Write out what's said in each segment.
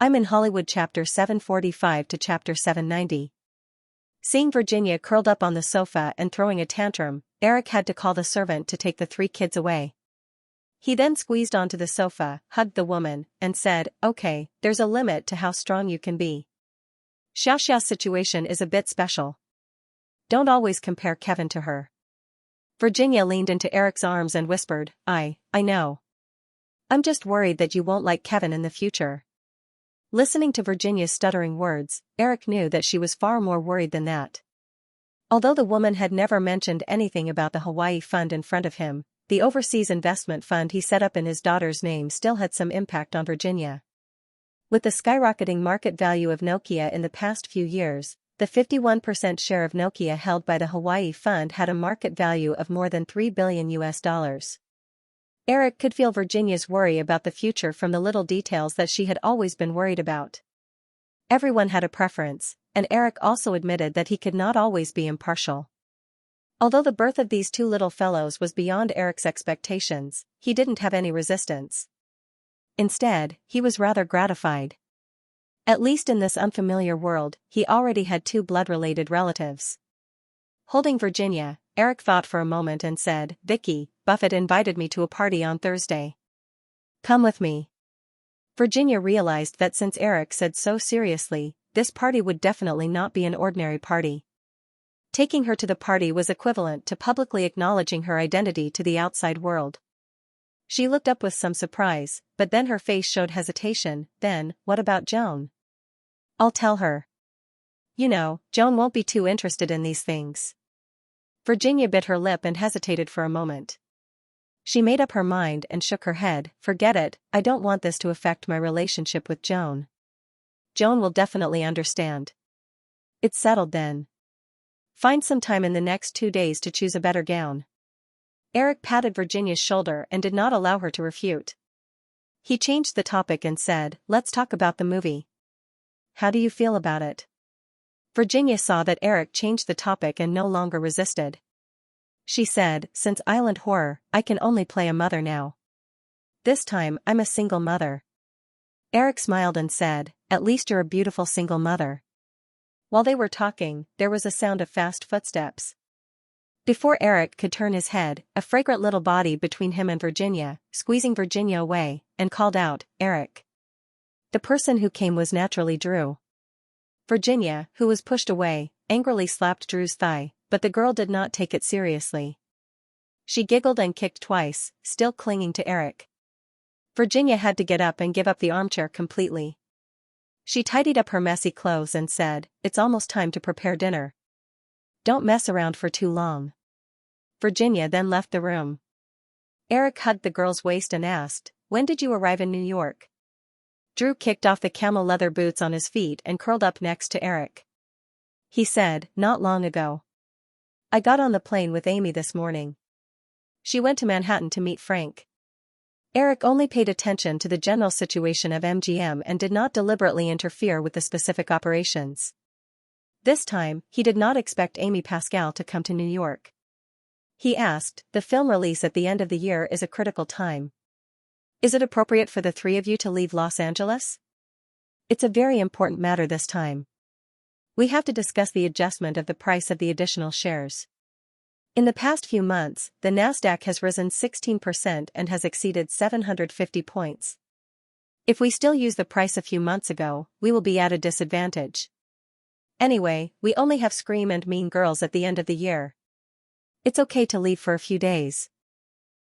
I'm in Hollywood chapter 745 to chapter 790. Seeing Virginia curled up on the sofa and throwing a tantrum, Eric had to call the servant to take the 3 kids away. He then squeezed onto the sofa, hugged the woman, and said, "Okay, there's a limit to how strong you can be. Xiaoxia's situation is a bit special. Don't always compare Kevin to her." Virginia leaned into Eric's arms and whispered, I know. I'm just worried that you won't like Kevin in the future." Listening to Virginia's stuttering words, Eric knew that she was far more worried than that. Although the woman had never mentioned anything about the Hawaii fund in front of him, the overseas investment fund he set up in his daughter's name still had some impact on Virginia. With the skyrocketing market value of Nokia in the past few years, the 51% share of Nokia held by the Hawaii fund had a market value of more than $3 billion. Eric could feel Virginia's worry about the future from the little details that she had always been worried about. Everyone had a preference, and Eric also admitted that he could not always be impartial. Although the birth of these 2 little fellows was beyond Eric's expectations, he didn't have any resistance. Instead, he was rather gratified. At least in this unfamiliar world, he already had 2 blood-related relatives. Holding Virginia, Eric thought for a moment and said, "Vicky, Buffett invited me to a party on Thursday. Come with me." Virginia realized that since Eric said so seriously, this party would definitely not be an ordinary party. Taking her to the party was equivalent to publicly acknowledging her identity to the outside world. She looked up with some surprise, but then her face showed hesitation. "Then, what about Joan?" "I'll tell her. You know, Joan won't be too interested in these things." Virginia bit her lip and hesitated for a moment. She made up her mind and shook her head. "Forget it, I don't want this to affect my relationship with Joan. Joan will definitely understand." "It's settled then. Find some time in the next 2 days to choose a better gown." Eric patted Virginia's shoulder and did not allow her to refute. He changed the topic and said, "Let's talk about the movie. How do you feel about it?" Virginia saw that Eric changed the topic and no longer resisted. She said, "Since Island Horror, I can only play a mother now. This time, I'm a single mother." Eric smiled and said, "At least you're a beautiful single mother." While they were talking, there was a sound of fast footsteps. Before Eric could turn his head, a fragrant little body between him and Virginia, squeezing Virginia away, and called out, "Eric." The person who came was naturally Drew. Virginia, who was pushed away, angrily slapped Drew's thigh, but the girl did not take it seriously. She giggled and kicked twice, still clinging to Eric. Virginia had to get up and give up the armchair completely. She tidied up her messy clothes and said, "It's almost time to prepare dinner. Don't mess around for too long." Virginia then left the room. Eric hugged the girl's waist and asked, "When did you arrive in New York?" Drew kicked off the camel leather boots on his feet and curled up next to Eric. He said, "Not long ago. I got on the plane with Amy this morning. She went to Manhattan to meet Frank." Eric only paid attention to the general situation of MGM and did not deliberately interfere with the specific operations. This time, he did not expect Amy Pascal to come to New York. He asked, "The film release at the end of the year is a critical time. Is it appropriate for the 3 of you to leave Los Angeles? It's a very important matter this time. We have to discuss the adjustment of the price of the additional shares. In the past few months, the Nasdaq has risen 16% and has exceeded 750 points. If we still use the price a few months ago, we will be at a disadvantage. Anyway, we only have Scream and Mean Girls at the end of the year. It's okay to leave for a few days."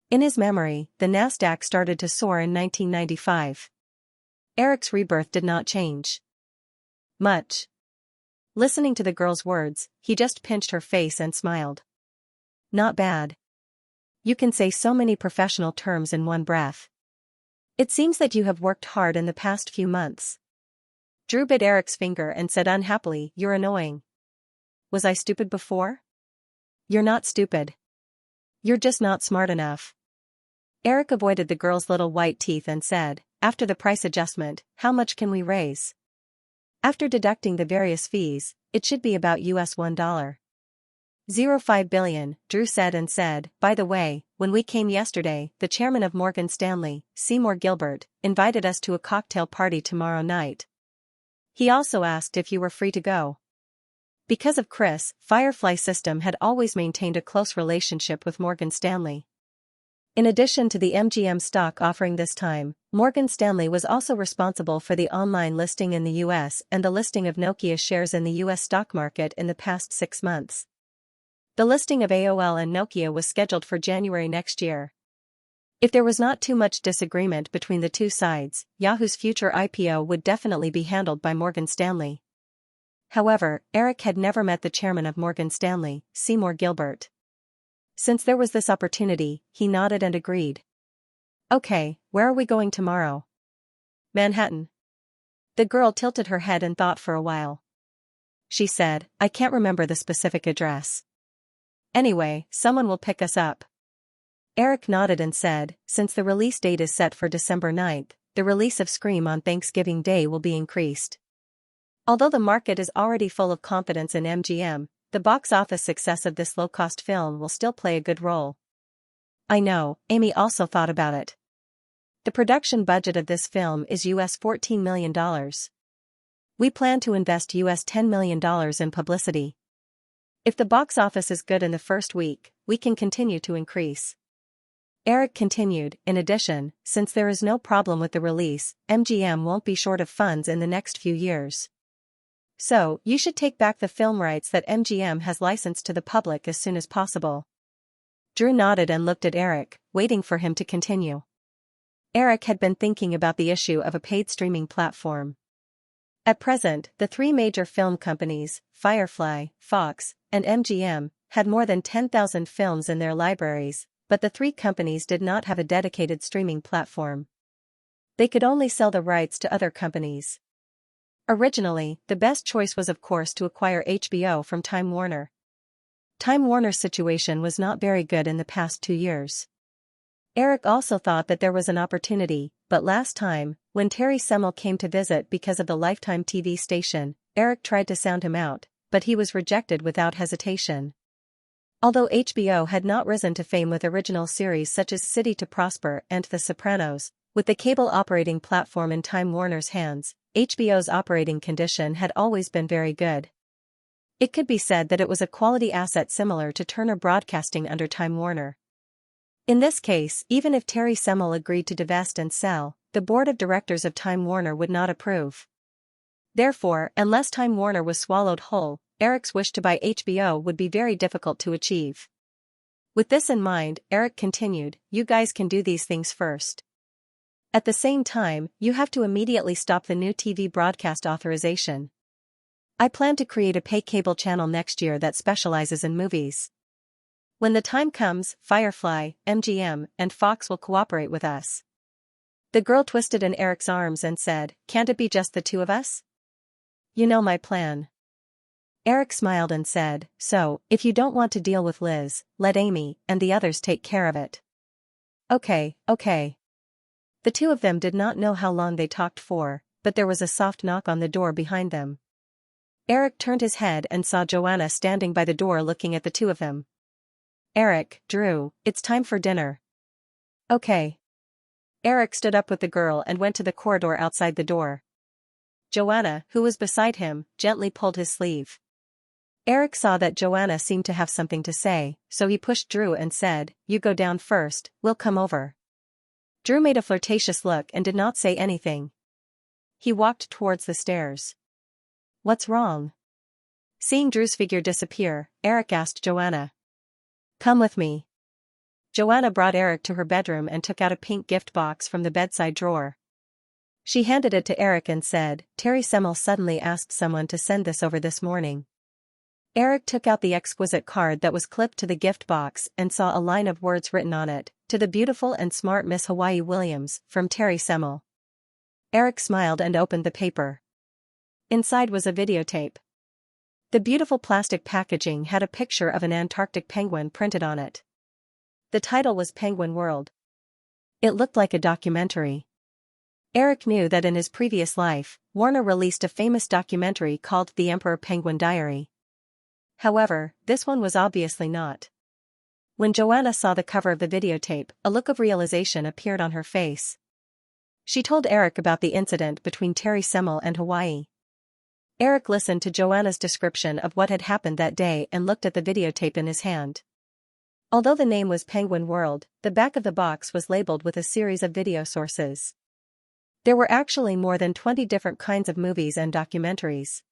In his memory, the Nasdaq started to soar in 1995. Eric's rebirth did not change much. Listening to the girl's words, he just pinched her face and smiled. "Not bad. You can say so many professional terms in one breath. It seems that you have worked hard in the past few months." Drew bit Eric's finger and said unhappily, "You're annoying. Was I stupid before?" "You're not stupid. You're just not smart enough." Eric avoided the girl's little white teeth and said, "After the price adjustment, how much can we raise?" "After deducting the various fees, it should be about $1.05 billion, Drew said and said, "By the way, when we came yesterday, the chairman of Morgan Stanley, Seymour Gilbert, invited us to a cocktail party tomorrow night. He also asked if you were free to go. Because of Chris, Firefly System had always maintained a close relationship with Morgan Stanley. In addition to the MGM stock offering this time, Morgan Stanley was also responsible for the online listing in the US and the listing of Nokia shares in the US stock market in the past 6 months. The listing of AOL and Nokia was scheduled for January next year. If there was not too much disagreement between the two sides, Yahoo's future IPO would definitely be handled by Morgan Stanley. However, Eric had never met the chairman of Morgan Stanley, Seymour Gilbert. Since there was this opportunity, he nodded and agreed. Okay, where are we going tomorrow? Manhattan. The girl tilted her head and thought for a while. She said, I can't remember the specific address. Anyway, someone will pick us up. Eric nodded and said, since the release date is set for December 9th, the release of Scream on Thanksgiving Day will be increased. Although the market is already full of confidence in MGM, the box office success of this low-cost film will still play a good role. I know, Amy also thought about it. The production budget of this film is US $14 million. We plan to invest US $10 million in publicity. If the box office is good in the first week, we can continue to increase. Eric continued, in addition, since there is no problem with the release, MGM won't be short of funds in the next few years. So, you should take back the film rights that MGM has licensed to the public as soon as possible. Drew nodded and looked at Eric, waiting for him to continue. Eric had been thinking about the issue of a paid streaming platform. At present, the 3 major film companies, Firefly, Fox, and MGM, had more than 10,000 films in their libraries, but the 3 companies did not have a dedicated streaming platform. They could only sell the rights to other companies. Originally, the best choice was of course to acquire HBO from Time Warner. Time Warner's situation was not very good in the past 2 years. Eric also thought that there was an opportunity, but last time, when Terry Semel came to visit because of the Lifetime TV station, Eric tried to sound him out, but he was rejected without hesitation. Although HBO had not risen to fame with original series such as City to Prosper and The Sopranos, with the cable operating platform in Time Warner's hands, HBO's operating condition had always been very good. It could be said that it was a quality asset similar to Turner Broadcasting under Time Warner. In this case, even if Terry Semel agreed to divest and sell, the board of directors of Time Warner would not approve. Therefore, unless Time Warner was swallowed whole, Eric's wish to buy HBO would be very difficult to achieve. With this in mind, Eric continued, you guys can do these things first. At the same time, you have to immediately stop the new TV broadcast authorization. I plan to create a pay cable channel next year that specializes in movies. When the time comes, Firefly, MGM, and Fox will cooperate with us. The girl twisted in Eric's arms and said, can't it be just the 2 of us? You know my plan. Eric smiled and said, so, if you don't want to deal with Liz, let Amy and the others take care of it. Okay. The 2 of them did not know how long they talked for, but there was a soft knock on the door behind them. Eric turned his head and saw Joanna standing by the door looking at the 2 of them. Eric, Drew, it's time for dinner. Okay. Eric stood up with the girl and went to the corridor outside the door. Joanna, who was beside him, gently pulled his sleeve. Eric saw that Joanna seemed to have something to say, so he pushed Drew and said, you go down first, we'll come over. Drew made a flirtatious look and did not say anything. He walked towards the stairs. What's wrong? Seeing Drew's figure disappear, Eric asked Joanna. Come with me. Joanna brought Eric to her bedroom and took out a pink gift box from the bedside drawer. She handed it to Eric and said, Terry Semel suddenly asked someone to send this over this morning. Eric took out the exquisite card that was clipped to the gift box and saw a line of words written on it, to the beautiful and smart Miss Hawaii Williams, from Terry Semel. Eric smiled and opened the paper. Inside was a videotape. The beautiful plastic packaging had a picture of an Antarctic penguin printed on it. The title was Penguin World. It looked like a documentary. Eric knew that in his previous life, Warner released a famous documentary called The Emperor Penguin Diary. However, this one was obviously not. When Joanna saw the cover of the videotape, a look of realization appeared on her face. She told Eric about the incident between Terry Semmel and Hawaii. Eric listened to Joanna's description of what had happened that day and looked at the videotape in his hand. Although the name was Penguin World, the back of the box was labeled with a series of video sources. There were actually more than 20 different kinds of movies and documentaries.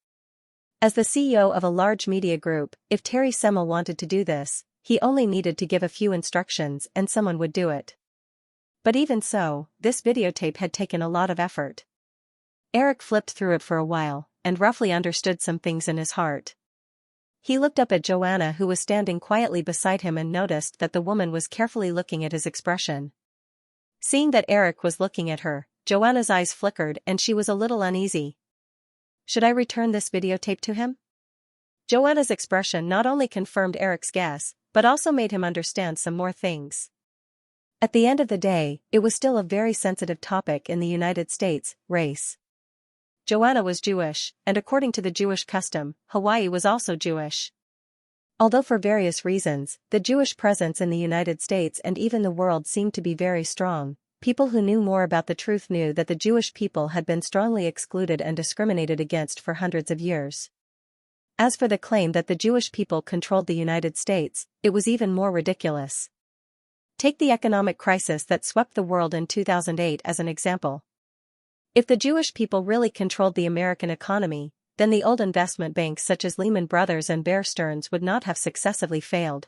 As the CEO of a large media group, if Terry Semmel wanted to do this, he only needed to give a few instructions and someone would do it. But even so, this videotape had taken a lot of effort. Eric flipped through it for a while, and roughly understood some things in his heart. He looked up at Joanna, who was standing quietly beside him, and noticed that the woman was carefully looking at his expression. Seeing that Eric was looking at her, Joanna's eyes flickered and she was a little uneasy. Should I return this videotape to him? Joanna's expression not only confirmed Eric's guess, but also made him understand some more things. At the end of the day, it was still a very sensitive topic in the United States: race. Joanna was Jewish, and according to the Jewish custom, Hawaii was also Jewish. Although for various reasons, the Jewish presence in the United States and even the world seemed to be very strong, people who knew more about the truth knew that the Jewish people had been strongly excluded and discriminated against for hundreds of years. As for the claim that the Jewish people controlled the United States, it was even more ridiculous. Take the economic crisis that swept the world in 2008 as an example. If the Jewish people really controlled the American economy, then the old investment banks such as Lehman Brothers and Bear Stearns would not have successively failed.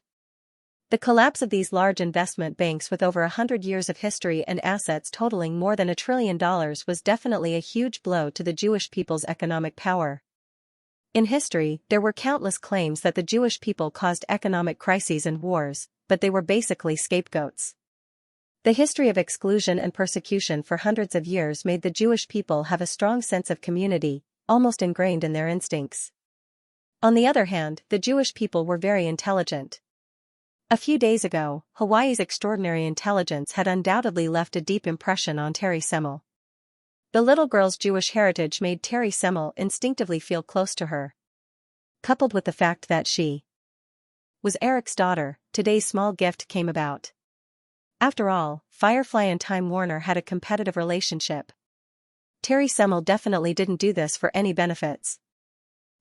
The collapse of these large investment banks with over 100 years of history and assets totaling more than $1 trillion was definitely a huge blow to the Jewish people's economic power. In history, there were countless claims that the Jewish people caused economic crises and wars, but they were basically scapegoats. The history of exclusion and persecution for hundreds of years made the Jewish people have a strong sense of community, almost ingrained in their instincts. On the other hand, the Jewish people were very intelligent. A few days ago, Hawaii's extraordinary intelligence had undoubtedly left a deep impression on Terry Semmel. The little girl's Jewish heritage made Terry Semmel instinctively feel close to her. Coupled with the fact that she was Eric's daughter, today's small gift came about. After all, Firefly and Time Warner had a competitive relationship. Terry Semmel definitely didn't do this for any benefits.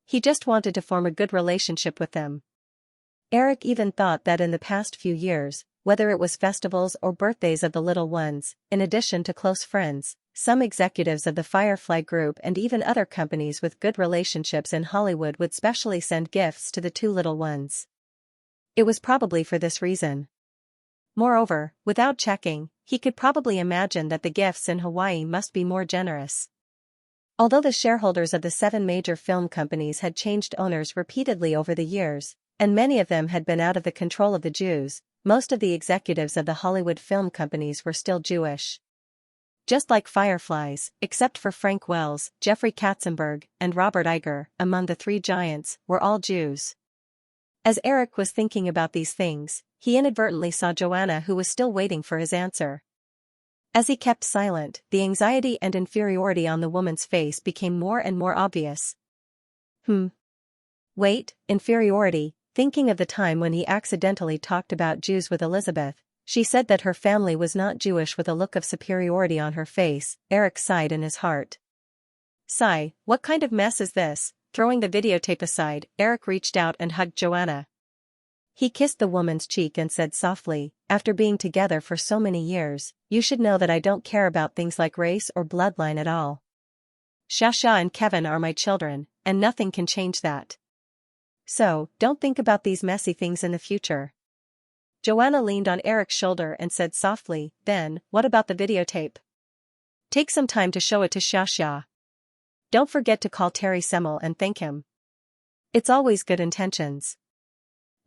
He just wanted to form a good relationship with them. Eric even thought that in the past few years, whether it was festivals or birthdays of the little ones, in addition to close friends, some executives of the Firefly Group and even other companies with good relationships in Hollywood would specially send gifts to the two little ones. It was probably for this reason. Moreover, without checking, he could probably imagine that the gifts in Hawaii must be more generous. Although the shareholders of the 7 major film companies had changed owners repeatedly over the years, and many of them had been out of the control of the Jews, most of the executives of the Hollywood film companies were still Jewish. Just like Fireflies, except for Frank Wells, Jeffrey Katzenberg, and Robert Iger, among the 3 giants, were all Jews. As Eric was thinking about these things, he inadvertently saw Joanna, who was still waiting for his answer. As he kept silent, the anxiety and inferiority on the woman's face became more and more obvious. Wait, inferiority. Thinking of the time when he accidentally talked about Jews with Elizabeth, she said that her family was not Jewish. With a look of superiority on her face, Eric sighed in his heart. Sigh, what kind of mess is this? Throwing the videotape aside, Eric reached out and hugged Joanna. He kissed the woman's cheek and said softly, after being together for so many years, you should know that I don't care about things like race or bloodline at all. Xianxia and Kevin are my children, and nothing can change that. So, don't think about these messy things in the future. Joanna leaned on Eric's shoulder and said softly, then, what about the videotape? Take some time to show it to Xianxia. Don't forget to call Terry Semmel and thank him. It's always good intentions.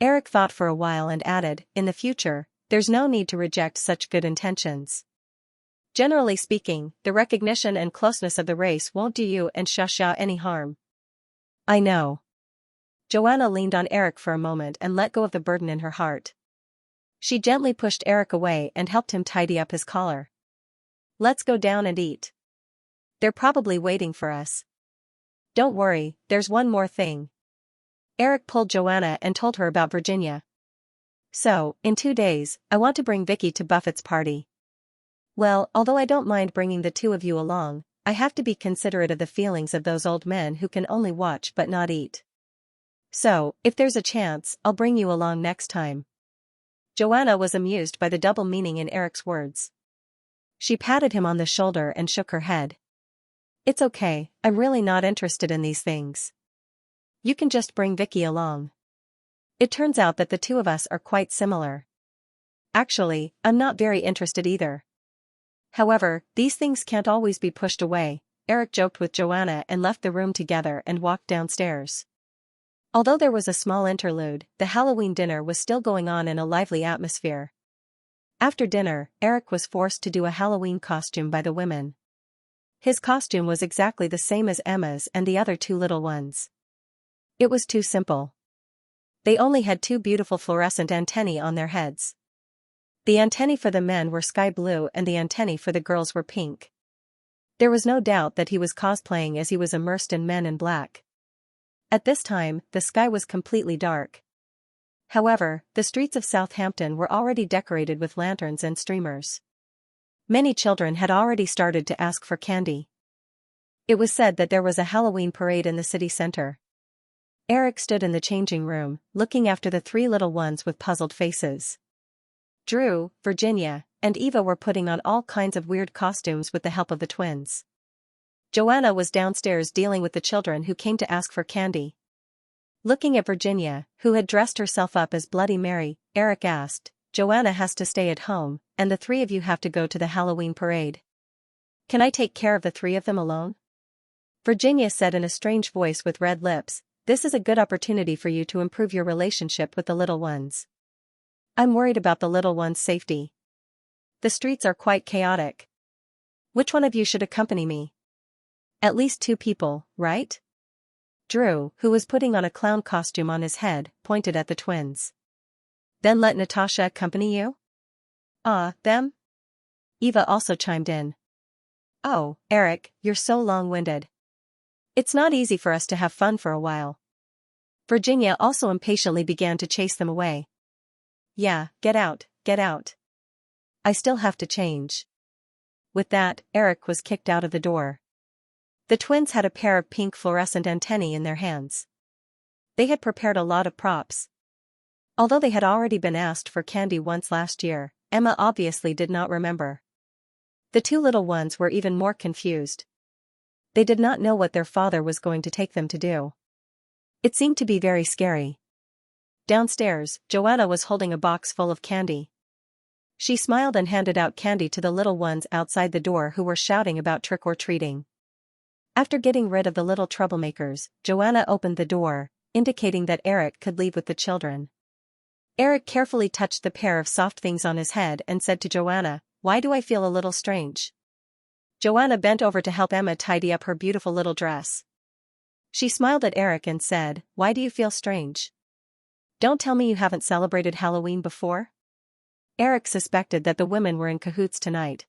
Eric thought for a while and added, in the future, there's no need to reject such good intentions. Generally speaking, the recognition and closeness of the race won't do you and Xianxia any harm. I know. Joanna leaned on Eric for a moment and let go of the burden in her heart. She gently pushed Eric away and helped him tidy up his collar. Let's go down and eat. They're probably waiting for us. Don't worry, there's one more thing. Eric pulled Joanna and told her about Virginia. So, in 2 days, I want to bring Vicky to Buffett's party. Well, although I don't mind bringing the two of you along, I have to be considerate of the feelings of those old men who can only watch but not eat. So, if there's a chance, I'll bring you along next time. Joanna was amused by the double meaning in Eric's words. She patted him on the shoulder and shook her head. It's okay, I'm really not interested in these things. You can just bring Vicky along. It turns out that the two of us are quite similar. Actually, I'm not very interested either. However, these things can't always be pushed away, Eric joked with Joanna and left the room together and walked downstairs. Although there was a small interlude, the Halloween dinner was still going on in a lively atmosphere. After dinner, Eric was forced to do a Halloween costume by the women. His costume was exactly the same as Emma's and the other two little ones. It was too simple. They only had two beautiful fluorescent antennae on their heads. The antennae for the men were sky blue and the antennae for the girls were pink. There was no doubt that he was cosplaying as he was immersed in Men in Black. At this time, the sky was completely dark. However, the streets of Southampton were already decorated with lanterns and streamers. Many children had already started to ask for candy. It was said that there was a Halloween parade in the city center. Eric stood in the changing room, looking after the three little ones with puzzled faces. Drew, Virginia, and Eva were putting on all kinds of weird costumes with the help of the twins. Joanna was downstairs dealing with the children who came to ask for candy. Looking at Virginia, who had dressed herself up as Bloody Mary, Eric asked, Joanna has to stay at home, and the three of you have to go to the Halloween parade. Can I take care of the three of them alone? Virginia said in a strange voice with red lips, this is a good opportunity for you to improve your relationship with the little ones. I'm worried about the little ones' safety. The streets are quite chaotic. Which one of you should accompany me? At least two people, right? Drew, who was putting on a clown costume on his head, pointed at the twins. Then let Natasha accompany you? Them? Eva also chimed in. Oh, Eric, you're so long-winded. It's not easy for us to have fun for a while. Virginia also impatiently began to chase them away. Yeah, get out, get out. I still have to change. With that, Eric was kicked out of the door. The twins had a pair of pink fluorescent antennae in their hands. They had prepared a lot of props. Although they had already been asked for candy once last year, Emma obviously did not remember. The two little ones were even more confused. They did not know what their father was going to take them to do. It seemed to be very scary. Downstairs, Joanna was holding a box full of candy. She smiled and handed out candy to the little ones outside the door who were shouting about trick-or-treating. After getting rid of the little troublemakers, Joanna opened the door, indicating that Eric could leave with the children. Eric carefully touched the pair of soft things on his head and said to Joanna, "Why do I feel a little strange?" Joanna bent over to help Emma tidy up her beautiful little dress. She smiled at Eric and said, "Why do you feel strange? Don't tell me you haven't celebrated Halloween before?" Eric suspected that the women were in cahoots tonight.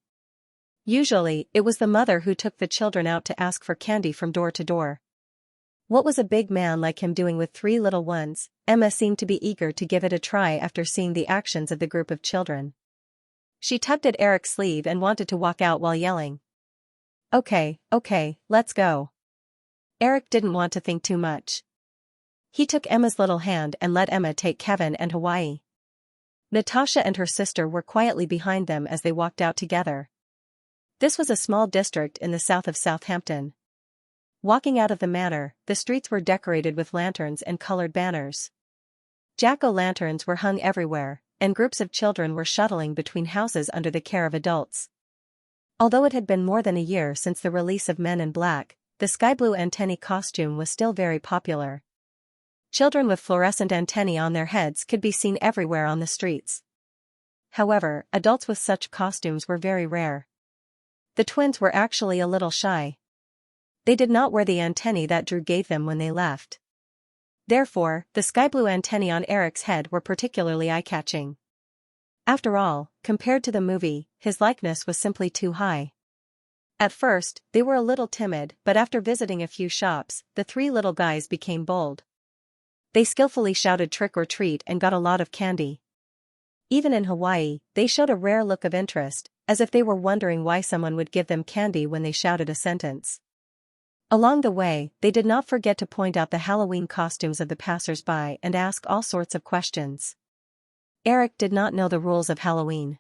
Usually, it was the mother who took the children out to ask for candy from door to door. What was a big man like him doing with three little ones? Emma seemed to be eager to give it a try after seeing the actions of the group of children. She tugged at Eric's sleeve and wanted to walk out while yelling, Okay, let's go." Eric didn't want to think too much. He took Emma's little hand and let Emma take Kevin and Hawaii. Natasha and her sister were quietly behind them as they walked out together. This was a small district in the south of Southampton. Walking out of the manor, the streets were decorated with lanterns and colored banners. Jack-o'-lanterns were hung everywhere, and groups of children were shuttling between houses under the care of adults. Although it had been more than a year since the release of Men in Black, the sky blue antennae costume was still very popular. Children with fluorescent antennae on their heads could be seen everywhere on the streets. However, adults with such costumes were very rare. The twins were actually a little shy. They did not wear the antennae that Drew gave them when they left. Therefore, the sky blue antennae on Eric's head were particularly eye-catching. After all, compared to the movie, his likeness was simply too high. At first, they were a little timid, but after visiting a few shops, the three little guys became bold. They skillfully shouted trick or treat and got a lot of candy. Even in Hawaii, they showed a rare look of interest, as if they were wondering why someone would give them candy when they shouted a sentence. Along the way, they did not forget to point out the Halloween costumes of the passers-by and ask all sorts of questions. Eric did not know the rules of Halloween.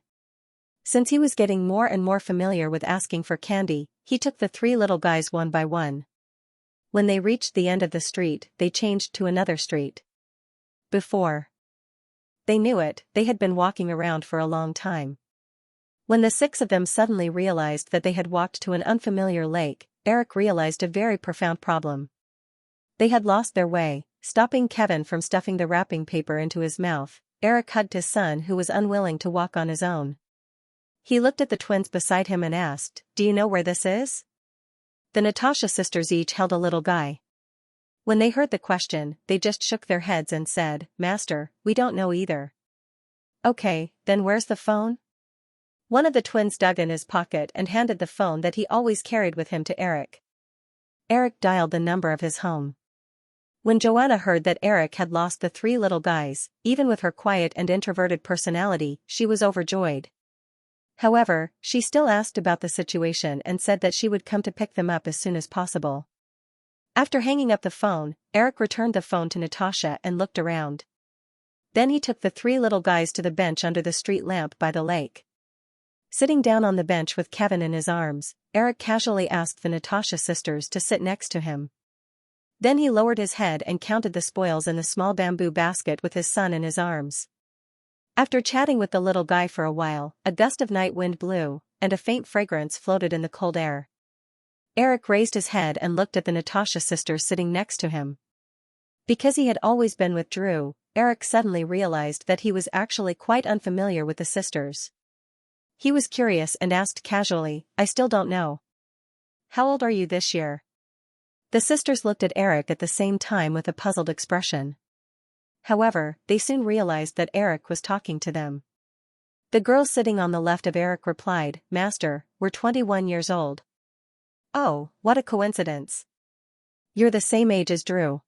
Since he was getting more and more familiar with asking for candy, he took the three little guys one by one. When they reached the end of the street, they changed to another street. Before they knew it, they had been walking around for a long time. When the six of them suddenly realized that they had walked to an unfamiliar lake, Eric realized a very profound problem. They had lost their way. Stopping Kevin from stuffing the wrapping paper into his mouth, Eric hugged his son who was unwilling to walk on his own. He looked at the twins beside him and asked, "Do you know where this is?" The Natasha sisters each held a little guy. When they heard the question, they just shook their heads and said, "Master, we don't know either." "Okay, then where's the phone?" One of the twins dug in his pocket and handed the phone that he always carried with him to Eric. Eric dialed the number of his home. When Joanna heard that Eric had lost the three little guys, even with her quiet and introverted personality, she was overjoyed. However, she still asked about the situation and said that she would come to pick them up as soon as possible. After hanging up the phone, Eric returned the phone to Natasha and looked around. Then he took the three little guys to the bench under the street lamp by the lake. Sitting down on the bench with Kevin in his arms, Eric casually asked the Natasha sisters to sit next to him. Then he lowered his head and counted the spoils in the small bamboo basket with his son in his arms. After chatting with the little guy for a while, a gust of night wind blew, and a faint fragrance floated in the cold air. Eric raised his head and looked at the Natasha sisters sitting next to him. Because he had always been with Drew, Eric suddenly realized that he was actually quite unfamiliar with the sisters. He was curious and asked casually, "I still don't know. How old are you this year?" The sisters looked at Eric at the same time with a puzzled expression. However, they soon realized that Eric was talking to them. The girl sitting on the left of Eric replied, "Master, we're 21 years old." "Oh, what a coincidence. You're the same age as Drew."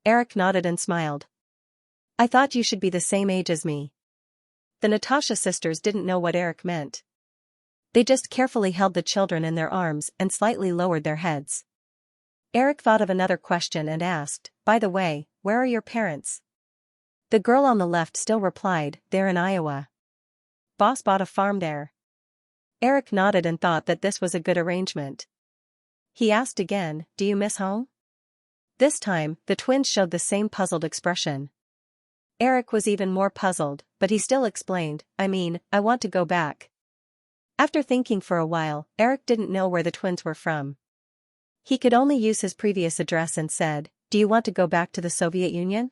Eric nodded and smiled. "I thought you should be the same age as me." The Natasha sisters didn't know what Eric meant. They just carefully held the children in their arms and slightly lowered their heads. Eric thought of another question and asked, "By the way, where are your parents?" The girl on the left still replied, "They're in Iowa. Boss bought a farm there." Eric nodded and thought that this was a good arrangement. He asked again, "Do you miss home?" This time, the twins showed the same puzzled expression. Eric was even more puzzled, but he still explained, I want to go back." After thinking for a while, Eric didn't know where the twins were from. He could only use his previous address and said, "Do you want to go back to the Soviet Union?"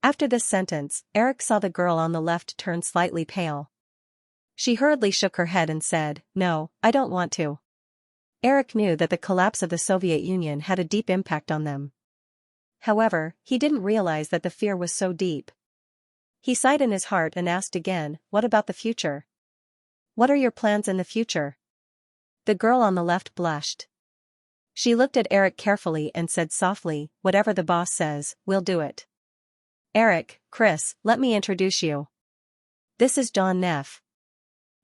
After this sentence, Eric saw the girl on the left turn slightly pale. She hurriedly shook her head and said, "No, I don't want to." Eric knew that the collapse of the Soviet Union had a deep impact on them. However, he didn't realize that the fear was so deep. He sighed in his heart and asked again, "What about the future? What are your plans in the future?" The girl on the left blushed. She looked at Eric carefully and said softly, "Whatever the boss says, we'll do it." "Eric, Chris, let me introduce you. This is John Neff.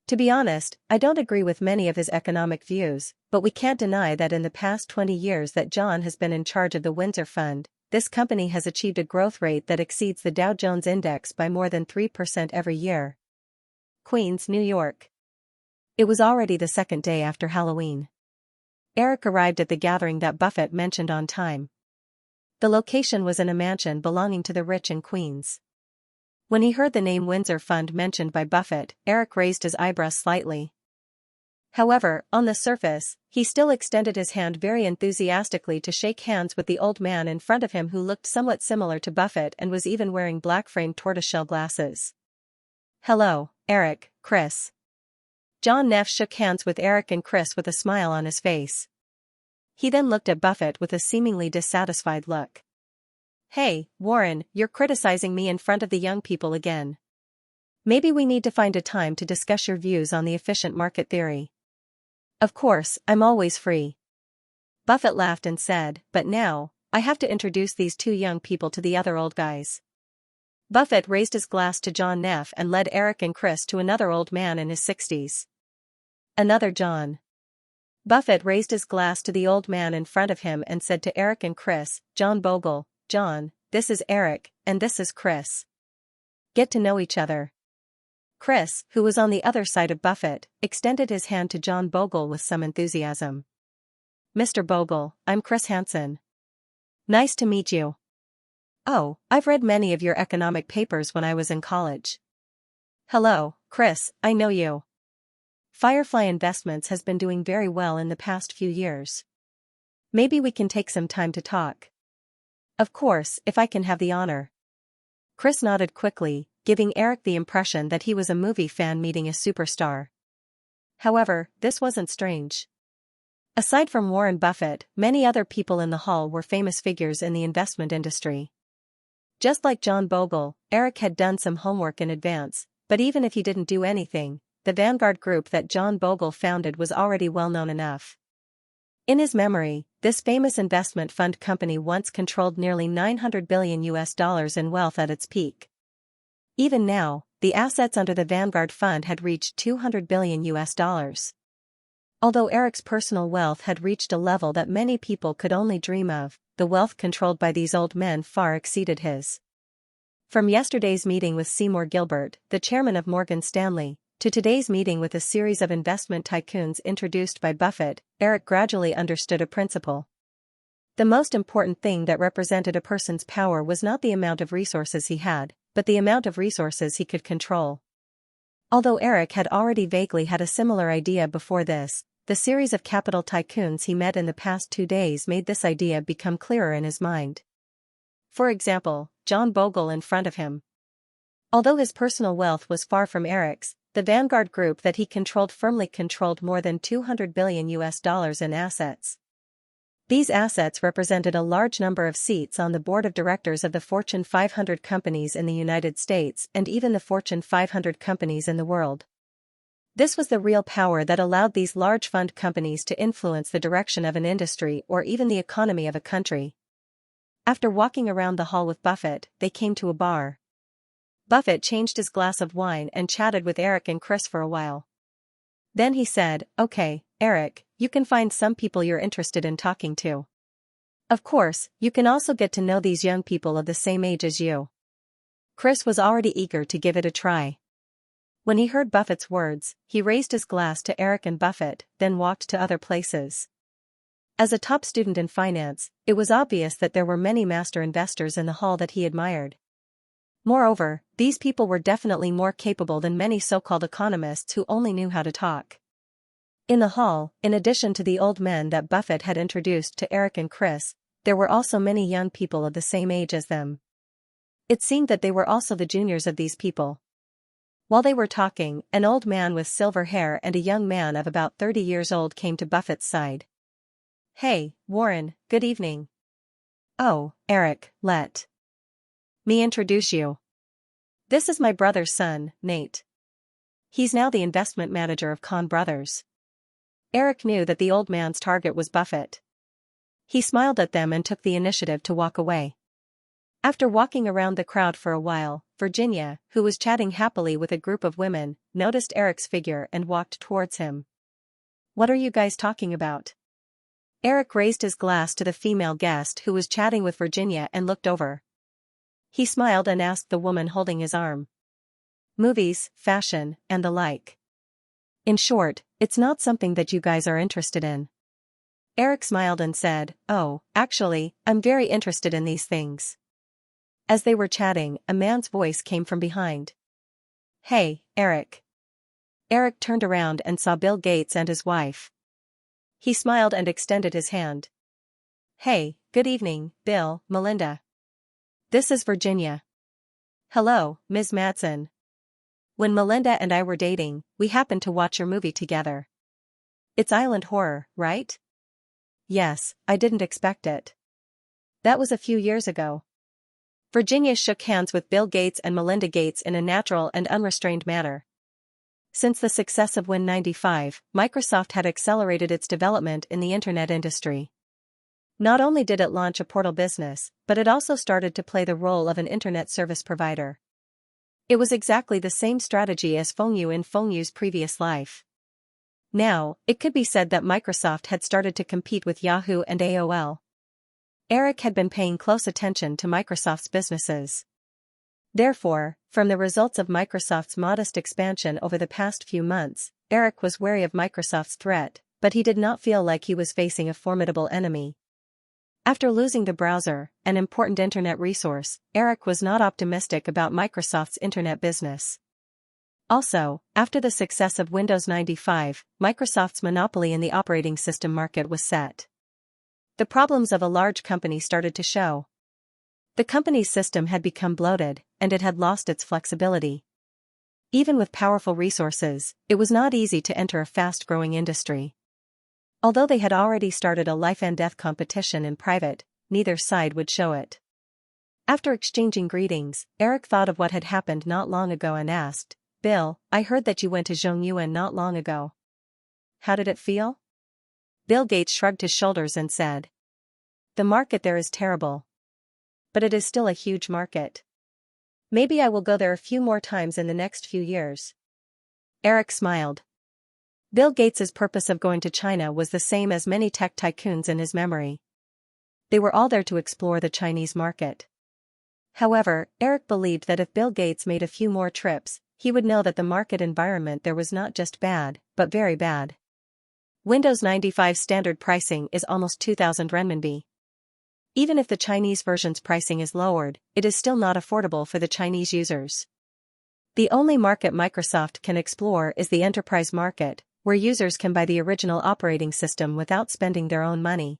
To be honest, I don't agree with many of his economic views, but we can't deny that in the past 20 years that John has been in charge of the Windsor Fund, this company has achieved a growth rate that exceeds the Dow Jones Index by more than 3% every year." Queens, New York. It was already the second day after Halloween. Eric arrived at the gathering that Buffett mentioned on time. The location was in a mansion belonging to the rich in Queens. When he heard the name Windsor Fund mentioned by Buffett, Eric raised his eyebrows slightly. However, on the surface, he still extended his hand very enthusiastically to shake hands with the old man in front of him who looked somewhat similar to Buffett and was even wearing black-framed tortoiseshell glasses. "Hello, Eric, Chris." John Neff shook hands with Eric and Chris with a smile on his face. He then looked at Buffett with a seemingly dissatisfied look. "Hey, Warren, you're criticizing me in front of the young people again. Maybe we need to find a time to discuss your views on the efficient market theory." "Of course, I'm always free." Buffett laughed and said, "But now, I have to introduce these two young people to the other old guys. Buffett raised his glass to John Neff and led Eric and Chris to another old man in his 60s. Another John. Buffett raised his glass to the old man in front of him and said to Eric and Chris, "John Bogle, John, this is Eric, and this is Chris. Get to know each other." Chris, who was on the other side of Buffett, extended his hand to John Bogle with some enthusiasm. "Mr. Bogle, I'm Chris Hansen. Nice to meet you. Oh, I've read many of your economic papers when I was in college." "Hello, Chris, I know you. Firefly Investments has been doing very well in the past few years. Maybe we can take some time to talk." "Of course, if I can have the honor." Chris nodded quickly, giving Eric the impression that he was a movie fan meeting a superstar. However, this wasn't strange. Aside from Warren Buffett, many other people in the hall were famous figures in the investment industry. Just like John Bogle, Eric had done some homework in advance, but even if he didn't do anything, the Vanguard group that John Bogle founded was already well known enough. In his memory, this famous investment fund company once controlled nearly $900 billion in wealth at its peak. Even now, the assets under the Vanguard fund had reached $200 billion. Although Eric's personal wealth had reached a level that many people could only dream of, the wealth controlled by these old men far exceeded his. From yesterday's meeting with Seymour Gilbert, the chairman of Morgan Stanley, to today's meeting with a series of investment tycoons introduced by Buffett, Eric gradually understood a principle. The most important thing that represented a person's power was not the amount of resources he had, but the amount of resources he could control. Although Eric had already vaguely had a similar idea before this, the series of capital tycoons he met in the past 2 days made this idea become clearer in his mind. For example, John Bogle in front of him. Although his personal wealth was far from Eric's, the Vanguard group that he controlled firmly controlled more than $200 billion in assets. These assets represented a large number of seats on the board of directors of the Fortune 500 companies in the United States and even the Fortune 500 companies in the world. This was the real power that allowed these large fund companies to influence the direction of an industry or even the economy of a country. After walking around the hall with Buffett, they came to a bar. Buffett changed his glass of wine and chatted with Eric and Chris for a while. Then he said, "Okay, Eric, you can find some people you're interested in talking to. Of course, you can also get to know these young people of the same age as you." Chris was already eager to give it a try. When he heard Buffett's words, he raised his glass to Eric and Buffett, then walked to other places. As a top student in finance, it was obvious that there were many master investors in the hall that he admired. Moreover, these people were definitely more capable than many so-called economists who only knew how to talk. In the hall, in addition to the old men that Buffett had introduced to Eric and Chris, there were also many young people of the same age as them. It seemed that they were also the juniors of these people. While they were talking, an old man with silver hair and a young man of about 30 years old came to Buffett's side. "Hey, Warren, good evening." "Oh, Eric, let me introduce you. This is my brother's son, Nate. He's now the investment manager of Kahn Brothers." Eric knew that the old man's target was Buffett. He smiled at them and took the initiative to walk away. After walking around the crowd for a while, Virginia, who was chatting happily with a group of women, noticed Eric's figure and walked towards him. "What are you guys talking about?" Eric raised his glass to the female guest who was chatting with Virginia and looked over. He smiled and asked the woman holding his arm. "Movies, fashion, and the like. In short, it's not something that you guys are interested in." Eric smiled and said, "Oh, actually, I'm very interested in these things." As they were chatting, a man's voice came from behind. "Hey, Eric." Eric turned around and saw Bill Gates and his wife. He smiled and extended his hand. "Hey, good evening, Bill, Melinda. This is Virginia." "Hello, Ms. Madsen. When Melinda and I were dating, we happened to watch your movie together. It's Island Horror, right?" "Yes, I didn't expect it. That was a few years ago." Virginia shook hands with Bill Gates and Melinda Gates in a natural and unrestrained manner. Since the success of Win 95, Microsoft had accelerated its development in the Internet industry. Not only did it launch a portal business, but it also started to play the role of an internet service provider. It was exactly the same strategy as Fengyu in Fengyu's previous life. Now, it could be said that Microsoft had started to compete with Yahoo and AOL. Eric had been paying close attention to Microsoft's businesses. Therefore, from the results of Microsoft's modest expansion over the past few months, Eric was wary of Microsoft's threat, but he did not feel like he was facing a formidable enemy. After losing the browser, an important internet resource, Eric was not optimistic about Microsoft's internet business. Also, after the success of Windows 95, Microsoft's monopoly in the operating system market was set. The problems of a large company started to show. The company's system had become bloated, and it had lost its flexibility. Even with powerful resources, it was not easy to enter a fast-growing industry. Although they had already started a life-and-death competition in private, neither side would show it. After exchanging greetings, Eric thought of what had happened not long ago and asked, "Bill, I heard that you went to Zhongyuan not long ago. How did it feel?" Bill Gates shrugged his shoulders and said, "The market there is terrible. But it is still a huge market. Maybe I will go there a few more times in the next few years." Eric smiled. Bill Gates's purpose of going to China was the same as many tech tycoons in his memory. They were all there to explore the Chinese market. However, Eric believed that if Bill Gates made a few more trips, he would know that the market environment there was not just bad, but very bad. Windows 95 standard pricing is almost 2,000 renminbi. Even if the Chinese version's pricing is lowered, it is still not affordable for the Chinese users. The only market Microsoft can explore is the enterprise market, where users can buy the original operating system without spending their own money.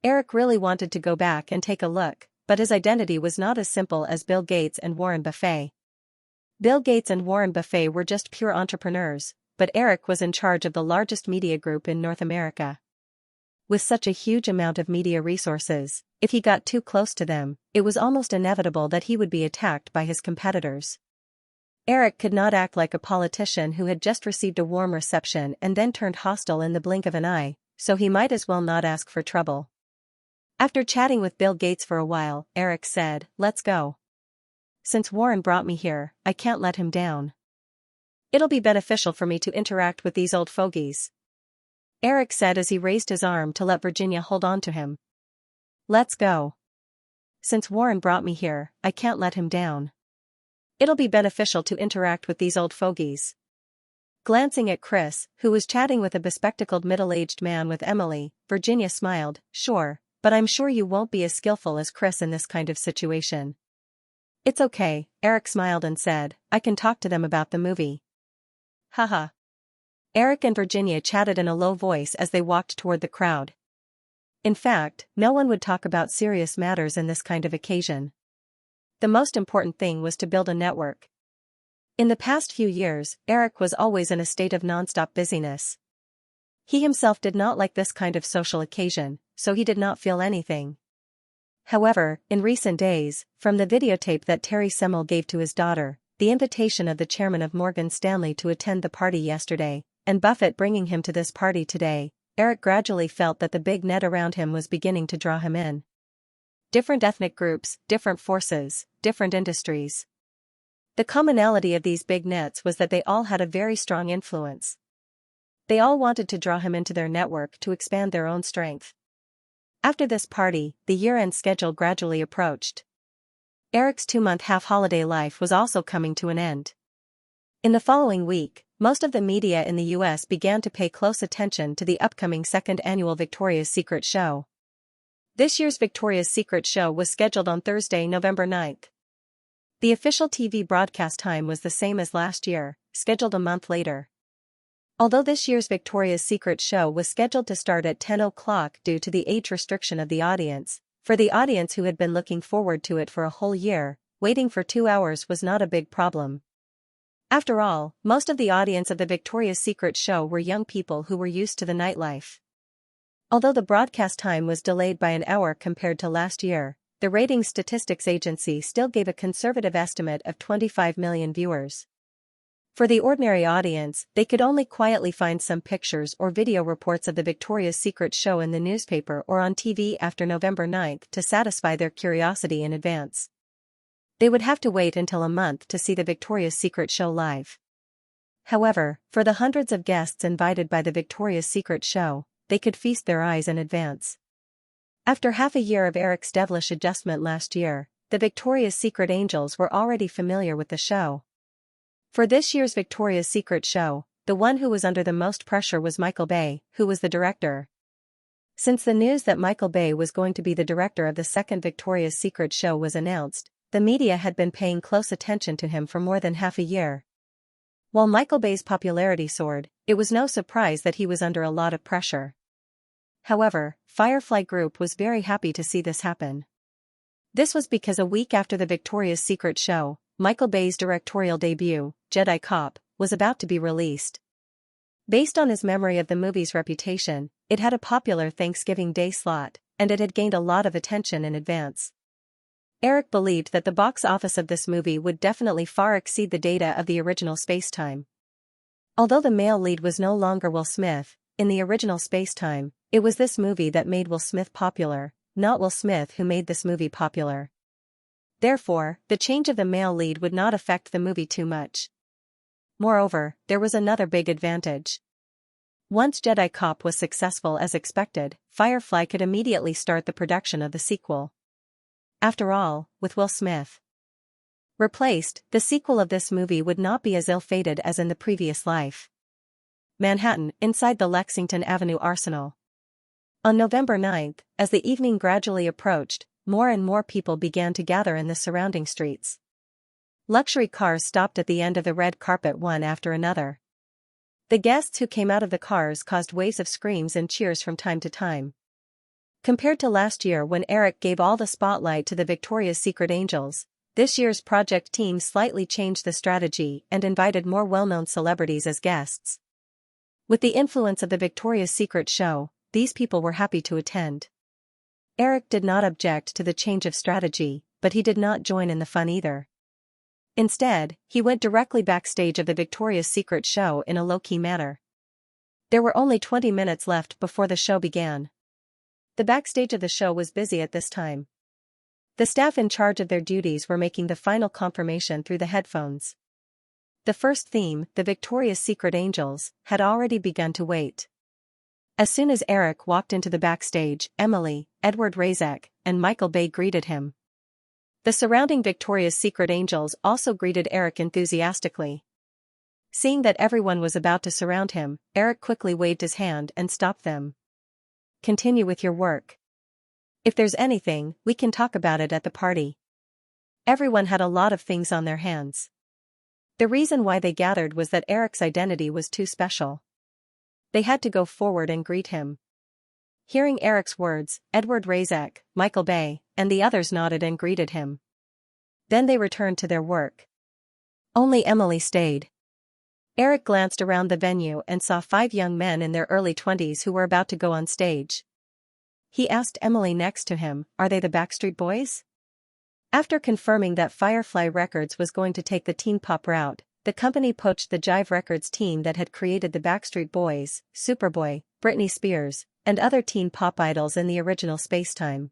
Eric really wanted to go back and take a look, but his identity was not as simple as Bill Gates and Warren Buffett. Bill Gates and Warren Buffett were just pure entrepreneurs, but Eric was in charge of the largest media group in North America. With such a huge amount of media resources, if he got too close to them, it was almost inevitable that he would be attacked by his competitors. Eric could not act like a politician who had just received a warm reception and then turned hostile in the blink of an eye, so he might as well not ask for trouble. After chatting with Bill Gates for a while, Eric said, "Let's go. Since Warren brought me here, I can't let him down. It'll be beneficial for me to interact with these old fogies," Eric said as he raised his arm to let Virginia hold on to him. "Let's go. Since Warren brought me here, I can't let him down. It'll be beneficial to interact with these old fogies." Glancing at Chris, who was chatting with a bespectacled middle-aged man with Emily, Virginia smiled, "Sure, but I'm sure you won't be as skillful as Chris in this kind of situation." "It's okay," Eric smiled and said, "I can talk to them about the movie." Haha. Eric and Virginia chatted in a low voice as they walked toward the crowd. In fact, no one would talk about serious matters in this kind of occasion. The most important thing was to build a network. In the past few years, Eric was always in a state of nonstop busyness. He himself did not like this kind of social occasion, so he did not feel anything. However, in recent days, from the videotape that Terry Semel gave to his daughter, the invitation of the chairman of Morgan Stanley to attend the party yesterday, and Buffett bringing him to this party today, Eric gradually felt that the big net around him was beginning to draw him in. Different ethnic groups, different forces, different industries. The commonality of these big nets was that they all had a very strong influence. They all wanted to draw him into their network to expand their own strength. After this party, the year-end schedule gradually approached. Eric's 2-month half-holiday life was also coming to an end. In the following week, most of the media in the US began to pay close attention to the upcoming second annual Victoria's Secret show. This year's Victoria's Secret show was scheduled on Thursday, November 9th. The official TV broadcast time was the same as last year, scheduled a month later. Although this year's Victoria's Secret show was scheduled to start at 10 o'clock due to the age restriction of the audience, for the audience who had been looking forward to it for a whole year, waiting for 2 hours was not a big problem. After all, most of the audience of the Victoria's Secret show were young people who were used to the nightlife. Although the broadcast time was delayed by an hour compared to last year, the ratings statistics agency still gave a conservative estimate of 25 million viewers. For the ordinary audience, they could only quietly find some pictures or video reports of the Victoria's Secret show in the newspaper or on TV after November 9 to satisfy their curiosity in advance. They would have to wait until a month to see the Victoria's Secret show live. However, for the hundreds of guests invited by the Victoria's Secret show, they could feast their eyes in advance. After half a year of Eric's devilish adjustment last year, the Victoria's Secret angels were already familiar with the show. For this year's Victoria's Secret show, the one who was under the most pressure was Michael Bay, who was the director. Since the news that Michael Bay was going to be the director of the second Victoria's Secret show was announced, the media had been paying close attention to him for more than half a year. While Michael Bay's popularity soared, it was no surprise that he was under a lot of pressure. However, Firefly Group was very happy to see this happen. This was because a week after the Victoria's Secret show, Michael Bay's directorial debut, Jedi Cop, was about to be released. Based on his memory of the movie's reputation, it had a popular Thanksgiving Day slot, and it had gained a lot of attention in advance. Eric believed that the box office of this movie would definitely far exceed the data of the original Spacetime. Although the male lead was no longer Will Smith, in the original Spacetime, it was this movie that made Will Smith popular, not Will Smith who made this movie popular. Therefore, the change of the male lead would not affect the movie too much. Moreover, there was another big advantage. Once Jedi Cop was successful as expected, Firefly could immediately start the production of the sequel. After all, with Will Smith replaced, the sequel of this movie would not be as ill-fated as in the previous life. Manhattan, inside the Lexington Avenue Arsenal. On November 9, as the evening gradually approached, more and more people began to gather in the surrounding streets. Luxury cars stopped at the end of the red carpet one after another. The guests who came out of the cars caused waves of screams and cheers from time to time. Compared to last year when Eric gave all the spotlight to the Victoria's Secret angels, this year's project team slightly changed the strategy and invited more well-known celebrities as guests. With the influence of the Victoria's Secret show, these people were happy to attend. Eric did not object to the change of strategy, but he did not join in the fun either. Instead, he went directly backstage of the Victoria's Secret show in a low-key manner. There were only 20 minutes left before the show began. The backstage of the show was busy at this time. The staff in charge of their duties were making the final confirmation through the headphones. The first theme, the Victoria's Secret Angels, had already begun to wait. As soon as Eric walked into the backstage, Emily, Edward Razak, and Michael Bay greeted him. The surrounding Victoria's Secret angels also greeted Eric enthusiastically. Seeing that everyone was about to surround him, Eric quickly waved his hand and stopped them. "Continue with your work. If there's anything, we can talk about it at the party." Everyone had a lot of things on their hands. The reason why they gathered was that Eric's identity was too special. They had to go forward and greet him. Hearing Eric's words, Edward Razak, Michael Bay, and the others nodded and greeted him. Then they returned to their work. Only Emily stayed. Eric glanced around the venue and saw 5 young men in their early 20s who were about to go on stage. He asked Emily next to him, "Are they the Backstreet Boys?" After confirming that Firefly Records was going to take the teen pop route, the company poached the Jive Records team that had created the Backstreet Boys, Superboy, Britney Spears, and other teen pop idols in the original Spacetime.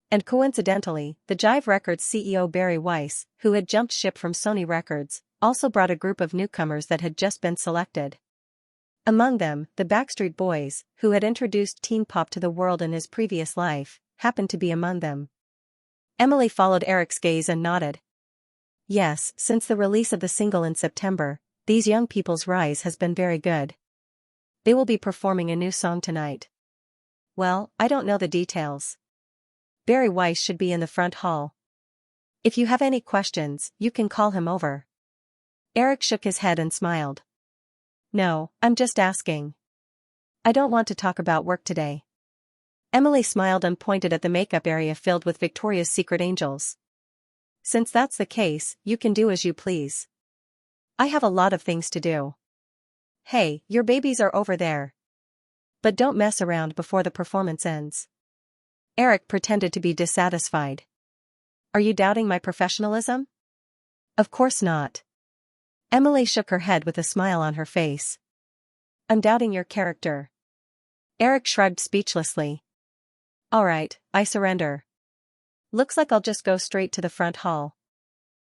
And coincidentally, the Jive Records CEO Barry Weiss, who had jumped ship from Sony Records, also brought a group of newcomers that had just been selected. Among them, the Backstreet Boys, who had introduced teen pop to the world in his previous life, happened to be among them. Emily followed Eric's gaze and nodded. Yes, since the release of the single in September, these young people's rise has been very good. They will be performing a new song tonight. Well, I don't know the details. Barry Weiss should be in the front hall. If you have any questions, you can call him over. Eric shook his head and smiled. No, I'm just asking. I don't want to talk about work today. Emily smiled and pointed at the makeup area filled with Victoria's Secret angels. Since that's the case, you can do as you please. I have a lot of things to do. Hey, your babies are over there. But don't mess around before the performance ends. Eric pretended to be dissatisfied. Are you doubting my professionalism? Of course not. Emily shook her head with a smile on her face. I'm doubting your character. Eric shrugged speechlessly. Alright, I surrender. Looks like I'll just go straight to the front hall.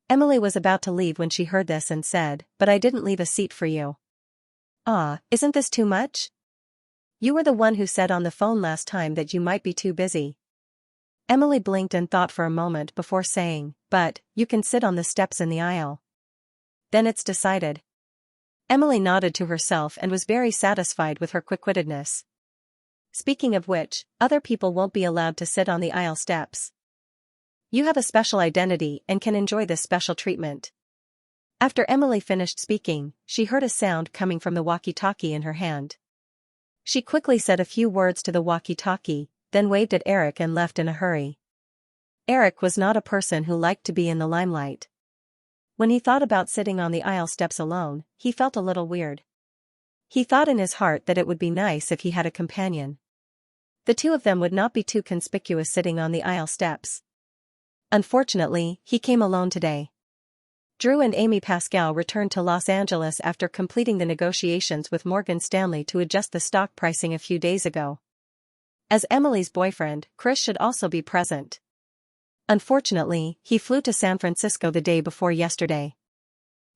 Emily was about to leave when she heard this and said, but I didn't leave a seat for you. Ah, isn't this too much? You were the one who said on the phone last time that you might be too busy. Emily blinked and thought for a moment before saying, but, you can sit on the steps in the aisle. Then it's decided. Emily nodded to herself and was very satisfied with her quick-wittedness. Speaking of which, other people won't be allowed to sit on the aisle steps. You have a special identity and can enjoy this special treatment. After Emily finished speaking, she heard a sound coming from the walkie-talkie in her hand. She quickly said a few words to the walkie-talkie, then waved at Eric and left in a hurry. Eric was not a person who liked to be in the limelight. When he thought about sitting on the aisle steps alone, he felt a little weird. He thought in his heart that it would be nice if he had a companion. The two of them would not be too conspicuous sitting on the aisle steps. Unfortunately, he came alone today. Drew and Amy Pascal returned to Los Angeles after completing the negotiations with Morgan Stanley to adjust the stock pricing a few days ago. As Emily's boyfriend, Chris should also be present. Unfortunately, he flew to San Francisco the day before yesterday.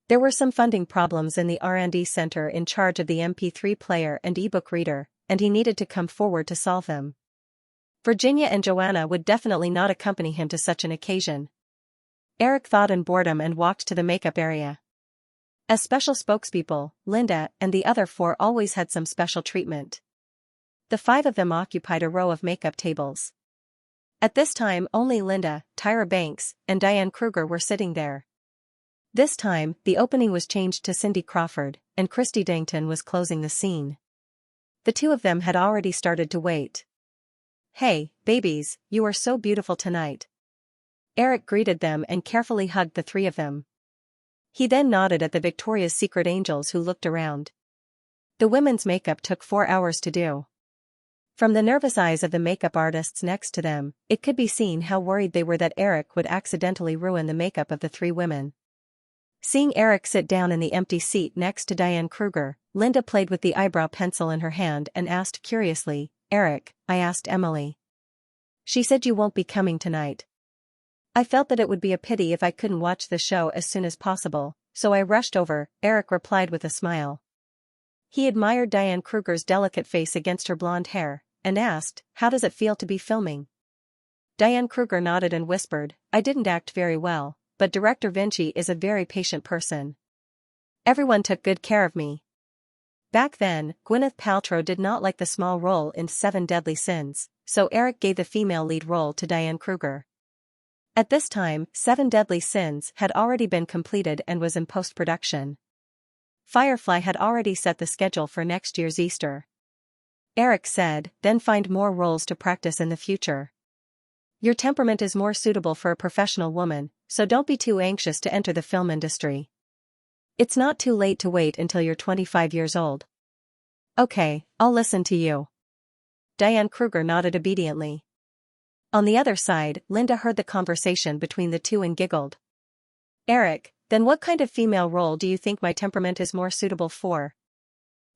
There were some funding problems in the R&D center in charge of the MP3 player and ebook reader, and he needed to come forward to solve them. Virginia and Joanna would definitely not accompany him to such an occasion. Eric thought in boredom and walked to the makeup area. As special spokespeople, Linda and the other four always had some special treatment. The five of them occupied a row of makeup tables. At this time only Linda, Tyra Banks, and Diane Kruger were sitting there. This time, the opening was changed to Cindy Crawford, and Christy Dington was closing the scene. The two of them had already started to wait. Hey, babies, you are so beautiful tonight. Eric greeted them and carefully hugged the three of them. He then nodded at the Victoria's Secret angels who looked around. The women's makeup took 4 hours to do. From the nervous eyes of the makeup artists next to them, it could be seen how worried they were that Eric would accidentally ruin the makeup of the three women. Seeing Eric sit down in the empty seat next to Diane Kruger, Linda played with the eyebrow pencil in her hand and asked curiously, Eric, I asked Emily. She said you won't be coming tonight. I felt that it would be a pity if I couldn't watch the show as soon as possible, so I rushed over, Eric replied with a smile. He admired Diane Kruger's delicate face against her blonde hair, and asked, how does it feel to be filming? Diane Kruger nodded and whispered, I didn't act very well, but Director Vinci is a very patient person. Everyone took good care of me. Back then, Gwyneth Paltrow did not like the small role in 7 Deadly Sins, so Eric gave the female lead role to Diane Kruger. At this time, 7 Deadly Sins had already been completed and was in post-production. Firefly had already set the schedule for next year's Easter. Eric said, then find more roles to practice in the future. Your temperament is more suitable for a professional woman, so don't be too anxious to enter the film industry. It's not too late to wait until you're 25 years old. Okay, I'll listen to you. Diane Kruger nodded obediently. On the other side, Linda heard the conversation between the two and giggled. Eric, then what kind of female role do you think my temperament is more suitable for?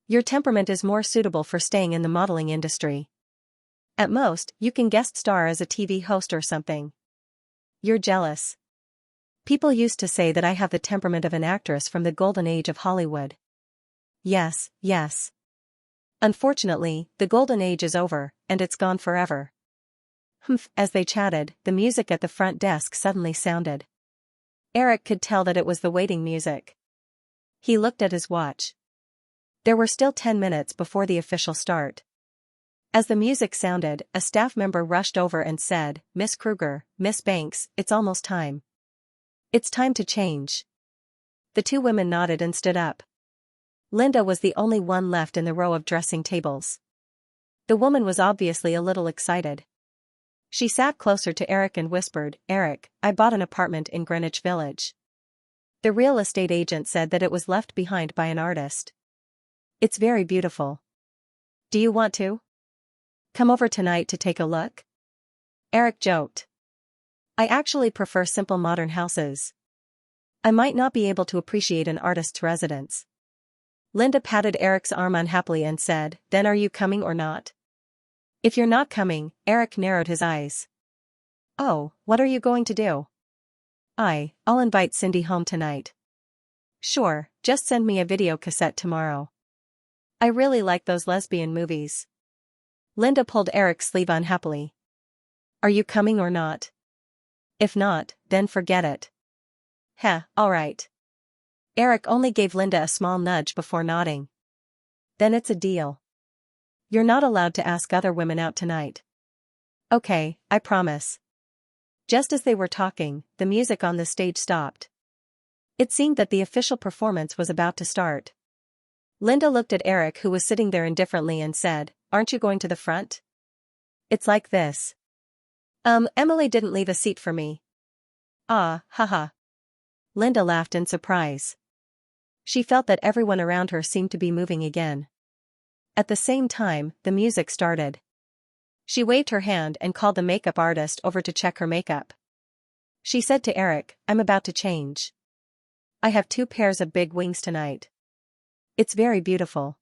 Your temperament is more suitable for staying in the modeling industry. At most, you can guest star as a TV host or something. You're jealous. People used to say that I have the temperament of an actress from the golden age of Hollywood. Yes, yes. Unfortunately, the golden age is over, and it's gone forever. Humph. As they chatted, the music at the front desk suddenly sounded. Eric could tell that it was the waiting music. He looked at his watch. There were still 10 minutes before the official start. As the music sounded, a staff member rushed over and said, Miss Kruger, Miss Banks, it's almost time. It's time to change. The two women nodded and stood up. Linda was the only one left in the row of dressing tables. The woman was obviously a little excited. She sat closer to Eric and whispered, Eric, I bought an apartment in Greenwich Village. The real estate agent said that it was left behind by an artist. It's very beautiful. Do you want to come over tonight to take a look? Eric joked. I actually prefer simple modern houses. I might not be able to appreciate an artist's residence. Linda patted Eric's arm unhappily and said, then are you coming or not? If you're not coming, Eric narrowed his eyes. Oh, what are you going to do? I'll invite Cindy home tonight. Sure, just send me a video cassette tomorrow. I really like those lesbian movies. Linda pulled Eric's sleeve unhappily. Are you coming or not? If not, then forget it. Heh, alright. Eric only gave Linda a small nudge before nodding. Then it's a deal. You're not allowed to ask other women out tonight. Okay, I promise. Just as they were talking, the music on the stage stopped. It seemed that the official performance was about to start. Linda looked at Eric, who was sitting there indifferently, and said, aren't you going to the front? It's like this. Emily didn't leave a seat for me. Haha. Linda laughed in surprise. She felt that everyone around her seemed to be moving again. At the same time, the music started. She waved her hand and called the makeup artist over to check her makeup. She said to Eric, I'm about to change. I have 2 pairs of big wings tonight. It's very beautiful.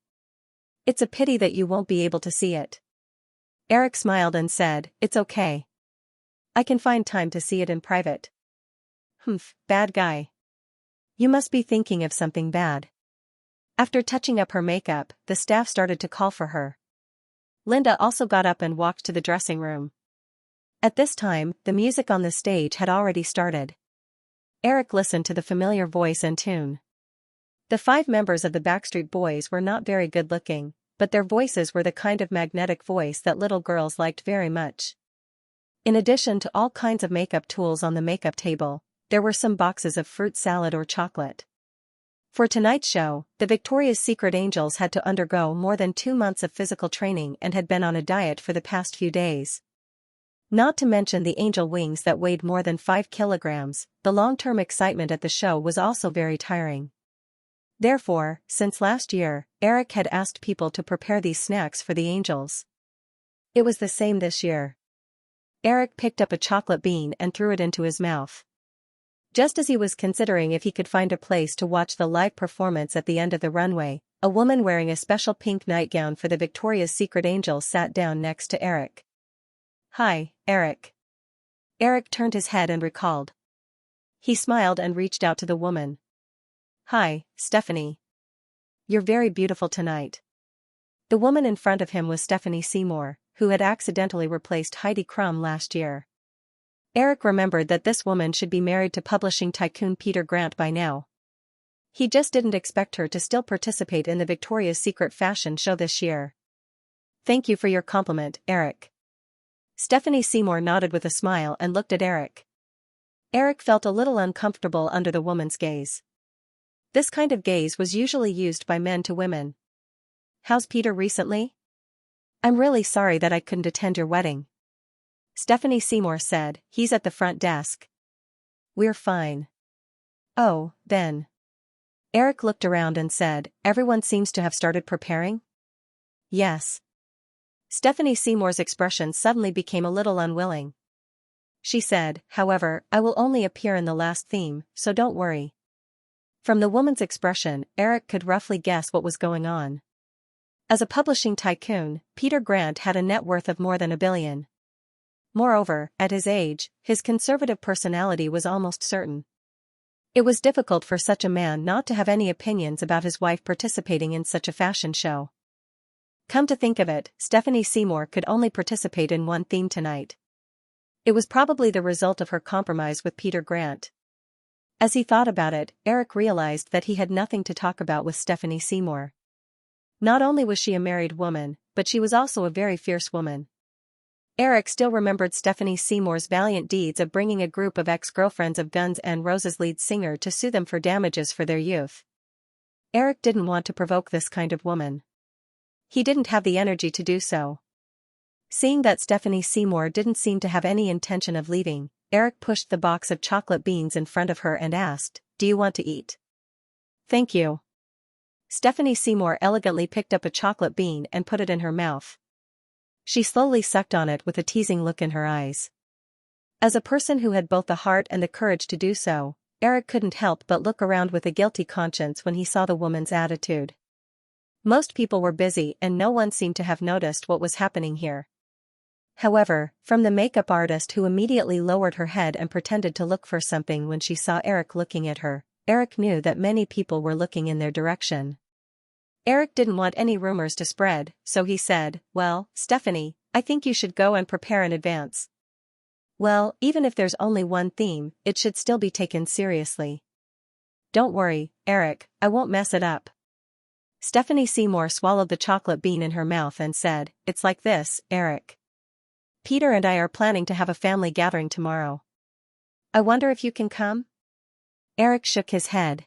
It's a pity that you won't be able to see it. Eric smiled and said, it's okay. I can find time to see it in private. Humph, bad guy. You must be thinking of something bad. After touching up her makeup, the staff started to call for her. Linda also got up and walked to the dressing room. At this time, the music on the stage had already started. Eric listened to the familiar voice and tune. The 5 members of the Backstreet Boys were not very good-looking, but their voices were the kind of magnetic voice that little girls liked very much. In addition to all kinds of makeup tools on the makeup table, there were some boxes of fruit salad or chocolate. For tonight's show, the Victoria's Secret Angels had to undergo more than 2 months of physical training and had been on a diet for the past few days. Not to mention the angel wings that weighed more than 5 kilograms, the long-term excitement at the show was also very tiring. Therefore, since last year, Eric had asked people to prepare these snacks for the angels. It was the same this year. Eric picked up a chocolate bean and threw it into his mouth. Just as he was considering if he could find a place to watch the live performance at the end of the runway, a woman wearing a special pink nightgown for the Victoria's Secret Angels sat down next to Eric. Hi, Eric. Eric turned his head and recalled. He smiled and reached out to the woman. Hi, Stephanie. You're very beautiful tonight. The woman in front of him was Stephanie Seymour, who had accidentally replaced Heidi Klum last year. Eric remembered that this woman should be married to publishing tycoon Peter Grant by now. He just didn't expect her to still participate in the Victoria's Secret fashion show this year. Thank you for your compliment, Eric. Stephanie Seymour nodded with a smile and looked at Eric. Eric felt a little uncomfortable under the woman's gaze. This kind of gaze was usually used by men to women. How's Peter recently? I'm really sorry that I couldn't attend your wedding. Stephanie Seymour said, he's at the front desk. We're fine. Oh, then. Eric looked around and said, everyone seems to have started preparing? Yes. Stephanie Seymour's expression suddenly became a little unwilling. She said, however, I will only appear in the last theme, so don't worry. From the woman's expression, Eric could roughly guess what was going on. As a publishing tycoon, Peter Grant had a net worth of more than $1 billion. Moreover, at his age, his conservative personality was almost certain. It was difficult for such a man not to have any opinions about his wife participating in such a fashion show. Come to think of it, Stephanie Seymour could only participate in one theme tonight. It was probably the result of her compromise with Peter Grant. As he thought about it, Eric realized that he had nothing to talk about with Stephanie Seymour. Not only was she a married woman, but she was also a very fierce woman. Eric still remembered Stephanie Seymour's valiant deeds of bringing a group of ex-girlfriends of Guns N' Roses lead singer to sue them for damages for their youth. Eric didn't want to provoke this kind of woman. He didn't have the energy to do so. Seeing that Stephanie Seymour didn't seem to have any intention of leaving, Eric pushed the box of chocolate beans in front of her and asked, "Do you want to eat?" "Thank you." Stephanie Seymour elegantly picked up a chocolate bean and put it in her mouth. She slowly sucked on it with a teasing look in her eyes. As a person who had both the heart and the courage to do so, Eric couldn't help but look around with a guilty conscience when he saw the woman's attitude. Most people were busy and no one seemed to have noticed what was happening here. However, from the makeup artist who immediately lowered her head and pretended to look for something when she saw Eric looking at her, Eric knew that many people were looking in their direction. Eric didn't want any rumors to spread, so he said, "Well, Stephanie, I think you should go and prepare in advance." "Well, even if there's only one theme, it should still be taken seriously." "Don't worry, Eric, I won't mess it up." Stephanie Seymour swallowed the chocolate bean in her mouth and said, "It's like this, Eric. Peter and I are planning to have a family gathering tomorrow. I wonder if you can come?" Eric shook his head.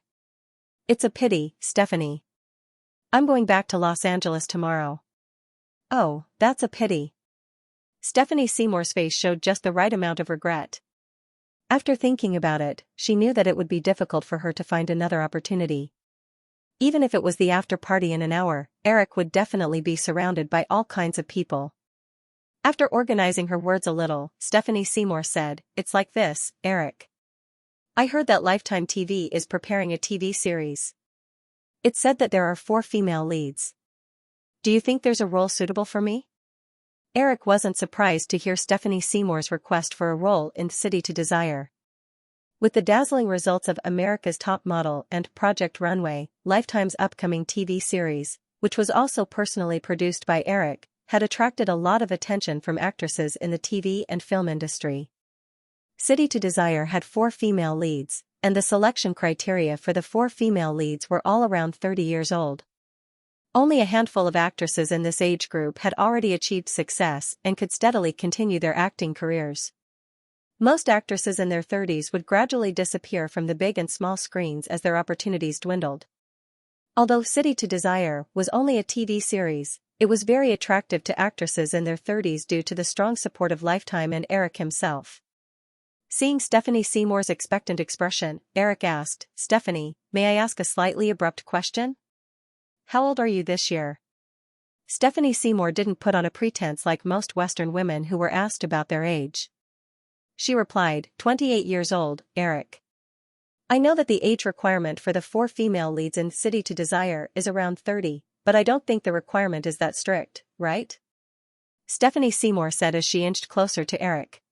"It's a pity, Stephanie. I'm going back to Los Angeles tomorrow." "Oh, that's a pity." Stephanie Seymour's face showed just the right amount of regret. After thinking about it, she knew that it would be difficult for her to find another opportunity. Even if it was the after party in an hour, Eric would definitely be surrounded by all kinds of people. After organizing her words a little, Stephanie Seymour said, "It's like this, Eric. I heard that Lifetime TV is preparing a TV series. It said that there are 4 female leads. Do you think there's a role suitable for me?" Eric wasn't surprised to hear Stephanie Seymour's request for a role in City to Desire. With the dazzling results of America's Top Model and Project Runway, Lifetime's upcoming TV series, which was also personally produced by Eric, had attracted a lot of attention from actresses in the TV and film industry. City to Desire had 4 female leads, and the selection criteria for the 4 female leads were all around 30 years old. Only a handful of actresses in this age group had already achieved success and could steadily continue their acting careers. Most actresses in their 30s would gradually disappear from the big and small screens as their opportunities dwindled. Although City to Desire was only a TV series, it was very attractive to actresses in their 30s due to the strong support of Lifetime and Eric himself. Seeing Stephanie Seymour's expectant expression, Eric asked, "Stephanie, may I ask a slightly abrupt question? How old are you this year?" Stephanie Seymour didn't put on a pretense like most Western women who were asked about their age. She replied, 28 years old, Eric. I know that the age requirement for the 4 female leads in City to Desire is around 30, but I don't think the requirement is that strict, right?" Stephanie Seymour said as she inched closer to Eric.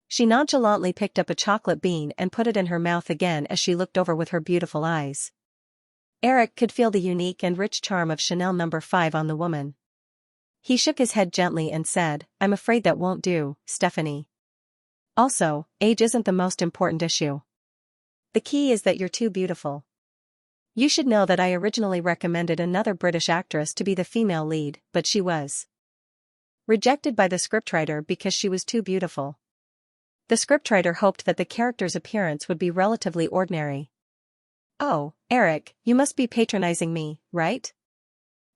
She nonchalantly picked up a chocolate bean and put it in her mouth again as she looked over with her beautiful eyes. Eric could feel the unique and rich charm of Chanel No. 5 on the woman. He shook his head gently and said, "I'm afraid that won't do, Stephanie. Also, age isn't the most important issue. The key is that you're too beautiful. You should know that I originally recommended another British actress to be the female lead, but she was rejected by the scriptwriter because she was too beautiful. The scriptwriter hoped that the character's appearance would be relatively ordinary." "Oh, Eric, you must be patronizing me, right?"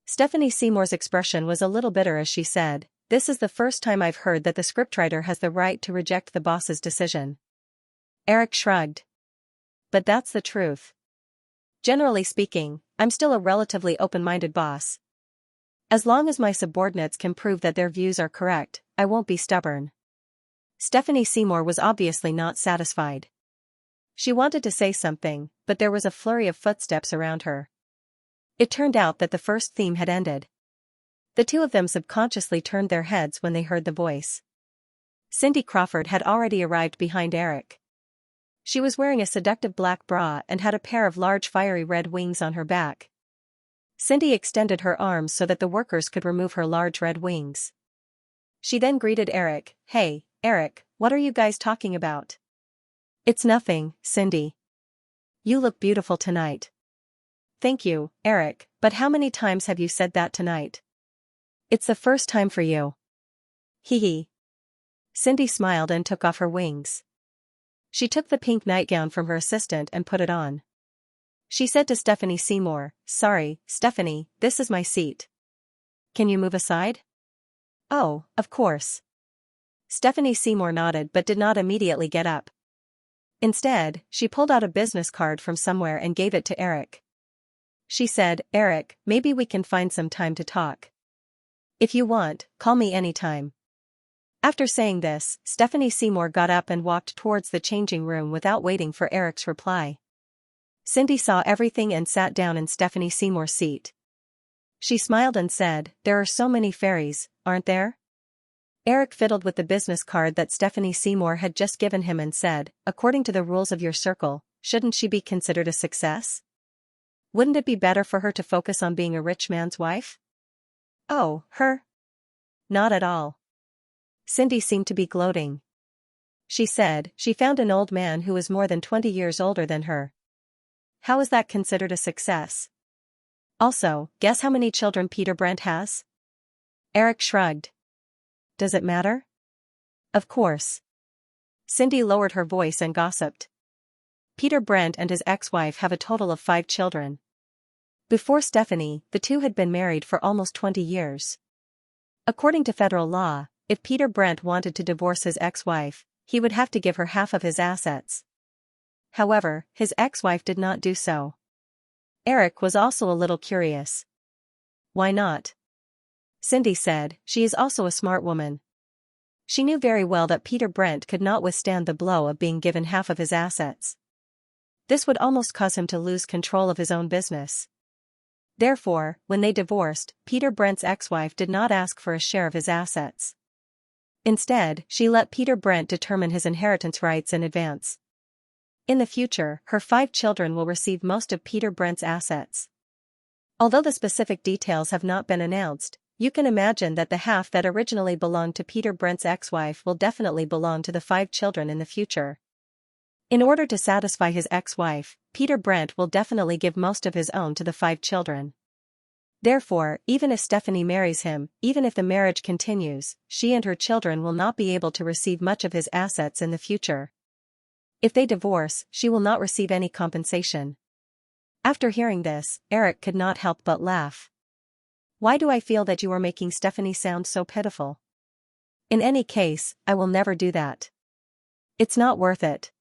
Stephanie Seymour's expression was a little bitter as she said, "This is the first time I've heard that the scriptwriter has the right to reject the boss's decision." Eric shrugged. "But that's the truth. Generally speaking, I'm still a relatively open-minded boss. As long as my subordinates can prove that their views are correct, I won't be stubborn." Stephanie Seymour was obviously not satisfied. She wanted to say something, but there was a flurry of footsteps around her. It turned out that the first theme had ended. The two of them subconsciously turned their heads when they heard the voice. Cindy Crawford had already arrived behind Eric. She was wearing a seductive black bra and had a pair of large fiery red wings on her back. Cindy extended her arms so that the workers could remove her large red wings. She then greeted Eric, "Hey, Eric, what are you guys talking about?" "It's nothing, Cindy. You look beautiful tonight." "Thank you, Eric, but how many times have you said that tonight?" "It's the first time for you." "Hee hee." Cindy smiled and took off her wings. She took the pink nightgown from her assistant and put it on. She said to Stephanie Seymour, "Sorry, Stephanie, this is my seat. Can you move aside?" "Oh, of course." Stephanie Seymour nodded but did not immediately get up. Instead, she pulled out a business card from somewhere and gave it to Eric. She said, "Eric, maybe we can find some time to talk. If you want, call me anytime." After saying this, Stephanie Seymour got up and walked towards the changing room without waiting for Eric's reply. Cindy saw everything and sat down in Stephanie Seymour's seat. She smiled and said, "There are so many fairies, aren't there?" Eric fiddled with the business card that Stephanie Seymour had just given him and said, "According to the rules of your circle, shouldn't she be considered a success? Wouldn't it be better for her to focus on being a rich man's wife?" "Oh, her? Not at all." Cindy seemed to be gloating. She said she found an old man who was more than 20 years older than her. How is that considered a success? Also, guess how many children Peter Brent has? Eric shrugged. Does it matter? Of course. Cindy lowered her voice and gossiped. Peter Brent and his ex-wife have a total of 5 children. Before Stephanie, the two had been married for almost 20 years. According to federal law, if Peter Brent wanted to divorce his ex-wife, he would have to give her half of his assets. However, his ex-wife did not do so. Eric was also a little curious. Why not? Cindy said, she is also a smart woman. She knew very well that Peter Brent could not withstand the blow of being given half of his assets. This would almost cause him to lose control of his own business. Therefore, when they divorced, Peter Brent's ex-wife did not ask for a share of his assets. Instead, she let Peter Brent determine his inheritance rights in advance. In the future, her 5 children will receive most of Peter Brent's assets. Although the specific details have not been announced, you can imagine that the half that originally belonged to Peter Brent's ex-wife will definitely belong to the 5 children in the future. In order to satisfy his ex-wife, Peter Brent will definitely give most of his own to the 5 children. Therefore, even if Stephanie marries him, even if the marriage continues, she and her children will not be able to receive much of his assets in the future. If they divorce, she will not receive any compensation. After hearing this, Eric could not help but laugh. Why do I feel that you are making Stephanie sound so pitiful? In any case, I will never do that. It's not worth it.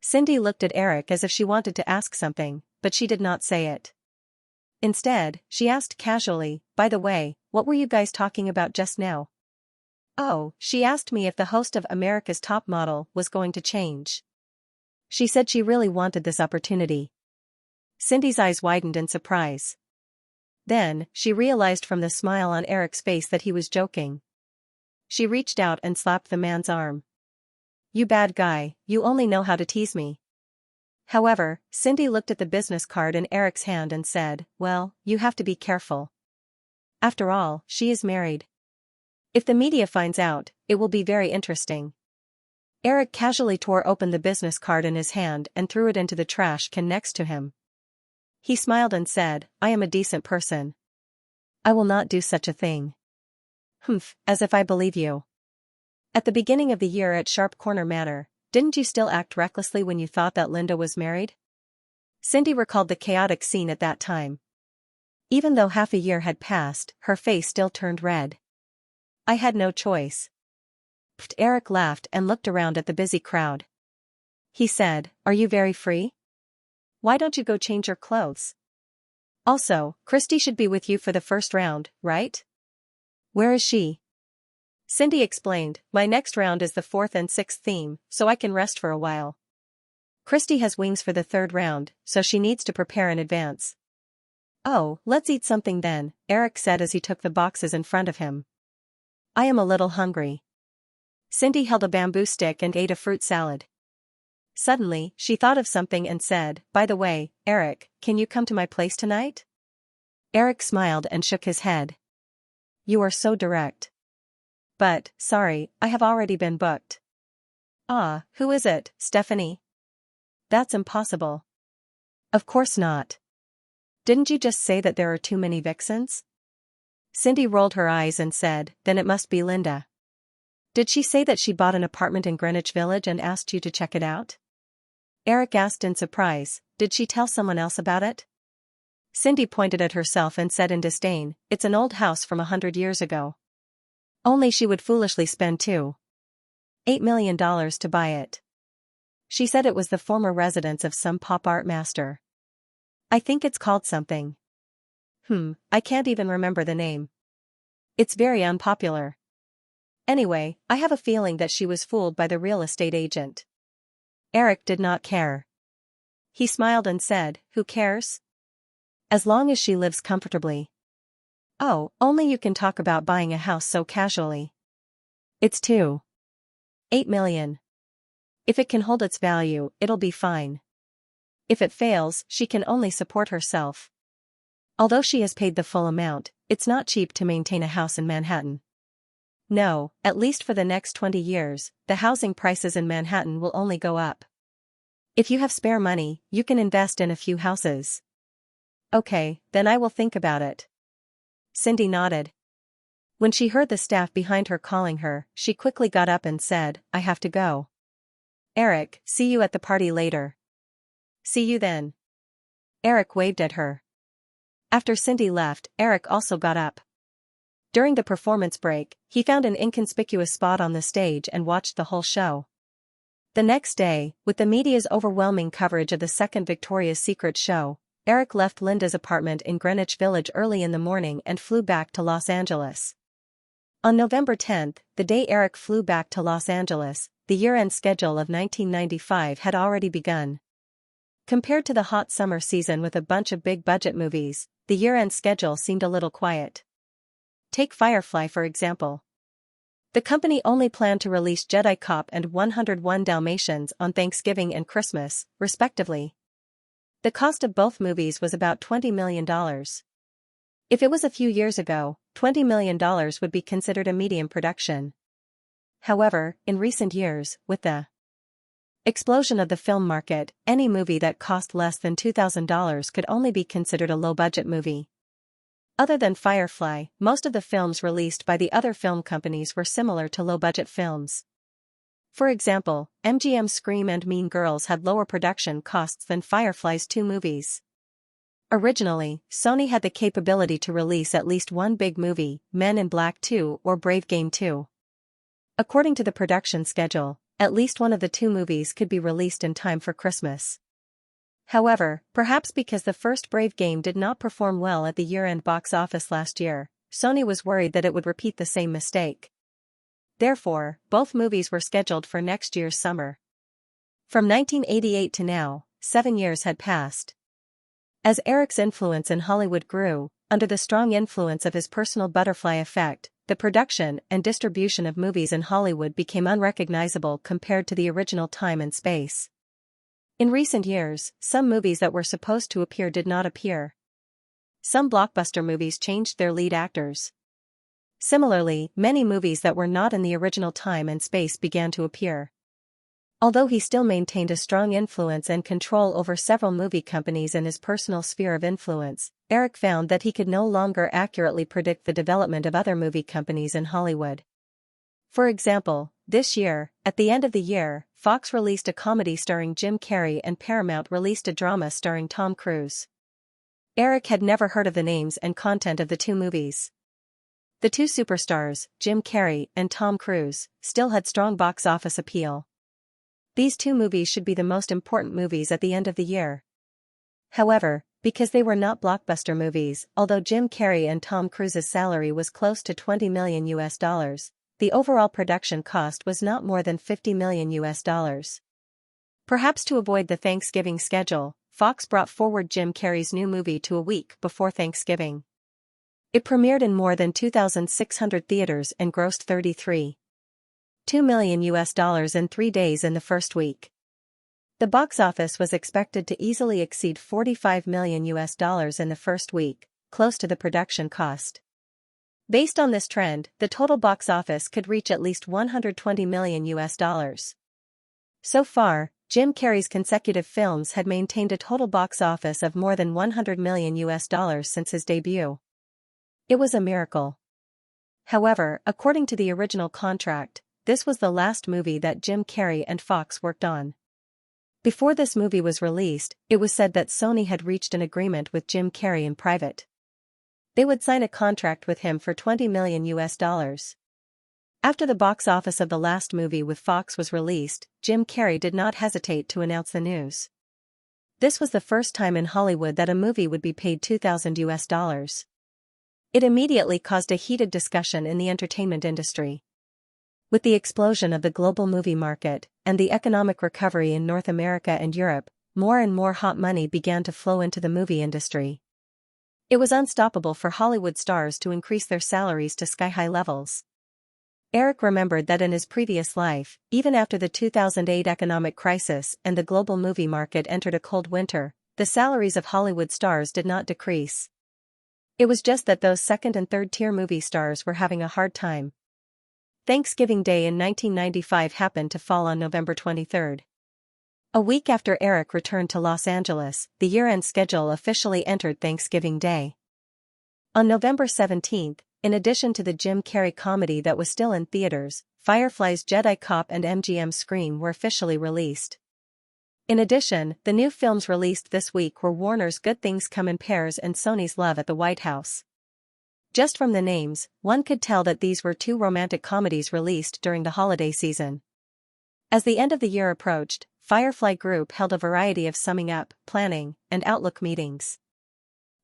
Cindy looked at Eric as if she wanted to ask something, but she did not say it. Instead, she asked casually, "By the way, what were you guys talking about just now?" "Oh, she asked me if the host of America's Top Model was going to change. She said she really wanted this opportunity." Cindy's eyes widened in surprise. Then, she realized from the smile on Eric's face that he was joking. She reached out and slapped the man's arm. "You bad guy, you only know how to tease me." However, Cindy looked at the business card in Eric's hand and said, "Well, you have to be careful. After all, she is married. If the media finds out, it will be very interesting." Eric casually tore open the business card in his hand and threw it into the trash can next to him. He smiled and said, "I am a decent person. I will not do such a thing." "Humph, as if I believe you. At the beginning of the year at Sharp Corner Manor, didn't you still act recklessly when you thought that Linda was married?" Cindy recalled the chaotic scene at that time. Even though half a year had passed, her face still turned red. "I had no choice." Eric laughed and looked around at the busy crowd. He said, "Are you very free? Why don't you go change your clothes? Also, Christy should be with you for the first round, right?" "Where is she?" Cindy explained, "My next round is the 4th and 6th theme, so I can rest for a while. Christy has wings for the 3rd round, so she needs to prepare in advance." "Oh, let's eat something then," Eric said as he took the boxes in front of him. "I am a little hungry." Cindy held a bamboo stick and ate a fruit salad. Suddenly, she thought of something and said, "By the way, Eric, can you come to my place tonight?" Eric smiled and shook his head. "You are so direct. But, sorry, I have already been booked." "Ah, who is it, Stephanie?" "That's impossible." "Of course not. Didn't you just say that there are too many vixens?" Cindy rolled her eyes and said, "Then it must be Linda." "Did she say that she bought an apartment in Greenwich Village and asked you to check it out?" Eric asked in surprise, "Did she tell someone else about it?" Cindy pointed at herself and said in disdain, "It's an old house from 100 years ago. Only she would foolishly spend $2.8 million to buy it. She said it was the former residence of some pop art master. I think it's called something. I can't even remember the name. It's very unpopular." Anyway, I have a feeling that she was fooled by the real estate agent. Eric did not care. He smiled and said, "Who cares? As long as she lives comfortably." "Oh, only you can talk about buying a house so casually. It's 2.8 million. If it can hold its value, it'll be fine. If it fails, she can only support herself. Although she has paid the full amount, it's not cheap to maintain a house in Manhattan. No, at least for the next 20 years, the housing prices in Manhattan will only go up. If you have spare money, you can invest in a few houses." "Okay, then I will think about it." Cindy nodded. When she heard the staff behind her calling her, she quickly got up and said, "I have to go." "Eric, see you at the party later." "See you then." Eric waved at her. After Cindy left, Eric also got up. During the performance break, he found an inconspicuous spot on the stage and watched the whole show. The next day, with the media's overwhelming coverage of the second Victoria's Secret show, Eric left Linda's apartment in Greenwich Village early in the morning and flew back to Los Angeles. On November 10, the day Eric flew back to Los Angeles, the year-end schedule of 1995 had already begun. Compared to the hot summer season with a bunch of big-budget movies, the year-end schedule seemed a little quiet. Take Firefly for example. The company only planned to release Jedi Cop and 101 Dalmatians on Thanksgiving and Christmas, respectively. The cost of both movies was about $20 million. If it was a few years ago, $20 million would be considered a medium production. However, in recent years, with the explosion of the film market, any movie that cost less than $2,000 could only be considered a low-budget movie. Other than Firefly, most of the films released by the other film companies were similar to low-budget films. For example, MGM's Scream and Mean Girls had lower production costs than Firefly's two movies. Originally, Sony had the capability to release at least one big movie, Men in Black 2 or Brave Game 2. According to the production schedule, at least one of the two movies could be released in time for Christmas. However, perhaps because the first Brave Game did not perform well at the year-end box office last year, Sony was worried that it would repeat the same mistake. Therefore, both movies were scheduled for next year's summer. From 1988 to now, 7 years had passed. As Eric's influence in Hollywood grew, under the strong influence of his personal butterfly effect, the production and distribution of movies in Hollywood became unrecognizable compared to the original time and space. In recent years, some movies that were supposed to appear did not appear. Some blockbuster movies changed their lead actors. Similarly, many movies that were not in the original time and space began to appear. Although he still maintained a strong influence and control over several movie companies in his personal sphere of influence, Eric found that he could no longer accurately predict the development of other movie companies in Hollywood. For example, this year, at the end of the year, Fox released a comedy starring Jim Carrey and Paramount released a drama starring Tom Cruise. Eric had never heard of the names and content of the two movies. The two superstars, Jim Carrey and Tom Cruise, still had strong box office appeal. These two movies should be the most important movies at the end of the year. However, because they were not blockbuster movies, although Jim Carrey and Tom Cruise's salary was close to $20 million, the overall production cost was not more than $50 million. Perhaps to avoid the Thanksgiving schedule, Fox brought forward Jim Carrey's new movie to a week before Thanksgiving. It premiered in more than 2,600 theaters and grossed $33.2 million in 3 days in the first week. The box office was expected to easily exceed $45 million in the first week, close to the production cost. Based on this trend, the total box office could reach at least $120 million. So far, Jim Carrey's consecutive films had maintained a total box office of more than $100 million since his debut. It was a miracle. However, according to the original contract, this was the last movie that Jim Carrey and Fox worked on. Before this movie was released, it was said that Sony had reached an agreement with Jim Carrey in private. They would sign a contract with him for $20 million. After the box office of the last movie with Fox was released, Jim Carrey did not hesitate to announce the news. This was the first time in Hollywood that a movie would be paid $2,000. It immediately caused a heated discussion in the entertainment industry. With the explosion of the global movie market and the economic recovery in North America and Europe, more and more hot money began to flow into the movie industry. It was unstoppable for Hollywood stars to increase their salaries to sky-high levels. Eric remembered that in his previous life, even after the 2008 economic crisis and the global movie market entered a cold winter, the salaries of Hollywood stars did not decrease. It was just that those second and third-tier movie stars were having a hard time. Thanksgiving Day in 1995 happened to fall on November 23. A week after Eric returned to Los Angeles, the year-end schedule officially entered Thanksgiving Day. On November 17, in addition to the Jim Carrey comedy that was still in theaters, Firefly's Jedi Cop and MGM's Scream were officially released. In addition, the new films released this week were Warner's Good Things Come in Pairs and Sony's Love at the White House. Just from the names, one could tell that these were two romantic comedies released during the holiday season. As the end of the year approached, Firefly Group held a variety of summing up, planning, and outlook meetings.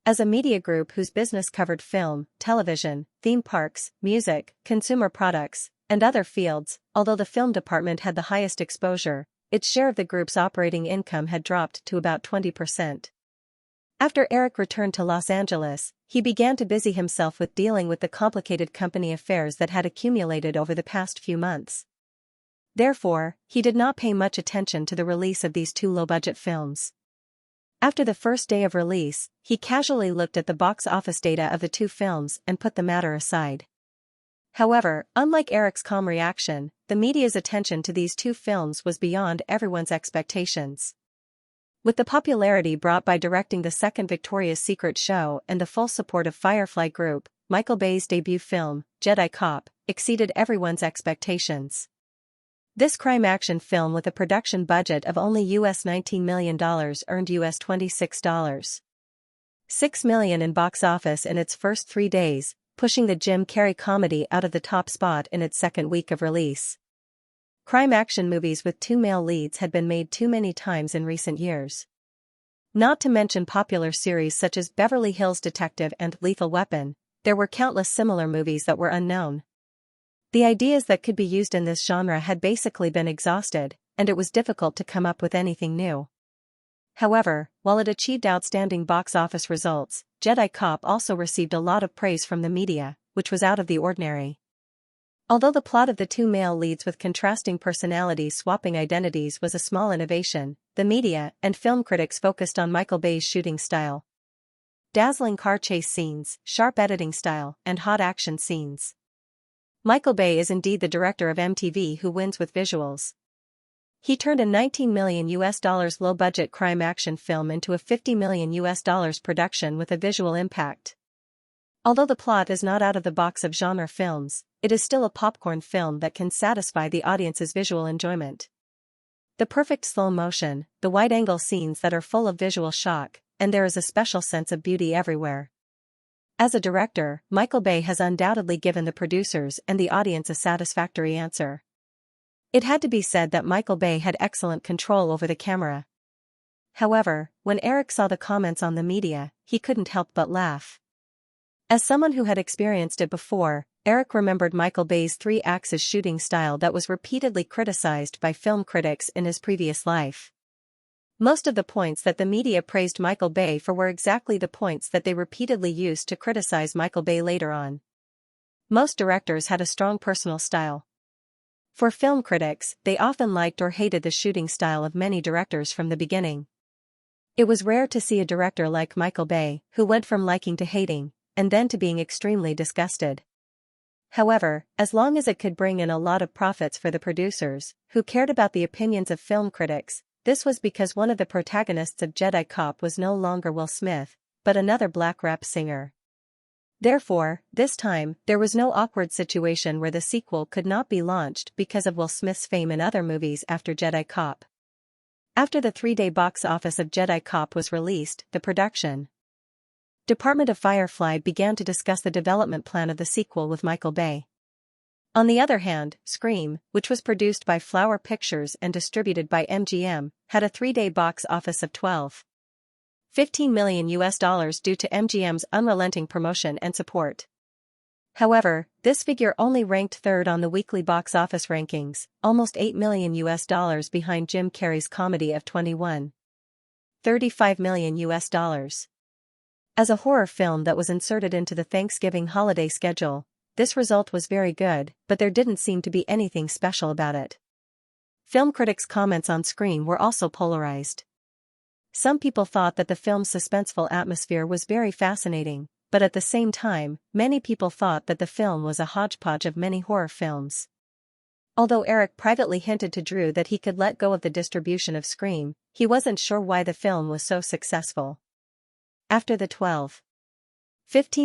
As a media group whose business covered film, television, theme parks, music, consumer products, and other fields, although the film department had the highest exposure, its share of the group's operating income had dropped to about 20%. After Eric returned to Los Angeles, he began to busy himself with dealing with the complicated company affairs that had accumulated over the past few months. Therefore, he did not pay much attention to the release of these two low-budget films. After the first day of release, he casually looked at the box office data of the two films and put the matter aside. However, unlike Eric's calm reaction, the media's attention to these two films was beyond everyone's expectations. With the popularity brought by directing the second Victoria's Secret show and the full support of Firefly Group, Michael Bay's debut film, Jedi Cop, exceeded everyone's expectations. This crime-action film with a production budget of only $19 million earned $26.6 million in box office in its first 3 days, pushing the Jim Carrey comedy out of the top spot in its second week of release. Crime-action movies with two male leads had been made too many times in recent years. Not to mention popular series such as Beverly Hills Detective and Lethal Weapon, there were countless similar movies that were unknown. The ideas that could be used in this genre had basically been exhausted, and it was difficult to come up with anything new. However, while it achieved outstanding box office results, Jedi Cop also received a lot of praise from the media, which was out of the ordinary. Although the plot of the two male leads with contrasting personalities swapping identities was a small innovation, the media and film critics focused on Michael Bay's shooting style. Dazzling car chase scenes, sharp editing style, and hot action scenes. Michael Bay is indeed the director of MTV who wins with visuals. He turned a $19 million low-budget crime-action film into a $50 million production with a visual impact. Although the plot is not out of the box of genre films, it is still a popcorn film that can satisfy the audience's visual enjoyment. The perfect slow motion, the wide-angle scenes that are full of visual shock, and there is a special sense of beauty everywhere. As a director, Michael Bay has undoubtedly given the producers and the audience a satisfactory answer. It had to be said that Michael Bay had excellent control over the camera. However, when Eric saw the comments on the media, he couldn't help but laugh. As someone who had experienced it before, Eric remembered Michael Bay's three-axis shooting style that was repeatedly criticized by film critics in his previous life. Most of the points that the media praised Michael Bay for were exactly the points that they repeatedly used to criticize Michael Bay later on. Most directors had a strong personal style. For film critics, they often liked or hated the shooting style of many directors from the beginning. It was rare to see a director like Michael Bay, who went from liking to hating, and then to being extremely disgusted. However, as long as it could bring in a lot of profits for the producers, who cared about the opinions of film critics, this was because one of the protagonists of Jedi Cop was no longer Will Smith, but another black rap singer. Therefore, this time, there was no awkward situation where the sequel could not be launched because of Will Smith's fame in other movies after Jedi Cop. After the 3-day box office of Jedi Cop was released, the production department of Firefly began to discuss the development plan of the sequel with Michael Bay. On the other hand, Scream, which was produced by Flower Pictures and distributed by MGM, had a 3-day box office of $15 million due to MGM's unrelenting promotion and support. However, this figure only ranked third on the weekly box office rankings, almost $8 million behind Jim Carrey's comedy of 21.35 million. As a horror film that was inserted into the Thanksgiving holiday schedule, this result was very good, but there didn't seem to be anything special about it. Film critics' comments on Scream were also polarized. Some people thought that the film's suspenseful atmosphere was very fascinating, but at the same time, many people thought that the film was a hodgepodge of many horror films. Although Eric privately hinted to Drew that he could let go of the distribution of Scream, he wasn't sure why the film was so successful. After the $15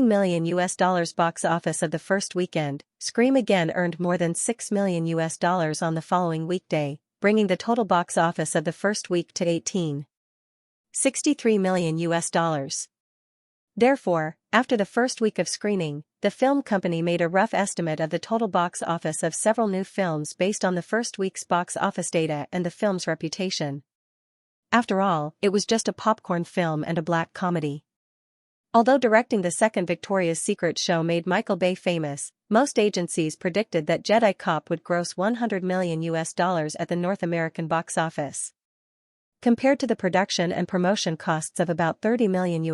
million box office of the first weekend, Scream again earned more than $6 million on the following weekday, bringing the total box office of the first week to $18.63 million. Therefore, after the first week of screening, the film company made a rough estimate of the total box office of several new films based on the first week's box office data and the film's reputation. After all, it was just a popcorn film and a black comedy. Although directing the second Victoria's Secret show made Michael Bay famous, most agencies predicted that Jedi Cop would gross $100 million at the North American box office. Compared to the production and promotion costs of about $30 million,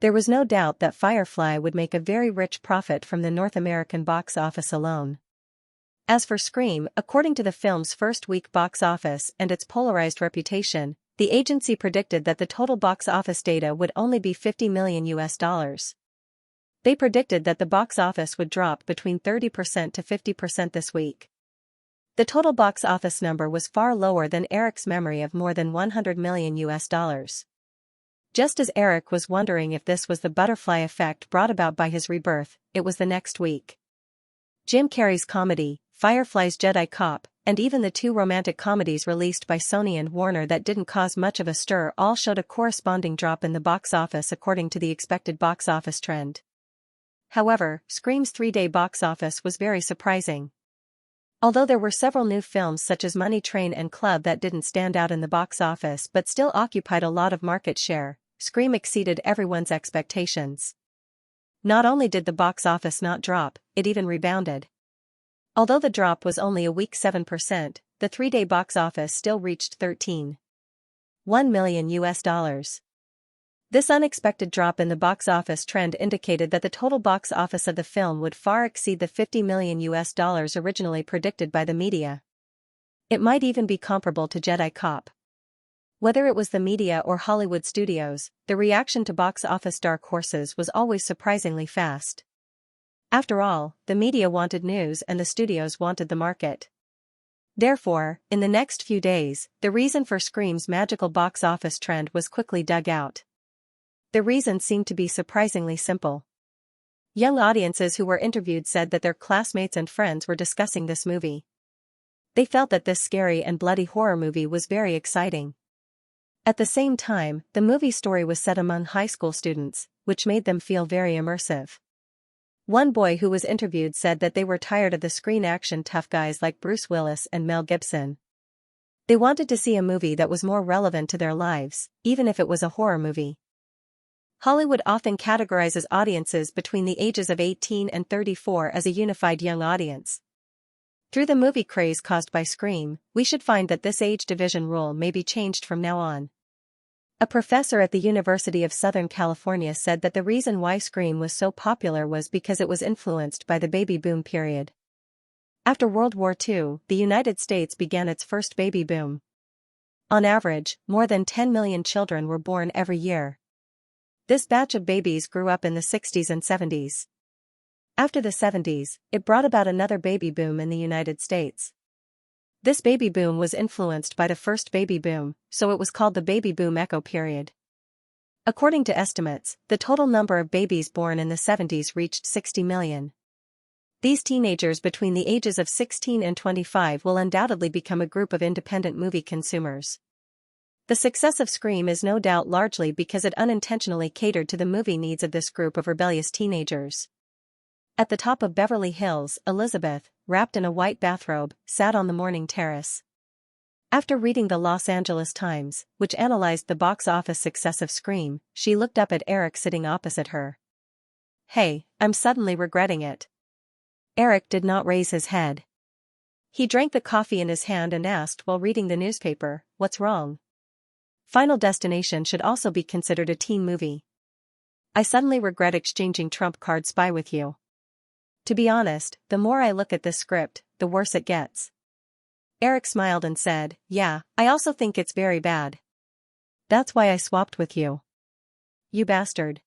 there was no doubt that Firefly would make a very rich profit from the North American box office alone. As for Scream, according to the film's first week box office and its polarized reputation, the agency predicted that the total box office data would only be $50 million. They predicted that the box office would drop between 30% to 50% this week. The total box office number was far lower than Eric's memory of more than $100 million. Just as Eric was wondering if this was the butterfly effect brought about by his rebirth, it was the next week. Jim Carrey's comedy, Firefly's Jedi Cop, and even the two romantic comedies released by Sony and Warner that didn't cause much of a stir all showed a corresponding drop in the box office according to the expected box office trend. However, Scream's three-day box office was very surprising. Although there were several new films such as Money Train and Club that didn't stand out in the box office but still occupied a lot of market share, Scream exceeded everyone's expectations. Not only did the box office not drop, it even rebounded. Although the drop was only a weak 7%, the three-day box office still reached $13.1 million. This unexpected drop in the box office trend indicated that the total box office of the film would far exceed the $50 million originally predicted by the media. It might even be comparable to Jedi Cop. Whether it was the media or Hollywood studios, the reaction to box office dark horses was always surprisingly fast. After all, the media wanted news and the studios wanted the market. Therefore, in the next few days, the reason for Scream's magical box office trend was quickly dug out. The reason seemed to be surprisingly simple. Young audiences who were interviewed said that their classmates and friends were discussing this movie. They felt that this scary and bloody horror movie was very exciting. At the same time, the movie story was set among high school students, which made them feel very immersive. One boy who was interviewed said that they were tired of the screen action tough guys like Bruce Willis and Mel Gibson. They wanted to see a movie that was more relevant to their lives, even if it was a horror movie. Hollywood often categorizes audiences between the ages of 18 and 34 as a unified young audience. Through the movie craze caused by Scream, we should find that this age division rule may be changed from now on. A professor at the University of Southern California said that the reason why Scream was so popular was because it was influenced by the baby boom period. After World War II, the United States began its first baby boom. On average, more than 10 million children were born every year. This batch of babies grew up in the 60s and 70s. After the 70s, it brought about another baby boom in the United States. This baby boom was influenced by the first baby boom, so it was called the baby boom echo period. According to estimates, the total number of babies born in the 70s reached 60 million. These teenagers between the ages of 16 and 25 will undoubtedly become a group of independent movie consumers. The success of Scream is no doubt largely because it unintentionally catered to the movie needs of this group of rebellious teenagers. At the top of Beverly Hills, Elizabeth, wrapped in a white bathrobe, sat on the morning terrace. After reading the Los Angeles Times, which analyzed the box office success of Scream, she looked up at Eric sitting opposite her. Hey, I'm suddenly regretting it. Eric did not raise his head. He drank the coffee in his hand and asked while reading the newspaper, "What's wrong?" Final Destination should also be considered a teen movie. I suddenly regret exchanging trump card Spy with you. To be honest, the more I look at this script, the worse it gets. Eric smiled and said, "Yeah, I also think it's very bad. That's why I swapped with you." "You bastard."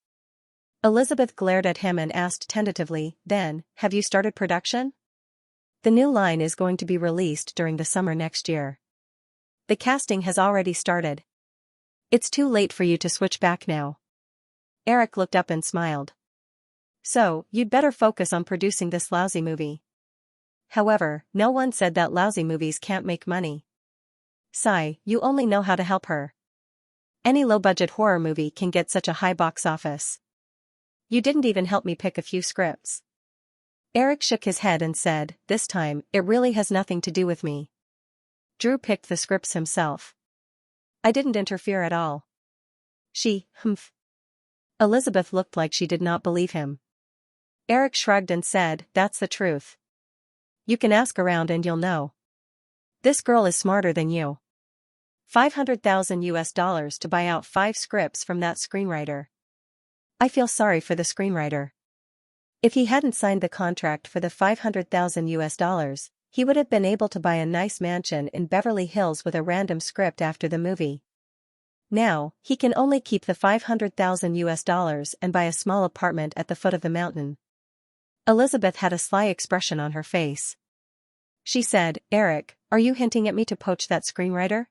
Elizabeth glared at him and asked tentatively, "Then, have you started production?" "The new line is going to be released during the summer next year. The casting has already started. It's too late for you to switch back now." Eric looked up and smiled. "So, you'd better focus on producing this lousy movie." However, no one said that lousy movies can't make money. "Sigh, you only know how to help her. Any low-budget horror movie can get such a high box office. You didn't even help me pick a few scripts." Eric shook his head and said, "This time, it really has nothing to do with me. Drew picked the scripts himself. I didn't interfere at all." Humph. Elizabeth looked like she did not believe him. Eric shrugged and said, "That's the truth. You can ask around and you'll know. This girl is smarter than you. $500,000 to buy out 5 scripts from that screenwriter. I feel sorry for the screenwriter. If he hadn't signed the contract for the $500,000, he would have been able to buy a nice mansion in Beverly Hills with a random script after the movie. Now, he can only keep the $500,000 and buy a small apartment at the foot of the mountain." Elizabeth had a sly expression on her face. She said, "Eric, are you hinting at me to poach that screenwriter?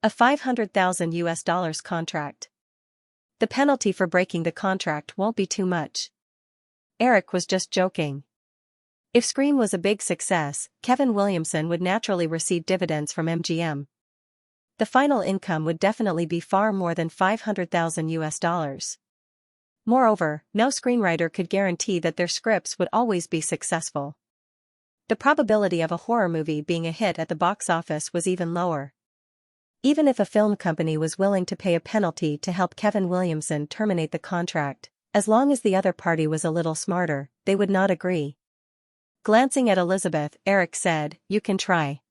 A $500,000 contract. The penalty for breaking the contract won't be too much." Eric was just joking. If Scream was a big success, Kevin Williamson would naturally receive dividends from MGM. The final income would definitely be far more than $500,000. Moreover, no screenwriter could guarantee that their scripts would always be successful. The probability of a horror movie being a hit at the box office was even lower. Even if a film company was willing to pay a penalty to help Kevin Williamson terminate the contract, as long as the other party was a little smarter, they would not agree. Glancing at Elizabeth, Eric said, "You can try.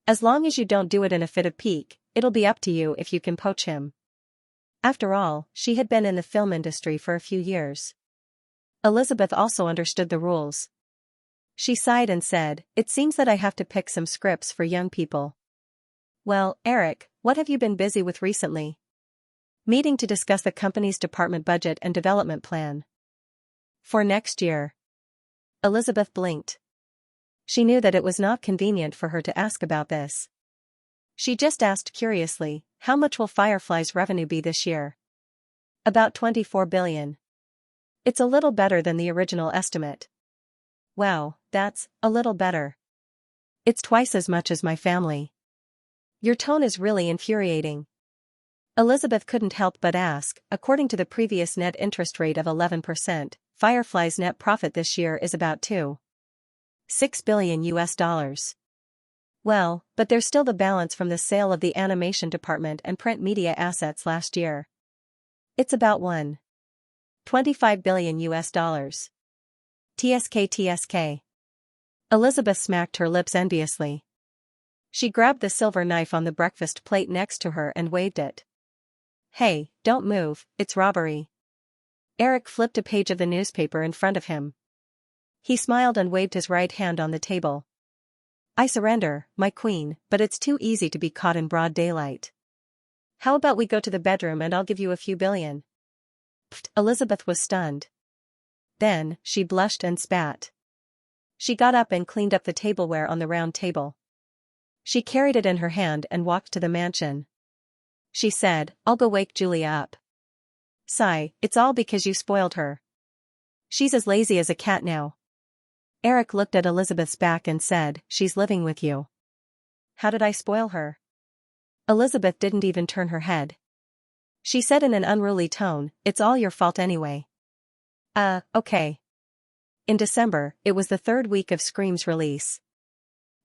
As long as you don't do it in a fit of pique, it'll be up to you if you can poach him." After all, she had been in the film industry for a few years. Elizabeth also understood the rules. She sighed and said, "It seems that I have to pick some scripts for young people." "Well, Eric, what have you been busy with recently?" "Meeting to discuss the company's department budget and development plan for next year." Elizabeth blinked. She knew that it was not convenient for her to ask about this. She just asked curiously, "How much will Firefly's revenue be this year?" "About $24 billion. It's a little better than the original estimate." "Wow, that's a little better. It's twice as much as my family." "Your tone is really infuriating." Elizabeth couldn't help but ask, according to the previous net interest rate of 11%, Firefly's net profit this year is about $2.6 billion. Well, but there's still the balance from the sale of the animation department and print media assets last year. It's about $1.25 billion. TSK. Elizabeth smacked her lips enviously. She grabbed the silver knife on the breakfast plate next to her and waved it. "Hey, don't move, it's robbery." Eric flipped a page of the newspaper in front of him. He smiled and waved his right hand on the table. "I surrender, my queen, but it's too easy to be caught in broad daylight. How about we go to the bedroom and I'll give you a few billion?" Pfft, Elizabeth was stunned. Then, she blushed and spat. She got up and cleaned up the tableware on the round table. She carried it in her hand and walked to the mansion. She said, "I'll go wake Julia up." "Sigh, it's all because you spoiled her. She's as lazy as a cat now." Eric looked at Elizabeth's back and said, "She's living with you." "How did I spoil her?" Elizabeth didn't even turn her head. She said in an unruly tone, "It's all your fault anyway." Okay." In December, it was the third week of Scream's release.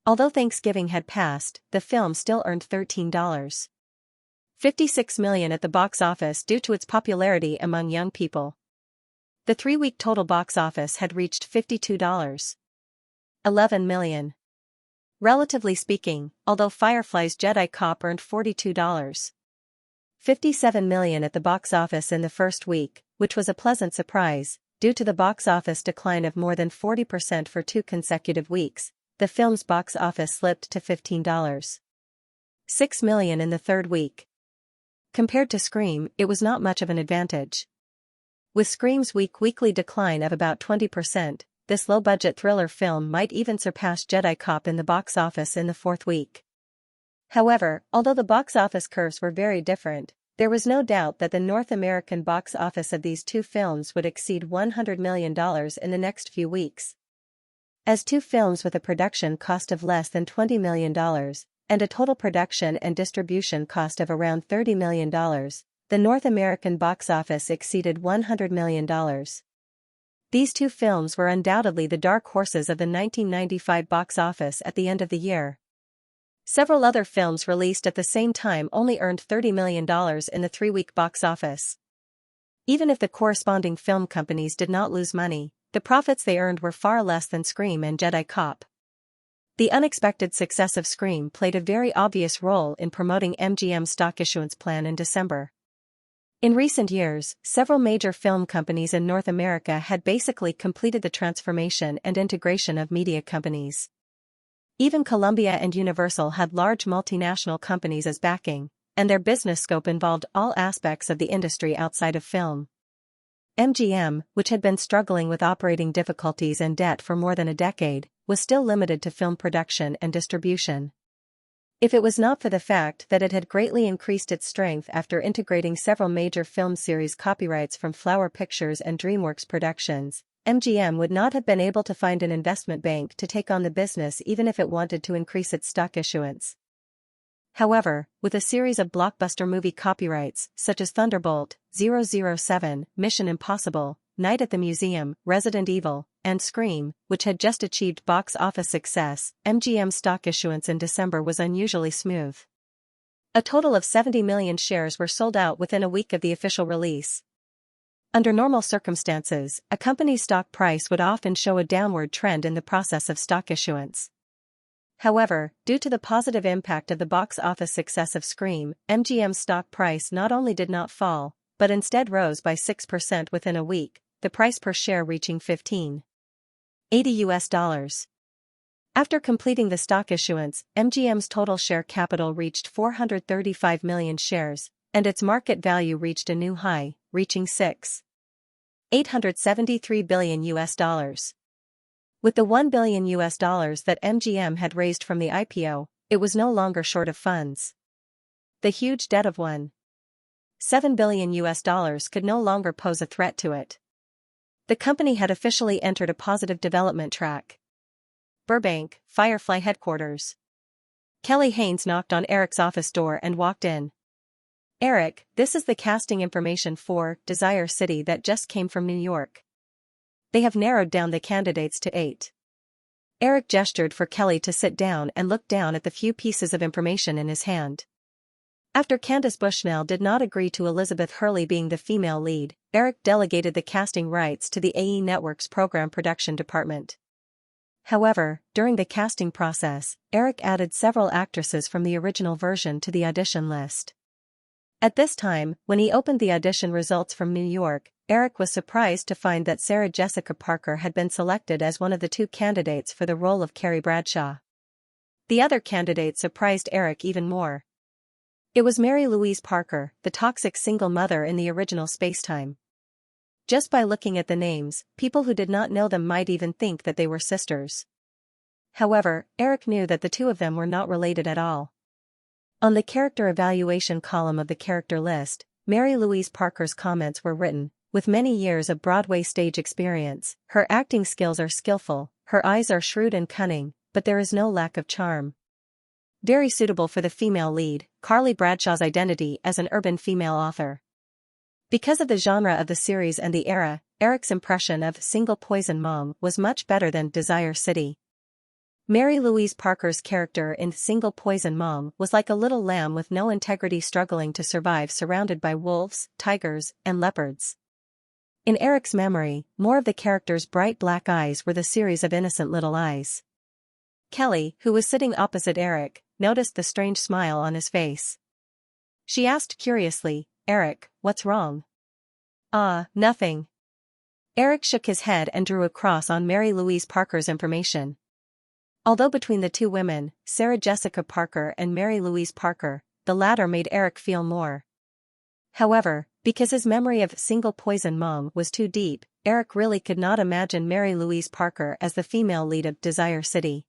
Although Thanksgiving had passed, the film still earned $13.56 million at the box office due to its popularity among young people. The 3-week total box office had reached $52.11 million. Relatively speaking, although Firefly's Jedi Cop earned $42.57 million at the box office in the first week, which was a pleasant surprise, due to the box office decline of more than 40% for 2 consecutive weeks, the film's box office slipped to $15.6 million in the third week. Compared to Scream, it was not much of an advantage. With Scream's weekly decline of about 20%, this low-budget thriller film might even surpass Jedi Cop in the box office in the fourth week. However, although the box office curves were very different, there was no doubt that the North American box office of these two films would exceed $100 million in the next few weeks. As two films with a production cost of less than $20 million, and a total production and distribution cost of around $30 million, the North American box office exceeded $100 million. These two films were undoubtedly the dark horses of the 1995 box office at the end of the year. Several other films released at the same time only earned $30 million in the 3-week box office. Even if the corresponding film companies did not lose money, the profits they earned were far less than Scream and Jedi Cop. The unexpected success of Scream played a very obvious role in promoting MGM's stock issuance plan in December. In recent years, several major film companies in North America had basically completed the transformation and integration of media companies. Even Columbia and Universal had large multinational companies as backing, and their business scope involved all aspects of the industry outside of film. MGM, which had been struggling with operating difficulties and debt for more than a decade, was still limited to film production and distribution. If it was not for the fact that it had greatly increased its strength after integrating several major film series copyrights from Flower Pictures and DreamWorks Productions, MGM would not have been able to find an investment bank to take on the business even if it wanted to increase its stock issuance. However, with a series of blockbuster movie copyrights such as Thunderbolt, 007, Mission Impossible, Night at the Museum, Resident Evil, and Scream, which had just achieved box office success, MGM's stock issuance in December was unusually smooth. A total of 70 million shares were sold out within a week of the official release. Under normal circumstances, a company's stock price would often show a downward trend in the process of stock issuance. However, due to the positive impact of the box office success of Scream, MGM's stock price not only did not fall, but instead rose by 6% within a week, the price per share reaching $15.80. After completing the stock issuance, MGM's total share capital reached 435 million shares, and its market value reached a new high, reaching $873 billion. With the $1 billion that MGM had raised from the IPO, it was no longer short of funds. The huge debt of $1.7 billion could no longer pose a threat to it. The company had officially entered a positive development track. Burbank, Firefly headquarters. Kelly Haynes knocked on Eric's office door and walked in. "Eric, this is the casting information for Desire City that just came from New York. They have narrowed down the candidates to 8. Eric gestured for Kelly to sit down and looked down at the few pieces of information in his hand. After Candace Bushnell did not agree to Elizabeth Hurley being the female lead, Eric delegated the casting rights to the AE Network's program production department. However, during the casting process, Eric added several actresses from the original version to the audition list. At this time, when he opened the audition results from New York, Eric was surprised to find that Sarah Jessica Parker had been selected as one of the 2 candidates for the role of Carrie Bradshaw. The other candidate surprised Eric even more. It was Mary Louise Parker, the toxic single mother in the original Spacetime. Just by looking at the names, people who did not know them might even think that they were sisters. However, Eric knew that the 2 of them were not related at all. On the character evaluation column of the character list, Mary Louise Parker's comments were written, "With many years of Broadway stage experience, her acting skills are skillful, her eyes are shrewd and cunning, but there is no lack of charm." Very suitable for the female lead, Carly Bradshaw's identity as an urban female author. Because of the genre of the series and the era, Eric's impression of Single Poison Mom was much better than Desire City. Mary Louise Parker's character in Single Poison Mom was like a little lamb with no integrity struggling to survive surrounded by wolves, tigers, and leopards. In Eric's memory, more of the character's bright black eyes were the series of innocent little eyes. Kelly, who was sitting opposite Eric, noticed the strange smile on his face. She asked curiously, "Eric, what's wrong?" Nothing." Eric shook his head and drew a cross on Mary Louise Parker's information. Although between the two women, Sarah Jessica Parker and Mary Louise Parker, the latter made Eric feel more. However, because his memory of Single Poison Mom was too deep, Eric really could not imagine Mary Louise Parker as the female lead of Desire City.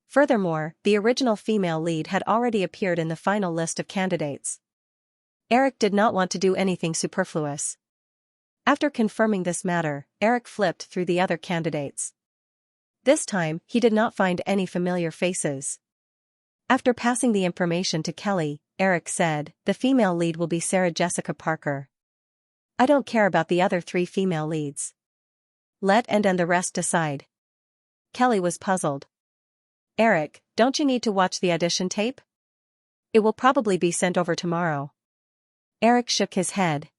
Furthermore, the original female lead had already appeared in the final list of candidates. Eric did not want to do anything superfluous. After confirming this matter, Eric flipped through the other candidates. This time, he did not find any familiar faces. After passing the information to Kelly, Eric said, "The female lead will be Sarah Jessica Parker. I don't care about the other 3 female leads. Let and the rest decide." Kelly was puzzled. "Eric, don't you need to watch the audition tape? It will probably be sent over tomorrow." Eric shook his head.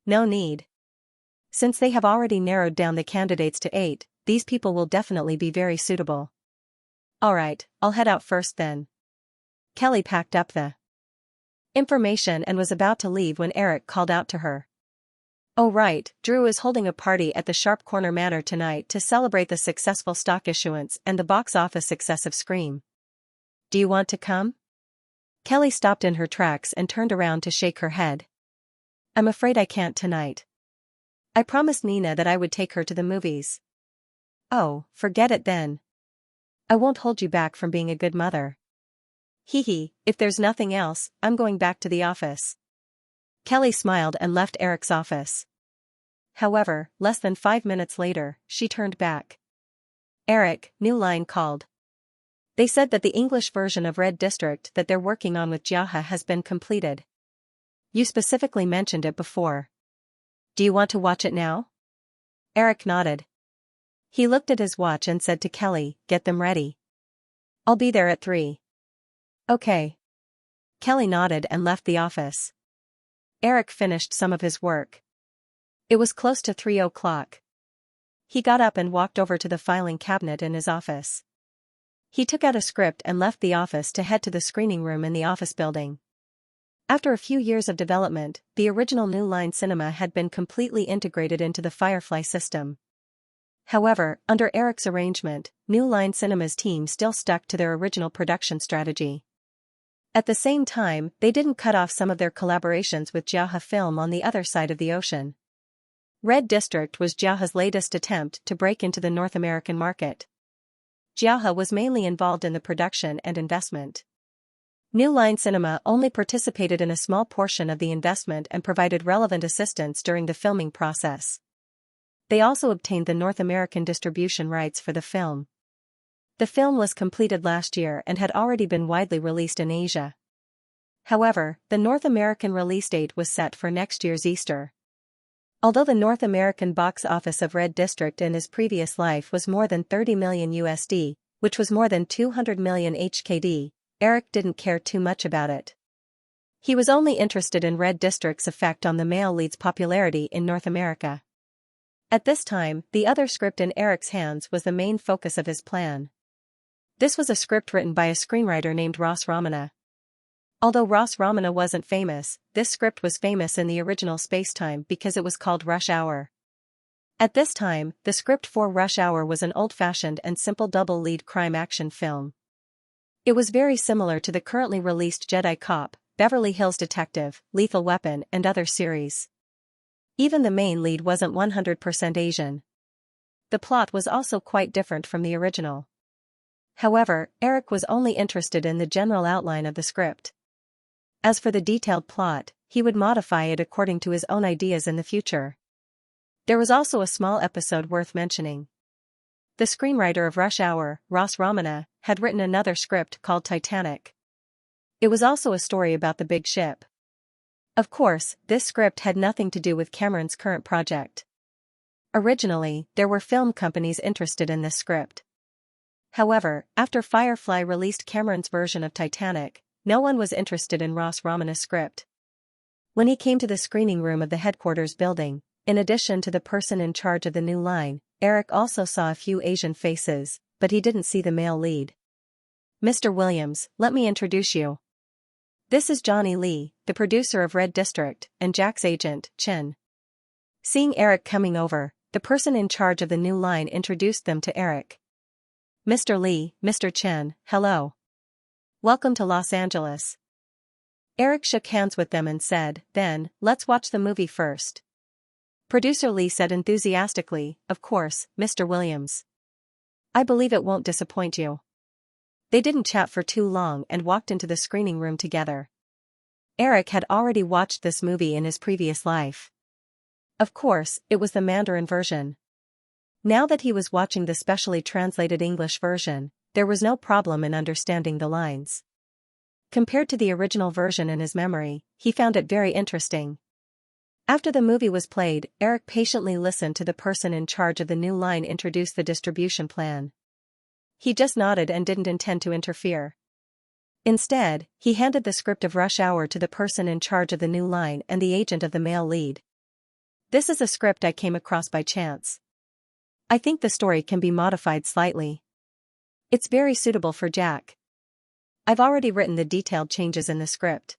"No need. Since they have already narrowed down the candidates to 8, these people will definitely be very suitable." "Alright, I'll head out first then." Kelly packed up the information and was about to leave when Eric called out to her. "Oh right, Drew is holding a party at the Sharp Corner Manor tonight to celebrate the successful stock issuance and the box office success of Scream. Do you want to come?" Kelly stopped in her tracks and turned around to shake her head. "I'm afraid I can't tonight. I promised Nina that I would take her to the movies." "Oh, forget it then. I won't hold you back from being a good mother." "Hee, if there's nothing else, I'm going back to the office." Kelly smiled and left Eric's office. However, less than 5 minutes later, she turned back. "Eric, new line called. They said that the English version of Red District that they're working on with Xianxia has been completed. You specifically mentioned it before. Do you want to watch it now?" Eric nodded. He looked at his watch and said to Kelly, "Get them ready. I'll be there at 3. "Okay." Kelly nodded and left the office. Eric finished some of his work. It was close to 3 o'clock. He got up and walked over to the filing cabinet in his office. He took out a script and left the office to head to the screening room in the office building. After a few years of development, the original New Line Cinema had been completely integrated into the Firefly system. However, under Eric's arrangement, New Line Cinema's team still stuck to their original production strategy. At the same time, they didn't cut off some of their collaborations with Xianxia Film on the other side of the ocean. Red District was Xianxia's latest attempt to break into the North American market. Xianxia was mainly involved in the production and investment. New Line Cinema only participated in a small portion of the investment and provided relevant assistance during the filming process. They also obtained the North American distribution rights for the film. The film was completed last year and had already been widely released in Asia. However, the North American release date was set for next year's Easter. Although the North American box office of Red District in his previous life was more than 30 million USD, which was more than 200 million HKD, Eric didn't care too much about it. He was only interested in Red District's effect on the male lead's popularity in North America. At this time, the other script in Eric's hands was the main focus of his plan. This was a script written by a screenwriter named Ross Ramana. Although Ross Ramana wasn't famous, this script was famous in the original Spacetime because it was called Rush Hour. At this time, the script for Rush Hour was an old-fashioned and simple double-lead crime action film. It was very similar to the currently released Jedi Cop, Beverly Hills Detective, Lethal Weapon and other series. Even the main lead wasn't 100% Asian. The plot was also quite different from the original. However, Eric was only interested in the general outline of the script. As for the detailed plot, he would modify it according to his own ideas in the future. There was also a small episode worth mentioning. The screenwriter of Rush Hour, Ross Ramana, had written another script called Titanic. It was also a story about the big ship. Of course, this script had nothing to do with Cameron's current project. Originally, there were film companies interested in this script. However, after Firefly released Cameron's version of Titanic, no one was interested in Ross Ramana's script. When he came to the screening room of the headquarters building, In addition to the person in charge of the new line, Eric also saw a few Asian faces, but he didn't see the male lead. "Mr. Williams, let me introduce you. This is Johnny Lee, the producer of Red District, and Jack's agent, Chen." Seeing Eric coming over, the person in charge of the new line introduced them to Eric. "Mr. Lee, Mr. Chen, hello. Welcome to Los Angeles." Eric shook hands with them and said, "Then, let's watch the movie first." Producer Lee said enthusiastically, "Of course, Mr. Williams. I believe it won't disappoint you." They didn't chat for too long and walked into the screening room together. Eric had already watched this movie in his previous life. Of course, it was the Mandarin version. Now that he was watching the specially translated English version, there was no problem in understanding the lines. Compared to the original version in his memory, he found it very interesting. After the movie was played, Eric patiently listened to the person in charge of the new line introduce the distribution plan. He just nodded and didn't intend to interfere. Instead, he handed the script of Rush Hour to the person in charge of the new line and the agent of the male lead. "This is a script I came across by chance. I think the story can be modified slightly. It's very suitable for Jack. I've already written the detailed changes in the script.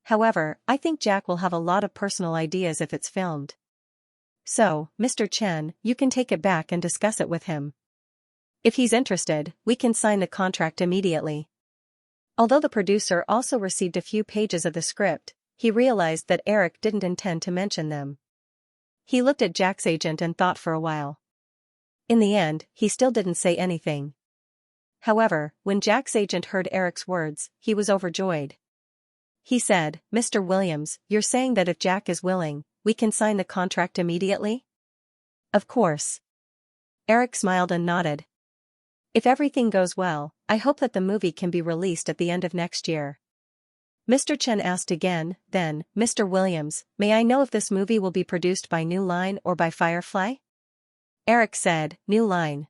However, I think Jack will have a lot of personal ideas if it's filmed. So, Mr. Chen, you can take it back and discuss it with him. If he's interested, we can sign the contract immediately." Although the producer also received a few pages of the script, he realized that Eric didn't intend to mention them. He looked at Jack's agent and thought for a while. In the end, he still didn't say anything. However, when Jack's agent heard Eric's words, he was overjoyed. He said, "Mr. Williams, you're saying that if Jack is willing, we can sign the contract immediately?" "Of course." Eric smiled and nodded. "If everything goes well, I hope that the movie can be released at the end of next year." Mr. Chen asked again, "Then, Mr. Williams, may I know if this movie will be produced by New Line or by Firefly?" Eric said, "New Line."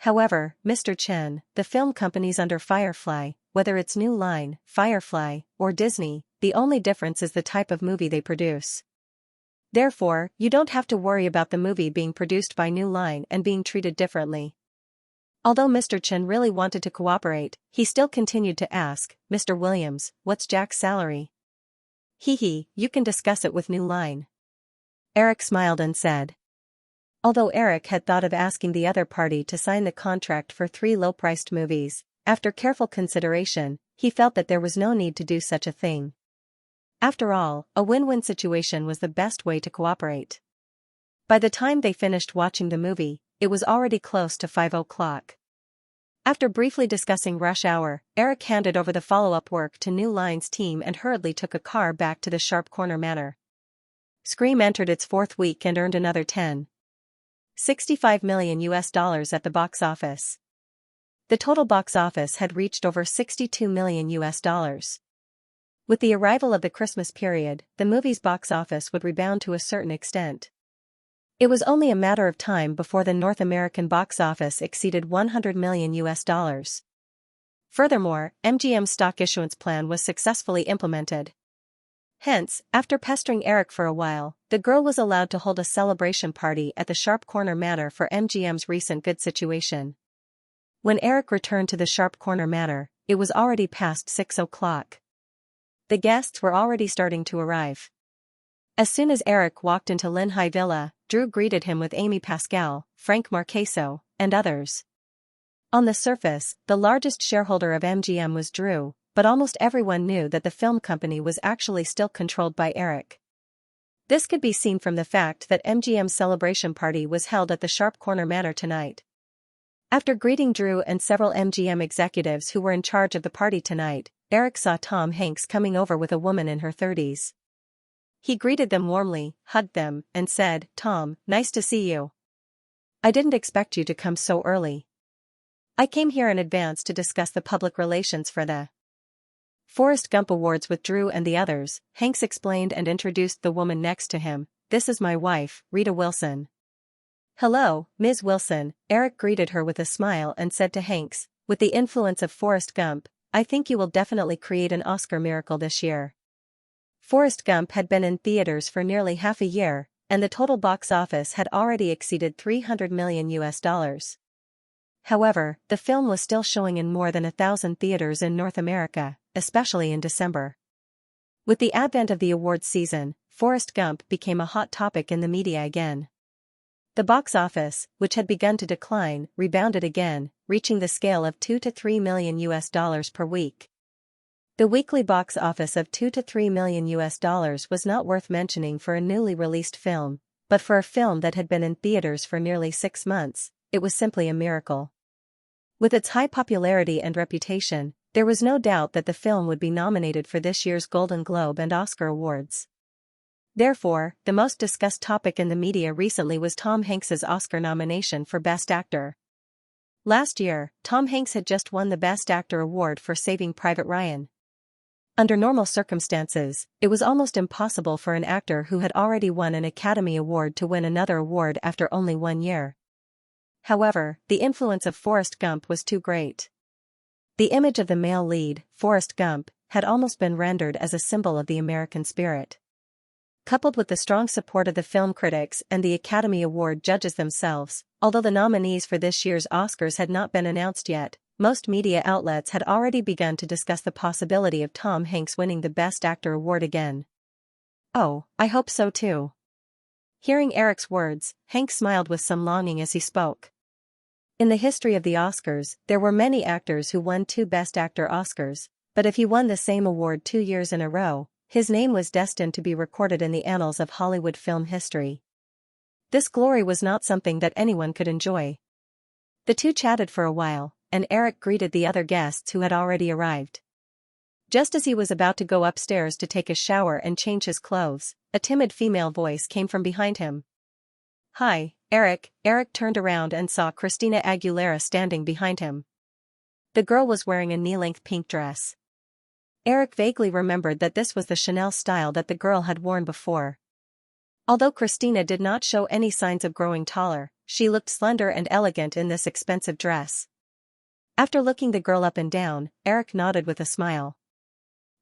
"However, Mr. Chen, the film companies under Firefly, whether it's New Line, Firefly, or Disney, the only difference is the type of movie they produce. Therefore, you don't have to worry about the movie being produced by New Line and being treated differently." Although Mr. Chen really wanted to cooperate, he still continued to ask, "Mr. Williams, what's Jack's salary?" "Hee, you can discuss it with New Line." Eric smiled and said. Although Eric had thought of asking the other party to sign the contract for 3 low-priced movies, after careful consideration, he felt that there was no need to do such a thing. After all, a win-win situation was the best way to cooperate. By the time they finished watching the movie, it was already close to 5 o'clock. After briefly discussing Rush Hour, Eric handed over the follow-up work to New Line's team and hurriedly took a car back to the Sharp Corner Manor. Scream entered its 4th week and earned another $65 million at the box office. The total box office had reached over $62 million. With the arrival of the Christmas period, the movie's box office would rebound to a certain extent. It was only a matter of time before the North American box office exceeded $100 million. Furthermore, MGM's stock issuance plan was successfully implemented. Hence, after pestering Eric for a while, the girl was allowed to hold a celebration party at the Sharp Corner Manor for MGM's recent good situation. When Eric returned to the Sharp Corner Manor, it was already past 6 o'clock. The guests were already starting to arrive. As soon as Eric walked into Lin Hai Villa, Drew greeted him with Amy Pascal, Frank Marcheso, and others. On the surface, the largest shareholder of MGM was Drew, but almost everyone knew that the film company was actually still controlled by Eric. This could be seen from the fact that MGM's celebration party was held at the Sharp Corner Manor tonight. After greeting Drew and several MGM executives who were in charge of the party tonight, Eric saw Tom Hanks coming over with a woman in her 30s. He greeted them warmly, hugged them, and said, "Tom, nice to see you. I didn't expect you to come so early. I came here in advance to discuss the public relations for the Forrest Gump Awards with Drew and the others." Hanks explained and introduced the woman next to him. "This is my wife, Rita Wilson." "Hello, Ms. Wilson," Eric greeted her with a smile and said to Hanks, "With the influence of Forrest Gump, I think you will definitely create an Oscar miracle this year." Forrest Gump had been in theaters for nearly half a year, and the total box office had already exceeded $300 million. However, the film was still showing in more than 1,000 theaters in North America, especially in December. With the advent of the awards season, Forrest Gump became a hot topic in the media again. The box office, which had begun to decline, rebounded again, reaching the scale of $2 to $3 million per week. The weekly box office of $2 to $3 million was not worth mentioning for a newly released film, but for a film that had been in theaters for nearly 6 months, it was simply a miracle. With its high popularity and reputation, there was no doubt that the film would be nominated for this year's Golden Globe and Oscar awards. Therefore, the most discussed topic in the media recently was Tom Hanks's Oscar nomination for Best Actor. Last year, Tom Hanks had just won the Best Actor award for Saving Private Ryan. Under normal circumstances, it was almost impossible for an actor who had already won an Academy Award to win another award after only 1 year. However, the influence of Forrest Gump was too great. The image of the male lead, Forrest Gump, had almost been rendered as a symbol of the American spirit. Coupled with the strong support of the film critics and the Academy Award judges themselves, although the nominees for this year's Oscars had not been announced yet, most media outlets had already begun to discuss the possibility of Tom Hanks winning the Best Actor award again. "Oh, I hope so too." Hearing Eric's words, Hank smiled with some longing as he spoke. In the history of the Oscars, there were many actors who won 2 Best Actor Oscars, but if he won the same award 2 years in a row, his name was destined to be recorded in the annals of Hollywood film history. This glory was not something that anyone could enjoy. The two chatted for a while, and Eric greeted the other guests who had already arrived. Just as he was about to go upstairs to take a shower and change his clothes, a timid female voice came from behind him. "Hi, Eric." Eric turned around and saw Christina Aguilera standing behind him. The girl was wearing a knee-length pink dress. Eric vaguely remembered that this was the Chanel style that the girl had worn before. Although Christina did not show any signs of growing taller, she looked slender and elegant in this expensive dress. After looking the girl up and down, Eric nodded with a smile.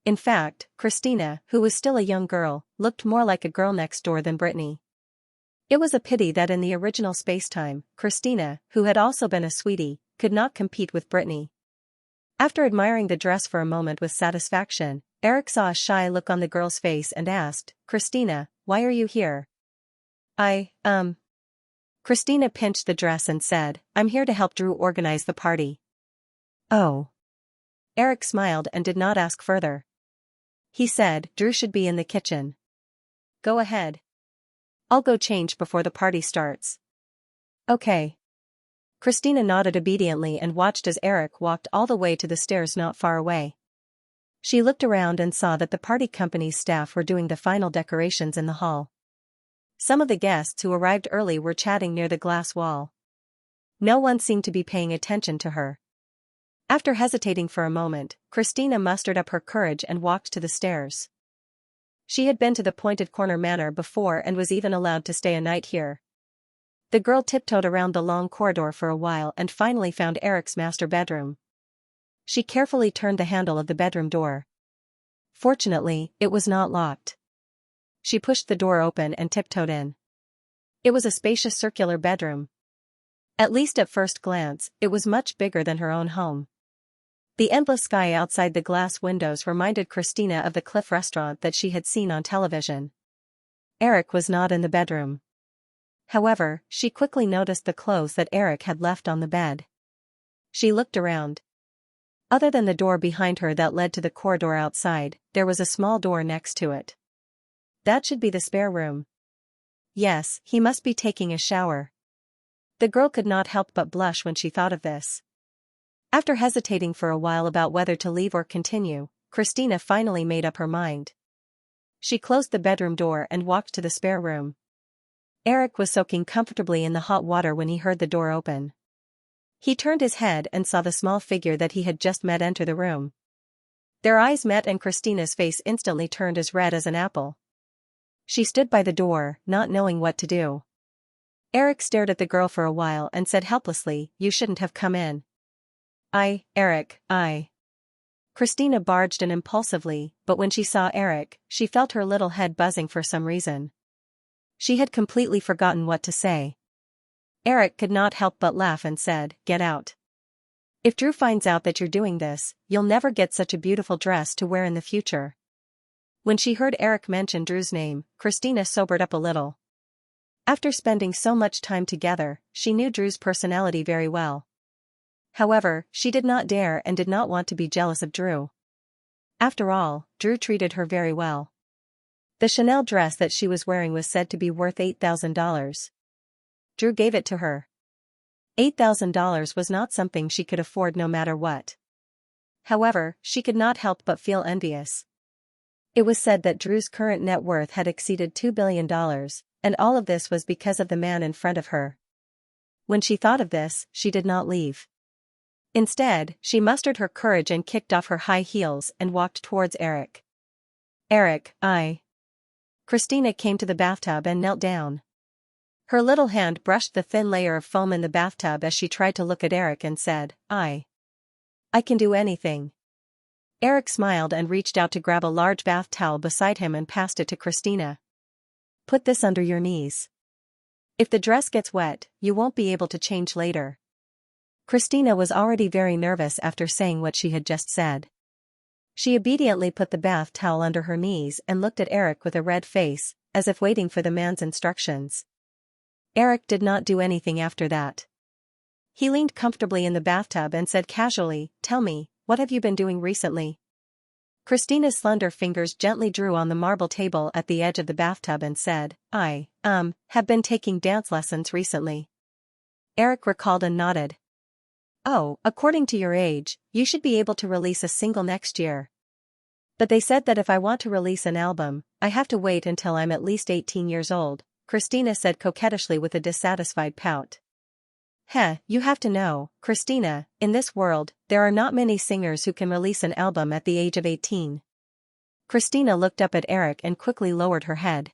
In fact, Christina, who was still a young girl, looked more like a girl next door than Brittany. It was a pity that in the original Spacetime, Christina, who had also been a sweetie, could not compete with Brittany. After admiring the dress for a moment with satisfaction, Eric saw a shy look on the girl's face and asked, "Christina, why are you here?" Christina pinched the dress and said, "I'm here to help Drew organize the party." "Oh." Eric smiled and did not ask further. He said, "Drew should be in the kitchen. Go ahead. I'll go change before the party starts." "Okay." Christina nodded obediently and watched as Eric walked all the way to the stairs not far away. She looked around and saw that the party company's staff were doing the final decorations in the hall. Some of the guests who arrived early were chatting near the glass wall. No one seemed to be paying attention to her. After hesitating for a moment, Christina mustered up her courage and walked to the stairs. She had been to the Pointed Corner Manor before and was even allowed to stay a night here. The girl tiptoed around the long corridor for a while and finally found Eric's master bedroom. She carefully turned the handle of the bedroom door. Fortunately, it was not locked. She pushed the door open and tiptoed in. It was a spacious circular bedroom. At least at first glance, it was much bigger than her own home. The endless sky outside the glass windows reminded Christina of the Cliff restaurant that she had seen on television. Eric was not in the bedroom. However, she quickly noticed the clothes that Eric had left on the bed. She looked around. Other than the door behind her that led to the corridor outside, there was a small door next to it. That should be the spare room. Yes, he must be taking a shower. The girl could not help but blush when she thought of this. After hesitating for a while about whether to leave or continue, Christina finally made up her mind. She closed the bedroom door and walked to the spare room. Eric was soaking comfortably in the hot water when he heard the door open. He turned his head and saw the small figure that he had just met enter the room. Their eyes met and Christina's face instantly turned as red as an apple. She stood by the door, not knowing what to do. Eric stared at the girl for a while and said helplessly, "You shouldn't have come in." Eric. Christina barged in impulsively, but when she saw Eric, she felt her little head buzzing for some reason. She had completely forgotten what to say. Eric could not help but laugh and said, "Get out. If Drew finds out that you're doing this, you'll never get such a beautiful dress to wear in the future." When she heard Eric mention Drew's name, Christina sobered up a little. After spending so much time together, she knew Drew's personality very well. However, she did not dare and did not want to be jealous of Drew. After all, Drew treated her very well. The Chanel dress that she was wearing was said to be worth $8,000. Drew gave it to her. $8,000 was not something she could afford no matter what. However, she could not help but feel envious. It was said that Drew's current net worth had exceeded $2 billion, and all of this was because of the man in front of her. When she thought of this, she did not leave. Instead, she mustered her courage and kicked off her high heels and walked towards Eric. "Eric, Christina came to the bathtub and knelt down. Her little hand brushed the thin layer of foam in the bathtub as she tried to look at Eric and said, I can do anything." Eric smiled and reached out to grab a large bath towel beside him and passed it to Christina. "Put this under your knees. If the dress gets wet, you won't be able to change later." Christina was already very nervous after saying what she had just said. She obediently put the bath towel under her knees and looked at Eric with a red face, as if waiting for the man's instructions. Eric did not do anything after that. He leaned comfortably in the bathtub and said casually, "Tell me, what have you been doing recently?" Christina's slender fingers gently drew on the marble table at the edge of the bathtub and said, I have been taking dance lessons recently." Eric recalled and nodded. "Oh, according to your age, you should be able to release a single next year. But they said that if I want to release an album, I have to wait until I'm at least 18 years old, Christina said coquettishly with a dissatisfied pout. You have to know, Christina, in this world, there are not many singers who can release an album at the age of 18. Christina looked up at Eric and quickly lowered her head.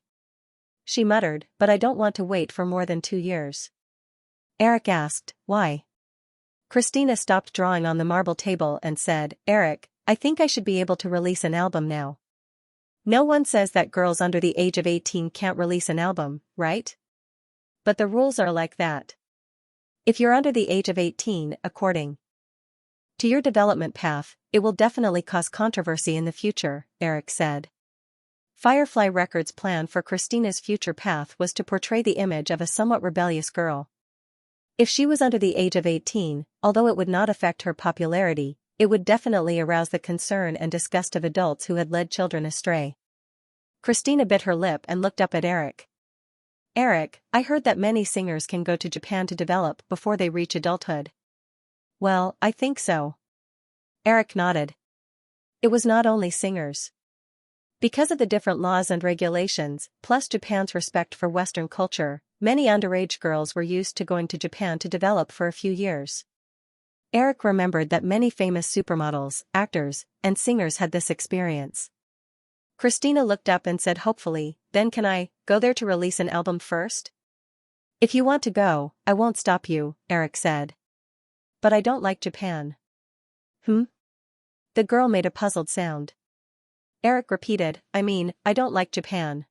She muttered, "But I don't want to wait for more than 2 years." Eric asked, "Why?" Christina stopped drawing on the marble table and said, "Eric, I think I should be able to release an album now. No one says that girls under the age of 18 can't release an album, right? But the rules are like that. If you're under the age of 18, according to your development path, it will definitely cause controversy in the future," Eric said. Firefly Records' plan for Christina's future path was to portray the image of a somewhat rebellious girl. If she was under the age of 18, although it would not affect her popularity, it would definitely arouse the concern and disgust of adults who had led children astray. Christina bit her lip and looked up at Eric. "Eric, I heard that many singers can go to Japan to develop before they reach adulthood." "Well, I think so." Eric nodded. It was not only singers. Because of the different laws and regulations, plus Japan's respect for Western culture, many underage girls were used to going to Japan to develop for a few years. Eric remembered that many famous supermodels, actors, and singers had this experience. Christina looked up and said hopefully, "Then can I go there to release an album first?" "If you want to go, I won't stop you," Eric said. "But I don't like Japan." The girl made a puzzled sound. Eric repeated, I don't like Japan."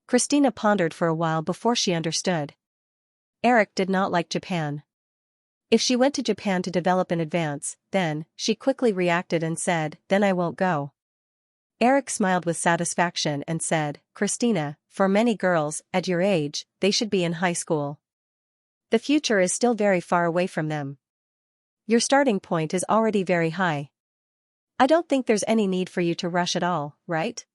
Christina pondered for a while before she understood. Eric did not like Japan. If she went to Japan to develop in advance, then, she quickly reacted and said, "Then I won't go." Eric smiled with satisfaction and said, "Christina, for many girls, at your age, they should be in high school. The future is still very far away from them. Your starting point is already very high. I don't think there's any need for you to rush at all, right?"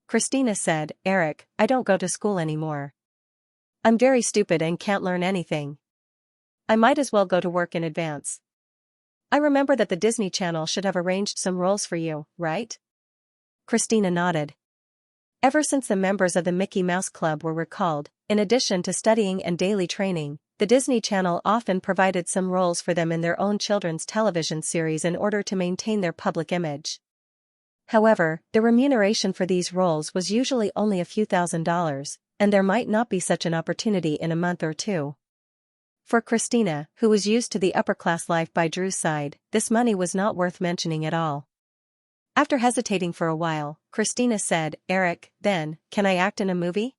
Christina said, "Eric, I don't go to school anymore. I'm very stupid and can't learn anything. I might as well go to work in advance. I remember that the Disney Channel should have arranged some roles for you, right?" Christina nodded. Ever since the members of the Mickey Mouse Club were recalled, in addition to studying and daily training, the Disney Channel often provided some roles for them in their own children's television series in order to maintain their public image. However, the remuneration for these roles was usually only a few $1,000s, and there might not be such an opportunity in a month or two. For Christina, who was used to the upper-class life by Drew's side, this money was not worth mentioning at all. After hesitating for a while, Christina said, "Eric, then, can I act in a movie?"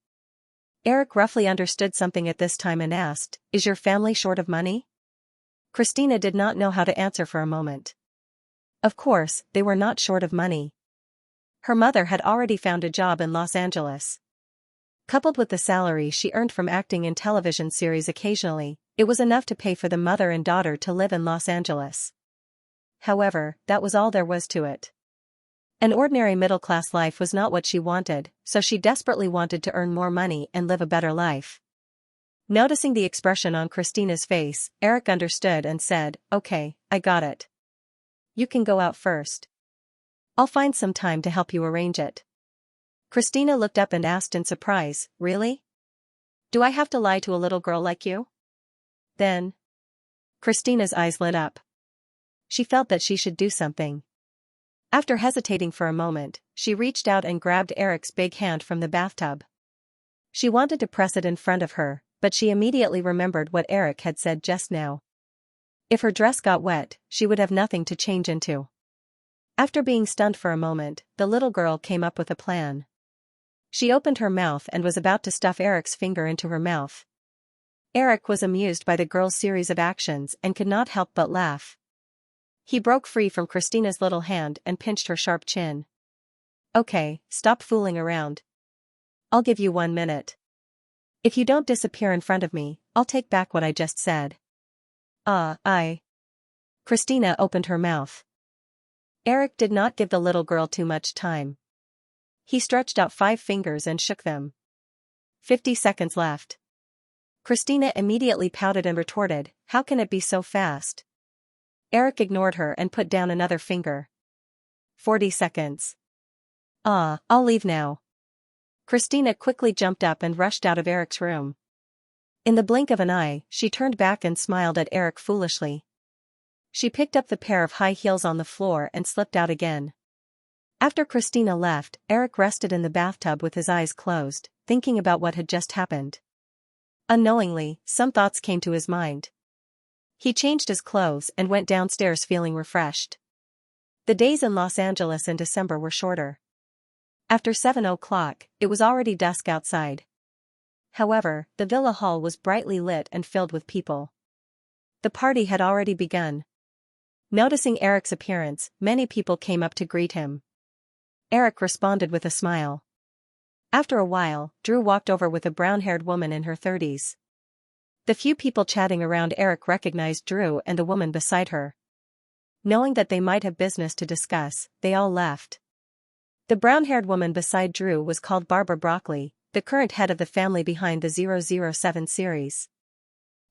Eric roughly understood something at this time and asked, "Is your family short of money?" Christina did not know how to answer for a moment. Of course, they were not short of money. Her mother had already found a job in Los Angeles. Coupled with the salary she earned from acting in television series occasionally, it was enough to pay for the mother and daughter to live in Los Angeles. However, that was all there was to it. An ordinary middle-class life was not what she wanted, so she desperately wanted to earn more money and live a better life. Noticing the expression on Christina's face, Eric understood and said, "Okay, I got it. You can go out first. I'll find some time to help you arrange it." Christina looked up and asked in surprise, "Really? Do I have to lie to a little girl like you?" Then, Christina's eyes lit up. She felt that she should do something. After hesitating for a moment, she reached out and grabbed Eric's big hand from the bathtub. She wanted to press it in front of her, but she immediately remembered what Eric had said just now. If her dress got wet, she would have nothing to change into. After being stunned for a moment, the little girl came up with a plan. She opened her mouth and was about to stuff Eric's finger into her mouth. Eric was amused by the girl's series of actions and could not help but laugh. He broke free from Christina's little hand and pinched her sharp chin. "Okay, stop fooling around. I'll give you 1 minute. If you don't disappear in front of me, I'll take back what I just said." Christina opened her mouth. Eric did not give the little girl too much time. He stretched out 5 fingers and shook them. 50 seconds left. Christina immediately pouted and retorted, "How can it be so fast?" Eric ignored her and put down another finger. 40 seconds. I'll leave now." Christina quickly jumped up and rushed out of Eric's room. In the blink of an eye, she turned back and smiled at Eric foolishly. She picked up the pair of high heels on the floor and slipped out again. After Christina left, Eric rested in the bathtub with his eyes closed, thinking about what had just happened. Unknowingly, some thoughts came to his mind. He changed his clothes and went downstairs feeling refreshed. The days in Los Angeles in December were shorter. After 7 o'clock, it was already dusk outside. However, the villa hall was brightly lit and filled with people. The party had already begun. Noticing Eric's appearance, many people came up to greet him. Eric responded with a smile. After a while, Drew walked over with a brown-haired woman in her 30s. The few people chatting around Eric recognized Drew and the woman beside her. Knowing that they might have business to discuss, they all left. The brown-haired woman beside Drew was called Barbara Broccoli, the current head of the family behind the 007 series.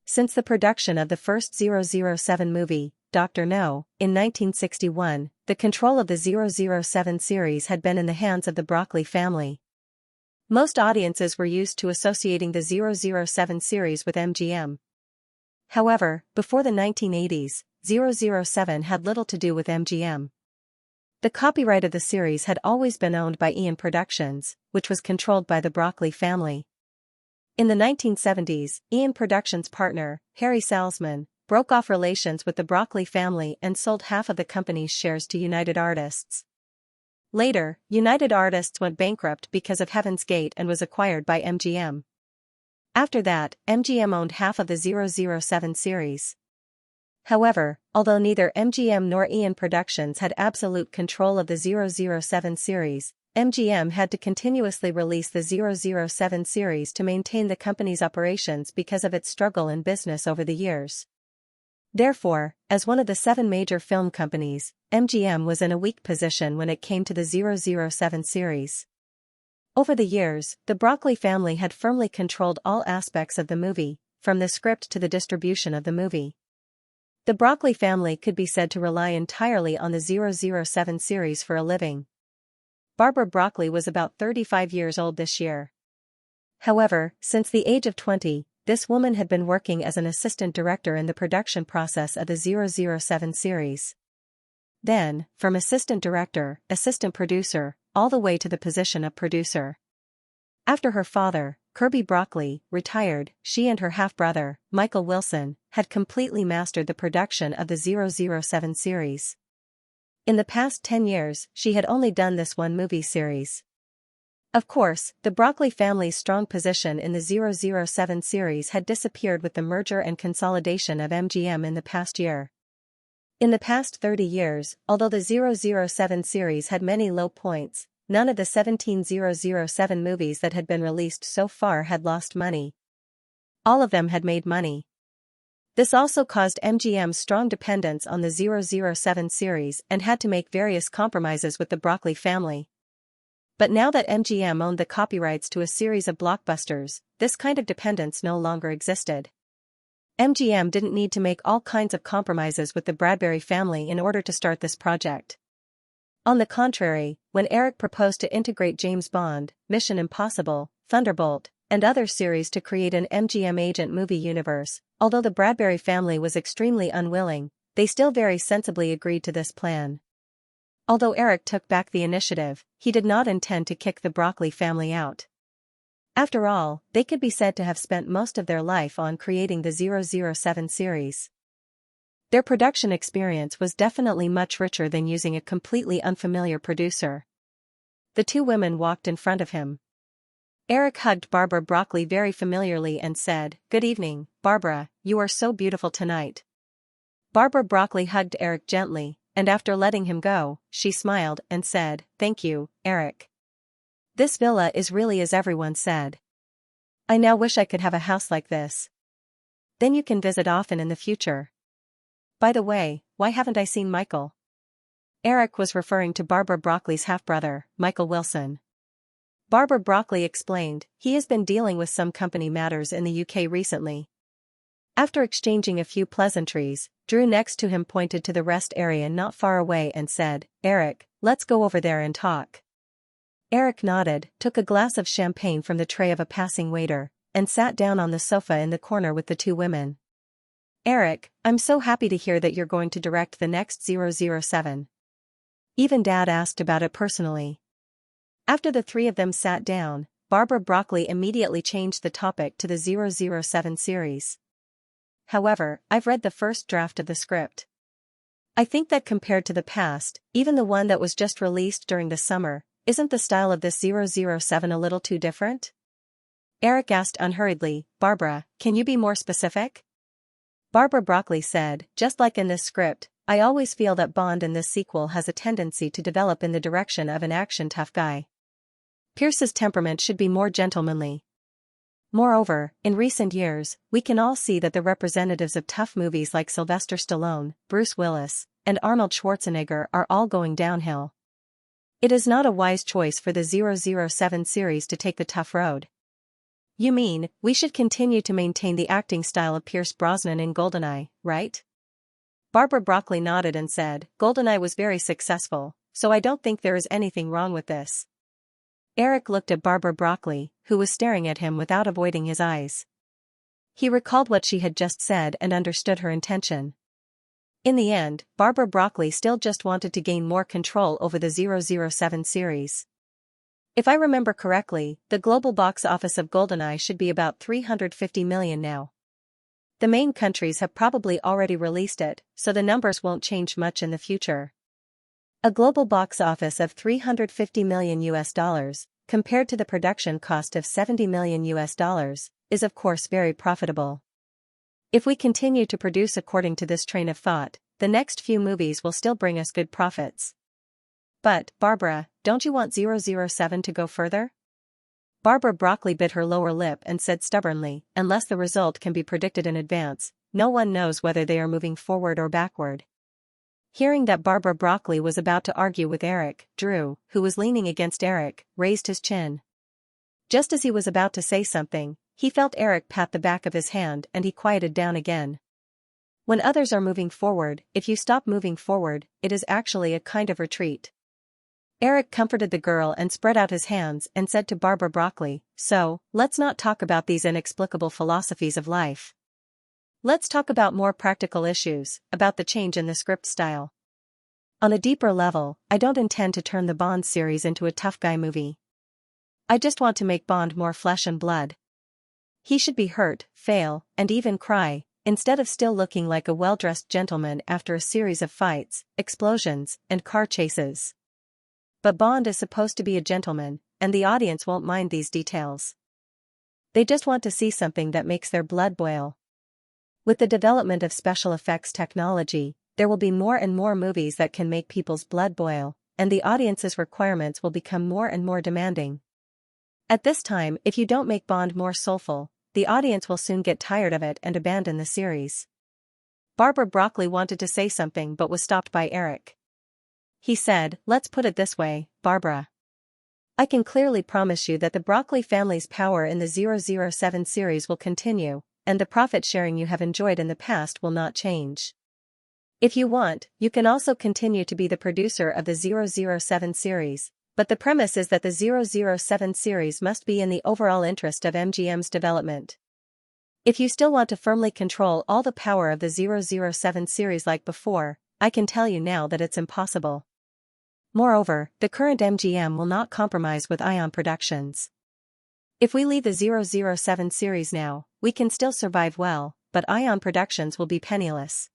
Since the production of the first 007 movie, Dr. No, in 1961, the control of the 007 series had been in the hands of the Broccoli family. Most audiences were used to associating the 007 series with MGM. However, before the 1980s, 007 had little to do with MGM. The copyright of the series had always been owned by Eon Productions, which was controlled by the Broccoli family. In the 1970s, Eon Productions' partner, Harry Salzman, broke off relations with the Broccoli family and sold half of the company's shares to United Artists. Later, United Artists went bankrupt because of Heaven's Gate and was acquired by MGM. After that, MGM owned half of the 007 series. However, although neither MGM nor Eon Productions had absolute control of the 007 series, MGM had to continuously release the 007 series to maintain the company's operations because of its struggle in business over the years. Therefore, as one of the 7 major film companies, MGM was in a weak position when it came to the 007 series. Over the years, the Broccoli family had firmly controlled all aspects of the movie, from the script to the distribution of the movie. The Broccoli family could be said to rely entirely on the 007 series for a living. Barbara Broccoli was about 35 years old this year. However, since the age of 20, this woman had been working as an assistant director in the production process of the 007 series. Then, from assistant director, assistant producer, all the way to the position of producer. After her father, Kirby Broccoli, retired, she and her half-brother, Michael Wilson, had completely mastered the production of the 007 series. In the past 10 years, she had only done this one movie series. Of course, the Broccoli family's strong position in the 007 series had disappeared with the merger and consolidation of MGM in the past year. In the past 30 years, although the 007 series had many low points, none of the 17 007 movies that had been released so far had lost money. All of them had made money. This also caused MGM's strong dependence on the 007 series and had to make various compromises with the Broccoli family. But now that MGM owned the copyrights to a series of blockbusters, this kind of dependence no longer existed. MGM didn't need to make all kinds of compromises with the Bradbury family in order to start this project. On the contrary, when Eric proposed to integrate James Bond, Mission Impossible, Thunderbolt, and other series to create an MGM agent movie universe, although the Bradbury family was extremely unwilling, they still very sensibly agreed to this plan. Although Eric took back the initiative, he did not intend to kick the Broccoli family out. After all, they could be said to have spent most of their life on creating the 007 series. Their production experience was definitely much richer than using a completely unfamiliar producer. The two women walked in front of him. Eric hugged Barbara Broccoli very familiarly and said, "Good evening, Barbara, you are so beautiful tonight." Barbara Broccoli hugged Eric gently, and after letting him go, she smiled and said, "Thank you, Eric. This villa is really as everyone said. I now wish I could have a house like this. Then you can visit often in the future. By the way, why haven't I seen Michael?" Eric was referring to Barbara Broccoli's half-brother, Michael Wilson. Barbara Broccoli explained, "He has been dealing with some company matters in the UK recently." After exchanging a few pleasantries, Drew next to him pointed to the rest area not far away and said, "Eric, let's go over there and talk." Eric nodded, took a glass of champagne from the tray of a passing waiter, and sat down on the sofa in the corner with the two women. "Eric, I'm so happy to hear that you're going to direct the next 007. Even Dad asked about it personally." After the three of them sat down, Barbara Broccoli immediately changed the topic to the 007 series. "However, I've read the first draft of the script. I think that compared to the past, even the one that was just released during the summer, isn't the style of this 007 a little too different?" Eric asked unhurriedly, "Barbara, can you be more specific?" Barbara Broccoli said, "Just like in this script, I always feel that Bond in this sequel has a tendency to develop in the direction of an action tough guy. Pierce's temperament should be more gentlemanly. Moreover, in recent years, we can all see that the representatives of tough movies like Sylvester Stallone, Bruce Willis, and Arnold Schwarzenegger are all going downhill. It is not a wise choice for the 007 series to take the tough road." "You mean, we should continue to maintain the acting style of Pierce Brosnan in GoldenEye, right?" Barbara Broccoli nodded and said, "GoldenEye was very successful, so I don't think there is anything wrong with this." Eric looked at Barbara Broccoli, who was staring at him without avoiding his eyes. He recalled what she had just said and understood her intention. In the end, Barbara Broccoli still just wanted to gain more control over the 007 series. "If I remember correctly, the global box office of GoldenEye should be about 350 million now. The main countries have probably already released it, so the numbers won't change much in the future. A global box office of 350 million US dollars, compared to the production cost of 70 million US dollars, is of course very profitable. If we continue to produce according to this train of thought, the next few movies will still bring us good profits." "But, Barbara, don't you want 007 to go further?" Barbara Broccoli bit her lower lip and said stubbornly, "Unless the result can be predicted in advance, no one knows whether they are moving forward or backward." Hearing that Barbara Broccoli was about to argue with Eric, Drew, who was leaning against Eric, raised his chin. Just as he was about to say something, he felt Eric pat the back of his hand and he quieted down again. When others are moving forward, if you stop moving forward, it is actually a kind of retreat. Eric comforted the girl and spread out his hands and said to Barbara Broccoli, "So, let's not talk about these inexplicable philosophies of life. Let's talk about more practical issues, about the change in the script style. On a deeper level, I don't intend to turn the Bond series into a tough guy movie. I just want to make Bond more flesh and blood. He should be hurt, fail, and even cry, instead of still looking like a well-dressed gentleman after a series of fights, explosions, and car chases." But Bond is supposed to be a gentleman, and the audience won't mind these details. They just want to see something that makes their blood boil. With the development of special effects technology, there will be more and more movies that can make people's blood boil, and the audience's requirements will become more and more demanding. At this time, if you don't make Bond more soulful, the audience will soon get tired of it and abandon the series. Barbara Broccoli wanted to say something but was stopped by Eric. He said, "Let's put it this way, Barbara. I can clearly promise you that the Broccoli family's power in the 007 series will continue, and the profit sharing you have enjoyed in the past will not change. If you want, you can also continue to be the producer of the 007 series, but the premise is that the 007 series must be in the overall interest of MGM's development. If you still want to firmly control all the power of the 007 series like before, I can tell you now that it's impossible. Moreover, the current MGM will not compromise with Ion Productions. If we leave the 007 series now, we can still survive well, but Ion Productions will be penniless."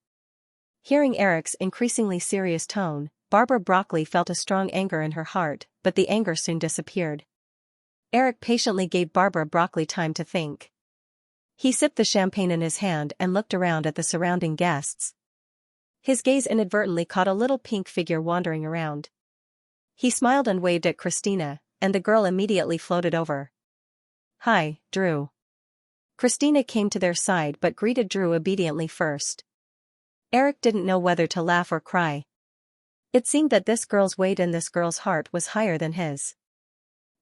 Hearing Eric's increasingly serious tone, Barbara Broccoli felt a strong anger in her heart, but the anger soon disappeared. Eric patiently gave Barbara Broccoli time to think. He sipped the champagne in his hand and looked around at the surrounding guests. His gaze inadvertently caught a little pink figure wandering around. He smiled and waved at Christina, and the girl immediately floated over. "Hi, Drew." Christina came to their side but greeted Drew obediently first. Eric didn't know whether to laugh or cry. It seemed that this girl's weight in this girl's heart was higher than his.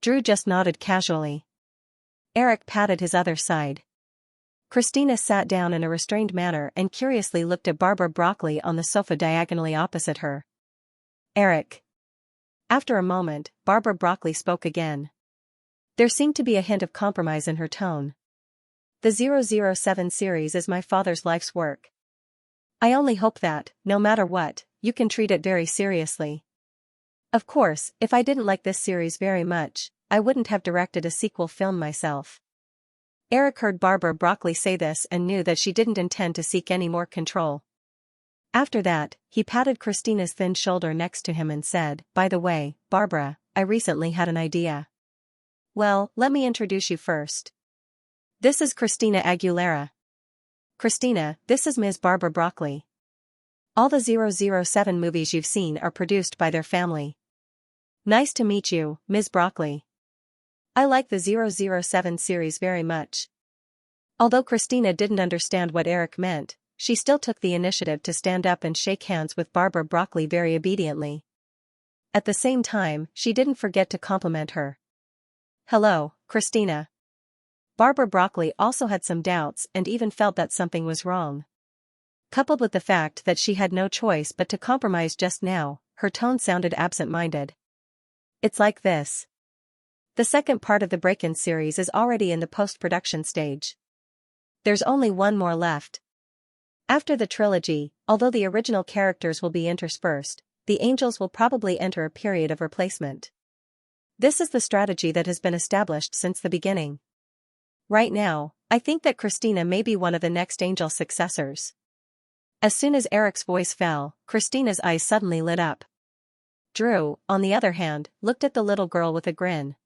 Drew just nodded casually. Eric patted his other side. Christina sat down in a restrained manner and curiously looked at Barbara Broccoli on the sofa diagonally opposite her. "Eric." After a moment, Barbara Broccoli spoke again. There seemed to be a hint of compromise in her tone. "The 007 series is my father's life's work. I only hope that, no matter what, you can treat it very seriously. Of course, if I didn't like this series very much, I wouldn't have directed a sequel film myself." Eric heard Barbara Broccoli say this and knew that she didn't intend to seek any more control. After that, he patted Christina's thin shoulder next to him and said, "By the way, Barbara, I recently had an idea." "Well, let me introduce you first. This is Christina Aguilera. Christina, this is Ms. Barbara Broccoli. All the 007 movies you've seen are produced by their family. Nice to meet you, Ms. Broccoli. I like the 007 series very much." Although Christina didn't understand what Eric meant, she still took the initiative to stand up and shake hands with Barbara Broccoli very obediently. At the same time, she didn't forget to compliment her. "Hello, Christina." Barbara Broccoli also had some doubts and even felt that something was wrong. Coupled with the fact that she had no choice but to compromise just now, her tone sounded absent-minded. "It's like this. The second part of the Break-In series is already in the post-production stage. There's only one more left. After the trilogy, although the original characters will be interspersed, the Angels will probably enter a period of replacement. This is the strategy that has been established since the beginning. Right now, I think that Christina may be one of the next Angel successors." As soon as Eric's voice fell, Christina's eyes suddenly lit up. Drew, on the other hand, looked at the little girl with a grin.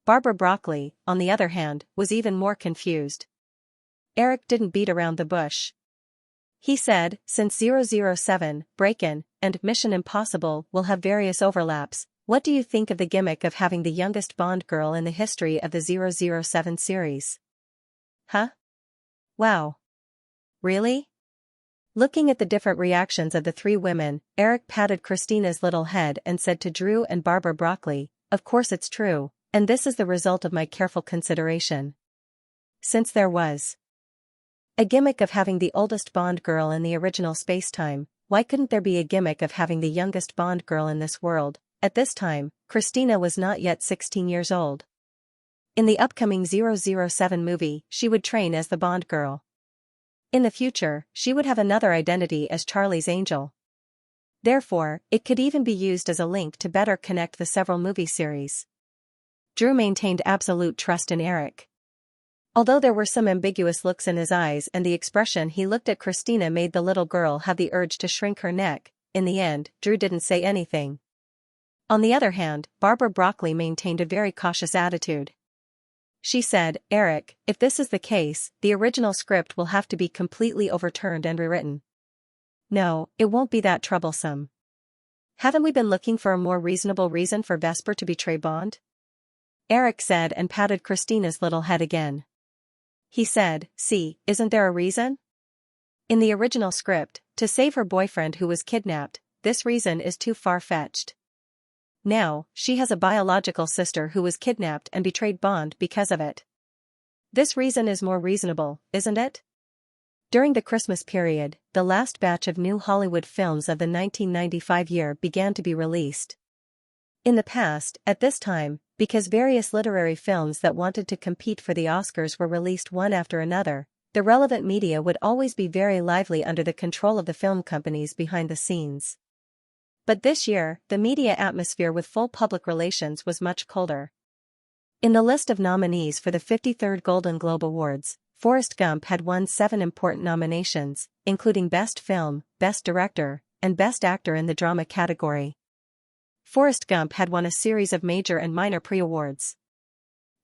Barbara Broccoli, on the other hand, was even more confused. Eric didn't beat around the bush. He said, "Since 007, Break-In, and Mission Impossible will have various overlaps, what do you think of the gimmick of having the youngest Bond girl in the history of the 007 series?" "Huh? Wow. Really?" Looking at the different reactions of the three women, Eric patted Christina's little head and said to Drew and Barbara Broccoli, "Of course it's true, and this is the result of my careful consideration. Since there was a gimmick of having the oldest Bond girl in the original space-time, why couldn't there be a gimmick of having the youngest Bond girl in this world?" At this time, Christina was not yet 16 years old. In the upcoming 007 movie, she would train as the Bond girl. In the future, she would have another identity as Charlie's Angel. Therefore, it could even be used as a link to better connect the several movie series. Drew maintained absolute trust in Eric. Although there were some ambiguous looks in his eyes and the expression he looked at Christina made the little girl have the urge to shrink her neck, in the end, Drew didn't say anything. On the other hand, Barbara Broccoli maintained a very cautious attitude. She said, "Eric, if this is the case, the original script will have to be completely overturned and rewritten. No, it won't be that troublesome. Haven't we been looking for a more reasonable reason for Vesper to betray Bond?" Eric said and patted Christina's little head again. He said, "See, isn't there a reason? In the original script, to save her boyfriend who was kidnapped, this reason is too far-fetched. Now, she has a biological sister who was kidnapped and betrayed Bond because of it. This reason is more reasonable, isn't it?" During the Christmas period, the last batch of new Hollywood films of the 1995 year began to be released. In the past, at this time, because various literary films that wanted to compete for the Oscars were released one after another, the relevant media would always be very lively under the control of the film companies behind the scenes. But this year, the media atmosphere with full public relations was much colder. In the list of nominees for the 53rd Golden Globe Awards, Forrest Gump had won 7 important nominations, including Best Film, Best Director, and Best Actor in the Drama category. Forrest Gump had won a series of major and minor pre-awards.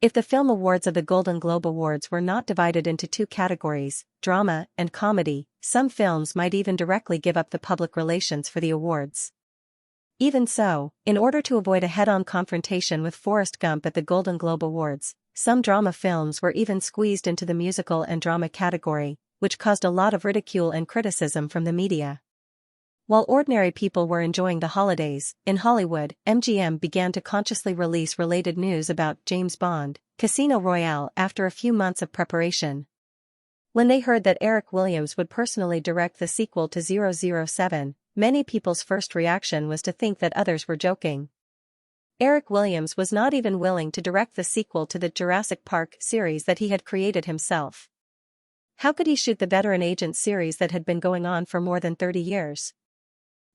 If the film awards of the Golden Globe Awards were not divided into 2 categories, drama and comedy, some films might even directly give up the public relations for the awards. Even so, in order to avoid a head-on confrontation with Forrest Gump at the Golden Globe Awards, some drama films were even squeezed into the musical and drama category, which caused a lot of ridicule and criticism from the media. While ordinary people were enjoying the holidays, in Hollywood, MGM began to consciously release related news about James Bond, Casino Royale after a few months of preparation. When they heard that Eric Williams would personally direct the sequel to 007, many people's first reaction was to think that others were joking. Eric Williams was not even willing to direct the sequel to the Jurassic Park series that he had created himself. How could he shoot the Veteran Agent series that had been going on for more than 30 years?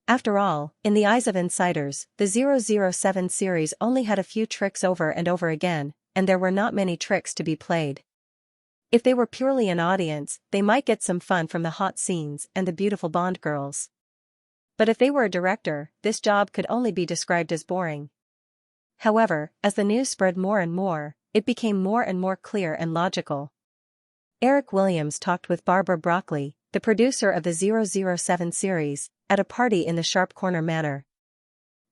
After all, in the eyes of insiders, the 007 series only had a few tricks over and over again, and there were not many tricks to be played. If they were purely an audience, they might get some fun from the hot scenes and the beautiful Bond girls. But if they were a director, this job could only be described as boring. However, as the news spread more and more, it became more and more clear and logical. Eric Williams talked with Barbara Broccoli, the producer of the 007 series, at a party in the Sharp Corner Manor.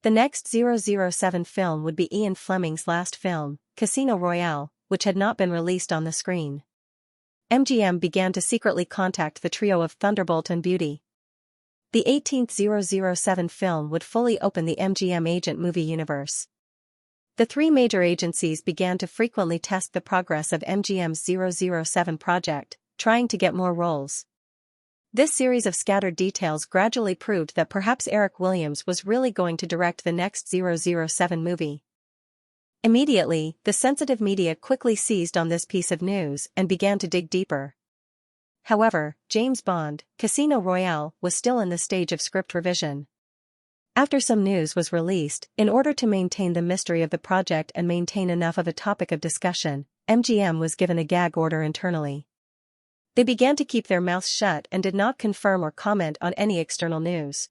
The next 007 film would be Ian Fleming's last film, Casino Royale, which had not been released on the screen. MGM began to secretly contact the trio of Thunderbolt and Beauty. The 18th 007 film would fully open the MGM agent movie universe. The 3 major agencies began to frequently test the progress of MGM's 007 project, trying to get more roles. This series of scattered details gradually proved that perhaps Eric Williams was really going to direct the next 007 movie. Immediately, the sensitive media quickly seized on this piece of news and began to dig deeper. However, James Bond, Casino Royale, was still in the stage of script revision. After some news was released, in order to maintain the mystery of the project and maintain enough of a topic of discussion, MGM was given a gag order internally. They began to keep their mouths shut and did not confirm or comment on any external news.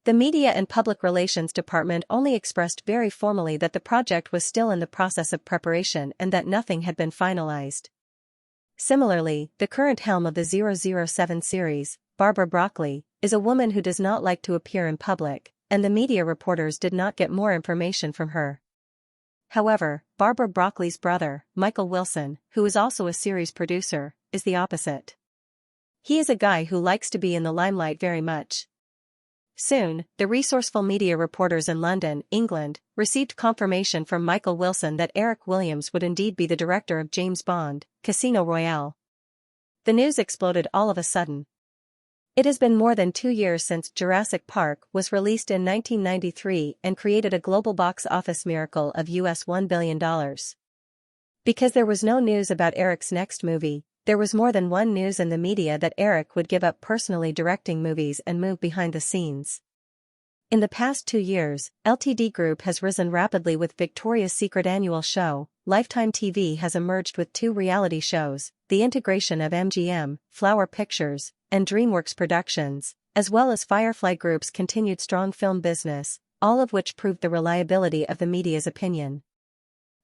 The Media and Public Relations Department only expressed very formally that the project was still in the process of preparation and that nothing had been finalized. Similarly, the current helm of the 007 series, Barbara Broccoli, is a woman who does not like to appear in public, and the media reporters did not get more information from her. However, Barbara Broccoli's brother, Michael Wilson, who is also a series producer, is the opposite. He is a guy who likes to be in the limelight very much. Soon, the resourceful media reporters in London, England, received confirmation from Michael Wilson that Eric Williams would indeed be the director of James Bond, Casino Royale. The news exploded all of a sudden. It has been more than 2 years since Jurassic Park was released in 1993 and created a global box office miracle of US $1 billion. Because there was no news about Eric's next movie, there was more than one news in the media that Eric would give up personally directing movies and move behind the scenes. In the past 2 years, LTD Group has risen rapidly with Victoria's Secret annual show, Lifetime TV has emerged with 2 reality shows, the integration of MGM, Flower Pictures, and DreamWorks Productions, as well as Firefly Group's continued strong film business, all of which proved the reliability of the media's opinion.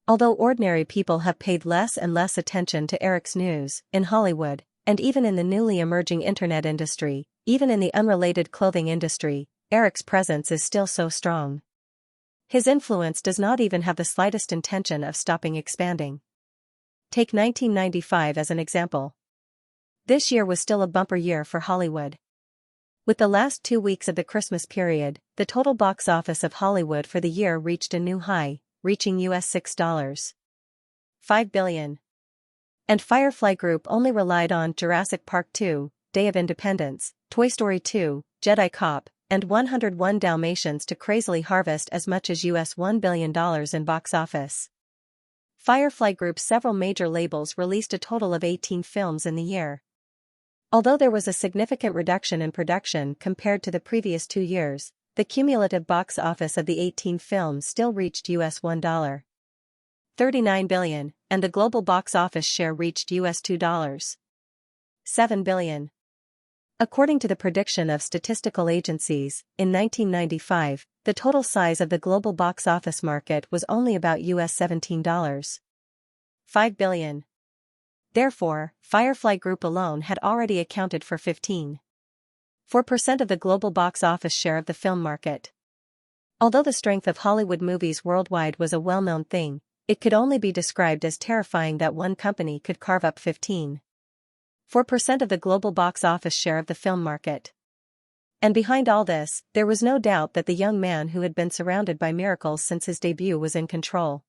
Although ordinary people have paid less and less attention to Eric's news, in Hollywood, and even in the newly emerging internet industry, even in the unrelated clothing industry, Eric's presence is still so strong. His influence does not even have the slightest intention of stopping expanding. Take 1995 as an example. This year was still a bumper year for Hollywood. With the last 2 weeks of the Christmas period, the total box office of Hollywood for the year reached a new high, reaching US $6.5 billion. And Firefly Group only relied on Jurassic Park 2, Day of Independence, Toy Story 2, Jedi Cop, and 101 Dalmatians to crazily harvest as much as US $1 billion in box office. Firefly Group's several major labels released a total of 18 films in the year. Although there was a significant reduction in production compared to the previous 2 years, the cumulative box office of the 18 films still reached US $1.39 billion, and the global box office share reached US $2.7 billion. According to the prediction of statistical agencies, in 1995, the total size of the global box office market was only about US $17.5 billion. Therefore, Firefly Group alone had already accounted for 15.4% of the global box office share of the film market. Although the strength of Hollywood movies worldwide was a well-known thing, it could only be described as terrifying that one company could carve up 15.4% of the global box office share of the film market. And behind all this, there was no doubt that the young man who had been surrounded by miracles since his debut was in control.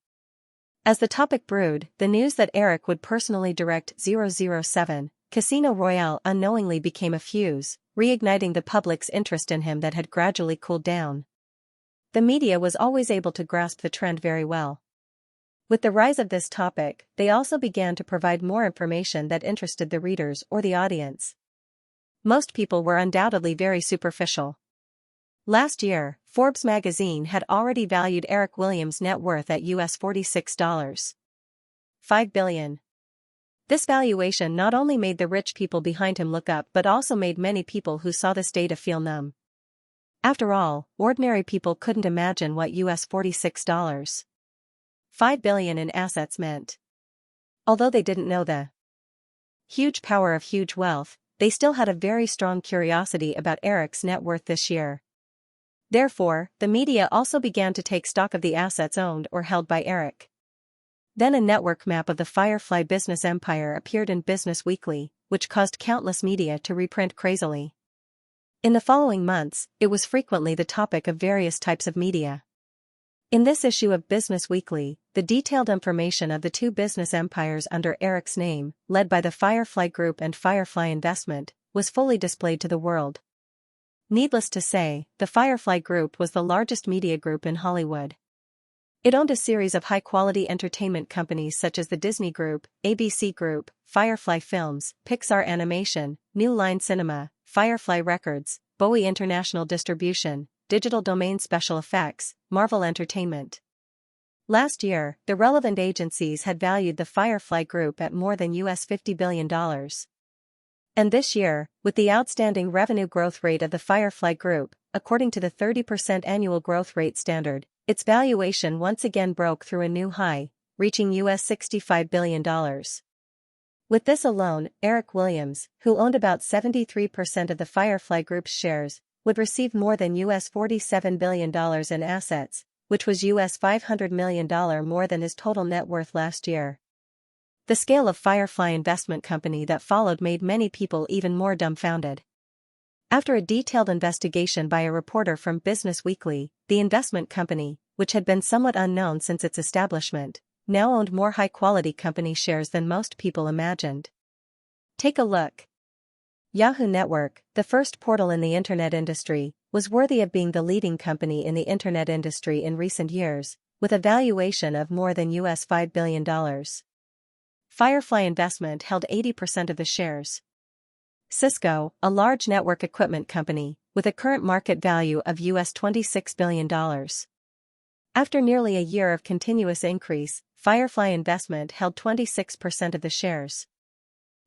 As the topic brewed, the news that Eric would personally direct 007, Casino Royale unknowingly became a fuse, reigniting the public's interest in him that had gradually cooled down. The media was always able to grasp the trend very well. With the rise of this topic, they also began to provide more information that interested the readers or the audience. Most people were undoubtedly very superficial. Last year, Forbes magazine had already valued Eric Williams' net worth at US $46.5 billion. This valuation not only made the rich people behind him look up but also made many people who saw this data feel numb. After all, ordinary people couldn't imagine what US $46.5 billion in assets meant. Although they didn't know the huge power of huge wealth, they still had a very strong curiosity about Eric's net worth this year. Therefore, the media also began to take stock of the assets owned or held by Eric. Then a network map of the Firefly business empire appeared in Business Weekly, which caused countless media to reprint crazily. In the following months, it was frequently the topic of various types of media. In this issue of Business Weekly, the detailed information of the two business empires under Eric's name, led by the Firefly Group and Firefly Investment, was fully displayed to the world. Needless to say, the Firefly Group was the largest media group in Hollywood. It owned a series of high-quality entertainment companies such as the Disney Group, ABC Group, Firefly Films, Pixar Animation, New Line Cinema, Firefly Records, Bowie International Distribution, Digital Domain Special Effects, Marvel Entertainment. Last year, the relevant agencies had valued the Firefly Group at more than US $50 billion. And this year, with the outstanding revenue growth rate of the Firefly Group, according to the 30% annual growth rate standard, its valuation once again broke through a new high, reaching US $65 billion. With this alone, Eric Williams, who owned about 73% of the Firefly Group's shares, would receive more than US $47 billion in assets, which was US $500 million more than his total net worth last year. The scale of Firefly Investment Company that followed made many people even more dumbfounded. After a detailed investigation by a reporter from Business Weekly, the investment company, which had been somewhat unknown since its establishment, now owned more high-quality company shares than most people imagined. Take a look. Yahoo Network, the first portal in the internet industry, was worthy of being the leading company in the internet industry in recent years, with a valuation of more than US $5 billion. Firefly Investment held 80% of the shares. Cisco, a large network equipment company, with a current market value of US $26 billion. After nearly a year of continuous increase, Firefly Investment held 26% of the shares.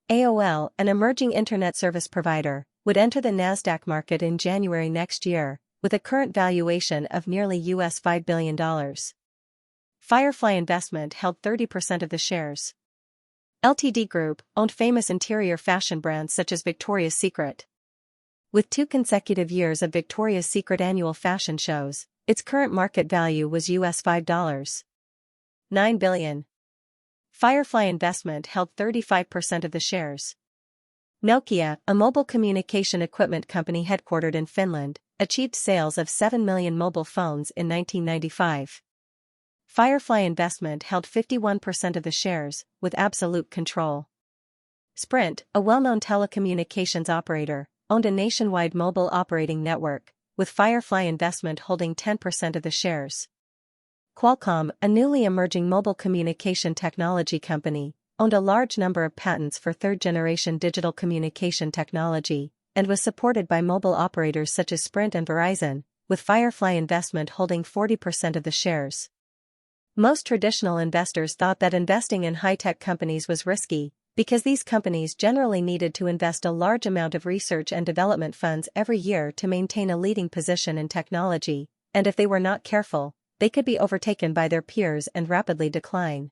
AOL, an emerging internet service provider, would enter the Nasdaq market in January next year, with a current valuation of nearly $5 billion. Firefly Investment held 30% of the shares. Ltd Group owned famous interior fashion brands such as Victoria's Secret. With 2 consecutive years of Victoria's Secret annual fashion shows, its current market value was $5.9 billion. Firefly Investment held 35% of the shares. Nokia, a mobile communication equipment company headquartered in Finland, achieved sales of 7 million mobile phones in 1995. Firefly Investment held 51% of the shares, with absolute control. Sprint, a well-known telecommunications operator, owned a nationwide mobile operating network, with Firefly Investment holding 10% of the shares. Qualcomm, a newly emerging mobile communication technology company, owned a large number of patents for third-generation digital communication technology, and was supported by mobile operators such as Sprint and Verizon, with Firefly Investment holding 40% of the shares. Most traditional investors thought that investing in high-tech companies was risky, because these companies generally needed to invest a large amount of research and development funds every year to maintain a leading position in technology, and if they were not careful, they could be overtaken by their peers and rapidly decline.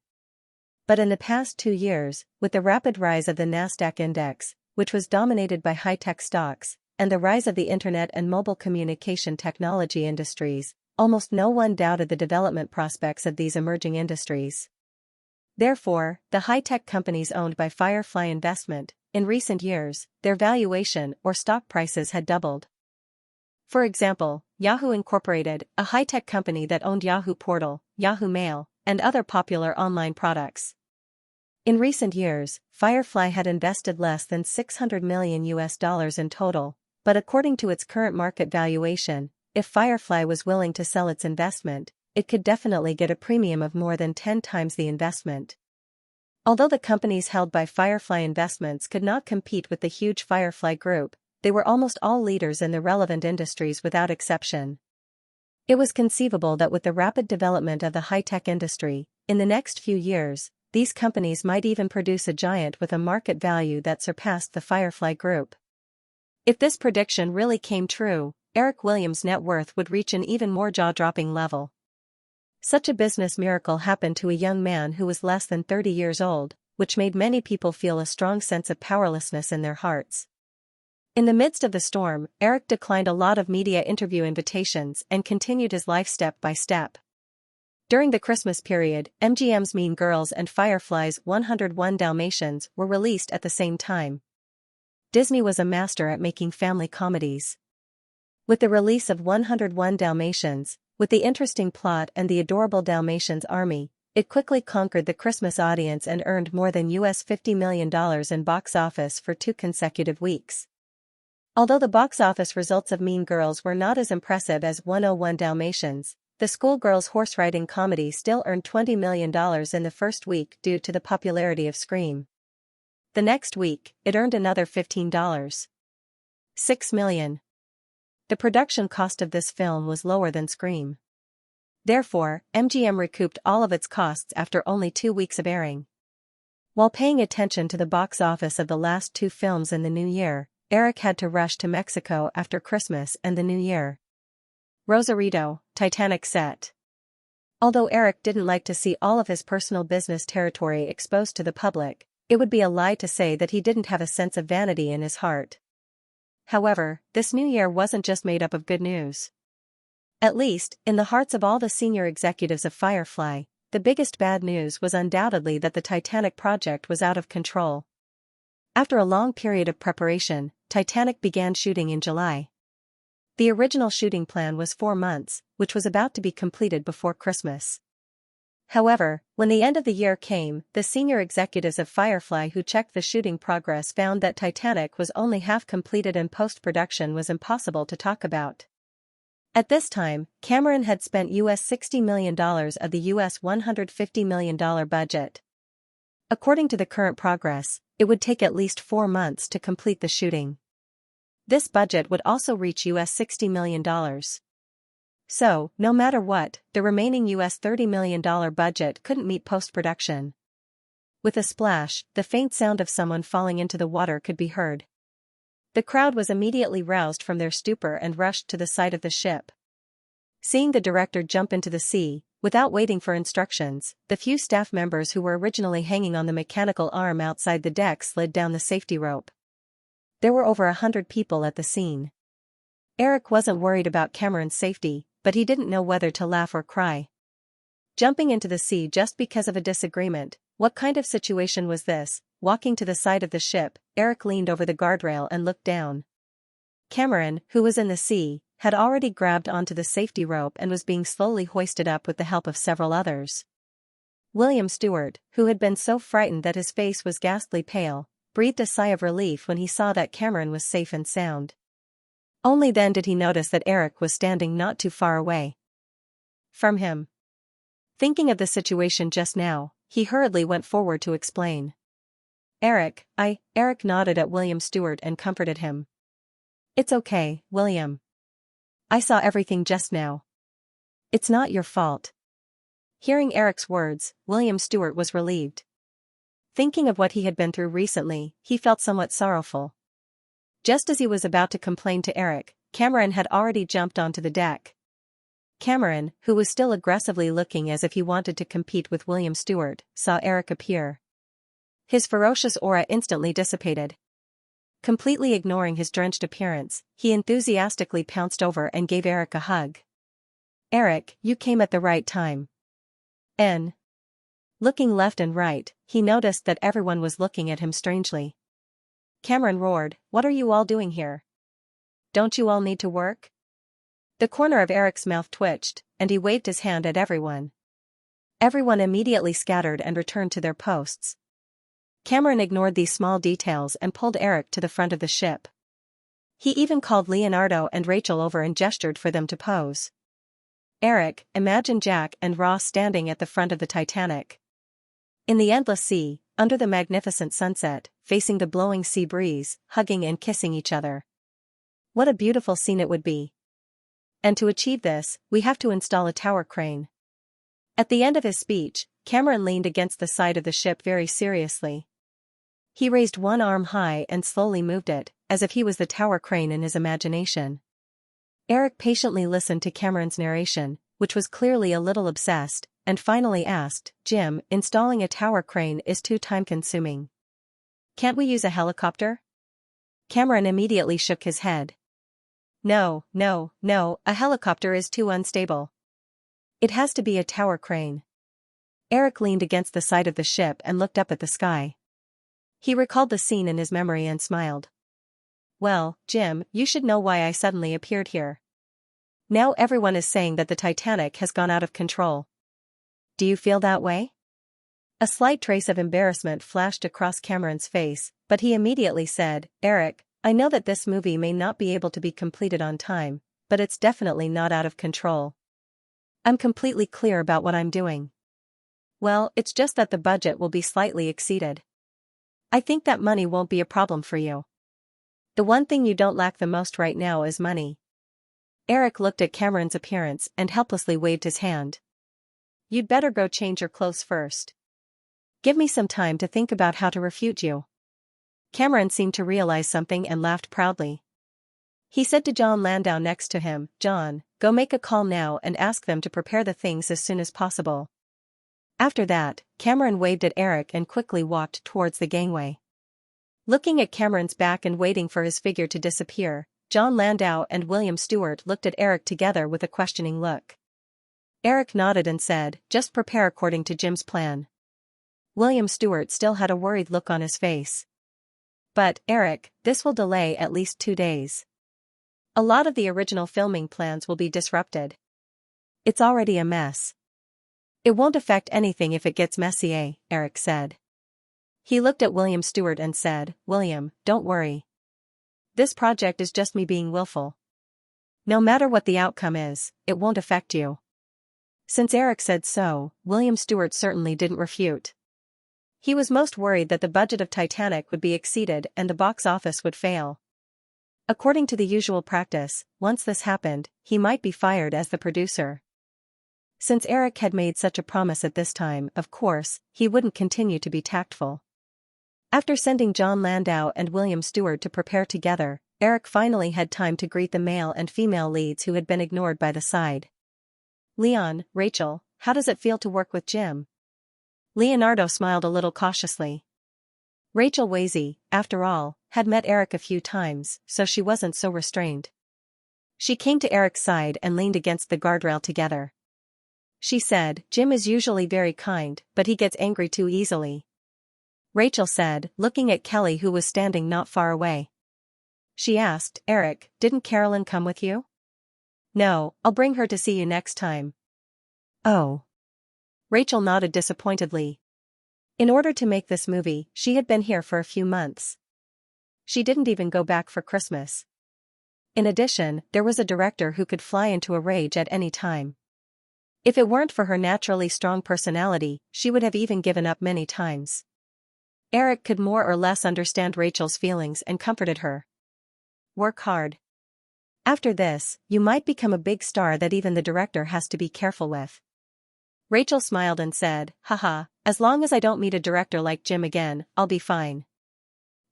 But in the past 2 years, with the rapid rise of the Nasdaq index, which was dominated by high-tech stocks, and the rise of the internet and mobile communication technology industries, almost no one doubted the development prospects of these emerging industries. Therefore, the high-tech companies owned by Firefly Investment, in recent years, their valuation or stock prices had doubled. For example, Yahoo Incorporated, a high-tech company that owned Yahoo Portal, Yahoo Mail, and other popular online products. In recent years, Firefly had invested less than $600 million in total, but according to its current market valuation, if Firefly was willing to sell its investment, it could definitely get a premium of more than 10 times the investment. Although the companies held by Firefly Investments could not compete with the huge Firefly Group, they were almost all leaders in the relevant industries without exception. It was conceivable that with the rapid development of the high-tech industry, in the next few years, these companies might even produce a giant with a market value that surpassed the Firefly Group. If this prediction really came true, Eric Williams' net worth would reach an even more jaw-dropping level. Such a business miracle happened to a young man who was less than 30 years old, which made many people feel a strong sense of powerlessness in their hearts. In the midst of the storm, Eric declined a lot of media interview invitations and continued his life step by step. During the Christmas period, MGM's Mean Girls and Firefly's 101 Dalmatians were released at the same time. Disney was a master at making family comedies. With the release of 101 Dalmatians, with the interesting plot and the adorable Dalmatians army, it quickly conquered the Christmas audience and earned more than $50 million in box office for 2 consecutive weeks. Although the box office results of Mean Girls were not as impressive as 101 Dalmatians, the schoolgirls' horse-riding comedy still earned $20 million in the first week due to the popularity of Scream. The next week, it earned another $15.6 million. The production cost of this film was lower than Scream. Therefore, MGM recouped all of its costs after only 2 weeks of airing. While paying attention to the box office of the last 2 films in the new year, Eric had to rush to Mexico after Christmas and the New Year. Rosarito, Titanic set. Although Eric didn't like to see all of his personal business territory exposed to the public, it would be a lie to say that he didn't have a sense of vanity in his heart. However, this new year wasn't just made up of good news. At least, in the hearts of all the senior executives of Firefly, the biggest bad news was undoubtedly that the Titanic project was out of control. After a long period of preparation, Titanic began shooting in July. The original shooting plan was 4 months, which was about to be completed before Christmas. However, when the end of the year came, the senior executives of Firefly who checked the shooting progress found that Titanic was only half completed and post-production was impossible to talk about. At this time, Cameron had spent $60 million of the $150 million budget. According to the current progress, it would take at least 4 months to complete the shooting. This budget would also reach $60 million. So, no matter what, the remaining $30 million budget couldn't meet post-production. With a splash, the faint sound of someone falling into the water could be heard. The crowd was immediately roused from their stupor and rushed to the side of the ship. Seeing the director jump into the sea, without waiting for instructions, the few staff members who were originally hanging on the mechanical arm outside the deck slid down the safety rope. There were over 100 people at the scene. Eric wasn't worried about Cameron's safety, but he didn't know whether to laugh or cry. Jumping into the sea just because of a disagreement, what kind of situation was this? Walking to the side of the ship, Eric leaned over the guardrail and looked down. Cameron, who was in the sea, had already grabbed onto the safety rope and was being slowly hoisted up with the help of several others. William Stewart, who had been so frightened that his face was ghastly pale, breathed a sigh of relief when he saw that Cameron was safe and sound. Only then did he notice that Eric was standing not too far away from him. Thinking of the situation just now, he hurriedly went forward to explain. Eric nodded at William Stewart and comforted him. It's okay, William. I saw everything just now. It's not your fault. Hearing Eric's words, William Stewart was relieved. Thinking of what he had been through recently, he felt somewhat sorrowful. Just as he was about to complain to Eric, Cameron had already jumped onto the deck. Cameron, who was still aggressively looking as if he wanted to compete with William Stewart, saw Eric appear. His ferocious aura instantly dissipated. Completely ignoring his drenched appearance, he enthusiastically pounced over and gave Eric a hug. Eric, you came at the right time. Looking left and right, he noticed that everyone was looking at him strangely. Cameron roared, "What are you all doing here? Don't you all need to work?" The corner of Eric's mouth twitched, and he waved his hand at everyone. Everyone immediately scattered and returned to their posts. Cameron ignored these small details and pulled Eric to the front of the ship. He even called Leonardo and Rachel over and gestured for them to pose. Eric, imagine Jack and Ross standing at the front of the Titanic. In the endless sea, under the magnificent sunset, facing the blowing sea breeze, hugging and kissing each other. What a beautiful scene it would be. And to achieve this, we have to install a tower crane. At the end of his speech, Cameron leaned against the side of the ship very seriously. He raised one arm high and slowly moved it, as if he was the tower crane in his imagination. Eric patiently listened to Cameron's narration, which was clearly a little obsessed, and finally asked, "Jim, installing a tower crane is too time-consuming. Can't we use a helicopter?" Cameron immediately shook his head. No, a helicopter is too unstable. It has to be a tower crane." Eric leaned against the side of the ship and looked up at the sky. He recalled the scene in his memory and smiled. "Well, Jim, you should know why I suddenly appeared here. Now everyone is saying that the Titanic has gone out of control. Do you feel that way?" A slight trace of embarrassment flashed across Cameron's face, but he immediately said, "Eric, I know that this movie may not be able to be completed on time, but it's definitely not out of control. I'm completely clear about what I'm doing. Well, it's just that the budget will be slightly exceeded. I think that money won't be a problem for you. The one thing you don't lack the most right now is money." Eric looked at Cameron's appearance and helplessly waved his hand. "You'd better go change your clothes first. Give me some time to think about how to refute you." Cameron seemed to realize something and laughed proudly. He said to John Landau next to him, "John, go make a call now and ask them to prepare the things as soon as possible." After that, Cameron waved at Eric and quickly walked towards the gangway. Looking at Cameron's back and waiting for his figure to disappear, John Landau and William Stewart looked at Eric together with a questioning look. Eric nodded and said, "Just prepare according to Jim's plan." William Stewart still had a worried look on his face. "But, Eric, this will delay at least 2 days. A lot of the original filming plans will be disrupted. It's already a mess." "It won't affect anything if it gets messy, Eric said. He looked at William Stewart and said, "William, don't worry. This project is just me being willful. No matter what the outcome is, it won't affect you." Since Eric said so, William Stewart certainly didn't refute. He was most worried that the budget of Titanic would be exceeded and the box office would fail. According to the usual practice, once this happened, he might be fired as the producer. Since Eric had made such a promise at this time, of course, he wouldn't continue to be tactful. After sending John Landau and William Stewart to prepare together, Eric finally had time to greet the male and female leads who had been ignored by the side. Leon, Rachel, how does it feel to work with Jim? Leonardo smiled a little cautiously. Rachel Wazy, after all, had met Eric a few times, so she wasn't so restrained. She came to Eric's side and leaned against the guardrail together. She said, Jim is usually very kind, but he gets angry too easily. Rachel said, looking at Kelly who was standing not far away. She asked, Eric, didn't Carolyn come with you? No, I'll bring her to see you next time. Oh. Rachel nodded disappointedly. In order to make this movie, she had been here for a few months. She didn't even go back for Christmas. In addition, there was a director who could fly into a rage at any time. If it weren't for her naturally strong personality, she would have even given up many times. Eric could more or less understand Rachel's feelings and comforted her. Work hard. After this, you might become a big star that even the director has to be careful with. Rachel smiled and said, haha, as long as I don't meet a director like Jim again, I'll be fine.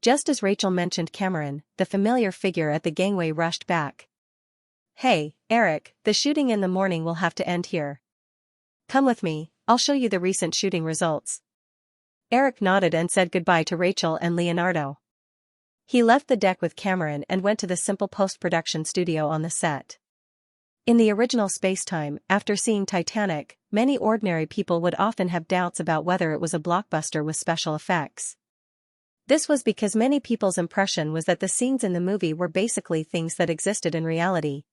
Just as Rachel mentioned Cameron, the familiar figure at the gangway rushed back. Hey, Eric, the shooting in the morning will have to end here. Come with me, I'll show you the recent shooting results. Eric nodded and said goodbye to Rachel and Leonardo. He left the deck with Cameron and went to the simple post-production studio on the set. In the original spacetime, after seeing Titanic, many ordinary people would often have doubts about whether it was a blockbuster with special effects. This was because many people's impression was that the scenes in the movie were basically things that existed in reality.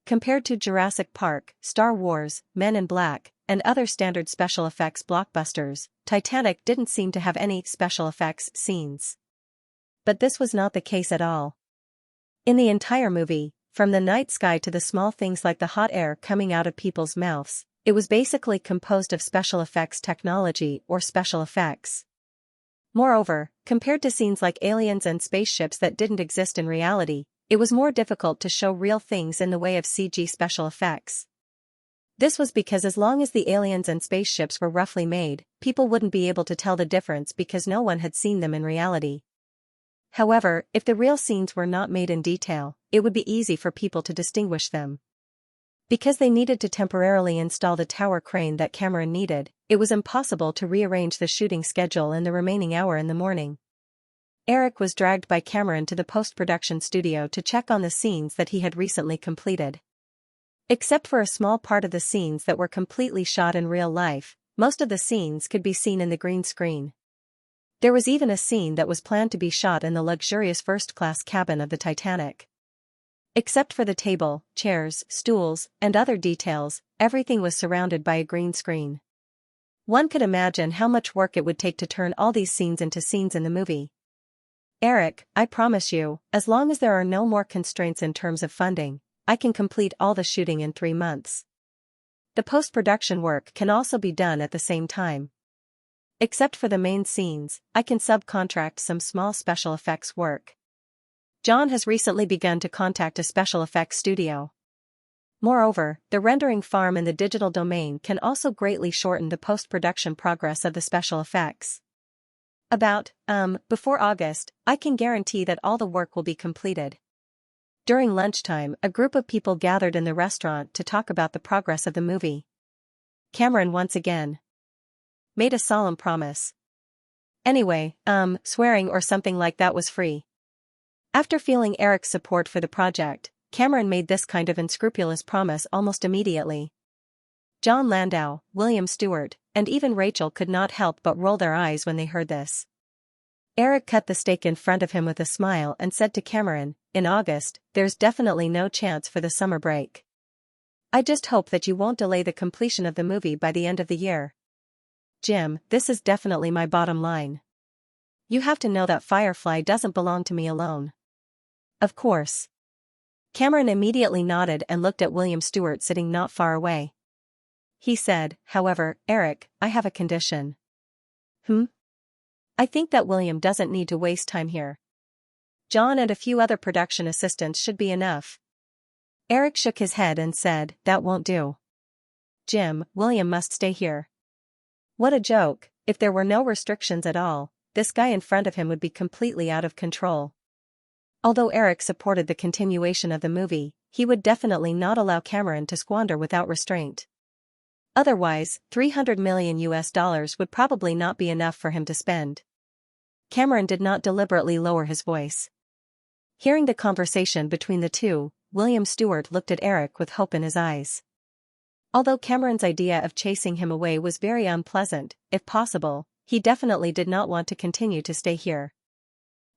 Compared to Jurassic Park, Star Wars, Men in Black, and other standard special effects blockbusters, Titanic didn't seem to have any special effects scenes. But this was not the case at all. In the entire movie, from the night sky to the small things like the hot air coming out of people's mouths, it was basically composed of special effects technology or special effects. Moreover, compared to scenes like aliens and spaceships that didn't exist in reality, it was more difficult to show real things in the way of CG special effects. This was because as long as the aliens and spaceships were roughly made, people wouldn't be able to tell the difference because no one had seen them in reality. However, if the real scenes were not made in detail, it would be easy for people to distinguish them. Because they needed to temporarily install the tower crane that Cameron needed, it was impossible to rearrange the shooting schedule in the remaining hour in the morning. Eric was dragged by Cameron to the post-production studio to check on the scenes that he had recently completed. Except for a small part of the scenes that were completely shot in real life, most of the scenes could be seen in the green screen. There was even a scene that was planned to be shot in the luxurious first-class cabin of the Titanic. Except for the table, chairs, stools, and other details, everything was surrounded by a green screen. One could imagine how much work it would take to turn all these scenes into scenes in the movie. Eric, I promise you, as long as there are no more constraints in terms of funding, I can complete all the shooting in 3 months. The post-production work can also be done at the same time. Except for the main scenes, I can subcontract some small special effects work. John has recently begun to contact a special effects studio. Moreover, the rendering farm in the digital domain can also greatly shorten the post-production progress of the special effects. Before August, I can guarantee that all the work will be completed. During lunchtime, a group of people gathered in the restaurant to talk about the progress of the movie. Cameron once again made a solemn promise. Anyway, swearing or something like that was free. After feeling Eric's support for the project, Cameron made this kind of unscrupulous promise almost immediately. John Landau, William Stewart, and even Rachel could not help but roll their eyes when they heard this. Eric cut the steak in front of him with a smile and said to Cameron, in August, there's definitely no chance for the summer break. I just hope that you won't delay the completion of the movie by the end of the year. Jim, this is definitely my bottom line. You have to know that Firefly doesn't belong to me alone. Of course. Cameron immediately nodded and looked at William Stewart sitting not far away. He said, however, Eric, I have a condition. I think that William doesn't need to waste time here. John and a few other production assistants should be enough. Eric shook his head and said, that won't do. Jim, William must stay here. What a joke, if there were no restrictions at all, this guy in front of him would be completely out of control. Although Eric supported the continuation of the movie, he would definitely not allow Cameron to squander without restraint. Otherwise, $300 million would probably not be enough for him to spend. Cameron did not deliberately lower his voice. Hearing the conversation between the two, William Stewart looked at Eric with hope in his eyes. Although Cameron's idea of chasing him away was very unpleasant, if possible, he definitely did not want to continue to stay here.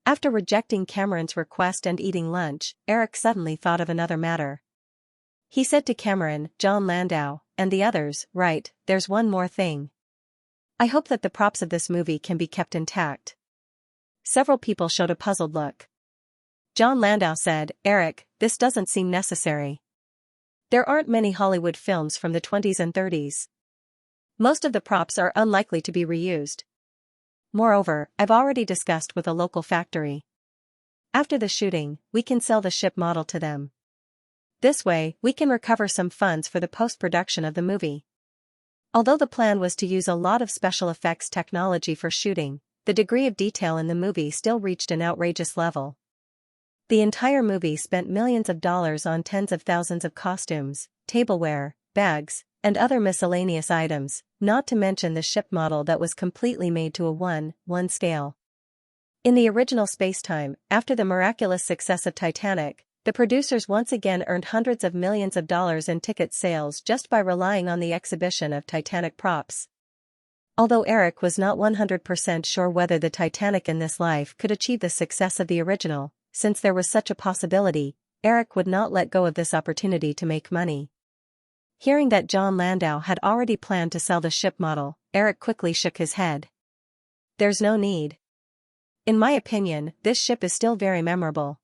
After rejecting Cameron's request and eating lunch, Eric suddenly thought of another matter. He said to Cameron, John Landau, and the others, right, there's one more thing. I hope that the props of this movie can be kept intact. Several people showed a puzzled look. John Landau said, Eric, this doesn't seem necessary. There aren't many Hollywood films from the 20s and 30s. Most of the props are unlikely to be reused. Moreover, I've already discussed with a local factory. After the shooting, we can sell the ship model to them. This way, we can recover some funds for the post-production of the movie. Although the plan was to use a lot of special effects technology for shooting, the degree of detail in the movie still reached an outrageous level. The entire movie spent millions of dollars on tens of thousands of costumes, tableware, bags, and other miscellaneous items, not to mention the ship model that was completely made to a 1:1 scale. In the original spacetime, after the miraculous success of Titanic, the producers once again earned hundreds of millions of dollars in ticket sales just by relying on the exhibition of Titanic props. Although Eric was not 100% sure whether the Titanic in this life could achieve the success of the original, since there was such a possibility, Eric would not let go of this opportunity to make money. Hearing that John Landau had already planned to sell the ship model, Eric quickly shook his head. There's no need. In my opinion, this ship is still very memorable.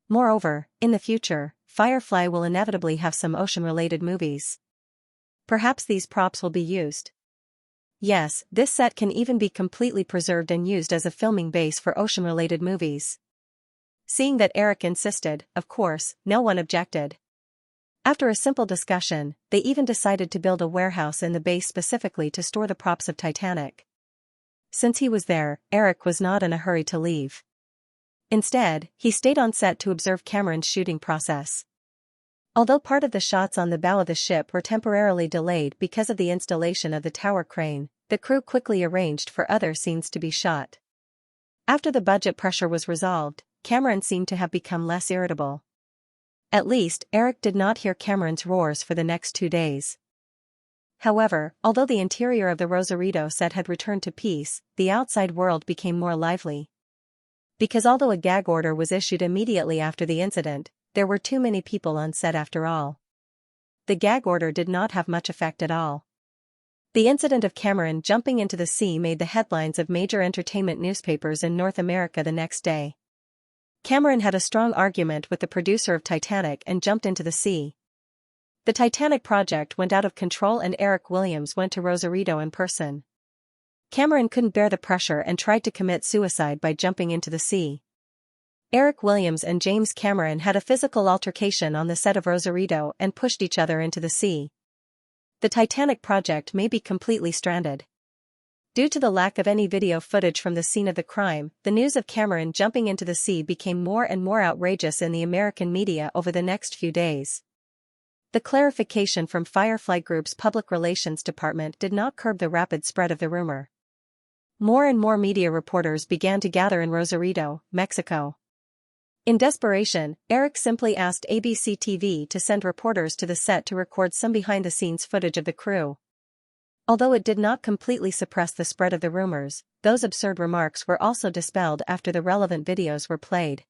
Moreover, in the future, Firefly will inevitably have some ocean-related movies. Perhaps these props will be used. Yes, this set can even be completely preserved and used as a filming base for ocean-related movies. Seeing that Eric insisted, of course, no one objected. After a simple discussion, they even decided to build a warehouse in the base specifically to store the props of Titanic. Since he was there, Eric was not in a hurry to leave. Instead, he stayed on set to observe Cameron's shooting process. Although part of the shots on the bow of the ship were temporarily delayed because of the installation of the tower crane, the crew quickly arranged for other scenes to be shot. After the budget pressure was resolved, Cameron seemed to have become less irritable. At least, Eric did not hear Cameron's roars for the next 2 days. However, although the interior of the Rosarito set had returned to peace, the outside world became more lively. Because although a gag order was issued immediately after the incident, there were too many people on set after all. The gag order did not have much effect at all. The incident of Cameron jumping into the sea made the headlines of major entertainment newspapers in North America the next day. Cameron had a strong argument with the producer of Titanic and jumped into the sea. The Titanic project went out of control and Eric Williams went to Rosarito in person. Cameron couldn't bear the pressure and tried to commit suicide by jumping into the sea. Eric Williams and James Cameron had a physical altercation on the set of Rosarito and pushed each other into the sea. The Titanic project may be completely stranded. Due to the lack of any video footage from the scene of the crime, the news of Cameron jumping into the sea became more and more outrageous in the American media over the next few days. The clarification from Firefly Group's public relations department did not curb the rapid spread of the rumor. More and more media reporters began to gather in Rosarito, Mexico. In desperation, Eric simply asked ABC TV to send reporters to the set to record some behind-the-scenes footage of the crew. Although it did not completely suppress the spread of the rumors, those absurd remarks were also dispelled after the relevant videos were played.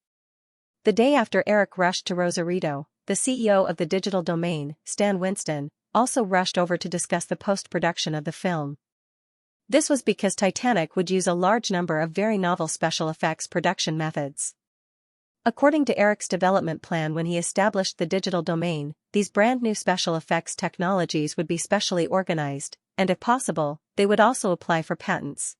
The day after Eric rushed to Rosarito, the CEO of the Digital Domain, Stan Winston, also rushed over to discuss the post-production of the film. This was because Titanic would use a large number of very novel special effects production methods. According to Eric's development plan when he established the Digital Domain, these brand new special effects technologies would be specially organized, and if possible, they would also apply for patents.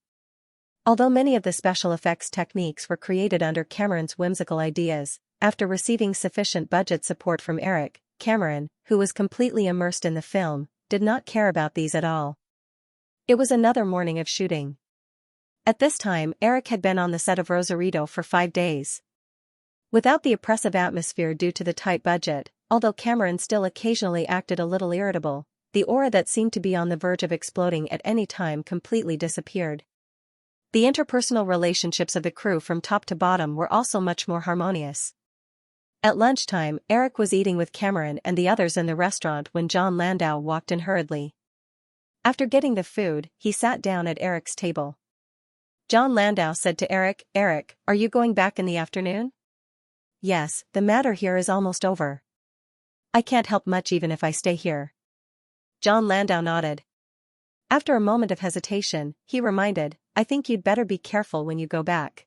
Although many of the special effects techniques were created under Cameron's whimsical ideas, after receiving sufficient budget support from Eric, Cameron, who was completely immersed in the film, did not care about these at all. It was another morning of shooting. At this time, Eric had been on the set of Rosarito for 5 days. Without the oppressive atmosphere due to the tight budget, although Cameron still occasionally acted a little irritable, the aura that seemed to be on the verge of exploding at any time completely disappeared. The interpersonal relationships of the crew from top to bottom were also much more harmonious. At lunchtime, Eric was eating with Cameron and the others in the restaurant when John Landau walked in hurriedly. After getting the food, he sat down at Eric's table. John Landau said to Eric, "Eric, are you going back in the afternoon?" "Yes, the matter here is almost over. I can't help much even if I stay here." John Landau nodded. After a moment of hesitation, he reminded, "I think you'd better be careful when you go back."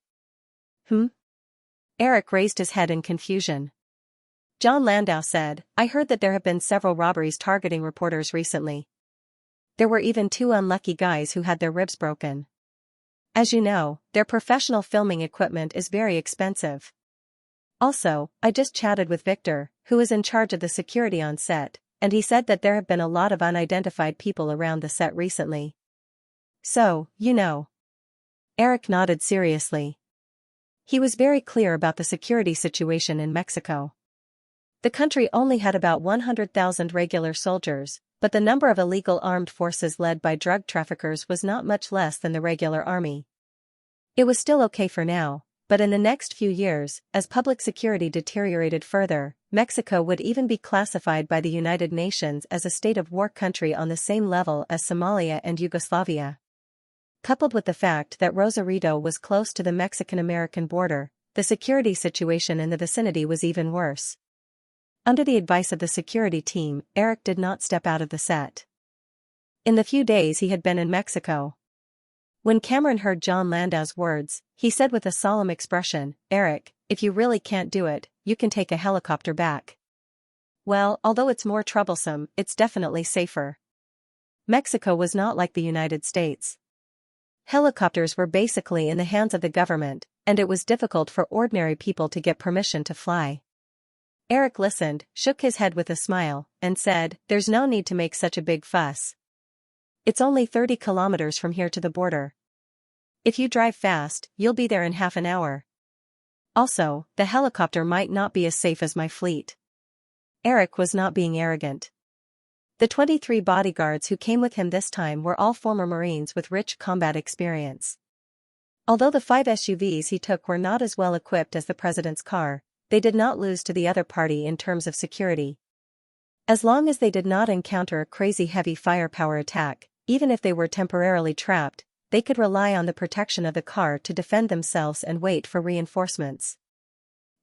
Eric raised his head in confusion. John Landau said, "I heard that there have been several robberies targeting reporters recently. There were even 2 unlucky guys who had their ribs broken. As you know, their professional filming equipment is very expensive. Also, I just chatted with Victor, who is in charge of the security on set, and he said that there have been a lot of unidentified people around the set recently. So, you know." Eric nodded seriously. He was very clear about the security situation in Mexico. The country only had about 100,000 regular soldiers, but the number of illegal armed forces led by drug traffickers was not much less than the regular army. It was still okay for now, but in the next few years, as public security deteriorated further, Mexico would even be classified by the United Nations as a state of war country on the same level as Somalia and Yugoslavia. Coupled with the fact that Rosarito was close to the Mexican-American border, the security situation in the vicinity was even worse. Under the advice of the security team, Eric did not step out of the set. In the few days he had been in Mexico. When Cameron heard John Landau's words, he said with a solemn expression, "Eric, if you really can't do it, you can take a helicopter back. Well, although it's more troublesome, it's definitely safer." Mexico was not like the United States. Helicopters were basically in the hands of the government, and it was difficult for ordinary people to get permission to fly. Eric listened, shook his head with a smile, and said, "There's no need to make such a big fuss. It's only 30 kilometers from here to the border. If you drive fast, you'll be there in half an hour. Also, the helicopter might not be as safe as my fleet." Eric was not being arrogant. The 23 bodyguards who came with him this time were all former Marines with rich combat experience. Although the 5 SUVs he took were not as well equipped as the president's car, they did not lose to the other party in terms of security. As long as they did not encounter a crazy heavy firepower attack, even if they were temporarily trapped, they could rely on the protection of the car to defend themselves and wait for reinforcements.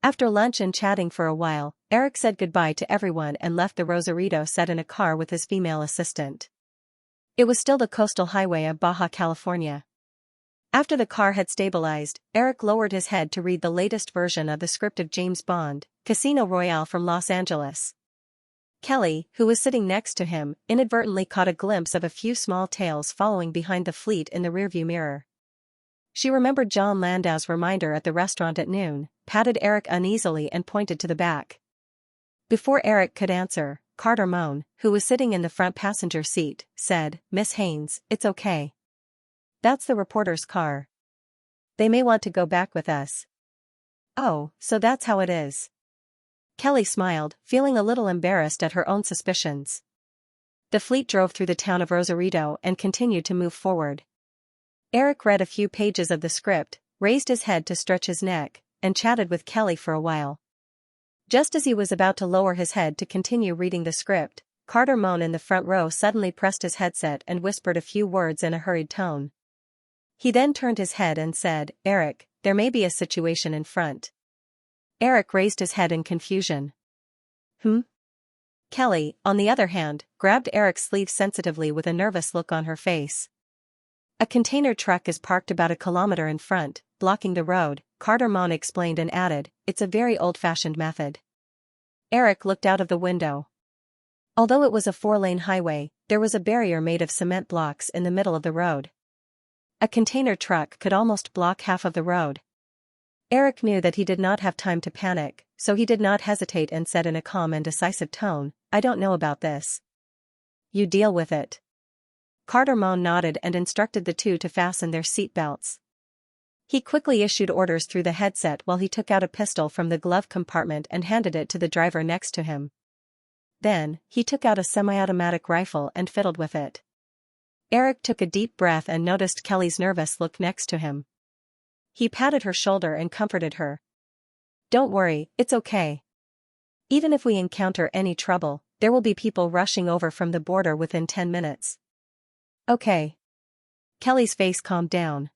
After lunch and chatting for a while, Eric said goodbye to everyone and left the Rosarito set in a car with his female assistant. It was still the coastal highway of Baja California. After the car had stabilized, Eric lowered his head to read the latest version of the script of James Bond, Casino Royale from Los Angeles. Kelly, who was sitting next to him, inadvertently caught a glimpse of a few small tails following behind the fleet in the rearview mirror. She remembered John Landau's reminder at the restaurant at noon, patted Eric uneasily and pointed to the back. Before Eric could answer, Carter Moan, who was sitting in the front passenger seat, said, "Miss Haynes, it's okay. That's the reporter's car. They may want to go back with us." "Oh, so that's how it is." Kelly smiled, feeling a little embarrassed at her own suspicions. The fleet drove through the town of Rosarito and continued to move forward. Eric read a few pages of the script, raised his head to stretch his neck, and chatted with Kelly for a while. Just as he was about to lower his head to continue reading the script, Carter Moan in the front row suddenly pressed his headset and whispered a few words in a hurried tone. He then turned his head and said, "Eric, there may be a situation in front." Eric raised his head in confusion. Kelly, on the other hand, grabbed Eric's sleeve sensitively with a nervous look on her face. "A container truck is parked about a kilometer in front, blocking the road," Carter Moan explained and added, "It's a very old-fashioned method." Eric looked out of the window. Although it was a 4-lane highway, there was a barrier made of cement blocks in the middle of the road. A container truck could almost block half of the road. Eric knew that he did not have time to panic, so he did not hesitate and said in a calm and decisive tone, "I don't know about this. You deal with it." Carter Moan nodded and instructed the two to fasten their seat belts. He quickly issued orders through the headset while he took out a pistol from the glove compartment and handed it to the driver next to him. Then, he took out a semi-automatic rifle and fiddled with it. Eric took a deep breath and noticed Kelly's nervous look next to him. He patted her shoulder and comforted her. "Don't worry, it's okay. Even if we encounter any trouble, there will be people rushing over from the border within 10 minutes. Okay." Kelly's face calmed down.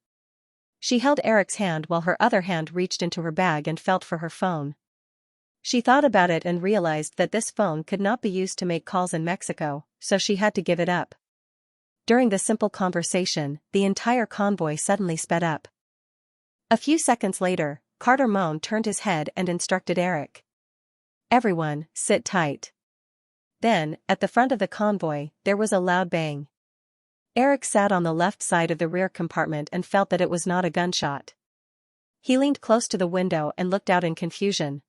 She held Eric's hand while her other hand reached into her bag and felt for her phone. She thought about it and realized that this phone could not be used to make calls in Mexico, so she had to give it up. During the simple conversation, the entire convoy suddenly sped up. A few seconds later, Carter Moan turned his head and instructed Eric. "Everyone, sit tight." Then, at the front of the convoy, there was a loud bang. Eric sat on the left side of the rear compartment and felt that it was not a gunshot. He leaned close to the window and looked out in confusion.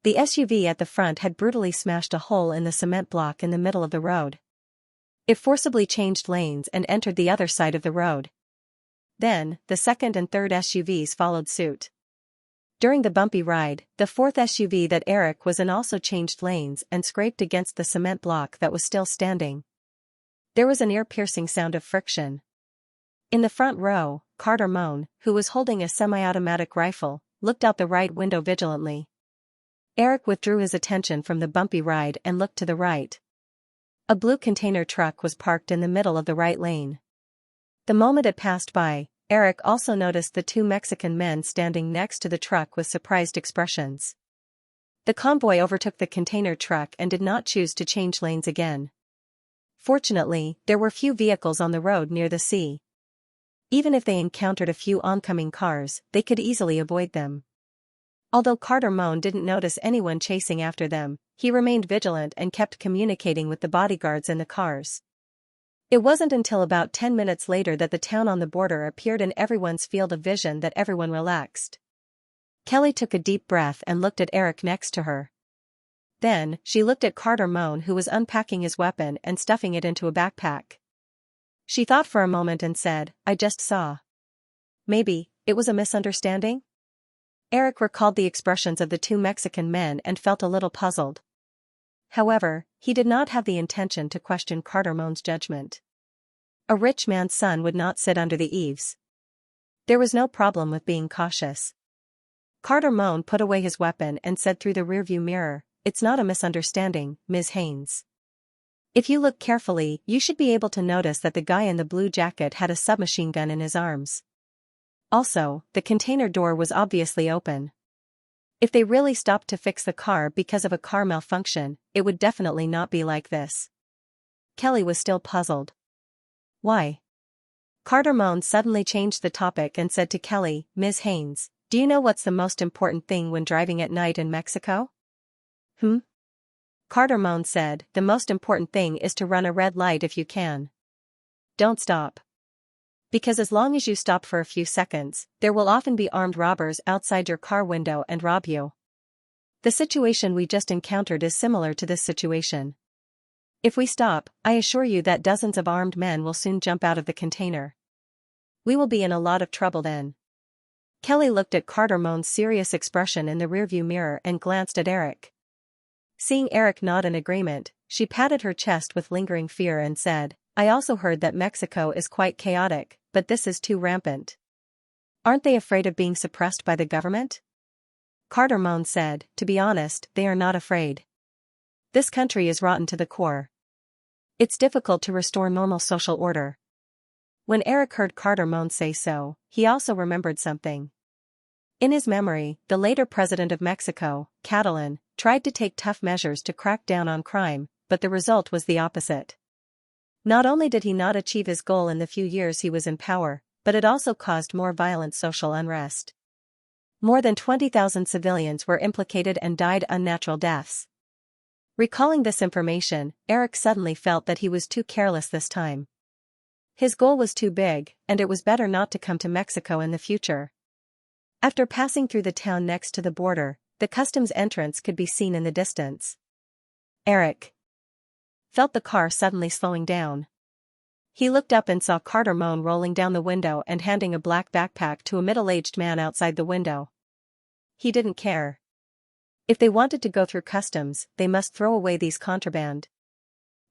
The SUV at the front had brutally smashed a hole in the cement block in the middle of the road. It forcibly changed lanes and entered the other side of the road. Then, the second and third SUVs followed suit. During the bumpy ride, the fourth SUV that Eric was in also changed lanes and scraped against the cement block that was still standing. There was an ear-piercing sound of friction. In the front row, Carter Moan, who was holding a semi-automatic rifle, looked out the right window vigilantly. Eric withdrew his attention from the bumpy ride and looked to the right. A blue container truck was parked in the middle of the right lane. The moment it passed by, Eric also noticed the two Mexican men standing next to the truck with surprised expressions. The convoy overtook the container truck and did not choose to change lanes again. Fortunately, there were few vehicles on the road near the sea. Even if they encountered a few oncoming cars, they could easily avoid them. Although Carter Moan didn't notice anyone chasing after them, he remained vigilant and kept communicating with the bodyguards in the cars. It wasn't until about 10 minutes later that the town on the border appeared in everyone's field of vision that everyone relaxed. Kelly took a deep breath and looked at Eric next to her. Then, she looked at Carter Moan, who was unpacking his weapon and stuffing it into a backpack. She thought for a moment and said, "I just saw. Maybe, it was a misunderstanding?" Eric recalled the expressions of the two Mexican men and felt a little puzzled. However, he did not have the intention to question Carter Moan's judgment. A rich man's son would not sit under the eaves. There was no problem with being cautious. Carter Moan put away his weapon and said through the rearview mirror, "It's not a misunderstanding, Ms. Haynes. If you look carefully, you should be able to notice that the guy in the blue jacket had a submachine gun in his arms. Also, the container door was obviously open. If they really stopped to fix the car because of a car malfunction, it would definitely not be like this." Kelly was still puzzled. "Why?" Carter Moan suddenly changed the topic and said to Kelly, "Ms. Haynes, do you know what's the most important thing when driving at night in Mexico?" Carter Moan said, "The most important thing is to run a red light if you can. Don't stop. Because as long as you stop for a few seconds, there will often be armed robbers outside your car window and rob you. The situation we just encountered is similar to this situation. If we stop, I assure you that dozens of armed men will soon jump out of the container. We will be in a lot of trouble then." Kelly looked at Carter Moan's serious expression in the rearview mirror and glanced at Eric. Seeing Eric nod in agreement, she patted her chest with lingering fear and said, "I also heard that Mexico is quite chaotic, but this is too rampant. Aren't they afraid of being suppressed by the government?" Carter Moan said, "To be honest, they are not afraid. This country is rotten to the core. It's difficult to restore normal social order." When Eric heard Carter Moan say so, he also remembered something. In his memory, the later president of Mexico, Catalan, tried to take tough measures to crack down on crime, but the result was the opposite. Not only did he not achieve his goal in the few years he was in power, but it also caused more violent social unrest. More than 20,000 civilians were implicated and died unnatural deaths. Recalling this information, Eric suddenly felt that he was too careless this time. His goal was too big, and it was better not to come to Mexico in the future. After passing through the town next to the border, the customs entrance could be seen in the distance. Eric felt the car suddenly slowing down. He looked up and saw Carter Moan rolling down the window and handing a black backpack to a middle-aged man outside the window. He didn't care. If they wanted to go through customs, they must throw away these contraband.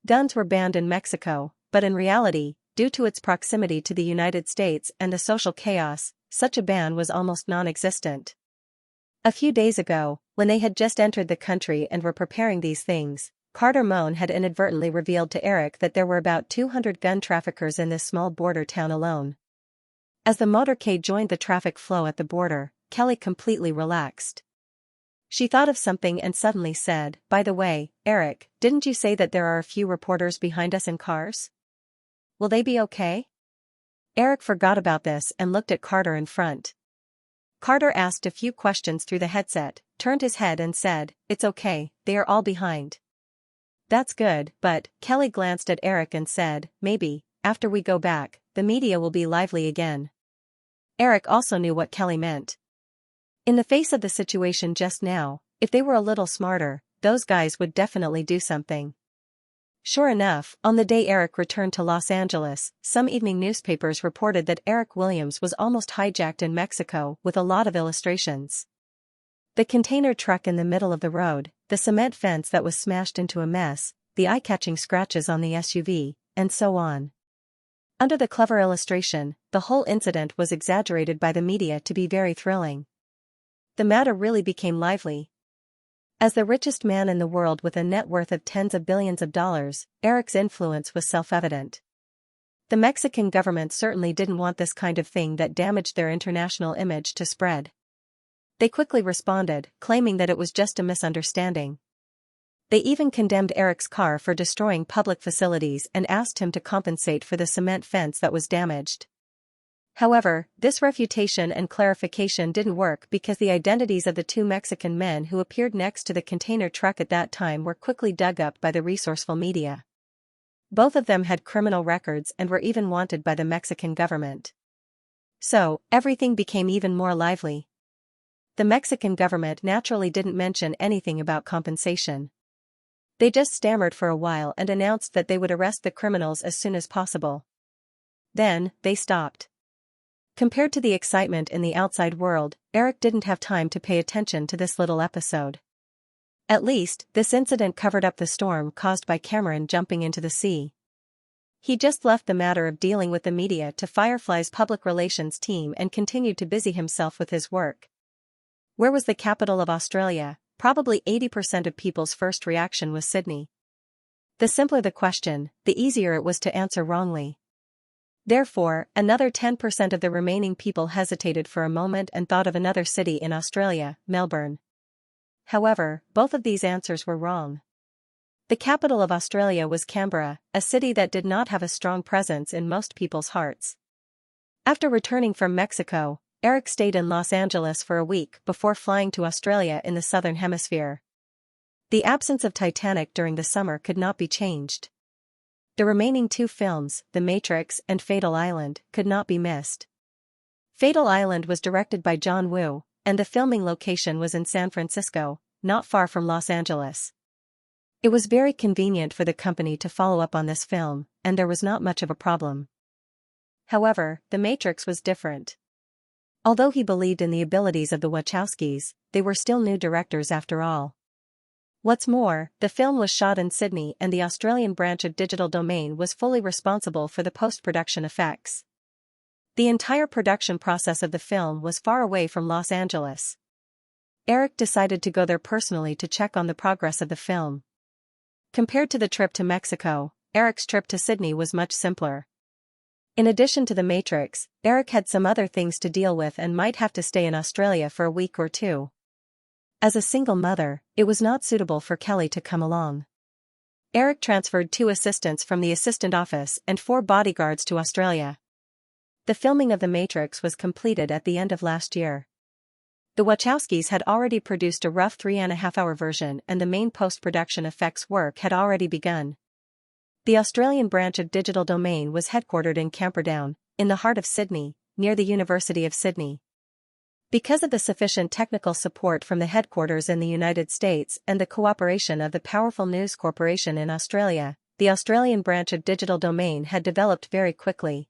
Guns were banned in Mexico, but in reality, due to its proximity to the United States and the social chaos, such a ban was almost non-existent. A few days ago, when they had just entered the country and were preparing these things, Carter Moan had inadvertently revealed to Eric that there were about 200 gun traffickers in this small border town alone. As the motorcade joined the traffic flow at the border, Kelly completely relaxed. She thought of something and suddenly said, "By the way, Eric, didn't you say that there are a few reporters behind us in cars? Will they be okay?" Eric forgot about this and looked at Carter in front. Carter asked a few questions through the headset, turned his head and said, "It's okay, they are all behind." "That's good, but," Kelly glanced at Eric and said, "maybe, after we go back, the media will be lively again." Eric also knew what Kelly meant. In the face of the situation just now, if they were a little smarter, those guys would definitely do something. Sure enough, on the day Eric returned to Los Angeles, some evening newspapers reported that Eric Williams was almost hijacked in Mexico with a lot of illustrations. The container truck in the middle of the road, the cement fence that was smashed into a mess, the eye-catching scratches on the SUV, and so on. Under the clever illustration, the whole incident was exaggerated by the media to be very thrilling. The matter really became lively. As the richest man in the world with a net worth of tens of billions of dollars, Eric's influence was self-evident. The Mexican government certainly didn't want this kind of thing that damaged their international image to spread. They quickly responded, claiming that it was just a misunderstanding. They even condemned Eric's car for destroying public facilities and asked him to compensate for the cement fence that was damaged. However, this refutation and clarification didn't work because the identities of the two Mexican men who appeared next to the container truck at that time were quickly dug up by the resourceful media. Both of them had criminal records and were even wanted by the Mexican government. So, everything became even more lively. The Mexican government naturally didn't mention anything about compensation. They just stammered for a while and announced that they would arrest the criminals as soon as possible. Then, they stopped. Compared to the excitement in the outside world, Eric didn't have time to pay attention to this little episode. At least, this incident covered up the storm caused by Cameron jumping into the sea. He just left the matter of dealing with the media to Firefly's public relations team and continued to busy himself with his work. Where was the capital of Australia? Probably 80% of people's first reaction was Sydney. The simpler the question, the easier it was to answer wrongly. Therefore, another 10% of the remaining people hesitated for a moment and thought of another city in Australia, Melbourne. However, both of these answers were wrong. The capital of Australia was Canberra, a city that did not have a strong presence in most people's hearts. After returning from Mexico, Eric stayed in Los Angeles for a week before flying to Australia in the Southern Hemisphere. The absence of Titanic during the summer could not be changed. The remaining two films, The Matrix and Fatal Island, could not be missed. Fatal Island was directed by John Woo, and the filming location was in San Francisco, not far from Los Angeles. It was very convenient for the company to follow up on this film, and there was not much of a problem. However, The Matrix was different. Although he believed in the abilities of the Wachowskis, they were still new directors after all. What's more, the film was shot in Sydney and the Australian branch of Digital Domain was fully responsible for the post-production effects. The entire production process of the film was far away from Los Angeles. Eric decided to go there personally to check on the progress of the film. Compared to the trip to Mexico, Eric's trip to Sydney was much simpler. In addition to The Matrix, Eric had some other things to deal with and might have to stay in Australia for a week or two. As a single mother, it was not suitable for Kelly to come along. Eric transferred 2 assistants from the assistant office and 4 bodyguards to Australia. The filming of The Matrix was completed at the end of last year. The Wachowskis had already produced a rough 3.5-hour version and the main post-production effects work had already begun. The Australian branch of Digital Domain was headquartered in Camperdown, in the heart of Sydney, near the University of Sydney. Because of the sufficient technical support from the headquarters in the United States and the cooperation of the powerful News Corporation in Australia, the Australian branch of Digital Domain had developed very quickly.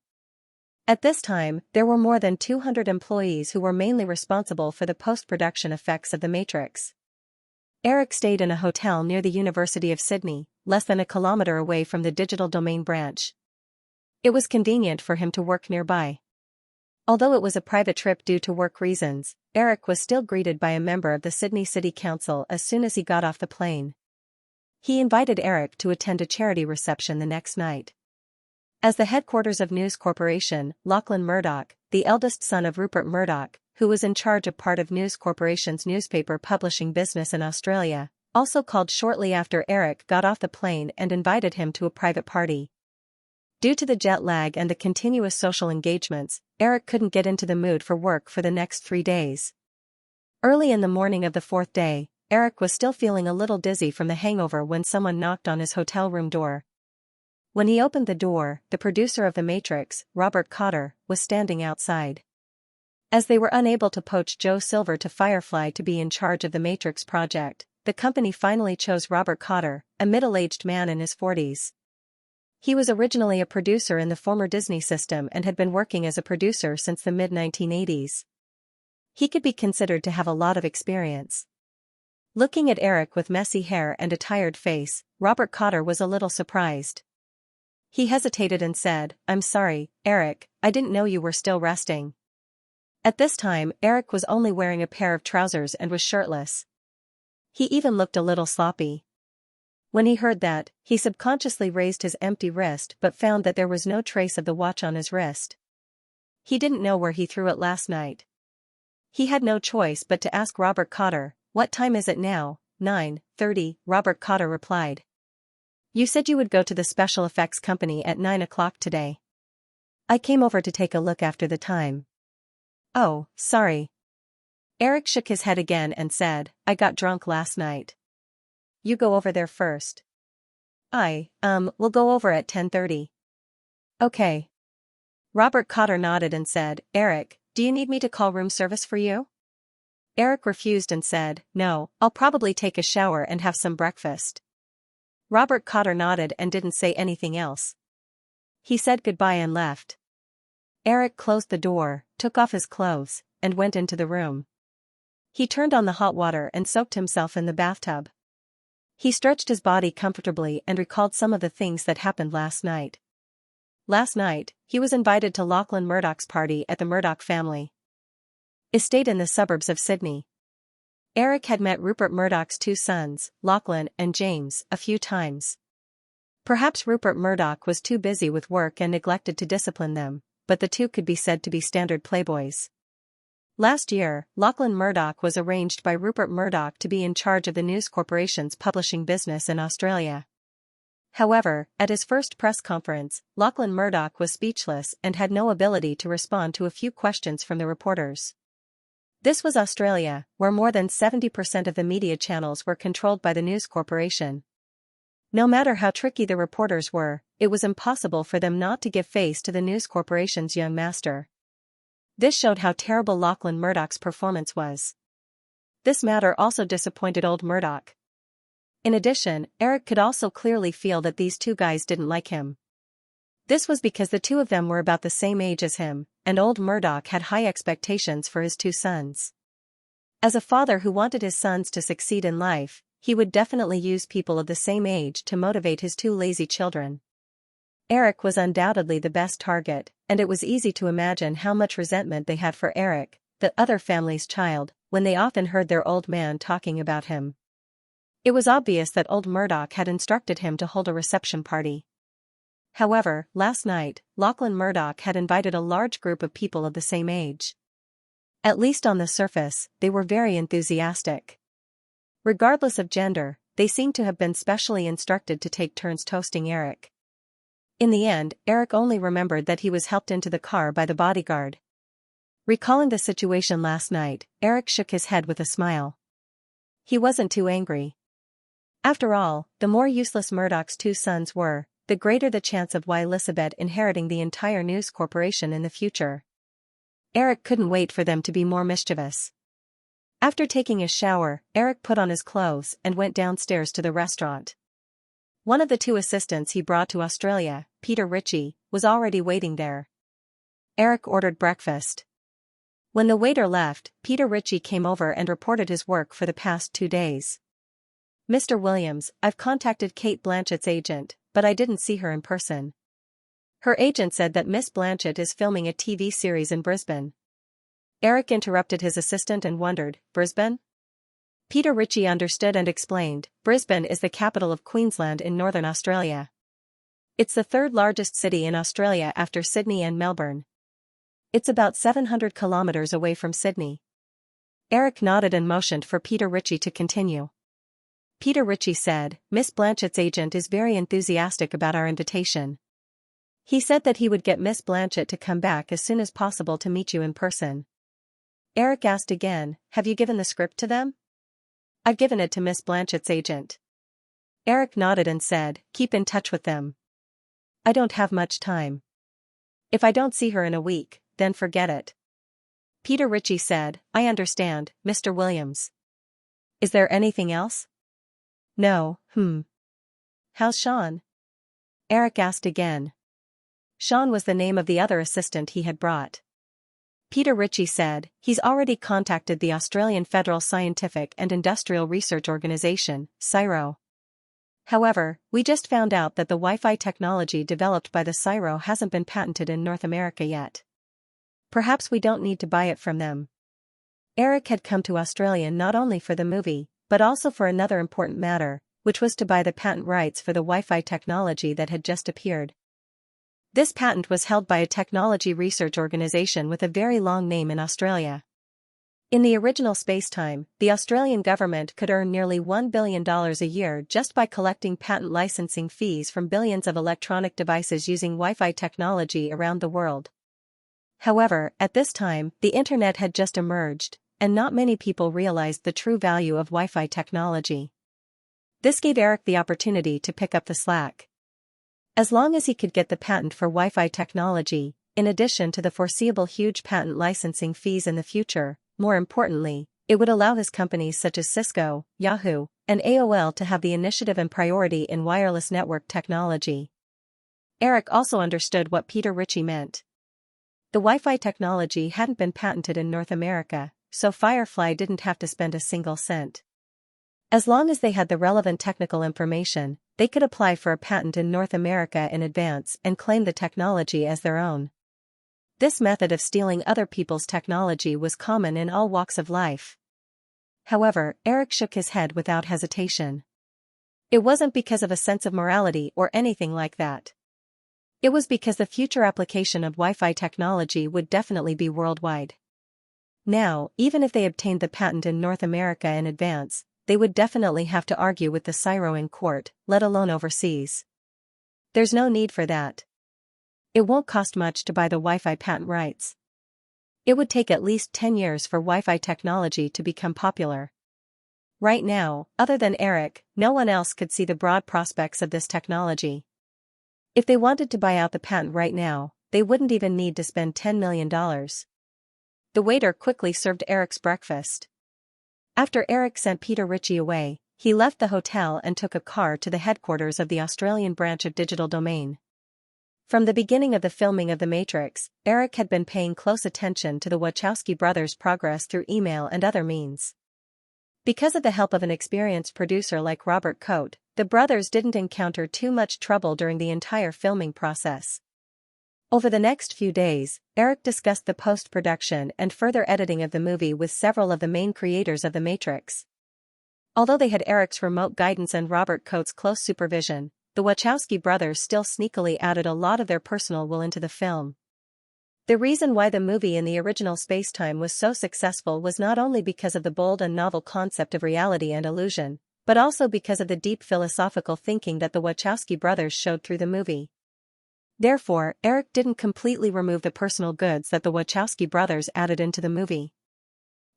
At this time, there were more than 200 employees who were mainly responsible for the post-production effects of The Matrix. Eric stayed in a hotel near the University of Sydney, less than a kilometre away from the Digital Domain branch. It was convenient for him to work nearby. Although it was a private trip due to work reasons, Eric was still greeted by a member of the Sydney City Council as soon as he got off the plane. He invited Eric to attend a charity reception the next night. As the headquarters of News Corporation, Lachlan Murdoch, the eldest son of Rupert Murdoch, who was in charge of part of News Corporation's newspaper publishing business in Australia, also called shortly after Eric got off the plane and invited him to a private party. Due to the jet lag and the continuous social engagements, Eric couldn't get into the mood for work for the next 3 days. Early in the morning of the 4th day, Eric was still feeling a little dizzy from the hangover when someone knocked on his hotel room door. When he opened the door, the producer of The Matrix, Robert Cotter, was standing outside. As they were unable to poach Joe Silver to Firefly to be in charge of the Matrix project, the company finally chose Robert Cotter, a middle-aged man in his 40s. He was originally a producer in the former Disney system and had been working as a producer since the mid-1980s. He could be considered to have a lot of experience. Looking at Eric with messy hair and a tired face, Robert Cotter was a little surprised. He hesitated and said, "I'm sorry, Eric, I didn't know you were still resting." At this time, Eric was only wearing a pair of trousers and was shirtless. He even looked a little sloppy. When he heard that, he subconsciously raised his empty wrist but found that there was no trace of the watch on his wrist. He didn't know where he threw it last night. He had no choice but to ask Robert Cotter, "What time is it now?" 9:30, Robert Cotter replied. "You said you would go to the special effects company at 9 o'clock today. I came over to take a look after the time." "Oh, sorry." Eric shook his head again and said, "I got drunk last night." "You go over there first." We'll go over at 10:30. "Okay." Robert Cotter nodded and said, "Eric, do you need me to call room service for you?" Eric refused and said, "No, I'll probably take a shower and have some breakfast." Robert Cotter nodded and didn't say anything else. He said goodbye and left. Eric closed the door, took off his clothes, and went into the room. He turned on the hot water and soaked himself in the bathtub. He stretched his body comfortably and recalled some of the things that happened last night. Last night, he was invited to Lachlan Murdoch's party at the Murdoch family estate in the suburbs of Sydney. Eric had met Rupert Murdoch's 2 sons, Lachlan and James, a few times. Perhaps Rupert Murdoch was too busy with work and neglected to discipline them, but the two could be said to be standard playboys. Last year, Lachlan Murdoch was arranged by Rupert Murdoch to be in charge of the News Corporation's publishing business in Australia. However, at his first press conference, Lachlan Murdoch was speechless and had no ability to respond to a few questions from the reporters. This was Australia, where more than 70% of the media channels were controlled by the News Corporation. No matter how tricky the reporters were, it was impossible for them not to give face to the News Corporation's young master. This showed how terrible Lachlan Murdoch's performance was. This matter also disappointed old Murdoch. In addition, Eric could also clearly feel that these 2 guys didn't like him. This was because the 2 of them were about the same age as him, and old Murdoch had high expectations for his 2 sons. As a father who wanted his sons to succeed in life, he would definitely use people of the same age to motivate his 2 lazy children. Eric was undoubtedly the best target, and it was easy to imagine how much resentment they had for Eric, the other family's child, when they often heard their old man talking about him. It was obvious that old Murdoch had instructed him to hold a reception party. However, last night, Lachlan Murdoch had invited a large group of people of the same age. At least on the surface, they were very enthusiastic. Regardless of gender, they seemed to have been specially instructed to take turns toasting Eric. In the end, Eric only remembered that he was helped into the car by the bodyguard. Recalling the situation last night, Eric shook his head with a smile. He wasn't too angry. After all, the more useless Murdoch's 2 sons were, the greater the chance of Elizabeth inheriting the entire News Corporation in the future. Eric couldn't wait for them to be more mischievous. After taking a shower, Eric put on his clothes and went downstairs to the restaurant. One of the two assistants he brought to Australia, Peter Ritchie, was already waiting there. Eric ordered breakfast. When the waiter left, Peter Ritchie came over and reported his work for the past 2 days. "Mr. Williams, I've contacted Kate Blanchett's agent, but I didn't see her in person. Her agent said that Miss Blanchett is filming a TV series in Brisbane." Eric interrupted his assistant and wondered, "Brisbane?" Peter Ritchie understood and explained, "Brisbane is the capital of Queensland in Northern Australia. It's the third largest city in Australia after Sydney and Melbourne. It's about 700 kilometers away from Sydney." Eric nodded and motioned for Peter Ritchie to continue. Peter Ritchie said, "Miss Blanchett's agent is very enthusiastic about our invitation. He said that he would get Miss Blanchett to come back as soon as possible to meet you in person." Eric asked again, "Have you given the script to them?" "I've given it to Miss Blanchett's agent." Eric nodded and said, "Keep in touch with them. I don't have much time. If I don't see her in a week, then forget it." Peter Ritchie said, "I understand, Mr. Williams. Is there anything else?" "No, How's Sean?" Eric asked again. Sean was the name of the other assistant he had brought. Peter Ritchie said, "He's already contacted the Australian Federal Scientific and Industrial Research Organisation, CSIRO. However, we just found out that the Wi-Fi technology developed by the CSIRO hasn't been patented in North America yet. Perhaps we don't need to buy it from them." Eric had come to Australia not only for the movie, but also for another important matter, which was to buy the patent rights for the Wi-Fi technology that had just appeared. This patent was held by a technology research organization with a very long name in Australia. In the original spacetime, the Australian government could earn nearly $1 billion a year just by collecting patent licensing fees from billions of electronic devices using Wi-Fi technology around the world. However, at this time, the internet had just emerged, and not many people realized the true value of Wi-Fi technology. This gave Eric the opportunity to pick up the slack. As long as he could get the patent for Wi-Fi technology, in addition to the foreseeable huge patent licensing fees in the future, more importantly, it would allow his companies such as Cisco, Yahoo, and AOL to have the initiative and priority in wireless network technology. Eric also understood what Peter Ritchie meant. The Wi-Fi technology hadn't been patented in North America, so Firefly didn't have to spend a single cent. As long as they had the relevant technical information, they could apply for a patent in North America in advance and claim the technology as their own. This method of stealing other people's technology was common in all walks of life. However, Eric shook his head without hesitation. It wasn't because of a sense of morality or anything like that. It was because the future application of Wi-Fi technology would definitely be worldwide. Now, even if they obtained the patent in North America in advance, they would definitely have to argue with the CSIRO in court, let alone overseas. There's no need for that. It won't cost much to buy the Wi-Fi patent rights. It would take at least 10 years for Wi-Fi technology to become popular. Right now, other than Eric, no one else could see the broad prospects of this technology. If they wanted to buy out the patent right now, they wouldn't even need to spend $10 million. The waiter quickly served Eric's breakfast. After Eric sent Peter Ritchie away, he left the hotel and took a car to the headquarters of the Australian branch of Digital Domain. From the beginning of the filming of The Matrix, Eric had been paying close attention to the Wachowski brothers' progress through email and other means. Because of the help of an experienced producer like Robert Coate, the brothers didn't encounter too much trouble during the entire filming process. Over the next few days, Eric discussed the post-production and further editing of the movie with several of the main creators of The Matrix. Although they had Eric's remote guidance and Robert Coate's close supervision, the Wachowski brothers still sneakily added a lot of their personal will into the film. The reason why the movie in the original spacetime was so successful was not only because of the bold and novel concept of reality and illusion, but also because of the deep philosophical thinking that the Wachowski brothers showed through the movie. Therefore, Eric didn't completely remove the personal goods that the Wachowski brothers added into the movie.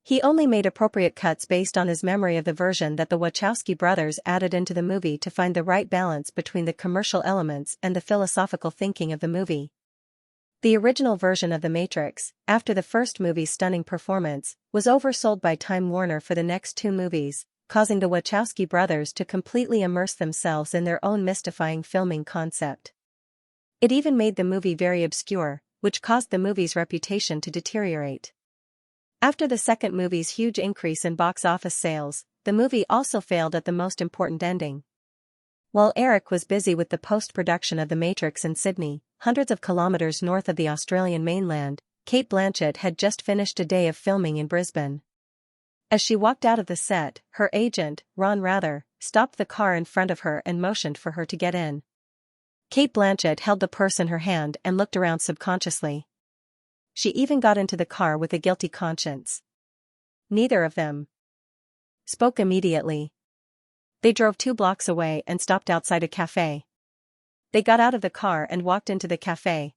He only made appropriate cuts based on his memory of the version that the Wachowski brothers added into the movie to find the right balance between the commercial elements and the philosophical thinking of the movie. The original version of The Matrix, after the first movie's stunning performance, was oversold by Time Warner for the next 2 movies, causing the Wachowski brothers to completely immerse themselves in their own mystifying filming concept. It even made the movie very obscure, which caused the movie's reputation to deteriorate. After the second movie's huge increase in box office sales, the movie also failed at the most important ending. While Eric was busy with the post-production of The Matrix in Sydney, hundreds of kilometers north of the Australian mainland, Cate Blanchett had just finished a day of filming in Brisbane. As she walked out of the set, her agent, Ron Rather, stopped the car in front of her and motioned for her to get in. Cate Blanchett held the purse in her hand and looked around subconsciously. She even got into the car with a guilty conscience. Neither of them spoke immediately. They drove 2 blocks away and stopped outside a cafe. They got out of the car and walked into the cafe.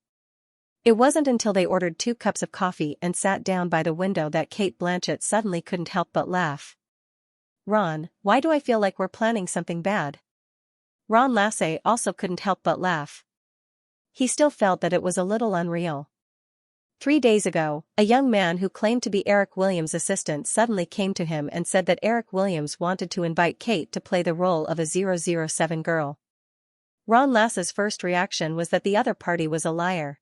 It wasn't until they ordered 2 cups of coffee and sat down by the window that Cate Blanchett suddenly couldn't help but laugh. "Ron, why do I feel like we're planning something bad?" Ron Lassay also couldn't help but laugh. He still felt that it was a little unreal. 3 days ago, a young man who claimed to be Eric Williams' assistant suddenly came to him and said that Eric Williams wanted to invite Cate to play the role of a 007 girl. Ron Lass's first reaction was that the other party was a liar.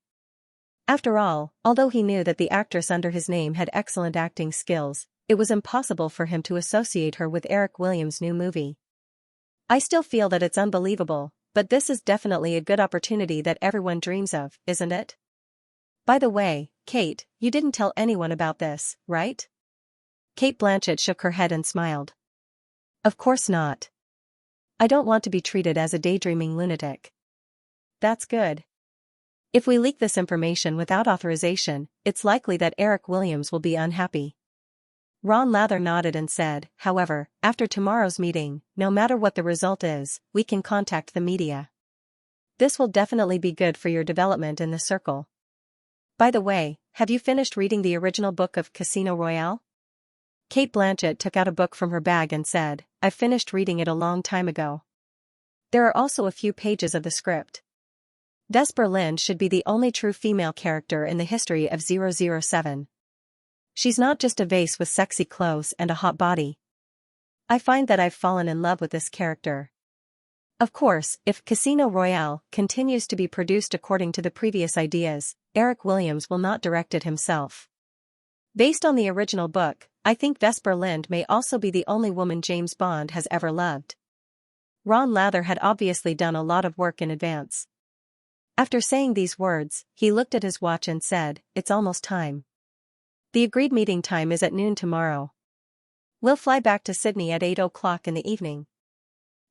After all, although he knew that the actress under his name had excellent acting skills, it was impossible for him to associate her with Eric Williams' new movie. "I still feel that it's unbelievable, but this is definitely a good opportunity that everyone dreams of, isn't it? By the way, Cate, you didn't tell anyone about this, right?" Cate Blanchett shook her head and smiled. "Of course not. I don't want to be treated as a daydreaming lunatic." "That's good. If we leak this information without authorization, it's likely that Eric Williams will be unhappy." Ron Lather nodded and said, "However, after tomorrow's meeting, no matter what the result is, we can contact the media. This will definitely be good for your development in the circle. By the way, have you finished reading the original book of Casino Royale?" Cate Blanchett took out a book from her bag and said, "I've finished reading it a long time ago. There are also a few pages of the script. Vesper Lynd should be the only true female character in the history of 007. She's not just a vase with sexy clothes and a hot body. I find that I've fallen in love with this character." Of course, if Casino Royale continues to be produced according to the previous ideas, Eric Williams will not direct it himself. Based on the original book, I think Vesper Lynd may also be the only woman James Bond has ever loved. Ron Lather had obviously done a lot of work in advance. After saying these words, he looked at his watch and said, "It's almost time. The agreed meeting time is at noon tomorrow. We'll fly back to Sydney at 8 o'clock in the evening.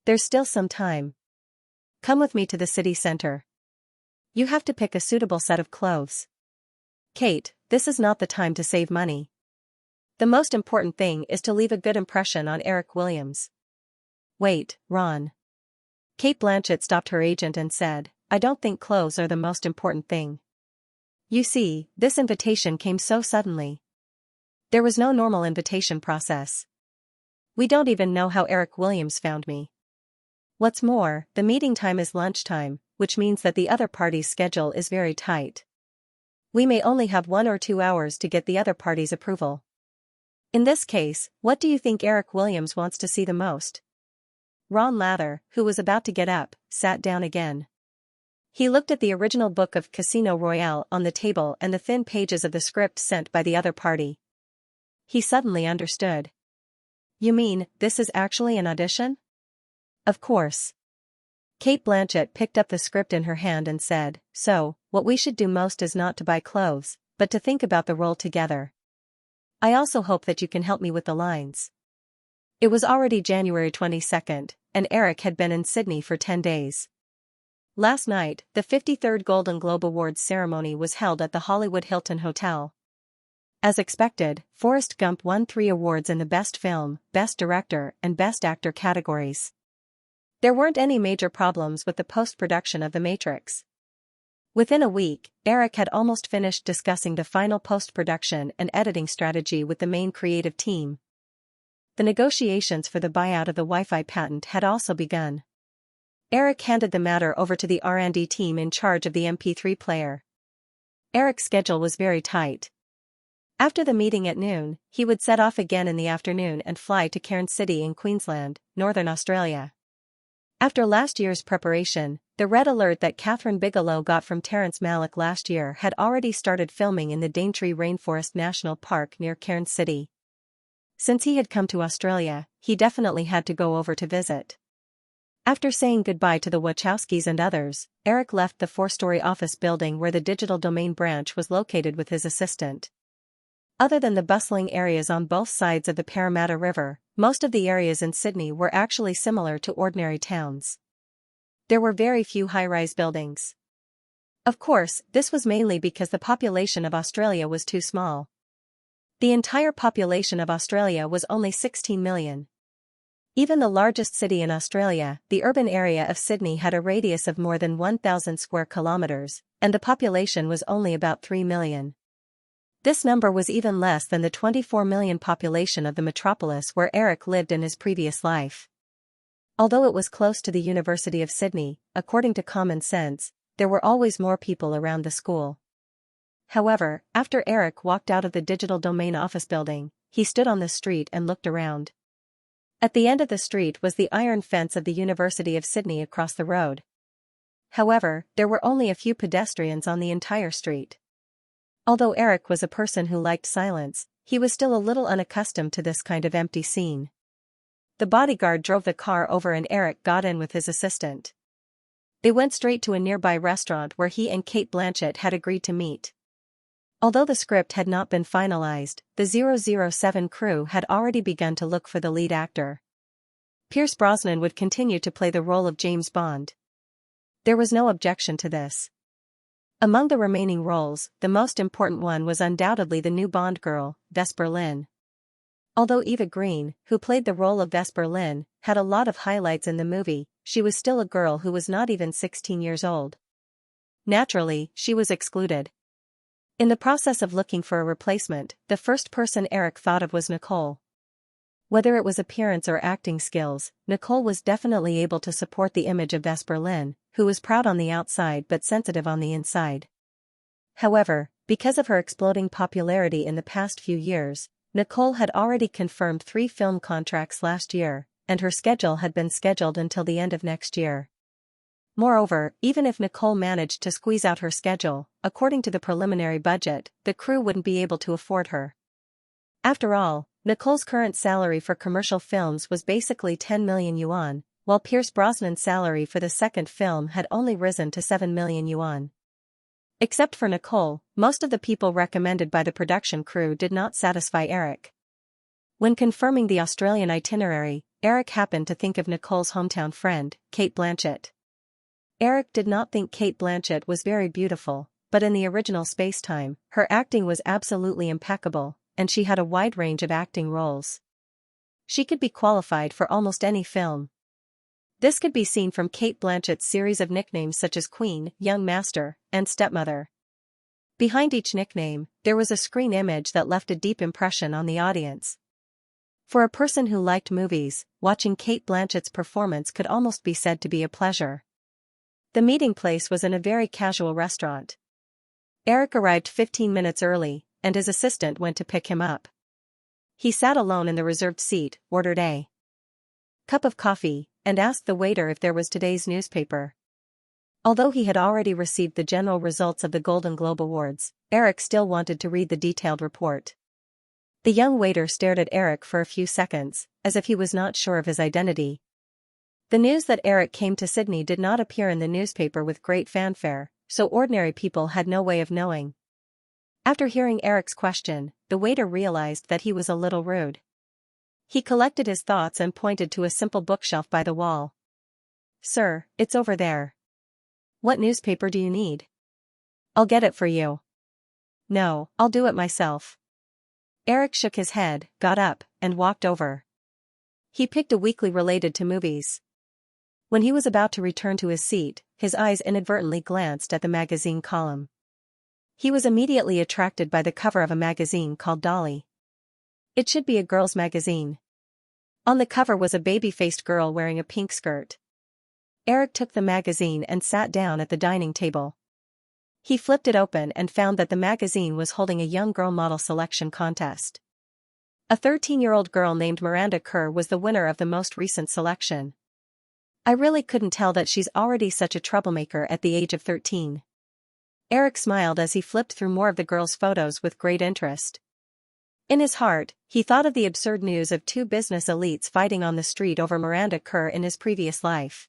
There's still some time. Come with me to the city centre. You have to pick a suitable set of clothes. Cate, this is not the time to save money. The most important thing is to leave a good impression on Eric Williams." "Wait, Ron." Cate Blanchett stopped her agent and said, "I don't think clothes are the most important thing. You see, this invitation came so suddenly. There was no normal invitation process. We don't even know how Eric Williams found me. What's more, the meeting time is lunchtime, which means that the other party's schedule is very tight. We may only have 1 or 2 hours to get the other party's approval. In this case, what do you think Eric Williams wants to see the most?" Ron Lather, who was about to get up, sat down again. He looked at the original book of Casino Royale on the table and the thin pages of the script sent by the other party. He suddenly understood. "You mean, this is actually an audition?" "Of course." Cate Blanchett picked up the script in her hand and said, "So, what we should do most is not to buy clothes, but to think about the role together. I also hope that you can help me with the lines." It was already January 22nd, and Eric had been in Sydney for 10 days. Last night, the 53rd Golden Globe Awards ceremony was held at the Hollywood Hilton Hotel. As expected, Forrest Gump won 3 awards in the Best Film, Best Director, and Best Actor categories. There weren't any major problems with the post-production of The Matrix. Within a week, Eric had almost finished discussing the final post-production and editing strategy with the main creative team. The negotiations for the buyout of the Wi-Fi patent had also begun. Eric handed the matter over to the R&D team in charge of the MP3 player. Eric's schedule was very tight. After the meeting at noon, he would set off again in the afternoon and fly to Cairns City in Queensland, Northern Australia. After last year's preparation, the red alert that Catherine Bigelow got from Terrence Malick last year had already started filming in the Daintree Rainforest National Park near Cairns City. Since he had come to Australia, he definitely had to go over to visit. After saying goodbye to the Wachowskis and others, Eric left the 4-story office building where the digital domain branch was located with his assistant. Other than the bustling areas on both sides of the Parramatta River, most of the areas in Sydney were actually similar to ordinary towns. There were very few high-rise buildings. Of course, this was mainly because the population of Australia was too small. The entire population of Australia was only 16 million. Even the largest city in Australia, the urban area of Sydney, had a radius of more than 1,000 square kilometres, and the population was only about 3 million. This number was even less than the 24 million population of the metropolis where Eric lived in his previous life. Although it was close to the University of Sydney, according to common sense, there were always more people around the school. However, after Eric walked out of the digital domain office building, he stood on the street and looked around. At the end of the street was the iron fence of the University of Sydney across the road. However, there were only a few pedestrians on the entire street. Although Eric was a person who liked silence, he was still a little unaccustomed to this kind of empty scene. The bodyguard drove the car over and Eric got in with his assistant. They went straight to a nearby restaurant where he and Cate Blanchett had agreed to meet. Although the script had not been finalized, the 007 crew had already begun to look for the lead actor. Pierce Brosnan would continue to play the role of James Bond. There was no objection to this. Among the remaining roles, the most important one was undoubtedly the new Bond girl, Vesper Lynd. Although Eva Green, who played the role of Vesper Lynd, had a lot of highlights in the movie, she was still a girl who was not even 16 years old. Naturally, she was excluded. In the process of looking for a replacement, the first person Eric thought of was Nicole. Whether it was appearance or acting skills, Nicole was definitely able to support the image of Vesper Lynd, who was proud on the outside but sensitive on the inside. However, because of her exploding popularity in the past few years, Nicole had already confirmed 3 film contracts last year, and her schedule had been scheduled until the end of next year. Moreover, even if Nicole managed to squeeze out her schedule, according to the preliminary budget, the crew wouldn't be able to afford her. After all, Nicole's current salary for commercial films was basically 10 million yuan, while Pierce Brosnan's salary for the second film had only risen to 7 million yuan. Except for Nicole, most of the people recommended by the production crew did not satisfy Eric. When confirming the Australian itinerary, Eric happened to think of Nicole's hometown friend, Cate Blanchett. Eric did not think Cate Blanchett was very beautiful, but in the original Space-Time, her acting was absolutely impeccable, and she had a wide range of acting roles. She could be qualified for almost any film. This could be seen from Cate Blanchett's series of nicknames such as Queen, Young Master, and Stepmother. Behind each nickname, there was a screen image that left a deep impression on the audience. For a person who liked movies, watching Cate Blanchett's performance could almost be said to be a pleasure. The meeting place was in a very casual restaurant. Eric arrived 15 minutes early, and his assistant went to pick him up. He sat alone in the reserved seat, ordered a cup of coffee, and asked the waiter if there was today's newspaper. Although he had already received the general results of the Golden Globe Awards, Eric still wanted to read the detailed report. The young waiter stared at Eric for a few seconds, as if he was not sure of his identity. The news that Eric came to Sydney did not appear in the newspaper with great fanfare, so ordinary people had no way of knowing. After hearing Eric's question, the waiter realized that he was a little rude. He collected his thoughts and pointed to a simple bookshelf by the wall. "Sir, it's over there." "What newspaper do you need?" "I'll get it for you." "No, I'll do it myself." Eric shook his head, got up, and walked over. He picked a weekly related to movies. When he was about to return to his seat, his eyes inadvertently glanced at the magazine column. He was immediately attracted by the cover of a magazine called Dolly. It should be a girl's magazine. On the cover was a baby-faced girl wearing a pink skirt. Eric took the magazine and sat down at the dining table. He flipped it open and found that the magazine was holding a young girl model selection contest. A 13-year-old girl named Miranda Kerr was the winner of the most recent selection. I really couldn't tell that she's already such a troublemaker at the age of 13. Eric smiled as he flipped through more of the girl's photos with great interest. In his heart, he thought of the absurd news of two business elites fighting on the street over Miranda Kerr in his previous life.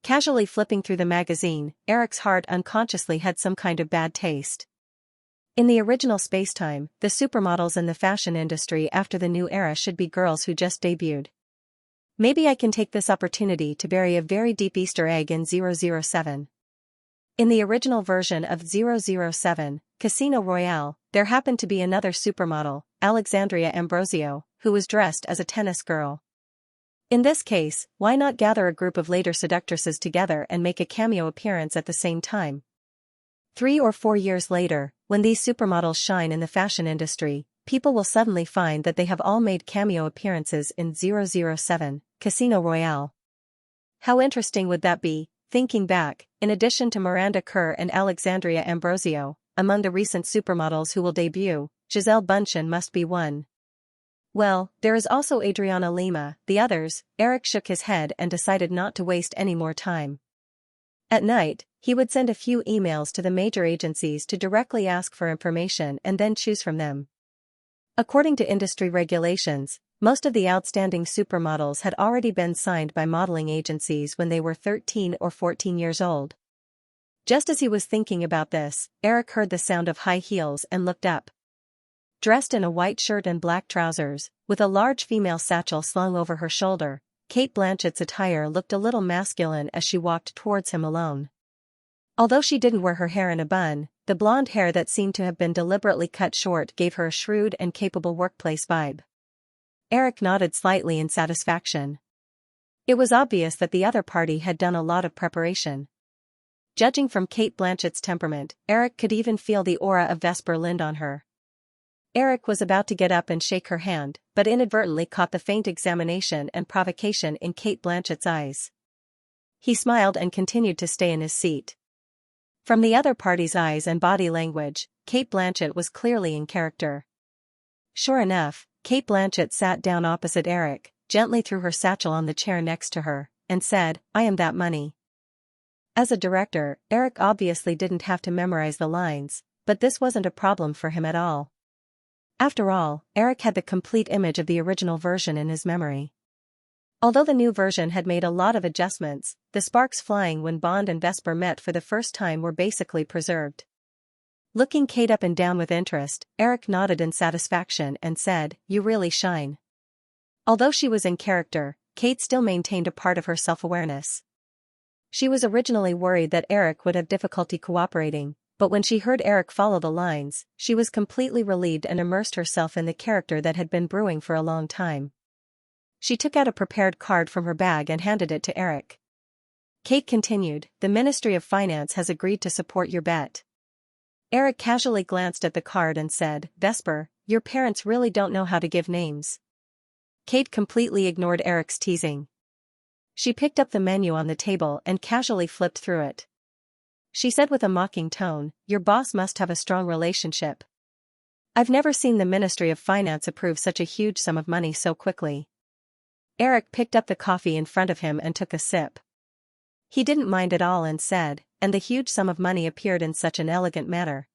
Casually flipping through the magazine, Eric's heart unconsciously had some kind of bad taste. In the original spacetime, the supermodels in the fashion industry after the new era should be girls who just debuted. Maybe I can take this opportunity to bury a very deep Easter egg in 007. In the original version of 007, Casino Royale, there happened to be another supermodel, Alexandria Ambrosio, who was dressed as a tennis girl. In this case, why not gather a group of later seductresses together and make a cameo appearance at the same time? 3 or 4 years later, when these supermodels shine in the fashion industry, people will suddenly find that they have all made cameo appearances in 007, Casino Royale. How interesting would that be? Thinking back, in addition to Miranda Kerr and Alexandria Ambrosio, among the recent supermodels who will debut, Gisele Bündchen must be one. Well, there is also Adriana Lima. The others. Eric shook his head and decided not to waste any more time. At night, he would send a few emails to the major agencies to directly ask for information and then choose from them. According to industry regulations, most of the outstanding supermodels had already been signed by modeling agencies when they were 13 or 14 years old. Just as he was thinking about this, Eric heard the sound of high heels and looked up. Dressed in a white shirt and black trousers, with a large female satchel slung over her shoulder, Cate Blanchett's attire looked a little masculine as she walked towards him alone. Although she didn't wear her hair in a bun, the blonde hair that seemed to have been deliberately cut short gave her a shrewd and capable workplace vibe. Eric nodded slightly in satisfaction. It was obvious that the other party had done a lot of preparation. Judging from Cate Blanchett's temperament, Eric could even feel the aura of Vesper Lynd on her. Eric was about to get up and shake her hand, but inadvertently caught the faint examination and provocation in Cate Blanchett's eyes. He smiled and continued to stay in his seat. From the other party's eyes and body language, Cate Blanchett was clearly in character. Sure enough, Cate Blanchett sat down opposite Eric, gently threw her satchel on the chair next to her, and said, "I am that money." As a director, Eric obviously didn't have to memorize the lines, but this wasn't a problem for him at all. After all, Eric had the complete image of the original version in his memory. Although the new version had made a lot of adjustments, the sparks flying when Bond and Vesper met for the first time were basically preserved. Looking Cate up and down with interest, Eric nodded in satisfaction and said, "You really shine." Although she was in character, Cate still maintained a part of her self-awareness. She was originally worried that Eric would have difficulty cooperating, but when she heard Eric follow the lines, she was completely relieved and immersed herself in the character that had been brewing for a long time. She took out a prepared card from her bag and handed it to Eric. Cate continued, "The Ministry of Finance has agreed to support your bet." Eric casually glanced at the card and said, "Vesper, your parents really don't know how to give names." Cate completely ignored Eric's teasing. She picked up the menu on the table and casually flipped through it. She said with a mocking tone, "Your boss must have a strong relationship. I've never seen the Ministry of Finance approve such a huge sum of money so quickly." Eric picked up the coffee in front of him and took a sip. He didn't mind at all and said, "And the huge sum of money appeared in such an elegant manner."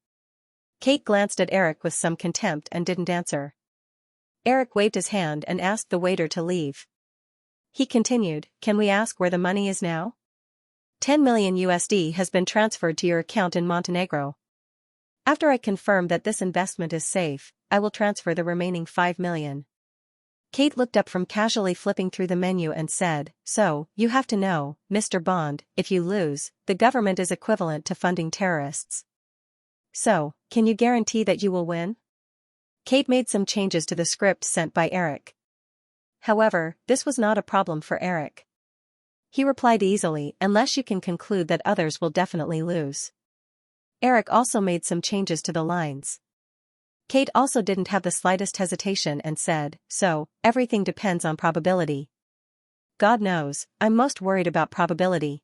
Cate glanced at Eric with some contempt and didn't answer. Eric waved his hand and asked the waiter to leave. He continued, "Can we ask where the money is now?" 10 million USD has been transferred to your account in Montenegro. After I confirm that this investment is safe, I will transfer the remaining 5 million. Cate looked up from casually flipping through the menu and said, "So, you have to know, Mr. Bond, if you lose, the government is equivalent to funding terrorists. So, can you guarantee that you will win?" Cate made some changes to the script sent by Eric. However, this was not a problem for Eric. He replied easily, "Unless you can conclude that others will definitely lose." Eric also made some changes to the lines. Cate also didn't have the slightest hesitation and said, "So, everything depends on probability." God knows, I'm most worried about probability.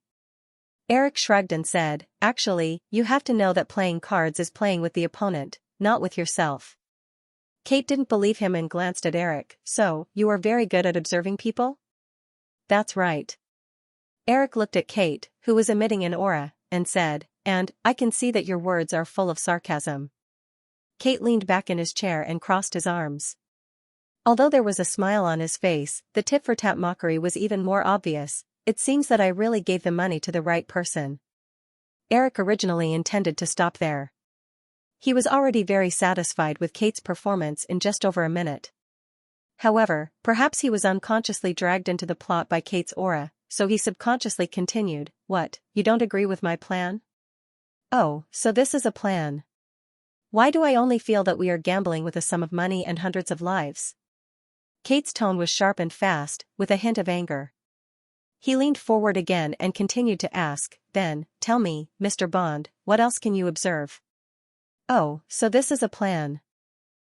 Eric shrugged and said, actually, you have to know that playing cards is playing with the opponent, not with yourself. Kate didn't believe him and glanced at Eric. So, you are very good at observing people? That's right. Eric looked at Kate, who was emitting an aura, and said, and, I can see that your words are full of sarcasm. Kate leaned back in his chair and crossed his arms. Although there was a smile on his face, the tit-for-tat mockery was even more obvious. It seems that I really gave the money to the right person. Eric originally intended to stop there. He was already very satisfied with Kate's performance in just over a minute. However, perhaps he was unconsciously dragged into the plot by Kate's aura, so he subconsciously continued, what, you don't agree with my plan? Oh, so this is a plan. Why do I only feel that we are gambling with a sum of money and hundreds of lives? Kate's tone was sharp and fast, with a hint of anger. He leaned forward again and continued to ask, then, tell me, Mr. Bond, what else can you observe? Oh, so this is a plan.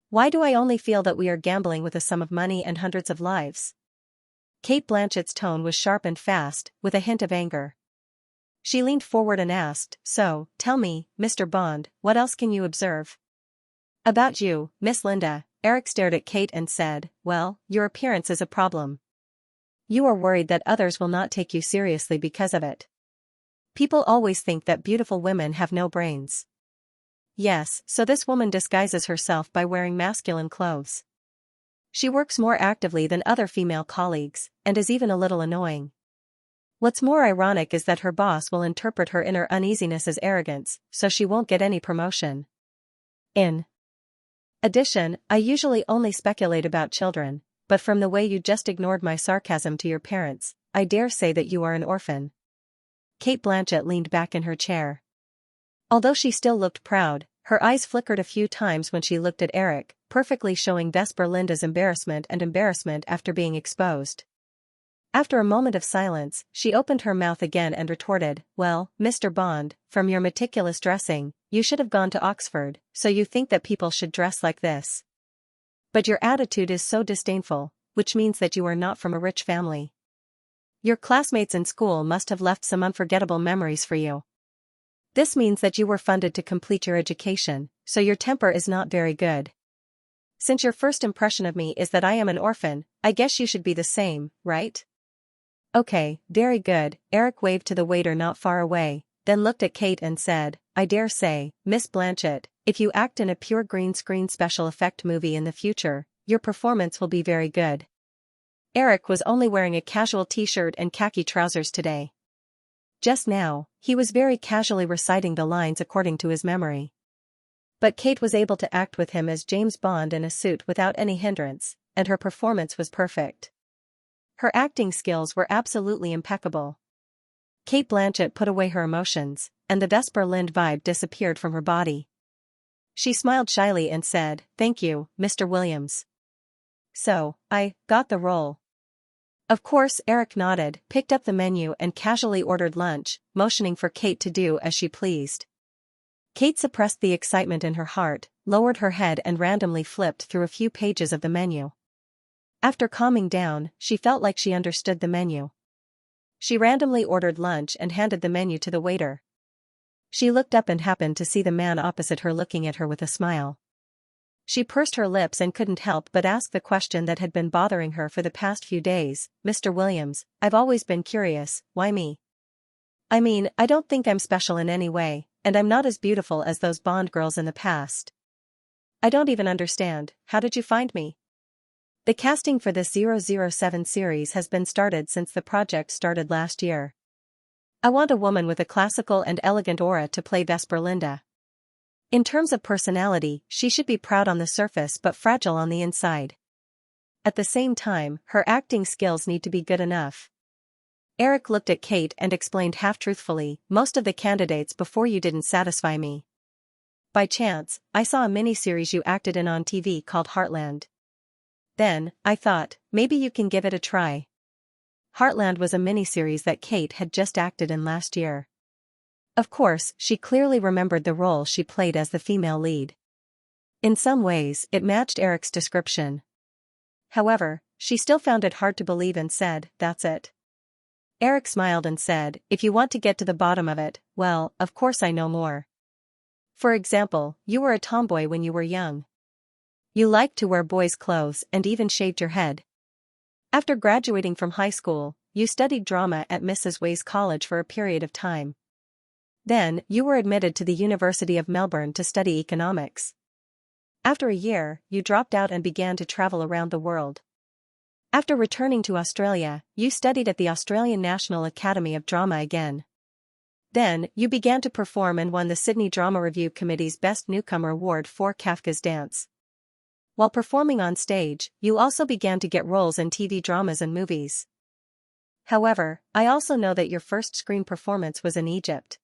Why do I only feel that we are gambling with a sum of money and hundreds of lives? Kate Blanchett's tone was sharp and fast, with a hint of anger. She leaned forward and asked, so, tell me, Mr. Bond, what else can you observe? About you, Miss Linda. Eric stared at Kate and said, well, your appearance is a problem. You are worried that others will not take you seriously because of it. People always think that beautiful women have no brains. Yes, so this woman disguises herself by wearing masculine clothes. She works more actively than other female colleagues, and is even a little annoying. What's more ironic is that her boss will interpret her inner uneasiness as arrogance, so she won't get any promotion. In addition, I usually only speculate about children, but from the way you just ignored my sarcasm to your parents, I dare say that you are an orphan. Kate Blanchett leaned back in her chair. Although she still looked proud, her eyes flickered a few times when she looked at Eric, perfectly showing Vesper Linda's embarrassment after being exposed. After a moment of silence, she opened her mouth again and retorted, well, Mr. Bond, from your meticulous dressing, you should have gone to Oxford, so you think that people should dress like this. But your attitude is so disdainful, which means that you are not from a rich family. Your classmates in school must have left some unforgettable memories for you. This means that you were funded to complete your education, so your temper is not very good. Since your first impression of me is that I am an orphan, I guess you should be the same, right? Okay, very good. Eric waved to the waiter not far away, then looked at Kate and said, I dare say, Miss Blanchett, if you act in a pure green screen special effect movie in the future, your performance will be very good. Eric was only wearing a casual t-shirt and khaki trousers today. Just now, he was very casually reciting the lines according to his memory. But Kate was able to act with him as James Bond in a suit without any hindrance, and her performance was perfect. Her acting skills were absolutely impeccable. Kate Blanchett put away her emotions, and the Vesper Lind vibe disappeared from her body. She smiled shyly and said, thank you, Mr. Williams. So, I got the role. Of course. Eric nodded, picked up the menu and casually ordered lunch, motioning for Kate to do as she pleased. Kate suppressed the excitement in her heart, lowered her head and randomly flipped through a few pages of the menu. After calming down, she felt like she understood the menu. She randomly ordered lunch and handed the menu to the waiter. She looked up and happened to see the man opposite her looking at her with a smile. She pursed her lips and couldn't help but ask the question that had been bothering her for the past few days, Mr. Williams, I've always been curious, why me? I mean, I don't think I'm special in any way, and I'm not as beautiful as those Bond girls in the past. I don't even understand, how did you find me? The casting for this 007 series has been started since the project started last year. I want a woman with a classical and elegant aura to play Vesper Linda. In terms of personality, she should be proud on the surface but fragile on the inside. At the same time, her acting skills need to be good enough. Eric looked at Kate and explained half-truthfully, most of the candidates before you didn't satisfy me. By chance, I saw a miniseries you acted in on TV called Heartland. Then, I thought, maybe you can give it a try. Heartland was a miniseries that Kate had just acted in last year. Of course, she clearly remembered the role she played as the female lead. In some ways, it matched Eric's description. However, she still found it hard to believe and said, that's it. Eric smiled and said, if you want to get to the bottom of it, well, of course I know more. For example, you were a tomboy when you were young. You liked to wear boys' clothes and even shaved your head. After graduating from high school, you studied drama at Mrs. Way's College for a period of time. Then, you were admitted to the University of Melbourne to study economics. After a year, you dropped out and began to travel around the world. After returning to Australia, you studied at the Australian National Academy of Drama again. Then, you began to perform and won the Sydney Drama Review Committee's Best Newcomer Award for Kafka's Dance. While performing on stage, you also began to get roles in TV dramas and movies. However, I also know that your first screen performance was in Egypt.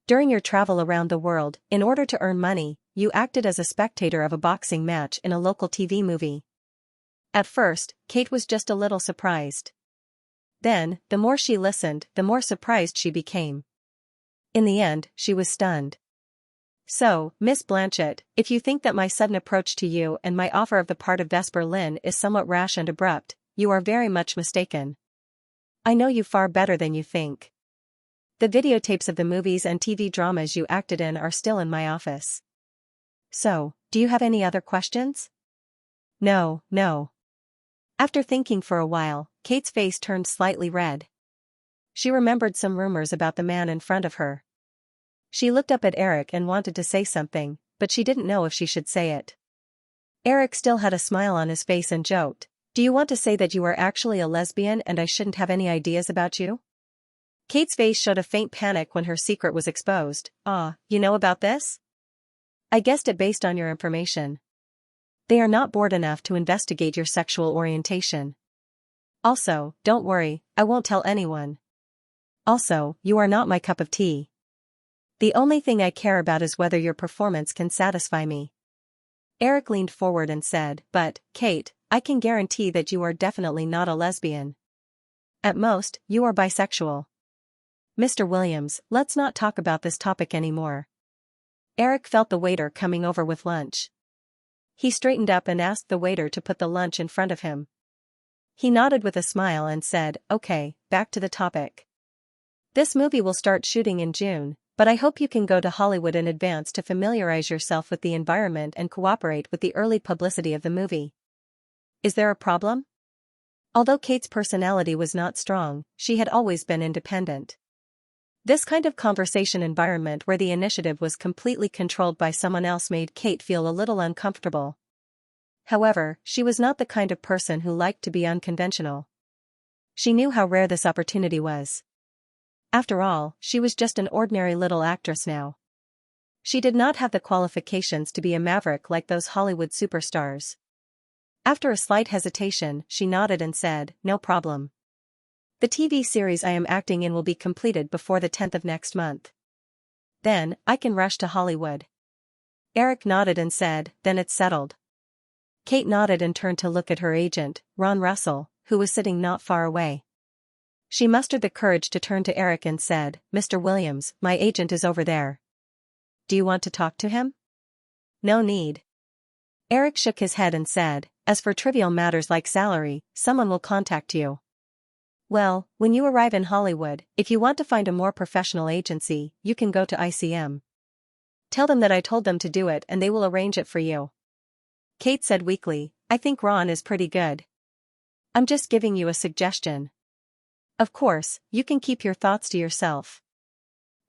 During your travel around the world, in order to earn money, you acted as a spectator of a boxing match in a local TV movie. At first, Kate was just a little surprised. Then, the more she listened, the more surprised she became. In the end, she was stunned. So, Miss Blanchett, if you think that my sudden approach to you and my offer of the part of Vesper Lynn is somewhat rash and abrupt, you are very much mistaken. I know you far better than you think. The videotapes of the movies and TV dramas you acted in are still in my office. So, do you have any other questions? No. After thinking for a while, Kate's face turned slightly red. She remembered some rumors about the man in front of her. She looked up at Eric and wanted to say something, but she didn't know if she should say it. Eric still had a smile on his face and joked, do you want to say that you are actually a lesbian and I shouldn't have any ideas about you? Kate's face showed a faint panic when her secret was exposed. You know about this? I guessed it based on your information. They are not bored enough to investigate your sexual orientation. Also, don't worry, I won't tell anyone. Also, you are not my cup of tea. The only thing I care about is whether your performance can satisfy me. Eric leaned forward and said, but, Kate, I can guarantee that you are definitely not a lesbian. At most, you are bisexual. Mr. Williams, let's not talk about this topic anymore. Eric felt the waiter coming over with lunch. He straightened up and asked the waiter to put the lunch in front of him. He nodded with a smile and said, okay, back to the topic. This movie will start shooting in June, but I hope you can go to Hollywood in advance to familiarize yourself with the environment and cooperate with the early publicity of the movie. Is there a problem? Although Kate's personality was not strong, she had always been independent. This kind of conversation environment where the initiative was completely controlled by someone else made Kate feel a little uncomfortable. However, she was not the kind of person who liked to be unconventional. She knew how rare this opportunity was. After all, she was just an ordinary little actress now. She did not have the qualifications to be a maverick like those Hollywood superstars. After a slight hesitation, she nodded and said, no problem. The TV series I am acting in will be completed before the 10th of next month. Then, I can rush to Hollywood. Eric nodded and said, then it's settled. Kate nodded and turned to look at her agent, Ron Russell, who was sitting not far away. She mustered the courage to turn to Eric and said, Mr. Williams, my agent is over there. Do you want to talk to him? No need. Eric shook his head and said, as for trivial matters like salary, someone will contact you. Well, when you arrive in Hollywood, if you want to find a more professional agency, you can go to ICM. Tell them that I told them to do it and they will arrange it for you. Kate said weakly, I think Ron is pretty good. I'm just giving you a suggestion. Of course, you can keep your thoughts to yourself.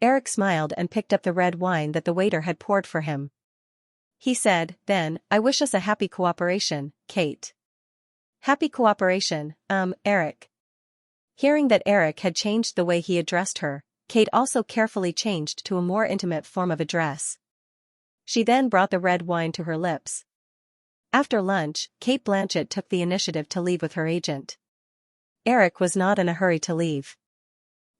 Eric smiled and picked up the red wine that the waiter had poured for him. He said, then, I wish us a happy cooperation, Kate. Happy cooperation, Eric. Hearing that Eric had changed the way he addressed her, Kate also carefully changed to a more intimate form of address. She then brought the red wine to her lips. After lunch, Kate Blanchett took the initiative to leave with her agent. Eric was not in a hurry to leave.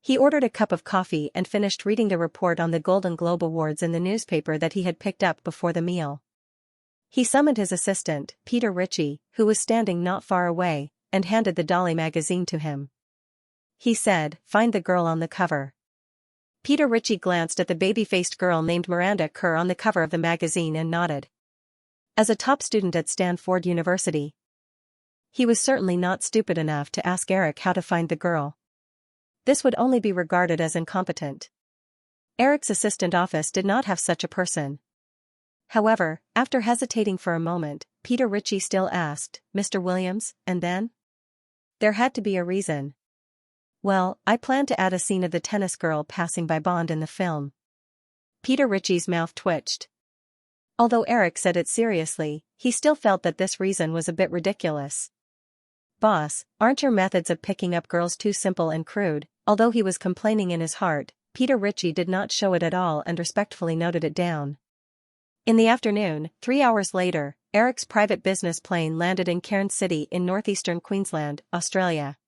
He ordered a cup of coffee and finished reading the report on the Golden Globe Awards in the newspaper that he had picked up before the meal. He summoned his assistant, Peter Ritchie, who was standing not far away, and handed the Dolly magazine to him. He said, find the girl on the cover. Peter Ritchie glanced at the baby-faced girl named Miranda Kerr on the cover of the magazine and nodded. As a top student at Stanford University, he was certainly not stupid enough to ask Eric how to find the girl. This would only be regarded as incompetent. Eric's assistant office did not have such a person. However, after hesitating for a moment, Peter Ritchie still asked, "Mr. Williams, and then?" There had to be a reason. "Well, I plan to add a scene of the tennis girl passing by Bond in the film." Peter Ritchie's mouth twitched. Although Eric said it seriously, he still felt that this reason was a bit ridiculous. "Boss, aren't your methods of picking up girls too simple and crude?" Although he was complaining in his heart, Peter Ritchie did not show it at all and respectfully noted it down. In the afternoon, 3 hours later, Eric's private business plane landed in Cairns City in northeastern Queensland, Australia.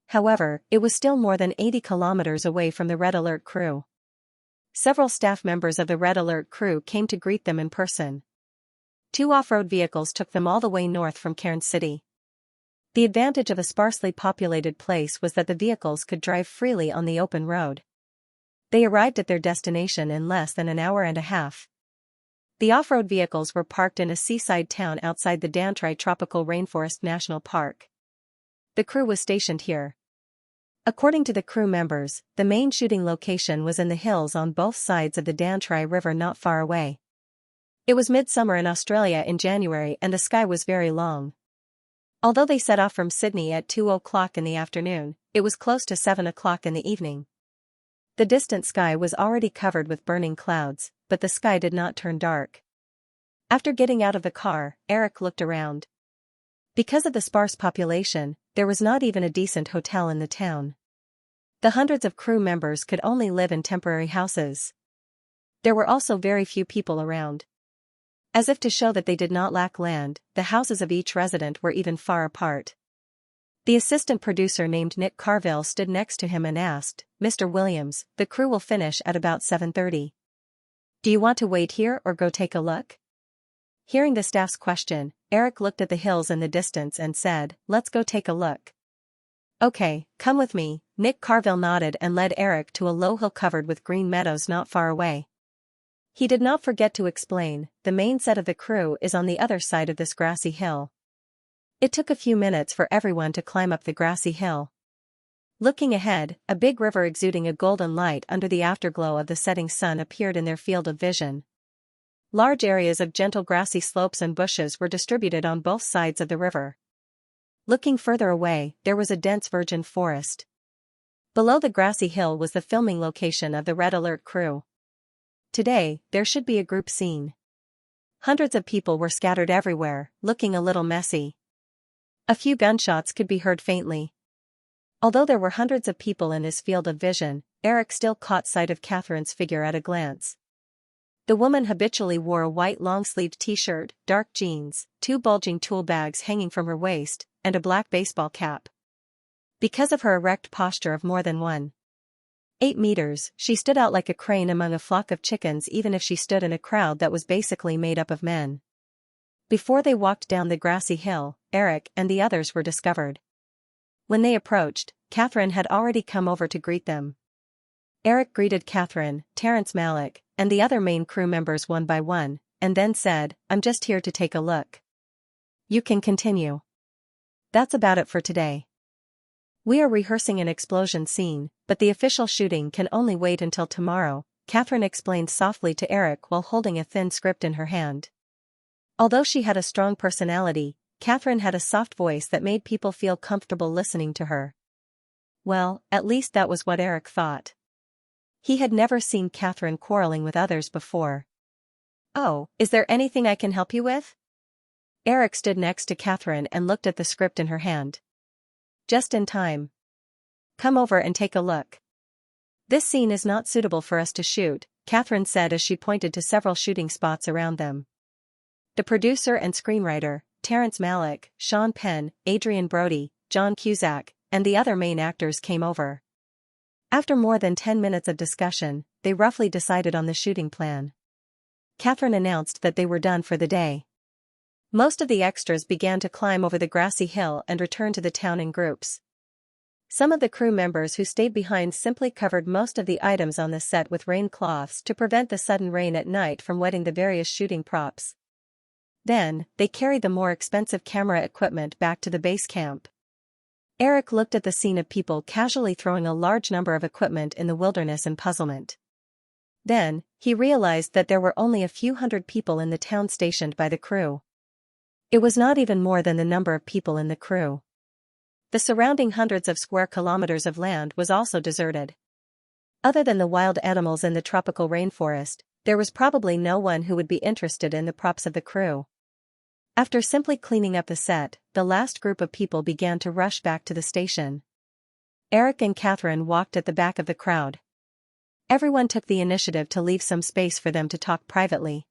However, it was still more than 80 kilometers away from the Red Alert crew. Several staff members of the Red Alert crew came to greet them in person. 2 off-road vehicles took them all the way north from Cairns City. The advantage of a sparsely populated place was that the vehicles could drive freely on the open road. They arrived at their destination in less than an hour and a half. The off-road vehicles were parked in a seaside town outside the Dantry Tropical Rainforest National Park. The crew was stationed here. According to the crew members, the main shooting location was in the hills on both sides of the Dantry River not far away. It was midsummer in Australia in January and the sky was very long. Although they set off from Sydney at 2:00 in the afternoon, it was close to 7:00 in the evening. The distant sky was already covered with burning clouds, but the sky did not turn dark. After getting out of the car, Eric looked around. Because of the sparse population, there was not even a decent hotel in the town. The hundreds of crew members could only live in temporary houses. There were also very few people around. As if to show that they did not lack land, the houses of each resident were even far apart. The assistant producer named Nick Carville stood next to him and asked, "Mr. Williams, the crew will finish at about 7:30. Do you want to wait here or go take a look?" Hearing the staff's question, Eric looked at the hills in the distance and said, "Let's go take a look." "Okay, come with me." Nick Carville nodded and led Eric to a low hill covered with green meadows not far away. He did not forget to explain, "The main set of the crew is on the other side of this grassy hill." It took a few minutes for everyone to climb up the grassy hill. Looking ahead, a big river exuding a golden light under the afterglow of the setting sun appeared in their field of vision. Large areas of gentle grassy slopes and bushes were distributed on both sides of the river. Looking further away, there was a dense virgin forest. Below the grassy hill was the filming location of the Red Alert crew. Today, there should be a group scene. Hundreds of people were scattered everywhere, looking a little messy. A few gunshots could be heard faintly. Although there were hundreds of people in his field of vision, Eric still caught sight of Catherine's figure at a glance. The woman habitually wore a white long-sleeved t-shirt, dark jeans, 2 bulging tool bags hanging from her waist, and a black baseball cap. Because of her erect posture of more than 1.8 meters, she stood out like a crane among a flock of chickens even if she stood in a crowd that was basically made up of men. Before they walked down the grassy hill, Eric and the others were discovered. When they approached, Catherine had already come over to greet them. Eric greeted Catherine, Terrence Malick, and the other main crew members one by one, and then said, "I'm just here to take a look. You can continue. That's about it for today. We are rehearsing an explosion scene, but the official shooting can only wait until tomorrow," Catherine explained softly to Eric while holding a thin script in her hand. Although she had a strong personality, Catherine had a soft voice that made people feel comfortable listening to her. Well, at least that was what Eric thought. He had never seen Catherine quarreling with others before. "Oh, is there anything I can help you with?" Eric stood next to Catherine and looked at the script in her hand. "Just in time. Come over and take a look. This scene is not suitable for us to shoot," Catherine said as she pointed to several shooting spots around them. The producer and screenwriter, Terrence Malick, Sean Penn, Adrian Brody, John Cusack, and the other main actors came over. After more than 10 minutes of discussion, they roughly decided on the shooting plan. Catherine announced that they were done for the day. Most of the extras began to climb over the grassy hill and return to the town in groups. Some of the crew members who stayed behind simply covered most of the items on the set with rain cloths to prevent the sudden rain at night from wetting the various shooting props. Then, they carried the more expensive camera equipment back to the base camp. Eric looked at the scene of people casually throwing a large number of equipment in the wilderness in puzzlement. Then, he realized that there were only a few hundred people in the town stationed by the crew. It was not even more than the number of people in the crew. The surrounding hundreds of square kilometers of land was also deserted. Other than the wild animals in the tropical rainforest, there was probably no one who would be interested in the props of the crew. After simply cleaning up the set, the last group of people began to rush back to the station. Eric and Catherine walked at the back of the crowd. Everyone took the initiative to leave some space for them to talk privately.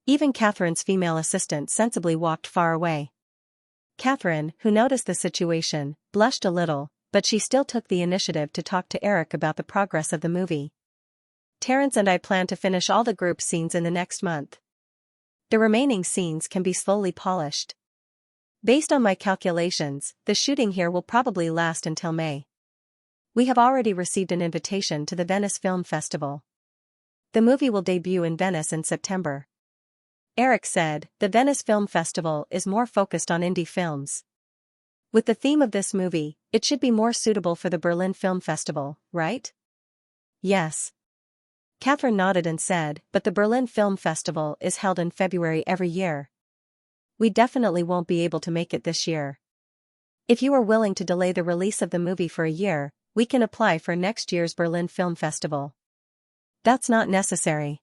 Even Catherine's female assistant sensibly walked far away. Catherine, who noticed the situation, blushed a little, but she still took the initiative to talk to Eric about the progress of the movie. Terrence and I plan to finish all the group scenes in the next month. The remaining scenes can be slowly polished. Based on my calculations, the shooting here will probably last until May. We have already received an invitation to the Venice Film Festival. The movie will debut in Venice in September. Eric said, the Venice Film Festival is more focused on indie films. With the theme of this movie, it should be more suitable for the Berlin Film Festival, right? Yes. Catherine nodded and said, but the Berlin Film Festival is held in February every year. We definitely won't be able to make it this year. If you are willing to delay the release of the movie for a year, we can apply for next year's Berlin Film Festival. That's not necessary.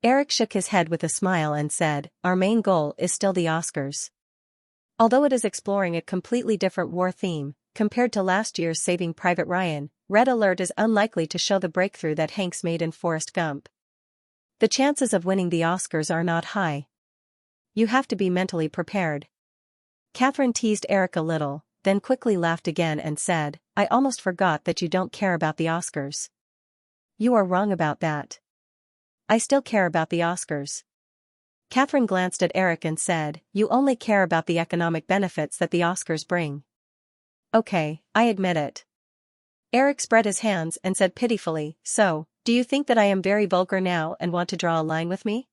Eric shook his head with a smile and said, our main goal is still the Oscars. Although it is exploring a completely different war theme, compared to last year's Saving Private Ryan, Red Alert is unlikely to show the breakthrough that Hanks made in Forrest Gump. The chances of winning the Oscars are not high. You have to be mentally prepared. Catherine teased Eric a little, then quickly laughed again and said, I almost forgot that you don't care about the Oscars. You are wrong about that. I still care about the Oscars. Catherine glanced at Eric and said, you only care about the economic benefits that the Oscars bring. Okay, I admit it. Eric spread his hands and said pitifully, so, do you think that I am very vulgar now and want to draw a line with me?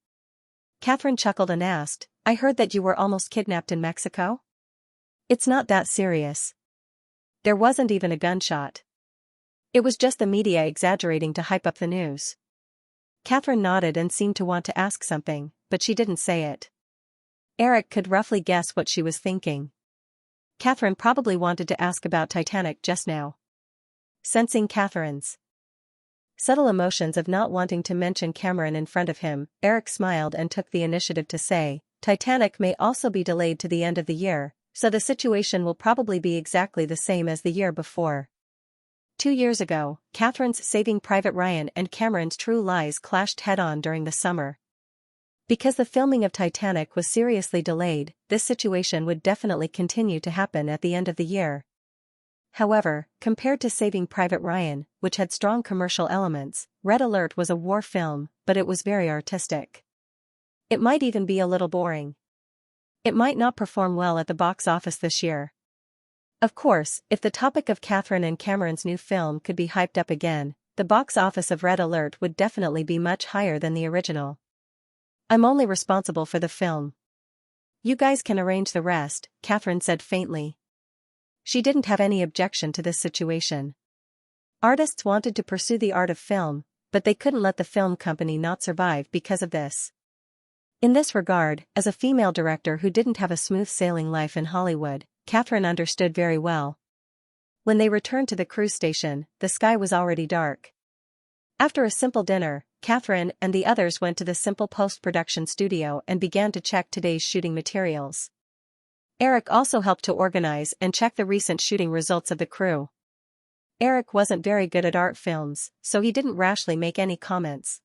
Catherine chuckled and asked, I heard that you were almost kidnapped in Mexico? It's not that serious. There wasn't even a gunshot. It was just the media exaggerating to hype up the news. Catherine nodded and seemed to want to ask something, but she didn't say it. Eric could roughly guess what she was thinking. Catherine probably wanted to ask about Titanic just now. Sensing Catherine's subtle emotions of not wanting to mention Cameron in front of him, Eric smiled and took the initiative to say, Titanic may also be delayed to the end of the year, so the situation will probably be exactly the same as the year before. 2 years ago, Catherine's Saving Private Ryan and Cameron's True Lies clashed head-on during the summer. Because the filming of Titanic was seriously delayed, this situation would definitely continue to happen at the end of the year. However, compared to Saving Private Ryan, which had strong commercial elements, Red Alert was a war film, but it was very artistic. It might even be a little boring. It might not perform well at the box office this year. Of course, if the topic of Catherine and Cameron's new film could be hyped up again, the box office of Red Alert would definitely be much higher than the original. I'm only responsible for the film. You guys can arrange the rest, Catherine said faintly. She didn't have any objection to this situation. Artists wanted to pursue the art of film, but they couldn't let the film company not survive because of this. In this regard, as a female director who didn't have a smooth sailing life in Hollywood, Catherine understood very well. When they returned to the cruise station, the sky was already dark. After a simple dinner, Catherine and the others went to the simple post-production studio and began to check today's shooting materials. Eric also helped to organize and check the recent shooting results of the crew. Eric wasn't very good at art films, so he didn't rashly make any comments.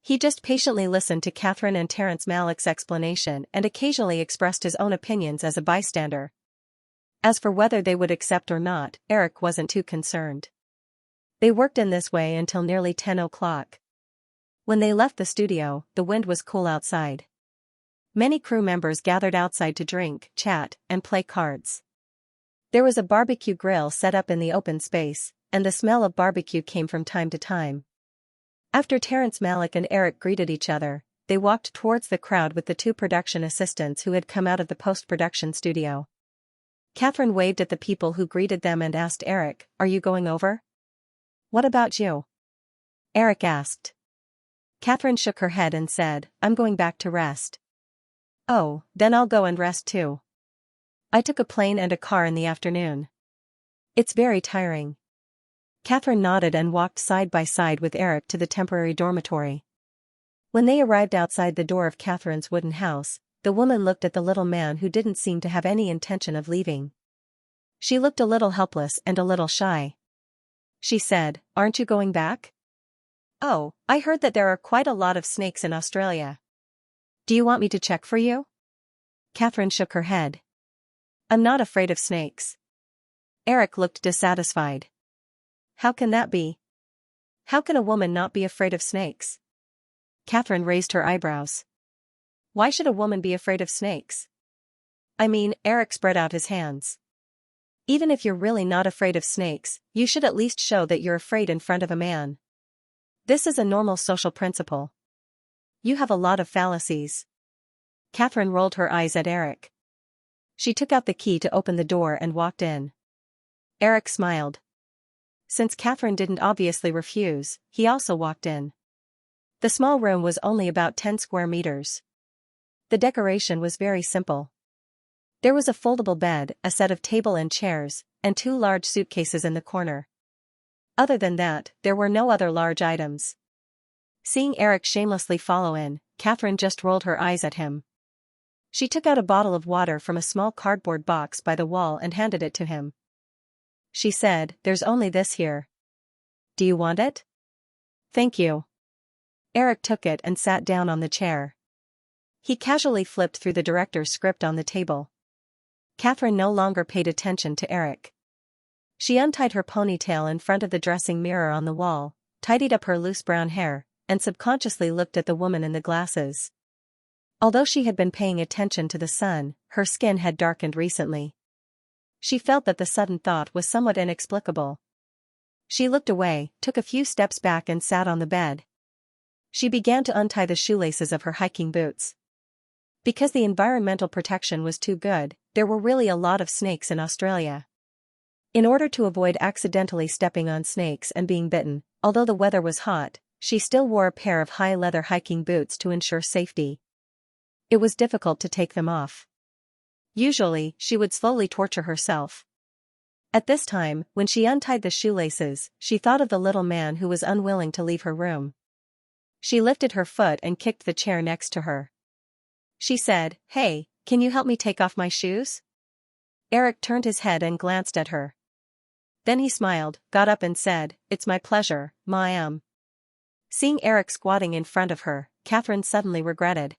He just patiently listened to Catherine and Terrence Malick's explanation and occasionally expressed his own opinions as a bystander. As for whether they would accept or not, Eric wasn't too concerned. They worked in this way until nearly 10 o'clock. When they left the studio, the wind was cool outside. Many crew members gathered outside to drink, chat, and play cards. There was a barbecue grill set up in the open space, and the smell of barbecue came from time to time. After Terrence Malick and Eric greeted each other, they walked towards the crowd with the 2 production assistants who had come out of the post-production studio. Catherine waved at the people who greeted them and asked Eric, "Are you going over?" "What about you?" Eric asked. Catherine shook her head and said, "I'm going back to rest." "Oh, then I'll go and rest too. I took a plane and a car in the afternoon. It's very tiring." Catherine nodded and walked side by side with Eric to the temporary dormitory. When they arrived outside the door of Catherine's wooden house, the woman looked at the little man who didn't seem to have any intention of leaving. She looked a little helpless and a little shy. She said, "Aren't you going back?" "Oh, I heard that there are quite a lot of snakes in Australia. Do you want me to check for you?" Catherine shook her head. "I'm not afraid of snakes." Eric looked dissatisfied. "How can that be? How can a woman not be afraid of snakes?" Catherine raised her eyebrows. "Why should a woman be afraid of snakes?" "I mean," Eric spread out his hands. "Even if you're really not afraid of snakes, you should at least show that you're afraid in front of a man. This is a normal social principle. You have a lot of fallacies." Catherine rolled her eyes at Eric. She took out the key to open the door and walked in. Eric smiled. Since Catherine didn't obviously refuse, he also walked in. The small room was only about 10 square meters. The decoration was very simple. There was a foldable bed, a set of table and chairs, and 2 large suitcases in the corner. Other than that, there were no other large items. Seeing Eric shamelessly follow in, Catherine just rolled her eyes at him. She took out a bottle of water from a small cardboard box by the wall and handed it to him. She said, "There's only this here. Do you want it?" "Thank you." Eric took it and sat down on the chair. He casually flipped through the director's script on the table. Catherine no longer paid attention to Eric. She untied her ponytail in front of the dressing mirror on the wall, tidied up her loose brown hair, and subconsciously looked at the woman in the glasses. Although she had been paying attention to the sun, her skin had darkened recently. She felt that the sudden thought was somewhat inexplicable. She looked away, took a few steps back and sat on the bed. She began to untie the shoelaces of her hiking boots. Because the environmental protection was too good, there were really a lot of snakes in Australia. In order to avoid accidentally stepping on snakes and being bitten, although the weather was hot, she still wore a pair of high leather hiking boots to ensure safety. It was difficult to take them off. Usually, she would slowly torture herself. At this time, when she untied the shoelaces, she thought of the little man who was unwilling to leave her room. She lifted her foot and kicked the chair next to her. She said, "Hey, can you help me take off my shoes?" Eric turned his head and glanced at her. Then he smiled, got up and said, "It's my pleasure, ma'am." Seeing Eric squatting in front of her, Catherine suddenly regretted.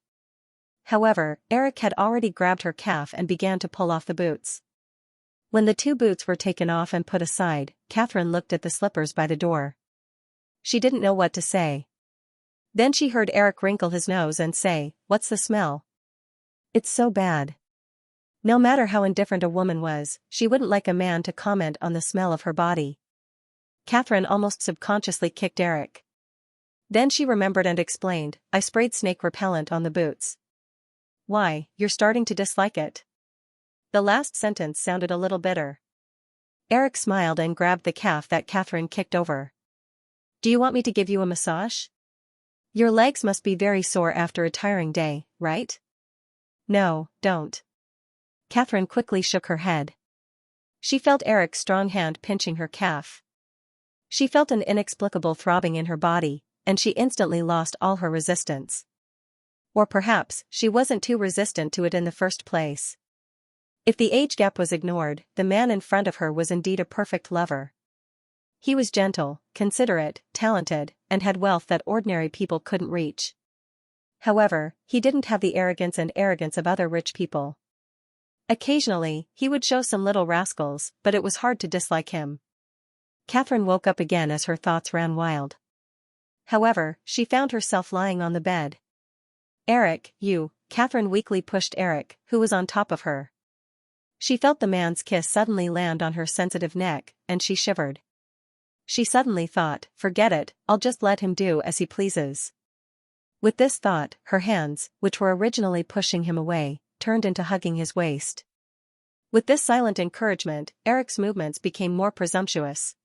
However, Eric had already grabbed her calf and began to pull off the boots. When the 2 boots were taken off and put aside, Catherine looked at the slippers by the door. She didn't know what to say. Then she heard Eric wrinkle his nose and say, "What's the smell?" "It's so bad." No matter how indifferent a woman was, she wouldn't like a man to comment on the smell of her body. Catherine almost subconsciously kicked Eric. Then she remembered and explained, "I sprayed snake repellent on the boots." "Why, you're starting to dislike it." The last sentence sounded a little bitter. Eric smiled and grabbed the calf that Catherine kicked over. "Do you want me to give you a massage? Your legs must be very sore after a tiring day, right?" "No, don't." Catherine quickly shook her head. She felt Eric's strong hand pinching her calf. She felt an inexplicable throbbing in her body, and she instantly lost all her resistance. Or perhaps, she wasn't too resistant to it in the first place. If the age gap was ignored, the man in front of her was indeed a perfect lover. He was gentle, considerate, talented, and had wealth that ordinary people couldn't reach. However, he didn't have the arrogance of other rich people. Occasionally, he would show some little rascals, but it was hard to dislike him. Catherine woke up again as her thoughts ran wild. However, she found herself lying on the bed. "Eric, you," Catherine weakly pushed Eric, who was on top of her. She felt the man's kiss suddenly land on her sensitive neck, and she shivered. She suddenly thought, "Forget it, I'll just let him do as he pleases." With this thought, her hands, which were originally pushing him away, turned into hugging his waist. With this silent encouragement, Eric's movements became more presumptuous.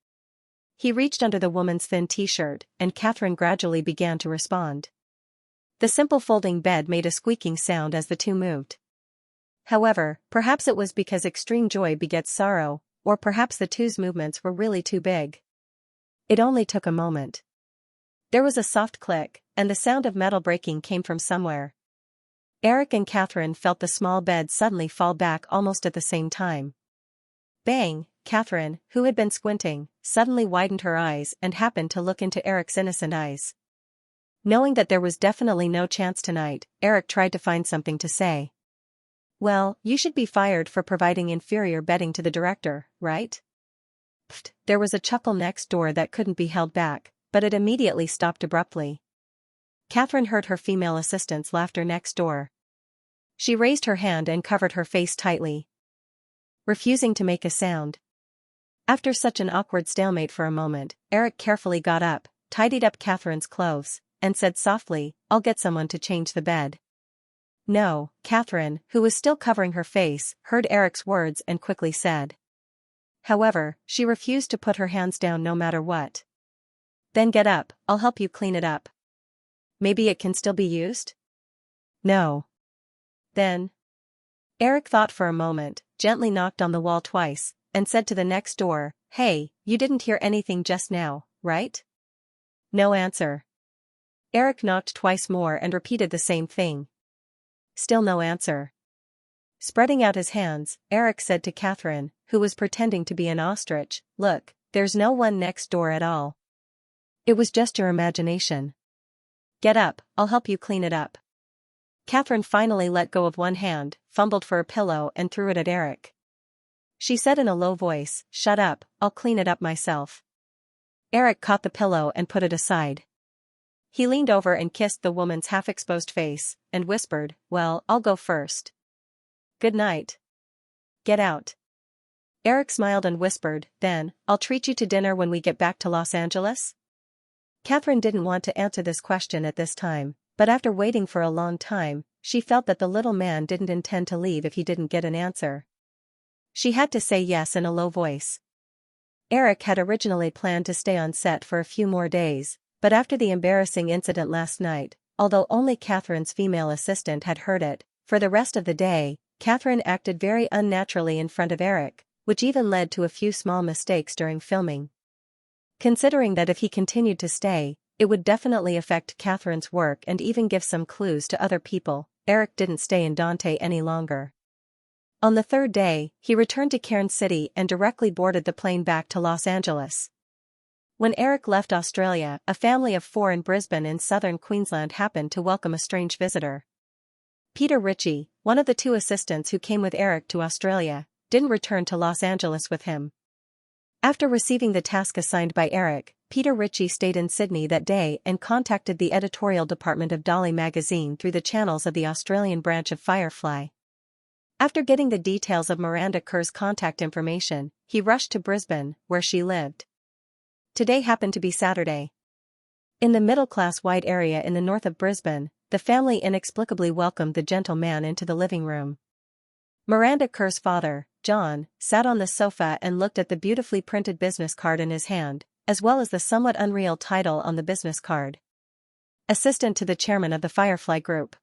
He reached under the woman's thin t-shirt, and Catherine gradually began to respond. The simple folding bed made a squeaking sound as the two moved. However, perhaps it was because extreme joy begets sorrow, or perhaps the two's movements were really too big. It only took a moment. There was a soft click, and the sound of metal breaking came from somewhere. Eric and Catherine felt the small bed suddenly fall back almost at the same time. Bang! Catherine, who had been squinting, suddenly widened her eyes and happened to look into Eric's innocent eyes. Knowing that there was definitely no chance tonight, Eric tried to find something to say. Well, you should be fired for providing inferior bedding to the director, right? Pfft, there was a chuckle next door that couldn't be held back, but it immediately stopped abruptly. Catherine heard her female assistant's laughter next door. She raised her hand and covered her face tightly, refusing to make a sound. After such an awkward stalemate for a moment, Eric carefully got up, tidied up Catherine's clothes, and said softly, "I'll get someone to change the bed." No, Catherine, who was still covering her face, heard Eric's words and quickly said. However, she refused to put her hands down no matter what. Then get up, I'll help you clean it up. Maybe it can still be used? No. Then. Eric thought for a moment, gently knocked on the wall twice, and said to the next door, "Hey, you didn't hear anything just now, right?" No answer. Eric knocked twice more and repeated the same thing. Still no answer. Spreading out his hands, Eric said to Catherine, who was pretending to be an ostrich, "Look, there's no one next door at all. It was just your imagination. Get up, I'll help you clean it up." Catherine finally let go of one hand, fumbled for a pillow and threw it at Eric. She said in a low voice, "Shut up, I'll clean it up myself." Eric caught the pillow and put it aside. He leaned over and kissed the woman's half-exposed face, and whispered, "Well, I'll go first. Good night. Get out." Eric smiled and whispered, "Then, I'll treat you to dinner when we get back to Los Angeles?" Catherine didn't want to answer this question at this time, but after waiting for a long time, she felt that the little man didn't intend to leave if he didn't get an answer. She had to say yes in a low voice. Eric had originally planned to stay on set for a few more days, but after the embarrassing incident last night, although only Catherine's female assistant had heard it, for the rest of the day, Catherine acted very unnaturally in front of Eric, which even led to a few small mistakes during filming. Considering that if he continued to stay, it would definitely affect Catherine's work and even give some clues to other people, Eric didn't stay in Dante any longer. On the third day, he returned to Cairn City and directly boarded the plane back to Los Angeles. When Eric left Australia, a family of 4 in Brisbane in southern Queensland happened to welcome a strange visitor. Peter Ritchie, one of the 2 assistants who came with Eric to Australia, didn't return to Los Angeles with him. After receiving the task assigned by Eric, Peter Ritchie stayed in Sydney that day and contacted the editorial department of Dolly magazine through the channels of the Australian branch of Firefly. After getting the details of Miranda Kerr's contact information, he rushed to Brisbane, where she lived. Today happened to be Saturday. In the middle-class white area in the north of Brisbane, the family inexplicably welcomed the gentleman into the living room. Miranda Kerr's father, John, sat on the sofa and looked at the beautifully printed business card in his hand, as well as the somewhat unreal title on the business card. Assistant to the chairman of the Firefly Group.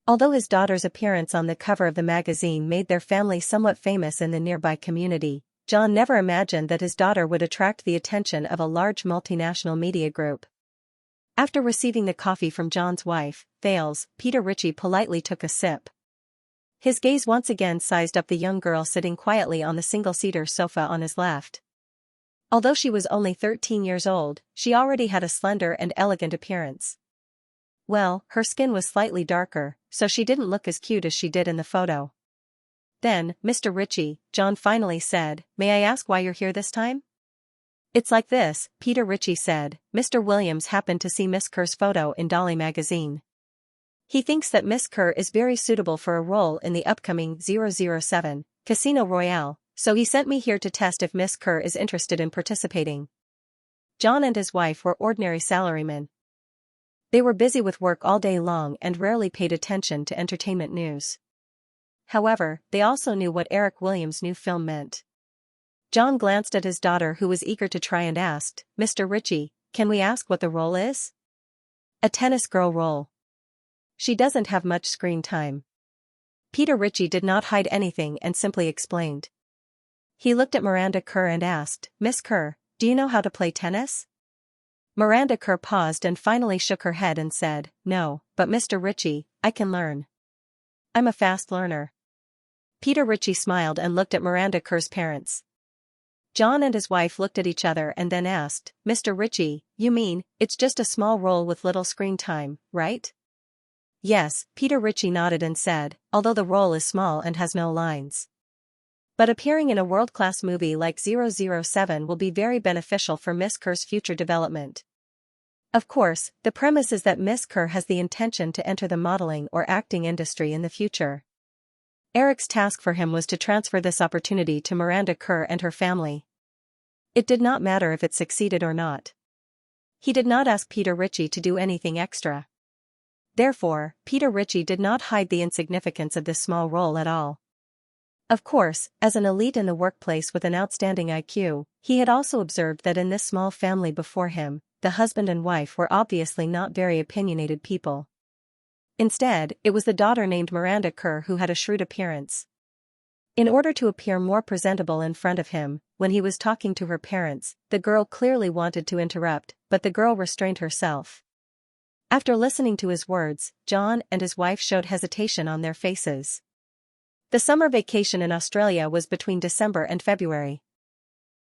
Although his daughter's appearance on the cover of the magazine made their family somewhat famous in the nearby community, John never imagined that his daughter would attract the attention of a large multinational media group. After receiving the coffee from John's wife, Thales, Peter Ritchie politely took a sip. His gaze once again sized up the young girl sitting quietly on the single-seater sofa on his left. Although she was only 13 years old, she already had a slender and elegant appearance. Well, her skin was slightly darker, so she didn't look as cute as she did in the photo. Then, "Mr. Ritchie," John finally said, "may I ask why you're here this time?" "It's like this," Peter Ritchie said. "Mr. Williams happened to see Miss Kerr's photo in Dolly magazine. He thinks that Miss Kerr is very suitable for a role in the upcoming 007 Casino Royale, so he sent me here to test if Miss Kerr is interested in participating." John and his wife were ordinary salarymen. They were busy with work all day long and rarely paid attention to entertainment news. However, they also knew what Eric Williams' new film meant. John glanced at his daughter, who was eager to try, and asked, "Mr. Ritchie, can we ask what the role is?" "A tennis girl role. She doesn't have much screen time." Peter Ritchie did not hide anything and simply explained. He looked at Miranda Kerr and asked, "Miss Kerr, do you know how to play tennis?" Miranda Kerr paused and finally shook her head and said, "No, but Mr. Ritchie, I can learn. I'm a fast learner." Peter Ritchie smiled and looked at Miranda Kerr's parents. John and his wife looked at each other and then asked, "Mr. Ritchie, you mean, it's just a small role with little screen time, right?" "Yes," Peter Ritchie nodded and said, "although the role is small and has no lines. But appearing in a world-class movie like 007 will be very beneficial for Miss Kerr's future development. Of course, the premise is that Miss Kerr has the intention to enter the modeling or acting industry in the future. Eric's task for him was to transfer this opportunity to Miranda Kerr and her family. It did not matter if it succeeded or not. He did not ask Peter Ritchie to do anything extra. Therefore, Peter Ritchie did not hide the insignificance of this small role at all. Of course, as an elite in the workplace with an outstanding IQ, he had also observed that in this small family before him, the husband and wife were obviously not very opinionated people. Instead, it was the daughter named Miranda Kerr who had a shrewd appearance. In order to appear more presentable in front of him, when he was talking to her parents, the girl clearly wanted to interrupt, but the girl restrained herself. After listening to his words, John and his wife showed hesitation on their faces. The summer vacation in Australia was between December and February.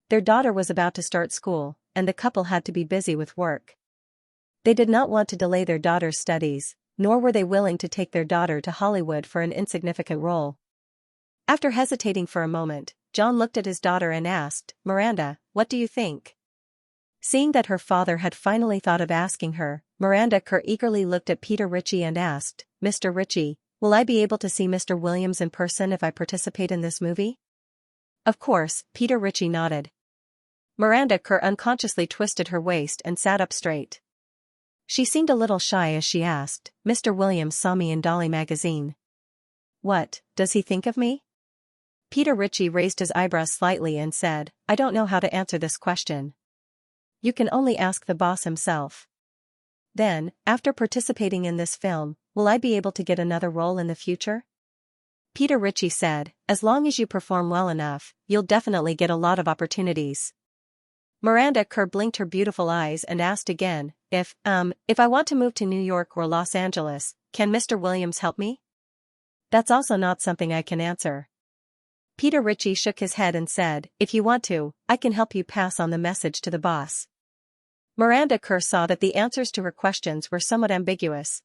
Their daughter was about to start school, and the couple had to be busy with work. They did not want to delay their daughter's studies, nor were they willing to take their daughter to Hollywood for an insignificant role. After hesitating for a moment, John looked at his daughter and asked, "Miranda, what do you think?" Seeing that her father had finally thought of asking her, Miranda Kerr eagerly looked at Peter Ritchie and asked, "Mr. Ritchie, will I be able to see Mr. Williams in person if I participate in this movie?" Of course, Peter Ritchie nodded. Miranda Kerr unconsciously twisted her waist and sat up straight. She seemed a little shy as she asked, "Mr. Williams saw me in Dolly magazine. What, does he think of me?" Peter Ritchie raised his eyebrows slightly and said, "I don't know how to answer this question. You can only ask the boss himself." "Then, after participating in this film, will I be able to get another role in the future?" Peter Ritchie said, "As long as you perform well enough, you'll definitely get a lot of opportunities." Miranda Kerr blinked her beautiful eyes and asked again, if I want to move to New York or Los Angeles, can Mr. Williams help me?" "That's also not something I can answer." Peter Ritchie shook his head and said, "If you want to, I can help you pass on the message to the boss." Miranda Kerr saw that the answers to her questions were somewhat ambiguous.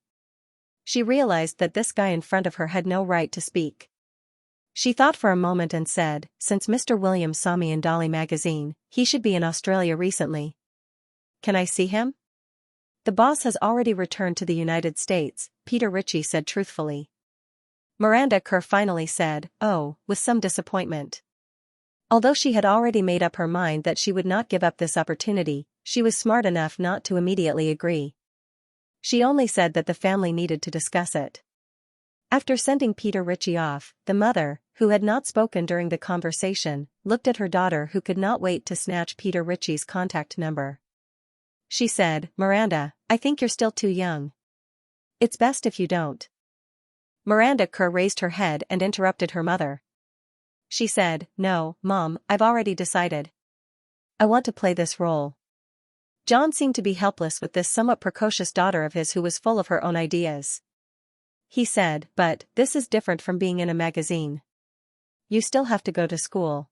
She realized that this guy in front of her had no right to speak. She thought for a moment and said, "Since Mr. Williams saw me in Dolly magazine, he should be in Australia recently. Can I see him?" "The boss has already returned to the United States," Peter Ritchie said truthfully. Miranda Kerr finally said, "Oh," with some disappointment. Although she had already made up her mind that she would not give up this opportunity, she was smart enough not to immediately agree. She only said that the family needed to discuss it. After sending Peter Ritchie off, the mother, who had not spoken during the conversation, looked at her daughter, who could not wait to snatch Peter Ritchie's contact number. She said, "Miranda, I think you're still too young. It's best if you don't." Miranda Kerr raised her head and interrupted her mother. She said, "No, Mom, I've already decided. I want to play this role." John seemed to be helpless with this somewhat precocious daughter of his who was full of her own ideas. He said, "But, this is different from being in a magazine. You still have to go to school.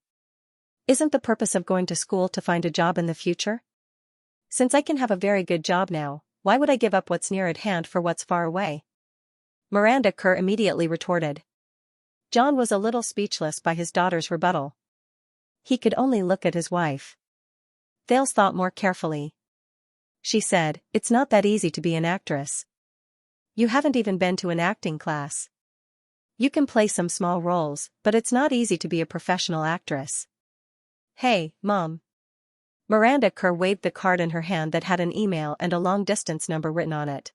Isn't the purpose of going to school to find a job in the future? Since I can have a very good job now, why would I give up what's near at hand for what's far away?" Miranda Kerr immediately retorted. John was a little speechless by his daughter's rebuttal. He could only look at his wife. Thales thought more carefully. She said, "It's not that easy to be an actress. You haven't even been to an acting class. You can play some small roles, but it's not easy to be a professional actress." "Hey, Mom." Miranda Kerr waved the card in her hand that had an email and a long-distance number written on it.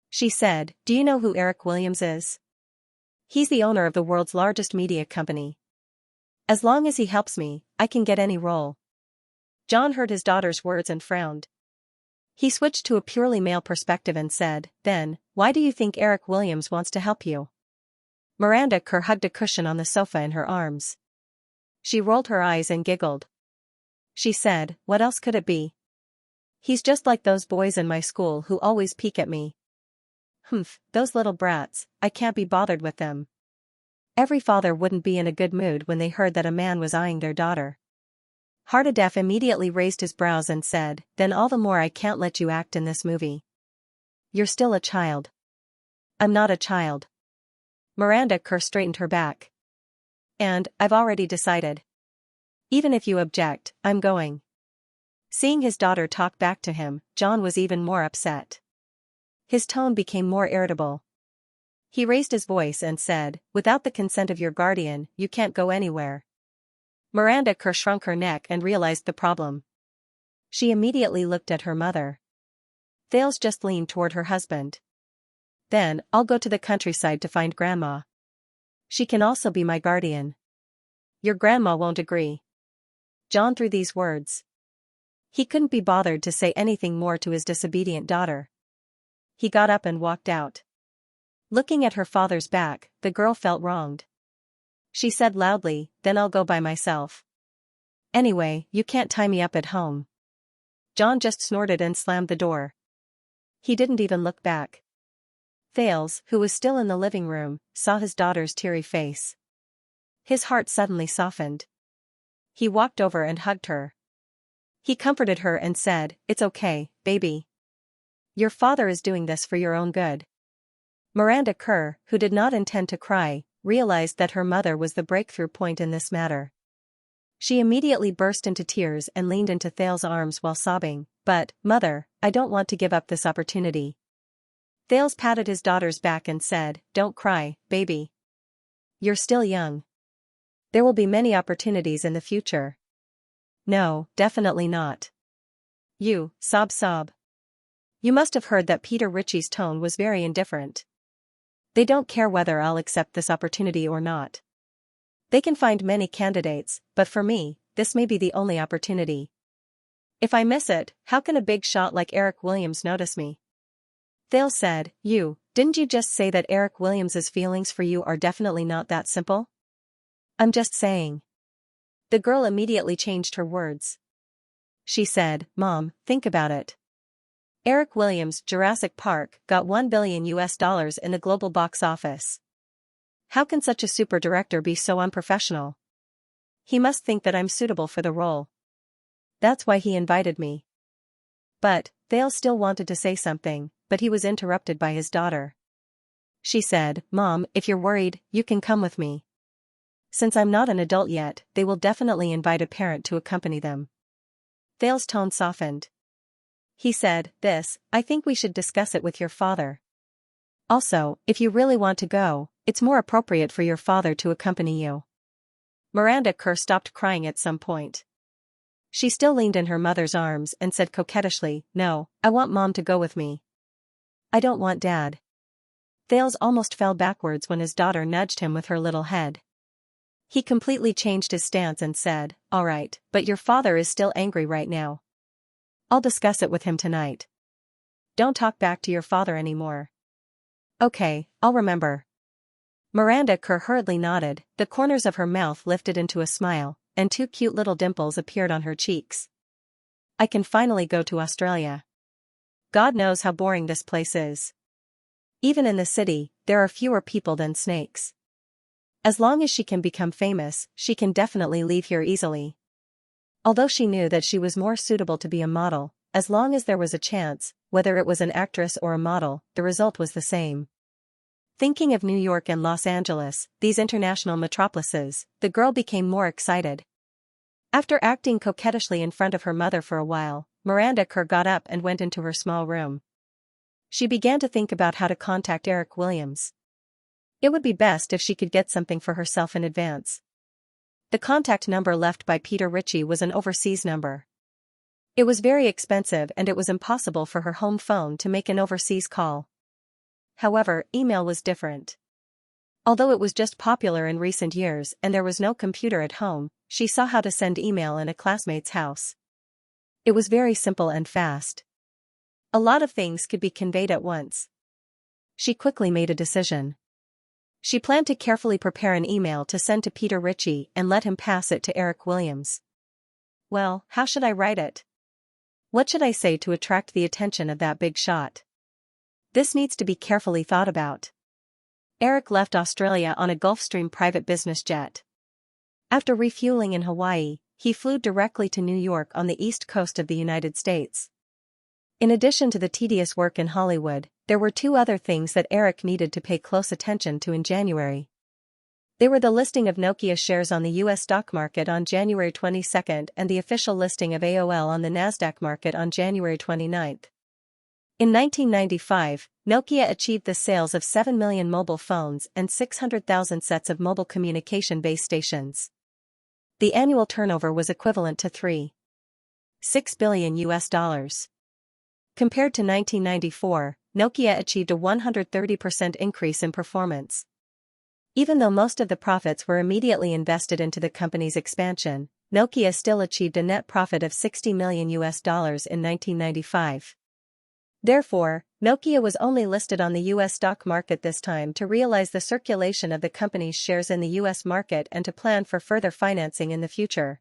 She said, "Do you know who Eric Williams is?" He's the owner of the world's largest media company. As long as he helps me, I can get any role. John heard his daughter's words and frowned. He switched to a purely male perspective and said, then, why do you think Eric Williams wants to help you? Miranda Kerr hugged a cushion on the sofa in her arms. She rolled her eyes and giggled. She said, what else could it be? He's just like those boys in my school who always peek at me. Humph, those little brats, I can't be bothered with them. Every father wouldn't be in a good mood when they heard that a man was eyeing their daughter. Hardadef immediately raised his brows and said, then all the more I can't let you act in this movie. You're still a child. I'm not a child. Miranda Kerr straightened her back. And, I've already decided. Even if you object, I'm going. Seeing his daughter talk back to him, John was even more upset. His tone became more irritable. He raised his voice and said, without the consent of your guardian, you can't go anywhere. Miranda Kerr shrunk her neck and realized the problem. She immediately looked at her mother. Thales just leaned toward her husband. Then, I'll go to the countryside to find Grandma. She can also be my guardian. Your grandma won't agree. John threw these words. He couldn't be bothered to say anything more to his disobedient daughter. He got up and walked out. Looking at her father's back, the girl felt wronged. She said loudly, then I'll go by myself. Anyway, you can't tie me up at home. John just snorted and slammed the door. He didn't even look back. Thales, who was still in the living room, saw his daughter's teary face. His heart suddenly softened. He walked over and hugged her. He comforted her and said, it's okay, baby. Your father is doing this for your own good. Miranda Kerr, who did not intend to cry, realized that her mother was the breakthrough point in this matter. She immediately burst into tears and leaned into Thales' arms while sobbing, but, Mother, I don't want to give up this opportunity. Thales patted his daughter's back and said, don't cry, baby. You're still young. There will be many opportunities in the future. No, definitely not. You, sob. You must have heard that Peter Ritchie's tone was very indifferent. They don't care whether I'll accept this opportunity or not. They can find many candidates, but for me, this may be the only opportunity. If I miss it, how can a big shot like Eric Williams notice me? Thales said, didn't you just say that Eric Williams's feelings for you are definitely not that simple? I'm just saying. The girl immediately changed her words. She said, Mom, think about it. Eric Williams' Jurassic Park got $1 billion in the global box office. How can such a super director be so unprofessional? He must think that I'm suitable for the role. That's why he invited me. But, Thales still wanted to say something, but he was interrupted by his daughter. She said, Mom, if you're worried, you can come with me. Since I'm not an adult yet, they will definitely invite a parent to accompany them. Thales' tone softened. He said, I think we should discuss it with your father. Also, if you really want to go, it's more appropriate for your father to accompany you. Miranda Kerr stopped crying at some point. She still leaned in her mother's arms and said coquettishly, No, I want Mom to go with me. I don't want Dad. Thales almost fell backwards when his daughter nudged him with her little head. He completely changed his stance and said, All right, but your father is still angry right now. I'll discuss it with him tonight. Don't talk back to your father anymore. Okay, I'll remember. Miranda Kerr hurriedly nodded, the corners of her mouth lifted into a smile, and two cute little dimples appeared on her cheeks. I can finally go to Australia. God knows how boring this place is. Even in the city, there are fewer people than snakes. As long as she can become famous, she can definitely leave here easily. Although she knew that she was more suitable to be a model, as long as there was a chance, whether it was an actress or a model, the result was the same. Thinking of New York and Los Angeles, these international metropolises, the girl became more excited. After acting coquettishly in front of her mother for a while, Miranda Kerr got up and went into her small room. She began to think about how to contact Eric Williams. It would be best if she could get something for herself in advance. The contact number left by Peter Ritchie was an overseas number. It was very expensive and it was impossible for her home phone to make an overseas call. However, email was different. Although it was just popular in recent years and there was no computer at home, she saw how to send email in a classmate's house. It was very simple and fast. A lot of things could be conveyed at once. She quickly made a decision. She planned to carefully prepare an email to send to Peter Ritchie and let him pass it to Eric Williams. Well, how should I write it? What should I say to attract the attention of that big shot? This needs to be carefully thought about. Eric left Australia on a Gulfstream private business jet. After refueling in Hawaii, he flew directly to New York on the east coast of the United States. In addition to the tedious work in Hollywood, there were two other things that Eric needed to pay close attention to in January. They were the listing of Nokia shares on the U.S. stock market on January 22 and the official listing of AOL on the Nasdaq market on January 29. In 1995, Nokia achieved the sales of 7 million mobile phones and 600,000 sets of mobile communication base stations. The annual turnover was equivalent to $3.6 billion US. Compared to 1994, Nokia achieved a 130% increase in performance. Even though most of the profits were immediately invested into the company's expansion, Nokia still achieved a net profit of $60 million US in 1995. Therefore, Nokia was only listed on the U.S. stock market this time to realize the circulation of the company's shares in the U.S. market and to plan for further financing in the future.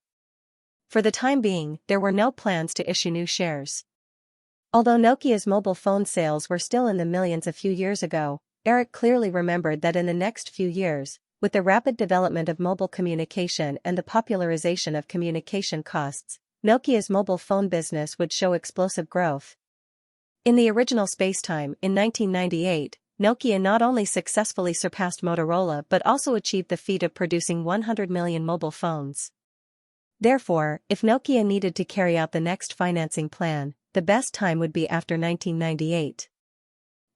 For the time being, there were no plans to issue new shares. Although Nokia's mobile phone sales were still in the millions a few years ago, Eric clearly remembered that in the next few years, with the rapid development of mobile communication and the popularization of communication costs, Nokia's mobile phone business would show explosive growth. In the original spacetime, in 1998, Nokia not only successfully surpassed Motorola but also achieved the feat of producing 100 million mobile phones. Therefore, if Nokia needed to carry out the next financing plan, the best time would be after 1998.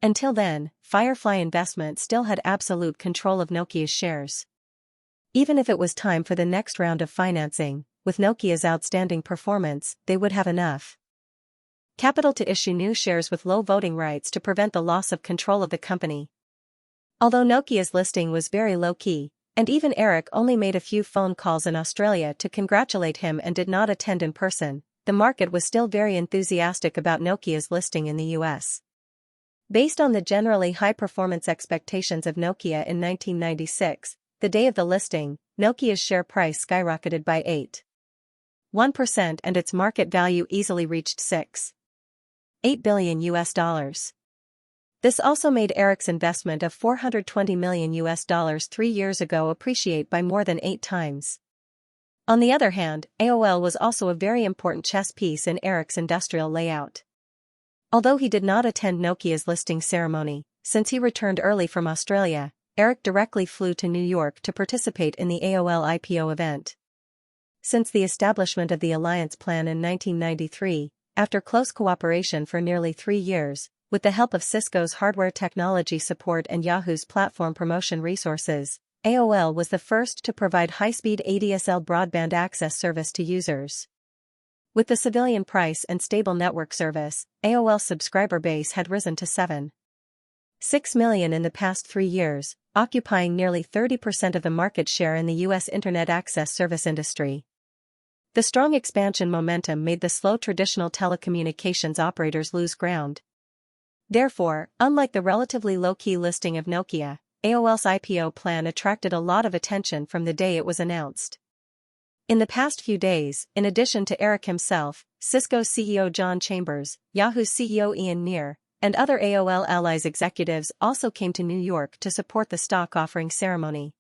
Until then, Firefly Investment still had absolute control of Nokia's shares. Even if it was time for the next round of financing, with Nokia's outstanding performance, they would have enough capital to issue new shares with low voting rights to prevent the loss of control of the company. Although Nokia's listing was very low-key, and even Eric only made a few phone calls in Australia to congratulate him and did not attend in person, the market was still very enthusiastic about Nokia's listing in the US. Based on the generally high performance expectations of Nokia in 1996, the day of the listing, Nokia's share price skyrocketed by 8.1% and its market value easily reached $6.8 billion US. This also made Eric's investment of $420 million US 3 years ago appreciate by more than 8 times. On the other hand, AOL was also a very important chess piece in Eric's industrial layout. Although he did not attend Nokia's listing ceremony, since he returned early from Australia, Eric directly flew to New York to participate in the AOL IPO event. Since the establishment of the Alliance Plan in 1993, after close cooperation for nearly 3 years, with the help of Cisco's hardware technology support and Yahoo's platform promotion resources, AOL was the first to provide high-speed ADSL broadband access service to users. With the civilian price and stable network service, AOL's subscriber base had risen to 7.6 million in the past 3 years, occupying nearly 30% of the market share in the U.S. Internet access service industry. The strong expansion momentum made the slow traditional telecommunications operators lose ground. Therefore, unlike the relatively low-key listing of Nokia, AOL's IPO plan attracted a lot of attention from the day it was announced. In the past few days, in addition to Eric himself, Cisco's CEO John Chambers, Yahoo's CEO Ian Neer, and other AOL Allies executives also came to New York to support the stock offering ceremony.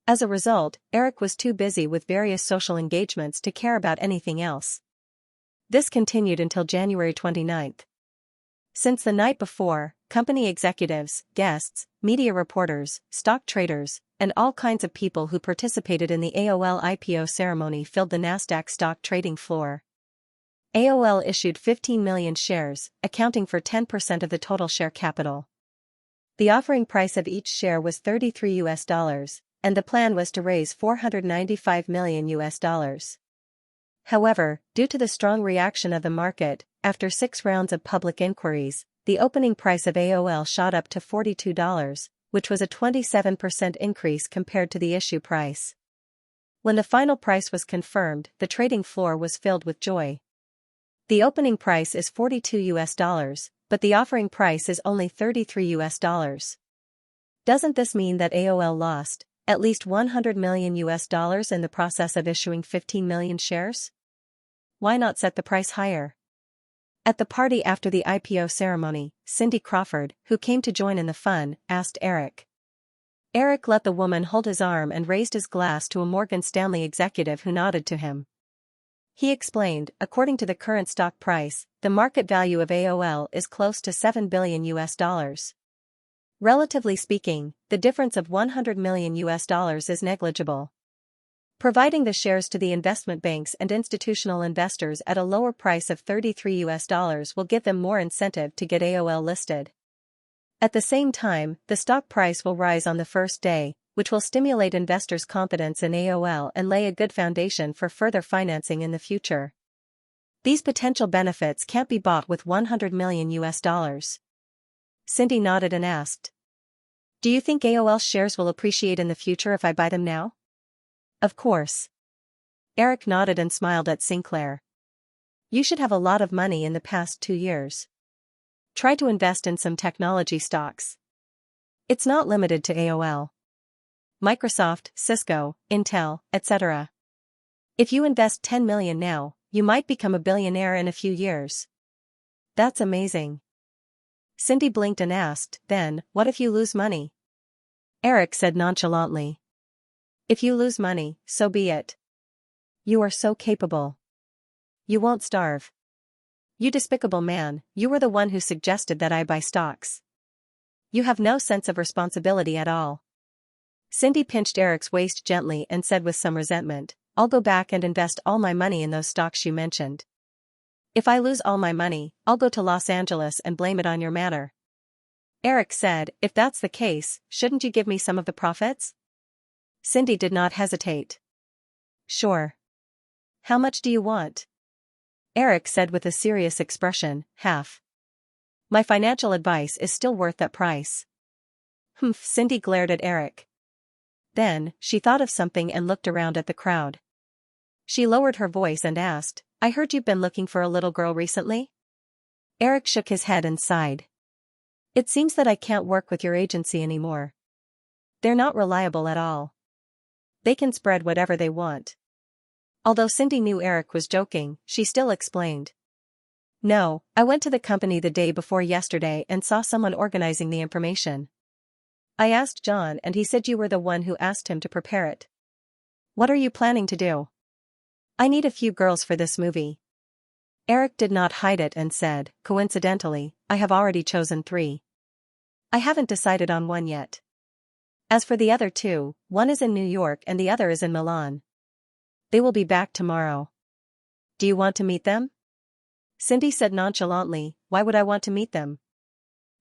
As a result, Eric was too busy with various social engagements to care about anything else. This continued until January 29. Since the night before, company executives, guests, media reporters, stock traders, and all kinds of people who participated in the AOL IPO ceremony filled the Nasdaq stock trading floor. AOL issued 15 million shares, accounting for 10% of the total share capital. The offering price of each share was $33 US, and the plan was to raise $495 million US. However, due to the strong reaction of the market, after 6 rounds of public inquiries, the opening price of AOL shot up to $42, which was a 27% increase compared to the issue price. When the final price was confirmed, the trading floor was filled with joy. The opening price is $42, but the offering price is only $33. Doesn't this mean that AOL lost at least $100 million in the process of issuing 15 million shares? Why not set the price higher? At the party after the IPO ceremony, Cindy Crawford, who came to join in the fun, asked Eric. Eric let the woman hold his arm and raised his glass to a Morgan Stanley executive who nodded to him. He explained, according to the current stock price, the market value of AOL is close to $7 billion. Relatively speaking, the difference of $100 million is negligible. Providing the shares to the investment banks and institutional investors at a lower price of $33 will give them more incentive to get AOL listed. At the same time, the stock price will rise on the first day, which will stimulate investors' confidence in AOL and lay a good foundation for further financing in the future. These potential benefits can't be bought with $100 million. Cindy nodded and asked. Do you think AOL shares will appreciate in the future if I buy them now? Of course. Eric nodded and smiled at Sinclair. You should have a lot of money in the past 2 years. Try to invest in some technology stocks. It's not limited to AOL. Microsoft, Cisco, Intel, etc. If you invest $10 million now, you might become a billionaire in a few years. That's amazing. Cindy blinked and asked, then, what if you lose money? Eric said nonchalantly. If you lose money, so be it. You are so capable. You won't starve. You despicable man, you were the one who suggested that I buy stocks. You have no sense of responsibility at all. Cindy pinched Eric's waist gently and said with some resentment, I'll go back and invest all my money in those stocks you mentioned. If I lose all my money, I'll go to Los Angeles and blame it on your matter. Eric said, if that's the case, shouldn't you give me some of the profits? Cindy did not hesitate. Sure. How much do you want? Eric said with a serious expression, half. My financial advice is still worth that price. Humph, Cindy glared at Eric. Then, she thought of something and looked around at the crowd. She lowered her voice and asked, I heard you've been looking for a little girl recently? Eric shook his head and sighed. It seems that I can't work with your agency anymore. They're not reliable at all. They can spread whatever they want. Although Cindy knew Eric was joking, she still explained. No, I went to the company the day before yesterday and saw someone organizing the information. I asked John and he said you were the one who asked him to prepare it. What are you planning to do? I need a few girls for this movie. Eric did not hide it and said, coincidentally, I have already chosen 3. I haven't decided on one yet. As for the other 2, one is in New York and the other is in Milan. They will be back tomorrow. Do you want to meet them? Cindy said nonchalantly, why would I want to meet them?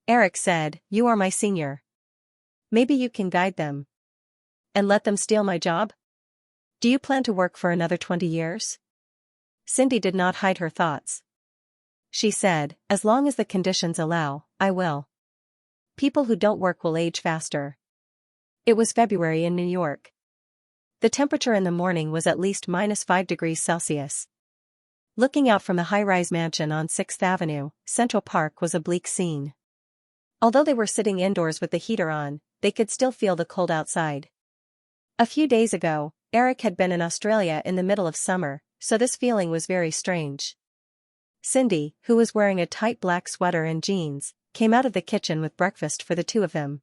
Eric said, you are my senior. Maybe you can guide them. And let them steal my job? Do you plan to work for another 20 years? Cindy did not hide her thoughts. She said, as long as the conditions allow, I will. People who don't work will age faster. It was February in New York. The temperature in the morning was at least -5 degrees Celsius. Looking out from the high-rise mansion on 6th Avenue, Central Park was a bleak scene. Although they were sitting indoors with the heater on, they could still feel the cold outside. A few days ago, Eric had been in Australia in the middle of summer, so this feeling was very strange. Cindy, who was wearing a tight black sweater and jeans, came out of the kitchen with breakfast for the 2 of them.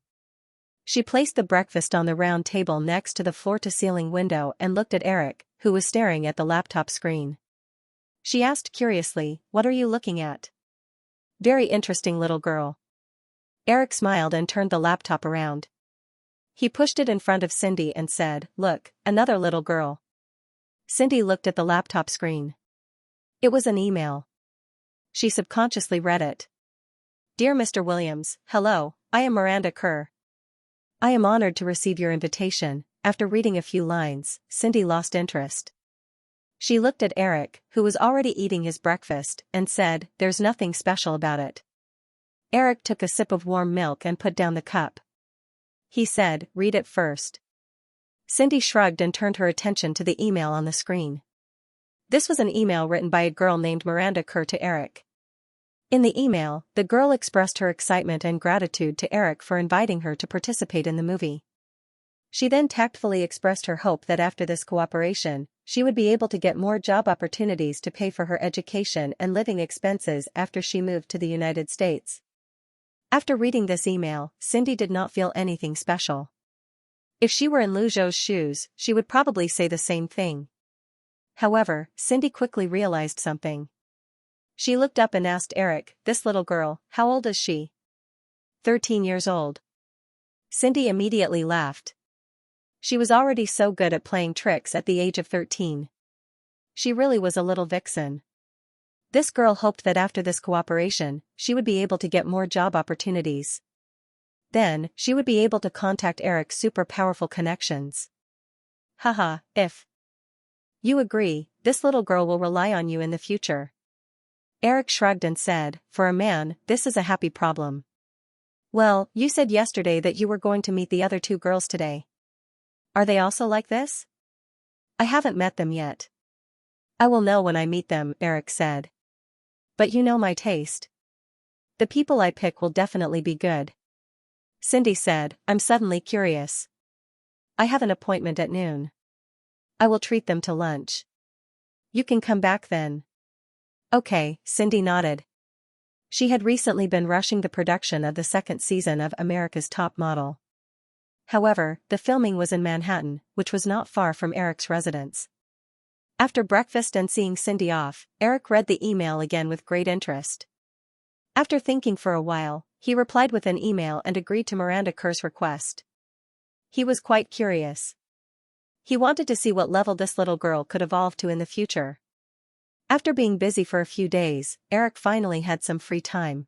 She placed the breakfast on the round table next to the floor-to-ceiling window and looked at Eric, who was staring at the laptop screen. She asked curiously, what are you looking at? Very interesting little girl. Eric smiled and turned the laptop around. He pushed it in front of Cindy and said, look, another little girl. Cindy looked at the laptop screen. It was an email. She subconsciously read it. Dear Mr. Williams, hello, I am Miranda Kerr. I am honored to receive your invitation. After reading a few lines, Cindy lost interest. She looked at Eric, who was already eating his breakfast, and said, there's nothing special about it. Eric took a sip of warm milk and put down the cup. He said, read it first. Cindy shrugged and turned her attention to the email on the screen. This was an email written by a girl named Miranda Kerr to Eric. In the email, the girl expressed her excitement and gratitude to Eric for inviting her to participate in the movie. She then tactfully expressed her hope that after this cooperation, she would be able to get more job opportunities to pay for her education and living expenses after she moved to the United States. After reading this email, Cindy did not feel anything special. If she were in Lu Zhou's shoes, she would probably say the same thing. However, Cindy quickly realized something. She looked up and asked Eric, this little girl, how old is she? 13 years old. Cindy immediately laughed. She was already so good at playing tricks at the age of 13. She really was a little vixen. This girl hoped that after this cooperation, she would be able to get more job opportunities. Then, she would be able to contact Eric's super powerful connections. Haha, if you agree, this little girl will rely on you in the future. Eric shrugged and said, for a man, this is a happy problem. Well, you said yesterday that you were going to meet the other two girls today. Are they also like this? I haven't met them yet. I will know when I meet them, Eric said. But you know my taste. The people I pick will definitely be good. Cindy said, I'm suddenly curious. I have an appointment at noon. I will treat them to lunch. You can come back then. Okay, Cindy nodded. She had recently been rushing the production of the second season of America's Top Model. However, the filming was in Manhattan, which was not far from Eric's residence. After breakfast and seeing Cindy off, Eric read the email again with great interest. After thinking for a while, he replied with an email and agreed to Miranda Kerr's request. He was quite curious. He wanted to see what level this little girl could evolve to in the future. After being busy for a few days, Eric finally had some free time.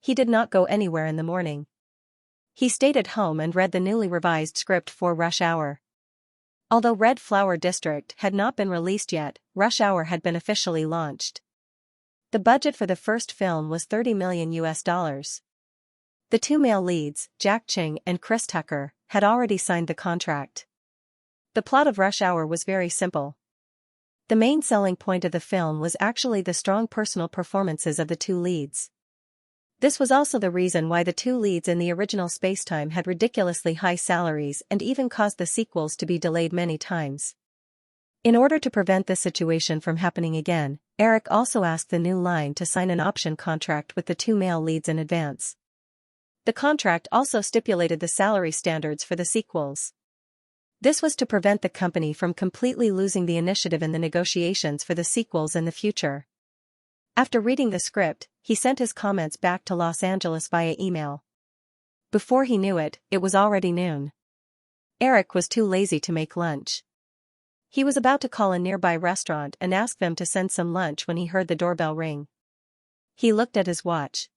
He did not go anywhere in the morning. He stayed at home and read the newly revised script for Rush Hour. Although Red Flower District had not been released yet, Rush Hour had been officially launched. The budget for the first film was $30 million. The two male leads, Jack Ching and Chris Tucker, had already signed the contract. The plot of Rush Hour was very simple. The main selling point of the film was actually the strong personal performances of the two leads. This was also the reason why the two leads in the original Spacetime had ridiculously high salaries and even caused the sequels to be delayed many times. In order to prevent this situation from happening again, Eric also asked the new line to sign an option contract with the two male leads in advance. The contract also stipulated the salary standards for the sequels. This was to prevent the company from completely losing the initiative in the negotiations for the sequels in the future. After reading the script, he sent his comments back to Los Angeles via email. Before he knew it, it was already noon. Eric was too lazy to make lunch. He was about to call a nearby restaurant and ask them to send some lunch when he heard the doorbell ring. He looked at his watch.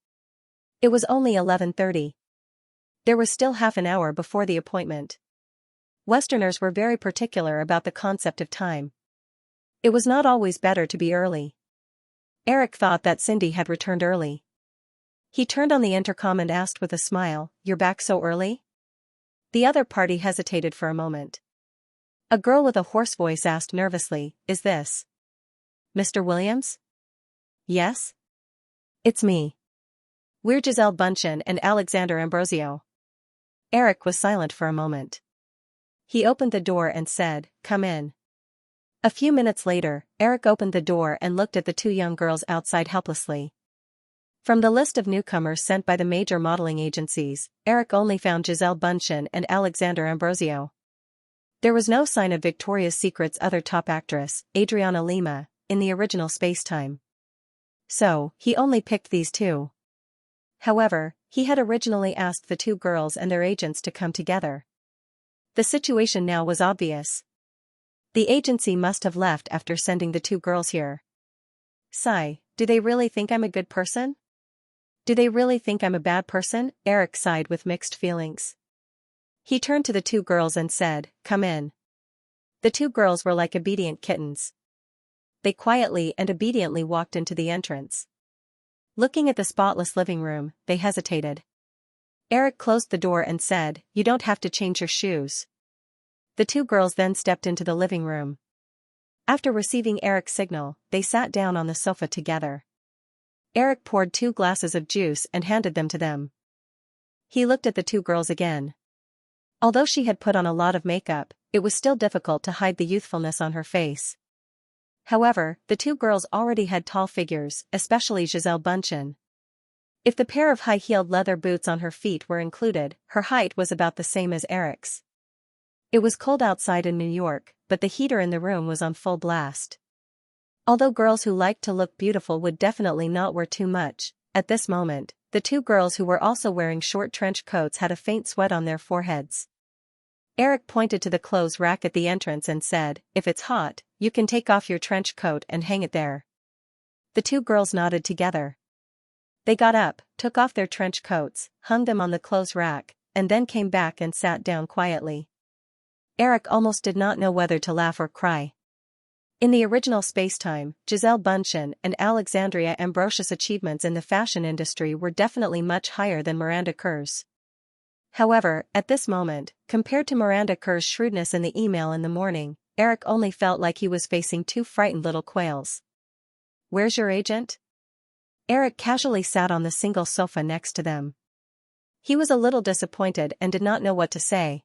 It was only 11:30. There was still half an hour before the appointment. Westerners were very particular about the concept of time. It was not always better to be early. Eric thought that Cindy had returned early. He turned on the intercom and asked with a smile, "You're back so early?" The other party hesitated for a moment. A girl with a hoarse voice asked nervously, "Is this Mr. Williams?" "Yes. It's me. We're Giselle Bundchen and Alexander Ambrosio." Eric was silent for a moment. He opened the door and said, "Come in." A few minutes later, Eric opened the door and looked at the two young girls outside helplessly. From the list of newcomers sent by the major modeling agencies, Eric only found Giselle Bundchen and Alexander Ambrosio. There was no sign of Victoria's Secret's other top actress, Adriana Lima, in the original Spacetime. So, he only picked these two. However, he had originally asked the two girls and their agents to come together. The situation now was obvious. The agency must have left after sending the two girls here. Sigh, do they really think I'm a good person? Do they really think I'm a bad person? Eric sighed with mixed feelings. He turned to the two girls and said, "Come in." The two girls were like obedient kittens. They quietly and obediently walked into the entrance. Looking at the spotless living room, they hesitated. Eric closed the door and said, "You don't have to change your shoes." The two girls then stepped into the living room. After receiving Eric's signal, they sat down on the sofa together. Eric poured 2 glasses of juice and handed them to them. He looked at the two girls again. Although she had put on a lot of makeup, it was still difficult to hide the youthfulness on her face. However, the two girls already had tall figures, especially Giselle Bündchen. If the pair of high-heeled leather boots on her feet were included, her height was about the same as Eric's. It was cold outside in New York, but the heater in the room was on full blast. Although girls who liked to look beautiful would definitely not wear too much, at this moment, the two girls who were also wearing short trench coats had a faint sweat on their foreheads. Eric pointed to the clothes rack at the entrance and said, "If it's hot, you can take off your trench coat and hang it there." The two girls nodded together. They got up, took off their trench coats, hung them on the clothes rack, and then came back and sat down quietly. Eric almost did not know whether to laugh or cry. In the original spacetime, Giselle Bündchen and Alexandria Ambrosius' achievements in the fashion industry were definitely much higher than Miranda Kerr's. However, at this moment, compared to Miranda Kerr's shrewdness in the email in the morning, Eric only felt like he was facing 2 frightened little quails. "Where's your agent?" Eric casually sat on the single sofa next to them. He was a little disappointed and did not know what to say.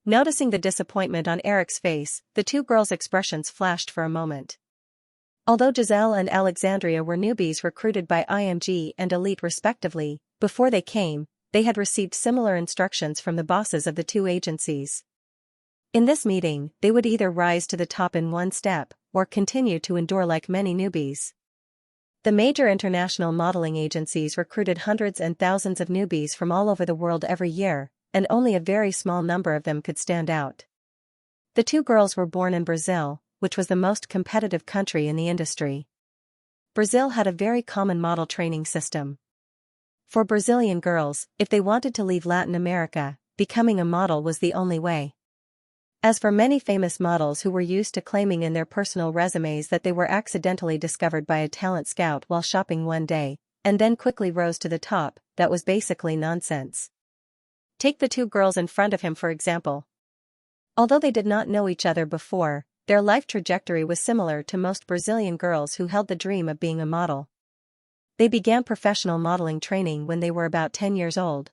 Noticing the disappointment on Eric's face, the two girls' expressions flashed for a moment. Although Giselle and Alexandria were newbies recruited by IMG and Elite respectively, before they came, they had received similar instructions from the bosses of the 2 agencies. In this meeting, they would either rise to the top in one step, or continue to endure like many newbies. The major international modeling agencies recruited hundreds and thousands of newbies from all over the world every year, and only a very small number of them could stand out. The two girls were born in Brazil, which was the most competitive country in the industry. Brazil had a very common model training system. For Brazilian girls, if they wanted to leave Latin America, becoming a model was the only way. As for many famous models who were used to claiming in their personal resumes that they were accidentally discovered by a talent scout while shopping one day, and then quickly rose to the top, that was basically nonsense. Take the two girls in front of him for example. Although they did not know each other before, their life trajectory was similar to most Brazilian girls who held the dream of being a model. They began professional modeling training when they were about 10 years old.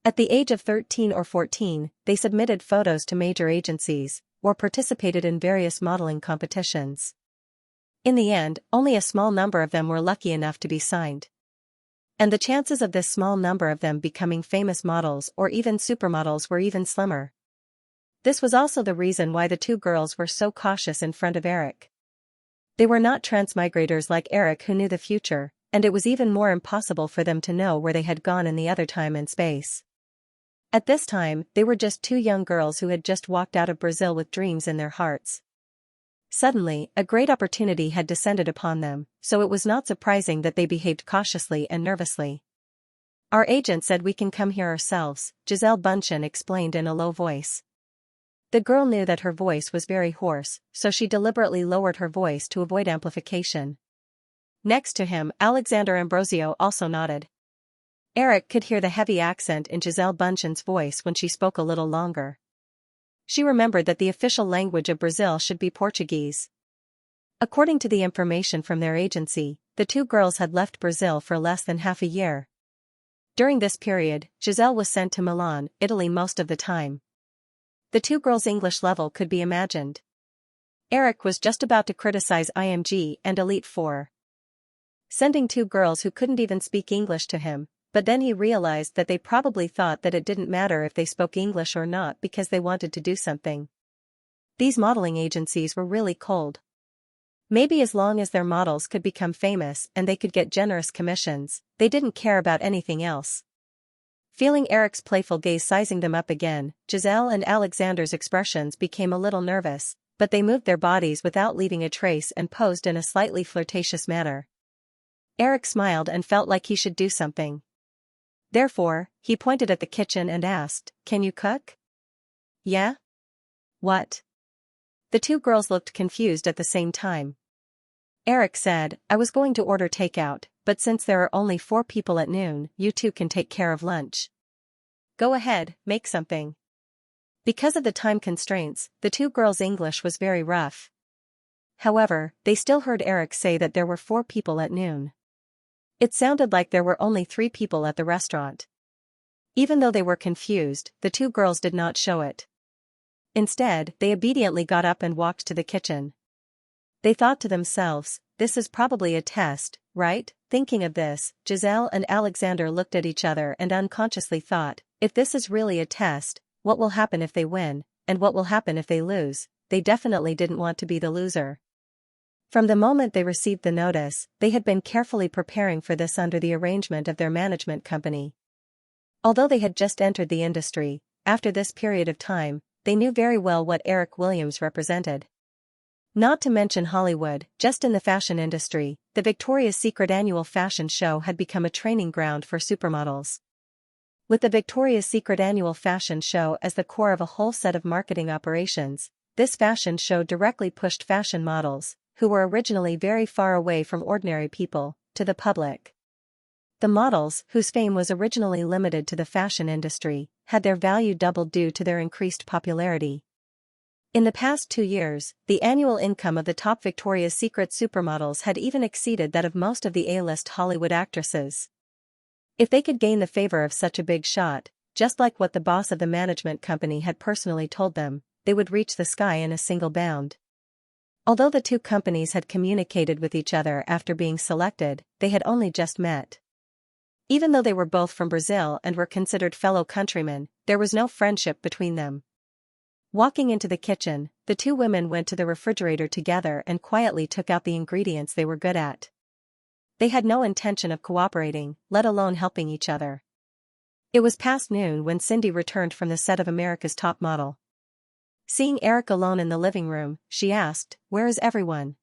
At the age of 13 or 14, they submitted photos to major agencies, or participated in various modeling competitions. In the end, only a small number of them were lucky enough to be signed. And the chances of this small number of them becoming famous models or even supermodels were even slimmer. This was also the reason why the two girls were so cautious in front of Eric. They were not transmigrators like Eric who knew the future, and it was even more impossible for them to know where they had gone in the other time and space. At this time, they were just 2 young girls who had just walked out of Brazil with dreams in their hearts. Suddenly, a great opportunity had descended upon them, so it was not surprising that they behaved cautiously and nervously. "Our agent said we can come here ourselves," Giselle Bündchen explained in a low voice. The girl knew that her voice was very hoarse, so she deliberately lowered her voice to avoid amplification. Next to him, Alexander Ambrosio also nodded. Eric could hear the heavy accent in Giselle Bündchen's voice when she spoke a little longer. She remembered that the official language of Brazil should be Portuguese. According to the information from their agency, the two girls had left Brazil for less than half a year. During this period, Giselle was sent to Milan, Italy most of the time. The two girls' English level could be imagined. Eric was just about to criticize IMG and Elite for sending 2 girls who couldn't even speak English to him. But then he realized that they probably thought that it didn't matter if they spoke English or not because they wanted to do something. These modeling agencies were really cold. Maybe as long as their models could become famous and they could get generous commissions, they didn't care about anything else. Feeling Eric's playful gaze sizing them up again, Giselle and Alexander's expressions became a little nervous, but they moved their bodies without leaving a trace and posed in a slightly flirtatious manner. Eric smiled and felt like he should do something. Therefore, he pointed at the kitchen and asked, "Can you cook?" "Yeah?" "What?" The two girls looked confused at the same time. Eric said, "I was going to order takeout, but since there are only 4 people at noon, you two can take care of lunch. Go ahead, make something. Because of the time constraints, the 2 girls' English was very rough. However, they still heard Eric say that there were 4 people at noon. It sounded like there were only 3 people at the restaurant. Even though they were confused, the 2 girls did not show it. Instead, they obediently got up and walked to the kitchen. They thought to themselves, this is probably a test, right? Thinking of this, Giselle and Alexander looked at each other and unconsciously thought, if this is really a test, what will happen if they win, and what will happen if they lose? They definitely didn't want to be the loser. From the moment they received the notice, they had been carefully preparing for this under the arrangement of their management company. Although they had just entered the industry, after this period of time, they knew very well what Eric Williams represented. Not to mention Hollywood, just in the fashion industry, the Victoria's Secret annual fashion show had become a training ground for supermodels. With the Victoria's Secret annual fashion show as the core of a whole set of marketing operations, this fashion show directly pushed fashion models, who were originally very far away from ordinary people, to the public. The models, whose fame was originally limited to the fashion industry, had their value doubled due to their increased popularity. In the past 2 years, the annual income of the top Victoria's Secret supermodels had even exceeded that of most of the A-list Hollywood actresses. If they could gain the favor of such a big shot, just like what the boss of the management company had personally told them, they would reach the sky in a single bound. Although the 2 companies had communicated with each other after being selected, they had only just met. Even though they were both from Brazil and were considered fellow countrymen, there was no friendship between them. Walking into the kitchen, the 2 women went to the refrigerator together and quietly took out the ingredients they were good at. They had no intention of cooperating, let alone helping each other. It was past noon when Cindy returned from the set of America's Top Model. Seeing Eric alone in the living room, she asked, "Where is everyone?"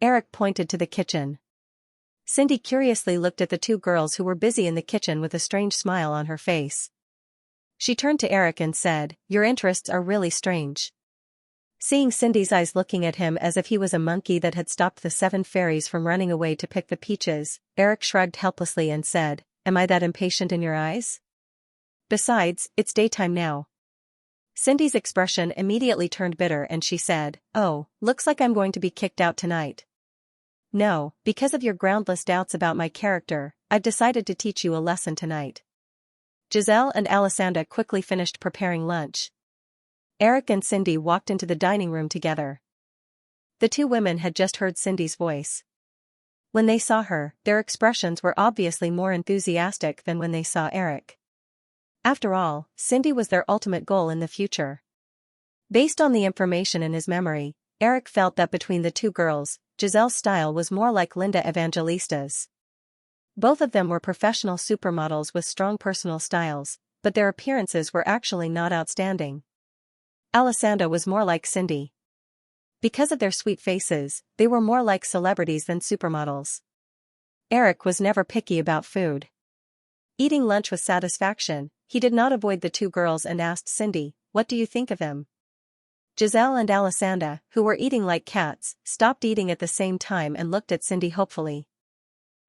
Eric pointed to the kitchen. Cindy curiously looked at the 2 girls who were busy in the kitchen with a strange smile on her face. She turned to Eric and said, "Your interests are really strange." Seeing Cindy's eyes looking at him as if he was a monkey that had stopped the 7 fairies from running away to pick the peaches, Eric shrugged helplessly and said, "Am I that impatient in your eyes? Besides, it's daytime now." Cindy's expression immediately turned bitter and she said, "Oh, looks like I'm going to be kicked out tonight." "No, because of your groundless doubts about my character, I've decided to teach you a lesson tonight." Giselle and Alessandra quickly finished preparing lunch. Eric and Cindy walked into the dining room together. The 2 women had just heard Cindy's voice. When they saw her, their expressions were obviously more enthusiastic than when they saw Eric. After all, Cindy was their ultimate goal in the future. Based on the information in his memory, Eric felt that between the 2 girls, Giselle's style was more like Linda Evangelista's. Both of them were professional supermodels with strong personal styles, but their appearances were actually not outstanding. Alessandra was more like Cindy. Because of their sweet faces, they were more like celebrities than supermodels. Eric was never picky about food. Eating lunch with satisfaction, he did not avoid the 2 girls and asked Cindy, "What do you think of him?" Giselle and Alessandra, who were eating like cats, stopped eating at the same time and looked at Cindy hopefully.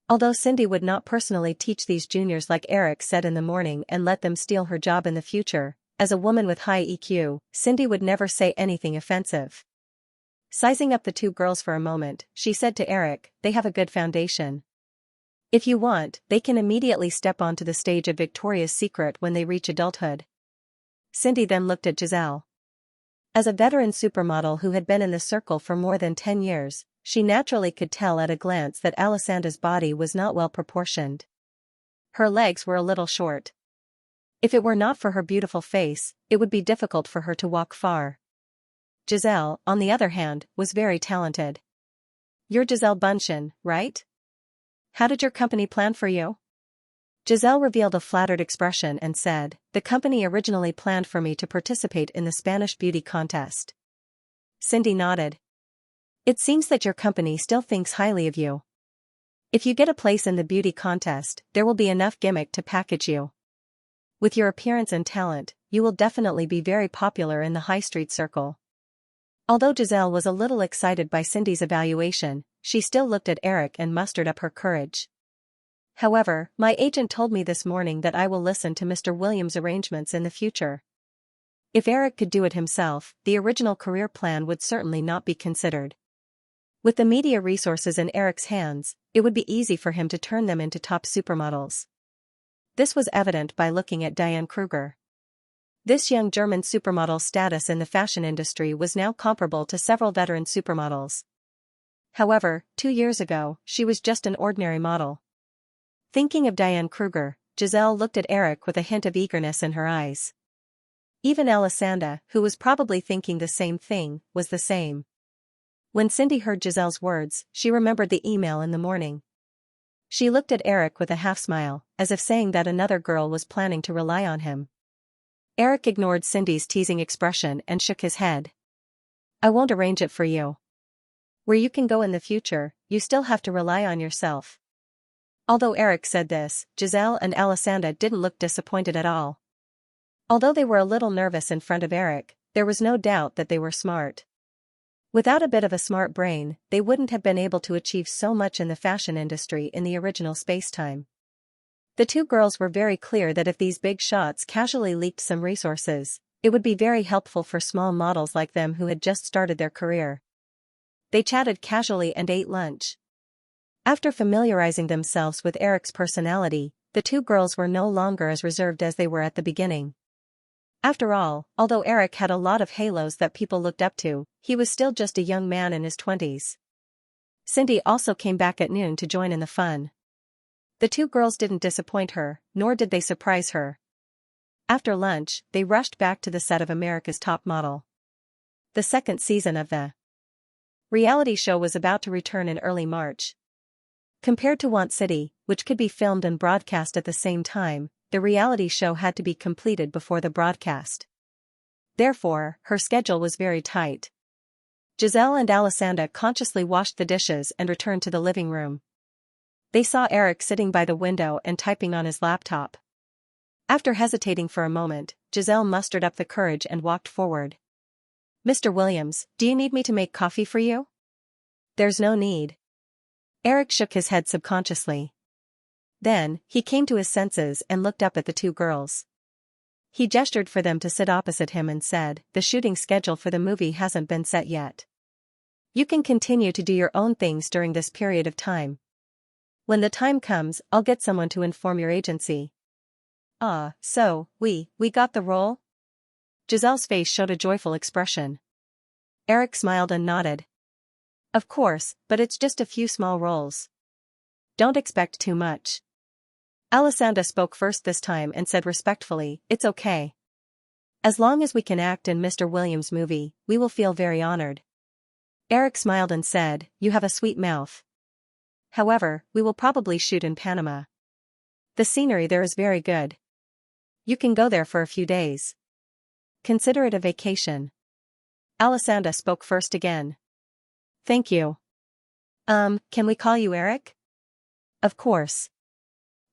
Although Cindy would not personally teach these juniors like Eric said in the morning and let them steal her job in the future, as a woman with high EQ, Cindy would never say anything offensive. Sizing up the 2 girls for a moment, she said to Eric, "They have a good foundation. If you want, they can immediately step onto the stage of Victoria's Secret when they reach adulthood." Cindy then looked at Giselle. As a veteran supermodel who had been in the circle for more than 10 years, she naturally could tell at a glance that Alessandra's body was not well proportioned. Her legs were a little short. If it were not for her beautiful face, it would be difficult for her to walk far. Giselle, on the other hand, was very talented. "You're Giselle Bündchen, right? How did your company plan for you?" Giselle revealed a flattered expression and said, "The company originally planned for me to participate in the Spanish beauty contest." Cindy nodded. "It seems that your company still thinks highly of you. If you get a place in the beauty contest, there will be enough gimmick to package you. With your appearance and talent, you will definitely be very popular in the high street circle." Although Giselle was a little excited by Cindy's evaluation, she still looked at Eric and mustered up her courage. However, my agent told me this morning that I will listen to Mr. Williams' arrangements in the future. If Eric could do it himself, the original career plan would certainly not be considered. With the media resources in Eric's hands, it would be easy for him to turn them into top supermodels. This was evident by looking at Diane Kruger. This young German supermodel's status in the fashion industry was now comparable to several veteran supermodels. However, 2 years ago, she was just an ordinary model. Thinking of Diane Kruger, Giselle looked at Eric with a hint of eagerness in her eyes. Even Alessandra, who was probably thinking the same thing, was the same. When Cindy heard Giselle's words, she remembered the email in the morning. She looked at Eric with a half-smile, as if saying that another girl was planning to rely on him. Eric ignored Cindy's teasing expression and shook his head. I won't arrange it for you. Where you can go in the future, you still have to rely on yourself. Although Eric said this, Giselle and Alessandra didn't look disappointed at all. Although they were a little nervous in front of Eric, there was no doubt that they were smart. Without a bit of a smart brain, they wouldn't have been able to achieve so much in the fashion industry in the original space-time. The two girls were very clear that if these big shots casually leaked some resources, it would be very helpful for small models like them who had just started their career. They chatted casually and ate lunch. After familiarizing themselves with Eric's personality, the two girls were no longer as reserved as they were at the beginning. After all, although Eric had a lot of halos that people looked up to, he was still just a young man in his 20s. Cindy also came back at noon to join in the fun. The two girls didn't disappoint her, nor did they surprise her. After lunch, they rushed back to the set of America's Top Model. The second season of the reality show was about to return in early March. Compared to Want City, which could be filmed and broadcast at the same time, the reality show had to be completed before the broadcast. Therefore, her schedule was very tight. Giselle and Alessandra consciously washed the dishes and returned to the living room. They saw Eric sitting by the window and typing on his laptop. After hesitating for a moment, Giselle mustered up the courage and walked forward. Mr. Williams, do you need me to make coffee for you? There's no need. Eric shook his head subconsciously. Then, he came to his senses and looked up at the two girls. He gestured for them to sit opposite him and said, the shooting schedule for the movie hasn't been set yet. You can continue to do your own things during this period of time. When the time comes, I'll get someone to inform your agency. Ah, so, we got the role? Giselle's face showed a joyful expression. Eric smiled and nodded. Of course, but it's just a few small roles. Don't expect too much. Alessandra spoke first this time and said respectfully, it's okay. As long as we can act in Mr. Williams' movie, we will feel very honored. Eric smiled and said, you have a sweet mouth. However, we will probably shoot in Panama. The scenery there is very good. You can go there for a few days. Consider it a vacation. Alessandra spoke first again. Thank you. Can we call you Eric? Of course.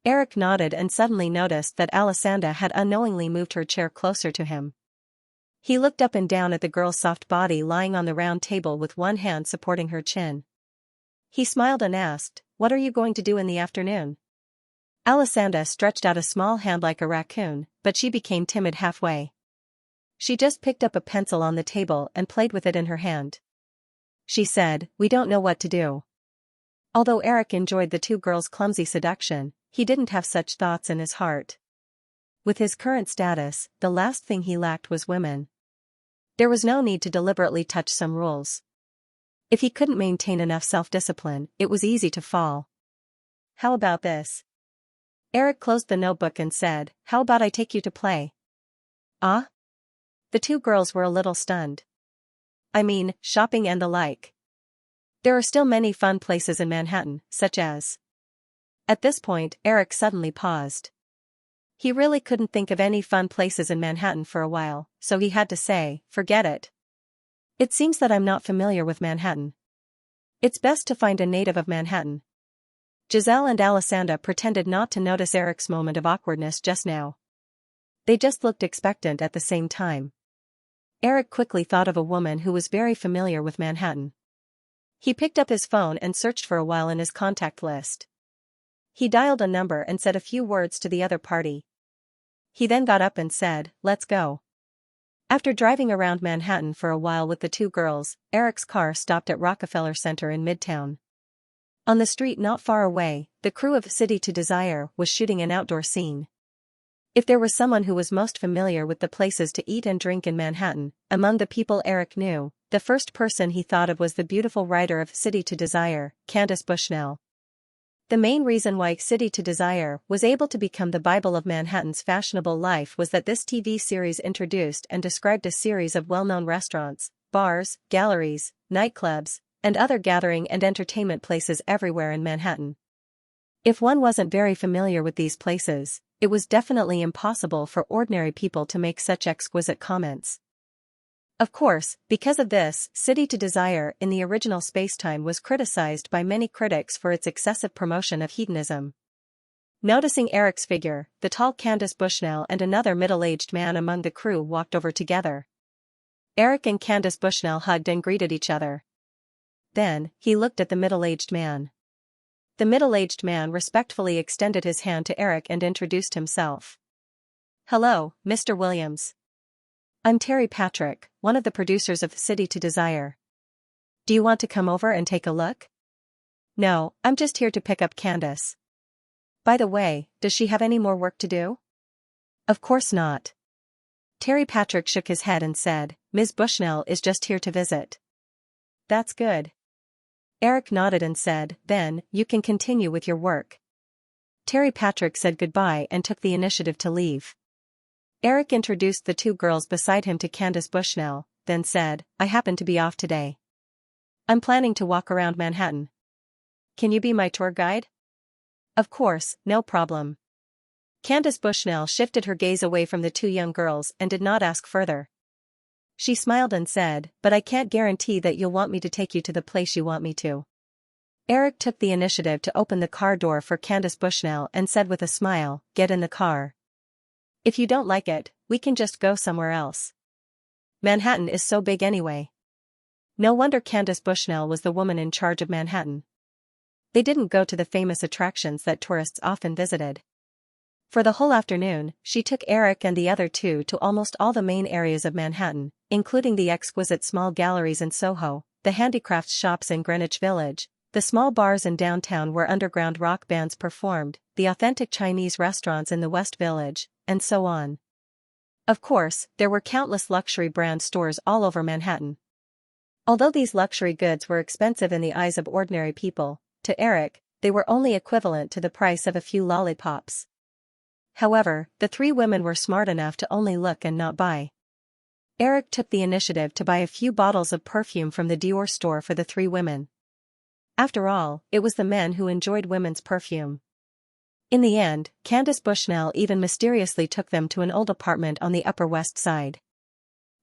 Eric nodded and suddenly noticed that Alessandra had unknowingly moved her chair closer to him. He looked up and down at the girl's soft body lying on the round table with one hand supporting her chin. He smiled and asked, what are you going to do in the afternoon? Alessandra stretched out a small hand like a raccoon, but she became timid halfway. She just picked up a pencil on the table and played with it in her hand. She said, we don't know what to do. Although Eric enjoyed the two girls' clumsy seduction, he didn't have such thoughts in his heart. With his current status, the last thing he lacked was women. There was no need to deliberately touch some rules. If he couldn't maintain enough self-discipline, it was easy to fall. How about this? Eric closed the notebook and said, how about I take you to play? Ah? The two girls were a little stunned. I mean, shopping and the like. There are still many fun places in Manhattan, such as... At this point, Eric suddenly paused. He really couldn't think of any fun places in Manhattan for a while, so he had to say, forget it. It seems that I'm not familiar with Manhattan. It's best to find a native of Manhattan. Giselle and Alessandra pretended not to notice Eric's moment of awkwardness just now. They just looked expectant at the same time. Eric quickly thought of a woman who was very familiar with Manhattan. He picked up his phone and searched for a while in his contact list. He dialed a number and said a few words to the other party. He then got up and said, "Let's go." After driving around Manhattan for a while with the two girls, Eric's car stopped at Rockefeller Center in Midtown. On the street not far away, the crew of City to Desire was shooting an outdoor scene. If there was someone who was most familiar with the places to eat and drink in Manhattan, among the people Eric knew, the first person he thought of was the beautiful writer of City to Desire, Candace Bushnell. The main reason why City to Desire was able to become the Bible of Manhattan's fashionable life was that this TV series introduced and described a series of well-known restaurants, bars, galleries, nightclubs, and other gathering and entertainment places everywhere in Manhattan. If one wasn't very familiar with these places, it was definitely impossible for ordinary people to make such exquisite comments. Of course, because of this, City to Desire in the original spacetime was criticized by many critics for its excessive promotion of hedonism. Noticing Eric's figure, the tall Candace Bushnell and another middle-aged man among the crew walked over together. Eric and Candace Bushnell hugged and greeted each other. Then, he looked at the middle-aged man. The middle-aged man respectfully extended his hand to Eric and introduced himself. "Hello, Mr. Williams. I'm Terry Patrick, one of the producers of City to Desire. Do you want to come over and take a look?" "No, I'm just here to pick up Candace." "By the way, does she have any more work to do?" "Of course not." Terry Patrick shook his head and said, "Ms. Bushnell is just here to visit." "That's good." Eric nodded and said, "Then, you can continue with your work." Terry Patrick said goodbye and took the initiative to leave. Eric introduced the two girls beside him to Candace Bushnell, then said, "I happen to be off today. I'm planning to walk around Manhattan. Can you be my tour guide?" "Of course, no problem." Candace Bushnell shifted her gaze away from the two young girls and did not ask further. She smiled and said, "But I can't guarantee that you'll want me to take you to the place you want me to." Eric took the initiative to open the car door for Candace Bushnell and said with a smile, "Get in the car. If you don't like it, we can just go somewhere else. Manhattan is so big anyway." No wonder Candace Bushnell was the woman in charge of Manhattan. They didn't go to the famous attractions that tourists often visited. For the whole afternoon, she took Eric and the other two to almost all the main areas of Manhattan, including the exquisite small galleries in Soho, the handicrafts shops in Greenwich Village, the small bars in downtown where underground rock bands performed, the authentic Chinese restaurants in the West Village, and so on. Of course, there were countless luxury brand stores all over Manhattan. Although these luxury goods were expensive in the eyes of ordinary people, to Eric, they were only equivalent to the price of a few lollipops. However, the three women were smart enough to only look and not buy. Eric took the initiative to buy a few bottles of perfume from the Dior store for the three women. After all, it was the men who enjoyed women's perfume. In the end, Candace Bushnell even mysteriously took them to an old apartment on the Upper West Side.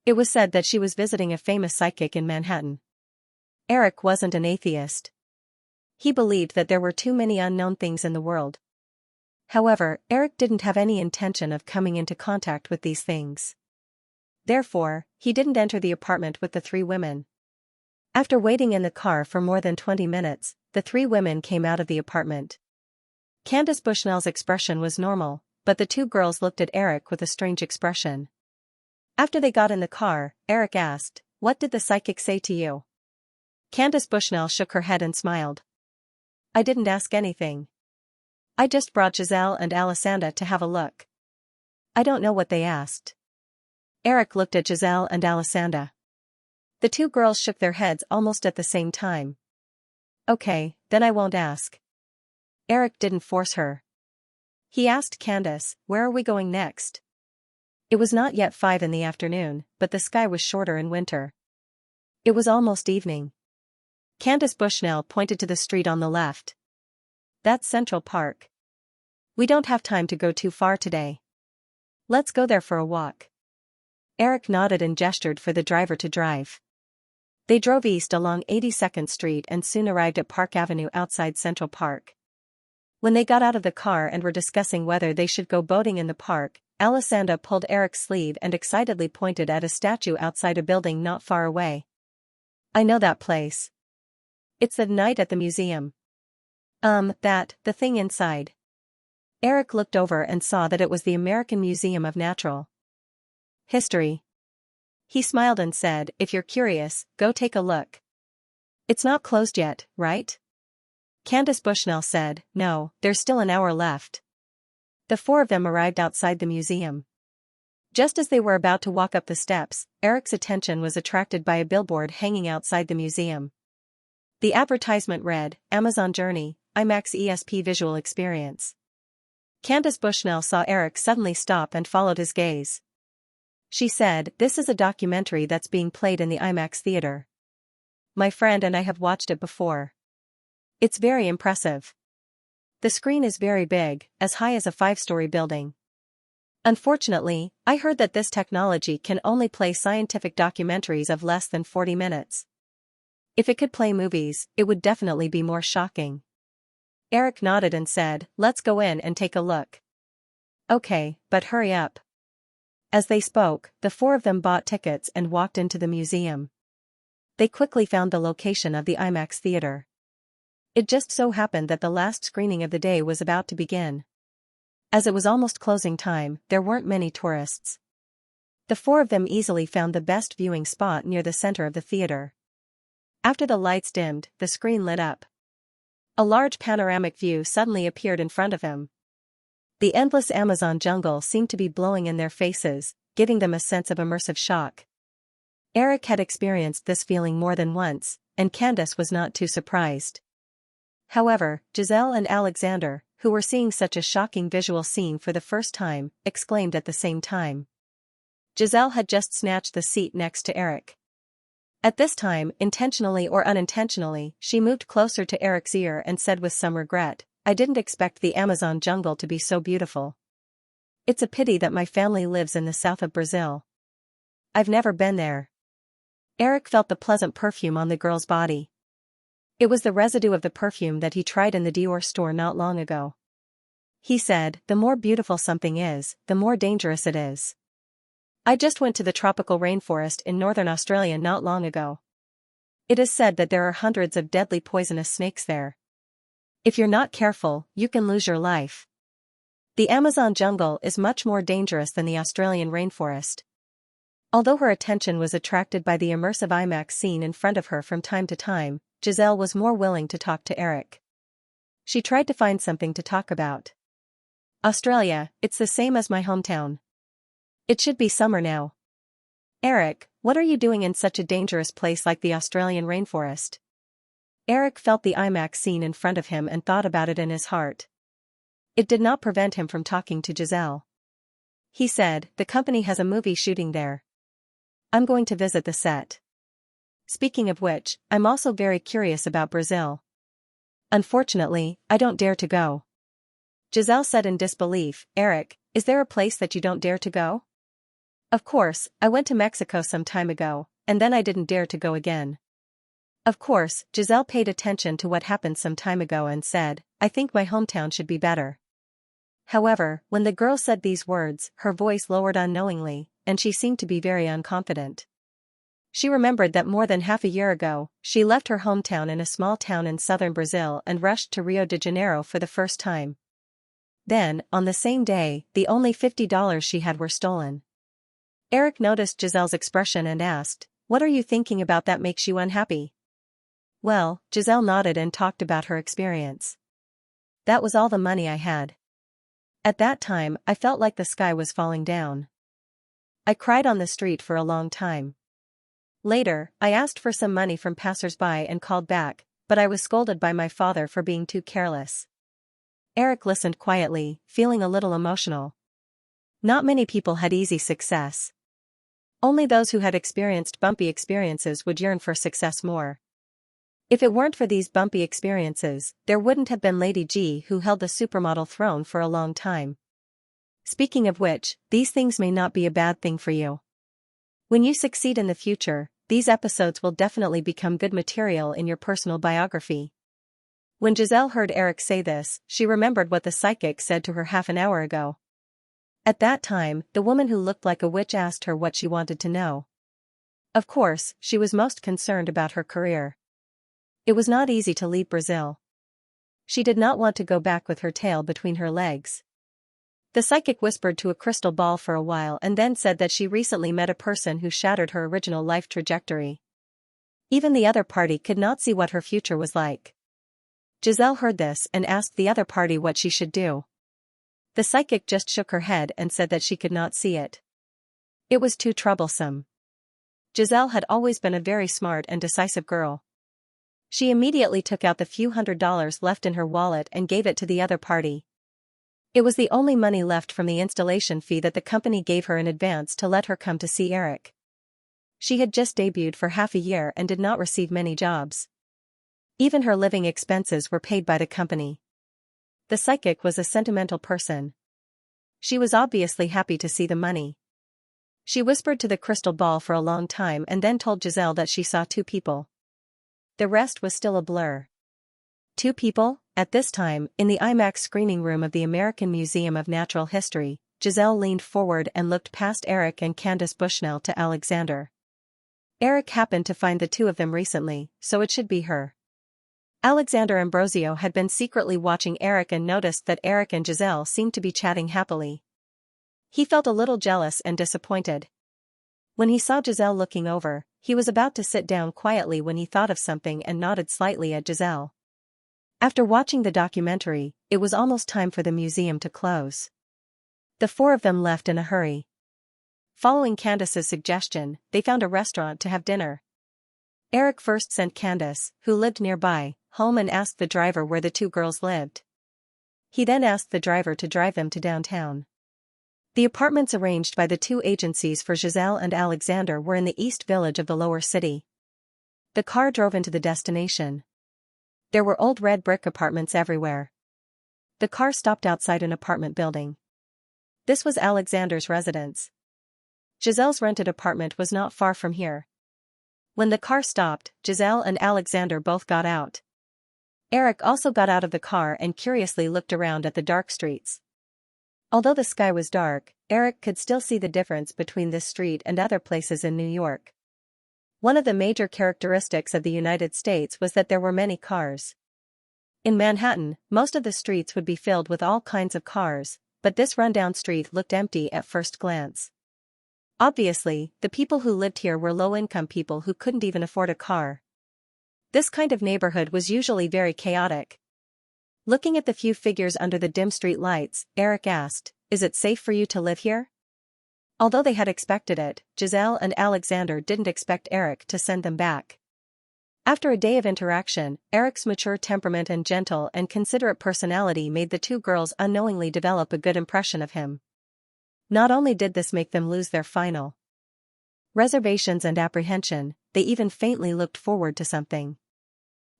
It was said that she was visiting a famous psychic in Manhattan. Eric wasn't an atheist. He believed that there were too many unknown things in the world. However, Eric didn't have any intention of coming into contact with these things. Therefore, he didn't enter the apartment with the three women. After waiting in the car for more than 20 minutes, the three women came out of the apartment. Candace Bushnell's expression was normal, but the two girls looked at Eric with a strange expression. After they got in the car, Eric asked, "What did the psychic say to you?" Candace Bushnell shook her head and smiled. "I didn't ask anything. I just brought Giselle and Alessandra to have a look. I don't know what they asked." Eric looked at Giselle and Alessandra. The two girls shook their heads almost at the same time. "Okay, then I won't ask." Eric didn't force her. He asked Candace, "Where are we going next?" It was not yet 5 in the afternoon, but the sky was shorter in winter. It was almost evening. Candace Bushnell pointed to the street on the left. "That's Central Park. We don't have time to go too far today. Let's go there for a walk." Eric nodded and gestured for the driver to drive. They drove east along 82nd Street and soon arrived at Park Avenue outside Central Park. When they got out of the car and were discussing whether they should go boating in the park, Alessandra pulled Eric's sleeve and excitedly pointed at a statue outside a building not far away. "I know that place. It's the night at the museum." The thing inside. Eric looked over and saw that it was the American Museum of Natural History. He smiled and said, if you're curious, go take a look. It's not closed yet, right? Candace Bushnell said, no, there's still an hour left. The four of them arrived outside the museum. Just as they were about to walk up the steps, Eric's attention was attracted by a billboard hanging outside the museum. The advertisement read, Amazon Journey, IMAX ESP Visual Experience. Candace Bushnell saw Eric suddenly stop and followed his gaze. She said, this is a documentary that's being played in the IMAX theater. My friend and I have watched it before. It's very impressive. The screen is very big, as high as a 5-story building. Unfortunately, I heard that this technology can only play scientific documentaries of less than 40 minutes. If it could play movies, it would definitely be more shocking. Eric nodded and said, let's go in and take a look. Okay, but hurry up. As they spoke, the four of them bought tickets and walked into the museum. They quickly found the location of the IMAX theater. It just so happened that the last screening of the day was about to begin. As it was almost closing time, there weren't many tourists. The four of them easily found the best viewing spot near the center of the theater. After the lights dimmed, the screen lit up. A large panoramic view suddenly appeared in front of him. The endless Amazon jungle seemed to be blowing in their faces, giving them a sense of immersive shock. Eric had experienced this feeling more than once, and Candace was not too surprised. However, Giselle and Alexander, who were seeing such a shocking visual scene for the first time, exclaimed at the same time. Giselle had just snatched the seat next to Eric. At this time, intentionally or unintentionally, she moved closer to Eric's ear and said with some regret, I didn't expect the Amazon jungle to be so beautiful. It's a pity that my family lives in the south of Brazil. I've never been there. Eric felt the pleasant perfume on the girl's body. It was the residue of the perfume that he tried in the Dior store not long ago. He said, the more beautiful something is, the more dangerous it is. I just went to the tropical rainforest in northern Australia not long ago. It is said that there are hundreds of deadly poisonous snakes there. If you're not careful, you can lose your life. The Amazon jungle is much more dangerous than the Australian rainforest. Although her attention was attracted by the immersive IMAX scene in front of her from time to time, Giselle was more willing to talk to Eric. She tried to find something to talk about. Australia, it's the same as my hometown. It should be summer now. Eric, what are you doing in such a dangerous place like the Australian rainforest? Eric felt the IMAX scene in front of him and thought about it in his heart. It did not prevent him from talking to Giselle. He said, the company has a movie shooting there. I'm going to visit the set. Speaking of which, I'm also very curious about Brazil. Unfortunately, I don't dare to go. Giselle said in disbelief, Eric, is there a place that you don't dare to go? Of course, I went to Mexico some time ago, and then I didn't dare to go again. Of course, Giselle paid attention to what happened some time ago and said, I think my hometown should be better. However, when the girl said these words, her voice lowered unknowingly, and she seemed to be very unconfident. She remembered that more than half a year ago, she left her hometown in a small town in southern Brazil and rushed to Rio de Janeiro for the first time. Then, on the same day, the only $50 she had were stolen. Eric noticed Giselle's expression and asked, what are you thinking about that makes you unhappy? Well, Giselle nodded and talked about her experience. That was all the money I had. At that time, I felt like the sky was falling down. I cried on the street for a long time. Later, I asked for some money from passers-by and called back, but I was scolded by my father for being too careless. Eric listened quietly, feeling a little emotional. Not many people had easy success. Only those who had experienced bumpy experiences would yearn for success more. If it weren't for these bumpy experiences, there wouldn't have been Lady G who held the supermodel throne for a long time. Speaking of which, these things may not be a bad thing for you. When you succeed in the future, these episodes will definitely become good material in your personal biography. When Giselle heard Eric say this, she remembered what the psychic said to her half an hour ago. At that time, the woman who looked like a witch asked her what she wanted to know. Of course, she was most concerned about her career. It was not easy to leave Brazil. She did not want to go back with her tail between her legs. The psychic whispered to a crystal ball for a while and then said that she recently met a person who shattered her original life trajectory. Even the other party could not see what her future was like. Giselle heard this and asked the other party what she should do. The psychic just shook her head and said that she could not see it. It was too troublesome. Giselle had always been a very smart and decisive girl. She immediately took out the few $100s left in her wallet and gave it to the other party. It was the only money left from the installation fee that the company gave her in advance to let her come to see Eric. She had just debuted for half a year and did not receive many jobs. Even her living expenses were paid by the company. The psychic was a sentimental person. She was obviously happy to see the money. She whispered to the crystal ball for a long time and then told Giselle that she saw 2 people. The rest was still a blur. 2 people? At this time, in the IMAX screening room of the American Museum of Natural History, Giselle leaned forward and looked past Eric and Candace Bushnell to Alexander. Eric happened to find the 2 of them recently, so it should be her. Alexander Ambrosio had been secretly watching Eric and noticed that Eric and Giselle seemed to be chatting happily. He felt a little jealous and disappointed. When he saw Giselle looking over, he was about to sit down quietly when he thought of something and nodded slightly at Giselle. After watching the documentary, it was almost time for the museum to close. The 4 of them left in a hurry. Following Candace's suggestion, they found a restaurant to have dinner. Eric first sent Candace, who lived nearby, home and asked the driver where the 2 girls lived. He then asked the driver to drive them to downtown. The apartments arranged by the 2 agencies for Giselle and Alexander were in the East Village of the lower city. The car drove into the destination. There were old red brick apartments everywhere. The car stopped outside an apartment building. This was Alexander's residence. Giselle's rented apartment was not far from here. When the car stopped, Giselle and Alexander both got out. Eric also got out of the car and curiously looked around at the dark streets. Although the sky was dark, Eric could still see the difference between this street and other places in New York. One of the major characteristics of the United States was that there were many cars. In Manhattan, most of the streets would be filled with all kinds of cars, but this rundown street looked empty at first glance. Obviously, the people who lived here were low-income people who couldn't even afford a car. This kind of neighborhood was usually very chaotic. Looking at the few figures under the dim street lights, Eric asked, "Is it safe for you to live here?" Although they had expected it, Giselle and Alexander didn't expect Eric to send them back. After a day of interaction, Eric's mature temperament and gentle and considerate personality made the 2 girls unknowingly develop a good impression of him. Not only did this make them lose their final reservations and apprehension, they even faintly looked forward to something.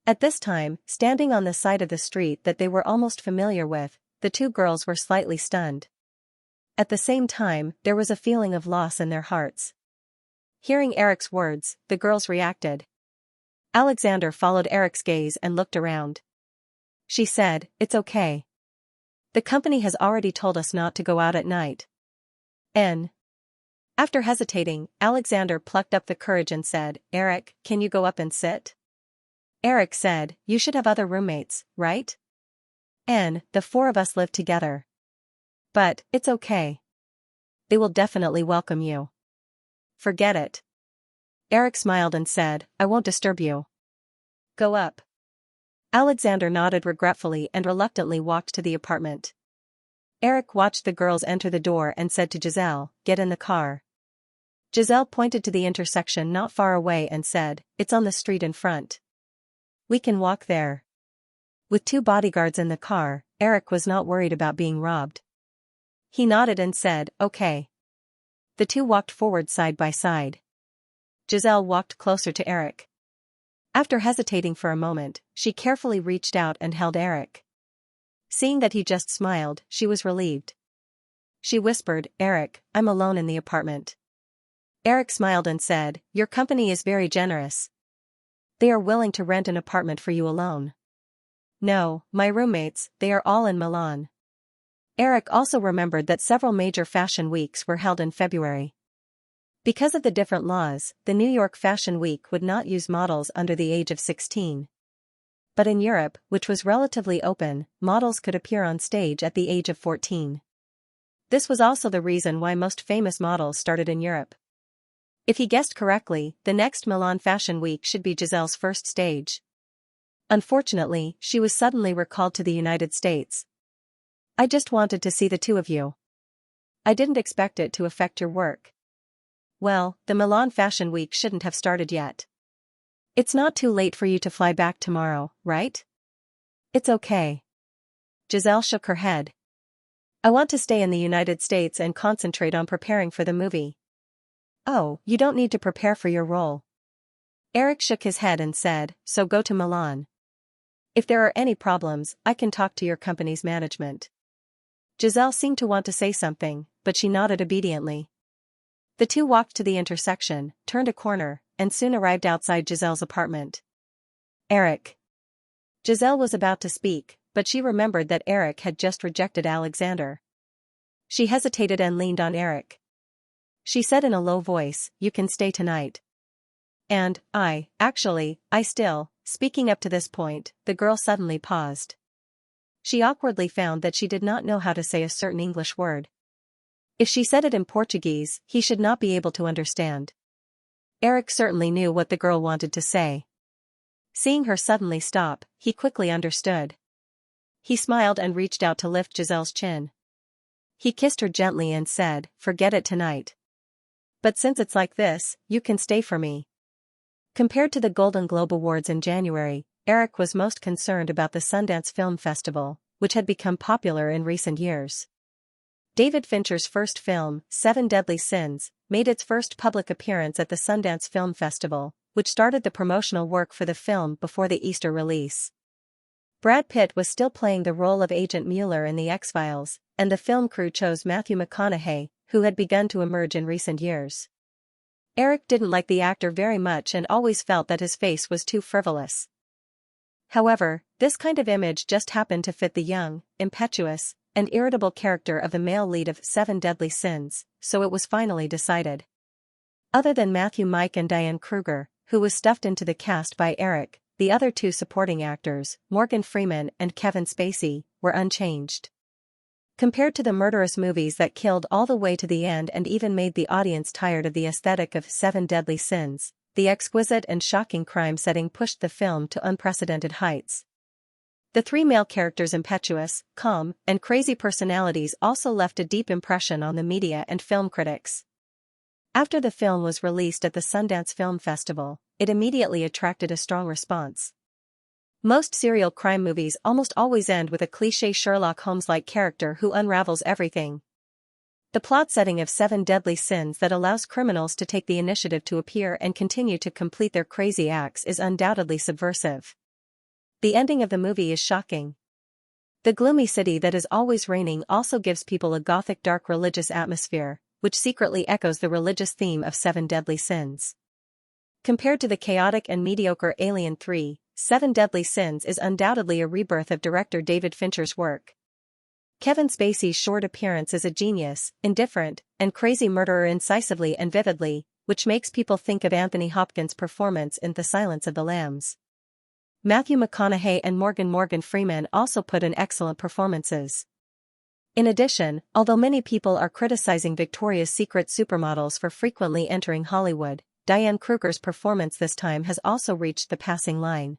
At this time, standing on the side of the street that they were almost familiar with, the 2 girls were slightly stunned. At the same time, there was a feeling of loss in their hearts. Hearing Eric's words, the girls reacted. Alexander followed Eric's gaze and looked around. She said, "It's okay. The company has already told us not to go out at night." After hesitating, Alexander plucked up the courage and said, "Eric, can you go up and sit?" Eric said, "You should have other roommates, right? The 4 of us live together. But, it's okay. They will definitely welcome you." "Forget it." Eric smiled and said, "I won't disturb you. Go up." Alexander nodded regretfully and reluctantly walked to the apartment. Eric watched the girls enter the door and said to Giselle, "Get in the car." Giselle pointed to the intersection not far away and said, "It's on the street in front. We can walk there." With 2 bodyguards in the car, Eric was not worried about being robbed. He nodded and said, "Okay." The 2 walked forward side by side. Giselle walked closer to Eric. After hesitating for a moment, she carefully reached out and held Eric. Seeing that he just smiled, she was relieved. She whispered, "Eric, I'm alone in the apartment." Eric smiled and said, "Your company is very generous. They are willing to rent an apartment for you alone." "No, my roommates, they are all in Milan." Eric also remembered that several major fashion weeks were held in February. Because of the different laws, the New York Fashion Week would not use models under the age of 16. But in Europe, which was relatively open, models could appear on stage at the age of 14. This was also the reason why most famous models started in Europe. If he guessed correctly, the next Milan Fashion Week should be Giselle's first stage. Unfortunately, she was suddenly recalled to the United States. I just wanted to see the two of you. I didn't expect it to affect your work. Well, the Milan Fashion Week shouldn't have started yet. It's not too late for you to fly back tomorrow, right? It's okay. Giselle shook her head. I want to stay in the United States and concentrate on preparing for the movie. Oh, you don't need to prepare for your role. Eric shook his head and said, so go to Milan. If there are any problems, I can talk to your company's management. Giselle seemed to want to say something, but she nodded obediently. The two walked to the intersection, turned a corner, and soon arrived outside Giselle's apartment. Eric. Giselle was about to speak, but she remembered that Eric had just rejected Alexander. She hesitated and leaned on Eric. She said in a low voice, you can stay tonight. And, speaking up to this point, the girl suddenly paused. She awkwardly found that she did not know how to say a certain English word. If she said it in Portuguese, he should not be able to understand. Eric certainly knew what the girl wanted to say. Seeing her suddenly stop, he quickly understood. He smiled and reached out to lift Giselle's chin. He kissed her gently and said, forget it tonight. But since it's like this, you can stay for me. Compared to the Golden Globe Awards in January, Eric was most concerned about the Sundance Film Festival, which had become popular in recent years. David Fincher's first film, 7 Deadly Sins, made its first public appearance at the Sundance Film Festival, which started the promotional work for the film before the Easter release. Brad Pitt was still playing the role of Agent Mueller in The X-Files, and the film crew chose Matthew McConaughey, who had begun to emerge in recent years. Eric didn't like the actor very much and always felt that his face was too frivolous. However, this kind of image just happened to fit the young, impetuous, and irritable character of the male lead of 7 Deadly Sins, so it was finally decided. Other than Matthew Mike and Diane Kruger, who was stuffed into the cast by Eric, the other two supporting actors, Morgan Freeman and Kevin Spacey, were unchanged. Compared to the murderous movies that killed all the way to the end and even made the audience tired of the aesthetic of 7 Deadly Sins, the exquisite and shocking crime setting pushed the film to unprecedented heights. The three male characters' impetuous, calm, and crazy personalities also left a deep impression on the media and film critics. After the film was released at the Sundance Film Festival, it immediately attracted a strong response. Most serial crime movies almost always end with a cliché Sherlock Holmes-like character who unravels everything. The plot setting of 7 Deadly Sins that allows criminals to take the initiative to appear and continue to complete their crazy acts is undoubtedly subversive. The ending of the movie is shocking. The gloomy city that is always raining also gives people a gothic dark religious atmosphere, which secretly echoes the religious theme of 7 Deadly Sins. Compared to the chaotic and mediocre Alien 3, 7 Deadly Sins is undoubtedly a rebirth of director David Fincher's work. Kevin Spacey's short appearance is a genius, indifferent, and crazy murderer incisively and vividly, which makes people think of Anthony Hopkins' performance in The Silence of the Lambs. Matthew McConaughey and Morgan Freeman also put in excellent performances. In addition, although many people are criticizing Victoria's Secret supermodels for frequently entering Hollywood, Diane Kruger's performance this time has also reached the passing line.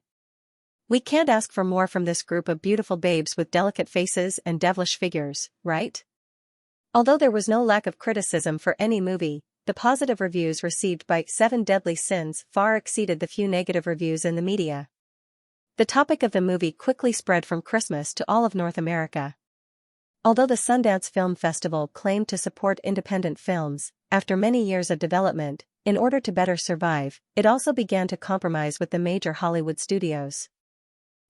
We can't ask for more from this group of beautiful babes with delicate faces and devilish figures, right? Although there was no lack of criticism for any movie, the positive reviews received by 7 Deadly Sins far exceeded the few negative reviews in the media. The topic of the movie quickly spread from Christmas to all of North America. Although the Sundance Film Festival claimed to support independent films, after many years of development, in order to better survive, it also began to compromise with the major Hollywood studios.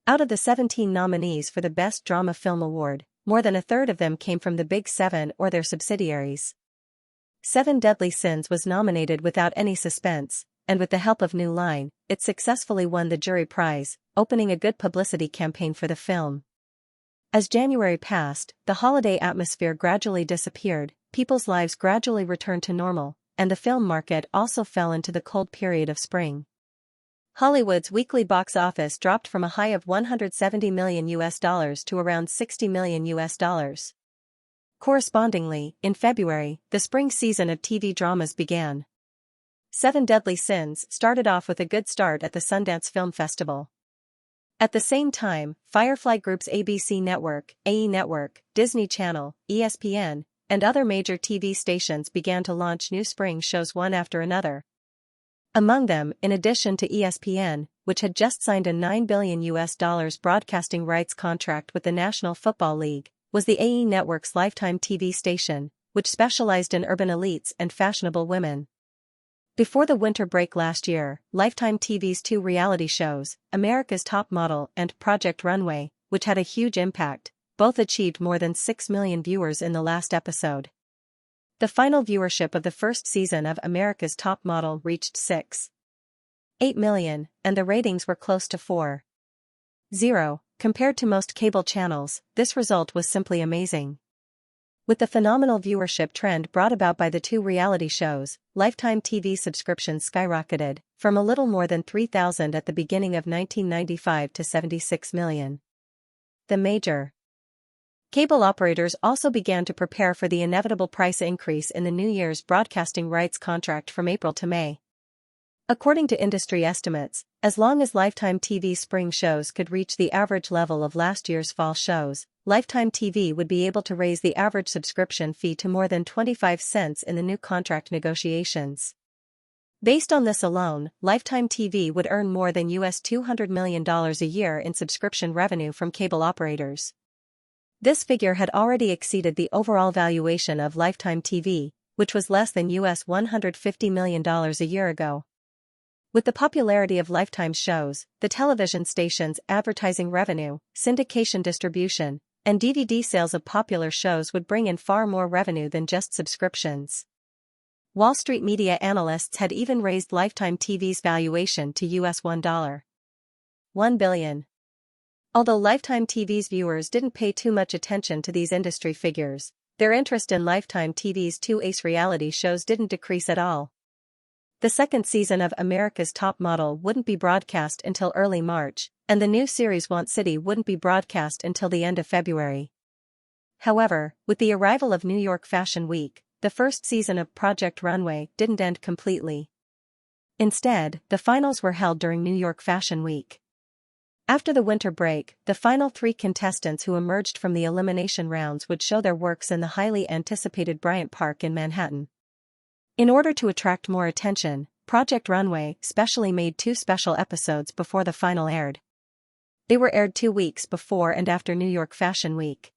Out of the 17 nominees for the Best Drama Film Award, more than a third of them came from the Big Seven or their subsidiaries. 7 Deadly Sins was nominated without any suspense, and with the help of New Line, it successfully won the jury prize, opening a good publicity campaign for the film. As January passed, the holiday atmosphere gradually disappeared, people's lives gradually returned to normal, and the film market also fell into the cold period of spring. Hollywood's weekly box office dropped from a high of $170 million to around $60 million. Correspondingly, in February, the spring season of TV dramas began. Seven Deadly Sins started off with a good start at the Sundance Film Festival. At the same time, Firefly Group's ABC Network, AE Network, Disney Channel, ESPN, and other major TV stations began to launch new spring shows one after another. Among them, in addition to ESPN, which had just signed a $9 billion broadcasting rights contract with the National Football League, was the AE Network's Lifetime TV station, which specialized in urban elites and fashionable women. Before the winter break last year, Lifetime TV's two reality shows, America's Top Model and Project Runway, which had a huge impact, both achieved more than 6 million viewers in the last episode. The final viewership of the first season of America's Top Model reached 6.8 million, and the ratings were close to 4.0. Compared to most cable channels, this result was simply amazing. With the phenomenal viewership trend brought about by the two reality shows, Lifetime TV subscriptions skyrocketed, from a little more than 3,000 at the beginning of 1995 to 76 million. The major cable operators also began to prepare for the inevitable price increase in the New Year's broadcasting rights contract from April to May. According to industry estimates, as long as Lifetime TV spring shows could reach the average level of last year's fall shows, Lifetime TV would be able to raise the average subscription fee to more than 25 cents in the new contract negotiations. Based on this alone, Lifetime TV would earn more than $200 million a year in subscription revenue from cable operators. This figure had already exceeded the overall valuation of Lifetime TV, which was less than $150 million a year ago. With the popularity of Lifetime's shows, the television station's advertising revenue, syndication distribution, and DVD sales of popular shows would bring in far more revenue than just subscriptions. Wall Street media analysts had even raised Lifetime TV's valuation to $1 billion. Although Lifetime TV's viewers didn't pay too much attention to these industry figures, their interest in Lifetime TV's two ace reality shows didn't decrease at all. The second season of America's Top Model wouldn't be broadcast until early March, and the new series Want City wouldn't be broadcast until the end of February. However, with the arrival of New York Fashion Week, the first season of Project Runway didn't end completely. Instead, the finals were held during New York Fashion Week. After the winter break, the final three contestants who emerged from the elimination rounds would show their works in the highly anticipated Bryant Park in Manhattan. In order to attract more attention, Project Runway specially made two special episodes before the final aired. They were aired 2 weeks before and after New York Fashion Week.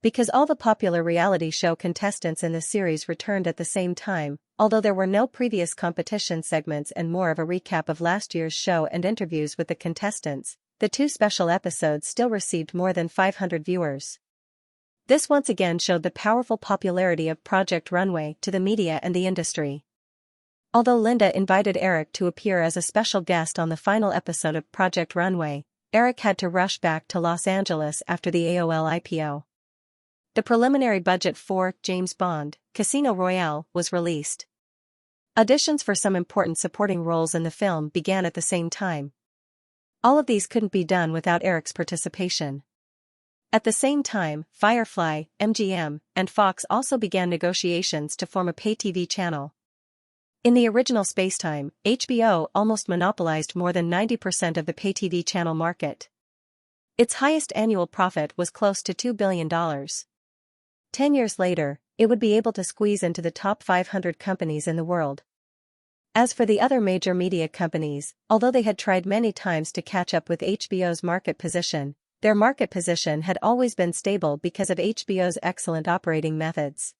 Because all the popular reality show contestants in the series returned at the same time, although there were no previous competition segments and more of a recap of last year's show and interviews with the contestants, the two special episodes still received more than 500 viewers. This once again showed the powerful popularity of Project Runway to the media and the industry. Although Linda invited Eric to appear as a special guest on the final episode of Project Runway, Eric had to rush back to Los Angeles after the AOL IPO. The preliminary budget for James Bond, Casino Royale was released. Auditions for some important supporting roles in the film began at the same time. All of these couldn't be done without Eric's participation. At the same time, Firefly, MGM, and Fox also began negotiations to form a pay-TV channel. In the original spacetime, HBO almost monopolized more than 90% of the pay-TV channel market. Its highest annual profit was close to $2 billion. 10 years later, it would be able to squeeze into the top 500 companies in the world. As for the other major media companies, although they had tried many times to catch up with HBO's market position, their market position had always been stable because of HBO's excellent operating methods.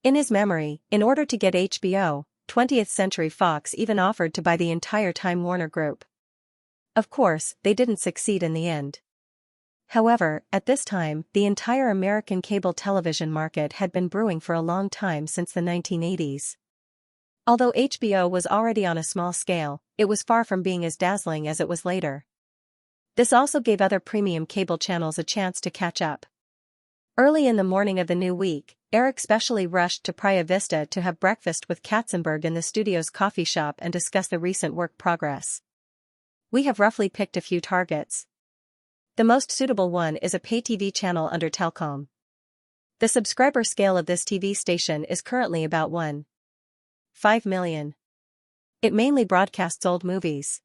In his memory, in order to get HBO, 20th Century Fox even offered to buy the entire Time Warner Group. Of course, they didn't succeed in the end. However, at this time, the entire American cable television market had been brewing for a long time since the 1980s. Although HBO was already on a small scale, it was far from being as dazzling as it was later. This also gave other premium cable channels a chance to catch up. Early in the morning of the new week, Eric specially rushed to Praia Vista to have breakfast with Katzenberg in the studio's coffee shop and discuss the recent work progress. We have roughly picked a few targets. The most suitable one is a pay TV channel under Telkom. The subscriber scale of this TV station is currently about 1.5 million. It mainly broadcasts old movies.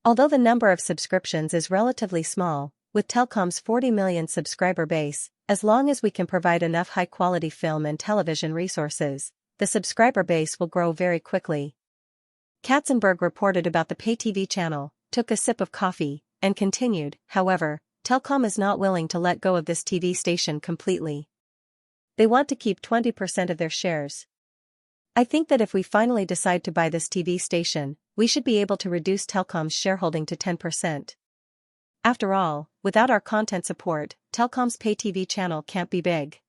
Although the number of subscriptions is relatively small, with Telkom's 40 million subscriber base, as long as we can provide enough high-quality film and television resources, the subscriber base will grow very quickly. Katzenberg reported about the pay TV channel, took a sip of coffee, and continued, however, Telkom is not willing to let go of this TV station completely. They want to keep 20% of their shares. I think that if we finally decide to buy this TV station, we should be able to reduce Telkom's shareholding to 10%. After all, without our content support, Telkom's pay TV channel can't be big.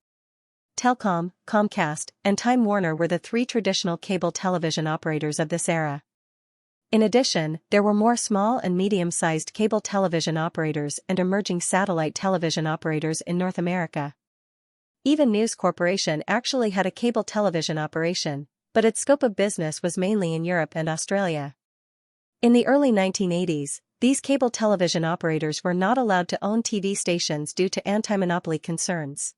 Telkom, Comcast, and Time Warner were the three traditional cable television operators of this era. In addition, there were more small and medium-sized cable television operators and emerging satellite television operators in North America. Even News Corporation actually had a cable television operation, but its scope of business was mainly in Europe and Australia. In the early 1980s, these cable television operators were not allowed to own TV stations due to anti-monopoly concerns.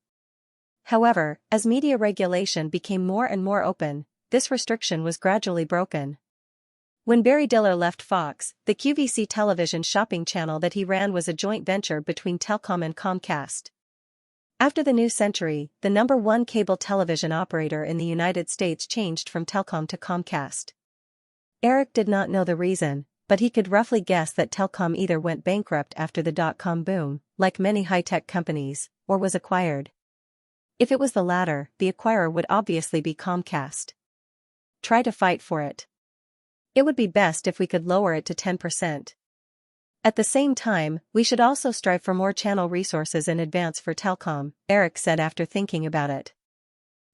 However, as media regulation became more and more open, this restriction was gradually broken. When Barry Diller left Fox, the QVC television shopping channel that he ran was a joint venture between Telkom and Comcast. After the new century, the number one cable television operator in the United States changed from Telkom to Comcast. Eric did not know the reason, but he could roughly guess that Telkom either went bankrupt after the dot-com boom, like many high-tech companies, or was acquired. If it was the latter, the acquirer would obviously be Comcast. Try to fight for it. It would be best if we could lower it to 10%. At the same time, we should also strive for more channel resources in advance for Telkom, Eric said after thinking about it.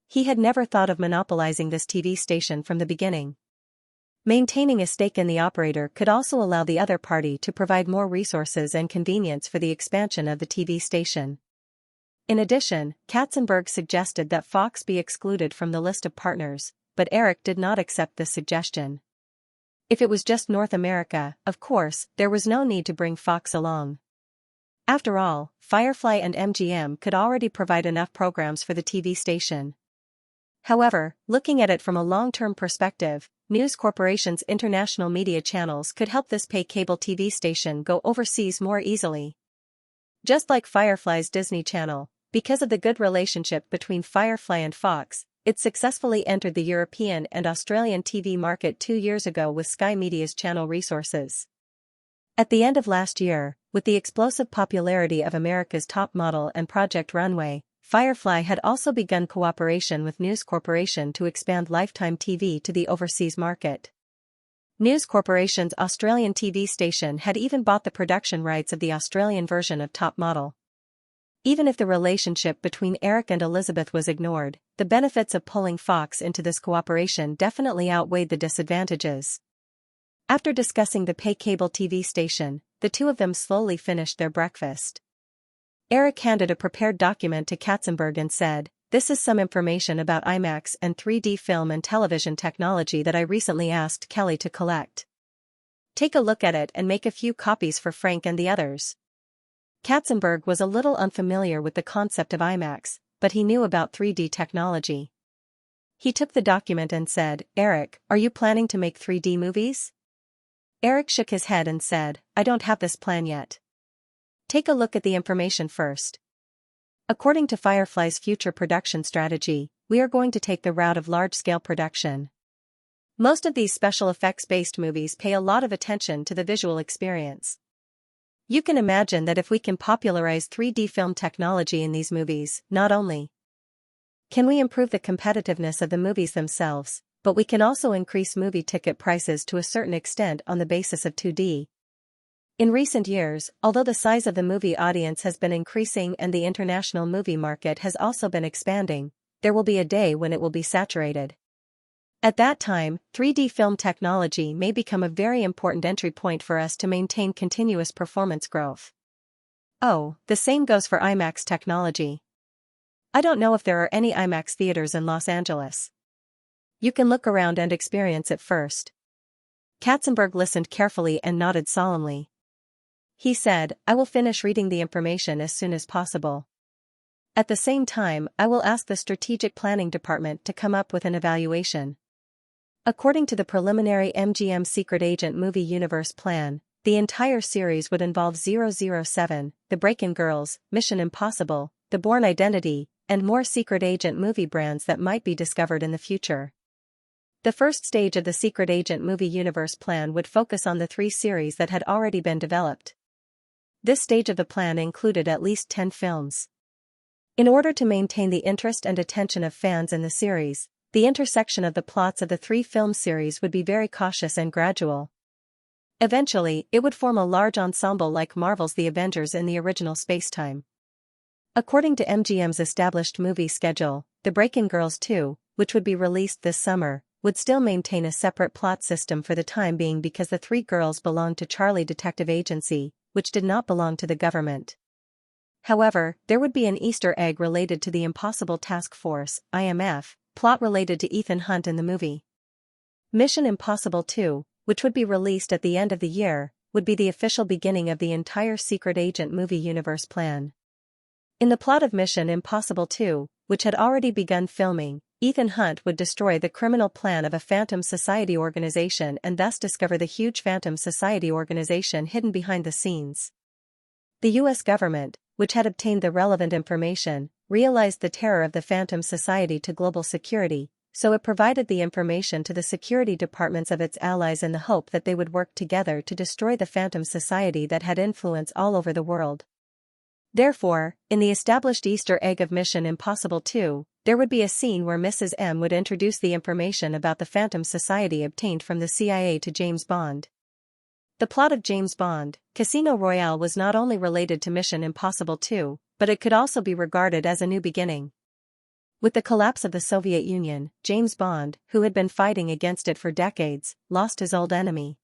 He had never thought of monopolizing this TV station from the beginning. Maintaining a stake in the operator could also allow the other party to provide more resources and convenience for the expansion of the TV station. In addition, Katzenberg suggested that Fox be excluded from the list of partners, but Eric did not accept this suggestion. If it was just North America, of course, there was no need to bring Fox along. After all, Firefly and MGM could already provide enough programs for the TV station. However, looking at it from a long-term perspective, News Corporation's international media channels could help this pay cable TV station go overseas more easily. Just like Firefly's Disney Channel, because of the good relationship between Firefly and Fox, it successfully entered the European and Australian TV market 2 years ago with Sky Media's channel resources. At the end of last year, with the explosive popularity of America's Top Model and Project Runway, Firefly had also begun cooperation with News Corporation to expand Lifetime TV to the overseas market. News Corporation's Australian TV station had even bought the production rights of the Australian version of Top Model. Even if the relationship between Eric and Elizabeth was ignored, the benefits of pulling Fox into this cooperation definitely outweighed the disadvantages. After discussing the pay cable TV station, the two of them slowly finished their breakfast. Eric handed a prepared document to Katzenberg and said, "This is some information about IMAX and 3D film and television technology that I recently asked Kelly to collect. Take a look at it and make a few copies for Frank and the others." Katzenberg was a little unfamiliar with the concept of IMAX, but he knew about 3D technology. He took the document and said, "Eric, are you planning to make 3D movies?" Eric shook his head and said, "I don't have this plan yet. Take a look at the information first. According to Firefly's future production strategy, we are going to take the route of large-scale production. Most of these special effects-based movies pay a lot of attention to the visual experience. You can imagine that if we can popularize 3D film technology in these movies, not only can we improve the competitiveness of the movies themselves, but we can also increase movie ticket prices to a certain extent on the basis of 2D. In recent years, although the size of the movie audience has been increasing and the international movie market has also been expanding, there will be a day when it will be saturated. At that time, 3D film technology may become a very important entry point for us to maintain continuous performance growth. Oh, the same goes for IMAX technology. I don't know if there are any IMAX theaters in Los Angeles. You can look around and experience it first. Katzenberg listened carefully and nodded solemnly. He said, "I will finish reading the information as soon as possible. At the same time, I will ask the Strategic Planning Department to come up with an evaluation." According to the preliminary MGM Secret Agent Movie Universe plan, the entire series would involve 007, The Break-In Girls, Mission Impossible, The Bourne Identity, and more secret agent movie brands that might be discovered in the future. The first stage of the Secret Agent Movie Universe plan would focus on the 3 series that had already been developed. This stage of the plan included at least 10 films. In order to maintain the interest and attention of fans in the series, the intersection of the plots of the 3 film series would be very cautious and gradual. Eventually, it would form a large ensemble like Marvel's The Avengers in the original spacetime. According to MGM's established movie schedule, The Break-In Girls 2, which would be released this summer, would still maintain a separate plot system for the time being because the 3 girls belonged to Charlie Detective Agency, which did not belong to the government. However, there would be an Easter egg related to the Impossible Task Force, IMF, plot related to Ethan Hunt in the movie. Mission Impossible 2, which would be released at the end of the year, would be the official beginning of the entire Secret Agent Movie Universe plan. In the plot of Mission Impossible 2, which had already begun filming, Ethan Hunt would destroy the criminal plan of a Phantom Society organization and thus discover the huge Phantom Society organization hidden behind the scenes. The U.S. government, which had obtained the relevant information, realized the terror of the Phantom Society to global security, so it provided the information to the security departments of its allies in the hope that they would work together to destroy the Phantom Society that had influence all over the world. Therefore, in the established Easter egg of Mission Impossible 2, there would be a scene where Mrs. M would introduce the information about the Phantom Society obtained from the CIA to James Bond. The plot of James Bond, Casino Royale was not only related to Mission Impossible 2, but it could also be regarded as a new beginning. With the collapse of the Soviet Union, James Bond, who had been fighting against it for decades, lost his old enemy.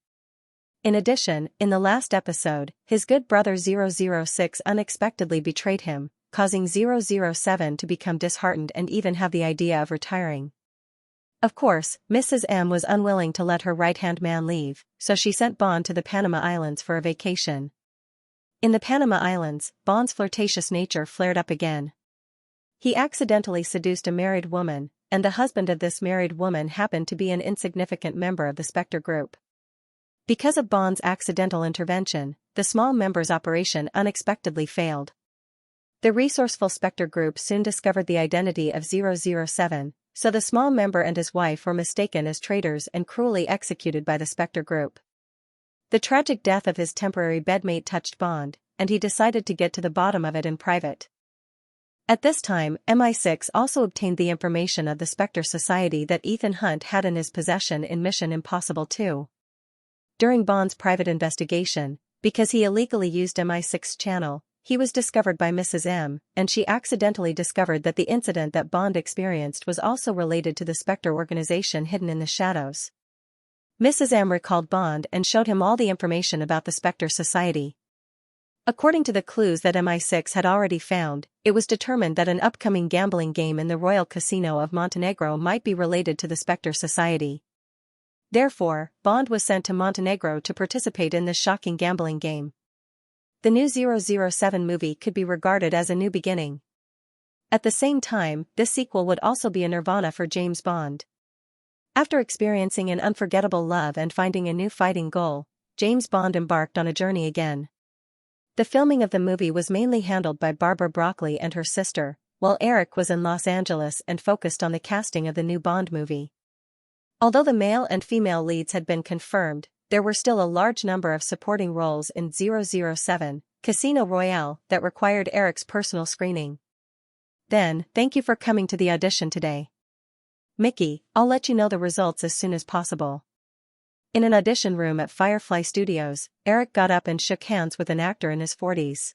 In addition, in the last episode, his good brother 006 unexpectedly betrayed him, causing 007 to become disheartened and even have the idea of retiring. Of course, Mrs. M was unwilling to let her right-hand man leave, so she sent Bond to the Panama Islands for a vacation. In the Panama Islands, Bond's flirtatious nature flared up again. He accidentally seduced a married woman, and the husband of this married woman happened to be an insignificant member of the Spectre group. Because of Bond's accidental intervention, the small member's operation unexpectedly failed. The resourceful Spectre group soon discovered the identity of 007, so the small member and his wife were mistaken as traitors and cruelly executed by the Spectre group. The tragic death of his temporary bedmate touched Bond, and he decided to get to the bottom of it in private. At this time, MI6 also obtained the information of the Spectre Society that Ethan Hunt had in his possession in Mission Impossible 2. During Bond's private investigation, because he illegally used MI6 channel, he was discovered by Mrs. M, and she accidentally discovered that the incident that Bond experienced was also related to the Spectre organization hidden in the shadows. Mrs. M recalled Bond and showed him all the information about the Spectre Society. According to the clues that MI6 had already found, it was determined that an upcoming gambling game in the Royal Casino of Montenegro might be related to the Spectre Society. Therefore, Bond was sent to Montenegro to participate in this shocking gambling game. The new 007 movie could be regarded as a new beginning. At the same time, this sequel would also be a nirvana for James Bond. After experiencing an unforgettable love and finding a new fighting goal, James Bond embarked on a journey again. The filming of the movie was mainly handled by Barbara Broccoli and her sister, while Eric was in Los Angeles and focused on the casting of the new Bond movie. Although the male and female leads had been confirmed, there were still a large number of supporting roles in 007, Casino Royale, that required Eric's personal screening. Then, thank you for coming to the audition today. Mickey, I'll let you know the results as soon as possible. In an audition room at Firefly Studios, Eric got up and shook hands with an actor in his 40s.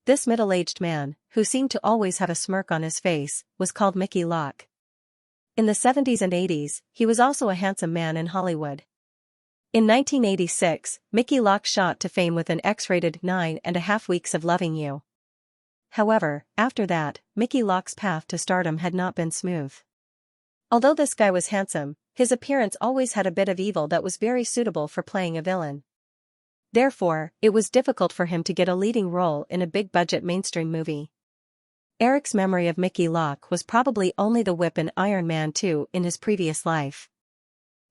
This middle-aged man, who seemed to always have a smirk on his face, was called Mickey Locke. In the 70s and 80s, he was also a handsome man in Hollywood. In 1986, Mickey Locke shot to fame with an X-rated 9.5 Weeks of Loving You. However, after that, Mickey Locke's path to stardom had not been smooth. Although this guy was handsome, His appearance always had a bit of evil that was very suitable for playing a villain. Therefore, it was difficult for him to get a leading role in a big-budget mainstream movie. Eric's memory of Mickey Locke was probably only the whip in Iron Man 2 in his previous life.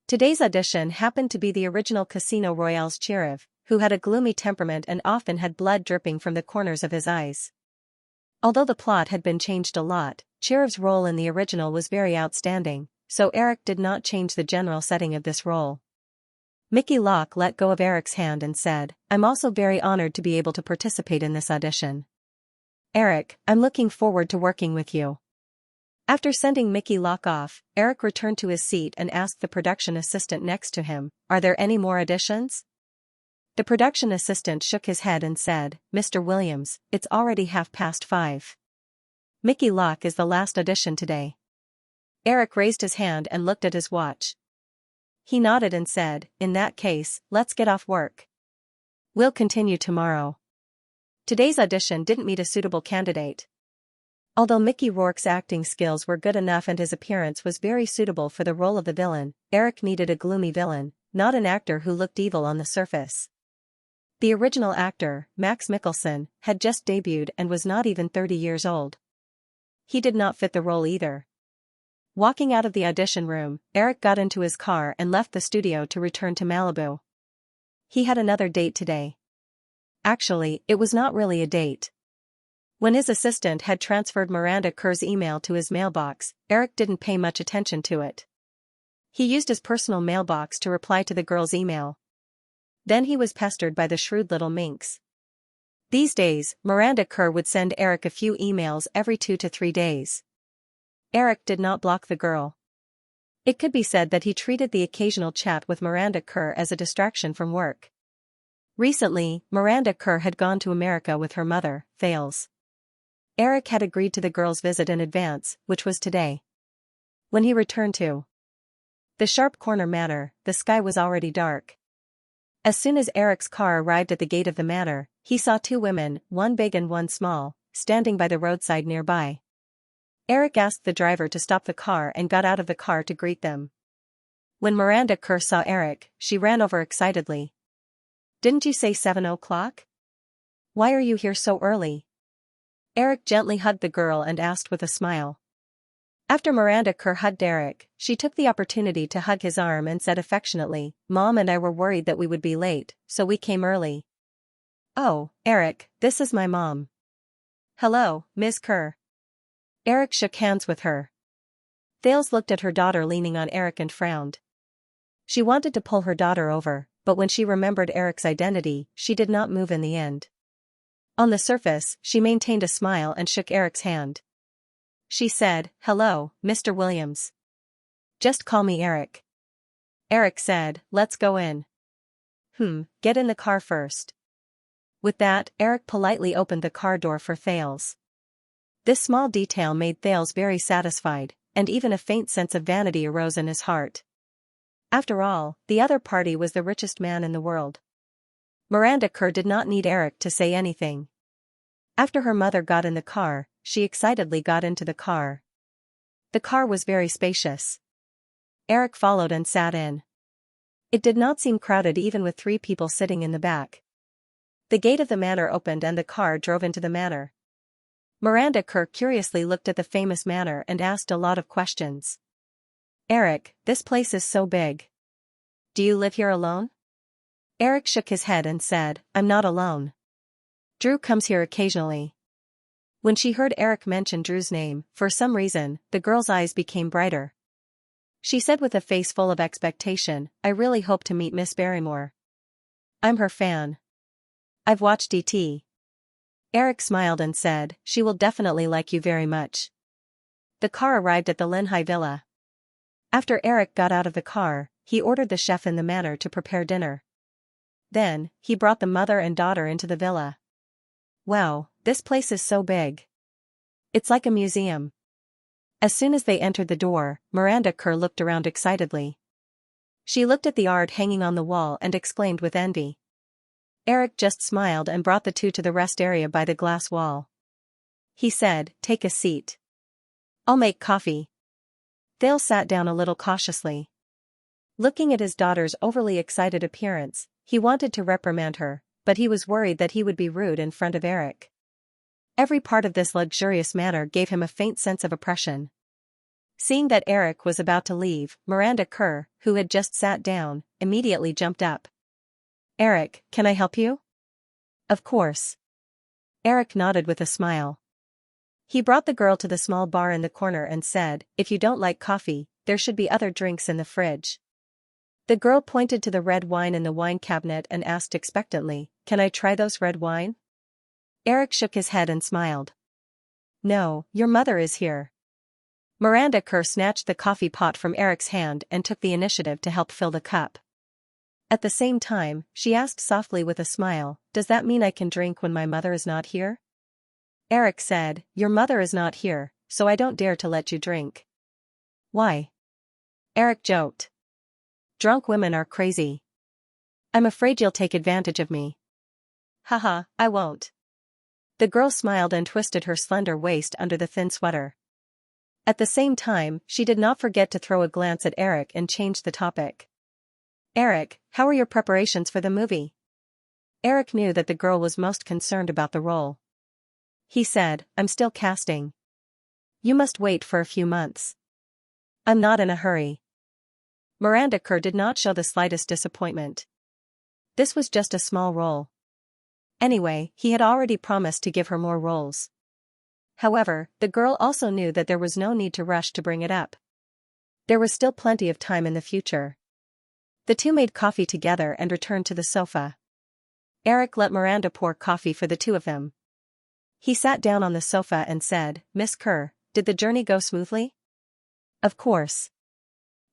Today's audition happened to be the original Casino Royale's Cheriv, who had a gloomy temperament and often had blood dripping from the corners of his eyes. Although the plot had been changed a lot, Cheriv's role in the original was very outstanding, so Eric did not change the general setting of this role. Mickey Locke let go of Eric's hand and said, "I'm also very honored to be able to participate in this audition. Eric, I'm looking forward to working with you." After sending Mickey Locke off, Eric returned to his seat and asked the production assistant next to him, "Are there any more auditions?" The production assistant shook his head and said, "Mr. Williams, it's already 5:30. Mickey Locke is the last audition today." Eric raised his hand and looked at his watch. He nodded and said, "In that case, let's get off work. We'll continue tomorrow." Today's audition didn't meet a suitable candidate. Although Mickey Rourke's acting skills were good enough and his appearance was very suitable for the role of the villain, Eric needed a gloomy villain, not an actor who looked evil on the surface. The original actor, Max Mikkelsen, had just debuted and was not even 30 years old. He did not fit the role either. Walking out of the audition room, Eric got into his car and left the studio to return to Malibu. He had another date today. Actually, it was not really a date. When his assistant had transferred Miranda Kerr's email to his mailbox, Eric didn't pay much attention to it. He used his personal mailbox to reply to the girl's email. Then he was pestered by the shrewd little minx. These days, Miranda Kerr would send Eric a few emails every 2 to 3 days. Eric did not block the girl. It could be said that he treated the occasional chat with Miranda Kerr as a distraction from work. Recently, Miranda Kerr had gone to America with her mother, Thales. Eric had agreed to the girl's visit in advance, which was today. When he returned to the Sharp Corner Manor, the sky was already dark. As soon as Eric's car arrived at the gate of the manor, he saw 2 women, one big and one small, standing by the roadside nearby. Eric asked the driver to stop the car and got out of the car to greet them. When Miranda Kerr saw Eric, she ran over excitedly. "Didn't you say 7 o'clock? Why are you here so early?" Eric gently hugged the girl and asked with a smile. After Miranda Kerr hugged Eric, she took the opportunity to hug his arm and said affectionately, "Mom and I were worried that we would be late, so we came early." "Oh, Eric, this is my mom." "Hello, Ms. Kerr." Eric shook hands with her. Thales looked at her daughter leaning on Eric and frowned. She wanted to pull her daughter over, but when she remembered Eric's identity, she did not move in the end. On the surface, she maintained a smile and shook Eric's hand. She said, "Hello, Mr. Williams. Just call me Eric." Eric said, "Let's go in." Get in the car first." With that, Eric politely opened the car door for Thales. This small detail made Thales very satisfied, and even a faint sense of vanity arose in his heart. After all, the other party was the richest man in the world. Miranda Kerr did not need Eric to say anything. After her mother got in the car, she excitedly got into the car. The car was very spacious. Eric followed and sat in. It did not seem crowded even with 3 people sitting in the back. The gate of the manor opened and the car drove into the manor. Miranda Kerr curiously looked at the famous manor and asked a lot of questions. "Eric, this place is so big. Do you live here alone?" Eric shook his head and said, "I'm not alone. Drew comes here occasionally." When she heard Eric mention Drew's name, for some reason, the girl's eyes became brighter. She said with a face full of expectation, "I really hope to meet Miss Barrymore. I'm her fan. I've watched E.T. Eric smiled and said, "She will definitely like you very much." The car arrived at the Linhai Villa. After Eric got out of the car, he ordered the chef in the manor to prepare dinner. Then, he brought the mother and daughter into the villa. "Wow, this place is so big. It's like a museum." As soon as they entered the door, Miranda Kerr looked around excitedly. She looked at the art hanging on the wall and exclaimed with envy. Eric just smiled and brought the 2 to the rest area by the glass wall. He said, "Take a seat. I'll make coffee." Thales sat down a little cautiously. Looking at his daughter's overly excited appearance, he wanted to reprimand her, but he was worried that he would be rude in front of Eric. Every part of this luxurious manner gave him a faint sense of oppression. Seeing that Eric was about to leave, Miranda Kerr, who had just sat down, immediately jumped up. "Eric, can I help you?" "Of course." Eric nodded with a smile. He brought the girl to the small bar in the corner and said, "If you don't like coffee, there should be other drinks in the fridge." The girl pointed to the red wine in the wine cabinet and asked expectantly, "Can I try those red wine?" Eric shook his head and smiled. "No, your mother is here." Miranda Kerr snatched the coffee pot from Eric's hand and took the initiative to help fill the cup. At the same time, she asked softly with a smile, "Does that mean I can drink when my mother is not here?" Eric said, "Your mother is not here, so I don't dare to let you drink." "Why?" Eric joked. "Drunk women are crazy. I'm afraid you'll take advantage of me." "Haha, I won't." The girl smiled and twisted her slender waist under the thin sweater. At the same time, she did not forget to throw a glance at Eric and change the topic. "Eric, how are your preparations for the movie?" Eric knew that the girl was most concerned about the role. He said, "I'm still casting. You must wait for a few months." "I'm not in a hurry." Miranda Kerr did not show the slightest disappointment. This was just a small role. Anyway, he had already promised to give her more roles. However, the girl also knew that there was no need to rush to bring it up. There was still plenty of time in the future. The two made coffee together and returned to the sofa. Eric let Miranda pour coffee for the two of them. He sat down on the sofa and said, "Miss Kerr, did the journey go smoothly?" "Of course."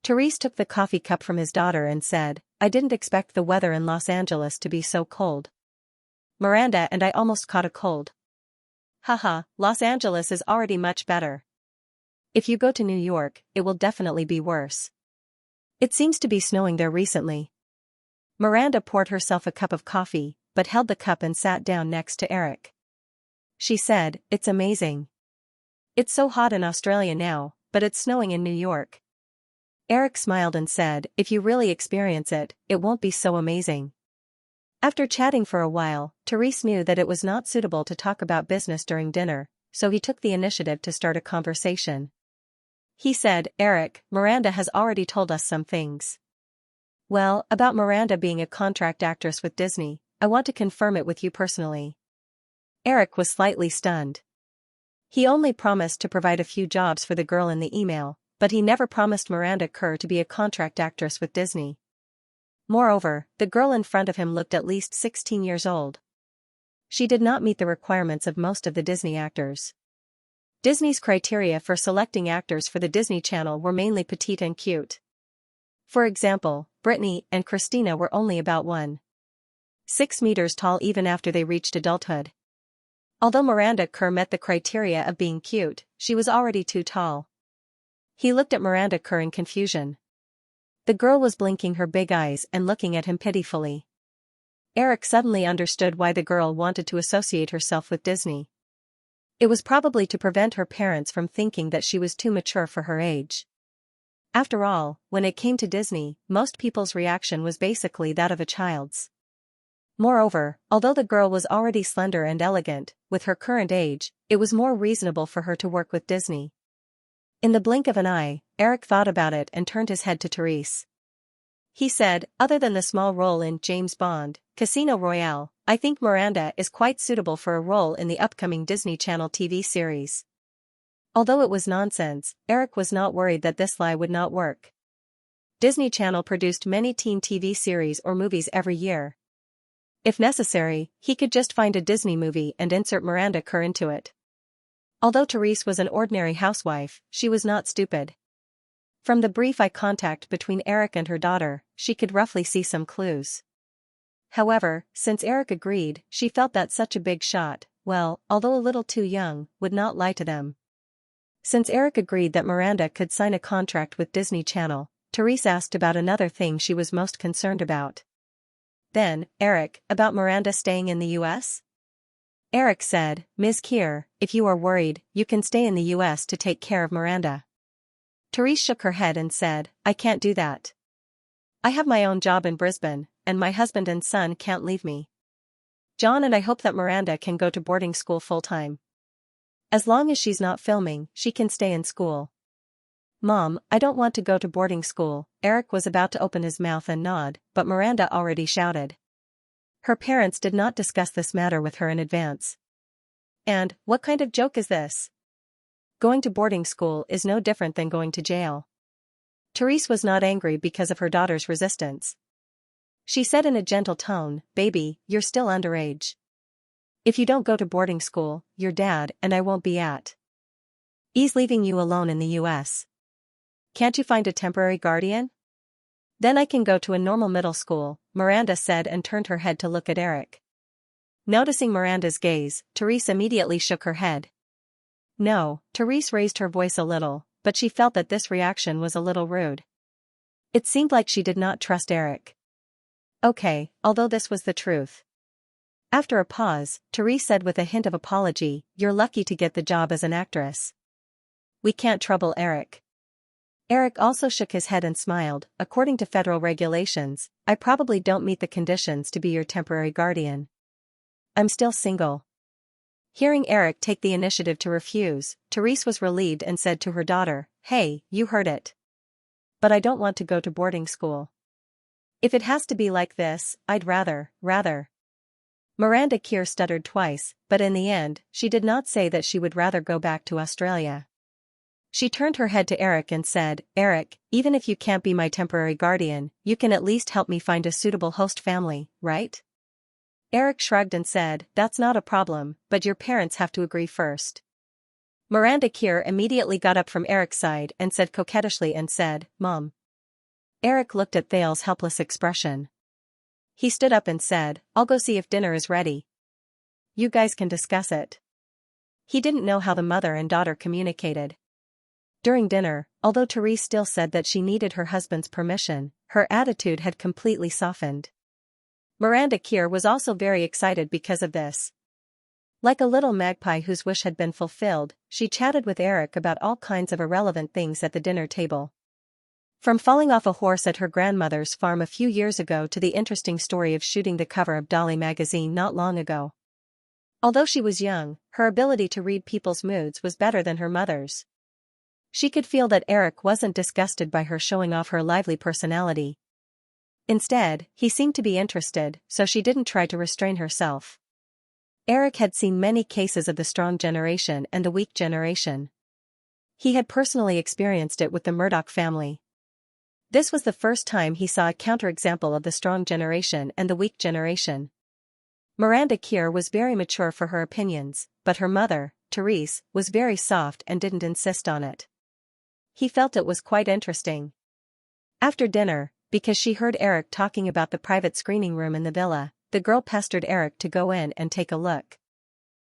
Therese took the coffee cup from his daughter and said, "I didn't expect the weather in Los Angeles to be so cold. Miranda and I almost caught a cold." "Haha, Los Angeles is already much better. If you go to New York, it will definitely be worse. It seems to be snowing there recently." Miranda poured herself a cup of coffee, but held the cup and sat down next to Eric. She said, "It's amazing. It's so hot in Australia now, but it's snowing in New York." Eric smiled and said, "If you really experience it, it won't be so amazing." After chatting for a while, Therese knew that it was not suitable to talk about business during dinner, so he took the initiative to start a conversation. He said, "Eric, Miranda has already told us some things." "Well, about Miranda being a contract actress with Disney, I want to confirm it with you personally." Eric was slightly stunned. He only promised to provide a few jobs for the girl in the email, but he never promised Miranda Kerr to be a contract actress with Disney. Moreover, the girl in front of him looked at least 16 years old. She did not meet the requirements of most of the Disney actors. Disney's criteria for selecting actors for the Disney Channel were mainly petite and cute. For example, Britney and Christina were only about 1.6 meters tall even after they reached adulthood. Although Miranda Kerr met the criteria of being cute, she was already too tall. He looked at Miranda Kerr in confusion. The girl was blinking her big eyes and looking at him pitifully. Eric suddenly understood why the girl wanted to associate herself with Disney. It was probably to prevent her parents from thinking that she was too mature for her age. After all, when it came to Disney, most people's reaction was basically that of a child's. Moreover, although the girl was already slender and elegant, with her current age, it was more reasonable for her to work with Disney. In the blink of an eye, Eric thought about it and turned his head to Therese. He said, "Other than the small role in James Bond, Casino Royale, I think Miranda is quite suitable for a role in the upcoming Disney Channel TV series." Although it was nonsense, Eric was not worried that this lie would not work. Disney Channel produced many teen TV series or movies every year. If necessary, he could just find a Disney movie and insert Miranda Kerr into it. Although Therese was an ordinary housewife, she was not stupid. From the brief eye contact between Eric and her daughter, she could roughly see some clues. However, since Eric agreed, she felt that such a big shot, well, although a little too young, would not lie to them. Since Eric agreed that Miranda could sign a contract with Disney Channel, Therese asked about another thing she was most concerned about. Then, "Eric, about Miranda staying in the US?" Eric said, "Ms. Keir, if you are worried, you can stay in the US to take care of Miranda." Therese shook her head and said, "I can't do that. I have my own job in Brisbane, and my husband and son can't leave me. John and I hope that Miranda can go to boarding school full-time. As long as she's not filming, she can stay in school. Mom, I don't want to go to boarding school. Eric was about to open his mouth and nod, but Miranda already shouted. Her parents did not discuss this matter with her in advance. And, what kind of joke is this? Going to boarding school is no different than going to jail. Therese was not angry because of her daughter's resistance. She said in a gentle tone, "Baby, you're still underage. If you don't go to boarding school, your dad and I won't be at ease leaving you alone in the US. Can't you find a temporary guardian? Then I can go to a normal middle school," Miranda said and turned her head to look at Eric. Noticing Miranda's gaze, Therese immediately shook her head. No, Therese raised her voice a little, but she felt that this reaction was a little rude. It seemed like she did not trust Eric. Okay, although this was the truth. After a pause, Therese said with a hint of apology, "You're lucky to get the job as an actress. We can't trouble Eric." Eric also shook his head and smiled. "According to federal regulations, I probably don't meet the conditions to be your temporary guardian. I'm still single." Hearing Eric take the initiative to refuse, Therese was relieved and said to her daughter, "Hey, you heard it. But I don't want to go to boarding school. If it has to be like this, I'd rather. Miranda Keir stuttered twice, but in the end, she did not say that she would rather go back to Australia. She turned her head to Eric and said, "Eric, even if you can't be my temporary guardian, you can at least help me find a suitable host family, right?" Eric shrugged and said, "That's not a problem, but your parents have to agree first." Miranda Keir immediately got up from Eric's side and said coquettishly and said, "Mom." Eric looked at Thale's helpless expression. He stood up and said, "I'll go see if dinner is ready. You guys can discuss it." He didn't know how the mother and daughter communicated. During dinner, although Therese still said that she needed her husband's permission, her attitude had completely softened. Miranda Keir was also very excited because of this. Like a little magpie whose wish had been fulfilled, she chatted with Eric about all kinds of irrelevant things at the dinner table. From falling off a horse at her grandmother's farm a few years ago to the interesting story of shooting the cover of Dolly magazine not long ago. Although she was young, her ability to read people's moods was better than her mother's. She could feel that Eric wasn't disgusted by her showing off her lively personality. Instead, he seemed to be interested, so she didn't try to restrain herself. Eric had seen many cases of the strong generation and the weak generation. He had personally experienced it with the Murdoch family. This was the first time he saw a counterexample of the strong generation and the weak generation. Miranda Keir was very mature for her opinions, but her mother, Therese, was very soft and didn't insist on it. He felt it was quite interesting. After dinner, because she heard Eric talking about the private screening room in the villa, the girl pestered Eric to go in and take a look.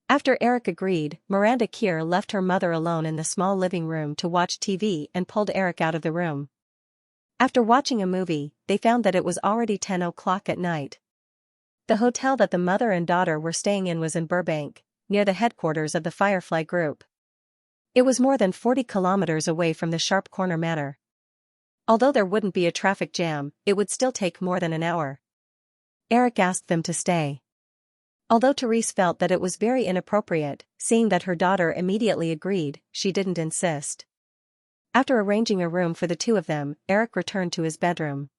After Eric agreed, Miranda Keir left her mother alone in the small living room to watch TV and pulled Eric out of the room. After watching a movie, they found that it was already 10 o'clock at night. The hotel that the mother and daughter were staying in was in Burbank, near the headquarters of the Firefly Group. It was more than 40 kilometers away from the Sharp Corner Manor. Although there wouldn't be a traffic jam, it would still take more than an hour. Eric asked them to stay. Although Therese felt that it was very inappropriate, seeing that her daughter immediately agreed, she didn't insist. After arranging a room for the two of them, Eric returned to his bedroom.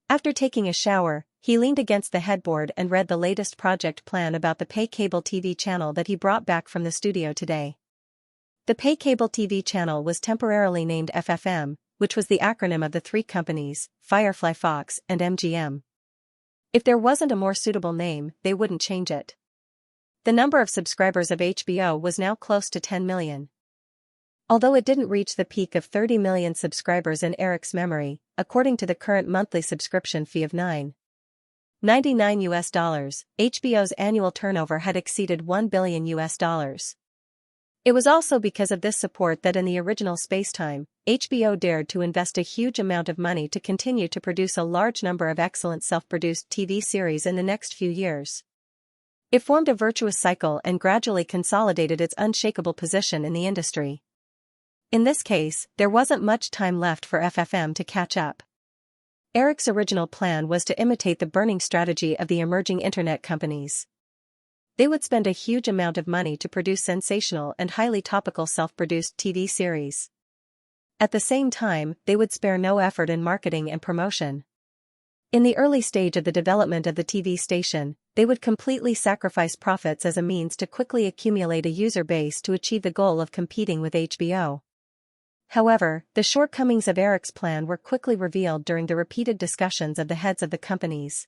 After taking a shower, he leaned against the headboard and read the latest project plan about the pay cable TV channel that he brought back from the studio today. The pay cable TV channel was temporarily named FFM, which was the acronym of the three companies, Firefly Fox and MGM. If there wasn't a more suitable name, they wouldn't change it. The number of subscribers of HBO was now close to 10 million. Although it didn't reach the peak of 30 million subscribers in Eric's memory, according to the current monthly subscription fee of $9.99, HBO's annual turnover had exceeded $1 billion. It was also because of this support that in the original Spacetime, HBO dared to invest a huge amount of money to continue to produce a large number of excellent self-produced TV series in the next few years. It formed a virtuous cycle and gradually consolidated its unshakable position in the industry. In this case, there wasn't much time left for FFM to catch up. Eric's original plan was to imitate the burning strategy of the emerging internet companies. They would spend a huge amount of money to produce sensational and highly topical self-produced TV series. At the same time, they would spare no effort in marketing and promotion. In the early stage of the development of the TV station, they would completely sacrifice profits as a means to quickly accumulate a user base to achieve the goal of competing with HBO. However, the shortcomings of Eric's plan were quickly revealed during the repeated discussions of the heads of the companies.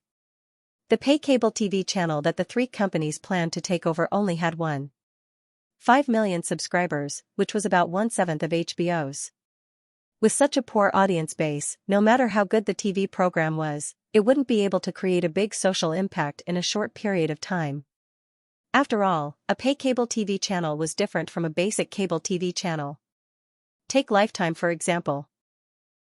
The pay cable TV channel that the three companies planned to take over only had 1.5 million subscribers, which was about 1/7 of HBO's. With such a poor audience base, no matter how good the TV program was, it wouldn't be able to create a big social impact in a short period of time. After all, a pay cable TV channel was different from a basic cable TV channel. Take Lifetime for example.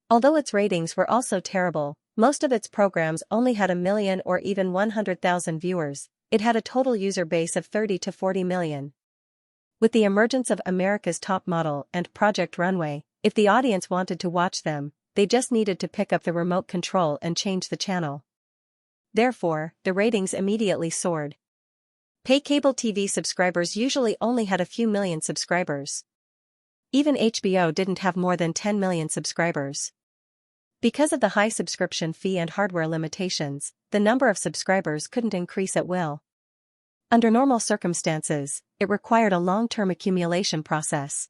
Although its ratings were also terrible, most of its programs only had 1 million or even 100,000 viewers. It had a total user base of 30 to 40 million. With the emergence of America's Top Model and Project Runway, if the audience wanted to watch them, they just needed to pick up the remote control and change the channel. Therefore, the ratings immediately soared. Pay cable TV subscribers usually only had a few million subscribers. Even HBO didn't have more than 10 million subscribers. Because of the high subscription fee and hardware limitations, the number of subscribers couldn't increase at will. Under normal circumstances, it required a long-term accumulation process.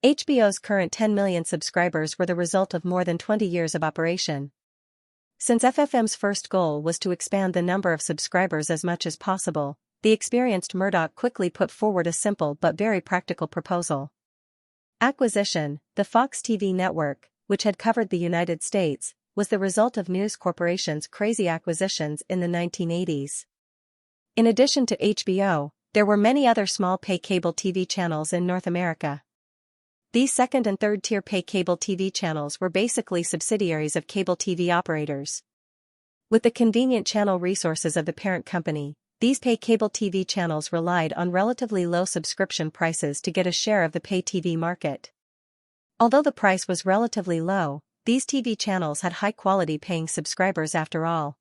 HBO's current 10 million subscribers were the result of more than 20 years of operation. Since FFM's first goal was to expand the number of subscribers as much as possible, the experienced Murdoch quickly put forward a simple but very practical proposal. Acquisition. The Fox TV network, which had covered the United States, was the result of News Corporation's crazy acquisitions in the 1980s. In addition to HBO, there were many other small pay cable TV channels in North America. These second and third-tier pay cable TV channels were basically subsidiaries of cable TV operators. With the convenient channel resources of the parent company, these pay cable TV channels relied on relatively low subscription prices to get a share of the pay TV market. Although the price was relatively low, these TV channels had high-quality paying subscribers after all.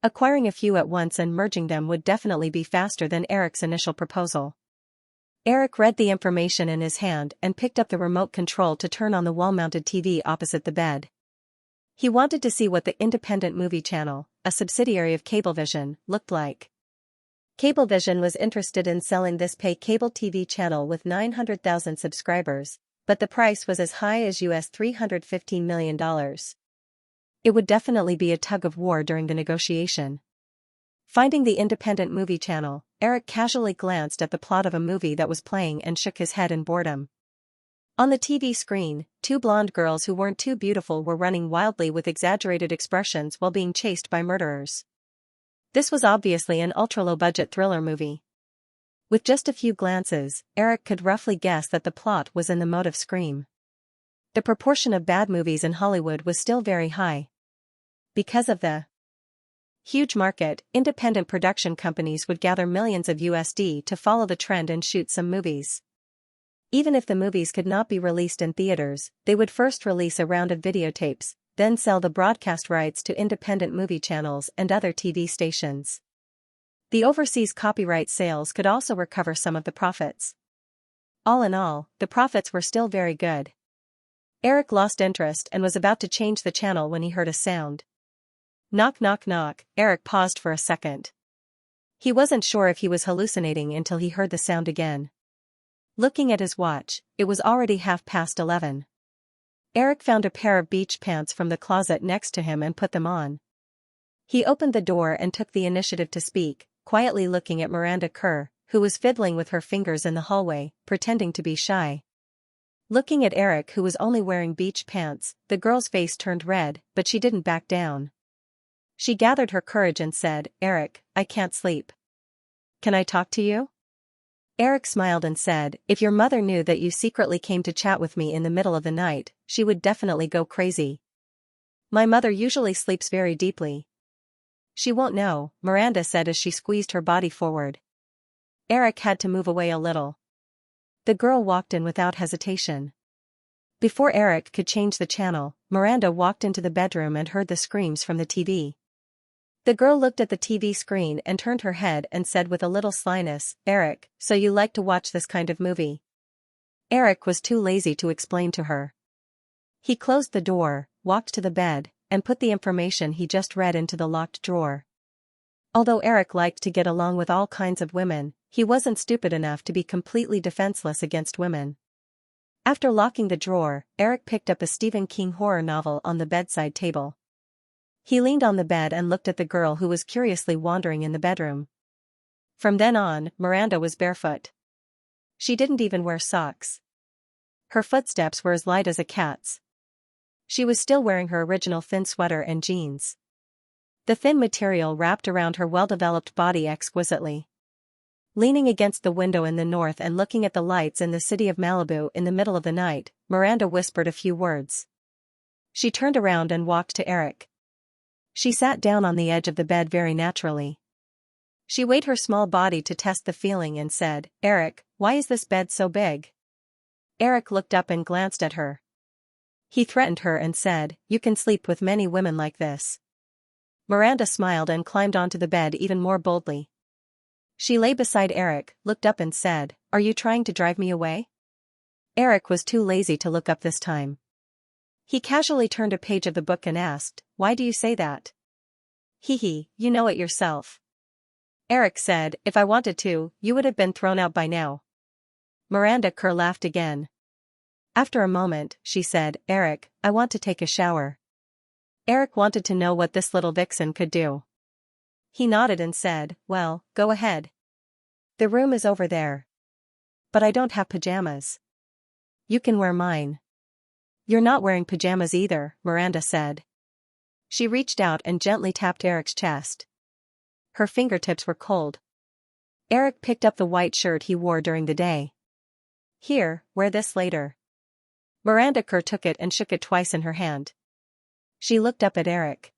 Acquiring a few at once and merging them would definitely be faster than Eric's initial proposal. Eric read the information in his hand and picked up the remote control to turn on the wall-mounted TV opposite the bed. He wanted to see what the Independent Movie Channel, a subsidiary of Cablevision, looked like. Cablevision was interested in selling this pay cable TV channel with 900,000 subscribers, but the price was as high as US $315 million. It would definitely be a tug of war during the negotiation. Finding the Independent Movie Channel, Eric casually glanced at the plot of a movie that was playing and shook his head in boredom. On the TV screen, two blonde girls who weren't too beautiful were running wildly with exaggerated expressions while being chased by murderers. This was obviously an ultra-low-budget thriller movie. With just a few glances, Eric could roughly guess that the plot was in the mode of Scream. The proportion of bad movies in Hollywood was still very high. Because of the huge market, independent production companies would gather millions of USD to follow the trend and shoot some movies. Even if the movies could not be released in theaters, they would first release a round of videotapes, then sell the broadcast rights to independent movie channels and other TV stations. The overseas copyright sales could also recover some of the profits. All in all, the profits were still very good. Eric lost interest and was about to change the channel when he heard a sound. Knock knock knock. Eric paused for a second. He wasn't sure if he was hallucinating until he heard the sound again. Looking at his watch, it was already 11:30. Eric found a pair of beach pants from the closet next to him and put them on. He opened the door and took the initiative to speak, quietly looking at Miranda Kerr, who was fiddling with her fingers in the hallway, pretending to be shy. Looking at Eric, who was only wearing beach pants, the girl's face turned red, but she didn't back down. She gathered her courage and said, "Eric, I can't sleep. Can I talk to you?" Eric smiled and said, "If your mother knew that you secretly came to chat with me in the middle of the night, she would definitely go crazy. My mother usually sleeps very deeply." "She won't know," Miranda said as she squeezed her body forward. Eric had to move away a little. The girl walked in without hesitation. Before Eric could change the channel, Miranda walked into the bedroom and heard the screams from the TV. The girl looked at the TV screen and turned her head and said with a little slyness, "Eric, so you like to watch this kind of movie?" Eric was too lazy to explain to her. He closed the door, walked to the bed, and put the information he just read into the locked drawer. Although Eric liked to get along with all kinds of women, he wasn't stupid enough to be completely defenseless against women. After locking the drawer, Eric picked up a Stephen King horror novel on the bedside table. He leaned on the bed and looked at the girl who was curiously wandering in the bedroom. From then on, Miranda was barefoot. She didn't even wear socks. Her footsteps were as light as a cat's. She was still wearing her original thin sweater and jeans. The thin material wrapped around her well-developed body exquisitely. Leaning against the window in the north and looking at the lights in the city of Malibu in the middle of the night, Miranda whispered a few words. She turned around and walked to Eric. She sat down on the edge of the bed very naturally. She weighed her small body to test the feeling and said, "Eric, why is this bed so big?" Eric looked up and glanced at her. He threatened her and said, "You can sleep with many women like this." Miranda smiled and climbed onto the bed even more boldly. She lay beside Eric, looked up and said, "Are you trying to drive me away?" Eric was too lazy to look up this time. He casually turned a page of the book and asked, "Why do you say that?" "Hee hee, you know it yourself." Eric said, "If I wanted to, you would have been thrown out by now." Miranda Kerr laughed again. After a moment, she said, "Eric, I want to take a shower." Eric wanted to know what this little vixen could do. He nodded and said, "Well, go ahead. The room is over there. But I don't have pajamas." "You can wear mine." "You're not wearing pajamas either," Miranda said. She reached out and gently tapped Eric's chest. Her fingertips were cold. Eric picked up the white shirt he wore during the day. "Here, wear this later." Miranda Kerr took it and shook it twice in her hand. She looked up at Eric.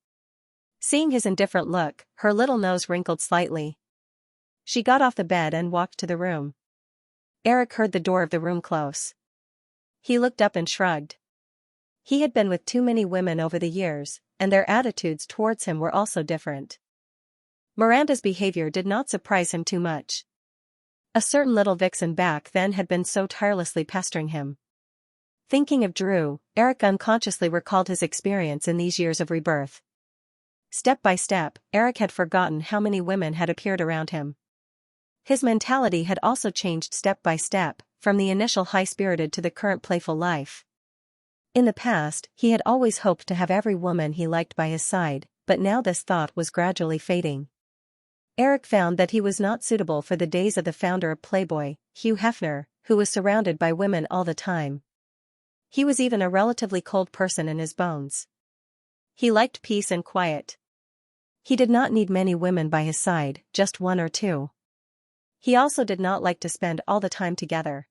Seeing his indifferent look, her little nose wrinkled slightly. She got off the bed and walked to the room. Eric heard the door of the room close. He looked up and shrugged. He had been with too many women over the years, and their attitudes towards him were also different. Miranda's behavior did not surprise him too much. A certain little vixen back then had been so tirelessly pestering him. Thinking of Drew, Eric unconsciously recalled his experience in these years of rebirth. Step by step, Eric had forgotten how many women had appeared around him. His mentality had also changed step by step, from the initial high-spirited to the current playful life. In the past, he had always hoped to have every woman he liked by his side, but now this thought was gradually fading. Eric found that he was not suitable for the days of the founder of Playboy, Hugh Hefner, who was surrounded by women all the time. He was even a relatively cold person in his bones. He liked peace and quiet. He did not need many women by his side, just one or two. He also did not like to spend all the time together.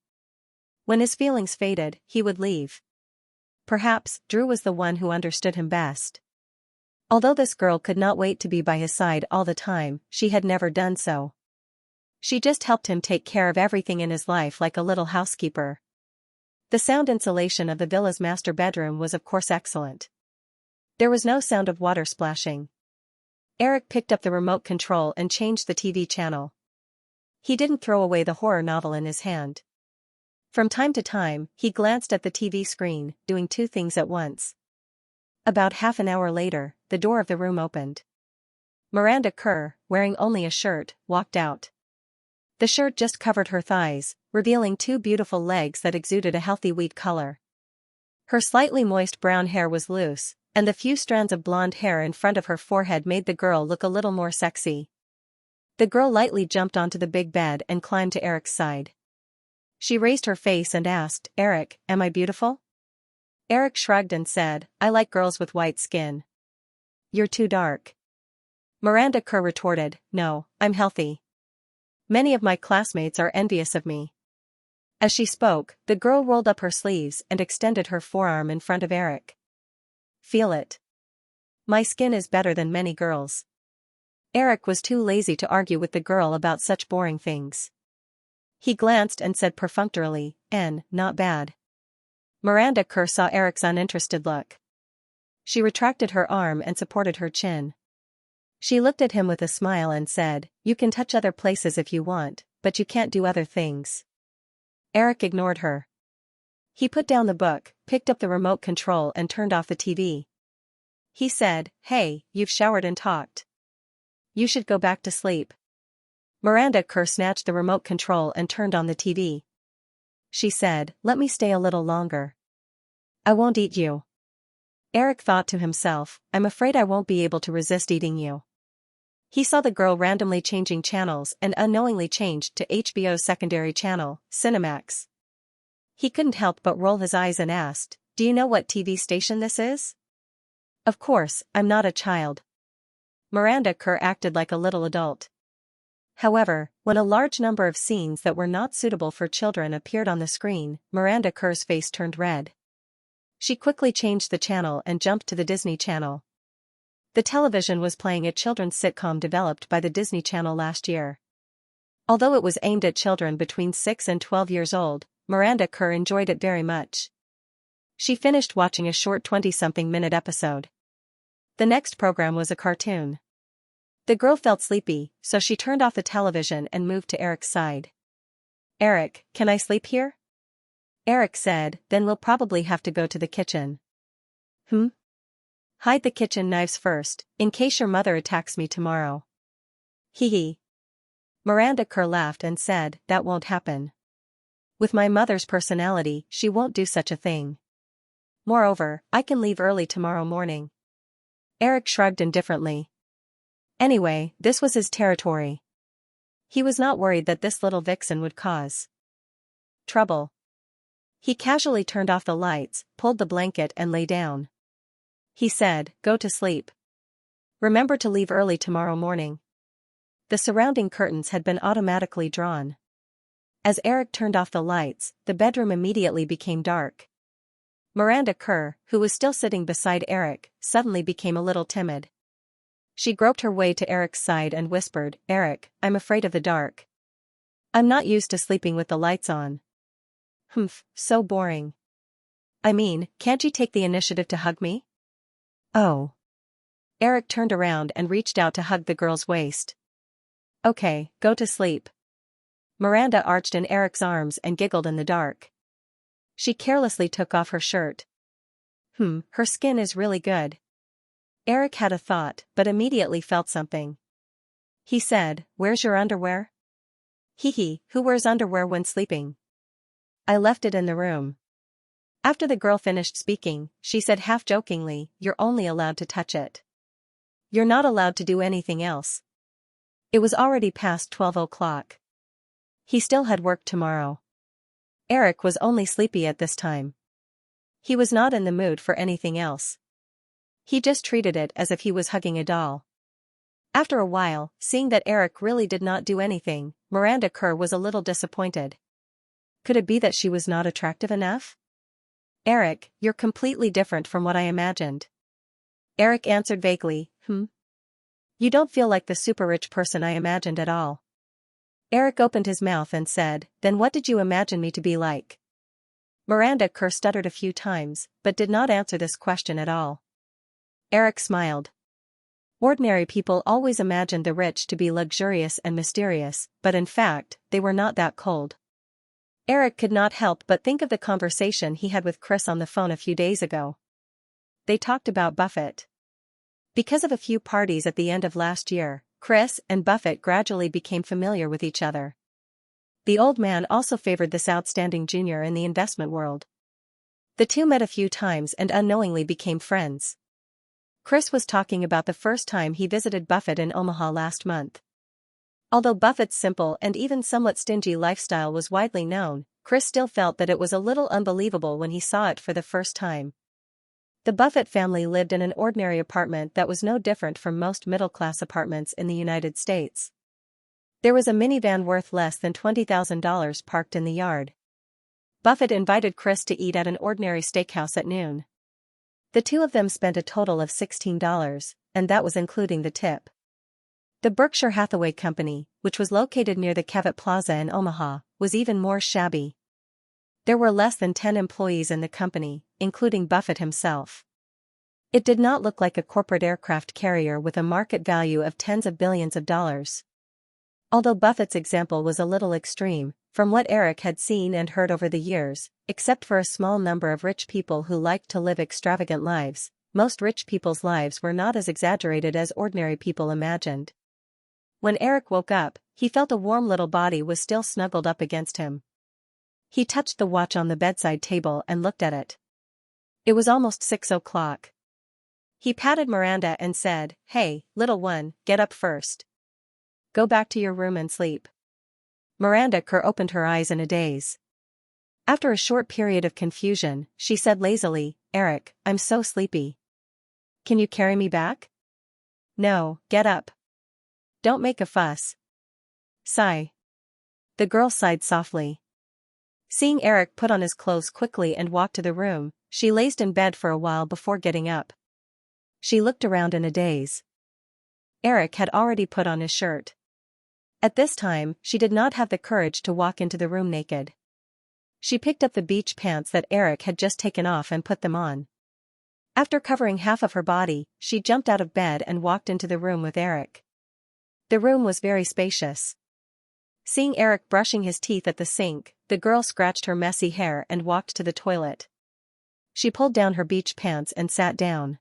When his feelings faded, he would leave. Perhaps Drew was the one who understood him best. Although this girl could not wait to be by his side all the time, she had never done so. She just helped him take care of everything in his life like a little housekeeper. The sound insulation of the villa's master bedroom was of course excellent. There was no sound of water splashing. Eric picked up the remote control and changed the TV channel. He didn't throw away the horror novel in his hand. From time to time, he glanced at the TV screen, doing two things at once. About half an hour later, the door of the room opened. Miranda Kerr, wearing only a shirt, walked out. The shirt just covered her thighs, revealing two beautiful legs that exuded a healthy wheat color. Her slightly moist brown hair was loose, and the few strands of blonde hair in front of her forehead made the girl look a little more sexy. The girl lightly jumped onto the big bed and climbed to Eric's side. She raised her face and asked, "Eric, am I beautiful?" Eric shrugged and said, "I like girls with white skin." "You're too dark." Miranda Kerr retorted, "No, I'm healthy. Many of my classmates are envious of me." As she spoke, the girl rolled up her sleeves and extended her forearm in front of Eric. "Feel it. My skin is better than many girls." Eric was too lazy to argue with the girl about such boring things. He glanced and said perfunctorily, "Not bad." Miranda Kerr saw Eric's uninterested look. She retracted her arm and supported her chin. She looked at him with a smile and said, "You can touch other places if you want, but you can't do other things." Eric ignored her. He put down the book, picked up the remote control and turned off the TV. He said, "Hey, you've showered and talked. You should go back to sleep." Miranda Kerr snatched the remote control and turned on the TV. She said, "Let me stay a little longer. I won't eat you." Eric thought to himself, "I'm afraid I won't be able to resist eating you." He saw the girl randomly changing channels and unknowingly changed to HBO's secondary channel, Cinemax. He couldn't help but roll his eyes and asked, "Do you know what TV station this is?" "Of course, I'm not a child." Miranda Kerr acted like a little adult. However, when a large number of scenes that were not suitable for children appeared on the screen, Miranda Kerr's face turned red. She quickly changed the channel and jumped to the Disney Channel. The television was playing a children's sitcom developed by the Disney Channel last year. Although it was aimed at children between 6 and 12 years old, Miranda Kerr enjoyed it very much. She finished watching a short 20-something minute episode. The next program was a cartoon. The girl felt sleepy, so she turned off the television and moved to Eric's side. "Eric, can I sleep here?" Eric said, "Then we'll probably have to go to the kitchen." "Hide the kitchen knives first, in case your mother attacks me tomorrow." "Hee hee." Miranda Kerr laughed and said, "That won't happen. With my mother's personality, she won't do such a thing. Moreover, I can leave early tomorrow morning." Eric shrugged indifferently. Anyway, this was his territory. He was not worried that this little vixen would cause trouble. He casually turned off the lights, pulled the blanket and lay down. He said, "Go to sleep. Remember to leave early tomorrow morning." The surrounding curtains had been automatically drawn. As Eric turned off the lights, the bedroom immediately became dark. Miranda Kerr, who was still sitting beside Eric, suddenly became a little timid. She groped her way to Eric's side and whispered, "Eric, I'm afraid of the dark. I'm not used to sleeping with the lights on." So boring." "I mean, can't you take the initiative to hug me?" "Oh." Eric turned around and reached out to hug the girl's waist. "Okay, go to sleep." Miranda arched in Eric's arms and giggled in the dark. She carelessly took off her shirt. Her skin is really good." Eric had a thought, but immediately felt something. He said, "Where's your underwear?" "Hee hee, who wears underwear when sleeping?" "I left it in the room." After the girl finished speaking, she said half-jokingly, "You're only allowed to touch it. You're not allowed to do anything else." It was already past 12 o'clock. He still had work tomorrow. Eric was only sleepy at this time. He was not in the mood for anything else. He just treated it as if he was hugging a doll. After a while, seeing that Eric really did not do anything, Miranda Kerr was a little disappointed. Could it be that she was not attractive enough? "Eric, you're completely different from what I imagined." Eric answered vaguely, You don't feel like the super rich person I imagined at all." Eric opened his mouth and said, "Then what did you imagine me to be like?" Miranda Kerr stuttered a few times, but did not answer this question at all. Eric smiled. Ordinary people always imagined the rich to be luxurious and mysterious, but in fact, they were not that cold. Eric could not help but think of the conversation he had with Chris on the phone a few days ago. They talked about Buffett. Because of a few parties at the end of last year, Chris and Buffett gradually became familiar with each other. The old man also favored this outstanding junior in the investment world. The two met a few times and unknowingly became friends. Chris was talking about the first time he visited Buffett in Omaha last month. Although Buffett's simple and even somewhat stingy lifestyle was widely known, Chris still felt that it was a little unbelievable when he saw it for the first time. The Buffett family lived in an ordinary apartment that was no different from most middle-class apartments in the United States. There was a minivan worth less than $20,000 parked in the yard. Buffett invited Chris to eat at an ordinary steakhouse at noon. The two of them spent a total of $16, and that was including the tip. The Berkshire Hathaway Company, which was located near the Cavett Plaza in Omaha, was even more shabby. There were less than 10 employees in the company, including Buffett himself. It did not look like a corporate aircraft carrier with a market value of tens of billions of dollars. Although Buffett's example was a little extreme, from what Eric had seen and heard over the years, except for a small number of rich people who liked to live extravagant lives, most rich people's lives were not as exaggerated as ordinary people imagined. When Eric woke up, he felt a warm little body was still snuggled up against him. He touched the watch on the bedside table and looked at it. It was almost 6 o'clock. He patted Miranda and said, "Hey, little one, get up first. Go back to your room and sleep." Miranda Kerr opened her eyes in a daze. After a short period of confusion, she said lazily, "Eric, I'm so sleepy. Can you carry me back?" "No, get up. Don't make a fuss." Sigh. The girl sighed softly. Seeing Eric put on his clothes quickly and walk to the room, she lazed in bed for a while before getting up. She looked around in a daze. Eric had already put on his shirt. At this time, she did not have the courage to walk into the room naked. She picked up the beach pants that Eric had just taken off and put them on. After covering half of her body, she jumped out of bed and walked into the room with Eric. The room was very spacious. Seeing Eric brushing his teeth at the sink, the girl scratched her messy hair and walked to the toilet. She pulled down her beach pants and sat down.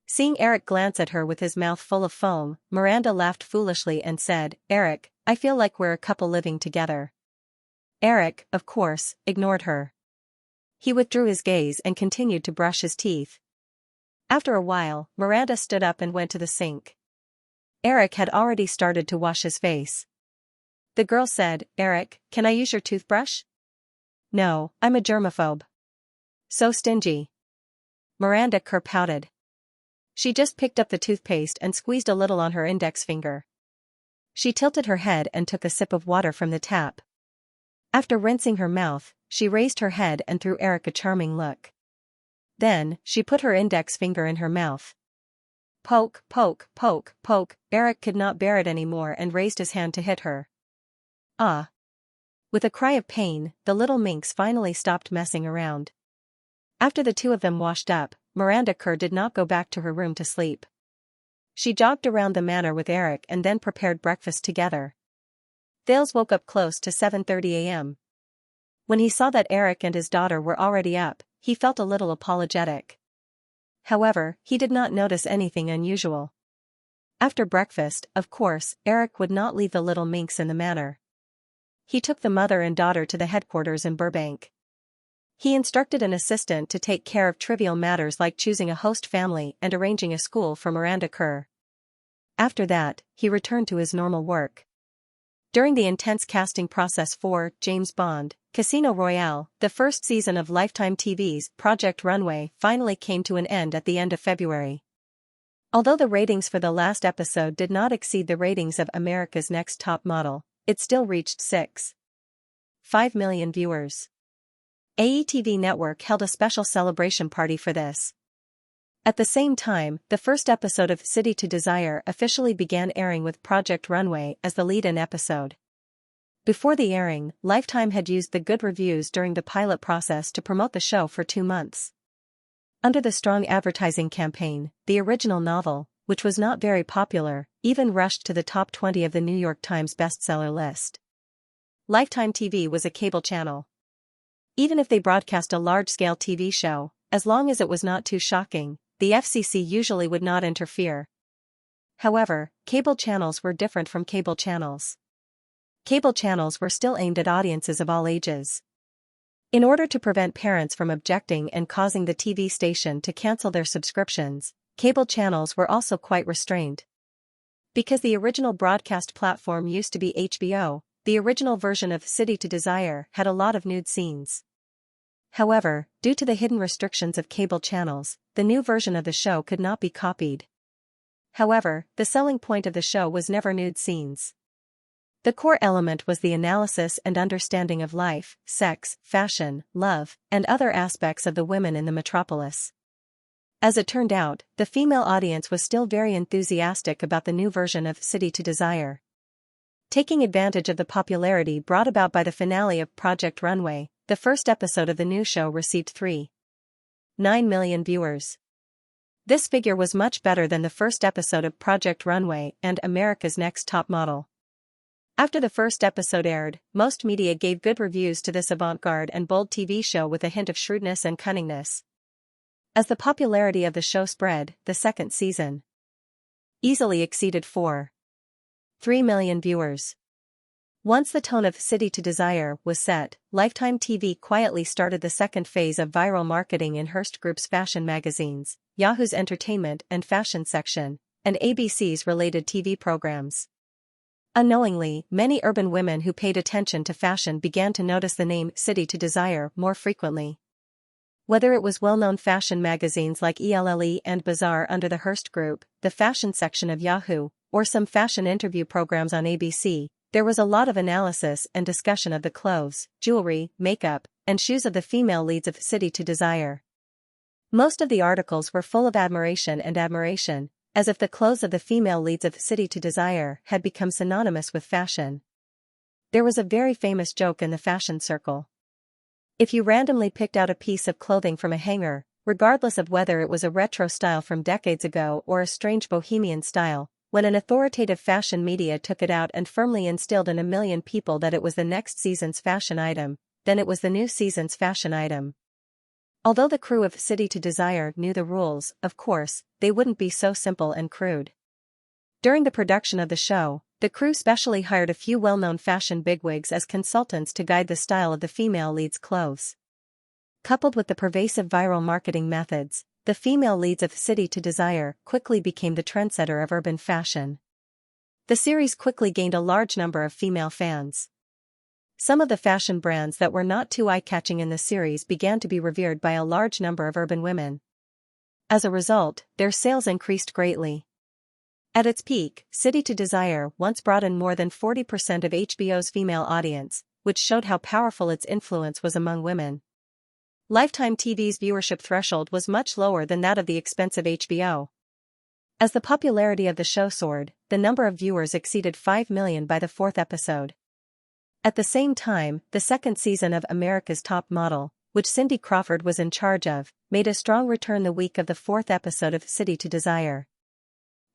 Seeing Eric glance at her with his mouth full of foam, Miranda laughed foolishly and said, "Eric, I feel like we're a couple living together." Eric, of course, ignored her. He withdrew his gaze and continued to brush his teeth. After a while, Miranda stood up and went to the sink. Eric had already started to wash his face. The girl said, "Eric, can I use your toothbrush?" "No, I'm a germaphobe." "So stingy." Miranda Kerr pouted. She just picked up the toothpaste and squeezed a little on her index finger. She tilted her head and took a sip of water from the tap. After rinsing her mouth, she raised her head and threw Eric a charming look. Then, she put her index finger in her mouth. Poke, poke, poke, poke. Eric could not bear it anymore and raised his hand to hit her. Ah! With a cry of pain, the little minx finally stopped messing around. After the two of them washed up, Miranda Kerr did not go back to her room to sleep. She jogged around the manor with Eric and then prepared breakfast together. Thales woke up close to 7:30 a.m. When he saw that Eric and his daughter were already up, he felt a little apologetic. However, he did not notice anything unusual. After breakfast, of course, Eric would not leave the little minx in the manor. He took the mother and daughter to the headquarters in Burbank. He instructed an assistant to take care of trivial matters like choosing a host family and arranging a school for Miranda Kerr. After that, he returned to his normal work. During the intense casting process for James Bond, Casino Royale, the first season of Lifetime TV's Project Runway finally came to an end at the end of February. Although the ratings for the last episode did not exceed the ratings of America's Next Top Model, it still reached 6.5 million viewers. AETV Network held a special celebration party for this. At the same time, the first episode of City to Desire officially began airing with Project Runway as the lead-in episode. Before the airing, Lifetime had used the good reviews during the pilot process to promote the show for 2 months. Under the strong advertising campaign, the original novel, which was not very popular, even rushed to the top 20 of the New York Times bestseller list. Lifetime TV was a cable channel. Even if they broadcast a large-scale TV show, as long as it was not too shocking, the FCC usually would not interfere. However, cable channels were different from cable channels. Cable channels were still aimed at audiences of all ages. In order to prevent parents from objecting and causing the TV station to cancel their subscriptions, cable channels were also quite restrained. Because the original broadcast platform used to be HBO, the original version of City to Desire had a lot of nude scenes. However, due to the hidden restrictions of cable channels, the new version of the show could not be copied. However, the selling point of the show was never nude scenes. The core element was the analysis and understanding of life, sex, fashion, love, and other aspects of the women in the metropolis. As it turned out, the female audience was still very enthusiastic about the new version of City to Desire. Taking advantage of the popularity brought about by the finale of Project Runway, the first episode of the new show received 3.9 million viewers. This figure was much better than the first episode of Project Runway and America's Next Top Model. After the first episode aired, most media gave good reviews to this avant-garde and bold TV show with a hint of shrewdness and cunningness. As the popularity of the show spread, the second season easily exceeded 4.3 million viewers. Once the tone of City to Desire was set, Lifetime TV quietly started the second phase of viral marketing in Hearst Group's fashion magazines, Yahoo's entertainment and fashion section, and ABC's related TV programs. Unknowingly, many urban women who paid attention to fashion began to notice the name City to Desire more frequently. Whether it was well-known fashion magazines like ELLE and Bazaar under the Hearst Group, the fashion section of Yahoo, or some fashion interview programs on ABC, there was a lot of analysis and discussion of the clothes, jewelry, makeup, and shoes of the female leads of City to Desire. Most of the articles were full of admiration, as if the clothes of the female leads of City to Desire had become synonymous with fashion. There was a very famous joke in the fashion circle. If you randomly picked out a piece of clothing from a hanger, regardless of whether it was a retro style from decades ago or a strange bohemian style, when an authoritative fashion media took it out and firmly instilled in a million people that it was the next season's fashion item, then it was the new season's fashion item. Although the crew of City to Desire knew the rules, of course, they wouldn't be so simple and crude. During the production of the show, the crew specially hired a few well-known fashion bigwigs as consultants to guide the style of the female lead's clothes. Coupled with the pervasive viral marketing methods, the female leads of City to Desire quickly became the trendsetter of urban fashion. The series quickly gained a large number of female fans. Some of the fashion brands that were not too eye-catching in the series began to be revered by a large number of urban women. As a result, their sales increased greatly. At its peak, City to Desire once brought in more than 40% of HBO's female audience, which showed how powerful its influence was among women. Lifetime TV's viewership threshold was much lower than that of the expensive HBO. As the popularity of the show soared, the number of viewers exceeded 5 million by the fourth episode. At the same time, the second season of America's Top Model, which Cindy Crawford was in charge of, made a strong return the week of the fourth episode of City to Desire.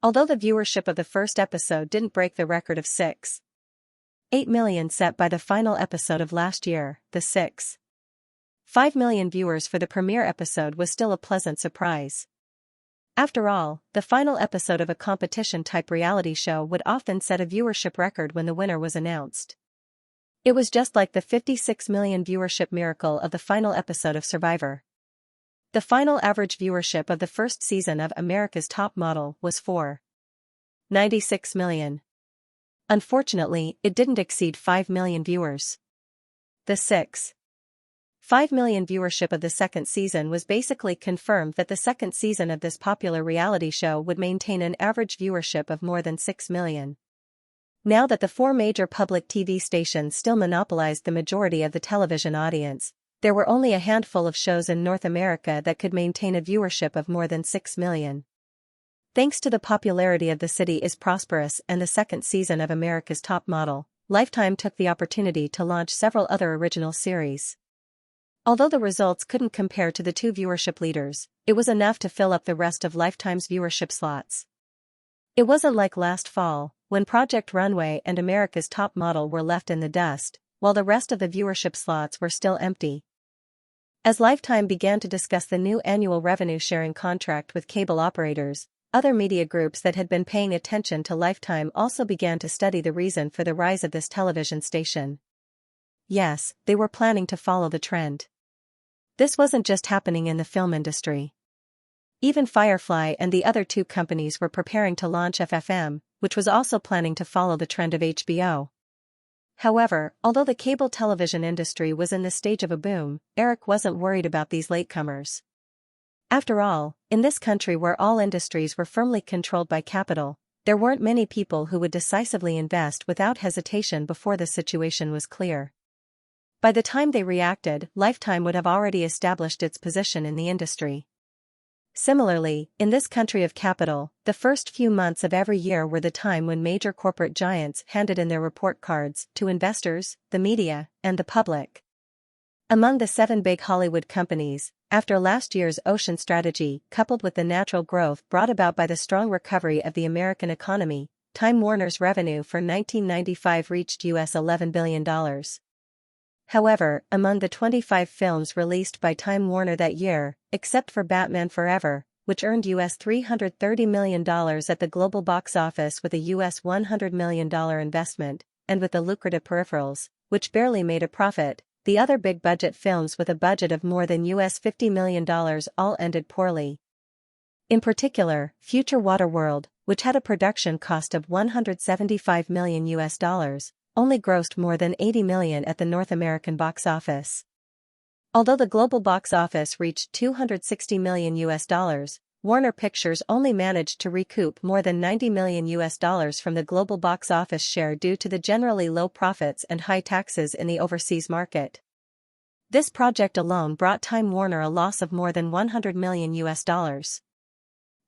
Although the viewership of the first episode didn't break the record of 6.8 million set by the final episode of last year, the 6.5 million viewers for the premiere episode was still a pleasant surprise. After all, the final episode of a competition-type reality show would often set a viewership record when the winner was announced. It was just like the 56 million viewership miracle of the final episode of Survivor. The final average viewership of the first season of America's Top Model was 4.96 million. Unfortunately, it didn't exceed 5 million viewers. The 6.5 million viewership of the second season was basically confirmed that the second season of this popular reality show would maintain an average viewership of more than 6 million. Now that the four major public TV stations still monopolized the majority of the television audience, there were only a handful of shows in North America that could maintain a viewership of more than 6 million. Thanks to the popularity of The City is Prosperous and the second season of America's Top Model, Lifetime took the opportunity to launch several other original series. Although the results couldn't compare to the two viewership leaders, it was enough to fill up the rest of Lifetime's viewership slots. It wasn't like last fall, when Project Runway and America's Top Model were left in the dust, while the rest of the viewership slots were still empty. As Lifetime began to discuss the new annual revenue-sharing contract with cable operators, other media groups that had been paying attention to Lifetime also began to study the reason for the rise of this television station. Yes, they were planning to follow the trend. This wasn't just happening in the film industry. Even Firefly and the other two companies were preparing to launch FFM, which was also planning to follow the trend of HBO. However, although the cable television industry was in the stage of a boom, Eric wasn't worried about these latecomers. After all, in this country where all industries were firmly controlled by capital, there weren't many people who would decisively invest without hesitation before the situation was clear. By the time they reacted, Lifetime would have already established its position in the industry. Similarly, in this country of capital, the first few months of every year were the time when major corporate giants handed in their report cards to investors, the media, and the public. Among the 7 big Hollywood companies, after last year's ocean strategy coupled with the natural growth brought about by the strong recovery of the American economy, Time Warner's revenue for 1995 reached US $11 billion. However, among the 25 films released by Time Warner that year, except for Batman Forever, which earned US $330 million at the global box office with a US $100 million investment, and with the lucrative peripherals, which barely made a profit, the other big-budget films with a budget of more than US $50 million all ended poorly. In particular, Future Waterworld, which had a production cost of $175 million only grossed more than $80 million at the North American box office. Although the global box office reached $260 million, Warner Pictures only managed to recoup more than $90 million from the global box office share due to the generally low profits and high taxes in the overseas market. This project alone brought Time Warner a loss of more than $100 million.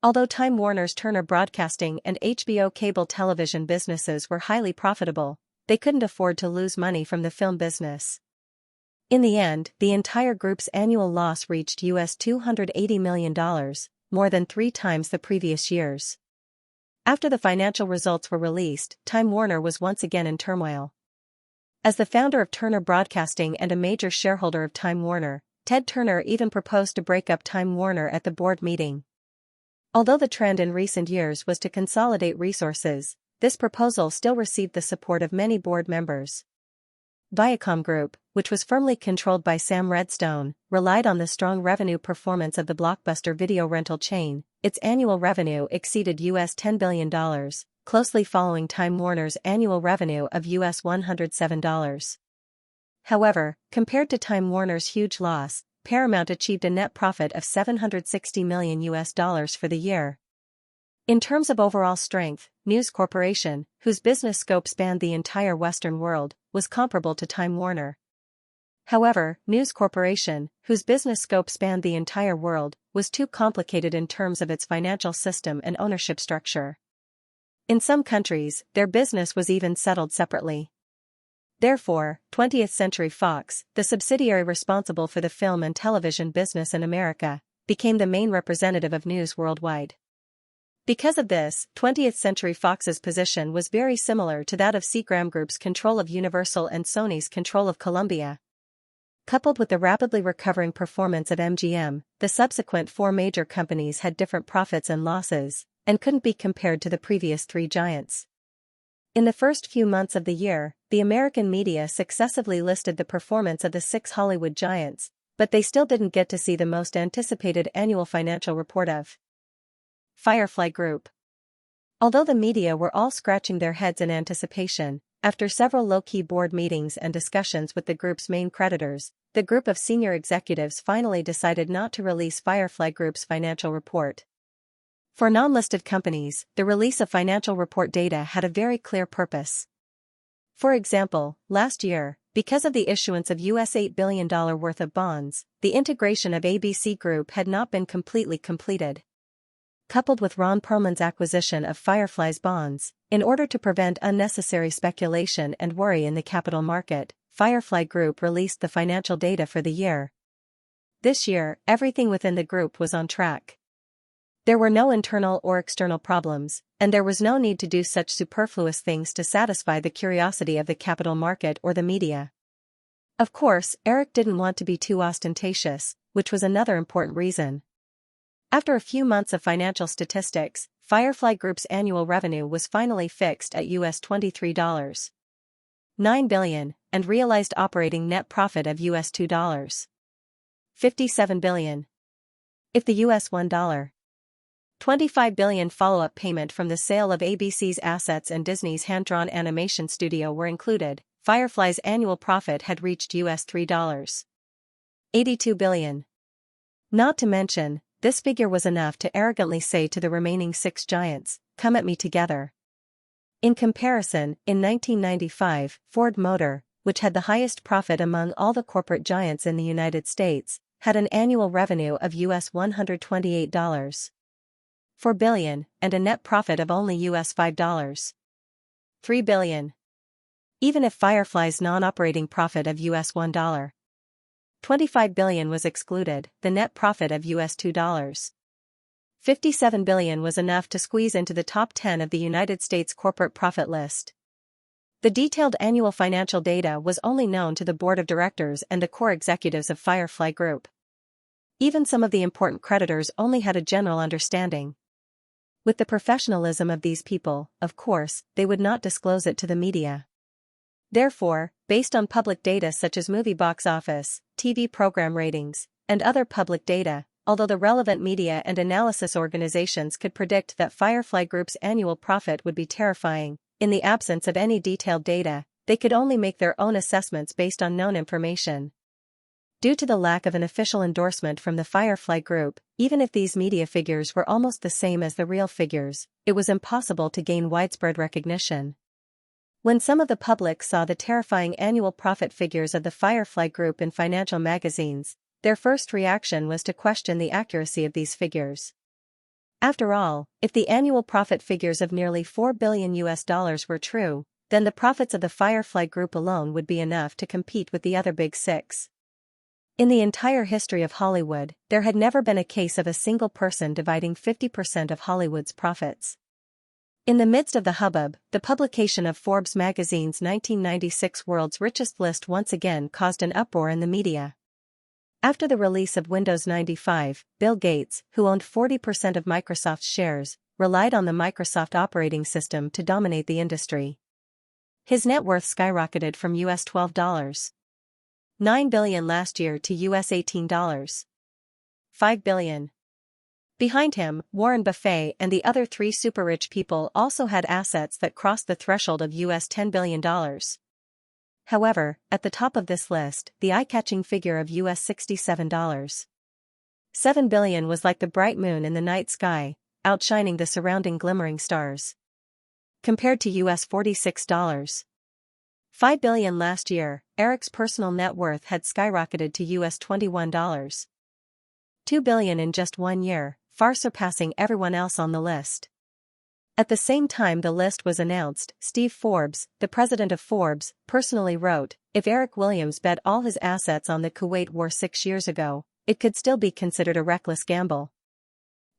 Although Time Warner's Turner Broadcasting and HBO cable television businesses were highly profitable, they couldn't afford to lose money from the film business. In the end, the entire group's annual loss reached US $280 million, more than 3 times the previous year's. After the financial results were released, Time Warner was once again in turmoil. As the founder of Turner Broadcasting and a major shareholder of Time Warner, Ted Turner even proposed to break up Time Warner at the board meeting. Although the trend in recent years was to consolidate resources, this proposal still received the support of many board members. Viacom Group, which was firmly controlled by Sam Redstone, relied on the strong revenue performance of the blockbuster video rental chain. Its annual revenue exceeded US $10 billion, closely following Time Warner's annual revenue of US $107. However, compared to Time Warner's huge loss, Paramount achieved a net profit of $760 million for the year. In terms of overall strength, News Corporation, whose business scope spanned the entire Western world, was comparable to Time Warner. However, News Corporation, whose business scope spanned the entire world, was too complicated in terms of its financial system and ownership structure. In some countries, their business was even settled separately. Therefore, 20th Century Fox, the subsidiary responsible for the film and television business in America, became the main representative of news worldwide. Because of this, 20th Century Fox's position was very similar to that of Seagram Group's control of Universal and Sony's control of Columbia. Coupled with the rapidly recovering performance of MGM, the subsequent 4 major companies had different profits and losses, and couldn't be compared to the previous 3 giants. In the first few months of the year, the American media successively listed the performance of the 6 Hollywood giants, but they still didn't get to see the most anticipated annual financial report of Firefly Group. Although the media were all scratching their heads in anticipation, after several low-key board meetings and discussions with the group's main creditors, the group of senior executives finally decided not to release Firefly Group's financial report. For non-listed companies, the release of financial report data had a very clear purpose. For example, last year, because of the issuance of US $8 billion worth of bonds, the integration of ABC Group had not been completely completed. Coupled with Ron Perlman's acquisition of Firefly's bonds, in order to prevent unnecessary speculation and worry in the capital market, Firefly Group released the financial data for the year. This year, everything within the group was on track. There were no internal or external problems, and there was no need to do such superfluous things to satisfy the curiosity of the capital market or the media. Of course, Eric didn't want to be too ostentatious, which was another important reason. After a few months of financial statistics, Firefly Group's annual revenue was finally fixed at US $23.9 billion, and realized operating net profit of US $2.57 billion. If the US $1.25 billion follow-up payment from the sale of ABC's assets and Disney's hand-drawn animation studio were included, Firefly's annual profit had reached US $3.82 billion. Not to mention, this figure was enough to arrogantly say to the remaining 6 giants, "Come at me together." In comparison, in 1995, Ford Motor, which had the highest profit among all the corporate giants in the United States, had an annual revenue of US $128.4 billion and a net profit of only US $5.3 billion. Even if Firefly's non-operating profit of US $1.25 $25 billion was excluded, the net profit of $2.57 billion was enough to squeeze into the top 10 of the United States corporate profit list. The detailed annual financial data was only known to the board of directors and the core executives of Firefly Group. Even some of the important creditors only had a general understanding. With the professionalism of these people, of course, they would not disclose it to the media. Therefore, based on public data such as movie box office, TV program ratings, and other public data, although the relevant media and analysis organizations could predict that Firefly Group's annual profit would be terrifying, in the absence of any detailed data, they could only make their own assessments based on known information. Due to the lack of an official endorsement from the Firefly Group, even if these media figures were almost the same as the real figures, it was impossible to gain widespread recognition. When some of the public saw the terrifying annual profit figures of the Firefly Group in financial magazines, their first reaction was to question the accuracy of these figures. After all, if the annual profit figures of nearly $4 billion were true, then the profits of the Firefly Group alone would be enough to compete with the other Big Six. In the entire history of Hollywood, there had never been a case of a single person dividing 50% of Hollywood's profits. In the midst of the hubbub, the publication of Forbes magazine's 1996 World's Richest list once again caused an uproar in the media. After the release of Windows 95, Bill Gates, who owned 40% of Microsoft's shares, relied on the Microsoft operating system to dominate the industry. His net worth skyrocketed from $12.9 billion last year to $18.5 billion. Behind him, Warren Buffett and the other three super-rich people also had assets that crossed the threshold of $10 billion. However, at the top of this list, the eye-catching figure of $67.7 billion was like the bright moon in the night sky, outshining the surrounding glimmering stars. Compared to $46.5 billion last year, Eric's personal net worth had skyrocketed to $21.2 billion in just 1 year, far surpassing everyone else on the list. At the same time the list was announced, Steve Forbes, the president of Forbes, personally wrote, "If Eric Williams bet all his assets on the Kuwait War 6 years ago, it could still be considered a reckless gamble."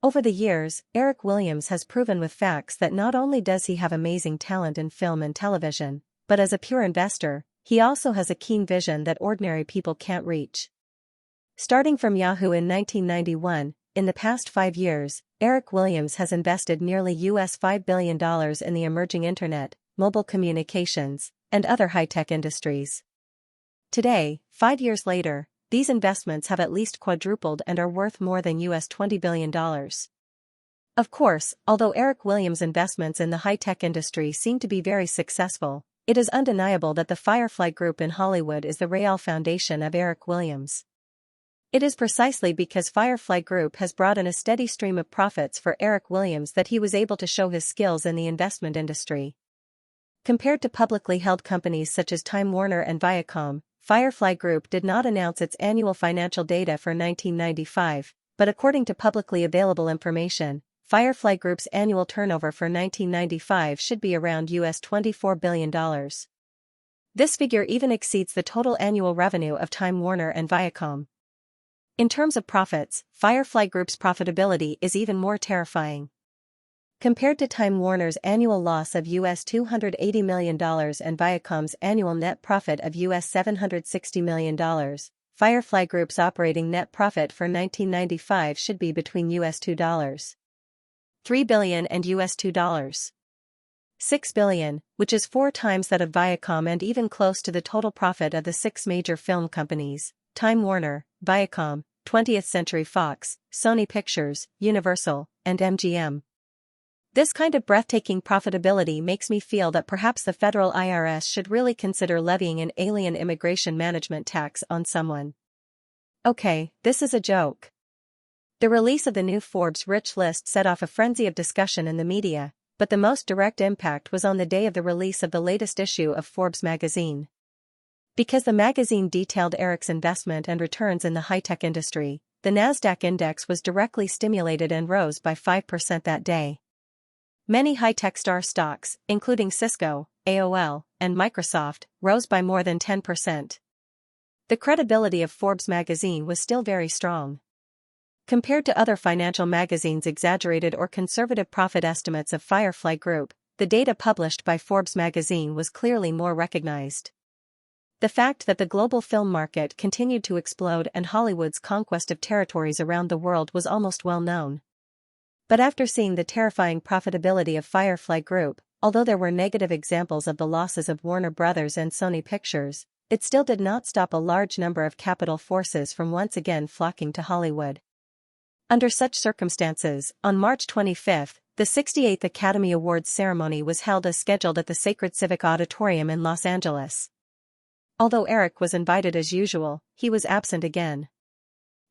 Over the years, Eric Williams has proven with facts that not only does he have amazing talent in film and television, but as a pure investor, he also has a keen vision that ordinary people can't reach. Starting from Yahoo in 1991, in the past 5 years, Eric Williams has invested nearly $5 billion in the emerging internet, mobile communications, and other high-tech industries. Today, 5 years later, these investments have at least quadrupled and are worth more than $20 billion. Of course, although Eric Williams' investments in the high-tech industry seem to be very successful, it is undeniable that the Firefly Group in Hollywood is the real foundation of Eric Williams. It is precisely because Firefly Group has brought in a steady stream of profits for Eric Williams that he was able to show his skills in the investment industry. Compared to publicly held companies such as Time Warner and Viacom, Firefly Group did not announce its annual financial data for 1995, but according to publicly available information, Firefly Group's annual turnover for 1995 should be around $24 billion. This figure even exceeds the total annual revenue of Time Warner and Viacom. In terms of profits, Firefly Group's profitability is even more terrifying. Compared to Time Warner's annual loss of $280 million and Viacom's annual net profit of $760 million, Firefly Group's operating net profit for 1995 should be between $3 billion and $2.6 billion, which is 4 times that of Viacom and even close to the total profit of the 6 major film companies: Time Warner, Viacom, 20th Century Fox, Sony Pictures, Universal, and MGM. This kind of breathtaking profitability makes me feel that perhaps the federal IRS should really consider levying an alien immigration management tax on someone. Okay, this is a joke. The release of the new Forbes Rich list set off a frenzy of discussion in the media, but the most direct impact was on the day of the release of the latest issue of Forbes magazine. Because the magazine detailed Eric's investment and returns in the high-tech industry, the Nasdaq index was directly stimulated and rose by 5% that day. Many high-tech star stocks, including Cisco, AOL, and Microsoft, rose by more than 10%. The credibility of Forbes magazine was still very strong. Compared to other financial magazines' exaggerated or conservative profit estimates of Firefly Group, the data published by Forbes magazine was clearly more recognized. The fact that the global film market continued to explode and Hollywood's conquest of territories around the world was almost well known. But after seeing the terrifying profitability of Firefly Group, although there were negative examples of the losses of Warner Brothers and Sony Pictures, it still did not stop a large number of capital forces from once again flocking to Hollywood. Under such circumstances, on March 25, the 68th Academy Awards ceremony was held as scheduled at the Sacred Civic Auditorium in Los Angeles. Although Eric was invited as usual, he was absent again.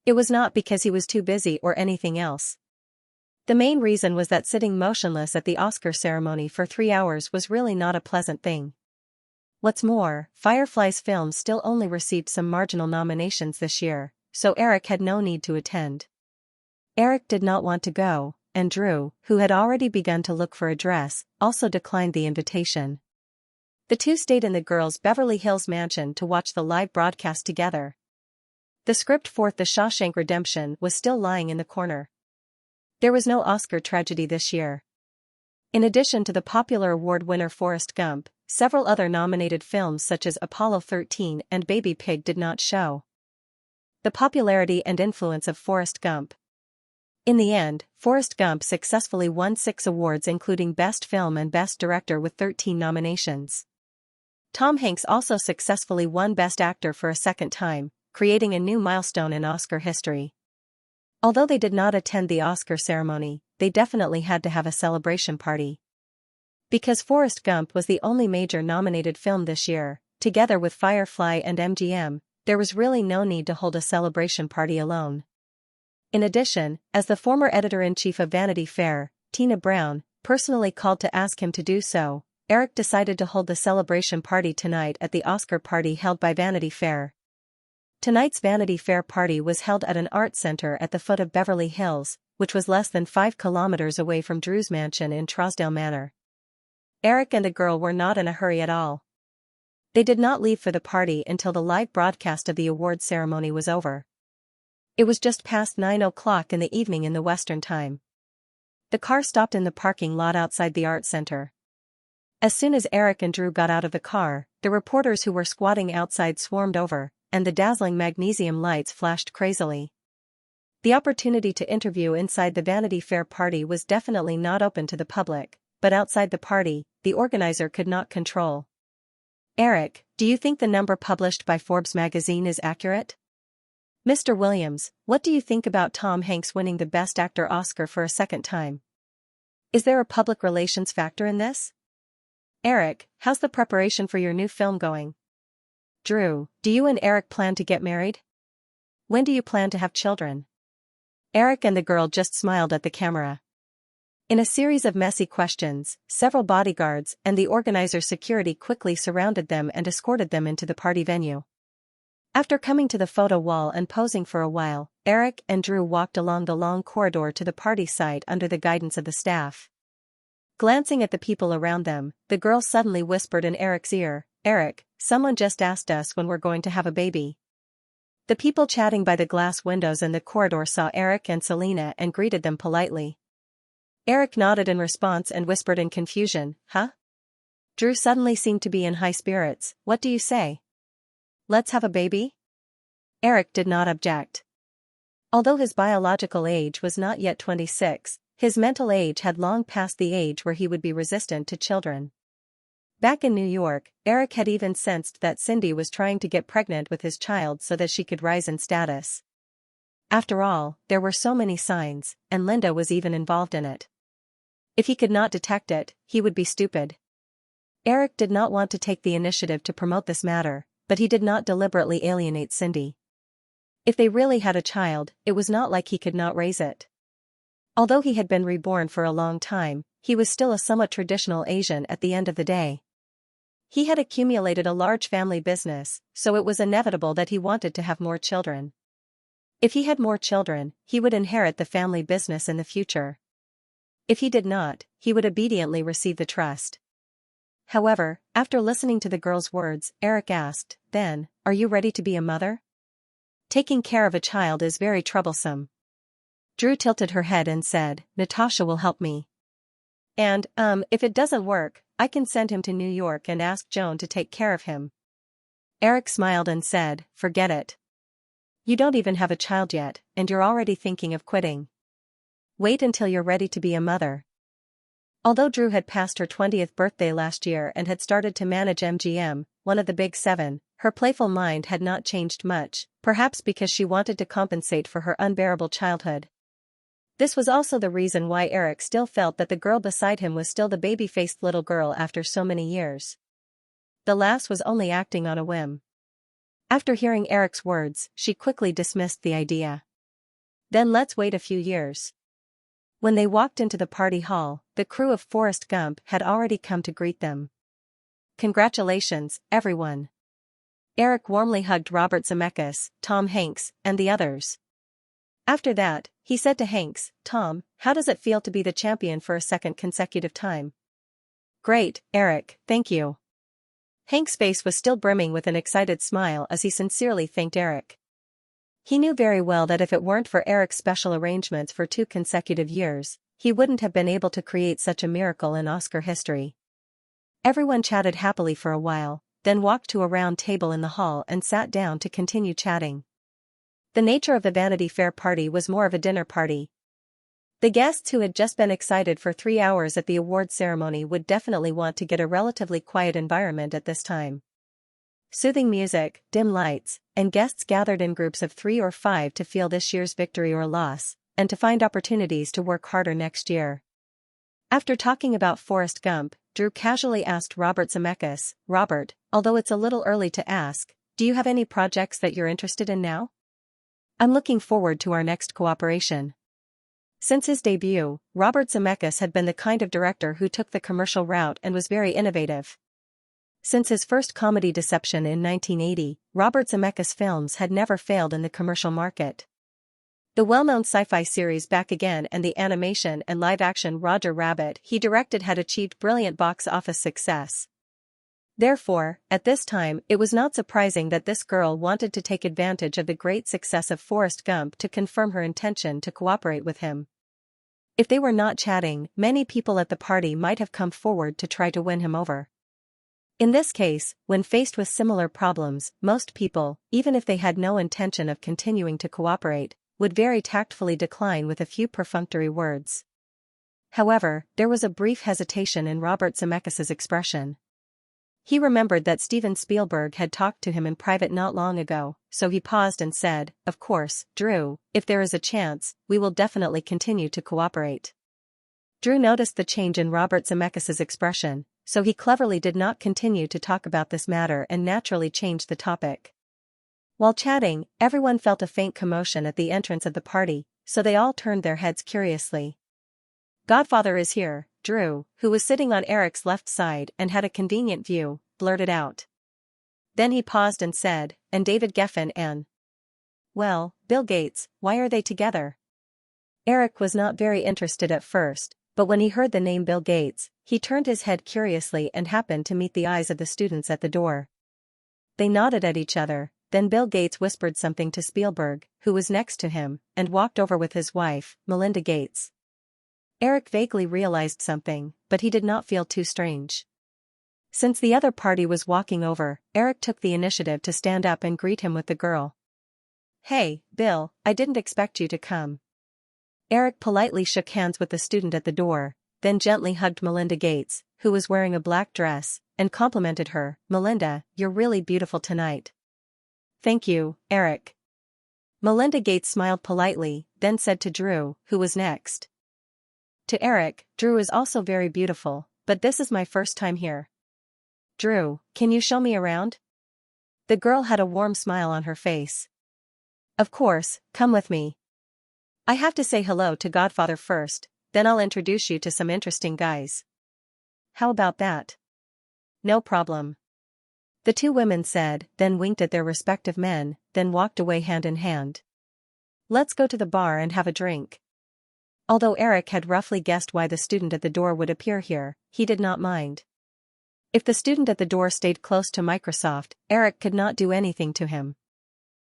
It was not because he was too busy or anything else. The main reason was that sitting motionless at the Oscar ceremony for 3 hours was really not a pleasant thing. What's more, Firefly's films still only received some marginal nominations this year, so Eric had no need to attend. Eric did not want to go, and Drew, who had already begun to look for a dress, also declined the invitation. The two stayed in the girls' Beverly Hills mansion to watch the live broadcast together. The script for The Shawshank Redemption was still lying in the corner. There was no Oscar tragedy this year. In addition to the popular award winner Forrest Gump, several other nominated films such as Apollo 13 and Baby Pig did not show. The popularity and influence of Forrest Gump. In the end, Forrest Gump successfully won 6 awards including Best Film and Best Director with 13 nominations. Tom Hanks also successfully won Best Actor for a second time, creating a new milestone in Oscar history. Although they did not attend the Oscar ceremony, they definitely had to have a celebration party. Because Forrest Gump was the only major nominated film this year, together with Firefly and MGM, there was really no need to hold a celebration party alone. In addition, as the former editor-in-chief of Vanity Fair, Tina Brown, personally called to ask him to do so, Eric decided to hold the celebration party tonight at the Oscar party held by Vanity Fair. Tonight's Vanity Fair party was held at an art center at the foot of Beverly Hills, which was less than 5 kilometers away from Drew's mansion in Trousdale Manor. Eric and the girl were not in a hurry at all. They did not leave for the party until the live broadcast of the awards ceremony was over. It was just past 9 o'clock in the evening in the Western Time. The car stopped in the parking lot outside the art center. As soon as Eric and Drew got out of the car, the reporters who were squatting outside swarmed over, and the dazzling magnesium lights flashed crazily. The opportunity to interview inside the Vanity Fair party was definitely not open to the public, but outside the party, the organizer could not control. Eric, do you think the number published by Forbes magazine is accurate? Mr. Williams, what do you think about Tom Hanks winning the Best Actor Oscar for a second time? Is there a public relations factor in this? Eric, how's the preparation for your new film going? Drew, do you and Eric plan to get married? When do you plan to have children? Eric and the girl just smiled at the camera. In a series of messy questions, several bodyguards and the organizer's security quickly surrounded them and escorted them into the party venue. After coming to the photo wall and posing for a while, Eric and Drew walked along the long corridor to the party site under the guidance of the staff. Glancing at the people around them, the girl suddenly whispered in Eric's ear, "Eric, someone just asked us when we're going to have a baby." The people chatting by the glass windows in the corridor saw Eric and Selena and greeted them politely. Eric nodded in response and whispered in confusion, "Huh?" Drew suddenly seemed to be in high spirits. "What do you say? Let's have a baby?" Eric did not object. Although his biological age was not yet 26, his mental age had long passed the age where he would be resistant to children. Back in New York, Eric had even sensed that Cindy was trying to get pregnant with his child so that she could rise in status. After all, there were so many signs, and Linda was even involved in it. If he could not detect it, he would be stupid. Eric did not want to take the initiative to promote this matter, but he did not deliberately alienate Cindy. If they really had a child, it was not like he could not raise it. Although he had been reborn for a long time, he was still a somewhat traditional Asian at the end of the day. He had accumulated a large family business, so it was inevitable that he wanted to have more children. If he had more children, he would inherit the family business in the future. If he did not, he would obediently receive the trust. However, after listening to the girl's words, Eric asked, "Then, are you ready to be a mother? Taking care of a child is very troublesome. Drew tilted her head and said, Natasha will help me. And, if it doesn't work, I can send him to New York and ask Joan to take care of him. Eric smiled and said, forget it. You don't even have a child yet, and you're already thinking of quitting. Wait until you're ready to be a mother. Although Drew had passed her 20th birthday last year and had started to manage MGM, one of the big seven, her playful mind had not changed much, perhaps because she wanted to compensate for her unbearable childhood. This was also the reason why Eric still felt that the girl beside him was still the baby-faced little girl after so many years. The lass was only acting on a whim. After hearing Eric's words, she quickly dismissed the idea. Then let's wait a few years. When they walked into the party hall, the crew of Forrest Gump had already come to greet them. Congratulations, everyone. Eric warmly hugged Robert Zemeckis, Tom Hanks, and the others. After that, he said to Hanks, Tom, how does it feel to be the champion for a second consecutive time? Great, Eric, thank you. Hank's face was still brimming with an excited smile as he sincerely thanked Eric. He knew very well that if it weren't for Eric's special arrangements for 2 consecutive years, he wouldn't have been able to create such a miracle in Oscar history. Everyone chatted happily for a while, then walked to a round table in the hall and sat down to continue chatting. The nature of the Vanity Fair party was more of a dinner party. The guests who had just been excited for 3 hours at the awards ceremony would definitely want to get a relatively quiet environment at this time. Soothing music, dim lights, and guests gathered in groups of 3 or 5 to feel this year's victory or loss, and to find opportunities to work harder next year. After talking about Forrest Gump, Drew casually asked Robert Zemeckis, Robert, although it's a little early to ask, do you have any projects that you're interested in now? I'm looking forward to our next cooperation. Since his debut, Robert Zemeckis had been the kind of director who took the commercial route and was very innovative. Since his first comedy Deception in 1980, Robert Zemeckis' films had never failed in the commercial market. The well-known sci-fi series Back Again and the animation and live-action Roger Rabbit he directed had achieved brilliant box office success. Therefore, at this time, it was not surprising that this girl wanted to take advantage of the great success of Forrest Gump to confirm her intention to cooperate with him. If they were not chatting, many people at the party might have come forward to try to win him over. In this case, when faced with similar problems, most people, even if they had no intention of continuing to cooperate, would very tactfully decline with a few perfunctory words. However, there was a brief hesitation in Robert Zemeckis' expression. He remembered that Steven Spielberg had talked to him in private not long ago, so he paused and said, Of course, Drew, if there is a chance, we will definitely continue to cooperate. Drew noticed the change in Robert Zemeckis' expression, so he cleverly did not continue to talk about this matter and naturally changed the topic. While chatting, everyone felt a faint commotion at the entrance of the party, so they all turned their heads curiously. Godfather is here, Drew, who was sitting on Eric's left side and had a convenient view, blurted out. Then he paused and said, and David Geffen and... Well, Bill Gates, why are they together? Eric was not very interested at first, but when he heard the name Bill Gates, he turned his head curiously and happened to meet the eyes of the students at the door. They nodded at each other, then Bill Gates whispered something to Spielberg, who was next to him, and walked over with his wife, Melinda Gates. Eric vaguely realized something, but he did not feel too strange. Since the other party was walking over, Eric took the initiative to stand up and greet him with the girl. Hey, Bill, I didn't expect you to come. Eric politely shook hands with the student at the door, then gently hugged Melinda Gates, who was wearing a black dress, and complimented her, Melinda, you're really beautiful tonight. Thank you, Eric. Melinda Gates smiled politely, then said to Drew, who was next. To Eric, Drew is also very beautiful, but this is my first time here. Drew, can you show me around? The girl had a warm smile on her face. Of course, come with me. I have to say hello to Godfather first, then I'll introduce you to some interesting guys. How about that? No problem. The 2 women said, then winked at their respective men, then walked away hand in hand. Let's go to the bar and have a drink. Although Eric had roughly guessed why the student at the door would appear here, he did not mind. If the student at the door stayed close to Microsoft, Eric could not do anything to him.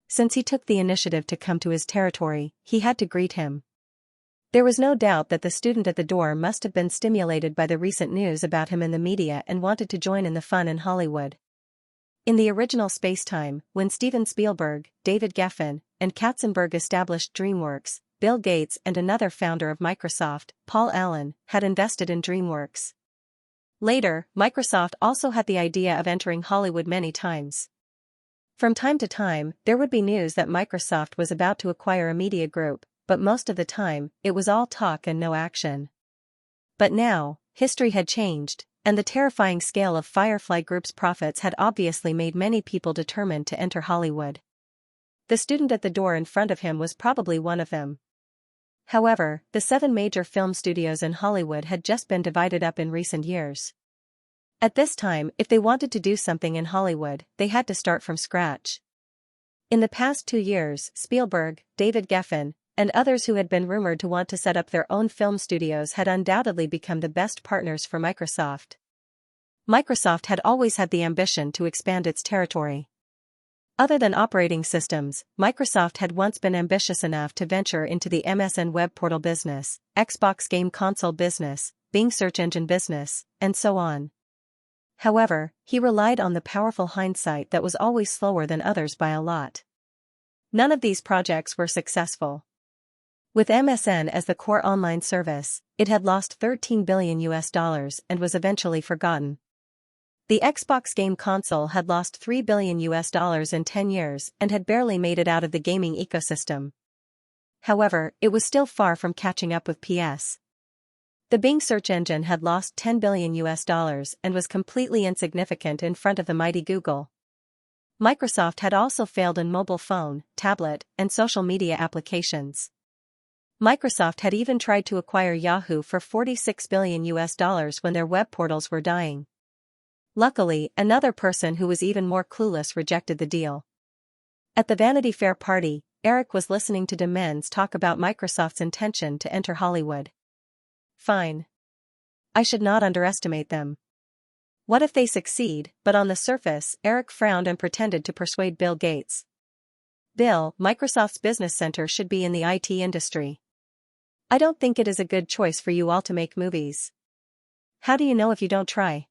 Since he took the initiative to come to his territory, he had to greet him. There was no doubt that the student at the door must have been stimulated by the recent news about him in the media and wanted to join in the fun in Hollywood. In the original space-time, when Steven Spielberg, David Geffen, and Katzenberg established DreamWorks, Bill Gates and another founder of Microsoft, Paul Allen, had invested in DreamWorks. Later, Microsoft also had the idea of entering Hollywood many times. From time to time, there would be news that Microsoft was about to acquire a media group, but most of the time, it was all talk and no action. But now, history had changed, and the terrifying scale of Firefly Group's profits had obviously made many people determined to enter Hollywood. The student at the door in front of him was probably one of them. However, the 7 major film studios in Hollywood had just been divided up in recent years. At this time, if they wanted to do something in Hollywood, they had to start from scratch. In the past 2 years, Spielberg, David Geffen, and others who had been rumored to want to set up their own film studios had undoubtedly become the best partners for Microsoft. Microsoft had always had the ambition to expand its territory. Other than operating systems, Microsoft had once been ambitious enough to venture into the MSN web portal business, Xbox game console business, Bing search engine business, and so on. However, he relied on the powerful hindsight that was always slower than others by a lot. None of these projects were successful. With MSN as the core online service, it had lost $13 billion and was eventually forgotten. The Xbox game console had lost $3 billion in 10 years and had barely made it out of the gaming ecosystem. However, it was still far from catching up with PS. The Bing search engine had lost $10 billion and was completely insignificant in front of the mighty Google. Microsoft had also failed in mobile phone, tablet, and social media applications. Microsoft had even tried to acquire Yahoo for $46 billion when their web portals were dying. Luckily, another person who was even more clueless rejected the deal. At the Vanity Fair party, Eric was listening to Demens talk about Microsoft's intention to enter Hollywood. Fine. I should not underestimate them. What if they succeed? But on the surface, Eric frowned and pretended to persuade Bill Gates. Bill, Microsoft's business center should be in the IT industry. I don't think it is a good choice for you all to make movies. How do you know if you don't try?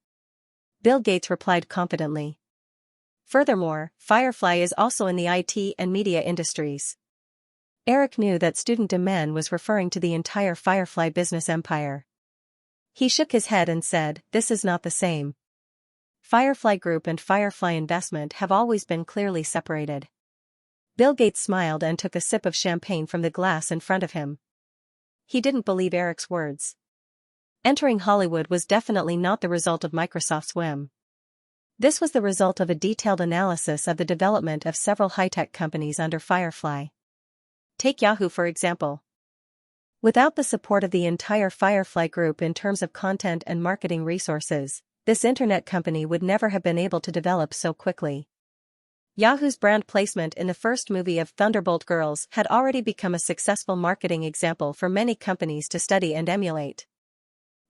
Bill Gates replied confidently. Furthermore, Firefly is also in the IT and media industries. Eric knew that student Demen was referring to the entire Firefly business empire. He shook his head and said, "This is not the same. Firefly Group and Firefly Investment have always been clearly separated." Bill Gates smiled and took a sip of champagne from the glass in front of him. He didn't believe Eric's words. Entering Hollywood was definitely not the result of Microsoft's whim. This was the result of a detailed analysis of the development of several high-tech companies under Firefly. Take Yahoo for example. Without the support of the entire Firefly Group in terms of content and marketing resources, this internet company would never have been able to develop so quickly. Yahoo's brand placement in the first movie of Thunderbolt Girls had already become a successful marketing example for many companies to study and emulate.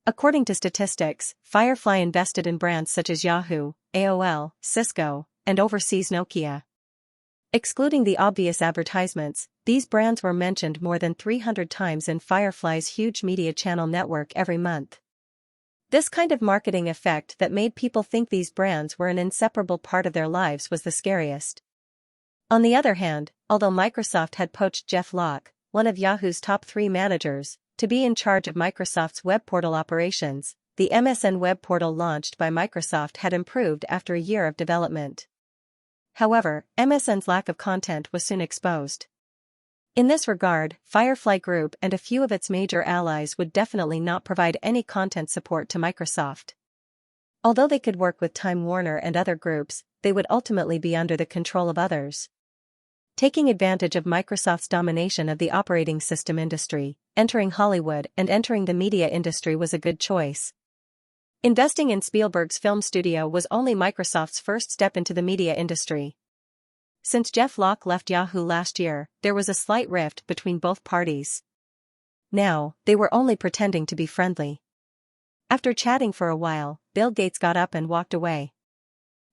According to statistics, Firefly invested in brands such as Yahoo, AOL, Cisco, and overseas Nokia. Excluding the obvious advertisements, these brands were mentioned more than 300 times in Firefly's huge media channel network every month. This kind of marketing effect that made people think these brands were an inseparable part of their lives was the scariest. On the other hand, although Microsoft had poached Jeff Locke, one of Yahoo's top 3 managers, to be in charge of Microsoft's web portal operations, the MSN web portal launched by Microsoft had improved after a year of development. However, MSN's lack of content was soon exposed. In this regard, Firefly Group and a few of its major allies would definitely not provide any content support to Microsoft. Although they could work with Time Warner and other groups, they would ultimately be under the control of others. Taking advantage of Microsoft's domination of the operating system industry, entering Hollywood and entering the media industry was a good choice. Investing in Spielberg's film studio was only Microsoft's first step into the media industry. Since Jeff Locke left Yahoo last year, there was a slight rift between both parties. Now, they were only pretending to be friendly. After chatting for a while, Bill Gates got up and walked away.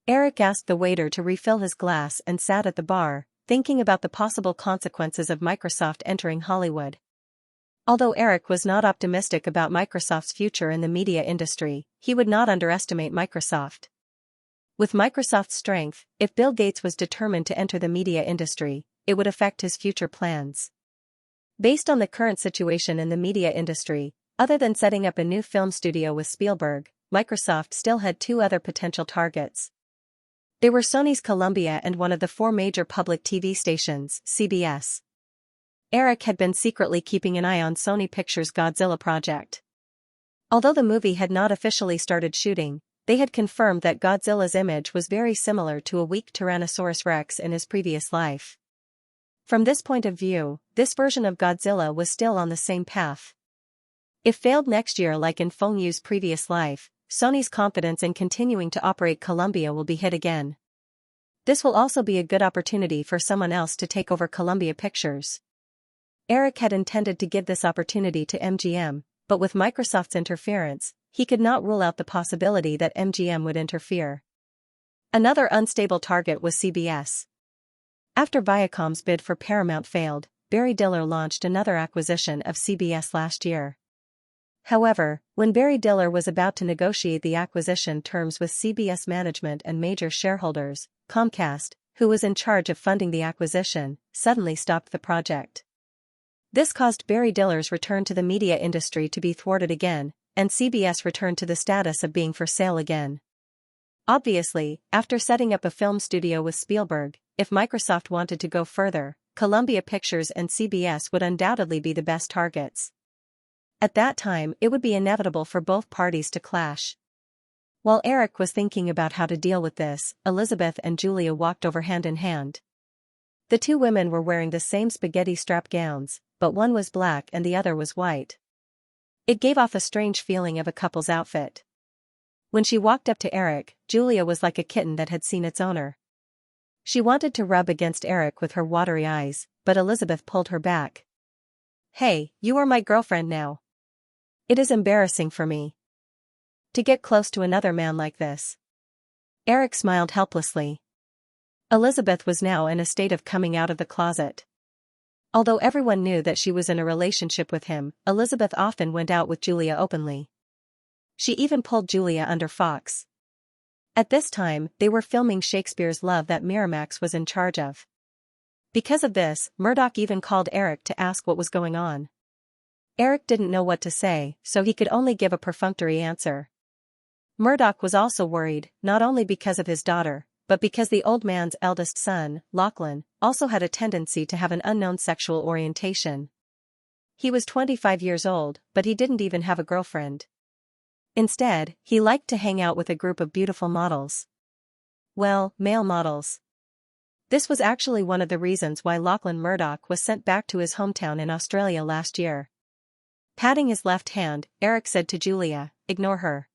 Eric asked the waiter to refill his glass and sat at the bar, thinking about the possible consequences of Microsoft entering Hollywood. Although Eric was not optimistic about Microsoft's future in the media industry, he would not underestimate Microsoft. With Microsoft's strength, if Bill Gates was determined to enter the media industry, it would affect his future plans. Based on the current situation in the media industry, other than setting up a new film studio with Spielberg, Microsoft still had two other potential targets. They were Sony's Columbia and one of the four major public TV stations, CBS. Eric had been secretly keeping an eye on Sony Pictures' Godzilla project. Although the movie had not officially started shooting, they had confirmed that Godzilla's image was very similar to a weak Tyrannosaurus Rex in his previous life. From this point of view, this version of Godzilla was still on the same path. If failed next year like in Feng Yu's previous life, Sony's confidence in continuing to operate Columbia will be hit again. This will also be a good opportunity for someone else to take over Columbia Pictures. Eric had intended to give this opportunity to MGM, but with Microsoft's interference, he could not rule out the possibility that MGM would interfere. Another unstable target was CBS. After Viacom's bid for Paramount failed, Barry Diller launched another acquisition of CBS last year. However, when Barry Diller was about to negotiate the acquisition terms with CBS management and major shareholders, Comcast, who was in charge of funding the acquisition, suddenly stopped the project. This caused Barry Diller's return to the media industry to be thwarted again, and CBS returned to the status of being for sale again. Obviously, after setting up a film studio with Spielberg, if Microsoft wanted to go further, Columbia Pictures and CBS would undoubtedly be the best targets. At that time, it would be inevitable for both parties to clash. While Eric was thinking about how to deal with this, Elizabeth and Julia walked over hand in hand. The two women were wearing the same spaghetti strap gowns, but one was black and the other was white. It gave off a strange feeling of a couple's outfit. When she walked up to Eric, Julia was like a kitten that had seen its owner. She wanted to rub against Eric with her watery eyes, but Elizabeth pulled her back. "Hey, you are my girlfriend now. It is embarrassing for me to get close to another man like this." Eric smiled helplessly. Elizabeth was now in a state of coming out of the closet. Although everyone knew that she was in a relationship with him, Elizabeth often went out with Julia openly. She even pulled Julia under Fox. At this time, they were filming Shakespeare's Love that Miramax was in charge of. Because of this, Murdoch even called Eric to ask what was going on. Eric didn't know what to say, so he could only give a perfunctory answer. Murdoch was also worried, not only because of his daughter, but because the old man's eldest son, Lachlan, also had a tendency to have an unknown sexual orientation. He was 25 years old, but he didn't even have a girlfriend. Instead, he liked to hang out with a group of beautiful models. Well, male models. This was actually one of the reasons why Lachlan Murdoch was sent back to his hometown in Australia last year. Patting his left hand, Eric said to Julia, "Ignore her.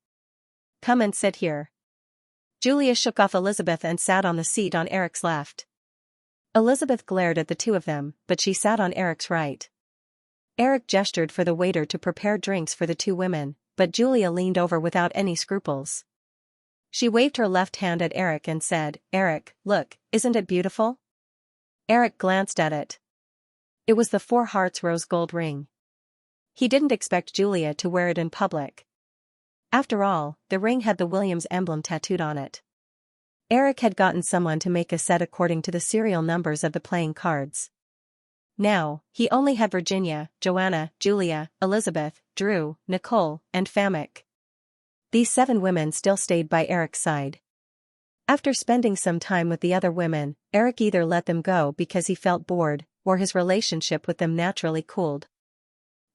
Come and sit here." Julia shook off Elizabeth and sat on the seat on Eric's left. Elizabeth glared at the two of them, but she sat on Eric's right. Eric gestured for the waiter to prepare drinks for the two women, but Julia leaned over without any scruples. She waved her left hand at Eric and said, "Eric, look, isn't it beautiful?" Eric glanced at it. It was the Four Hearts rose gold ring. He didn't expect Julia to wear it in public. After all, the ring had the Williams emblem tattooed on it. Eric had gotten someone to make a set according to the serial numbers of the playing cards. Now, he only had Virginia, Joanna, Julia, Elizabeth, Drew, Nicole, and Famek. These 7 women still stayed by Eric's side. After spending some time with the other women, Eric either let them go because he felt bored, or his relationship with them naturally cooled.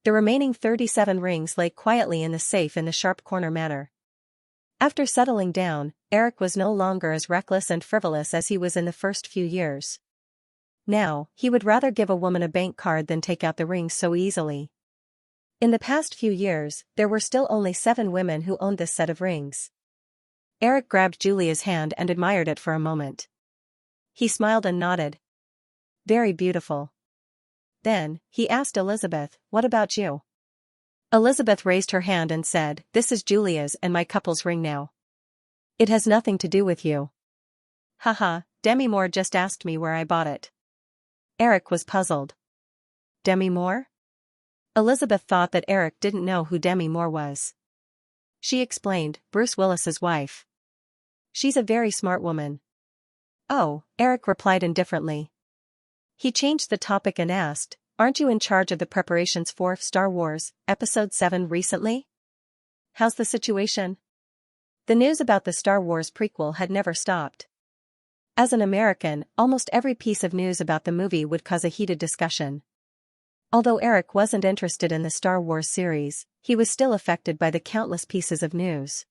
The remaining 37 rings lay quietly in the safe in the Sharp Corner manor. After settling down, Eric was no longer as reckless and frivolous as he was in the first few years. Now, he would rather give a woman a bank card than take out the rings so easily. In the past few years, there were still only 7 women who owned this set of rings. Eric grabbed Julia's hand and admired it for a moment. He smiled and nodded. "Very beautiful." Then, he asked Elizabeth, "What about you?" Elizabeth raised her hand and said, "This is Julia's and my couple's ring now. It has nothing to do with you." Haha, Demi Moore just asked me where I bought it. Eric was puzzled. Demi Moore? Elizabeth thought that Eric didn't know who Demi Moore was. She explained, Bruce Willis's wife. She's a very smart woman. Oh, Eric replied indifferently. He changed the topic and asked, "Aren't you in charge of the preparations for Star Wars, Episode 7 recently? How's the situation?" The news about the Star Wars prequel had never stopped. As an American, almost every piece of news about the movie would cause a heated discussion. Although Eric wasn't interested in the Star Wars series, he was still affected by the countless pieces of news.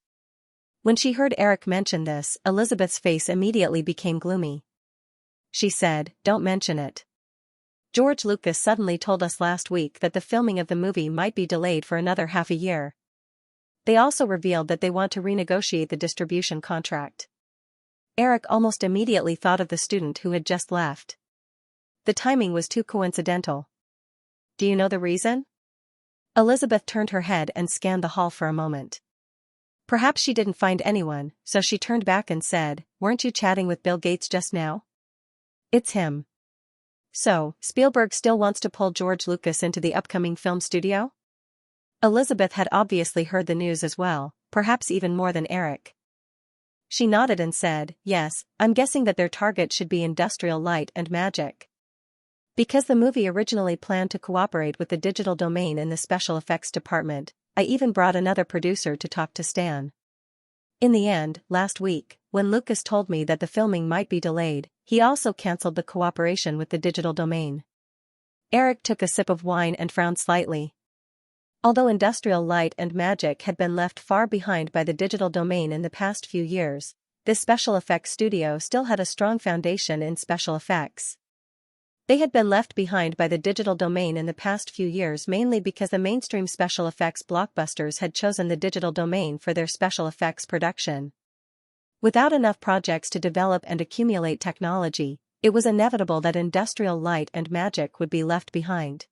When she heard Eric mention this, Elizabeth's face immediately became gloomy. She said, "Don't mention it. George Lucas suddenly told us last week that the filming of the movie might be delayed for another half a year. They also revealed that they want to renegotiate the distribution contract." Eric almost immediately thought of the student who had just left. The timing was too coincidental. "Do you know the reason?" Elizabeth turned her head and scanned the hall for a moment. Perhaps she didn't find anyone, so she turned back and said, "Weren't you chatting with Bill Gates just now?" "It's him." "So, Spielberg still wants to pull George Lucas into the upcoming film studio?" Elizabeth had obviously heard the news as well, perhaps even more than Eric. She nodded and said, "Yes, I'm guessing that their target should be Industrial Light and Magic. Because the movie originally planned to cooperate with the digital domain in the special effects department, I even brought another producer to talk to Stan. In the end, last week, when Lucas told me that the filming might be delayed, he also cancelled the cooperation with the digital domain." Eric took a sip of wine and frowned slightly. Although Industrial Light and Magic had been left far behind by the digital domain in the past few years, this special effects studio still had a strong foundation in special effects. They had been left behind by the digital domain in the past few years mainly because the mainstream special effects blockbusters had chosen the digital domain for their special effects production. Without enough projects to develop and accumulate technology, it was inevitable that Industrial Light and Magic would be left behind.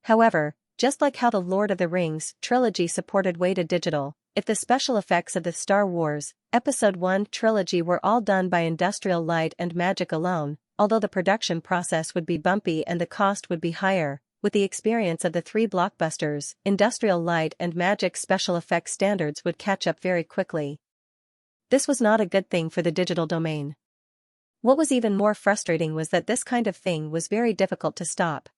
However, just like how the Lord of the Rings trilogy supported weighted digital, if the special effects of the Star Wars Episode 1 trilogy were all done by Industrial Light and Magic alone, although the production process would be bumpy and the cost would be higher, with the experience of the three blockbusters, Industrial Light and Magic special effects standards would catch up very quickly. This was not a good thing for the digital domain. What was even more frustrating was that this kind of thing was very difficult to stop.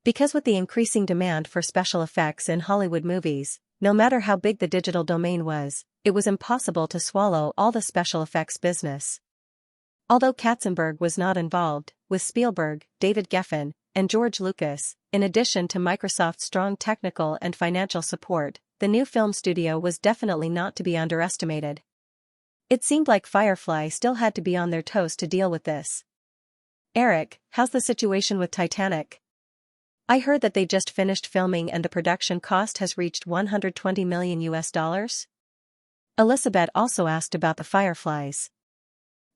Because with the increasing demand for special effects in Hollywood movies, no matter how big the digital domain was, it was impossible to swallow all the special effects business. Although Katzenberg was not involved, with Spielberg, David Geffen, and George Lucas, in addition to Microsoft's strong technical and financial support, the new film studio was definitely not to be underestimated. It seemed like Firefly still had to be on their toes to deal with this. "Eric, how's the situation with Titanic? I heard that they just finished filming and the production cost has reached $120 million US. Elizabeth also asked about the Fireflies.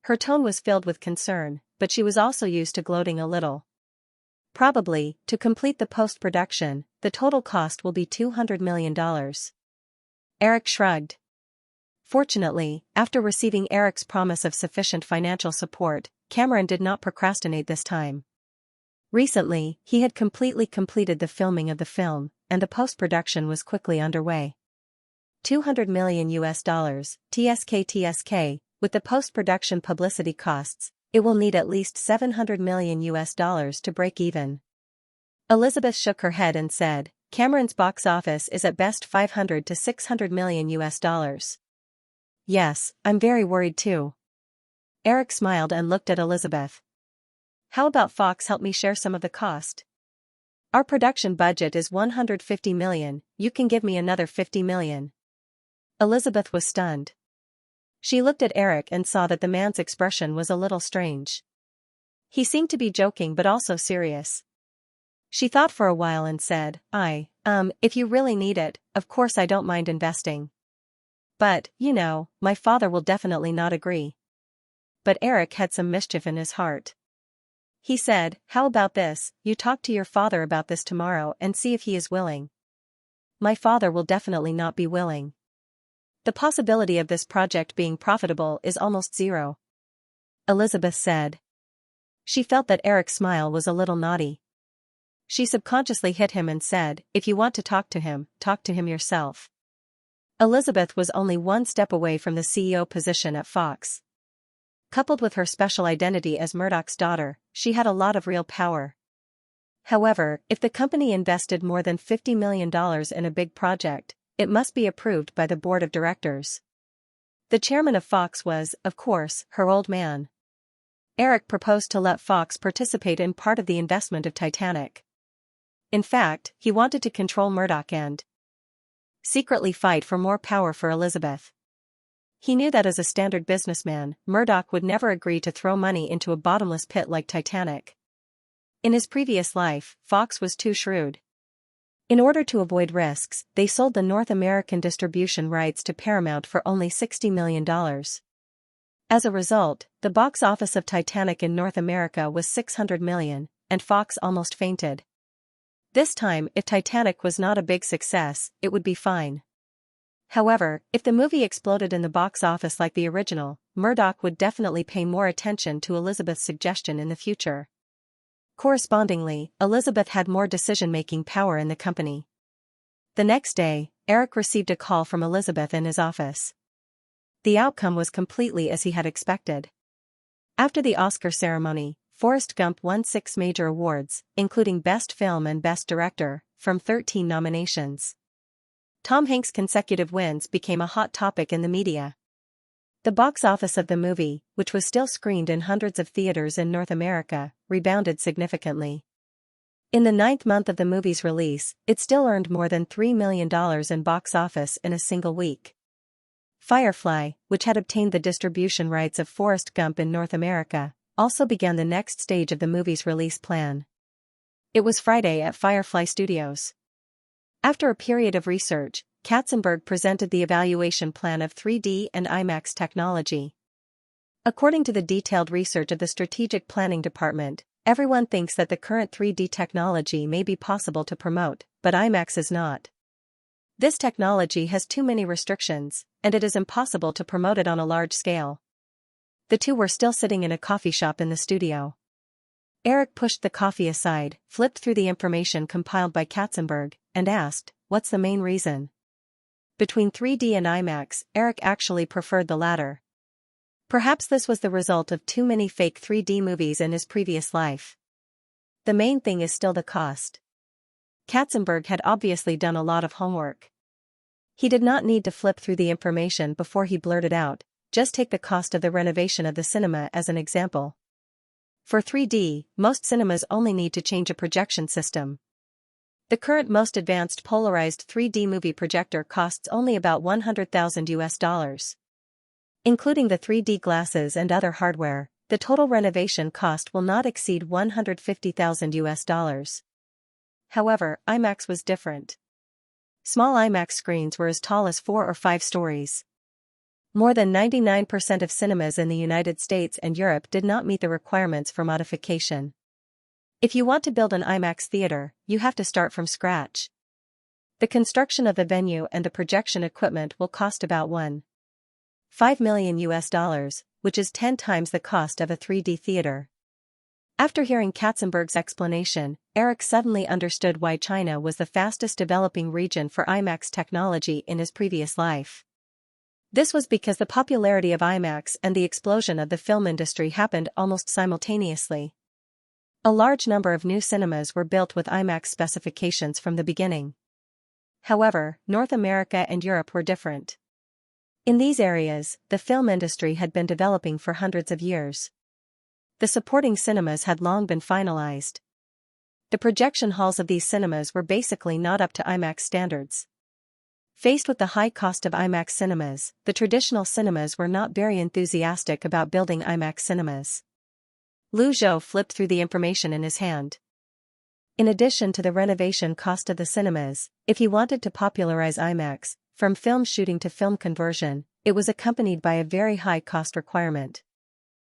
Her tone was filled with concern, but she was also used to gloating a little. "Probably, to complete the post-production, the total cost will be $200 million. Eric shrugged. Fortunately, after receiving Eric's promise of sufficient financial support, Cameron did not procrastinate this time. Recently, he had completely completed the filming of the film, and the post-production was quickly underway. $200 million US, TSK, with the post-production publicity costs, it will need at least $700 million US to break even. Elizabeth shook her head and said, "Cameron's box office is at best $500 to $600 million US. Yes, I'm very worried too." Eric smiled and looked at Elizabeth. "How about Fox help me share some of the cost? Our production budget is $150 million, you can give me another $50 million. Elizabeth was stunned. She looked at Eric and saw that the man's expression was a little strange. He seemed to be joking but also serious. She thought for a while and said, if you really need it, of course I don't mind investing. But, my father will definitely not agree." But Eric had some mischief in his heart. He said, "How about this, you talk to your father about this tomorrow and see if he is willing." my father will definitely not be willing. The possibility of this project being profitable is almost zero. Elizabeth said. She felt that Eric's smile was a little naughty. She subconsciously hit him and said, if you want to talk to him yourself. Elizabeth was only one step away from the CEO position at Fox. Coupled with her special identity as Murdoch's daughter, she had a lot of real power. However, if the company invested more than $50 million in a big project, it must be approved by the board of directors. The chairman of Fox was, of course, her old man. Eric proposed to let Fox participate in part of the investment of Titanic. In fact, he wanted to control Murdoch and secretly fight for more power for Elizabeth. He knew that as a standard businessman, Murdoch would never agree to throw money into a bottomless pit like Titanic. In his previous life, Fox was too shrewd. In order to avoid risks, they sold the North American distribution rights to Paramount for only $60 million. As a result, the box office of Titanic in North America was $600 million, and Fox almost fainted. This time, if Titanic was not a big success, it would be fine. However, if the movie exploded in the box office like the original, Murdoch would definitely pay more attention to Elizabeth's suggestion in the future. Correspondingly, Elizabeth had more decision-making power in the company. The next day, Eric received a call from Elizabeth in his office. The outcome was completely as he had expected. After the Oscar ceremony, Forrest Gump won 6 major awards, including Best Film and Best Director, from 13 nominations. Tom Hanks' consecutive wins became a hot topic in the media. The box office of the movie, which was still screened in hundreds of theaters in North America, rebounded significantly. In the 9th month of the movie's release, it still earned more than $3 million in box office in a single week. Firefly, which had obtained the distribution rights of Forrest Gump in North America, also began the next stage of the movie's release plan. It was Friday at Firefly Studios. After a period of research, Katzenberg presented the evaluation plan of 3D and IMAX technology. According to the detailed research of the Strategic Planning Department, everyone thinks that the current 3D technology may be possible to promote, but IMAX is not. This technology has too many restrictions, and it is impossible to promote it on a large scale. The two were still sitting in a coffee shop in the studio. Eric pushed the coffee aside, flipped through the information compiled by Katzenberg, and asked, "What's the main reason?" Between 3D and IMAX, Eric actually preferred the latter. Perhaps this was the result of too many fake 3D movies in his previous life. The main thing is still the cost. Katzenberg had obviously done a lot of homework. He did not need to flip through the information before he blurted out, "Just take the cost of the renovation of the cinema as an example. For 3D, most cinemas only need to change a projection system. The current most advanced polarized 3D movie projector costs only about $100,000. Including the 3D glasses and other hardware, the total renovation cost will not exceed $150,000. However, IMAX was different. Small IMAX screens were as tall as 4 or 5 stories. More than 99% of cinemas in the United States and Europe did not meet the requirements for modification. If you want to build an IMAX theater, you have to start from scratch. The construction of the venue and the projection equipment will cost about $1.5 million, which is 10 times the cost of a 3D theater. After hearing Katzenberg's explanation, Eric suddenly understood why China was the fastest developing region for IMAX technology in his previous life. This was because the popularity of IMAX and the explosion of the film industry happened almost simultaneously. A large number of new cinemas were built with IMAX specifications from the beginning. However, North America and Europe were different. In these areas, the film industry had been developing for hundreds of years. The supporting cinemas had long been finalized. The projection halls of these cinemas were basically not up to IMAX standards. Faced with the high cost of IMAX cinemas, the traditional cinemas were not very enthusiastic about building IMAX cinemas. Lu Zhou flipped through the information in his hand. In addition to the renovation cost of the cinemas, if he wanted to popularize IMAX, from film shooting to film conversion, it was accompanied by a very high cost requirement.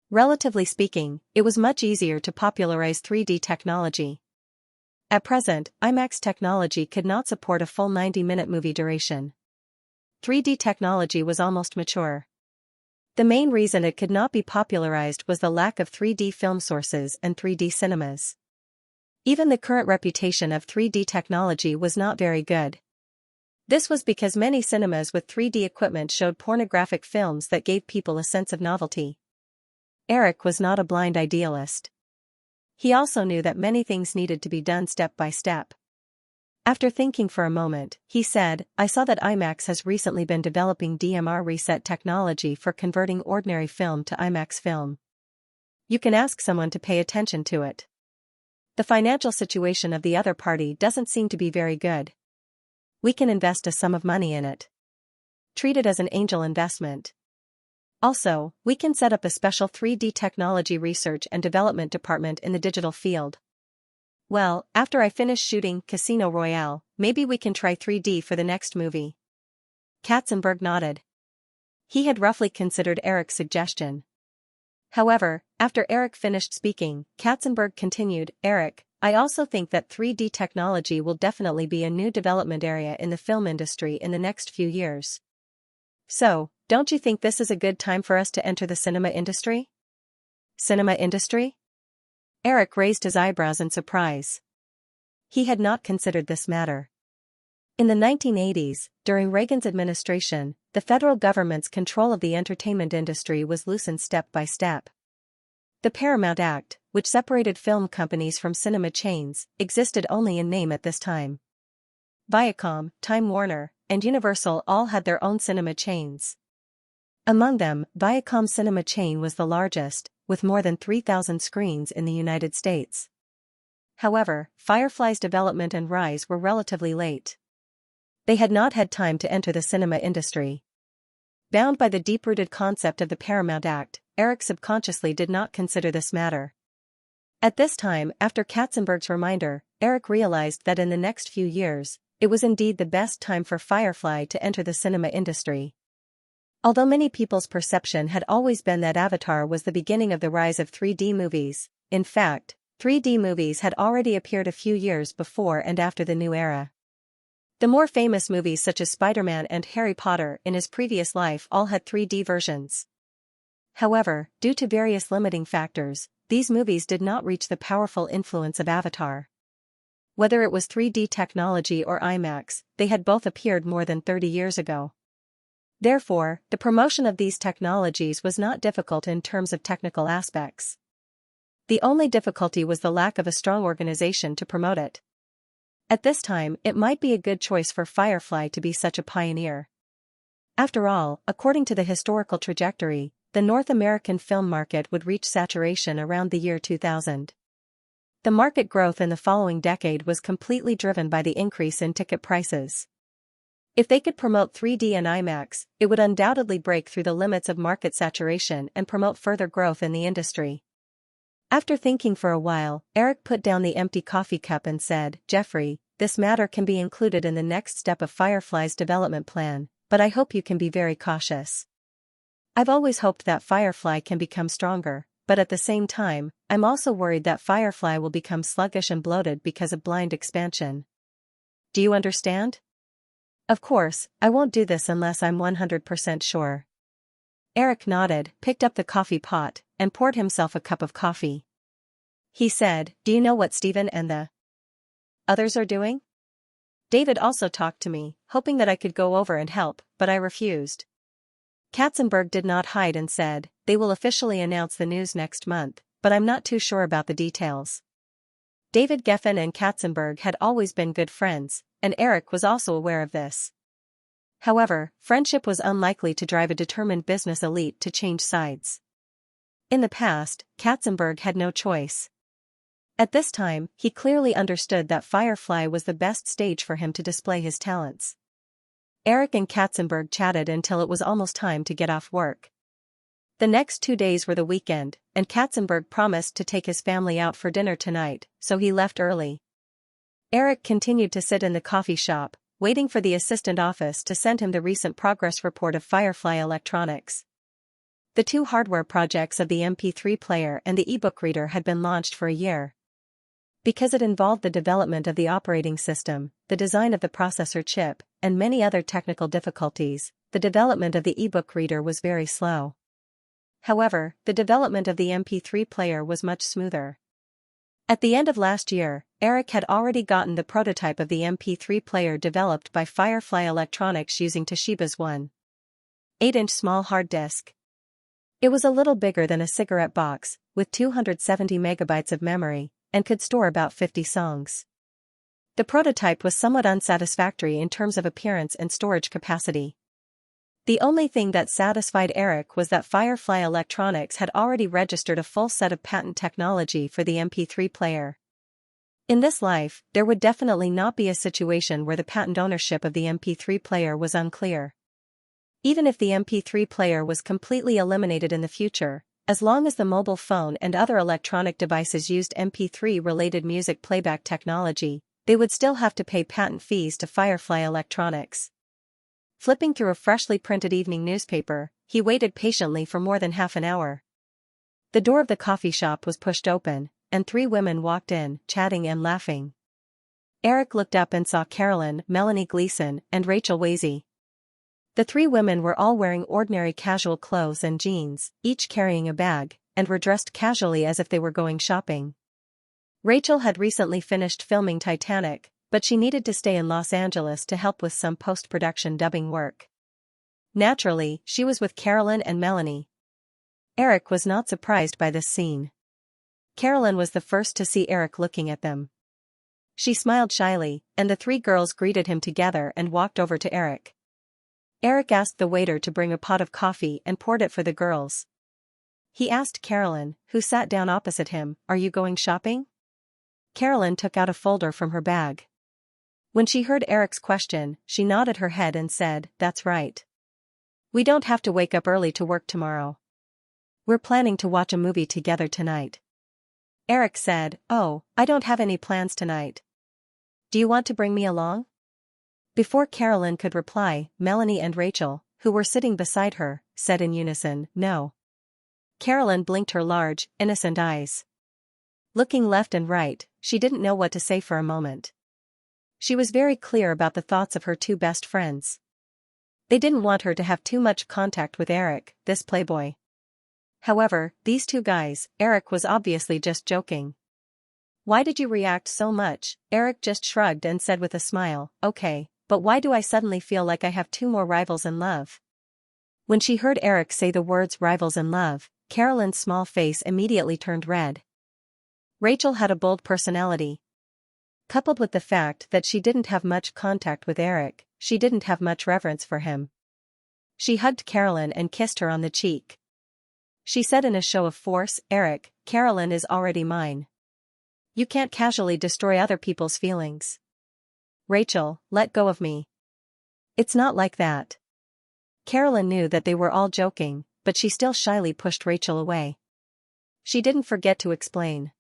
Relatively speaking, it was much easier to popularize 3D technology. At present, IMAX technology could not support a full 90-minute movie duration. 3D technology was almost mature. The main reason it could not be popularized was the lack of 3D film sources and 3D cinemas. Even the current reputation of 3D technology was not very good. This was because many cinemas with 3D equipment showed pornographic films that gave people a sense of novelty. Eric was not a blind idealist. He also knew that many things needed to be done step by step. After thinking for a moment, he said, "I saw that IMAX has recently been developing DMR reset technology for converting ordinary film to IMAX film. You can ask someone to pay attention to it. The financial situation of the other party doesn't seem to be very good. We can invest a sum of money in it. Treat it as an angel investment. Also, we can set up a special 3D technology research and development department in the digital field. Well, after I finish shooting Casino Royale, maybe we can try 3D for the next movie." Katzenberg nodded. He had roughly considered Eric's suggestion. However, after Eric finished speaking, Katzenberg continued, "Eric, I also think that 3D technology will definitely be a new development area in the film industry in the next few years. So, don't you think this is a good time for us to enter the cinema industry?" "Cinema industry?" Eric raised his eyebrows in surprise. He had not considered this matter. In the 1980s, during Reagan's administration, the federal government's control of the entertainment industry was loosened step by step. The Paramount Act, which separated film companies from cinema chains, existed only in name at this time. Viacom, Time Warner, and Universal all had their own cinema chains. Among them, Viacom's cinema chain was the largest, with more than 3,000 screens in the United States. However, Firefly's development and rise were relatively late. They had not had time to enter the cinema industry. Bound by the deep-rooted concept of the Paramount Act, Eric subconsciously did not consider this matter. At this time, after Katzenberg's reminder, Eric realized that in the next few years, it was indeed the best time for Firefly to enter the cinema industry. Although many people's perception had always been that Avatar was the beginning of the rise of 3D movies, in fact, 3D movies had already appeared a few years before and after the new era. The more famous movies such as Spider-Man and Harry Potter in his previous life all had 3D versions. However, due to various limiting factors, these movies did not reach the powerful influence of Avatar. Whether it was 3D technology or IMAX, they had both appeared more than 30 years ago. Therefore, the promotion of these technologies was not difficult in terms of technical aspects. The only difficulty was the lack of a strong organization to promote it. At this time, it might be a good choice for Firefly to be such a pioneer. After all, according to the historical trajectory, the North American film market would reach saturation around the year 2000. The market growth in the following decade was completely driven by the increase in ticket prices. If they could promote 3D and IMAX, it would undoubtedly break through the limits of market saturation and promote further growth in the industry. After thinking for a while, Eric put down the empty coffee cup and said, "Jeffrey, this matter can be included in the next step of Firefly's development plan, but I hope you can be very cautious. I've always hoped that Firefly can become stronger, but at the same time, I'm also worried that Firefly will become sluggish and bloated because of blind expansion. Do you understand?" "Of course, I won't do this unless I'm 100% sure." Eric nodded, picked up the coffee pot, and poured himself a cup of coffee. He said, "Do you know what Steven and the others are doing? David also talked to me, hoping that I could go over and help, but I refused." Katzenberg did not hide and said, "They will officially announce the news next month, but I'm not too sure about the details." David Geffen and Katzenberg had always been good friends, and Eric was also aware of this. However, friendship was unlikely to drive a determined business elite to change sides. In the past, Katzenberg had no choice. At this time, he clearly understood that Firefly was the best stage for him to display his talents. Eric and Katzenberg chatted until it was almost time to get off work. The next 2 days were the weekend, and Katzenberg promised to take his family out for dinner tonight, so he left early. Eric continued to sit in the coffee shop, waiting for the assistant office to send him the recent progress report of Firefly Electronics. The 2 hardware projects of the MP3 player and the ebook reader had been launched for a year. Because it involved the development of the operating system, the design of the processor chip, and many other technical difficulties, the development of the ebook reader was very slow. However, the development of the MP3 player was much smoother. At the end of last year, Eric had already gotten the prototype of the MP3 player developed by Firefly Electronics using Toshiba's 1/8-inch small hard disk. It was a little bigger than a cigarette box, with 270 megabytes of memory, and could store about 50 songs. The prototype was somewhat unsatisfactory in terms of appearance and storage capacity. The only thing that satisfied Eric was that Firefly Electronics had already registered a full set of patent technology for the MP3 player. In this life, there would definitely not be a situation where the patent ownership of the MP3 player was unclear. Even if the MP3 player was completely eliminated in the future, as long as the mobile phone and other electronic devices used MP3-related music playback technology, they would still have to pay patent fees to Firefly Electronics. Flipping through a freshly printed evening newspaper, he waited patiently for more than half an hour. The door of the coffee shop was pushed open, and 3 women walked in, chatting and laughing. Eric looked up and saw Carolyn, Melanie Gleason, and Rachel Wasey. The 3 women were all wearing ordinary casual clothes and jeans, each carrying a bag, and were dressed casually as if they were going shopping. Rachel had recently finished filming Titanic, but she needed to stay in Los Angeles to help with some post-production dubbing work. Naturally, she was with Carolyn and Melanie. Eric was not surprised by this scene. Carolyn was the first to see Eric looking at them. She smiled shyly, and the 3 girls greeted him together and walked over to Eric. Eric asked the waiter to bring a pot of coffee and poured it for the girls. He asked Carolyn, who sat down opposite him, "Are you going shopping?" Carolyn took out a folder from her bag. When she heard Eric's question, she nodded her head and said, "That's right. We don't have to wake up early to work tomorrow. We're planning to watch a movie together tonight." Eric said, "Oh, I don't have any plans tonight. Do you want to bring me along?" Before Carolyn could reply, Melanie and Rachel, who were sitting beside her, said in unison, "No." Carolyn blinked her large, innocent eyes. Looking left and right, she didn't know what to say for a moment. She was very clear about the thoughts of her 2 best friends. They didn't want her to have too much contact with Eric, this playboy. However, these 2 guys, Eric was obviously just joking. "Why did you react so much?" Eric just shrugged and said with a smile, "Okay, but why do I suddenly feel like I have 2 more rivals in love?" When she heard Eric say the words rivals in love, Carolyn's small face immediately turned red. Rachel had a bold personality. Coupled with the fact that she didn't have much contact with Eric, she didn't have much reverence for him. She hugged Carolyn and kissed her on the cheek. She said in a show of force, "Eric, Carolyn is already mine. You can't casually destroy other people's feelings. Rachel, let go of me." "It's not like that." Carolyn knew that they were all joking, but she still shyly pushed Rachel away. She didn't forget to explain.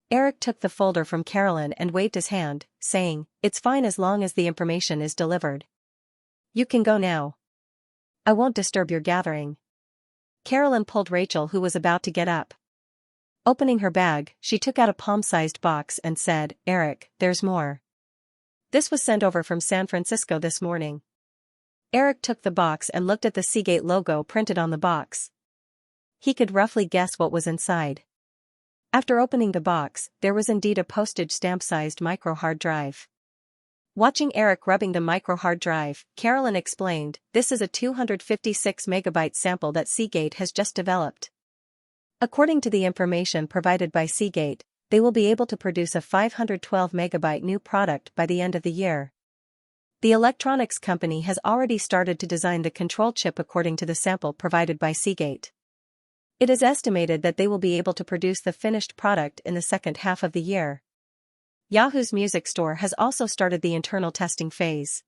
Eric took the folder from Carolyn and waved his hand, saying, "It's fine as long as the information is delivered. You can go now. I won't disturb your gathering." Carolyn pulled Rachel, who was about to get up. Opening her bag, she took out a palm-sized box and said, "Eric, there's more. This was sent over from San Francisco this morning." Eric took the box and looked at the Seagate logo printed on the box. He could roughly guess what was inside. After opening the box, there was indeed a postage stamp-sized micro hard drive. Watching Eric rubbing the micro hard drive, Carolyn explained, "This is a 256 megabyte sample that Seagate has just developed. According to the information provided by Seagate, they will be able to produce a 512 megabyte new product by the end of the year. The electronics company has already started to design the control chip according to the sample provided by Seagate. It is estimated that they will be able to produce the finished product in the second half of the year." Yahoo's music store has also started the internal testing phase.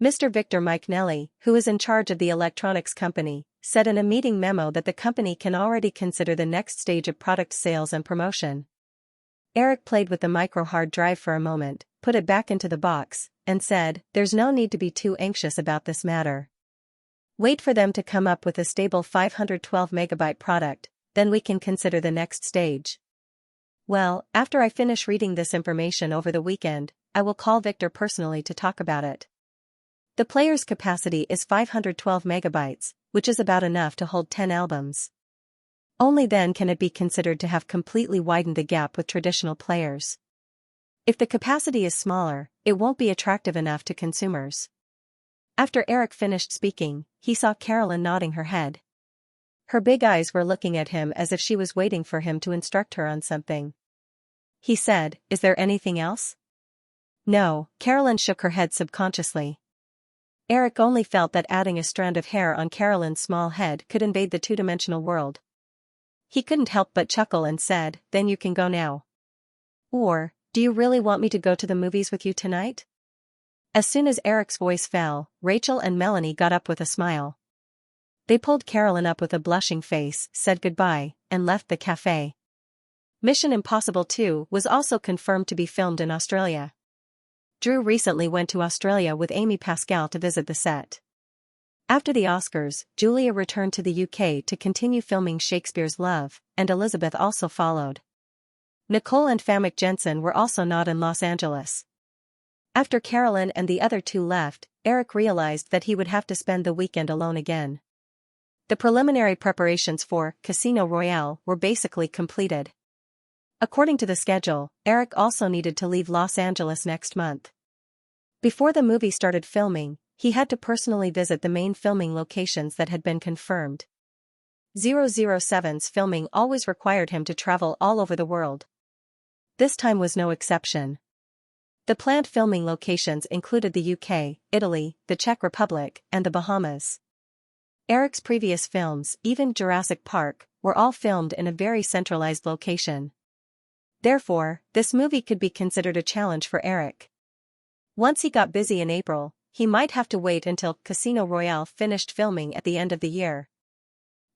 Mr. Victor Mike Nelly, who is in charge of the electronics company, said in a meeting memo that the company can already consider the next stage of product sales and promotion. Eric played with the micro hard drive for a moment, put it back into the box, and said, "There's no need to be too anxious about this matter. Wait for them to come up with a stable 512 megabyte product, then we can consider the next stage." Well, after I finish reading this information over the weekend, I will call Victor personally to talk about it. The player's capacity is 512 megabytes, which is about enough to hold 10 albums. Only then can it be considered to have completely widened the gap with traditional players. If the capacity is smaller, it won't be attractive enough to consumers. After Eric finished speaking, he saw Carolyn nodding her head. Her big eyes were looking at him as if she was waiting for him to instruct her on something. He said, "Is there anything else?" No, Carolyn shook her head subconsciously. Eric only felt that adding a strand of hair on Carolyn's small head could invade the two-dimensional world. He couldn't help but chuckle and said, "Then you can go now." Or, "Do you really want me to go to the movies with you tonight?" As soon as Eric's voice fell, Rachel and Melanie got up with a smile. They pulled Carolyn up with a blushing face, said goodbye, and left the cafe. Mission Impossible 2 was also confirmed to be filmed in Australia. Drew recently went to Australia with Amy Pascal to visit the set. After the Oscars, Julia returned to the UK to continue filming Shakespeare's Love, and Elizabeth also followed. Nicole and Famke Jensen were also not in Los Angeles. After Carolyn and the other two left, Eric realized that he would have to spend the weekend alone again. The preliminary preparations for Casino Royale were basically completed. According to the schedule, Eric also needed to leave Los Angeles next month. Before the movie started filming, he had to personally visit the main filming locations that had been confirmed. 007's filming always required him to travel all over the world. This time was no exception. The planned filming locations included the UK, Italy, the Czech Republic, and the Bahamas. Eric's previous films, even Jurassic Park, were all filmed in a very centralized location. Therefore, this movie could be considered a challenge for Eric. Once he got busy in April, he might have to wait until Casino Royale finished filming at the end of the year.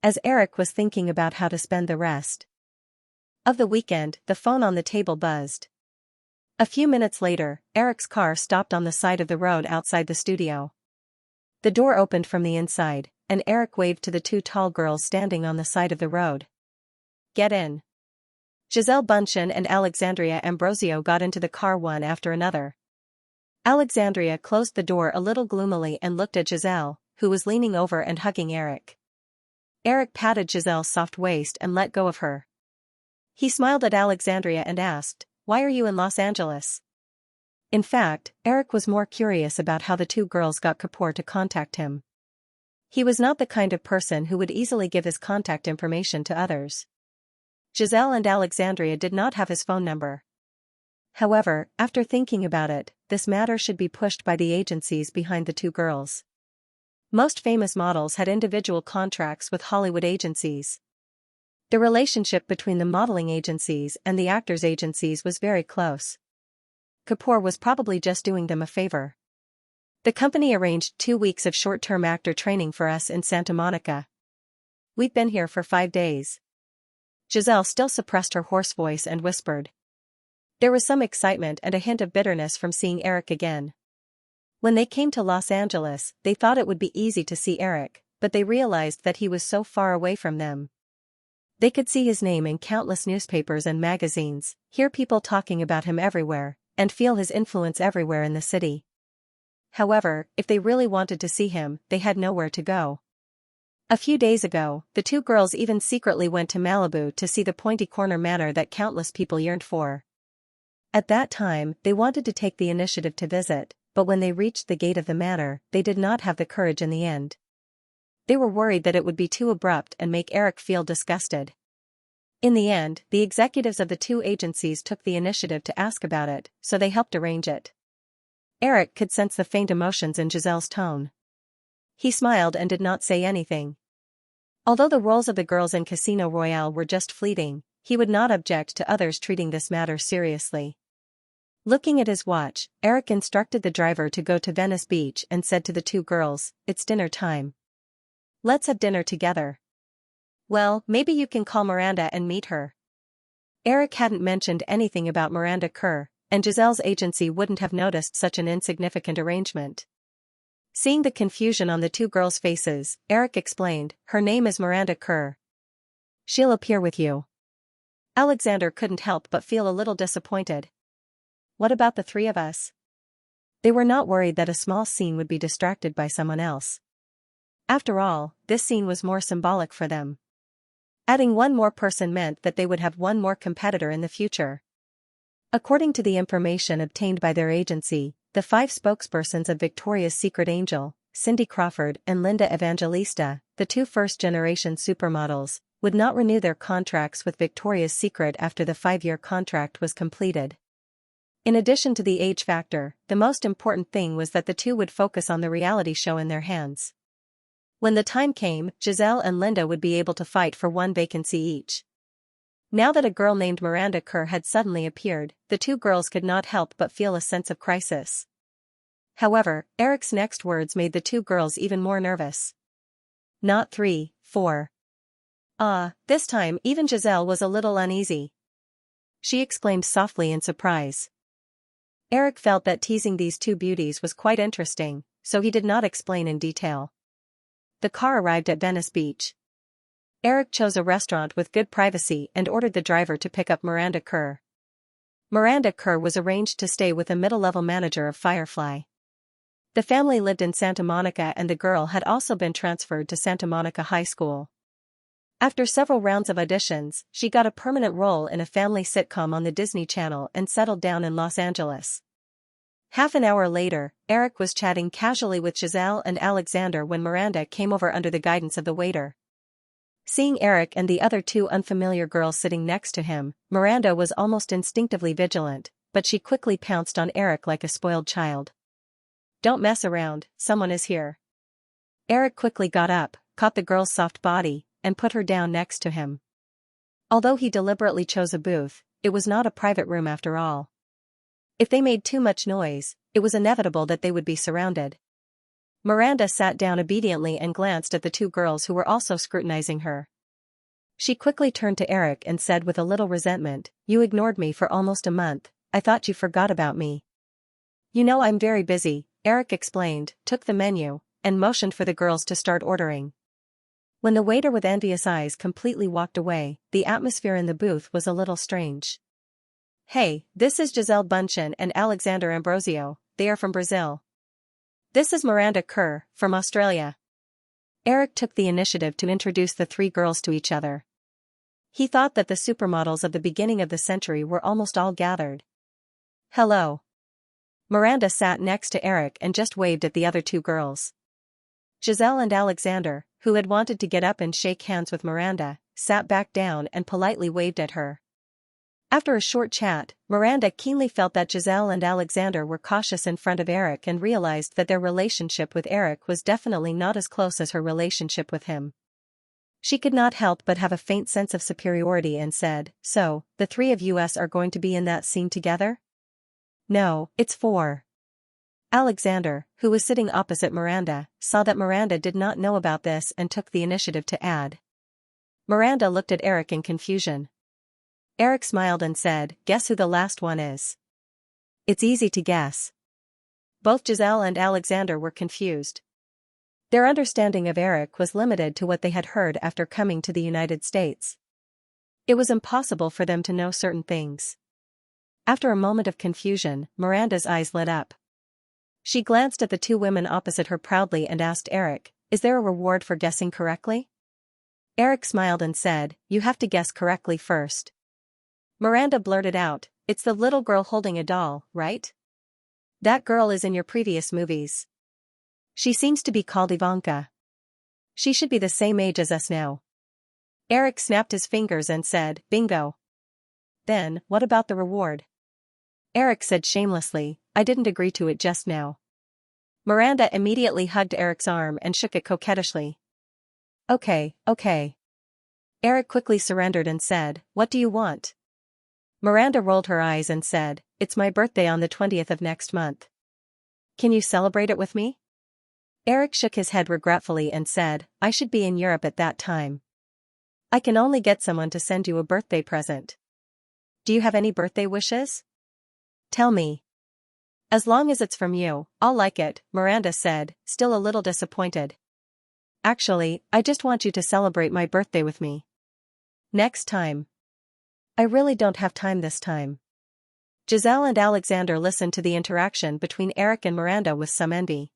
As Eric was thinking about how to spend the rest of the weekend, the phone on the table buzzed. A few minutes later, Eric's car stopped on the side of the road outside the studio. The door opened from the inside, and Eric waved to the two tall girls standing on the side of the road. "Get in." Giselle Bundchen and Alexandria Ambrosio got into the car one after another. Alexandria closed the door a little gloomily and looked at Giselle, who was leaning over and hugging Eric. Eric patted Giselle's soft waist and let go of her. He smiled at Alexandria and asked, "Why are you in Los Angeles?" In fact, Eric was more curious about how the two girls got Kapoor to contact him. He was not the kind of person who would easily give his contact information to others. Giselle and Alexandria did not have his phone number. However, after thinking about it, this matter should be pushed by the agencies behind the two girls. Most famous models had individual contracts with Hollywood agencies. The relationship between the modeling agencies and the actors' agencies was very close. Kapoor was probably just doing them a favor. "The company arranged 2 weeks of short-term actor training for us in Santa Monica. We've been here for 5 days. Giselle still suppressed her hoarse voice and whispered. There was some excitement and a hint of bitterness from seeing Eric again. When they came to Los Angeles, they thought it would be easy to see Eric, but they realized that he was so far away from them. They could see his name in countless newspapers and magazines, hear people talking about him everywhere, and feel his influence everywhere in the city. However, if they really wanted to see him, they had nowhere to go. A few days ago, the two girls even secretly went to Malibu to see the Pointy Corner Manor that countless people yearned for. At that time, they wanted to take the initiative to visit, but when they reached the gate of the manor, they did not have the courage in the end. They were worried that it would be too abrupt and make Eric feel disgusted. In the end, the executives of the two agencies took the initiative to ask about it, so they helped arrange it. Eric could sense the faint emotions in Giselle's tone. He smiled and did not say anything. Although the roles of the girls in Casino Royale were just fleeting, he would not object to others treating this matter seriously. Looking at his watch, Eric instructed the driver to go to Venice Beach and said to the two girls, "It's dinner time. Let's have dinner together. Well, maybe you can call Miranda and meet her." Eric hadn't mentioned anything about Miranda Kerr, and Giselle's agency wouldn't have noticed such an insignificant arrangement. Seeing the confusion on the two girls' faces, Eric explained, "Her name is Miranda Kerr. She'll appear with you." Alexander couldn't help but feel a little disappointed. What about the three of us? They were not worried that a small scene would be distracted by someone else. After all, this scene was more symbolic for them. Adding one more person meant that they would have one more competitor in the future. According to the information obtained by their agency, the 5 spokespersons of Victoria's Secret Angel, Cindy Crawford and Linda Evangelista, the 2 first-generation supermodels, would not renew their contracts with Victoria's Secret after the 5-year contract was completed. In addition to the age factor, the most important thing was that the 2 would focus on the reality show in their hands. When the time came, Giselle and Linda would be able to fight for one vacancy each. Now that a girl named Miranda Kerr had suddenly appeared, the 2 girls could not help but feel a sense of crisis. However, Eric's next words made the 2 girls even more nervous. Not 3, 4. This time even Giselle was a little uneasy. She exclaimed softly in surprise. Eric felt that teasing these 2 beauties was quite interesting, so he did not explain in detail. The car arrived at Venice Beach. Eric chose a restaurant with good privacy and ordered the driver to pick up Miranda Kerr. Miranda Kerr was arranged to stay with a middle-level manager of Firefly. The family lived in Santa Monica and the girl had also been transferred to Santa Monica High School. After several rounds of auditions, she got a permanent role in a family sitcom on the Disney Channel and settled down in Los Angeles. Half an hour later, Eric was chatting casually with Giselle and Alexander when Miranda came over under the guidance of the waiter. Seeing Eric and the other 2 unfamiliar girls sitting next to him, Miranda was almost instinctively vigilant, but she quickly pounced on Eric like a spoiled child. "Don't mess around, someone is here." Eric quickly got up, caught the girl's soft body, and put her down next to him. Although he deliberately chose a booth, it was not a private room after all. If they made too much noise, it was inevitable that they would be surrounded. Miranda sat down obediently and glanced at the 2 girls who were also scrutinizing her. She quickly turned to Eric and said with a little resentment, "You ignored me for almost a month, I thought you forgot about me." "You know I'm very busy," Eric explained, took the menu, and motioned for the girls to start ordering. When the waiter with envious eyes completely walked away, the atmosphere in the booth was a little strange. "Hey, this is Giselle Bundchen and Alexander Ambrosio, they are from Brazil. This is Miranda Kerr, from Australia." Eric took the initiative to introduce the 3 girls to each other. He thought that the supermodels of the beginning of the century were almost all gathered. "Hello." Miranda sat next to Eric and just waved at the other 2 girls. Giselle and Alexander, who had wanted to get up and shake hands with Miranda, sat back down and politely waved at her. After a short chat, Miranda keenly felt that Giselle and Alexander were cautious in front of Eric and realized that their relationship with Eric was definitely not as close as her relationship with him. She could not help but have a faint sense of superiority and said, "So, the 3 of us are going to be in that scene together?" "No, it's 4. Alexander, who was sitting opposite Miranda, saw that Miranda did not know about this and took the initiative to add. Miranda looked at Eric in confusion. Eric smiled and said, "Guess who the last one is?" "It's easy to guess." Both Giselle and Alexander were confused. Their understanding of Eric was limited to what they had heard after coming to the United States. It was impossible for them to know certain things. After a moment of confusion, Miranda's eyes lit up. She glanced at the 2 women opposite her proudly and asked Eric, "Is there a reward for guessing correctly?" Eric smiled and said, "You have to guess correctly first." Miranda blurted out, "It's the little girl holding a doll, right? That girl is in your previous movies. She seems to be called Ivanka. She should be the same age as us now." Eric snapped his fingers and said, "Bingo." "Then, what about the reward?" Eric said shamelessly, "I didn't agree to it just now." Miranda immediately hugged Eric's arm and shook it coquettishly. Okay. Eric quickly surrendered and said, "What do you want?" Miranda rolled her eyes and said, "It's my birthday on the 20th of next month. Can you celebrate it with me?" Eric shook his head regretfully and said, "I should be in Europe at that time. I can only get someone to send you a birthday present. Do you have any birthday wishes? Tell me." "As long as it's from you, I'll like it," Miranda said, still a little disappointed. "Actually, I just want you to celebrate my birthday with me. Next time." I really don't have time this time. Giselle and Alexander listened to the interaction between Eric and Miranda with some envy.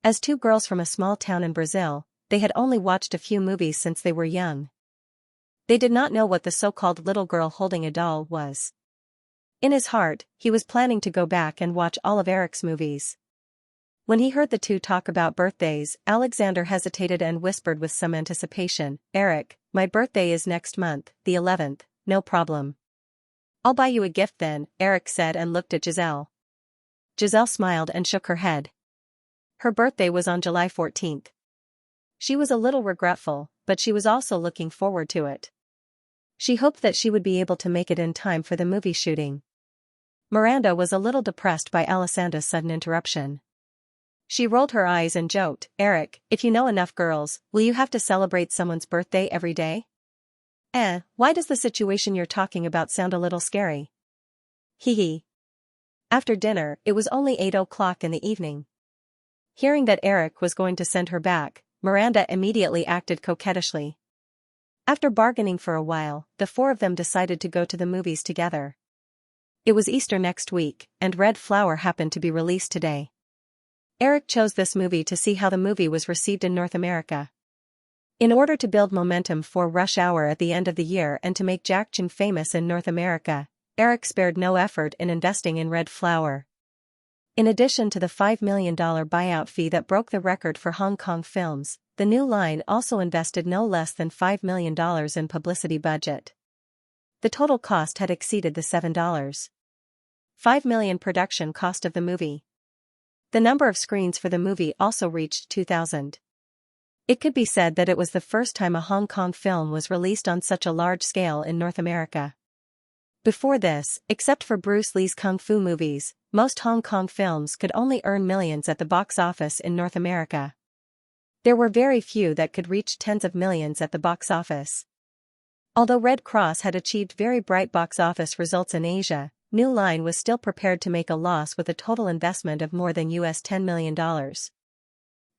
As two girls from a small town in Brazil, they had only watched a few movies since they were young. They did not know what the so-called little girl holding a doll was. In his heart, he was planning to go back and watch all of Eric's movies. When he heard the two talk about birthdays, Alexander hesitated and whispered with some anticipation, "Eric, my birthday is next month, the 11th, no problem." "I'll buy you a gift then," Eric said and looked at Giselle. Giselle smiled and shook her head. Her birthday was on July 14th. She was a little regretful, but she was also looking forward to it. She hoped that she would be able to make it in time for the movie shooting. Miranda was a little depressed by Alessandra's sudden interruption. She rolled her eyes and joked, "Eric, if you know enough girls, will you have to celebrate someone's birthday every day?" Why does the situation you're talking about sound a little scary?" "Hee hee." After dinner, it was only 8 o'clock in the evening. Hearing that Eric was going to send her back, Miranda immediately acted coquettishly. After bargaining for a while, the four of them decided to go to the movies together. It was Easter next week, and Red Flower happened to be released today. Eric chose this movie to see how the movie was received in North America. In order to build momentum for Rush Hour at the end of the year and to make Jack Chan famous in North America, Eric spared no effort in investing in Red Flower. In addition to the $5 million buyout fee that broke the record for Hong Kong films, the new line also invested no less than $5 million in publicity budget. The total cost had exceeded the $7.5 million production cost of the movie. The number of screens for the movie also reached 2,000. It could be said that it was the first time a Hong Kong film was released on such a large scale in North America. Before this, except for Bruce Lee's kung fu movies, most Hong Kong films could only earn millions at the box office in North America. There were very few that could reach tens of millions at the box office. Although Red Cross had achieved very bright box office results in Asia, New Line was still prepared to make a loss with a total investment of more than $10 million.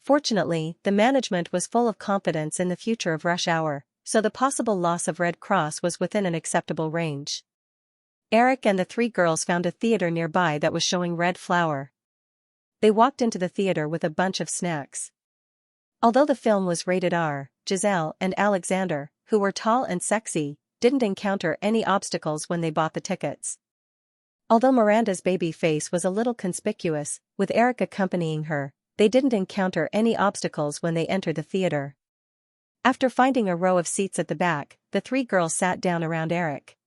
Fortunately, the management was full of confidence in the future of Rush Hour, so the possible loss of Red Cross was within an acceptable range. Eric and the three girls found a theater nearby that was showing Red Flower. They walked into the theater with a bunch of snacks. Although the film was rated R, Giselle and Alexander, who were tall and sexy, didn't encounter any obstacles when they bought the tickets. Although Miranda's baby face was a little conspicuous, with Eric accompanying her, they didn't encounter any obstacles when they entered the theater. After finding a row of seats at the back, the three girls sat down around Eric.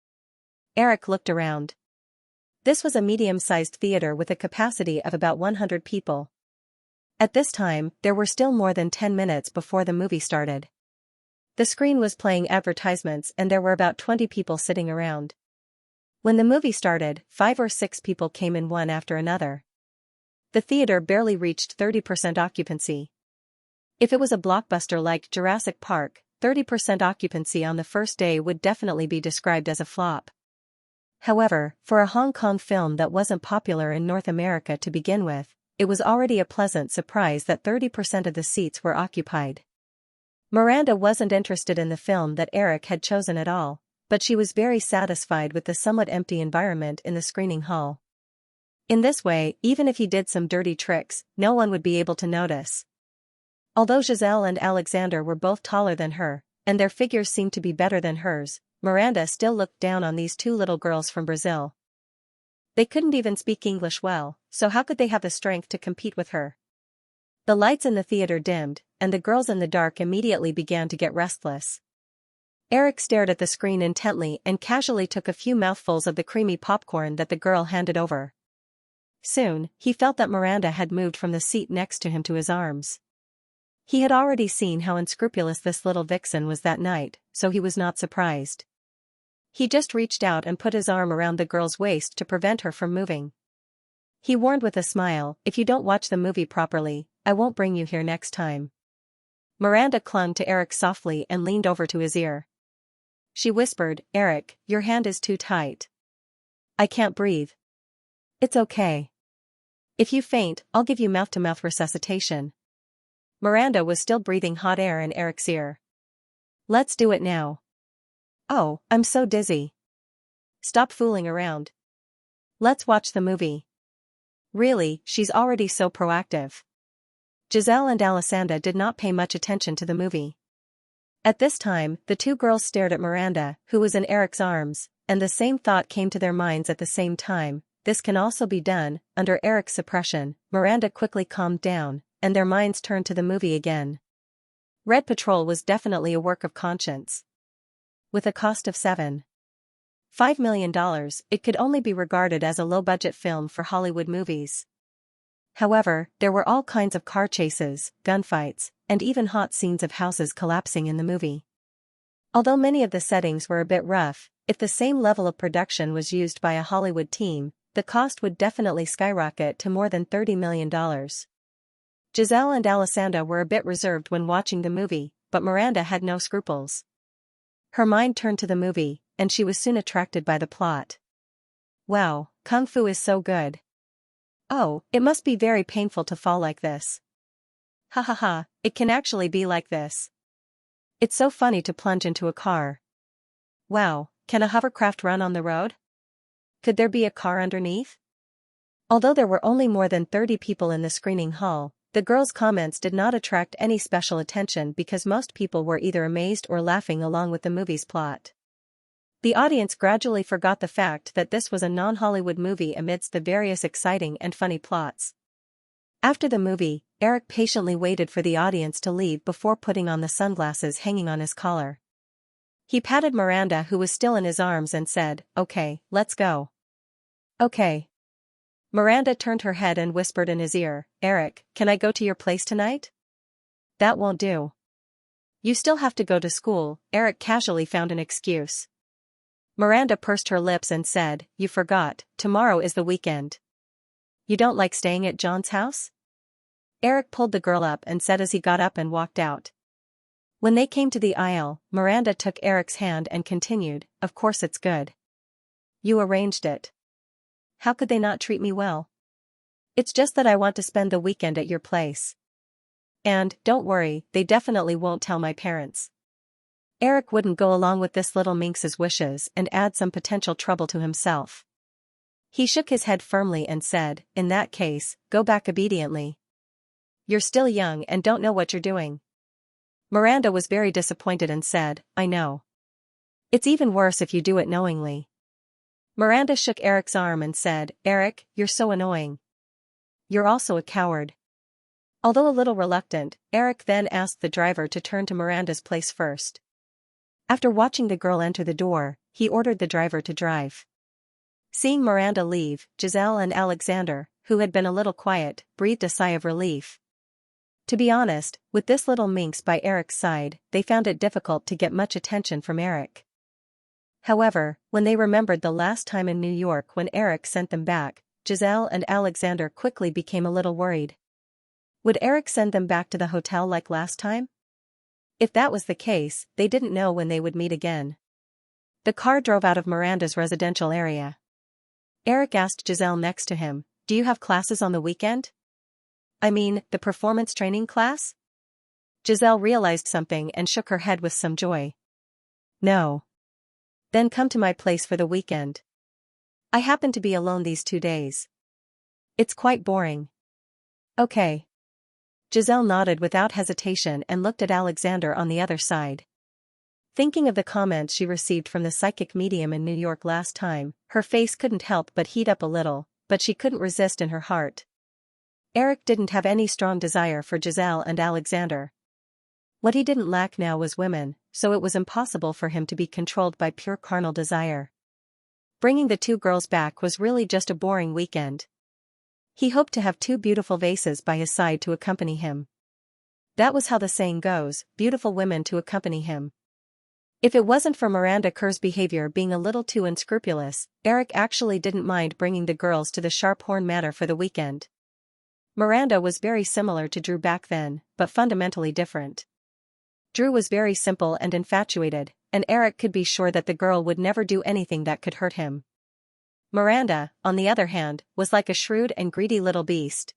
Eric looked around. This was a medium-sized theater with a capacity of about 100 people. At this time, there were still more than 10 minutes before the movie started. The screen was playing advertisements and there were about 20 people sitting around. When the movie started, 5 or 6 people came in one after another. The theater barely reached 30% occupancy. If it was a blockbuster like Jurassic Park, 30% occupancy on the first day would definitely be described as a flop. However, for a Hong Kong film that wasn't popular in North America to begin with, it was already a pleasant surprise that 30% of the seats were occupied. Miranda wasn't interested in the film that Eric had chosen at all, but she was very satisfied with the somewhat empty environment in the screening hall. In this way, even if he did some dirty tricks, no one would be able to notice. Although Giselle and Alexander were both taller than her, and their figures seemed to be better than hers, Miranda still looked down on these two little girls from Brazil. They couldn't even speak English well, so how could they have the strength to compete with her? The lights in the theater dimmed, and the girls in the dark immediately began to get restless. Eric stared at the screen intently and casually took a few mouthfuls of the creamy popcorn that the girl handed over. Soon, he felt that Miranda had moved from the seat next to him to his arms. He had already seen how unscrupulous this little vixen was that night, so he was not surprised. He just reached out and put his arm around the girl's waist to prevent her from moving. He warned with a smile, "If you don't watch the movie properly, I won't bring you here next time." Miranda clung to Eric softly and leaned over to his ear. She whispered, "Eric, your hand is too tight. I can't breathe." "It's okay. If you faint, I'll give you mouth-to-mouth resuscitation." Miranda was still breathing hot air in Eric's ear. "Let's do it now." "Oh, I'm so dizzy." Stop fooling around. Let's watch the movie. Really, she's already so proactive. Giselle and Alessandra did not pay much attention to the movie. At this time, the two girls stared at Miranda, who was in Eric's arms, and the same thought came to their minds at the same time: this can also be done. Under Eric's suppression, Miranda quickly calmed down, and their minds turned to the movie again. Red Patrol was definitely a work of conscience. With a cost of $7.5 million, it could only be regarded as a low-budget film for Hollywood movies. However, there were all kinds of car chases, gunfights, and even hot scenes of houses collapsing in the movie. Although many of the settings were a bit rough, if the same level of production was used by a Hollywood team, the cost would definitely skyrocket to more than $30 million. Giselle and Alessandra were a bit reserved when watching the movie, but Miranda had no scruples. Her mind turned to the movie, and she was soon attracted by the plot. Wow, Kung Fu is so good. Oh, it must be very painful to fall like this. Ha ha ha, it can actually be like this. It's so funny to plunge into a car. Wow, can a hovercraft run on the road? Could there be a car underneath? Although there were only more than 30 people in the screening hall, the girls' comments did not attract any special attention because most people were either amazed or laughing along with the movie's plot. The audience gradually forgot the fact that this was a non-Hollywood movie amidst the various exciting and funny plots. After the movie, Eric patiently waited for the audience to leave before putting on the sunglasses hanging on his collar. He patted Miranda, who was still in his arms, and said, "Okay, let's go." "Okay." Miranda turned her head and whispered in his ear, "Eric, can I go to your place tonight?" "That won't do. You still have to go to school." Eric casually found an excuse. Miranda pursed her lips and said, "You forgot, tomorrow is the weekend. You don't like staying at John's house?" Eric pulled the girl up and said as he got up and walked out. When they came to the aisle, Miranda took Eric's hand and continued, "Of course it's good. You arranged it. How could they not treat me well? It's just that I want to spend the weekend at your place. And, don't worry, they definitely won't tell my parents." Eric wouldn't go along with this little minx's wishes and add some potential trouble to himself. He shook his head firmly and said, "In that case, go back obediently. You're still young and don't know what you're doing." Miranda was very disappointed and said, "I know. It's even worse if you do it knowingly." Miranda shook Eric's arm and said, "Eric, you're so annoying. You're also a coward." Although a little reluctant, Eric then asked the driver to turn to Miranda's place first. After watching the girl enter the door, he ordered the driver to drive. Seeing Miranda leave, Giselle and Alexander, who had been a little quiet, breathed a sigh of relief. To be honest, with this little minx by Eric's side, they found it difficult to get much attention from Eric. However, when they remembered the last time in New York when Eric sent them back, Giselle and Alexander quickly became a little worried. Would Eric send them back to the hotel like last time? If that was the case, they didn't know when they would meet again. The car drove out of Miranda's residential area. Eric asked Giselle next to him, "Do you have classes on the weekend? I mean, the performance training class?" Giselle realized something and shook her head with some joy. "No." "Then come to my place for the weekend. I happen to be alone these 2 days. It's quite boring." "Okay." Giselle nodded without hesitation and looked at Alexander on the other side. Thinking of the comments she received from the psychic medium in New York last time, her face couldn't help but heat up a little, but she couldn't resist in her heart. Eric didn't have any strong desire for Giselle and Alexander. What he didn't lack now was women, so it was impossible for him to be controlled by pure carnal desire. Bringing the two girls back was really just a boring weekend. He hoped to have 2 beautiful vases by his side to accompany him. That was how the saying goes, beautiful women to accompany him. If it wasn't for Miranda Kerr's behavior being a little too unscrupulous, Eric actually didn't mind bringing the girls to the Sharphorn Manor for the weekend. Miranda was very similar to Drew back then, but fundamentally different. Drew was very simple and infatuated, and Eric could be sure that the girl would never do anything that could hurt him. Miranda, on the other hand, was like a shrewd and greedy little beast.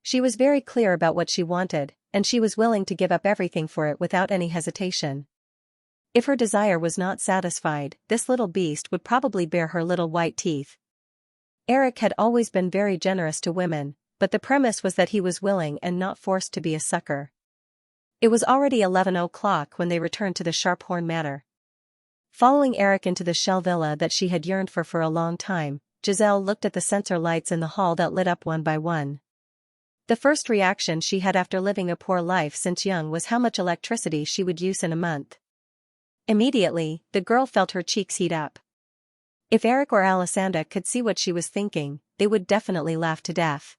She was very clear about what she wanted, and she was willing to give up everything for it without any hesitation. If her desire was not satisfied, this little beast would probably bare her little white teeth. Eric had always been very generous to women, but the premise was that he was willing and not forced to be a sucker. It was already 11 o'clock when they returned to the Sharphorn Manor. Following Eric into the shell villa that she had yearned for a long time, Giselle looked at the sensor lights in the hall that lit up one by one. The first reaction she had after living a poor life since young was how much electricity she would use in a month. Immediately, the girl felt her cheeks heat up. If Eric or Alessandra could see what she was thinking, they would definitely laugh to death.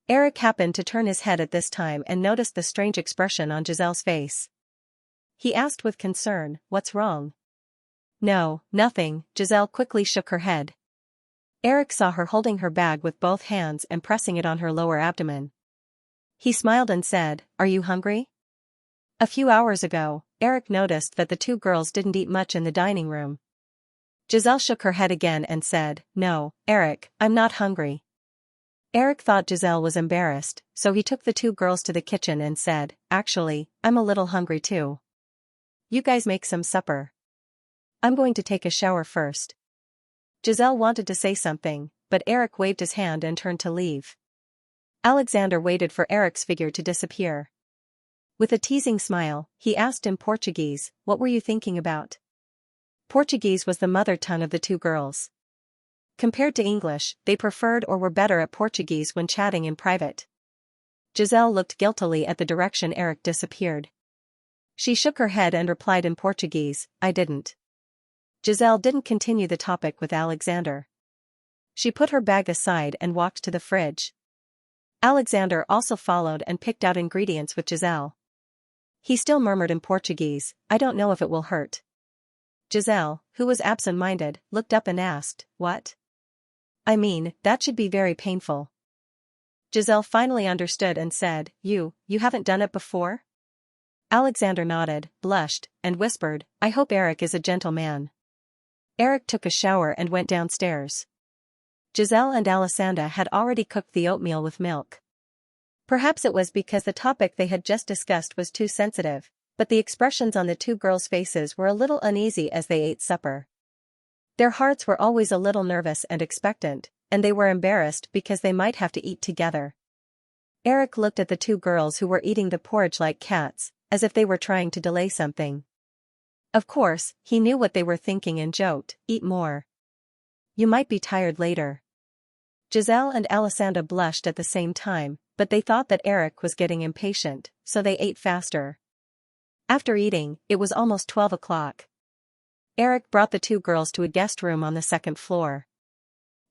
Eric happened to turn his head at this time and noticed the strange expression on Giselle's face. He asked with concern, "What's wrong?" "No, nothing," Giselle quickly shook her head. Eric saw her holding her bag with both hands and pressing it on her lower abdomen. He smiled and said, "Are you hungry?" A few hours ago, Eric noticed that the two girls didn't eat much in the dining room. Giselle shook her head again and said, "No, Eric, I'm not hungry." Eric thought Giselle was embarrassed, so he took the two girls to the kitchen and said, "Actually, I'm a little hungry too. You guys make some supper. I'm going to take a shower first." Giselle wanted to say something, but Eric waved his hand and turned to leave. Alexander waited for Eric's figure to disappear. With a teasing smile, he asked in Portuguese, "What were you thinking about?" Portuguese was the mother tongue of the two girls. Compared to English, they preferred or were better at Portuguese when chatting in private. Giselle looked guiltily at the direction Eric disappeared. She shook her head and replied in Portuguese, "I didn't." Giselle didn't continue the topic with Alexander. She put her bag aside and walked to the fridge. Alexander also followed and picked out ingredients with Giselle. He still murmured in Portuguese, "I don't know if it will hurt." Giselle, who was absent-minded, looked up and asked, "What?" "I mean, that should be very painful." Giselle finally understood and said, You haven't done it before?" Alexander nodded, blushed, and whispered, "I hope Eric is a gentleman." Eric took a shower and went downstairs. Giselle and Alessandra had already cooked the oatmeal with milk. Perhaps it was because the topic they had just discussed was too sensitive, but the expressions on the two girls' faces were a little uneasy as they ate supper. Their hearts were always a little nervous and expectant, and they were embarrassed because they might have to eat together. Eric looked at the two girls who were eating the porridge like cats, as if they were trying to delay something. Of course, he knew what they were thinking and joked, "Eat more. You might be tired later." Giselle and Alessandra blushed at the same time, but they thought that Eric was getting impatient, so they ate faster. After eating, it was almost 12 o'clock. Eric brought the two girls to a guest room on the second floor.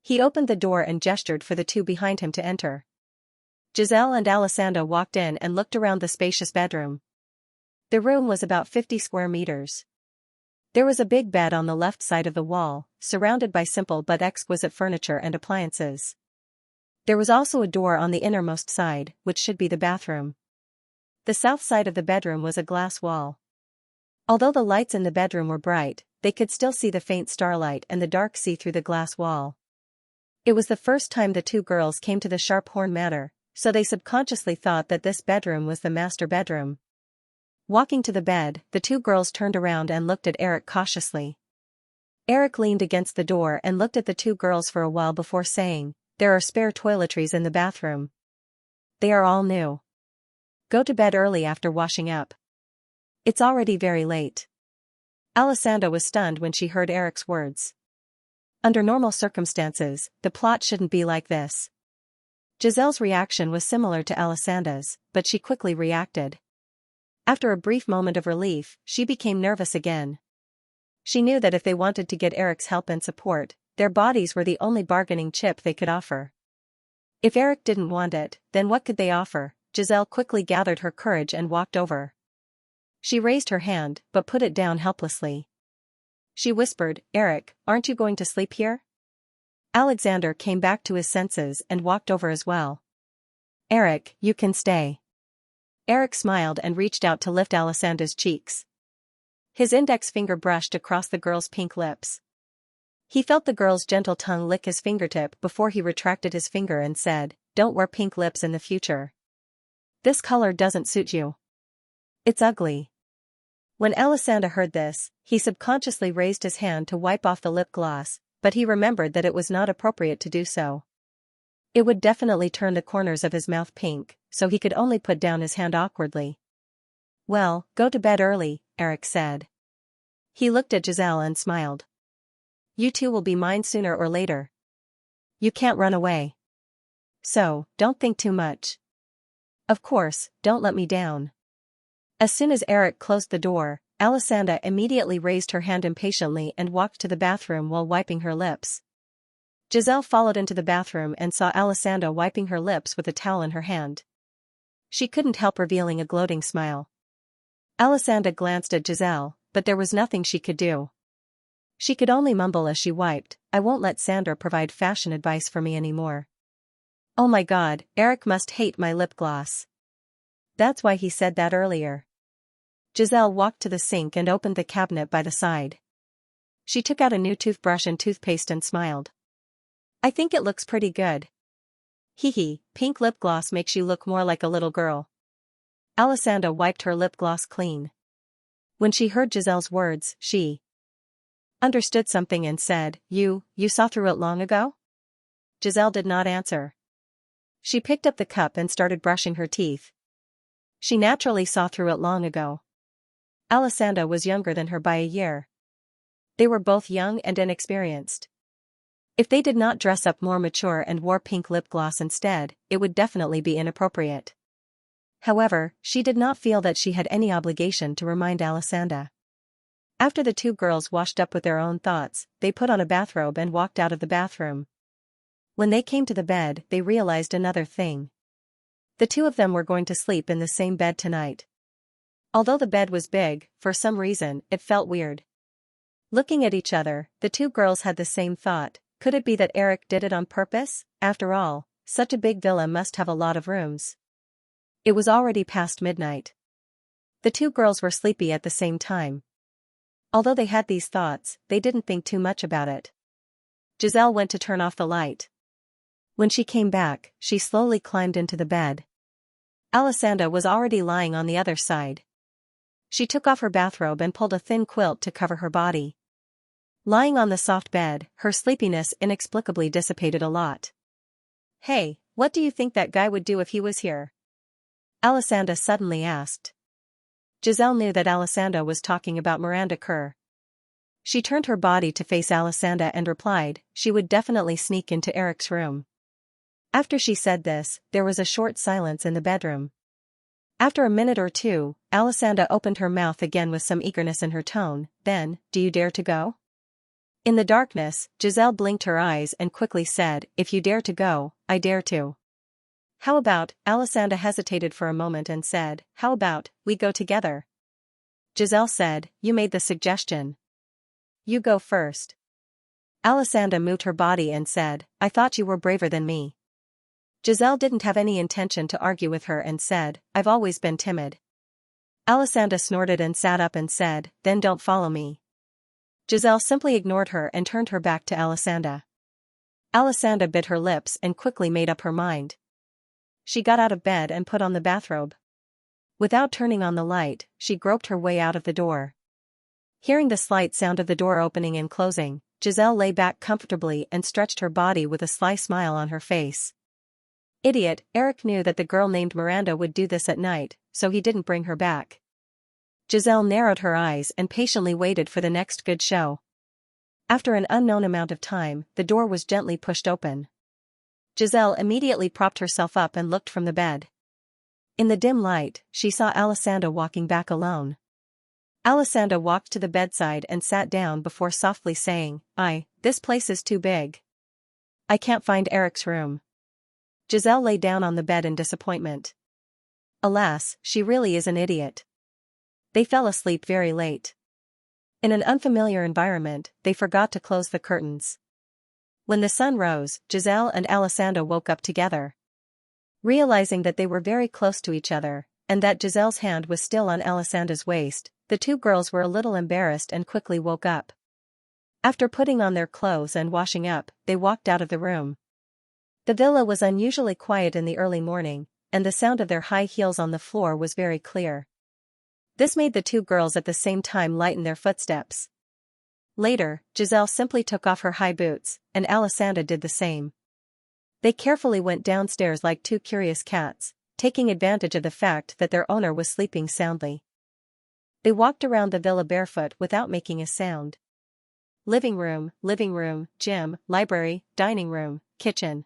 He opened the door and gestured for the two behind him to enter. Giselle and Alessandra walked in and looked around the spacious bedroom. The room was about 50 square meters. There was a big bed on the left side of the wall, surrounded by simple but exquisite furniture and appliances. There was also a door on the innermost side, which should be the bathroom. The south side of the bedroom was a glass wall. Although the lights in the bedroom were bright, they could still see the faint starlight and the dark sea through the glass wall. It was the first time the two girls came to the Sharphorn Manor, so they subconsciously thought that this bedroom was the master bedroom. Walking to the bed, the two girls turned around and looked at Eric cautiously. Eric leaned against the door and looked at the two girls for a while before saying, "There are spare toiletries in the bathroom. They are all new. Go to bed early after washing up. It's already very late." Alessandra was stunned when she heard Eric's words. Under normal circumstances, the plot shouldn't be like this. Giselle's reaction was similar to Alessandra's, but she quickly reacted. After a brief moment of relief, she became nervous again. She knew that if they wanted to get Eric's help and support, their bodies were the only bargaining chip they could offer. If Eric didn't want it, then what could they offer? Giselle quickly gathered her courage and walked over. She raised her hand, but put it down helplessly. She whispered, "Eric, aren't you going to sleep here?" Alexander came back to his senses and walked over as well. "Eric, you can stay." Eric smiled and reached out to lift Alessandra's cheeks. His index finger brushed across the girl's pink lips. He felt the girl's gentle tongue lick his fingertip before he retracted his finger and said, "Don't wear pink lips in the future. This color doesn't suit you. It's ugly." When Alessandra heard this, he subconsciously raised his hand to wipe off the lip gloss, but he remembered that it was not appropriate to do so. It would definitely turn the corners of his mouth pink, so he could only put down his hand awkwardly. Well, go to bed early, Eric said. He looked at Giselle and smiled. You two will be mine sooner or later. You can't run away. So, don't think too much. Of course, don't let me down. As soon as Eric closed the door, Alessandra immediately raised her hand impatiently and walked to the bathroom while wiping her lips. Giselle followed into the bathroom and saw Alessandra wiping her lips with a towel in her hand. She couldn't help revealing a gloating smile. Alessandra glanced at Giselle, but there was nothing she could do. She could only mumble as she wiped, I won't let Sandra provide fashion advice for me anymore. Oh my god, Eric must hate my lip gloss. That's why he said that earlier. Giselle walked to the sink and opened the cabinet by the side. She took out a new toothbrush and toothpaste and smiled. I think it looks pretty good. Hee, pink lip gloss makes you look more like a little girl. Alessandra wiped her lip gloss clean. When she heard Giselle's words, she understood something and said, You saw through it long ago? Giselle did not answer. She picked up the cup and started brushing her teeth. She naturally saw through it long ago. Alessandra was younger than her by a year. They were both young and inexperienced. If they did not dress up more mature and wore pink lip gloss instead, it would definitely be inappropriate. However, she did not feel that she had any obligation to remind Alessandra. After the two girls washed up with their own thoughts, they put on a bathrobe and walked out of the bathroom. When they came to the bed, they realized another thing. The two of them were going to sleep in the same bed tonight. Although the bed was big, for some reason, it felt weird. Looking at each other, the two girls had the same thought, could it be that Eric did it on purpose? After all, such a big villa must have a lot of rooms. It was already past midnight. The two girls were sleepy at the same time. Although they had these thoughts, they didn't think too much about it. Giselle went to turn off the light. When she came back, she slowly climbed into the bed. Alessandra was already lying on the other side. She took off her bathrobe and pulled a thin quilt to cover her body. Lying on the soft bed, her sleepiness inexplicably dissipated a lot. Hey, what do you think that guy would do if he was here? Alessandra suddenly asked. Giselle knew that Alessandra was talking about Miranda Kerr. She turned her body to face Alessandra and replied, she would definitely sneak into Eric's room. After she said this, there was a short silence in the bedroom. After a minute or two, Alessandra opened her mouth again with some eagerness in her tone, then, do you dare to go? In the darkness, Giselle blinked her eyes and quickly said, if you dare to go, I dare to. How about, Alessandra hesitated for a moment and said, how about, we go together? Giselle said, you made the suggestion. You go first. Alessandra moved her body and said, I thought you were braver than me. Giselle didn't have any intention to argue with her and said, I've always been timid. Alessandra snorted and sat up and said, then don't follow me. Giselle simply ignored her and turned her back to Alessandra. Alessandra bit her lips and quickly made up her mind. She got out of bed and put on the bathrobe. Without turning on the light, she groped her way out of the door. Hearing the slight sound of the door opening and closing, Giselle lay back comfortably and stretched her body with a sly smile on her face. Idiot, Eric knew that the girl named Miranda would do this at night, so he didn't bring her back. Giselle narrowed her eyes and patiently waited for the next good show. After an unknown amount of time, the door was gently pushed open. Giselle immediately propped herself up and looked from the bed. In the dim light, she saw Alessandra walking back alone. Alessandra walked to the bedside and sat down before softly saying, this place is too big. I can't find Eric's room. Giselle lay down on the bed in disappointment. Alas, she really is an idiot. They fell asleep very late. In an unfamiliar environment, they forgot to close the curtains. When the sun rose, Giselle and Alessandra woke up together. Realizing that they were very close to each other, and that Giselle's hand was still on Alessandra's waist, the two girls were a little embarrassed and quickly woke up. After putting on their clothes and washing up, they walked out of the room. The villa was unusually quiet in the early morning, and the sound of their high heels on the floor was very clear. This made the two girls at the same time lighten their footsteps. Later, Giselle simply took off her high boots, and Alessandra did the same. They carefully went downstairs like two curious cats, taking advantage of the fact that their owner was sleeping soundly. They walked around the villa barefoot without making a sound. Living room, gym, library, dining room, kitchen.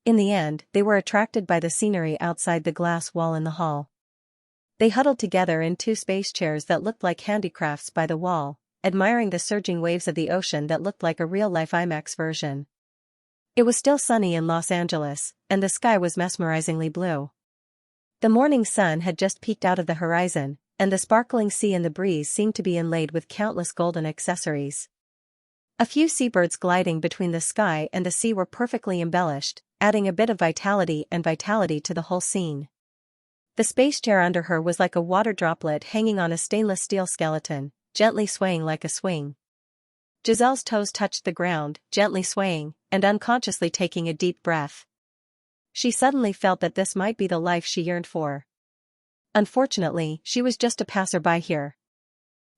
In the end, they were attracted by the scenery outside the glass wall in the hall. They huddled together in two space chairs that looked like handicrafts by the wall, admiring the surging waves of the ocean that looked like a real-life IMAX version. It was still sunny in Los Angeles, and the sky was mesmerizingly blue. The morning sun had just peeked out of the horizon, and the sparkling sea in the breeze seemed to be inlaid with countless golden accessories. A few seabirds gliding between the sky and the sea were perfectly embellished, adding a bit of vitality to the whole scene. The space chair under her was like a water droplet hanging on a stainless steel skeleton, gently swaying like a swing. Giselle's toes touched the ground, gently swaying, and unconsciously taking a deep breath. She suddenly felt that this might be the life she yearned for. Unfortunately, she was just a passerby here.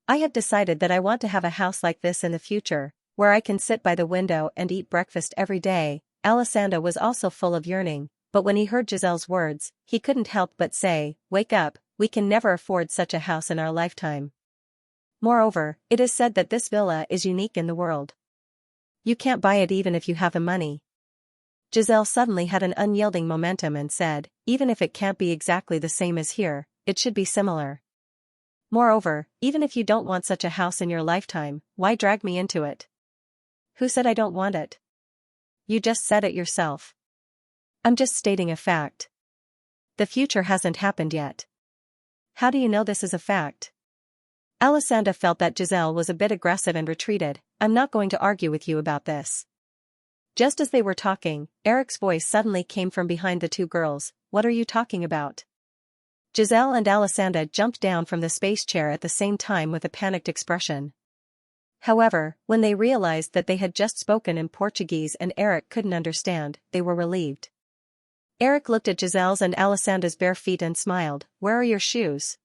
I have decided that I want to have a house like this in the future, where I can sit by the window and eat breakfast every day. Alessandro was also full of yearning, but when he heard Giselle's words, he couldn't help but say, "Wake up, we can never afford such a house in our lifetime. Moreover, it is said that this villa is unique in the world. You can't buy it even if you have the money." Giselle suddenly had an unyielding momentum and said, "Even if it can't be exactly the same as here, it should be similar. Moreover, even if you don't want such a house in your lifetime, why drag me into it?" "Who said I don't want it?" "You just said it yourself." "I'm just stating a fact. The future hasn't happened yet." "How do you know this is a fact?" Alessandra felt that Giselle was a bit aggressive and retreated. "I'm not going to argue with you about this." Just as they were talking, Eric's voice suddenly came from behind the two girls. "What are you talking about?" Giselle and Alessandra jumped down from the space chair at the same time with a panicked expression. However, when they realized that they had just spoken in Portuguese and Eric couldn't understand, they were relieved. Eric looked at Giselle's and Alessandra's bare feet and smiled. "Where are your shoes?"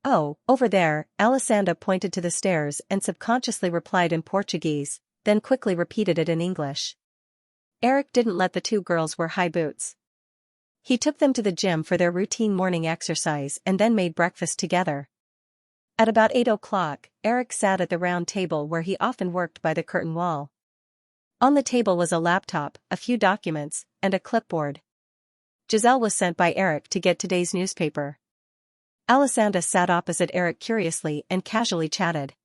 "Oh, over there." Alessandra pointed to the stairs and subconsciously replied in Portuguese, then quickly repeated it in English. Eric didn't let the two girls wear high boots. He took them to the gym for their routine morning exercise and then made breakfast together. At about 8 o'clock, Eric sat at the round table where he often worked by the curtain wall. On the table was a laptop, a few documents, and a clipboard. Giselle was sent by Eric to get today's newspaper. Alessandra sat opposite Eric curiously and casually chatted.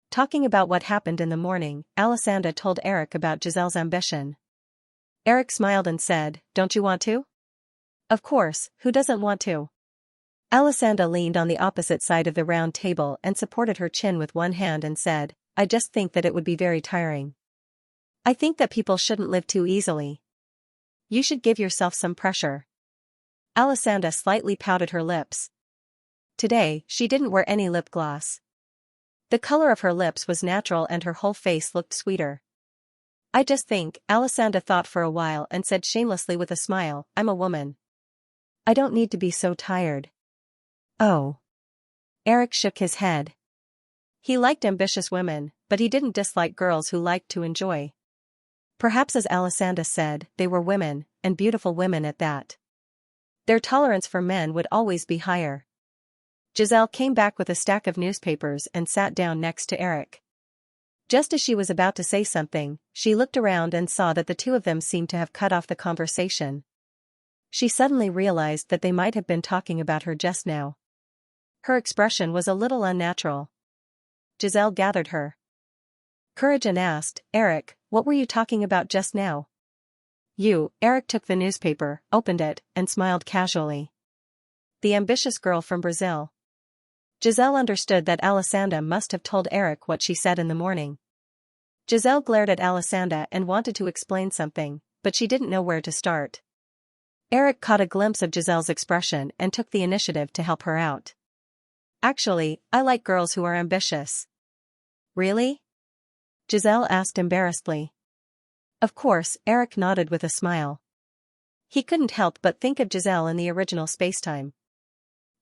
Talking about what happened in the morning, Alessandra told Eric about Giselle's ambition. Eric smiled and said, "Don't you want to?" "Of course, who doesn't want to?" Alessandra leaned on the opposite side of the round table and supported her chin with one hand and said, "I just think that it would be very tiring. I think that people shouldn't live too easily. You should give yourself some pressure." Alessandra slightly pouted her lips. Today, she didn't wear any lip gloss. The color of her lips was natural and her whole face looked sweeter. "I just think," Alessandra thought for a while and said shamelessly with a smile, "I'm a woman. I don't need to be so tired." "Oh." Eric shook his head. He liked ambitious women, but he didn't dislike girls who liked to enjoy. Perhaps, as Alessandra said, they were women, and beautiful women at that. Their tolerance for men would always be higher. Giselle came back with a stack of newspapers and sat down next to Eric. Just as she was about to say something, she looked around and saw that the two of them seemed to have cut off the conversation. She suddenly realized that they might have been talking about her just now. Her expression was a little unnatural. Giselle gathered her courage and asked, "Eric, what were you talking about just now?" "You." Eric took the newspaper, opened it, and smiled casually. "The ambitious girl from Brazil." Giselle understood that Alessandra must have told Eric what she said in the morning. Giselle glared at Alessandra and wanted to explain something, but she didn't know where to start. Eric caught a glimpse of Giselle's expression and took the initiative to help her out. "Actually, I like girls who are ambitious." "Really?" Giselle asked embarrassedly. "Of course," Eric nodded with a smile. He couldn't help but think of Giselle in the original spacetime.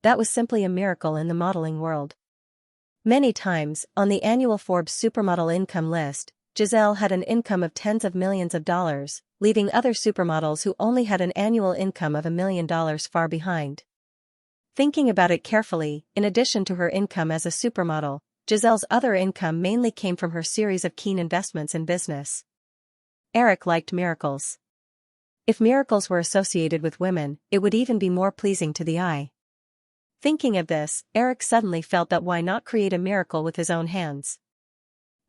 that was simply a miracle in the modeling world. Many times, on the annual Forbes supermodel income list, Giselle had an income of tens of millions of dollars, leaving other supermodels who only had an annual income of $1 million far behind. Thinking about it carefully, in addition to her income as a supermodel, Giselle's other income mainly came from her series of keen investments in business. Eric liked miracles. If miracles were associated with women, it would even be more pleasing to the eye. Thinking of this, Eric suddenly felt that why not create a miracle with his own hands?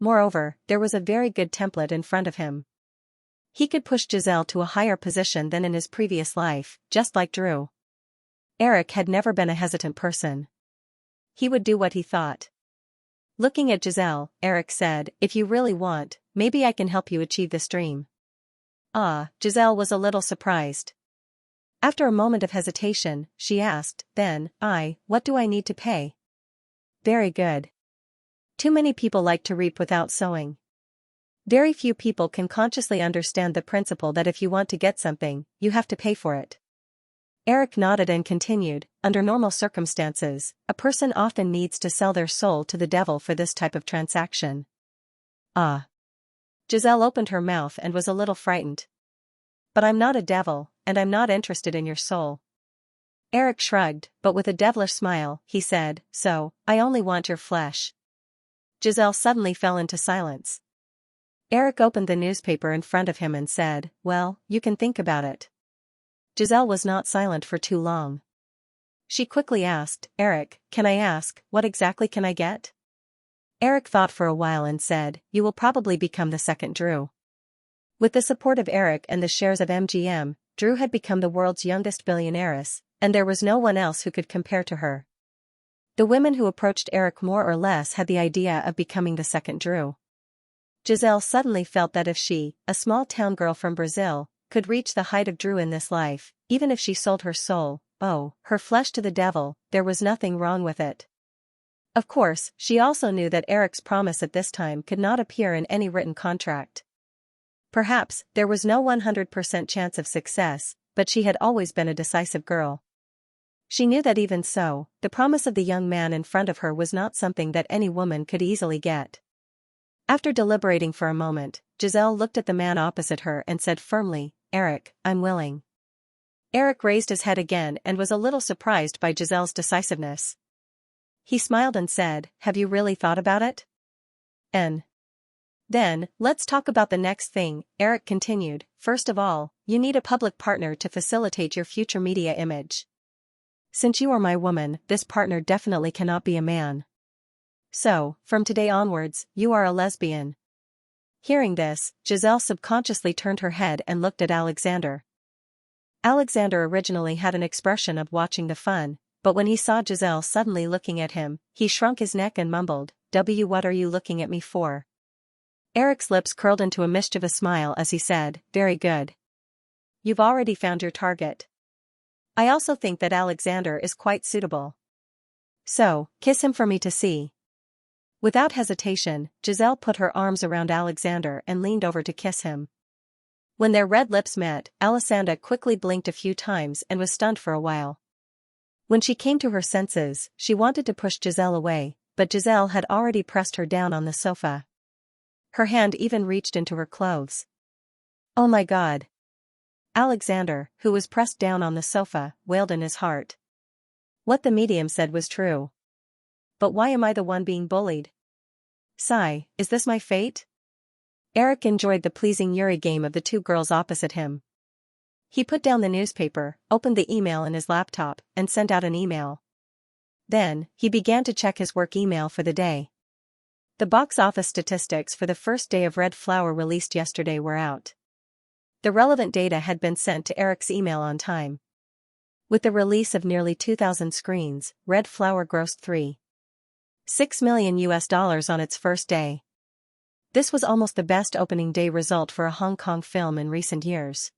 Moreover, there was a very good template in front of him. He could push Giselle to a higher position than in his previous life, just like Drew. Eric had never been a hesitant person. He would do what he thought. Looking at Giselle, Eric said, "If you really want, maybe I can help you achieve this dream." Giselle was a little surprised. After a moment of hesitation, she asked, "Then, what do I need to pay?" "Very good. Too many people like to reap without sowing. Very few people can consciously understand the principle that if you want to get something, you have to pay for it." Eric nodded and continued, "Under normal circumstances, a person often needs to sell their soul to the devil for this type of transaction." Giselle opened her mouth and was a little frightened. "But I'm not a devil, and I'm not interested in your soul." Eric shrugged, but with a devilish smile, he said, "So, I only want your flesh." Giselle suddenly fell into silence. Eric opened the newspaper in front of him and said, "Well, you can think about it." Giselle was not silent for too long. She quickly asked, "Eric, can I ask, what exactly can I get?" Eric thought for a while and said, "You will probably become the second Drew." With the support of Eric and the shares of MGM, Drew had become the world's youngest billionaires, and there was no one else who could compare to her. The women who approached Eric more or less had the idea of becoming the second Drew. Giselle suddenly felt that if she, a small town girl from Brazil, could reach the height of Drew in this life, even if she sold her soul, her flesh to the devil, there was nothing wrong with it. Of course, she also knew that Eric's promise at this time could not appear in any written contract. Perhaps, there was no 100% chance of success, but she had always been a decisive girl. She knew that even so, the promise of the young man in front of her was not something that any woman could easily get. After deliberating for a moment, Giselle looked at the man opposite her and said firmly, "Eric, I'm willing." Eric raised his head again and was a little surprised by Giselle's decisiveness. He smiled and said, "Have you really thought about it?" Then, let's talk about the next thing," Eric continued. "First of all, you need a public partner to facilitate your future media image. Since you are my woman, this partner definitely cannot be a man. So, from today onwards, you are a lesbian." Hearing this, Giselle subconsciously turned her head and looked at Alexander. Alexander originally had an expression of watching the fun, but when he saw Giselle suddenly looking at him, he shrunk his neck and mumbled, What are you looking at me for?" Eric's lips curled into a mischievous smile as he said, "Very good. You've already found your target. I also think that Alexander is quite suitable. So, kiss him for me to see." Without hesitation, Giselle put her arms around Alexander and leaned over to kiss him. When their red lips met, Alessandra quickly blinked a few times and was stunned for a while. When she came to her senses, she wanted to push Giselle away, but Giselle had already pressed her down on the sofa. Her hand even reached into her clothes. "Oh my God!" Alexander, who was pressed down on the sofa, wailed in his heart. What the medium said was true. But why am I the one being bullied? Sigh, is this my fate? Eric enjoyed the pleasing Yuri game of the two girls opposite him. He put down the newspaper, opened the email in his laptop, and sent out an email. Then, he began to check his work email for the day. The box office statistics for the first day of Red Flower released yesterday were out. The relevant data had been sent to Eric's email on time. With the release of nearly 2,000 screens, Red Flower grossed $3.6 million on its first day. This was almost the best opening day result for a Hong Kong film in recent years.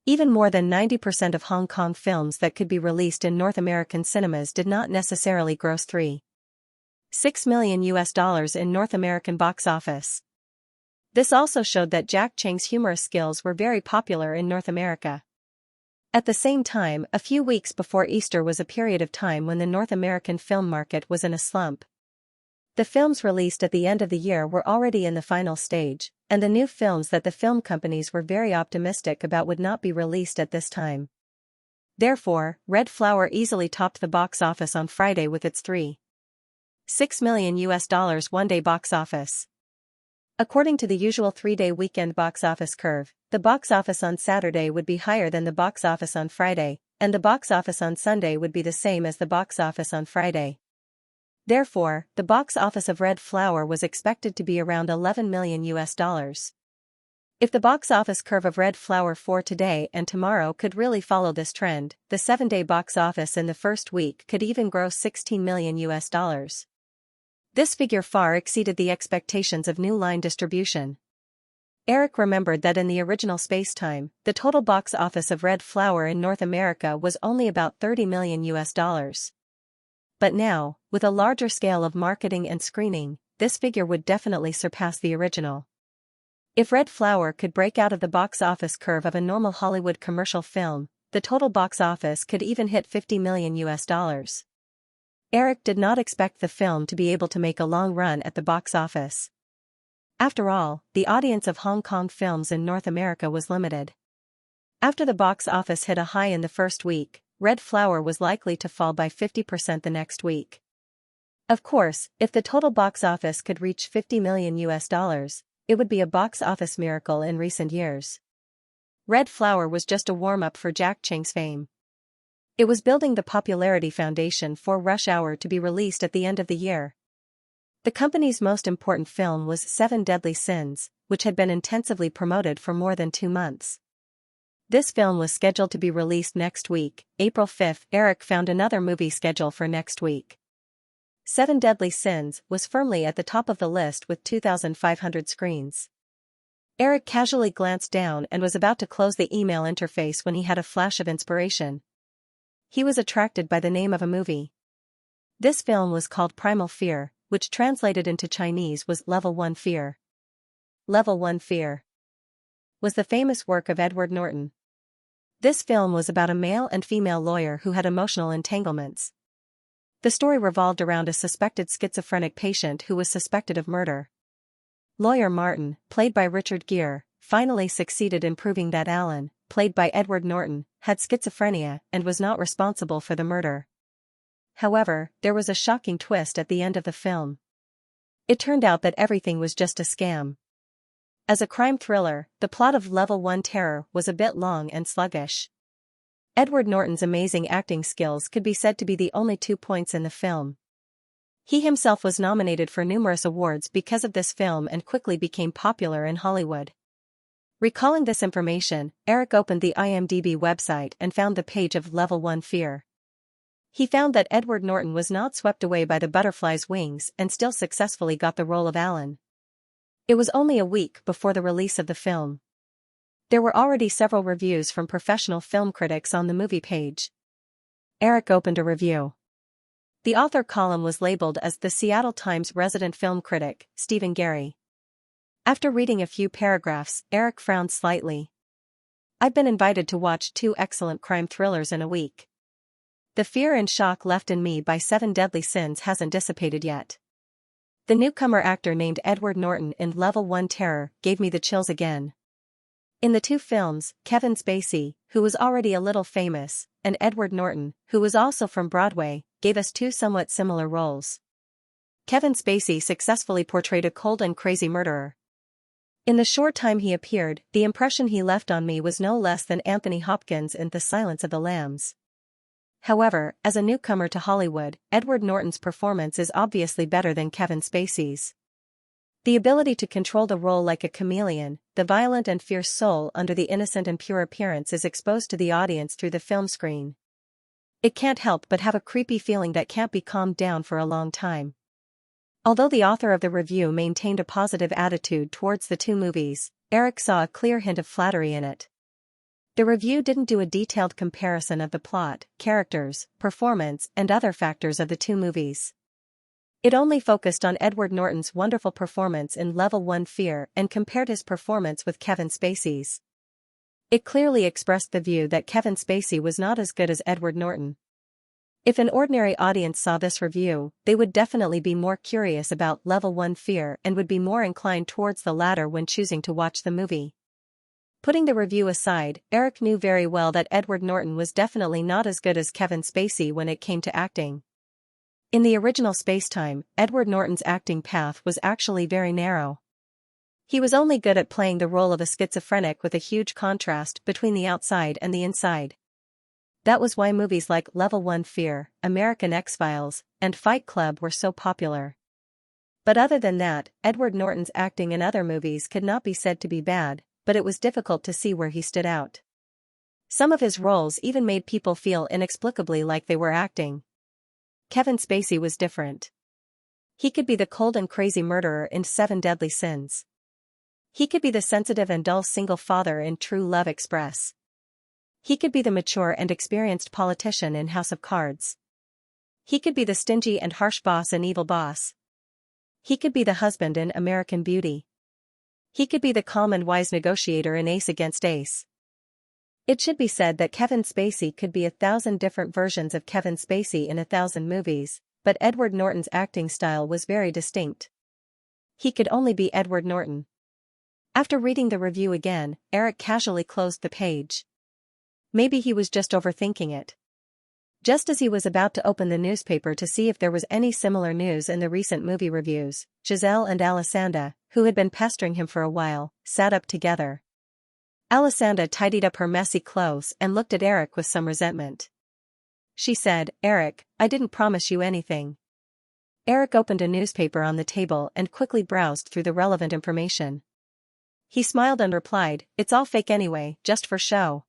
Even more than 90% of Hong Kong films that could be released in North American cinemas did not necessarily gross $3.6 million in North American box office. This also showed that Jack Chang's humorous skills were very popular in North America. At the same time, a few weeks before Easter was a period of time when the North American film market was in a slump. The films released at the end of the year were already in the final stage, and the new films that the film companies were very optimistic about would not be released at this time. Therefore, Red Flower easily topped the box office on Friday with its $3.6 million one-day box office. According to the usual three-day weekend box office curve, the box office on Saturday would be higher than the box office on Friday, and the box office on Sunday would be the same as the box office on Friday. Therefore, the box office of Red Flower was expected to be around $11 million. If the box office curve of Red Flower for today and tomorrow could really follow this trend, the 7-day box office in the first week could even gross $16 million. This figure far exceeded the expectations of New Line Distribution. Eric remembered that in the original space-time, the total box office of Red Flower in North America was only about $30 million. But now, with a larger scale of marketing and screening, this figure would definitely surpass the original. If Red Flower could break out of the box office curve of a normal Hollywood commercial film, the total box office could even hit $50 million. Eric did not expect the film to be able to make a long run at the box office. After all, the audience of Hong Kong films in North America was limited. After the box office hit a high in the first week, Red Flower was likely to fall by 50% the next week. Of course, if the total box office could reach $50 million, it would be a box office miracle in recent years. Red Flower was just a warm-up for Jack Chang's fame. It was building the popularity foundation for Rush Hour to be released at the end of the year. The company's most important film was 7 Deadly Sins, which had been intensively promoted for more than 2 months. This film was scheduled to be released next week, April 5. Eric found another movie schedule for next week. 7 Deadly Sins was firmly at the top of the list with 2,500 screens. Eric casually glanced down and was about to close the email interface when he had a flash of inspiration. He was attracted by the name of a movie. This film was called Primal Fear, which translated into Chinese was Level 1 Fear. Level 1 Fear was the famous work of Edward Norton. This film was about a male and female lawyer who had emotional entanglements. The story revolved around a suspected schizophrenic patient who was suspected of murder. Lawyer Martin, played by Richard Gere, finally succeeded in proving that Alan, played by Edward Norton, had schizophrenia and was not responsible for the murder. However, there was a shocking twist at the end of the film. It turned out that everything was just a scam. As a crime thriller, the plot of Level 1 Terror was a bit long and sluggish. Edward Norton's amazing acting skills could be said to be the only 2 points in the film. He himself was nominated for numerous awards because of this film and quickly became popular in Hollywood. Recalling this information, Eric opened the IMDb website and found the page of Level 1 Fear. He found that Edward Norton was not swept away by the butterfly's wings and still successfully got the role of Alan. It was only a week before the release of the film. There were already several reviews from professional film critics on the movie page. Eric opened a review. The author column was labeled as the Seattle Times resident film critic, Stephen Gary. After reading a few paragraphs, Eric frowned slightly. I've been invited to watch 2 excellent crime thrillers in a week. The fear and shock left in me by 7 Deadly Sins hasn't dissipated yet. The newcomer actor named Edward Norton in Level 1 Terror gave me the chills again. In the 2 films, Kevin Spacey, who was already a little famous, and Edward Norton, who was also from Broadway, gave us 2 somewhat similar roles. Kevin Spacey successfully portrayed a cold and crazy murderer. In the short time he appeared, the impression he left on me was no less than Anthony Hopkins in The Silence of the Lambs. However, as a newcomer to Hollywood, Edward Norton's performance is obviously better than Kevin Spacey's. The ability to control the role like a chameleon, the violent and fierce soul under the innocent and pure appearance is exposed to the audience through the film screen. It can't help but have a creepy feeling that can't be calmed down for a long time. Although the author of the review maintained a positive attitude towards the 2 movies, Eric saw a clear hint of flattery in it. The review didn't do a detailed comparison of the plot, characters, performance, and other factors of the 2 movies. It only focused on Edward Norton's wonderful performance in Level 1 Fear and compared his performance with Kevin Spacey's. It clearly expressed the view that Kevin Spacey was not as good as Edward Norton. If an ordinary audience saw this review, they would definitely be more curious about Level 1 fear and would be more inclined towards the latter when choosing to watch the movie. Putting the review aside, Eric knew very well that Edward Norton was definitely not as good as Kevin Spacey when it came to acting. In the original Spacetime, Edward Norton's acting path was actually very narrow. He was only good at playing the role of a schizophrenic with a huge contrast between the outside and the inside. That was why movies like Level 1 Fear, American X-Files, and Fight Club were so popular. But other than that, Edward Norton's acting in other movies could not be said to be bad, but it was difficult to see where he stood out. Some of his roles even made people feel inexplicably like they were acting. Kevin Spacey was different. He could be the cold and crazy murderer in 7 Deadly Sins. He could be the sensitive and dull single father in True Love Express. He could be the mature and experienced politician in House of Cards. He could be the stingy and harsh boss in Evil Boss. He could be the husband in American Beauty. He could be the calm and wise negotiator in Ace Against Ace. It should be said that Kevin Spacey could be 1,000 different versions of Kevin Spacey in 1,000 movies, but Edward Norton's acting style was very distinct. He could only be Edward Norton. After reading the review again, Eric casually closed the page. Maybe he was just overthinking it. Just as he was about to open the newspaper to see if there was any similar news in the recent movie reviews, Giselle and Alessandra, who had been pestering him for a while, sat up together. Alessandra tidied up her messy clothes and looked at Eric with some resentment. She said, "Eric, I didn't promise you anything." Eric opened a newspaper on the table and quickly browsed through the relevant information. He smiled and replied, "It's all fake anyway, just for show."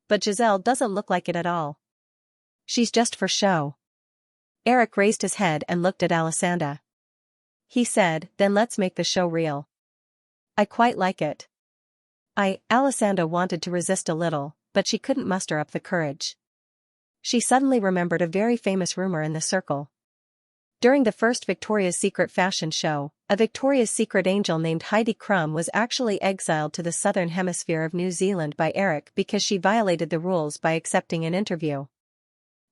But Giselle doesn't look like it at all. She's just for show. Eric raised his head and looked at Alessandra. He said, "Then let's make the show real." "I quite like it." Alessandra wanted to resist a little, but she couldn't muster up the courage. She suddenly remembered a very famous rumor in the circle. During the first Victoria's Secret fashion show, a Victoria's Secret angel named Heidi Klum was actually exiled to the southern hemisphere of New Zealand by Eric because she violated the rules by accepting an interview.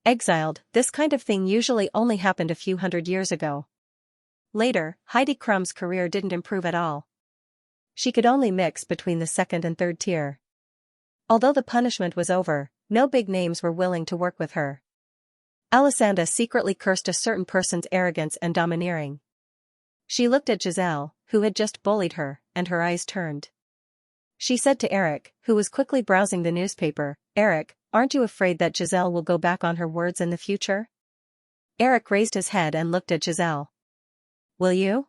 Exiled, this kind of thing usually only happened a few hundred years ago. Later, Heidi Klum's career didn't improve at all. She could only mix between the second and third tier. Although the punishment was over, no big names were willing to work with her. Alessandra secretly cursed a certain person's arrogance and domineering. She looked at Giselle, who had just bullied her, and her eyes turned. She said to Eric, who was quickly browsing the newspaper, "Eric, aren't you afraid that Giselle will go back on her words in the future?" Eric raised his head and looked at Giselle. "Will you?"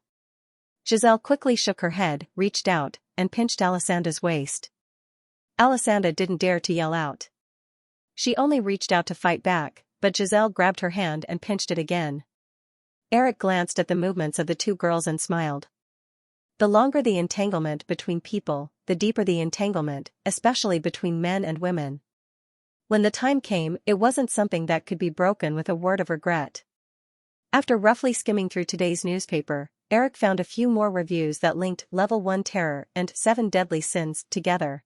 Giselle quickly shook her head, reached out, and pinched Alessandra's waist. Alessandra didn't dare to yell out. She only reached out to fight back, but Giselle grabbed her hand and pinched it again. Eric glanced at the movements of the two girls and smiled. The longer the entanglement between people, the deeper the entanglement, especially between men and women. When the time came, it wasn't something that could be broken with a word of regret. After roughly skimming through today's newspaper, Eric found a few more reviews that linked Level 1 Terror and 7 Deadly Sins together.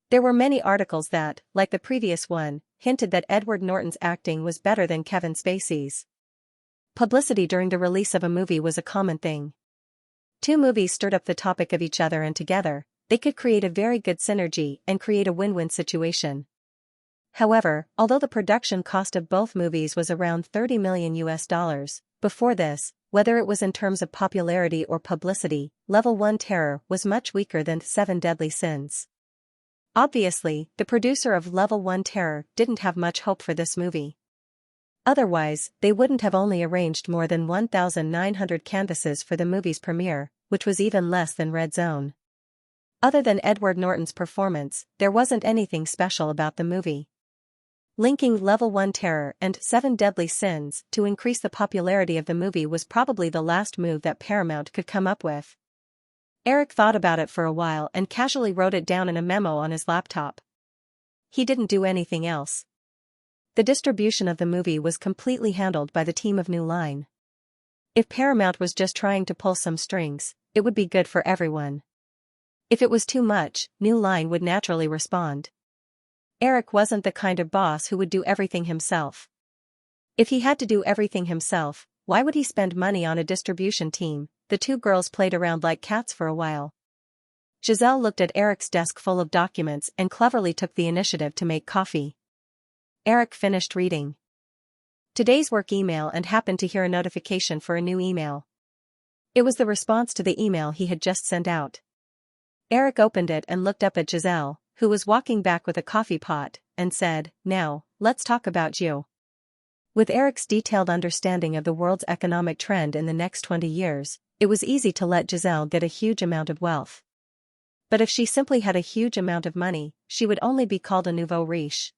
There were many articles that, like the previous one, hinted that Edward Norton's acting was better than Kevin Spacey's. Publicity during the release of a movie was a common thing. Two movies stirred up the topic of each other, and together, they could create a very good synergy and create a win-win situation. However, although the production cost of both movies was around $30 million before this, whether it was in terms of popularity or publicity, Level 1 Terror was much weaker than 7 Deadly Sins. Obviously, the producer of Level 1 Terror didn't have much hope for this movie. Otherwise, they wouldn't have only arranged more than 1,900 canvases for the movie's premiere, which was even less than Red Zone. Other than Edward Norton's performance, there wasn't anything special about the movie. Linking Level 1 Terror and 7 Deadly Sins to increase the popularity of the movie was probably the last move that Paramount could come up with. Eric thought about it for a while and casually wrote it down in a memo on his laptop. He didn't do anything else. The distribution of the movie was completely handled by the team of New Line. If Paramount was just trying to pull some strings, it would be good for everyone. If it was too much, New Line would naturally respond. Eric wasn't the kind of boss who would do everything himself. If he had to do everything himself, why would he spend money on a distribution team? The two girls played around like cats for a while. Giselle looked at Eric's desk full of documents and cleverly took the initiative to make coffee. Eric finished reading today's work email and happened to hear a notification for a new email. It was the response to the email he had just sent out. Eric opened it and looked up at Giselle, who was walking back with a coffee pot, and said, "Now, let's talk about you." With Eric's detailed understanding of the world's economic trend in the next 20 years, it was easy to let Giselle get a huge amount of wealth. But if she simply had a huge amount of money, she would only be called a nouveau riche.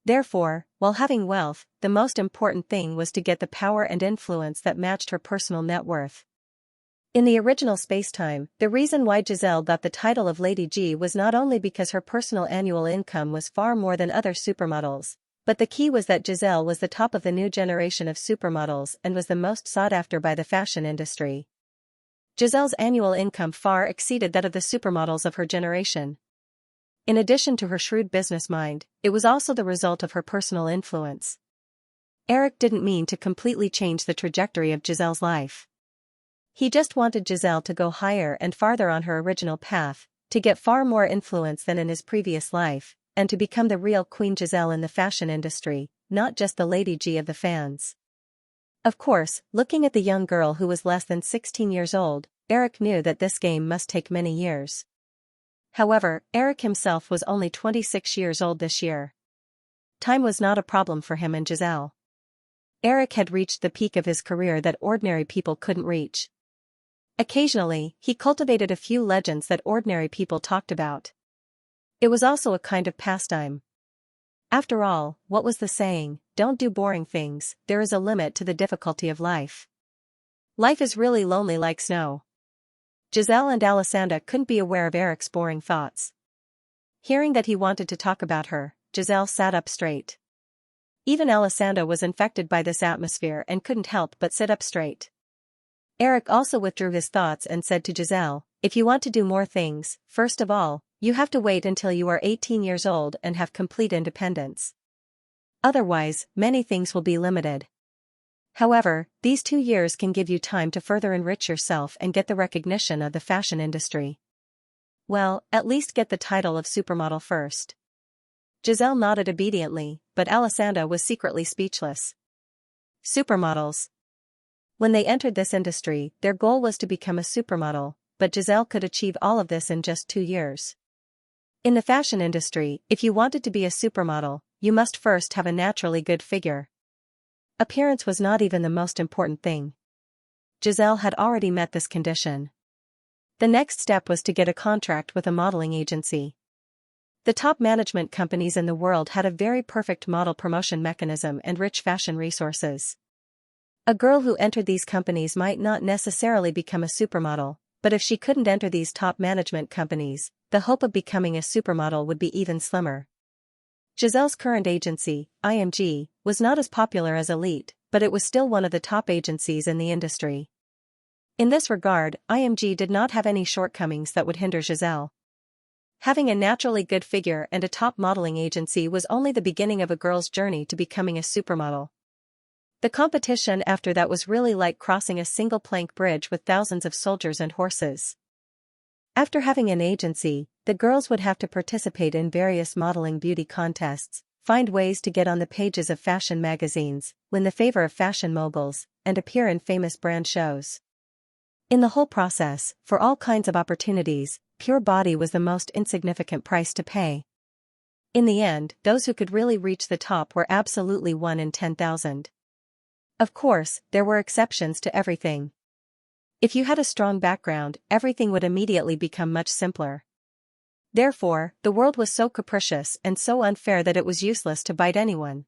Therefore, while having wealth, the most important thing was to get the power and influence that matched her personal net worth. In the original spacetime, the reason why Giselle got the title of Lady G was not only because her personal annual income was far more than other supermodels, but the key was that Giselle was the top of the new generation of supermodels and was the most sought after by the fashion industry. Giselle's annual income far exceeded that of the supermodels of her generation. In addition to her shrewd business mind, it was also the result of her personal influence. Eric didn't mean to completely change the trajectory of Giselle's life. He just wanted Giselle to go higher and farther on her original path, to get far more influence than in his previous life, and to become the real Queen Giselle in the fashion industry, not just the Lady G of the fans. Of course, looking at the young girl who was less than 16 years old, Eric knew that this game must take many years. However, Eric himself was only 26 years old this year. Time was not a problem for him and Giselle. Eric had reached the peak of his career that ordinary people couldn't reach. Occasionally, he cultivated a few legends that ordinary people talked about. It was also a kind of pastime. After all, what was the saying? Don't do boring things, there is a limit to the difficulty of life. Life is really lonely like snow. Giselle and Alessandra couldn't be aware of Eric's boring thoughts. Hearing that he wanted to talk about her, Giselle sat up straight. Even Alessandra was infected by this atmosphere and couldn't help but sit up straight. Eric also withdrew his thoughts and said to Giselle, "If you want to do more things, first of all, you have to wait until you are 18 years old and have complete independence. Otherwise, many things will be limited. However, these 2 years can give you time to further enrich yourself and get the recognition of the fashion industry. Well, at least get the title of supermodel first." Giselle nodded obediently, but Alessandra was secretly speechless. Supermodels. When they entered this industry, their goal was to become a supermodel, but Giselle could achieve all of this in just 2 years. In the fashion industry, if you wanted to be a supermodel, you must first have a naturally good figure. Appearance was not even the most important thing. Giselle had already met this condition. The next step was to get a contract with a modeling agency. The top management companies in the world had a very perfect model promotion mechanism and rich fashion resources. A girl who entered these companies might not necessarily become a supermodel, but if she couldn't enter these top management companies, the hope of becoming a supermodel would be even slimmer. Giselle's current agency, IMG, was not as popular as Elite, but it was still one of the top agencies in the industry. In this regard, IMG did not have any shortcomings that would hinder Giselle. Having a naturally good figure and a top modeling agency was only the beginning of a girl's journey to becoming a supermodel. The competition after that was really like crossing a single plank bridge with thousands of soldiers and horses. After having an agency, the girls would have to participate in various modeling beauty contests, find ways to get on the pages of fashion magazines, win the favor of fashion moguls, and appear in famous brand shows. In the whole process, for all kinds of opportunities, pure body was the most insignificant price to pay. In the end, those who could really reach the top were absolutely 1 in 10,000. Of course, there were exceptions to everything. If you had a strong background, everything would immediately become much simpler. Therefore, the world was so capricious and so unfair that it was useless to bite anyone.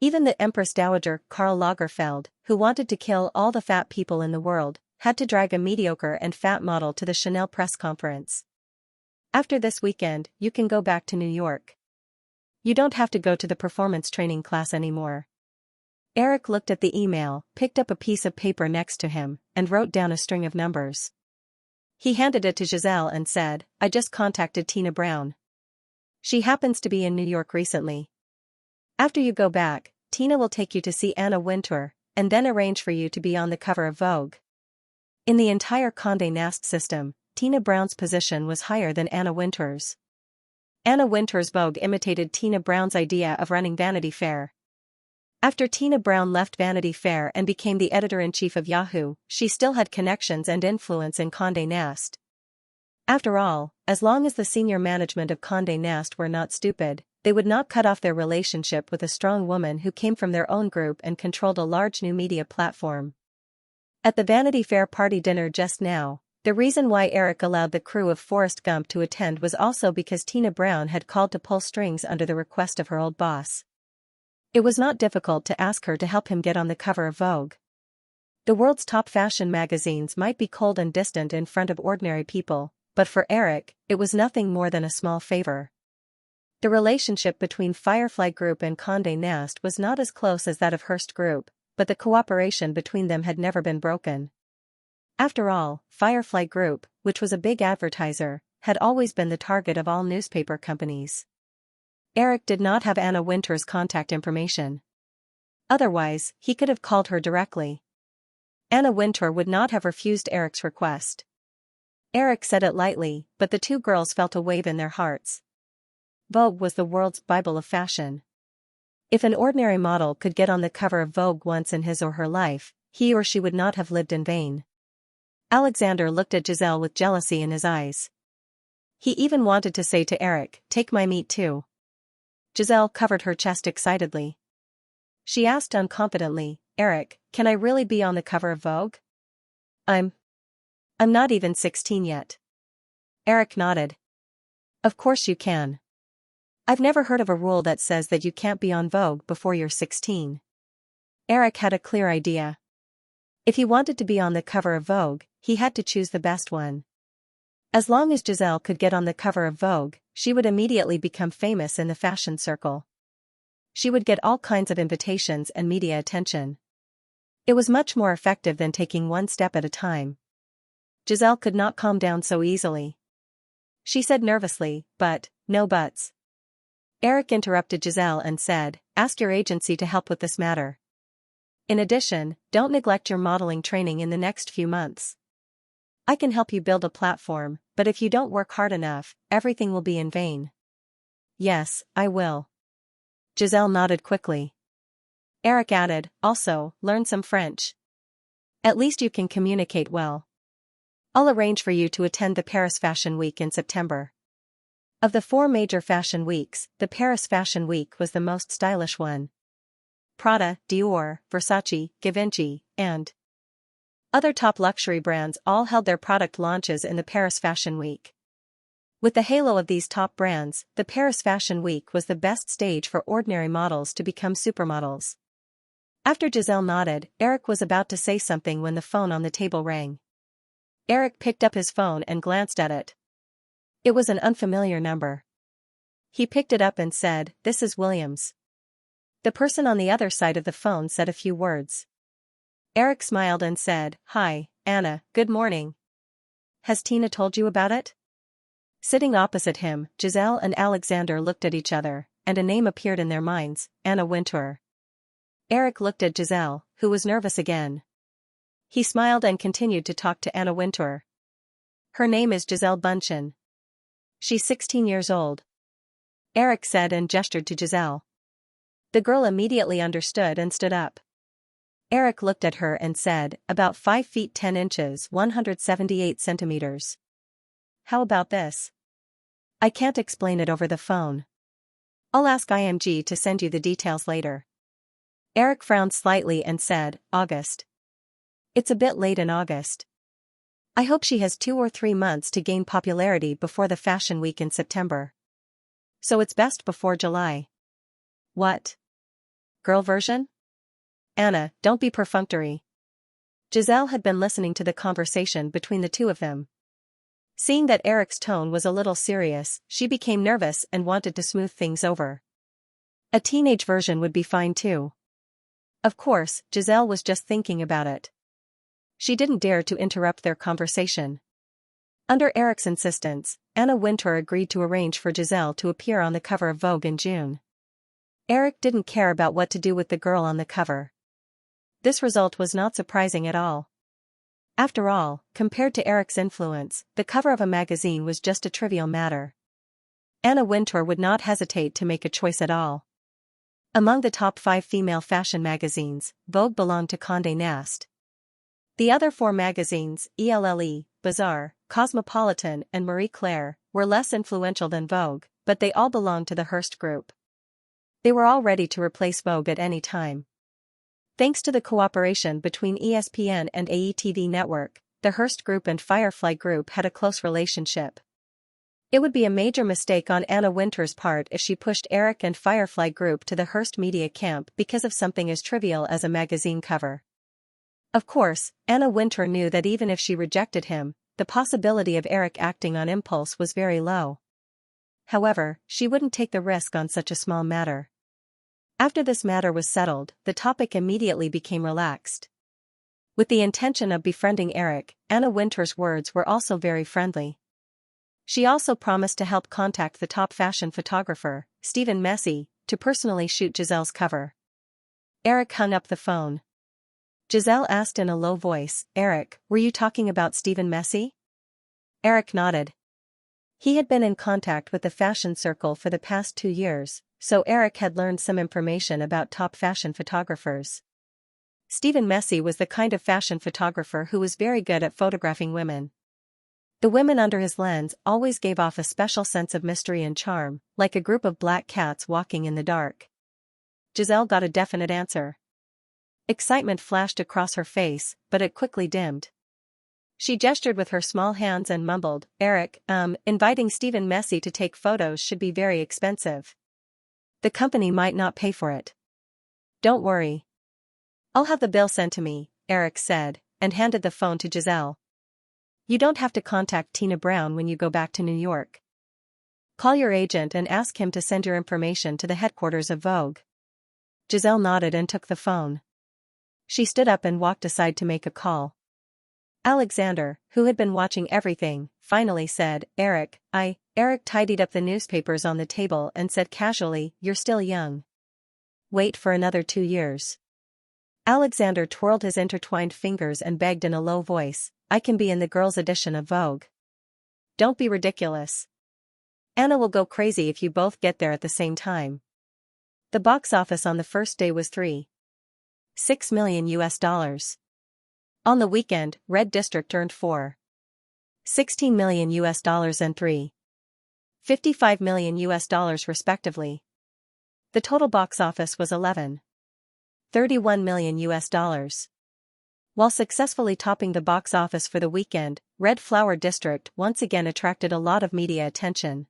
Even the Empress Dowager Karl Lagerfeld, who wanted to kill all the fat people in the world, had to drag a mediocre and fat model to the Chanel press conference. After this weekend, you can go back to New York. You don't have to go to the performance training class anymore. Eric looked at the email, picked up a piece of paper next to him, and wrote down a string of numbers. He handed it to Giselle and said, I just contacted Tina Brown. She happens to be in New York recently. After you go back, Tina will take you to see Anna Wintour, and then arrange for you to be on the cover of Vogue. In the entire Condé Nast system, Tina Brown's position was higher than Anna Wintour's. Anna Wintour's Vogue imitated Tina Brown's idea of running Vanity Fair. After Tina Brown left Vanity Fair and became the editor-in-chief of Yahoo, she still had connections and influence in Condé Nast. After all, as long as the senior management of Condé Nast were not stupid, they would not cut off their relationship with a strong woman who came from their own group and controlled a large new media platform. At the Vanity Fair party dinner just now, the reason why Eric allowed the crew of Forrest Gump to attend was also because Tina Brown had called to pull strings under the request of her old boss. It was not difficult to ask her to help him get on the cover of Vogue. The world's top fashion magazines might be cold and distant in front of ordinary people, but for Eric, it was nothing more than a small favor. The relationship between Firefly Group and Condé Nast was not as close as that of Hearst Group, but the cooperation between them had never been broken. After all, Firefly Group, which was a big advertiser, had always been the target of all newspaper companies. Eric did not have Anna Wintour's contact information. Otherwise, he could have called her directly. Anna Wintour would not have refused Eric's request. Eric said it lightly, but the two girls felt a wave in their hearts. Vogue was the world's Bible of fashion. If an ordinary model could get on the cover of Vogue once in his or her life, he or she would not have lived in vain. Alexander looked at Giselle with jealousy in his eyes. He even wanted to say to Eric, take my meat too. Giselle covered her chest excitedly. She asked unconfidently, Eric, can I really be on the cover of Vogue? I'm not even 16 yet. Eric nodded. Of course you can. I've never heard of a rule that says that you can't be on Vogue before you're 16. Eric had a clear idea. If he wanted to be on the cover of Vogue, he had to choose the best one. As long as Giselle could get on the cover of Vogue, she would immediately become famous in the fashion circle. She would get all kinds of invitations and media attention. It was much more effective than taking one step at a time. Giselle could not calm down so easily. She said nervously, but, no buts. Eric interrupted Giselle and said, ask your agency to help with this matter. In addition, don't neglect your modeling training in the next few months. I can help you build a platform, but if you don't work hard enough, everything will be in vain. Yes, I will. Giselle nodded quickly. Eric added, also, learn some French. At least you can communicate well. I'll arrange for you to attend the Paris Fashion Week in September. Of the 4 major fashion weeks, the Paris Fashion Week was the most stylish one. Prada, Dior, Versace, Givenchy, and other top luxury brands all held their product launches in the Paris Fashion Week. With the halo of these top brands, the Paris Fashion Week was the best stage for ordinary models to become supermodels. After Giselle nodded, Eric was about to say something when the phone on the table rang. Eric picked up his phone and glanced at it. It was an unfamiliar number. He picked it up and said, "This is Williams." The person on the other side of the phone said a few words. Eric smiled and said, "Hi, Anna, good morning. Has Tina told you about it?" Sitting opposite him, Giselle and Alexander looked at each other, and a name appeared in their minds, Anna Wintour. Eric looked at Giselle, who was nervous again. He smiled and continued to talk to Anna Wintour. Her name is Giselle Bündchen. She's 16 years old. Eric said and gestured to Giselle. The girl immediately understood and stood up. Eric looked at her and said, about 5 feet 10 inches 178 centimeters. How about this? I can't explain it over the phone. I'll ask IMG to send you the details later. Eric frowned slightly and said, August. It's a bit late in August. I hope she has 2 or 3 months to gain popularity before the fashion week in September. So it's best before July. What? Girl version? Anna, don't be perfunctory. Giselle had been listening to the conversation between the two of them. Seeing that Eric's tone was a little serious, she became nervous and wanted to smooth things over. A teenage version would be fine too. Of course, Giselle was just thinking about it. She didn't dare to interrupt their conversation. Under Eric's insistence, Anna Wintour agreed to arrange for Giselle to appear on the cover of Vogue in June. Eric didn't care about what to do with the girl on the cover. This result was not surprising at all. After all, compared to Eric's influence, the cover of a magazine was just a trivial matter. Anna Wintour would not hesitate to make a choice at all. Among the top 5 female fashion magazines, Vogue belonged to Condé Nast. The other 4 magazines, ELLE, Bazaar, Cosmopolitan and Marie Claire, were less influential than Vogue, but they all belonged to the Hearst Group. They were all ready to replace Vogue at any time. Thanks to the cooperation between ESPN and AETV Network, the Hearst Group and Firefly Group had a close relationship. It would be a major mistake on Anna Wintour's part if she pushed Eric and Firefly Group to the Hearst media camp because of something as trivial as a magazine cover. Of course, Anna Wintour knew that even if she rejected him, the possibility of Eric acting on impulse was very low. However, she wouldn't take the risk on such a small matter. After this matter was settled, the topic immediately became relaxed. With the intention of befriending Eric, Anna Wintour's words were also very friendly. She also promised to help contact the top fashion photographer, Stephen Messi, to personally shoot Giselle's cover. Eric hung up the phone. Giselle asked in a low voice, "Eric, were you talking about Stephen Messi?" Eric nodded. He had been in contact with the fashion circle for the past 2 years, so Eric had learned some information about top fashion photographers. Stephen Messi was the kind of fashion photographer who was very good at photographing women. The women under his lens always gave off a special sense of mystery and charm, like a group of black cats walking in the dark. Giselle got a definite answer. Excitement flashed across her face, but it quickly dimmed. She gestured with her small hands and mumbled, "Eric, inviting Stephen Messi to take photos should be very expensive. The company might not pay for it." "Don't worry. I'll have the bill sent to me," Eric said, and handed the phone to Giselle. "You don't have to contact Tina Brown when you go back to New York. Call your agent and ask him to send your information to the headquarters of Vogue." Giselle nodded and took the phone. She stood up and walked aside to make a call. Alexander, who had been watching everything, finally said, Eric tidied up the newspapers on the table and said casually, "You're still young. Wait for another 2 years." Alexander twirled his intertwined fingers and begged in a low voice, "I can be in the girls' edition of Vogue. Don't be ridiculous. Anna will go crazy if you both get there at the same time." The box office on the first day was $3.6 million. On the weekend, Red District earned $4.16 million and $3.55 million respectively. The total box office was $11.31 million. While successfully topping the box office for the weekend, Red Flower District once again attracted a lot of media attention.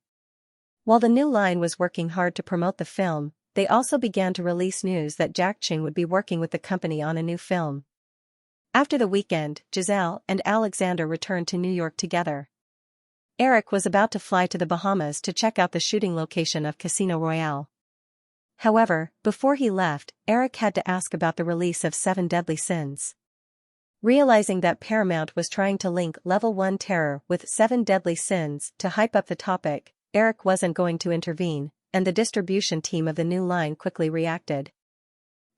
While the New Line was working hard to promote the film, they also began to release news that Jack Ching would be working with the company on a new film. After the weekend, Giselle and Alexander returned to New York together. Eric was about to fly to the Bahamas to check out the shooting location of Casino Royale. However, before he left, Eric had to ask about the release of 7 Deadly Sins. Realizing that Paramount was trying to link Level 1 terror with 7 Deadly Sins to hype up the topic, Eric wasn't going to intervene, and the distribution team of the New Line quickly reacted.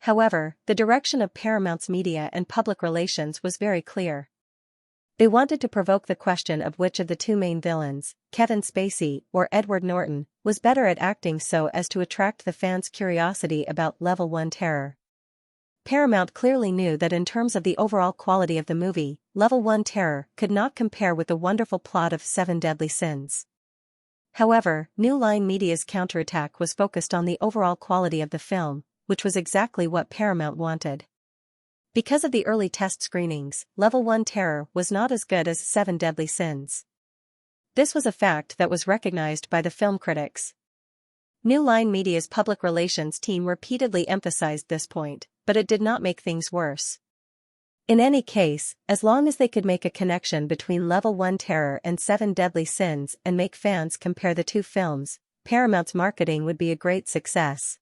However, the direction of Paramount's media and public relations was very clear. They wanted to provoke the question of which of the 2 main villains, Kevin Spacey or Edward Norton, was better at acting so as to attract the fans' curiosity about Level 1 terror. Paramount clearly knew that in terms of the overall quality of the movie, Level 1 terror could not compare with the wonderful plot of 7 Deadly Sins. However, New Line Media's counterattack was focused on the overall quality of the film, which was exactly what Paramount wanted. Because of the early test screenings, Level 1 terror was not as good as 7 Deadly Sins. This was a fact that was recognized by the film critics. New Line Media's public relations team repeatedly emphasized this point, but it did not make things worse. In any case, as long as they could make a connection between Level 1 terror and 7 Deadly Sins and make fans compare the 2 films, Paramount's marketing would be a great success.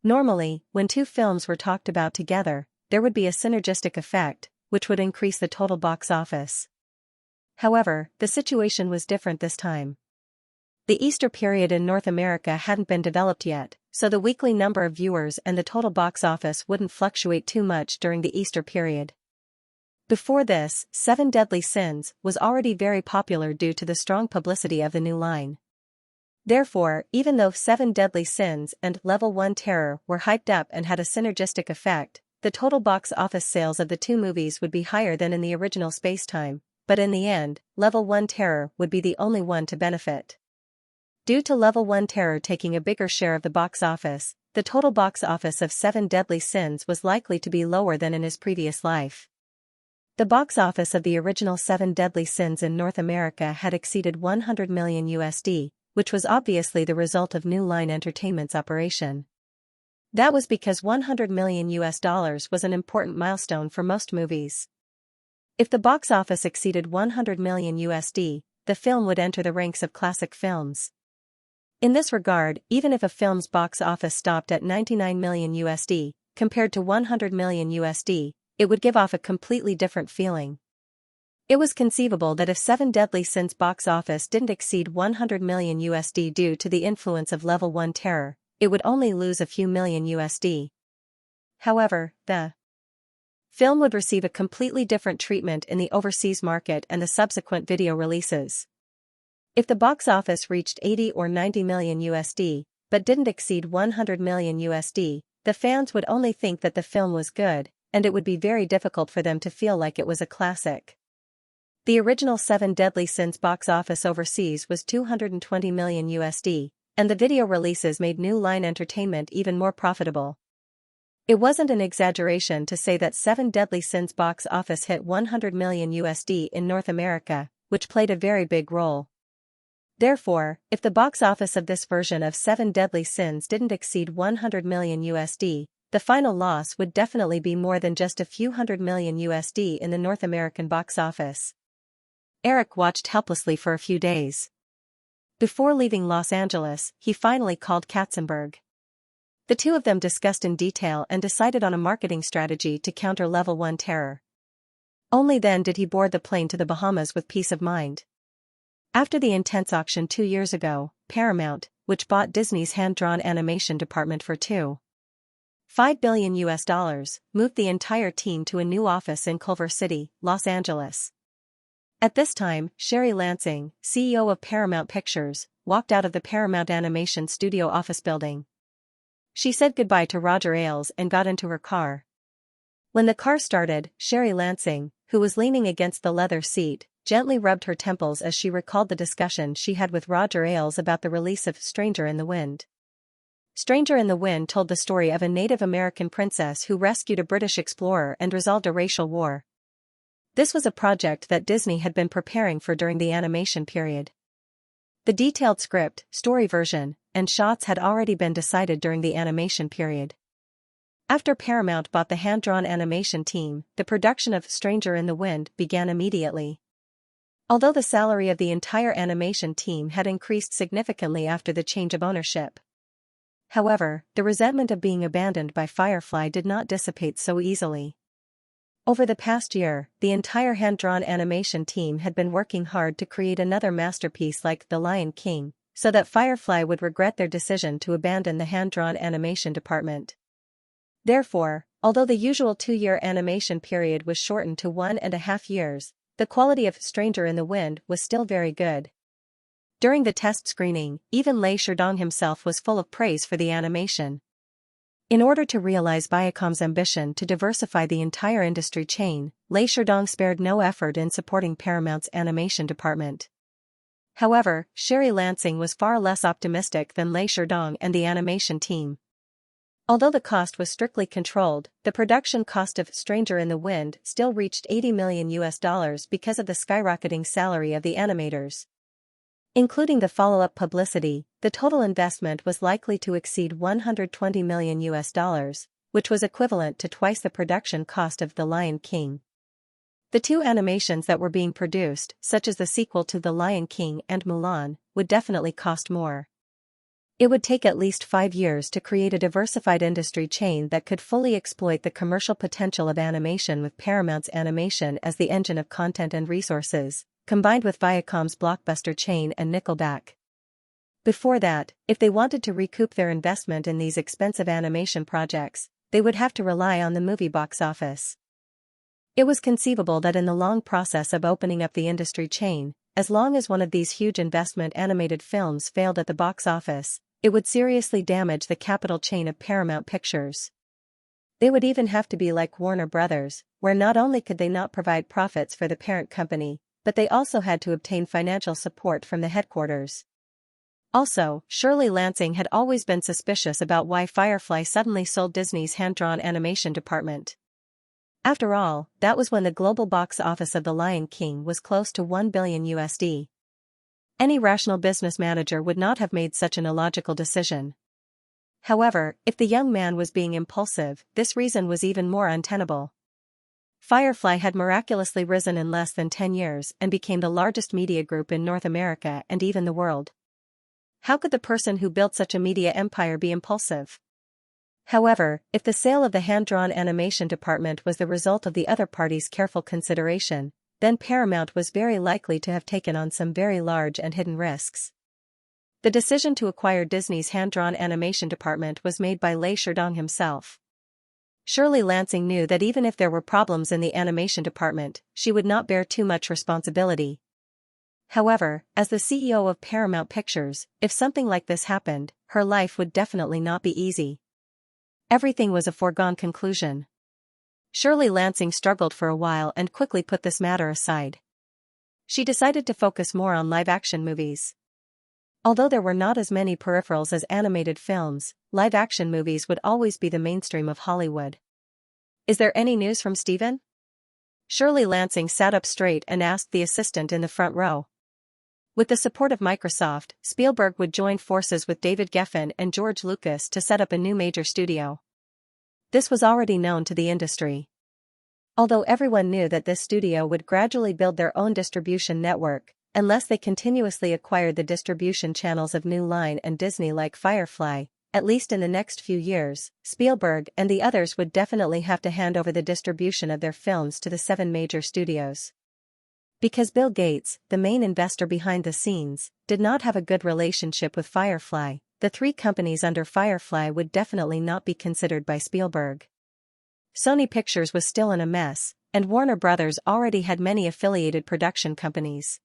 Normally, when 2 films were talked about together, there would be a synergistic effect, which would increase the total box office. However, the situation was different this time. The Easter period in North America hadn't been developed yet, so the weekly number of viewers and the total box office wouldn't fluctuate too much during the Easter period. Before this, Seven Deadly Sins was already very popular due to the strong publicity of the new line. Therefore, even though Seven Deadly Sins and Level 1 Terror were hyped up and had a synergistic effect, the total box office sales of the two movies would be higher than in the original Spacetime, but in the end, Level 1 Terror would be the only one to benefit. Due to Level 1 Terror taking a bigger share of the box office, the total box office of Seven Deadly Sins was likely to be lower than in his previous life. The box office of the original Seven Deadly Sins in North America had exceeded $100 million, which was obviously the result of New Line Entertainment's operation. That was because $100 million was an important milestone for most movies. If the box office exceeded $100 million, the film would enter the ranks of classic films. In this regard, even if a film's box office stopped at $99 million, compared to $100 million, it would give off a completely different feeling. It was conceivable that if Seven Deadly Sins box office didn't exceed $100 million due to the influence of Level 1 Terror, it would only lose a few million USD. However, the film would receive a completely different treatment in the overseas market and the subsequent video releases. If the box office reached $80 or $90 million, but didn't exceed $100 million, the fans would only think that the film was good, and it would be very difficult for them to feel like it was a classic. The original Seven Deadly Sins box office overseas was $220 million, and the video releases made New Line Entertainment even more profitable. It wasn't an exaggeration to say that Seven Deadly Sins box office hit $100 million in North America, which played a very big role. Therefore, if the box office of this version of Seven Deadly Sins didn't exceed $100 million, the final loss would definitely be more than just a few $100 million in the North American box office. Eric watched helplessly for a few days. Before leaving Los Angeles, he finally called Katzenberg. The two of them discussed in detail and decided on a marketing strategy to counter Level 1 Terror. Only then did he board the plane to the Bahamas with peace of mind. After the intense auction 2 years ago, Paramount, which bought Disney's hand-drawn animation department for $2.5 billion, moved the entire team to a new office in Culver City, Los Angeles. At this time, Sherry Lansing, CEO of Paramount Pictures, walked out of the Paramount Animation Studio office building. She said goodbye to Roger Ailes and got into her car. When the car started, Sherry Lansing, who was leaning against the leather seat, gently rubbed her temples as she recalled the discussion she had with Roger Ailes about the release of Stranger in the Wind. Stranger in the Wind told the story of a Native American princess who rescued a British explorer and resolved a racial war. This was a project that Disney had been preparing for during the animation period. The detailed script, story version, and shots had already been decided during the animation period. After Paramount bought the hand-drawn animation team, the production of Stranger in the Wind began immediately. Although the salary of the entire animation team had increased significantly after the change of ownership. However, the resentment of being abandoned by Firefly did not dissipate so easily. Over the past year, the entire hand-drawn animation team had been working hard to create another masterpiece like The Lion King, so that Firefly would regret their decision to abandon the hand-drawn animation department. Therefore, although the usual 2-year animation period was shortened to 1.5 years, the quality of Stranger in the Wind was still very good. During the test screening, even Lei Sherdong himself was full of praise for the animation. In order to realize Viacom's ambition to diversify the entire industry chain, Lei Sherdong spared no effort in supporting Paramount's animation department. However, Sherry Lansing was far less optimistic than Lei Sherdong and the animation team. Although the cost was strictly controlled, the production cost of Stranger in the Wind still reached $80 million because of the skyrocketing salary of the animators. Including the follow-up publicity, the total investment was likely to exceed $120 million, which was equivalent to twice the production cost of The Lion King. The two animations that were being produced, such as the sequel to The Lion King and Mulan, would definitely cost more. It would take at least 5 years to create a diversified industry chain that could fully exploit the commercial potential of animation with Paramount's animation as the engine of content and resources, combined with Viacom's blockbuster chain and Nickelback. Before that, if they wanted to recoup their investment in these expensive animation projects, they would have to rely on the movie box office. It was conceivable that in the long process of opening up the industry chain, as long as one of these huge investment animated films failed at the box office, it would seriously damage the capital chain of Paramount Pictures. They would even have to be like Warner Brothers, where not only could they not provide profits for the parent company, but they also had to obtain financial support from the headquarters. Also, Shirley Lansing had always been suspicious about why Firefly suddenly sold Disney's hand-drawn animation department. After all, that was when the global box office of The Lion King was close to $1 billion USD. Any rational business manager would not have made such an illogical decision. However, if the young man was being impulsive, this reason was even more untenable. Firefly had miraculously risen in less than 10 years and became the largest media group in North America and even the world. How could the person who built such a media empire be impulsive? However, if the sale of the hand-drawn animation department was the result of the other party's careful consideration, then Paramount was very likely to have taken on some very large and hidden risks. The decision to acquire Disney's hand-drawn animation department was made by Lei Sherdong himself. Shirley Lansing knew that even if there were problems in the animation department, she would not bear too much responsibility. However, as the CEO of Paramount Pictures, if something like this happened, her life would definitely not be easy. Everything was a foregone conclusion. Shirley Lansing struggled for a while and quickly put this matter aside. She decided to focus more on live-action movies. Although there were not as many peripherals as animated films, live-action movies would always be the mainstream of Hollywood. "Is there any news from Steven?" Shirley Lansing sat up straight and asked the assistant in the front row. With the support of Microsoft, Spielberg would join forces with David Geffen and George Lucas to set up a new major studio. This was already known to the industry. Although everyone knew that this studio would gradually build their own distribution network, unless they continuously acquired the distribution channels of New Line and Disney like Firefly, at least in the next few years, Spielberg and the others would definitely have to hand over the distribution of their films to the 7 major studios. Because Bill Gates, the main investor behind the scenes, did not have a good relationship with Firefly, the 3 companies under Firefly would definitely not be considered by Spielberg. Sony Pictures was still in a mess, and Warner Brothers already had many affiliated production companies.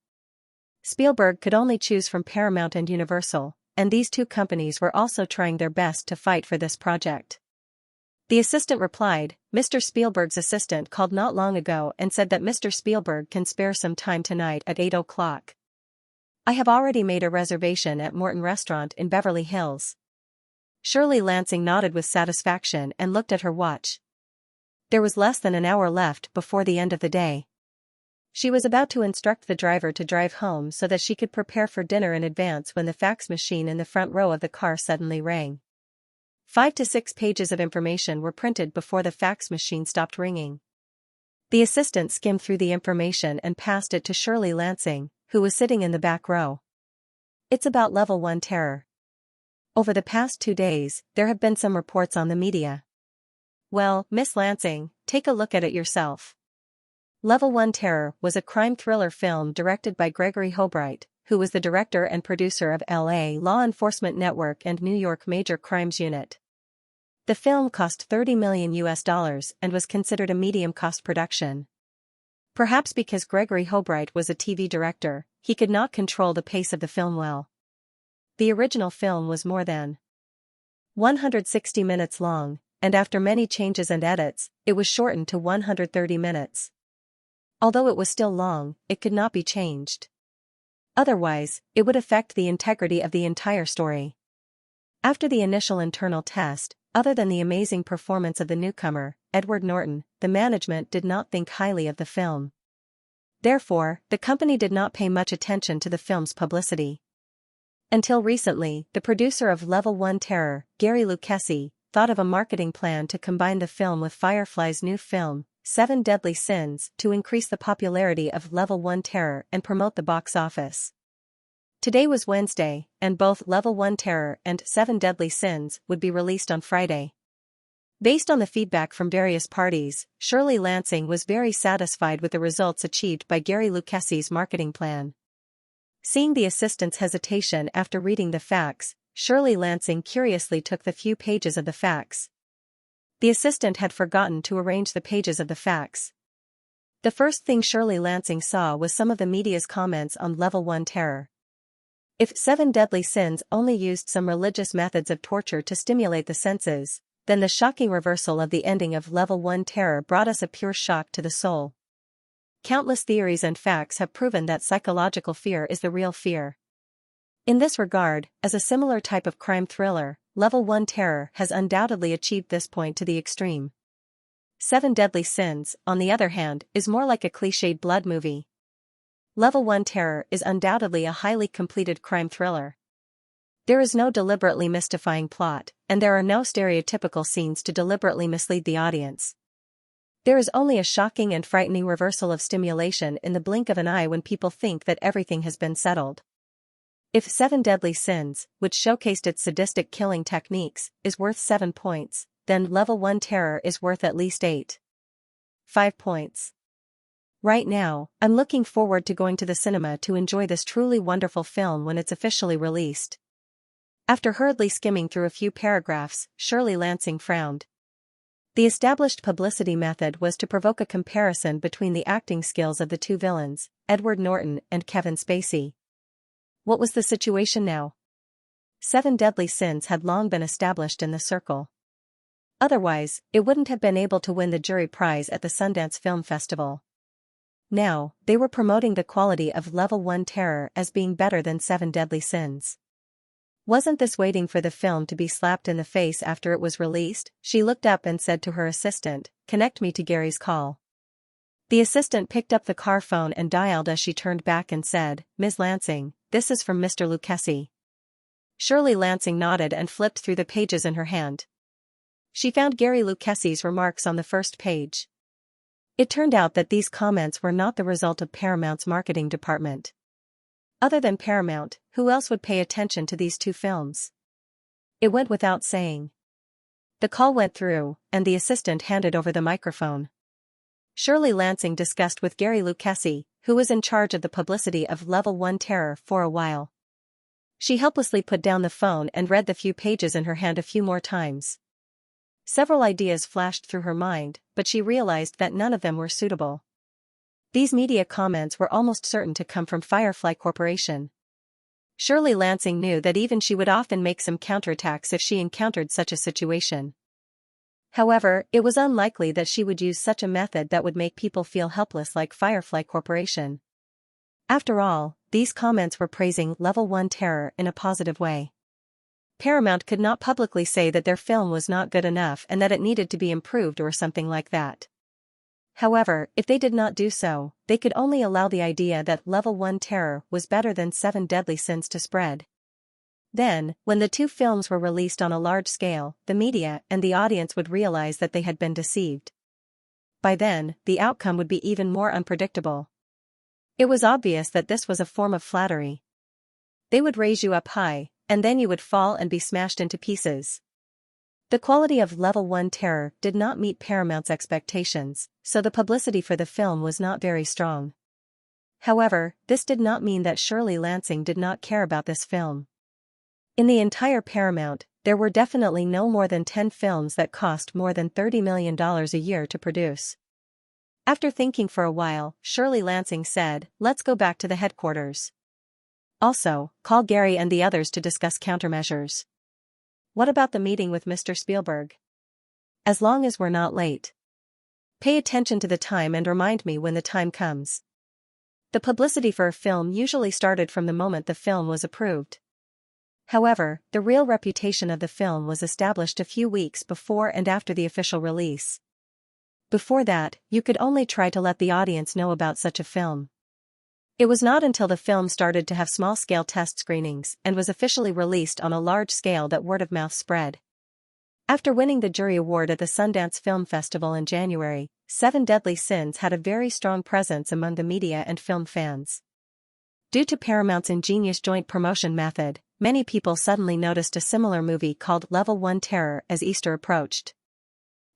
Spielberg could only choose from Paramount and Universal, and these 2 companies were also trying their best to fight for this project. The assistant replied. Mr. Spielberg's assistant called not long ago and said that Mr. Spielberg can spare some time tonight at 8 o'clock. I have already made a reservation at Morton Restaurant in Beverly Hills. Shirley Lansing nodded with satisfaction and looked at her watch. There was less than an hour left before the end of the day. She was about to instruct the driver to drive home so that she could prepare for dinner in advance when the fax machine in the front row of the car suddenly rang. 5 to 6 pages of information were printed before the fax machine stopped ringing. The assistant skimmed through the information and passed it to Shirley Lansing, who was sitting in the back row. It's about Level 1 terror. Over the past 2 days, there have been some reports on the media. Well, Miss Lansing, take a look at it yourself. Level 1 Terror was a crime thriller film directed by Gregory Hobright, who was the director and producer of LA Law Enforcement Network and New York Major Crimes Unit. The film cost $30 million and was considered a medium-cost production. Perhaps because Gregory Hobright was a TV director, he could not control the pace of the film well. The original film was more than 160 minutes long, and after many changes and edits, it was shortened to 130 minutes. Although it was still long, it could not be changed. Otherwise, it would affect the integrity of the entire story. After the initial internal test, other than the amazing performance of the newcomer, Edward Norton, the management did not think highly of the film. Therefore, the company did not pay much attention to the film's publicity. Until recently, the producer of Level 1 Terror, Gary Lucchesi, thought of a marketing plan to combine the film with Firefly's new film, 7 Deadly Sins, to increase the popularity of Level 1 Terror and promote the box office. Today was Wednesday, and both Level 1 Terror and 7 Deadly Sins would be released on Friday. Based on the feedback from various parties, Shirley Lansing was very satisfied with the results achieved by Gary Lucchese's marketing plan. Seeing the assistant's hesitation after reading the facts, Shirley Lansing curiously took the few pages of the facts. The assistant had forgotten to arrange the pages of the facts. The first thing Shirley Lansing saw was some of the media's comments on Level 1 terror. If 7 Deadly Sins only used some religious methods of torture to stimulate the senses, then the shocking reversal of the ending of Level 1 terror brought us a pure shock to the soul. Countless theories and facts have proven that psychological fear is the real fear. In this regard, as a similar type of crime thriller, Level 1 terror has undoubtedly achieved this point to the extreme. 7 Deadly Sins, on the other hand, is more like a cliched blood movie. Level 1 terror is undoubtedly a highly completed crime thriller. There is no deliberately mystifying plot, and there are no stereotypical scenes to deliberately mislead the audience. There is only a shocking and frightening reversal of stimulation in the blink of an eye when people think that everything has been settled. If 7 Deadly Sins, which showcased its sadistic killing techniques, is worth 7 points, then Level 1 terror is worth at least 5 points. Right now, I'm looking forward to going to the cinema to enjoy this truly wonderful film when it's officially released. After hurriedly skimming through a few paragraphs, Shirley Lansing frowned. The established publicity method was to provoke a comparison between the acting skills of the two villains, Edward Norton and Kevin Spacey. What was the situation now? 7 Deadly Sins had long been established in the circle. Otherwise, it wouldn't have been able to win the jury prize at the Sundance Film Festival. Now, they were promoting the quality of Level 1 terror as being better than 7 Deadly Sins. Wasn't this waiting for the film to be slapped in the face after it was released? She looked up and said to her assistant, "Connect me to Gary's call." The assistant picked up the car phone and dialed as she turned back and said, "Ms. Lansing, this is from Mr. Lucchese." Shirley Lansing nodded and flipped through the pages in her hand. She found Gary Lucchese's remarks on the first page. It turned out that these comments were not the result of Paramount's marketing department. Other than Paramount, who else would pay attention to these two films? It went without saying. The call went through, and the assistant handed over the microphone. Shirley Lansing discussed with Gary Lucchese, who was in charge of the publicity of Level 1 terror, for a while. She helplessly put down the phone and read the few pages in her hand a few more times. Several ideas flashed through her mind, but she realized that none of them were suitable. These media comments were almost certain to come from Firefly Corporation. Shirley Lansing knew that even she would often make some counterattacks if she encountered such a situation. However, it was unlikely that she would use such a method that would make people feel helpless like Firefly Corporation. After all, these comments were praising Level 1 terror in a positive way. Paramount could not publicly say that their film was not good enough and that it needed to be improved or something like that. However, if they did not do so, they could only allow the idea that Level 1 terror was better than 7 Deadly Sins to spread. Then, when the two films were released on a large scale, the media and the audience would realize that they had been deceived. By then, the outcome would be even more unpredictable. It was obvious that this was a form of flattery. They would raise you up high, and then you would fall and be smashed into pieces. The quality of Level 1 terror did not meet Paramount's expectations, so the publicity for the film was not very strong. However, this did not mean that Shirley Lansing did not care about this film. In the entire Paramount, there were definitely no more than 10 films that cost more than $30 million a year to produce. After thinking for a while, Shirley Lansing said, "Let's go back to the headquarters. Also, call Gary and the others to discuss countermeasures." "What about the meeting with Mr. Spielberg?" "As long as we're not late. Pay attention to the time and remind me when the time comes." The publicity for a film usually started from the moment the film was approved. However, the real reputation of the film was established a few weeks before and after the official release. Before that, you could only try to let the audience know about such a film. It was not until the film started to have small-scale test screenings and was officially released on a large scale that word-of-mouth spread. After winning the jury award at the Sundance Film Festival in January, 7 Deadly Sins had a very strong presence among the media and film fans. Due to Paramount's ingenious joint promotion method, many people suddenly noticed a similar movie called Level 1 Terror as Easter approached.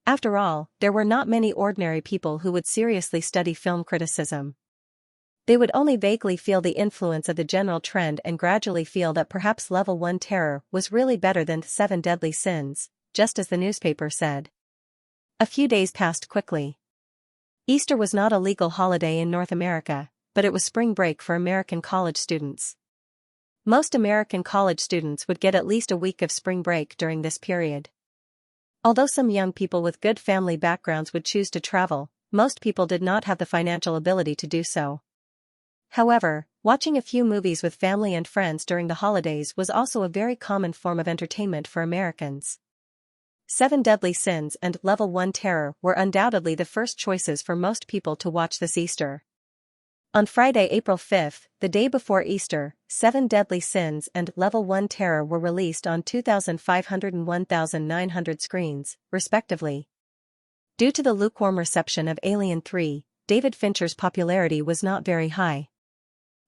After all, there were not many ordinary people who would seriously study film criticism. They would only vaguely feel the influence of the general trend and gradually feel that perhaps Level 1 terror was really better than Seven Deadly Sins, just as the newspaper said. A few days passed quickly. Easter was not a legal holiday in North America, but it was spring break for American college students. Most American college students would get at least a week of spring break during this period. Although some young people with good family backgrounds would choose to travel, most people did not have the financial ability to do so. However, watching a few movies with family and friends during the holidays was also a very common form of entertainment for Americans. Seven Deadly Sins and Level 1 Terror were undoubtedly the first choices for most people to watch this Easter. On Friday, April 5, the day before Easter, Seven Deadly Sins and Level 1 Terror were released on 2,500 and 1,900 screens, respectively. Due to the lukewarm reception of Alien 3, David Fincher's popularity was not very high.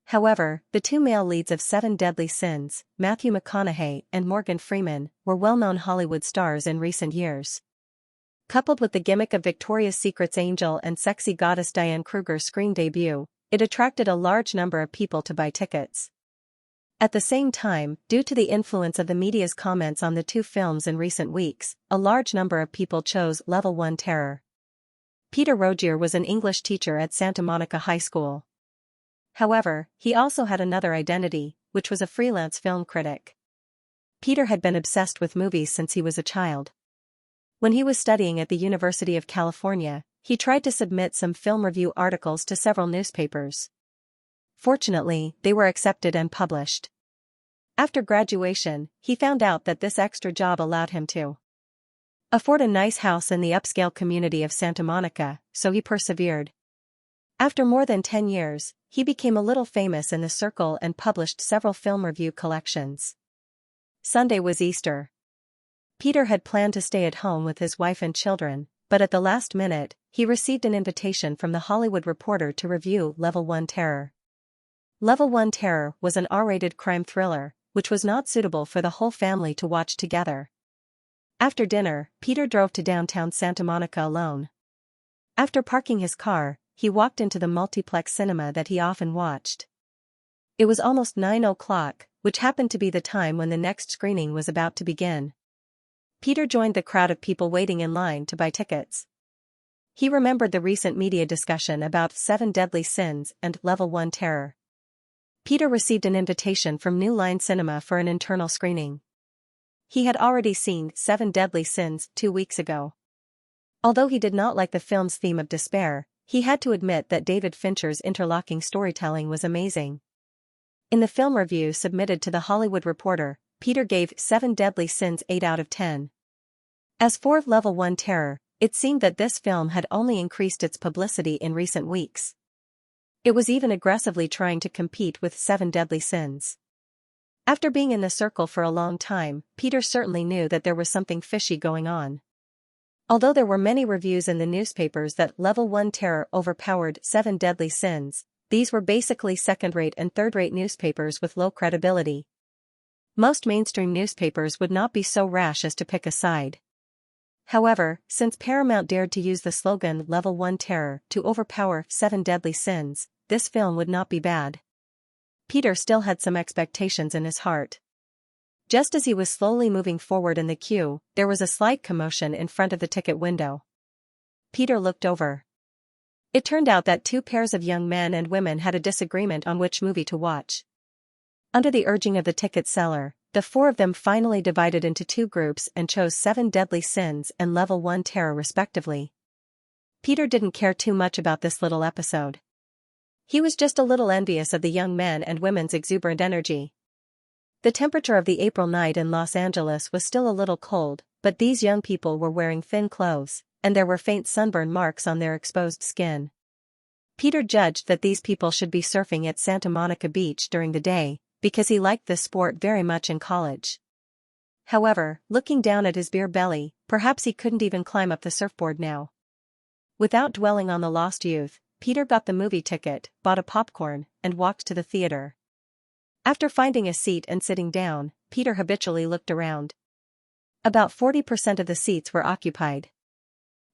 However, the two male leads of Seven Deadly Sins, Matthew McConaughey and Morgan Freeman, were well-known Hollywood stars in recent years. Coupled with the gimmick of Victoria's Secret's Angel and sexy goddess Diane Kruger's screen debut, it attracted a large number of people to buy tickets. At the same time, due to the influence of the media's comments on the two films in recent weeks, a large number of people chose Level 1 Terror. Peter Rogier was an English teacher at Santa Monica High School. However, he also had another identity, which was a freelance film critic. Peter had been obsessed with movies since he was a child. When he was studying at the University of California, he tried to submit some film review articles to several newspapers. Fortunately, they were accepted and published. After graduation, he found out that this extra job allowed him to afford a nice house in the upscale community of Santa Monica, so he persevered. After more than 10 years, he became a little famous in the circle and published several film review collections. Sunday was Easter. Peter had planned to stay at home with his wife and children, but at the last minute, he received an invitation from The Hollywood Reporter to review Level 1 Terror. Level 1 Terror was an R-rated crime thriller, which was not suitable for the whole family to watch together. After dinner, Peter drove to downtown Santa Monica alone. After parking his car, he walked into the multiplex cinema that he often watched. It was almost 9 o'clock, which happened to be the time when the next screening was about to begin. Peter joined the crowd of people waiting in line to buy tickets. He remembered the recent media discussion about Seven Deadly Sins and Level 1 Terror. Peter received an invitation from New Line Cinema for an internal screening. He had already seen Seven Deadly Sins 2 weeks ago. Although he did not like the film's theme of despair, he had to admit that David Fincher's interlocking storytelling was amazing. In the film review submitted to The Hollywood Reporter, Peter gave Seven Deadly Sins 8 out of 10. As for Level 1 Terror, it seemed that this film had only increased its publicity in recent weeks. It was even aggressively trying to compete with Seven Deadly Sins. After being in the circle for a long time, Peter certainly knew that there was something fishy going on. Although there were many reviews in the newspapers that Level 1 Terror overpowered Seven Deadly Sins, these were basically second-rate and third-rate newspapers with low credibility. Most mainstream newspapers would not be so rash as to pick a side. However, since Paramount dared to use the slogan Level 1 Terror to overpower Seven Deadly Sins, this film would not be bad. Peter still had some expectations in his heart. Just as he was slowly moving forward in the queue, there was a slight commotion in front of the ticket window. Peter looked over. It turned out that two pairs of young men and women had a disagreement on which movie to watch. Under the urging of the ticket seller, the four of them finally divided into two groups and chose Seven Deadly Sins and Level 1 Terror respectively. Peter didn't care too much about this little episode. He was just a little envious of the young men and women's exuberant energy. The temperature of the April night in Los Angeles was still a little cold, but these young people were wearing thin clothes, and there were faint sunburn marks on their exposed skin. Peter judged that these people should be surfing at Santa Monica Beach during the day, because he liked this sport very much in college. However, looking down at his beer belly, perhaps he couldn't even climb up the surfboard now. Without dwelling on the lost youth, Peter got the movie ticket, bought a popcorn, and walked to the theater. After finding a seat and sitting down, Peter habitually looked around. About 40% of the seats were occupied.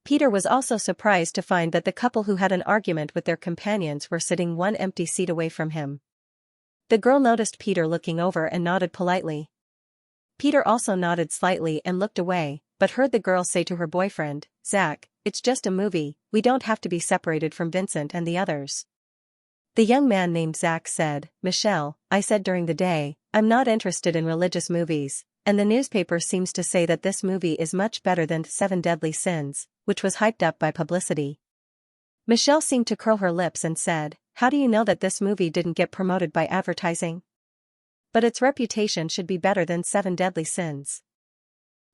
Peter was also surprised to find that the couple who had an argument with their companions were sitting one empty seat away from him. The girl noticed Peter looking over and nodded politely. Peter also nodded slightly and looked away, but heard the girl say to her boyfriend, "Zach, it's just a movie, we don't have to be separated from Vincent and the others." The young man named Zach said, "Michelle, I said during the day, I'm not interested in religious movies, and the newspaper seems to say that this movie is much better than Seven Deadly Sins, which was hyped up by publicity." Michelle seemed to curl her lips and said, "How do you know that this movie didn't get promoted by advertising? But its reputation should be better than Seven Deadly Sins."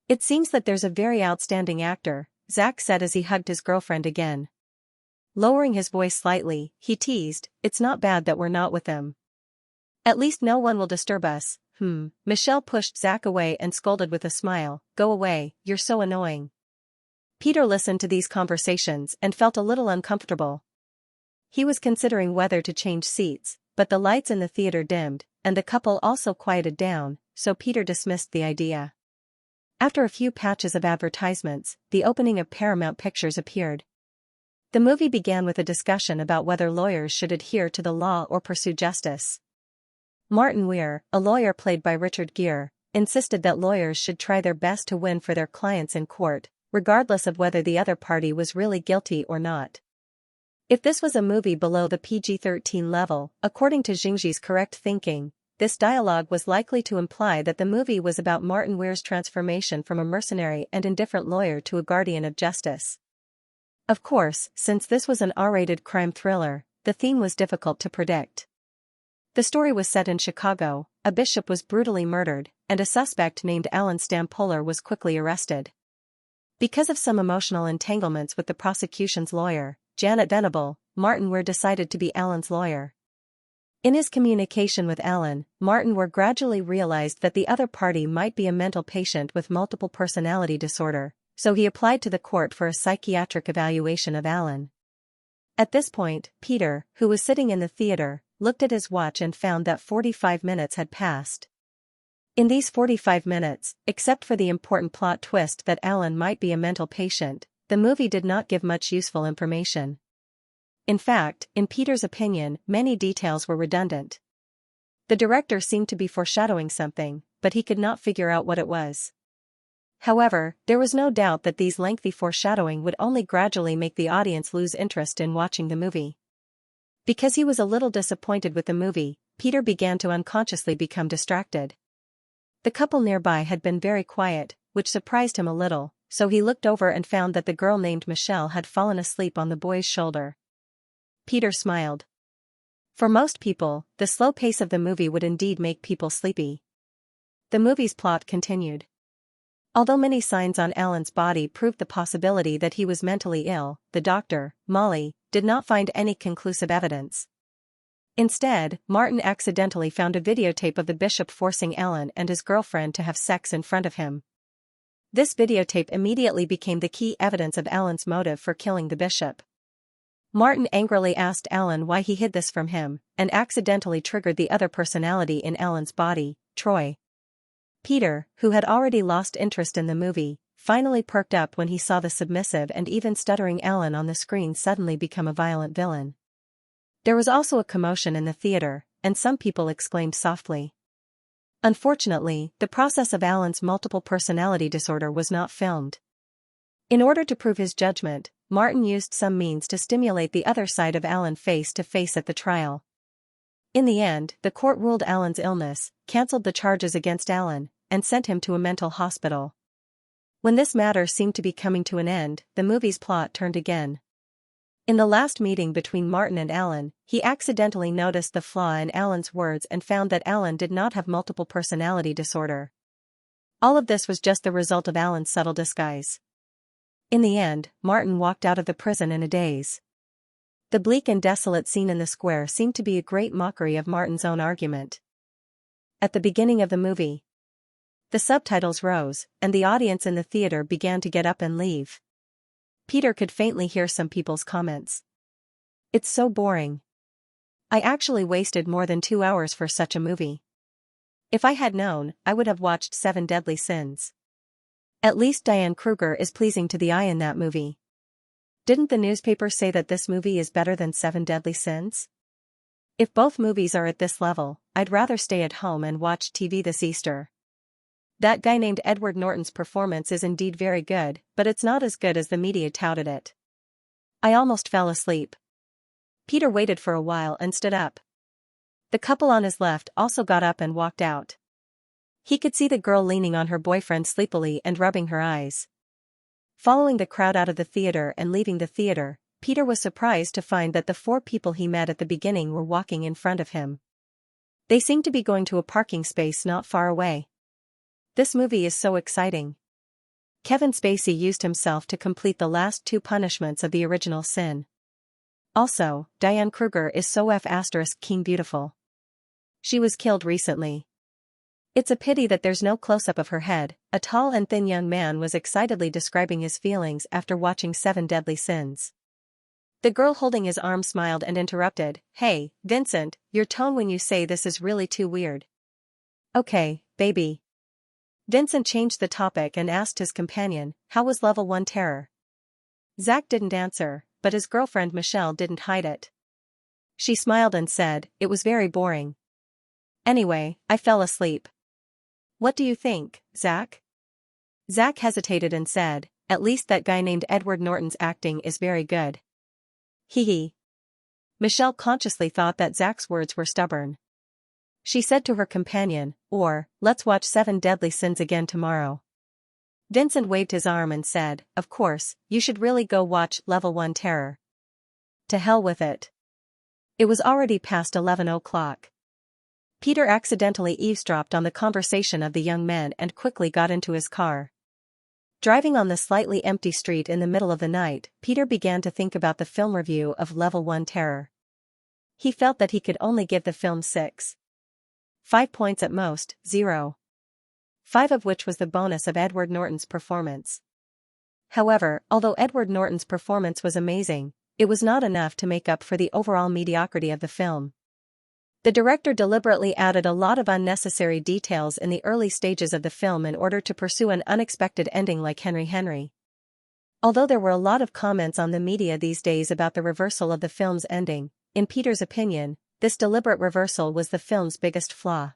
"It seems that there's a very outstanding actor," Zach said as he hugged his girlfriend again. Lowering his voice slightly, he teased, "It's not bad that we're not with them. At least no one will disturb us." Michelle pushed Zach away and scolded with a smile, "Go away, you're so annoying." Peter listened to these conversations and felt a little uncomfortable. He was considering whether to change seats, but the lights in the theater dimmed, and the couple also quieted down, so Peter dismissed the idea. After a few patches of advertisements, the opening of Paramount Pictures appeared. The movie began with a discussion about whether lawyers should adhere to the law or pursue justice. Martin Weir, a lawyer played by Richard Gere, insisted that lawyers should try their best to win for their clients in court, regardless of whether the other party was really guilty or not. If this was a movie below the PG-13 level, according to Xianxia's correct thinking, this dialogue was likely to imply that the movie was about Martin Weir's transformation from a mercenary and indifferent lawyer to a guardian of justice. Of course, since this was an R-rated crime thriller, the theme was difficult to predict. The story was set in Chicago, a bishop was brutally murdered, and a suspect named Alan Stampoler was quickly arrested. Because of some emotional entanglements with the prosecution's lawyer, Janet Venable, Martin Weir decided to be Alan's lawyer. In his communication with Alan, Martin Weir gradually realized that the other party might be a mental patient with multiple personality disorder, so he applied to the court for a psychiatric evaluation of Alan. At this point, Peter, who was sitting in the theater, looked at his watch and found that 45 minutes had passed. In these 45 minutes, except for the important plot twist that Alan might be a mental patient, the movie did not give much useful information. In fact, in Peter's opinion, many details were redundant. The director seemed to be foreshadowing something, but he could not figure out what it was. However, there was no doubt that these lengthy foreshadowing would only gradually make the audience lose interest in watching the movie. Because he was a little disappointed with the movie, Peter began to unconsciously become distracted. The couple nearby had been very quiet, which surprised him a little, so he looked over and found that the girl named Michelle had fallen asleep on the boy's shoulder. Peter smiled. For most people, the slow pace of the movie would indeed make people sleepy. The movie's plot continued. Although many signs on Alan's body proved the possibility that he was mentally ill, the doctor, Molly, did not find any conclusive evidence. Instead, Martin accidentally found a videotape of the bishop forcing Alan and his girlfriend to have sex in front of him. This videotape immediately became the key evidence of Alan's motive for killing the bishop. Martin angrily asked Alan why he hid this from him, and accidentally triggered the other personality in Alan's body, Troy. Peter, who had already lost interest in the movie, finally perked up when he saw the submissive and even stuttering Alan on the screen suddenly become a violent villain. There was also a commotion in the theater, and some people exclaimed softly. Unfortunately, the process of Alan's multiple personality disorder was not filmed. In order to prove his judgment, Martin used some means to stimulate the other side of Alan face to face at the trial. In the end, the court ruled Alan's illness, cancelled the charges against Alan, and sent him to a mental hospital. When this matter seemed to be coming to an end, the movie's plot turned again. In the last meeting between Martin and Alan, he accidentally noticed the flaw in Alan's words and found that Alan did not have multiple personality disorder. All of this was just the result of Alan's subtle disguise. In the end, Martin walked out of the prison in a daze. The bleak and desolate scene in the square seemed to be a great mockery of Martin's own argument. At the beginning of the movie, the subtitles rose, and the audience in the theater began to get up and leave. Peter could faintly hear some people's comments. "It's so boring. I actually wasted more than 2 hours for such a movie. If I had known, I would have watched Seven Deadly Sins. At least Diane Kruger is pleasing to the eye in that movie." Didn't the newspaper say that this movie is better than Seven Deadly Sins? If both movies are at this level, I'd rather stay at home and watch TV this Easter. That guy named Edward Norton's performance is indeed very good, but it's not as good as the media touted it. I almost fell asleep. Peter waited for a while and stood up. The couple on his left also got up and walked out. He could see the girl leaning on her boyfriend sleepily and rubbing her eyes. Following the crowd out of the theater and leaving the theater, Peter was surprised to find that the 4 people he met at the beginning were walking in front of him. They seemed to be going to a parking space not far away. This movie is so exciting. Kevin Spacey used himself to complete the last 2 punishments of the original sin. Also, Diane Kruger is so **keen beautiful. She was killed recently. It's a pity that there's no close-up of her head. A tall and thin young man was excitedly describing his feelings after watching Seven Deadly Sins. The girl holding his arm smiled and interrupted, "Hey, Vincent, your tone when you say this is really too weird." "Okay, baby." Vincent changed the topic and asked his companion, "How was Level 1 Terror?" Zach didn't answer, but his girlfriend Michelle didn't hide it. She smiled and said, "It was very boring. Anyway, I fell asleep." "What do you think, Zach?" Zach hesitated and said, "At least that guy named Edward Norton's acting is very good." Hee hee. Michelle consciously thought that Zach's words were stubborn. She said to her companion, "Let's watch Seven Deadly Sins again tomorrow." Vincent waved his arm and said, "Of course, you should really go watch Level 1 Terror." To hell with it. It was already past 11 o'clock. Peter accidentally eavesdropped on the conversation of the young men and quickly got into his car. Driving on the slightly empty street in the middle of the night, Peter began to think about the film review of Level 1 Terror. He felt that he could only give the film 5 points at most, 0. 5 of which was the bonus of Edward Norton's performance. However, although Edward Norton's performance was amazing, it was not enough to make up for the overall mediocrity of the film. The director deliberately added a lot of unnecessary details in the early stages of the film in order to pursue an unexpected ending like Henry. Although there were a lot of comments on the media these days about the reversal of the film's ending, in Peter's opinion, this deliberate reversal was the film's biggest flaw.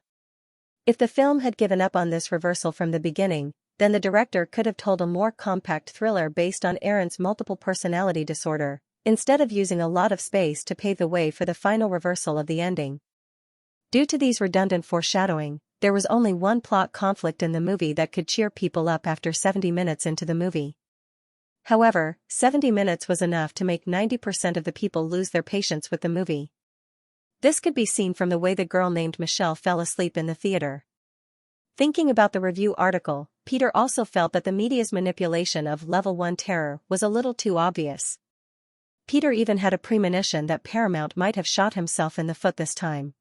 If the film had given up on this reversal from the beginning, then the director could have told a more compact thriller based on Aaron's multiple personality disorder, instead of using a lot of space to pave the way for the final reversal of the ending. Due to these redundant foreshadowing, there was only one plot conflict in the movie that could cheer people up after 70 minutes into the movie. However, 70 minutes was enough to make 90% of the people lose their patience with the movie. This could be seen from the way the girl named Michelle fell asleep in the theater. Thinking about the review article, Peter also felt that the media's manipulation of Level 1 Terror was a little too obvious. Peter even had a premonition that Paramount might have shot himself in the foot this time.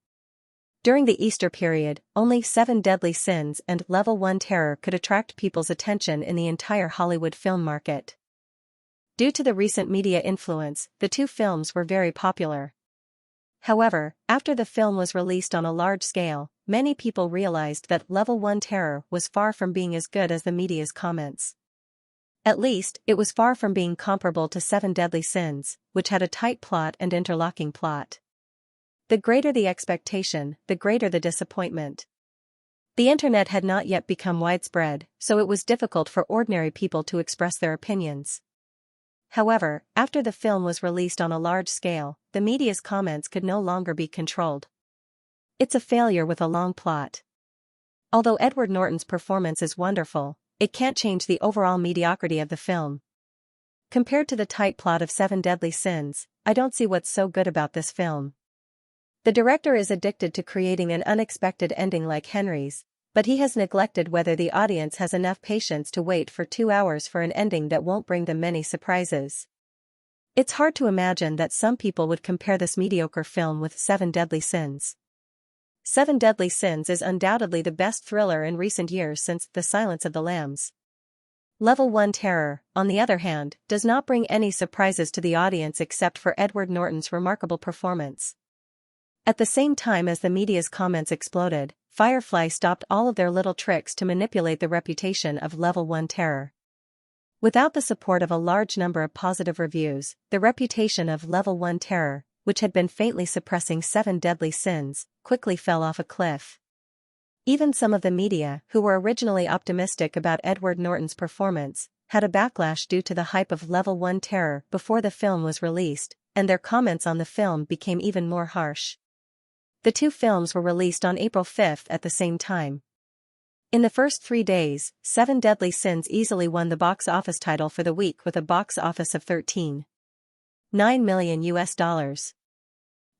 During the Easter period, only Seven Deadly Sins and Level 1 Terror could attract people's attention in the entire Hollywood film market. Due to the recent media influence, the 2 films were very popular. However, after the film was released on a large scale, many people realized that Level 1 Terror was far from being as good as the media's comments. At least, it was far from being comparable to Seven Deadly Sins, which had a tight plot and interlocking plot. The greater the expectation, the greater the disappointment. The internet had not yet become widespread, so it was difficult for ordinary people to express their opinions. However, after the film was released on a large scale, the media's comments could no longer be controlled. It's a failure with a long plot. Although Edward Norton's performance is wonderful, it can't change the overall mediocrity of the film. Compared to the tight plot of Seven Deadly Sins, I don't see what's so good about this film. The director is addicted to creating an unexpected ending like Henry's, but he has neglected whether the audience has enough patience to wait for 2 hours for an ending that won't bring them many surprises. It's hard to imagine that some people would compare this mediocre film with Seven Deadly Sins. Seven Deadly Sins is undoubtedly the best thriller in recent years since The Silence of the Lambs. Level 1 Terror, on the other hand, does not bring any surprises to the audience except for Edward Norton's remarkable performance. At the same time as the media's comments exploded, Firefly stopped all of their little tricks to manipulate the reputation of Level 1 Terror. Without the support of a large number of positive reviews, the reputation of Level 1 Terror, which had been faintly suppressing Seven Deadly Sins, quickly fell off a cliff. Even some of the media, who were originally optimistic about Edward Norton's performance, had a backlash due to the hype of Level 1 Terror before the film was released, and their comments on the film became even more harsh. The two films were released on April 5 at the same time. In the first 3 days, Seven Deadly Sins easily won the box office title for the week with a box office of $13.9 million.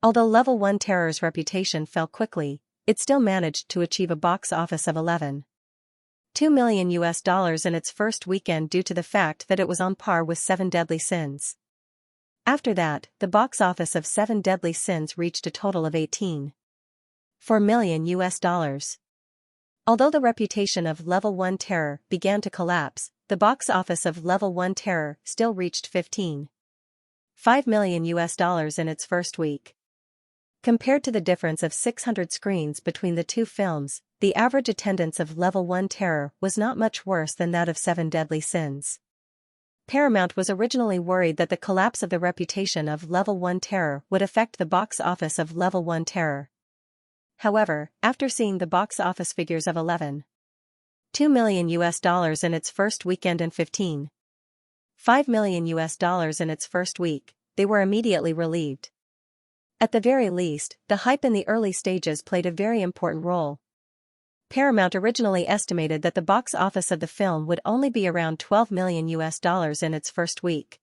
Although Level 1 Terror's reputation fell quickly, it still managed to achieve a box office of $11.2 million in its first weekend due to the fact that it was on par with Seven Deadly Sins. After that, the box office of Seven Deadly Sins reached a total of $18.4 million. Although the reputation of Level 1 Terror began to collapse, the box office of Level 1 Terror still reached $15.5 million in its first week. Compared to the difference of 600 screens between the two films, the average attendance of Level 1 Terror was not much worse than that of Seven Deadly Sins. Paramount was originally worried that the collapse of the reputation of Level 1 Terror would affect the box office of Level 1 Terror. However, after seeing the box office figures of $11.2 million in its first weekend and $15.5 million in its first week, they were immediately relieved. At the very least, the hype in the early stages played a very important role. Paramount originally estimated that the box office of the film would only be around $12 million in its first week.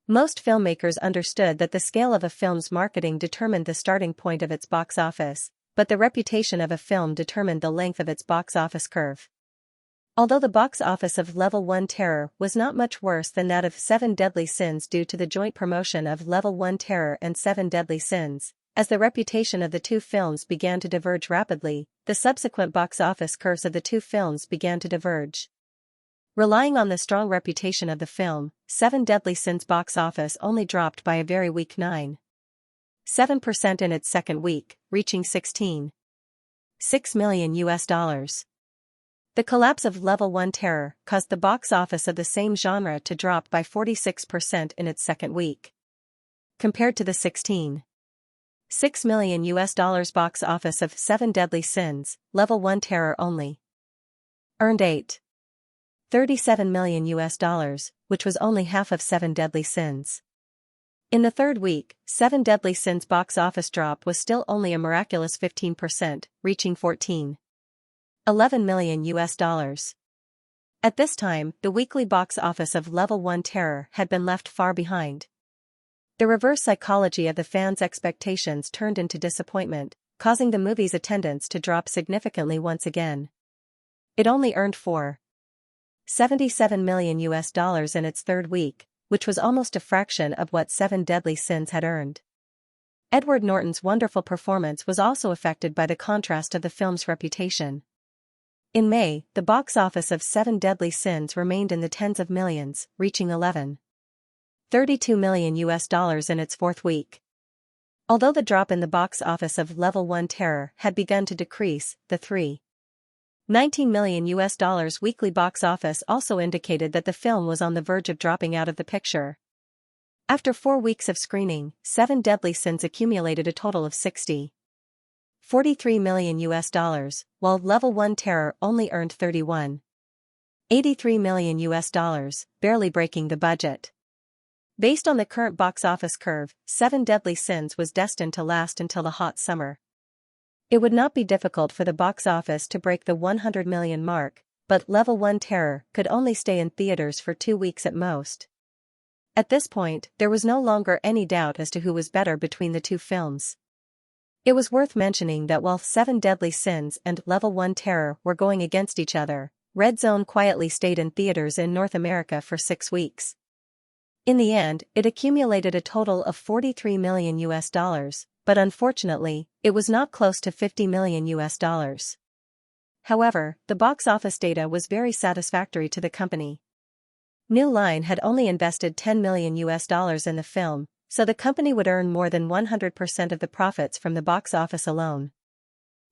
Most filmmakers understood that the scale of a film's marketing determined the starting point of its box office, but the reputation of a film determined the length of its box office curve. Although the box office of Level 1 Terror was not much worse than that of Seven Deadly Sins due to the joint promotion of Level 1 Terror and Seven Deadly Sins, as the reputation of the two films began to diverge rapidly, the subsequent box office curves of the two films began to diverge. Relying on the strong reputation of the film, Seven Deadly Sins' box office only dropped by a very weak 9.7% in its second week, reaching $16.6 million. The collapse of Level 1 Terror caused the box office of the same genre to drop by 46% in its second week. Compared to the $16.6 million box office of Seven Deadly Sins, Level 1 Terror only earned $8.37 million, which was only half of Seven Deadly Sins. In the third week, Seven Deadly Sins' box office drop was still only a miraculous 15%, reaching $14.11 million. At this time, the weekly box office of Level 1 Terror had been left far behind. The reverse psychology of the fans' expectations turned into disappointment, causing the movie's attendance to drop significantly once again. It only earned $4.77 million in its third week, which was almost a fraction of what Seven Deadly Sins had earned. Edward Norton's wonderful performance was also affected by the contrast of the film's reputation. In May, the box office of Seven Deadly Sins remained in the tens of millions, reaching $11.32 million in its fourth week. Although the drop in the box office of Level 1 Terror had begun to decrease, the $3.19 million weekly box office also indicated that the film was on the verge of dropping out of the picture. After 4 weeks of screening, Seven Deadly Sins accumulated a total of $43 million, while Level 1 Terror only earned $31.83 million, barely breaking the budget. Based on the current box office curve, Seven Deadly Sins was destined to last until the hot summer. It would not be difficult for the box office to break the 100 million mark, but Level 1 Terror could only stay in theaters for 2 weeks at most. At this point, there was no longer any doubt as to who was better between the two films. It was worth mentioning that while Seven Deadly Sins and Level 1 Terror were going against each other, Red Zone quietly stayed in theaters in North America for 6 weeks. In the end, it accumulated a total of $43 million, but unfortunately, it was not close to $50 million. However, the box office data was very satisfactory to the company. New Line had only invested $10 million in the film, so the company would earn more than 100% of the profits from the box office alone.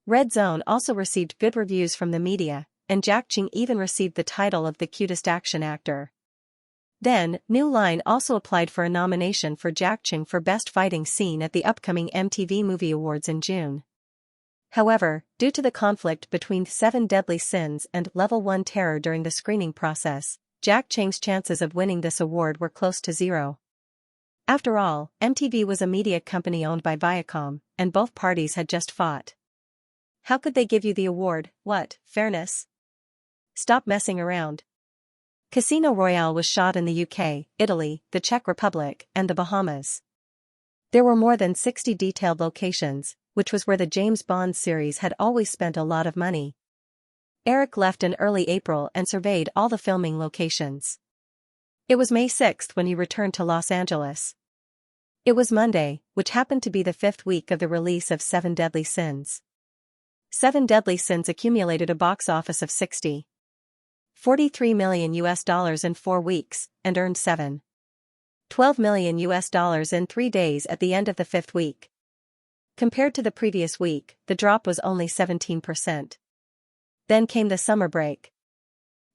Red Zone also received good reviews from the media, and Jack Ching even received the title of the cutest action actor. Then, New Line also applied for a nomination for Xianxia for Best Fighting Scene at the upcoming MTV Movie Awards in June. However, due to the conflict between Seven Deadly Sins and Level 1 Terror during the screening process, Xianxia's chances of winning this award were close to zero. After all, MTV was a media company owned by Viacom, and both parties had just fought. How could they give you the award? What, fairness? Stop messing around. Casino Royale was shot in the UK, Italy, the Czech Republic, and the Bahamas. There were more than 60 detailed locations, which was where the James Bond series had always spent a lot of money. Eric left in early April and surveyed all the filming locations. It was May 6 when he returned to Los Angeles. It was Monday, which happened to be the 5th week of the release of Seven Deadly Sins. Seven Deadly Sins accumulated a box office of $43 million in 4 weeks, and earned $12 million in 3 days at the end of the 5th week. Compared to the previous week, the drop was only 17%. Then came the summer break.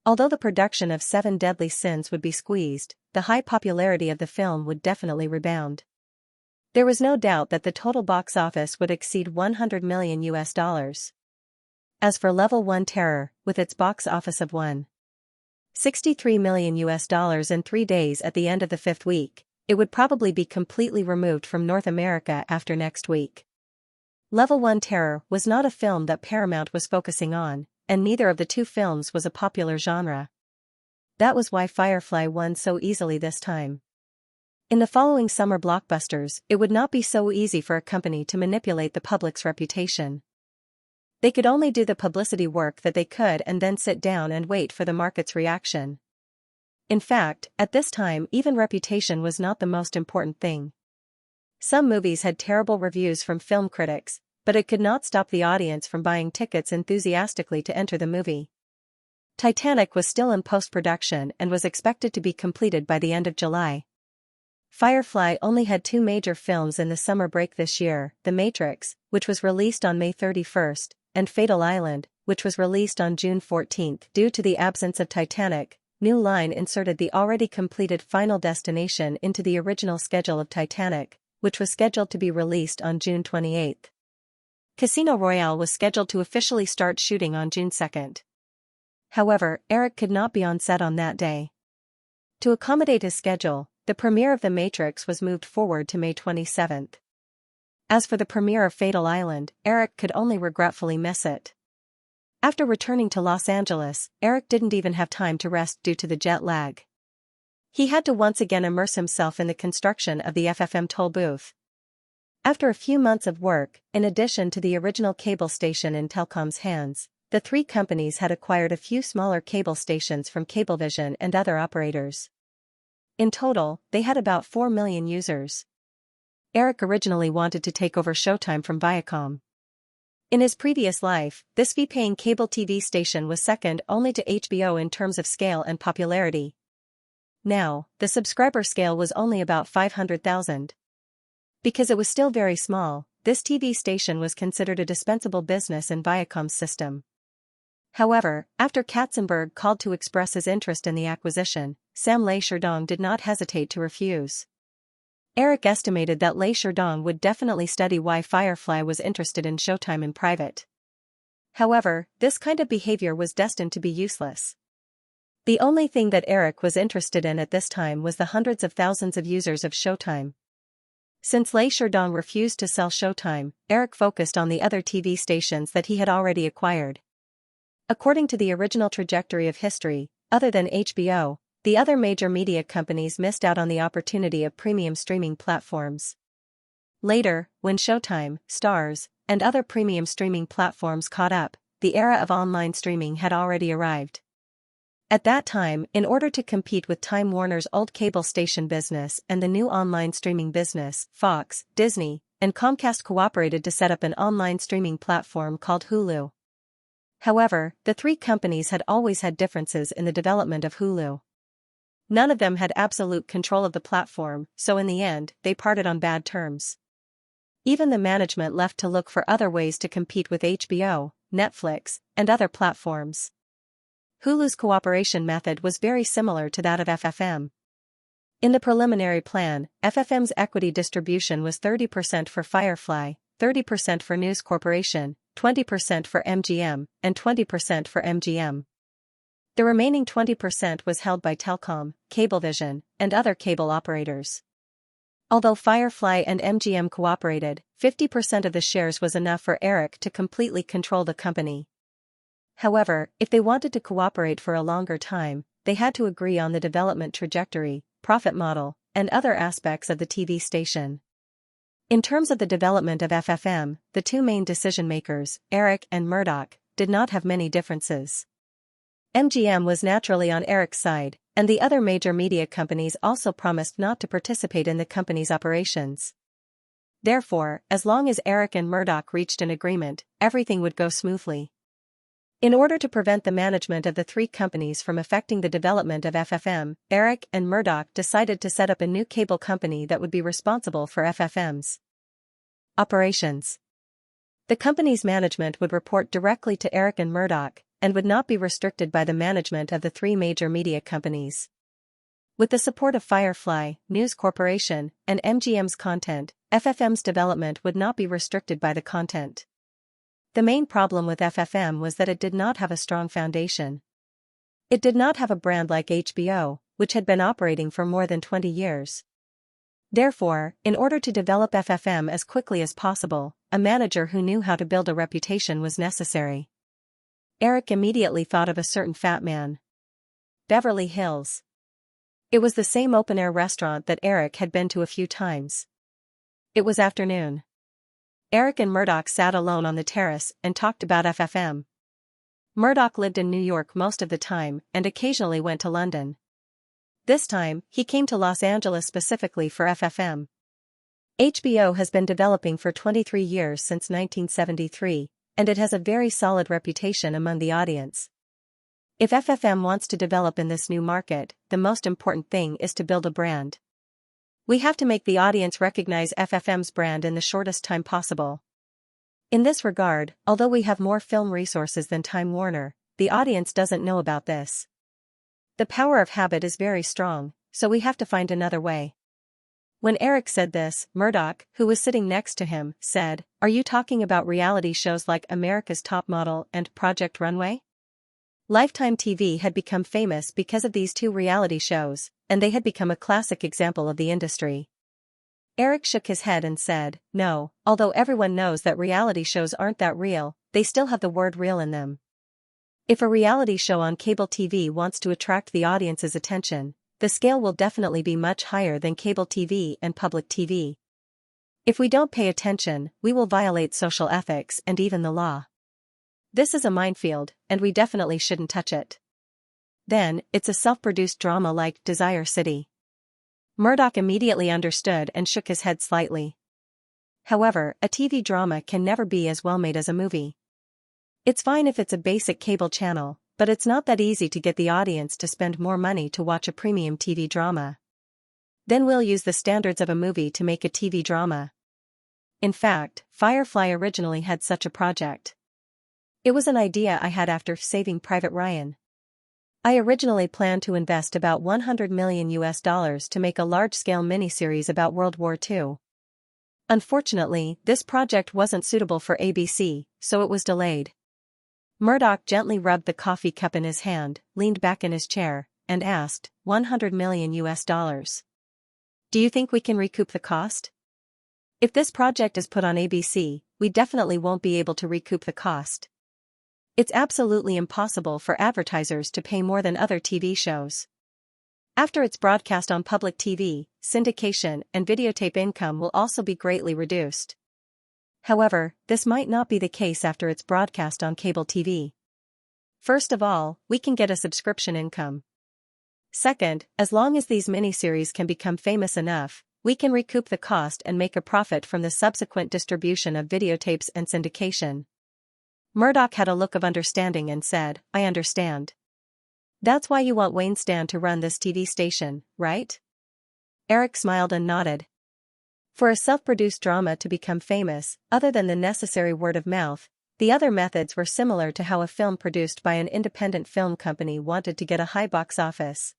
Although the production of Seven Deadly Sins would be squeezed, the high popularity of the film would definitely rebound. There was no doubt that the total box office would exceed $100 million. As for Level 1 Terror, with its box office of $63 million in 3 days at the end of the 5th week, it would probably be completely removed from North America after next week. Level 1 Terror was not a film that Paramount was focusing on, and neither of the two films was a popular genre. That was why Firefly won so easily this time. In the following summer blockbusters, it would not be so easy for a company to manipulate the public's reputation. They could only do the publicity work that they could and then sit down and wait for the market's reaction. In fact, at this time even reputation was not the most important thing. Some movies had terrible reviews from film critics, but it could not stop the audience from buying tickets enthusiastically to enter the movie. Titanic was still in post-production and was expected to be completed by the end of July. Firefly only had 2 major films in the summer break this year, The Matrix, which was released on May 31st, and Fatal Island, which was released on June 14th. Due to the absence of Titanic, New Line inserted the already completed Final Destination into the original schedule of Titanic, which was scheduled to be released on June 28th. Casino Royale was scheduled to officially start shooting on June 2nd. However, Eric could not be on set on that day. To accommodate his schedule, the premiere of The Matrix was moved forward to May 27th. As for the premiere of Fatal Island, Eric could only regretfully miss it. After returning to Los Angeles, Eric didn't even have time to rest due to the jet lag. He had to once again immerse himself in the construction of the FFM toll booth. After a few months of work, in addition to the original cable station in Telcom's hands, the 3 companies had acquired a few smaller cable stations from Cablevision and other operators. In total, they had about 4 million users. Eric originally wanted to take over Showtime from Viacom. In his previous life, this fee-paying cable TV station was second only to HBO in terms of scale and popularity. Now, the subscriber scale was only about 500,000. Because it was still very small, this TV station was considered a dispensable business in Viacom's system. However, after Katzenberg called to express his interest in the acquisition, Sam Lei Sherdong did not hesitate to refuse. Eric estimated that Lei Sherdong would definitely study why Firefly was interested in Showtime in private. However, this kind of behavior was destined to be useless. The only thing that Eric was interested in at this time was the hundreds of thousands of users of Showtime. Since Lei Sherdong refused to sell Showtime, Eric focused on the other TV stations that he had already acquired. According to the original trajectory of history, other than HBO, the other major media companies missed out on the opportunity of premium streaming platforms. Later, when Showtime, Starz, and other premium streaming platforms caught up, the era of online streaming had already arrived. At that time, in order to compete with Time Warner's old cable station business and the new online streaming business, Fox, Disney, and Comcast cooperated to set up an online streaming platform called Hulu. However, the 3 companies had always had differences in the development of Hulu. None of them had absolute control of the platform, so in the end, they parted on bad terms. Even the management left to look for other ways to compete with HBO, Netflix, and other platforms. Hulu's cooperation method was very similar to that of FFM. In the preliminary plan, FFM's equity distribution was 30% for Firefly, 30% for News Corporation, 20% for MGM, and 20% for MGM. The remaining 20% was held by Telcom, Cablevision, and other cable operators. Although Firefly and MGM cooperated, 50% of the shares was enough for Eric to completely control the company. However, if they wanted to cooperate for a longer time, they had to agree on the development trajectory, profit model, and other aspects of the TV station. In terms of the development of FFM, the two main decision-makers, Eric and Murdoch, did not have many differences. MGM was naturally on Eric's side, and the other major media companies also promised not to participate in the company's operations. Therefore, as long as Eric and Murdoch reached an agreement, everything would go smoothly. In order to prevent the management of the three companies from affecting the development of FFM, Eric and Murdoch decided to set up a new cable company that would be responsible for FFM's operations. The company's management would report directly to Eric and Murdoch, and would not be restricted by the management of the three major media companies. With the support of Firefly, News Corporation, and MGM's content, FFM's development would not be restricted by the content. The main problem with FFM was that it did not have a strong foundation. It did not have a brand like HBO, which had been operating for more than 20 years. Therefore, in order to develop FFM as quickly as possible, a manager who knew how to build a reputation was necessary. Eric immediately thought of a certain fat man. Beverly Hills. It was the same open-air restaurant that Eric had been to a few times. It was afternoon. Eric and Murdoch sat alone on the terrace and talked about FFM. Murdoch lived in New York most of the time and occasionally went to London. This time, he came to Los Angeles specifically for FFM. HBO has been developing for 23 years since 1973, and it has a very solid reputation among the audience. If FFM wants to develop in this new market, the most important thing is to build a brand. We have to make the audience recognize FFM's brand in the shortest time possible. In this regard, although we have more film resources than Time Warner, the audience doesn't know about this. The power of habit is very strong, so we have to find another way. When Eric said this, Murdoch, who was sitting next to him, said, "Are you talking about reality shows like America's Top Model and Project Runway?" Lifetime TV had become famous because of these two reality shows, and they had become a classic example of the industry. Eric shook his head and said, "No, although everyone knows that reality shows aren't that real, they still have the word real in them. If a reality show on cable TV wants to attract the audience's attention, the scale will definitely be much higher than cable TV and public TV. If we don't pay attention, we will violate social ethics and even the law. This is a minefield, and we definitely shouldn't touch it. Then, it's a self-produced drama like Desire City." Murdoch immediately understood and shook his head slightly. However, a TV drama can never be as well made as a movie. It's fine if it's a basic cable channel, but it's not that easy to get the audience to spend more money to watch a premium TV drama. Then we'll use the standards of a movie to make a TV drama. In fact, Firefly originally had such a project. It was an idea I had after Saving Private Ryan. I originally planned to invest about $100 million to make a large-scale miniseries about World War II. Unfortunately, this project wasn't suitable for ABC, so it was delayed. Murdoch gently rubbed the coffee cup in his hand, leaned back in his chair, and asked, $100 million. Do you think we can recoup the cost? If this project is put on ABC, we definitely won't be able to recoup the cost. It's absolutely impossible for advertisers to pay more than other TV shows. After it's broadcast on public TV, syndication and videotape income will also be greatly reduced. However, this might not be the case after it's broadcast on cable TV. First of all, we can get a subscription income. Second, as long as these miniseries can become famous enough, we can recoup the cost and make a profit from the subsequent distribution of videotapes and syndication. Murdoch had a look of understanding and said, "I understand. That's why you want Wayne Stan to run this TV station, right?" Eric smiled and nodded. For a self-produced drama to become famous, other than the necessary word of mouth, the other methods were similar to how a film produced by an independent film company wanted to get a high box office.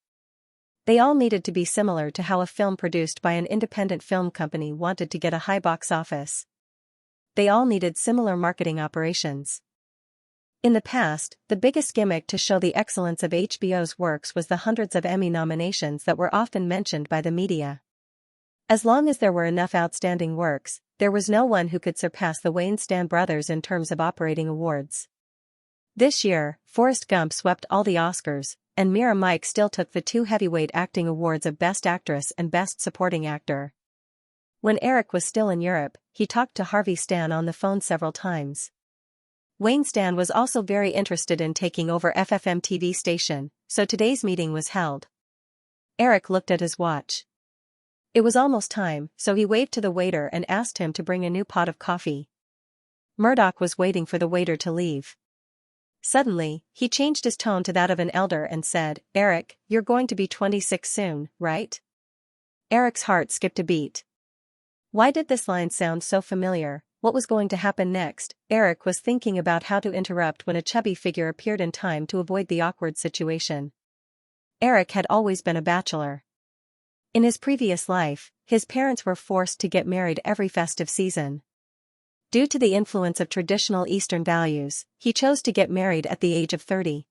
They all needed to be similar to how a film produced by an independent film company wanted to get a high box office. They all needed similar marketing operations. In the past, the biggest gimmick to show the excellence of HBO's works was the hundreds of Emmy nominations that were often mentioned by the media. As long as there were enough outstanding works, there was no one who could surpass the Weinstein brothers in terms of operating awards. This year, Forrest Gump swept all the Oscars, and Mira Mike still took the two heavyweight acting awards of Best Actress and Best Supporting Actor. When Eric was still in Europe, he talked to Harvey Stan on the phone several times. Weinstein was also very interested in taking over FFM TV station, so today's meeting was held. Eric looked at his watch. It was almost time, so he waved to the waiter and asked him to bring a new pot of coffee. Murdoch was waiting for the waiter to leave. Suddenly, he changed his tone to that of an elder and said, "Eric, you're going to be 26 soon, right?" Eric's heart skipped a beat. Why did this line sound so familiar? What was going to happen next? Eric was thinking about how to interrupt when a chubby figure appeared in time to avoid the awkward situation. Eric had always been a bachelor. In his previous life, his parents were forced to get married every festive season. Due to the influence of traditional Eastern values, he chose to get married at the age of 30.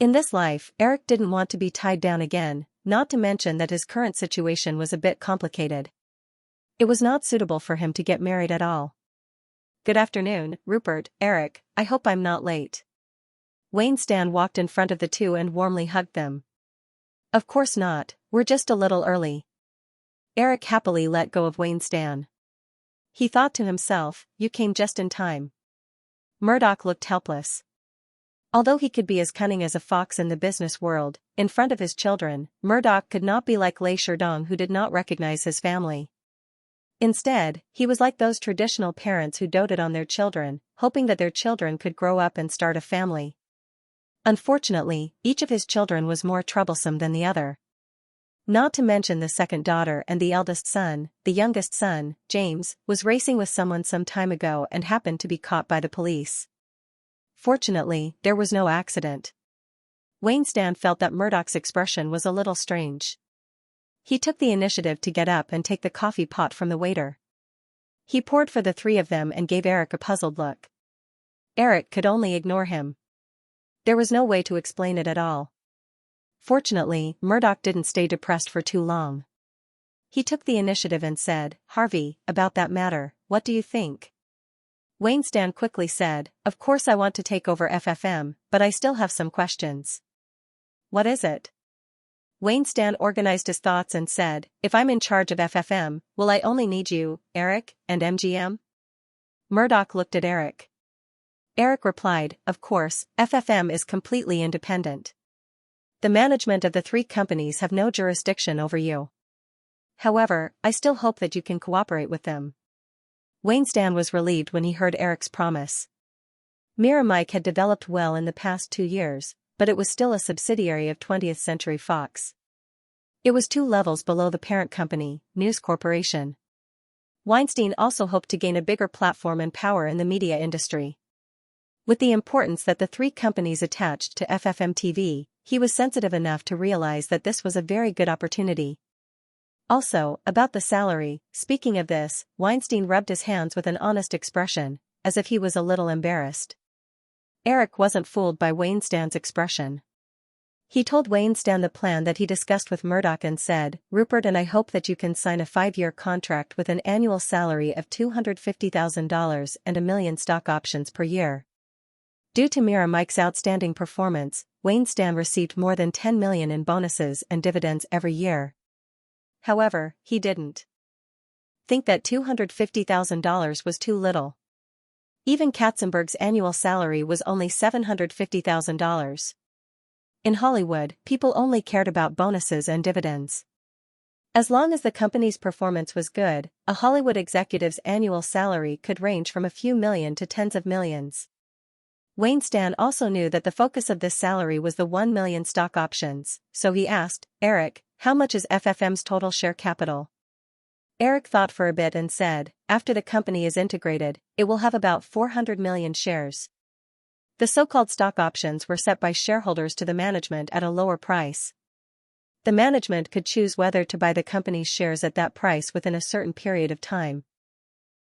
In this life, Eric didn't want to be tied down again, not to mention that his current situation was a bit complicated. It was not suitable for him to get married at all. "Good afternoon, Rupert, Eric, I hope I'm not late." Weinstein walked in front of the two and warmly hugged them. "Of course not, we're just a little early." Eric happily let go of Weinstein. He thought to himself, "You came just in time." Murdoch looked helpless. Although he could be as cunning as a fox in the business world, in front of his children, Murdoch could not be like Lei Sherdong, who did not recognize his family. Instead, he was like those traditional parents who doted on their children, hoping that their children could grow up and start a family. Unfortunately, each of his children was more troublesome than the other. Not to mention the second daughter and the eldest son, the youngest son, James, was racing with someone some time ago and happened to be caught by the police. Fortunately, there was no accident. Weinstein felt that Murdoch's expression was a little strange. He took the initiative to get up and take the coffee pot from the waiter. He poured for the three of them and gave Eric a puzzled look. Eric could only ignore him. There was no way to explain it at all. Fortunately, Murdoch didn't stay depressed for too long. He took the initiative and said, "Harvey, about that matter, what do you think?" Weinstein quickly said, "Of course I want to take over FFM, but I still have some questions." "What is it?" Weinstein organized his thoughts and said, "If I'm in charge of FFM, will I only need you, Eric, and MGM?" Murdoch looked at Eric. Eric replied, "Of course, FFM is completely independent. The management of the three companies have no jurisdiction over you. However, I still hope that you can cooperate with them." Weinstein was relieved when he heard Eric's promise. Mira Mike had developed well in the past 2 years, but it was still a subsidiary of 20th Century Fox. It was 2 levels below the parent company, News Corporation. Weinstein also hoped to gain a bigger platform and power in the media industry. With the importance that the 3 companies attached to FFM TV, he was sensitive enough to realize that this was a very good opportunity. Also, about the salary, speaking of this, Weinstein rubbed his hands with an honest expression, as if he was a little embarrassed. Eric wasn't fooled by Weinstein's expression. He told Weinstein the plan that he discussed with Murdoch and said, "Rupert, and I hope that you can sign a 5-year contract with an annual salary of $250,000 and 1 million stock options per year." Due to Mira Mike's outstanding performance, Weinstein received more than $10 million in bonuses and dividends every year. However, he didn't think that $250,000 was too little. Even Katzenberg's annual salary was only $750,000. In Hollywood, people only cared about bonuses and dividends. As long as the company's performance was good, a Hollywood executive's annual salary could range from a few million to tens of millions. Weinstein also knew that the focus of this salary was the 1 million stock options, so he asked, "Eric, how much is FFM's total share capital?" Eric thought for a bit and said, "After the company is integrated, it will have about 400 million shares." The so-called stock options were set by shareholders to the management at a lower price. The management could choose whether to buy the company's shares at that price within a certain period of time.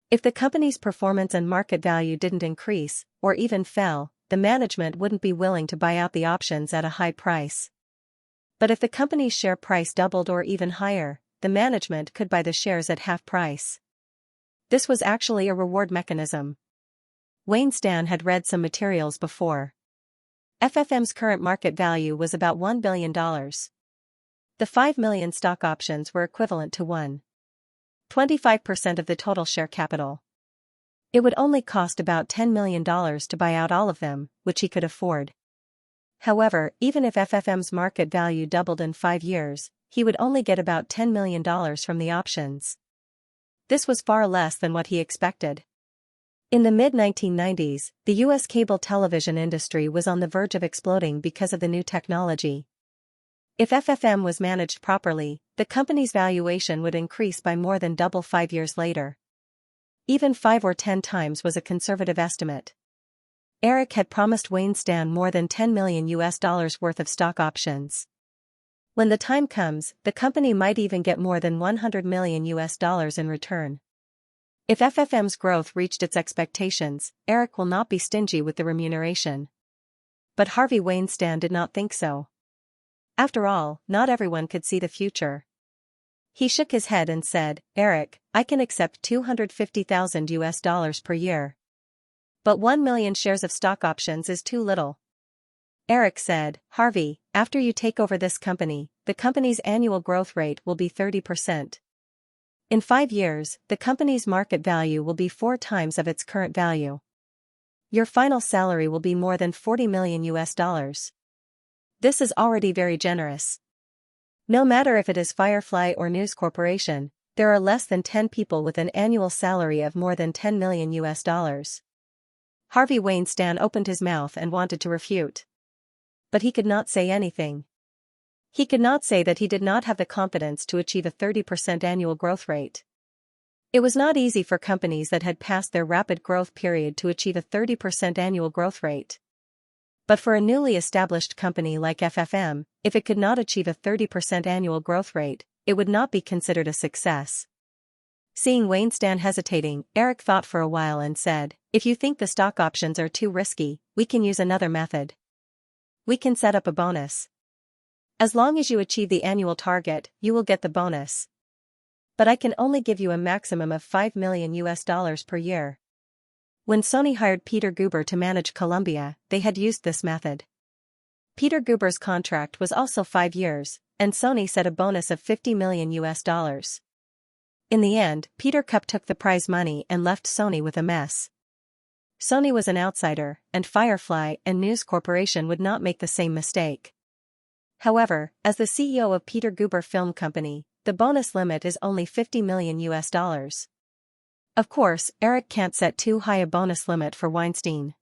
If the company's performance and market value didn't increase, or even fell, the management wouldn't be willing to buy out the options at a high price. But if the company's share price doubled or even higher, the management could buy the shares at half price. This was actually a reward mechanism. Wayne Stan had read some materials before. FFM's current market value was about $1 billion. The 5 million stock options were equivalent to 1.25% of the total share capital. It would only cost about $10 million to buy out all of them, which he could afford. However, even if FFM's market value doubled in 5 years, he would only get about $10 million from the options. This was far less than what he expected. In the mid-1990s, the U.S. cable television industry was on the verge of exploding because of the new technology. If FFM was managed properly, the company's valuation would increase by more than double 5 years later. Even 5 or 10 times was a conservative estimate. Eric had promised Wayne Stan more than $10 million worth of stock options. When the time comes, the company might even get more than $100 million in return. If FFM's growth reached its expectations, Eric will not be stingy with the remuneration. But Harvey Weinstein did not think so. After all, not everyone could see the future. He shook his head and said, "Eric, I can accept $250,000 per year. But 1 million shares of stock options is too little." Eric said, "Harvey, after you take over this company, the company's annual growth rate will be 30%. In 5 years, the company's market value will be 4 times of its current value. Your final salary will be more than $40 million. This is already very generous. No matter if it is Firefly or News Corporation, there are less than 10 people with an annual salary of more than $10 million. Harvey Weinstein opened his mouth and wanted to refute. But he could not say anything. He could not say that he did not have the confidence to achieve a 30% annual growth rate. It was not easy for companies that had passed their rapid growth period to achieve a 30% annual growth rate. But for a newly established company like FFM, if it could not achieve a 30% annual growth rate, it would not be considered a success. Seeing Weinstein hesitating, Eric thought for a while and said, "If you think the stock options are too risky, we can use another method. We can set up a bonus. As long as you achieve the annual target, you will get the bonus. But I can only give you a maximum of $5 million per year." When Sony hired Peter Guber to manage Columbia, they had used this method. Peter Guber's contract was also 5 years, and Sony set a bonus of $50 million. In the end, Peter Cup took the prize money and left Sony with a mess. Sony was an outsider, and Firefly and News Corporation would not make the same mistake. However, as the CEO of Peter Guber Film Company, the bonus limit is only $50 million. Of course, Eric can't set too high a bonus limit for Weinstein.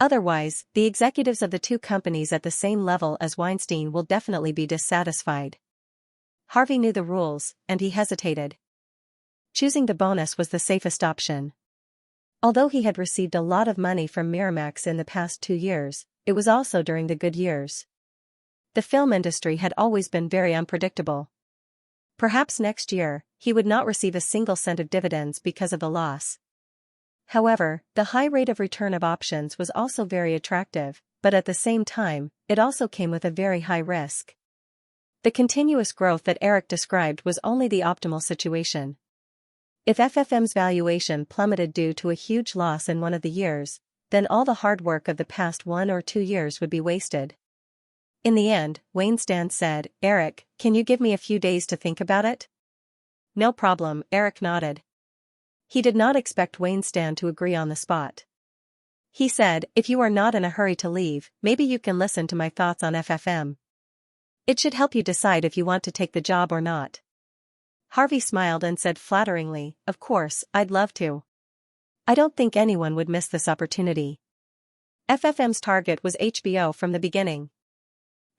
Otherwise, the executives of the two companies at the same level as Weinstein will definitely be dissatisfied. Harvey knew the rules, and he hesitated. Choosing the bonus was the safest option. Although he had received a lot of money from Miramax in the past 2 years, it was also during the good years. The film industry had always been very unpredictable. Perhaps next year, he would not receive a single cent of dividends because of the loss. However, the high rate of return of options was also very attractive, but at the same time, it also came with a very high risk. The continuous growth that Eric described was only the optimal situation. If FFM's valuation plummeted due to a huge loss in one of the years, then all the hard work of the past 1 or 2 years would be wasted. In the end, Weinstein said, "Eric, can you give me a few days to think about it?" "No problem," Eric nodded. He did not expect Weinstein to agree on the spot. He said, "If you are not in a hurry to leave, maybe you can listen to my thoughts on FFM. It should help you decide if you want to take the job or not." Harvey smiled and said flatteringly, "Of course, I'd love to. I don't think anyone would miss this opportunity." FFM's target was HBO from the beginning.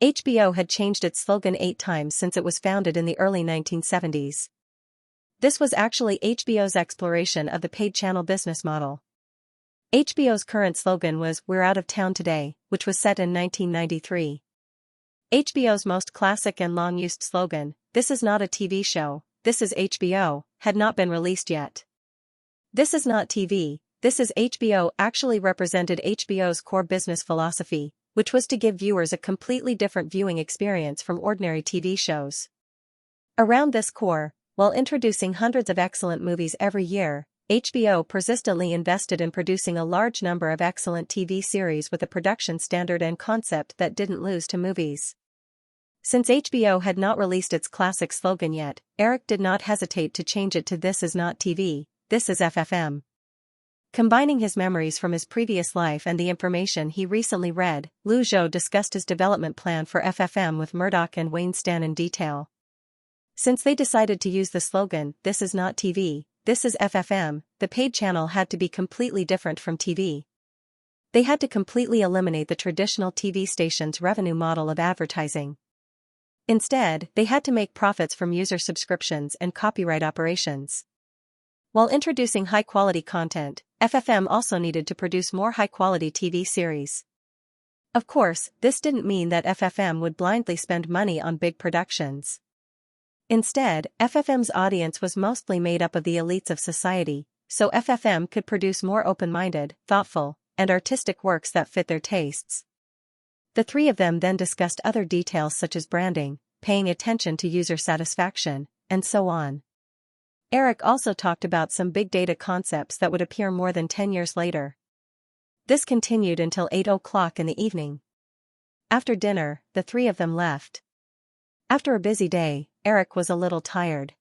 HBO had changed its slogan 8 times since it was founded in the early 1970s. This was actually HBO's exploration of the paid channel business model. HBO's current slogan was "We're out of town today," which was set in 1993. HBO's most classic and long-used slogan, "This is not a TV show, this is HBO," had not been released yet. "This is not TV, this is HBO" actually represented HBO's core business philosophy, which was to give viewers a completely different viewing experience from ordinary TV shows. Around this core, while introducing hundreds of excellent movies every year, HBO persistently invested in producing a large number of excellent TV series with a production standard and concept that didn't lose to movies. Since HBO had not released its classic slogan yet, Eric did not hesitate to change it to "This is not TV, this is FFM." Combining his memories from his previous life and the information he recently read, Liu Zhou discussed his development plan for FFM with Murdoch and Wayne Stan in detail. Since they decided to use the slogan, "This is not TV, this is FFM," the paid channel had to be completely different from TV. They had to completely eliminate the traditional TV station's revenue model of advertising. Instead, they had to make profits from user subscriptions and copyright operations. While introducing high-quality content, FFM also needed to produce more high-quality TV series. Of course, this didn't mean that FFM would blindly spend money on big productions. Instead, FFM's audience was mostly made up of the elites of society, so FFM could produce more open-minded, thoughtful, and artistic works that fit their tastes. The three of them then discussed other details such as branding, paying attention to user satisfaction, and so on. Eric also talked about some big data concepts that would appear more than 10 years later. This continued until 8 o'clock in the evening. After dinner, the three of them left. After a busy day, Eric was a little tired.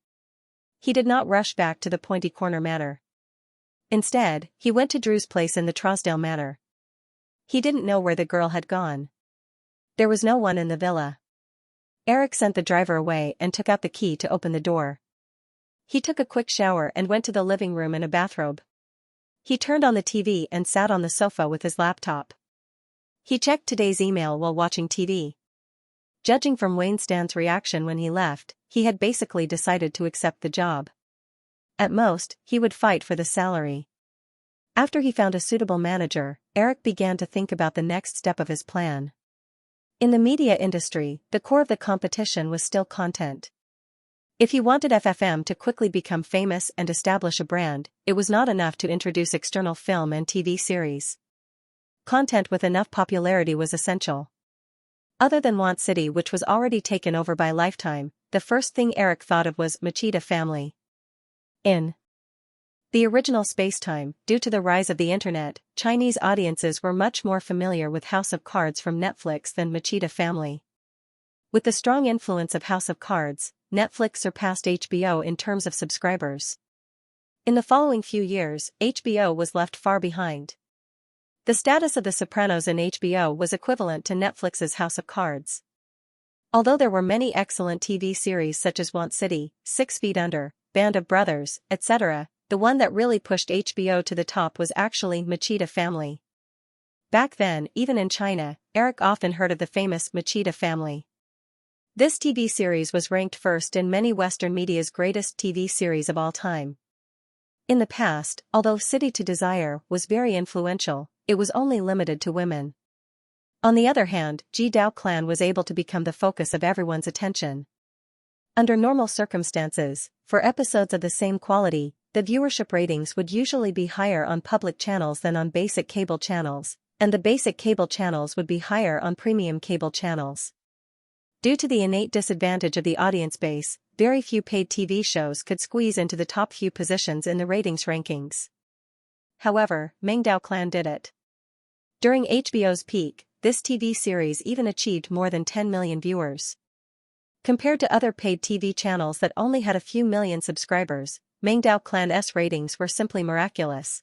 He did not rush back to the Pointy Corner Manor. Instead, he went to Drew's place in the Trousdale Manor. He didn't know where the girl had gone. There was no one in the villa. Eric sent the driver away and took out the key to open the door. He took a quick shower and went to the living room in a bathrobe. He turned on the TV and sat on the sofa with his laptop. He checked today's email while watching TV. Judging from Wayne Stan's reaction when he left, he had basically decided to accept the job. At most, he would fight for the salary. After he found a suitable manager, Eric began to think about the next step of his plan. In the media industry, the core of the competition was still content. If he wanted FFM to quickly become famous and establish a brand, it was not enough to introduce external film and TV series. Content with enough popularity was essential. Other than Want City, which was already taken over by Lifetime, the first thing Eric thought of was Machida Family. In the original space-time, due to the rise of the internet, Chinese audiences were much more familiar with House of Cards from Netflix than Machida Family. With the strong influence of House of Cards, Netflix surpassed HBO in terms of subscribers. In the following few years, HBO was left far behind. The status of The Sopranos in HBO was equivalent to Netflix's House of Cards. Although there were many excellent TV series such as Want City, 6 Feet Under, Band of Brothers, etc., the one that really pushed HBO to the top was actually Machida Family. Back then, even in China, Eric often heard of the famous Machida Family. This TV series was ranked first in many Western media's greatest TV series of all time. In the past, although City to Desire was very influential, it was only limited to women. On the other hand, Ji Dao Clan was able to become the focus of everyone's attention. Under normal circumstances, for episodes of the same quality, the viewership ratings would usually be higher on public channels than on basic cable channels, and the basic cable channels would be higher on premium cable channels. Due to the innate disadvantage of the audience base, very few paid TV shows could squeeze into the top few positions in the ratings rankings. However, Mengdao Clan did it. During HBO's peak, this TV series even achieved more than 10 million viewers. Compared to other paid TV channels that only had a few million subscribers, Mengdao Clan's ratings were simply miraculous.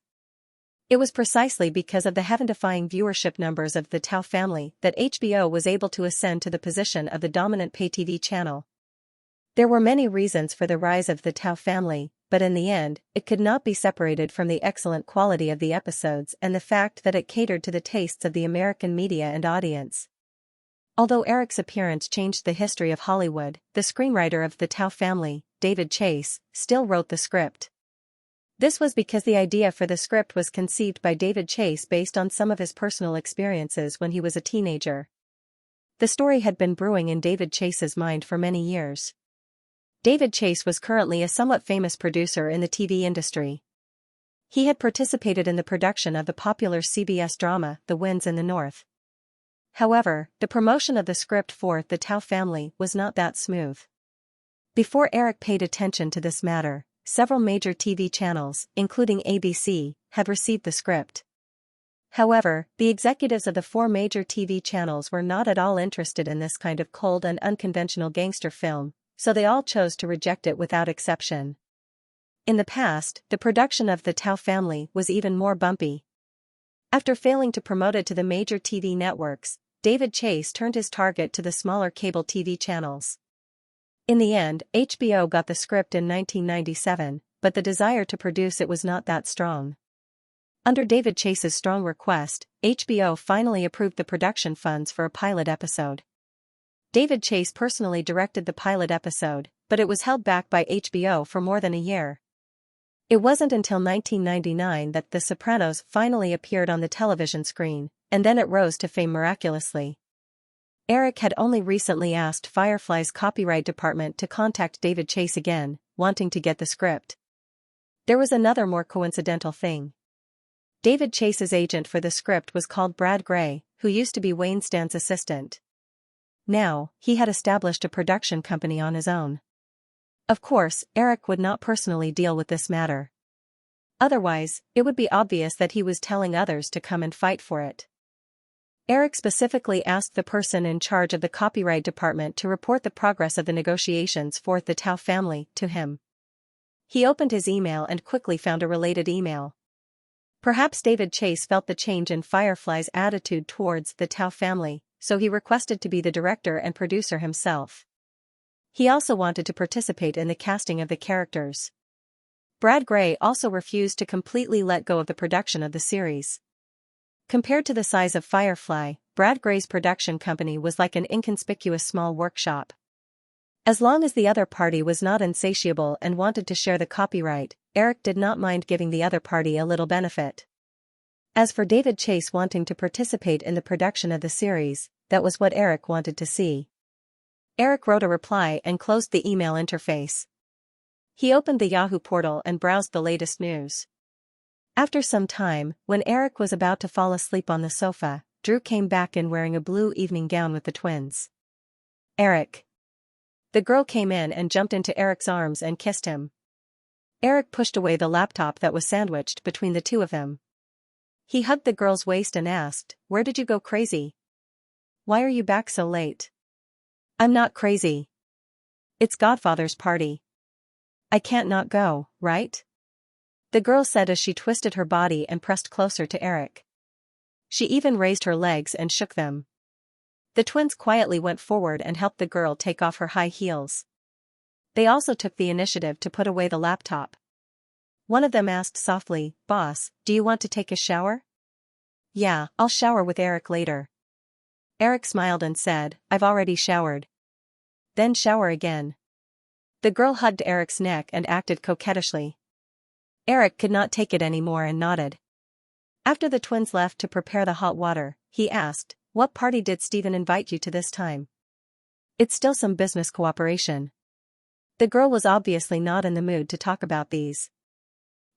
It was precisely because of the heaven-defying viewership numbers of the Tao family that HBO was able to ascend to the position of the dominant pay TV channel. There were many reasons for the rise of the Tao family, but in the end, it could not be separated from the excellent quality of the episodes and the fact that it catered to the tastes of the American media and audience. Although Eric's appearance changed the history of Hollywood, the screenwriter of the Tao family, David Chase, still wrote the script. This was because the idea for the script was conceived by David Chase based on some of his personal experiences when he was a teenager. The story had been brewing in David Chase's mind for many years. David Chase was currently a somewhat famous producer in the TV industry. He had participated in the production of the popular CBS drama The Winds in the North. However, the promotion of the script for The Tao Family was not that smooth. Before Eric paid attention to this matter, several major TV channels, including ABC, had received the script. However, the executives of the 4 major TV channels were not at all interested in this kind of cold and unconventional gangster film, so they all chose to reject it without exception. In the past, the production of The Tao Family was even more bumpy. After failing to promote it to the major TV networks, David Chase turned his target to the smaller cable TV channels. In the end, HBO got the script in 1997, but the desire to produce it was not that strong. Under David Chase's strong request, HBO finally approved the production funds for a pilot episode. David Chase personally directed the pilot episode, but it was held back by HBO for more than a year. It wasn't until 1999 that The Sopranos finally appeared on the television screen, and then it rose to fame miraculously. Eric had only recently asked Firefly's copyright department to contact David Chase again, wanting to get the script. There was another more coincidental thing. David Chase's agent for the script was called Brad Gray, who used to be Wayne Stan's assistant. Now, he had established a production company on his own. Of course, Eric would not personally deal with this matter. Otherwise, it would be obvious that he was telling others to come and fight for it. Eric specifically asked the person in charge of the copyright department to report the progress of the negotiations for The Tao Family to him. He opened his email and quickly found a related email. Perhaps David Chase felt the change in Firefly's attitude towards The Tao Family, so he requested to be the director and producer himself. He also wanted to participate in the casting of the characters. Brad Gray also refused to completely let go of the production of the series. Compared to the size of Firefly, Brad Gray's production company was like an inconspicuous small workshop. As long as the other party was not insatiable and wanted to share the copyright, Eric did not mind giving the other party a little benefit. As for David Chase wanting to participate in the production of the series, that was what Eric wanted to see. Eric wrote a reply and closed the email interface. He opened the Yahoo portal and browsed the latest news. After some time, when Eric was about to fall asleep on the sofa, Drew came back in wearing a blue evening gown with the twins. Eric. The girl came in and jumped into Eric's arms and kissed him. Eric pushed away the laptop that was sandwiched between the two of them. He hugged the girl's waist and asked, "Where did you go crazy? Why are you back so late?" "I'm not crazy. It's Godfather's party. I can't not go, right?" the girl said as she twisted her body and pressed closer to Eric. She even raised her legs and shook them. The twins quietly went forward and helped the girl take off her high heels. They also took the initiative to put away the laptop. One of them asked softly, "Boss, do you want to take a shower?" "Yeah, I'll shower with Eric later." Eric smiled and said, "I've already showered." "Then shower again." The girl hugged Eric's neck and acted coquettishly. Eric could not take it anymore and nodded. After the twins left to prepare the hot water, he asked, "What party did Steven invite you to this time?" "It's still some business cooperation." The girl was obviously not in the mood to talk about these.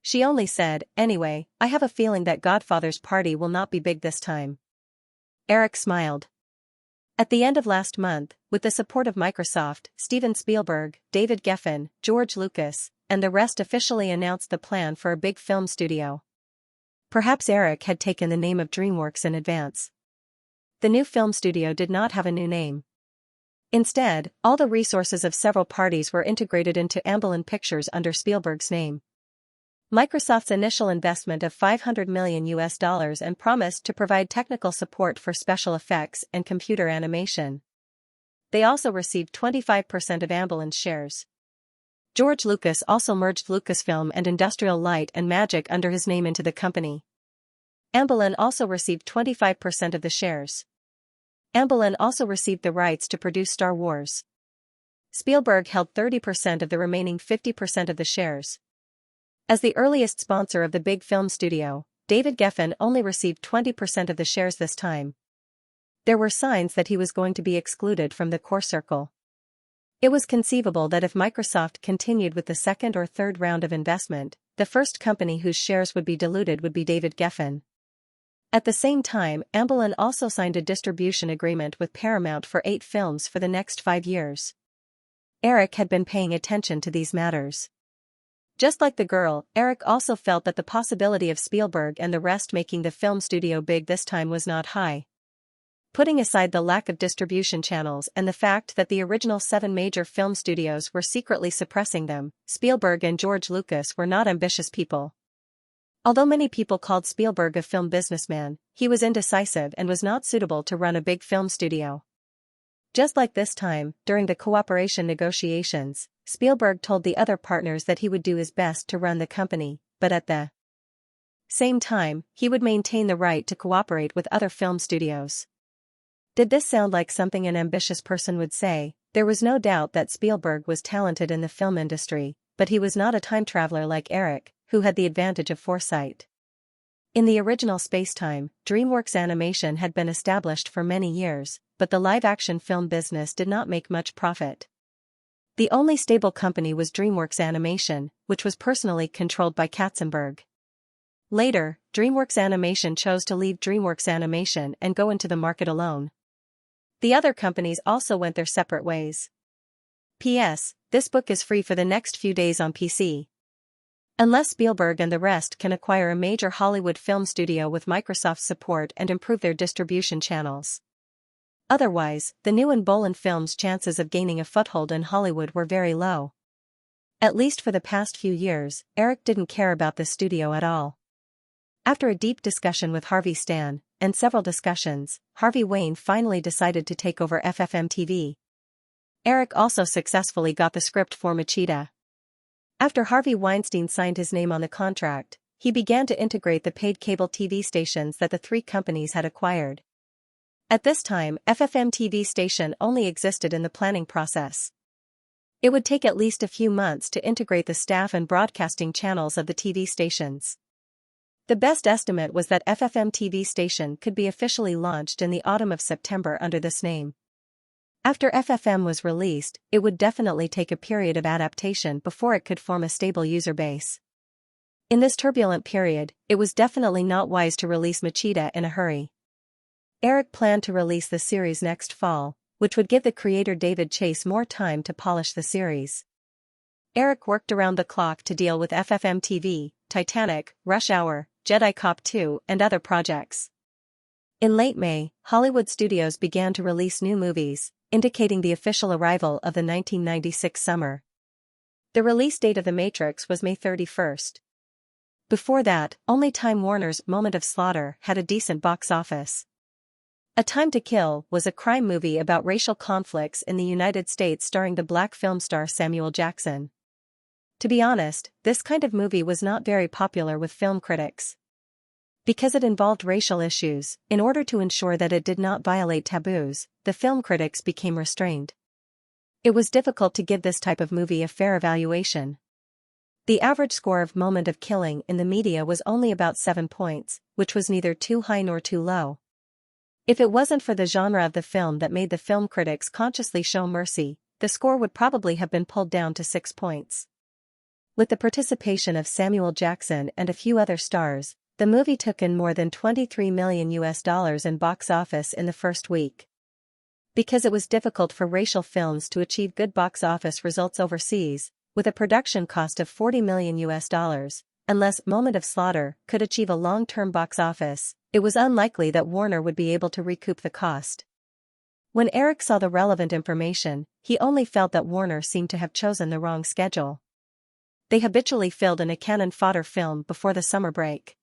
She only said, "Anyway, I have a feeling that Godfather's party will not be big this time." Eric smiled. At the end of last month, with the support of Microsoft, Steven Spielberg, David Geffen, George Lucas, and the rest officially announced the plan for a big film studio. Perhaps Eric had taken the name of DreamWorks in advance. The new film studio did not have a new name. Instead, all the resources of several parties were integrated into Amblin Pictures under Spielberg's name. Microsoft's initial investment of $500 million and promised to provide technical support for special effects and computer animation. They also received 25% of Amblin's shares. George Lucas also merged Lucasfilm and Industrial Light and Magic under his name into the company. Amblin also received 25% of the shares. Amblin also received the rights to produce Star Wars. Spielberg held 30% of the remaining 50% of the shares. As the earliest sponsor of the big film studio, David Geffen only received 20% of the shares this time. There were signs that he was going to be excluded from the core circle. It was conceivable that if Microsoft continued with the second or third round of investment, the first company whose shares would be diluted would be David Geffen. At the same time, Amblin also signed a distribution agreement with Paramount for 8 films for the next 5 years. Eric had been paying attention to these matters. Just like the girl, Eric also felt that the possibility of Spielberg and the rest making the film studio big this time was not high. Putting aside the lack of distribution channels and the fact that the original 7 major film studios were secretly suppressing them, Spielberg and George Lucas were not ambitious people. Although many people called Spielberg a film businessman, he was indecisive and was not suitable to run a big film studio. Just like this time, during the cooperation negotiations, Spielberg told the other partners that he would do his best to run the company, but at the same time, he would maintain the right to cooperate with other film studios. Did this sound like something an ambitious person would say? There was no doubt that Spielberg was talented in the film industry, but he was not a time traveler like Eric, who had the advantage of foresight. In the original spacetime, DreamWorks Animation had been established for many years, but the live-action film business did not make much profit. The only stable company was DreamWorks Animation, which was personally controlled by Katzenberg. Later, DreamWorks Animation chose to leave DreamWorks Animation and go into the market alone. The other companies also went their separate ways. P.S. This book is free for the next few days on PC. Unless Spielberg and the rest can acquire a major Hollywood film studio with Microsoft's support and improve their distribution channels. Otherwise, the new and Bolan Films' chances of gaining a foothold in Hollywood were very low. At least for the past few years, Eric didn't care about this studio at all. After a deep discussion with Harvey Stan, and several discussions, Harvey Wayne finally decided to take over FFM TV. Eric also successfully got the script for Machida. After Harvey Weinstein signed his name on the contract, he began to integrate the paid cable TV stations that the 3 companies had acquired. At this time, FFM TV station only existed in the planning process. It would take at least a few months to integrate the staff and broadcasting channels of the TV stations. The best estimate was that FFM TV station could be officially launched in the autumn of September under this name. After FFM was released, it would definitely take a period of adaptation before it could form a stable user base. In this turbulent period, it was definitely not wise to release Machida in a hurry. Eric planned to release the series next fall, which would give the creator David Chase more time to polish the series. Eric worked around the clock to deal with FFM TV, Titanic, Rush Hour, Jedi Cop 2, and other projects. In late May, Hollywood studios began to release new movies, indicating the official arrival of the 1996 summer. The release date of The Matrix was May 31st. Before that, only Time Warner's Moment of Slaughter had a decent box office. A Time to Kill was a crime movie about racial conflicts in the United States starring the black film star Samuel Jackson. To be honest, this kind of movie was not very popular with film critics. Because it involved racial issues, in order to ensure that it did not violate taboos, the film critics became restrained. It was difficult to give this type of movie a fair evaluation. The average score of Moment of Killing in the media was only about 7 points, which was neither too high nor too low. If it wasn't for the genre of the film that made the film critics consciously show mercy, the score would probably have been pulled down to 6 points. With the participation of Samuel Jackson and a few other stars, the movie took in more than $23 million in box office in the first week. Because it was difficult for racial films to achieve good box office results overseas, with a production cost of $40 million, unless Moment of Slaughter could achieve a long-term box office, it was unlikely that Warner would be able to recoup the cost. When Eric saw the relevant information, he only felt that Warner seemed to have chosen the wrong schedule. They habitually filled in a cannon fodder film before the summer break.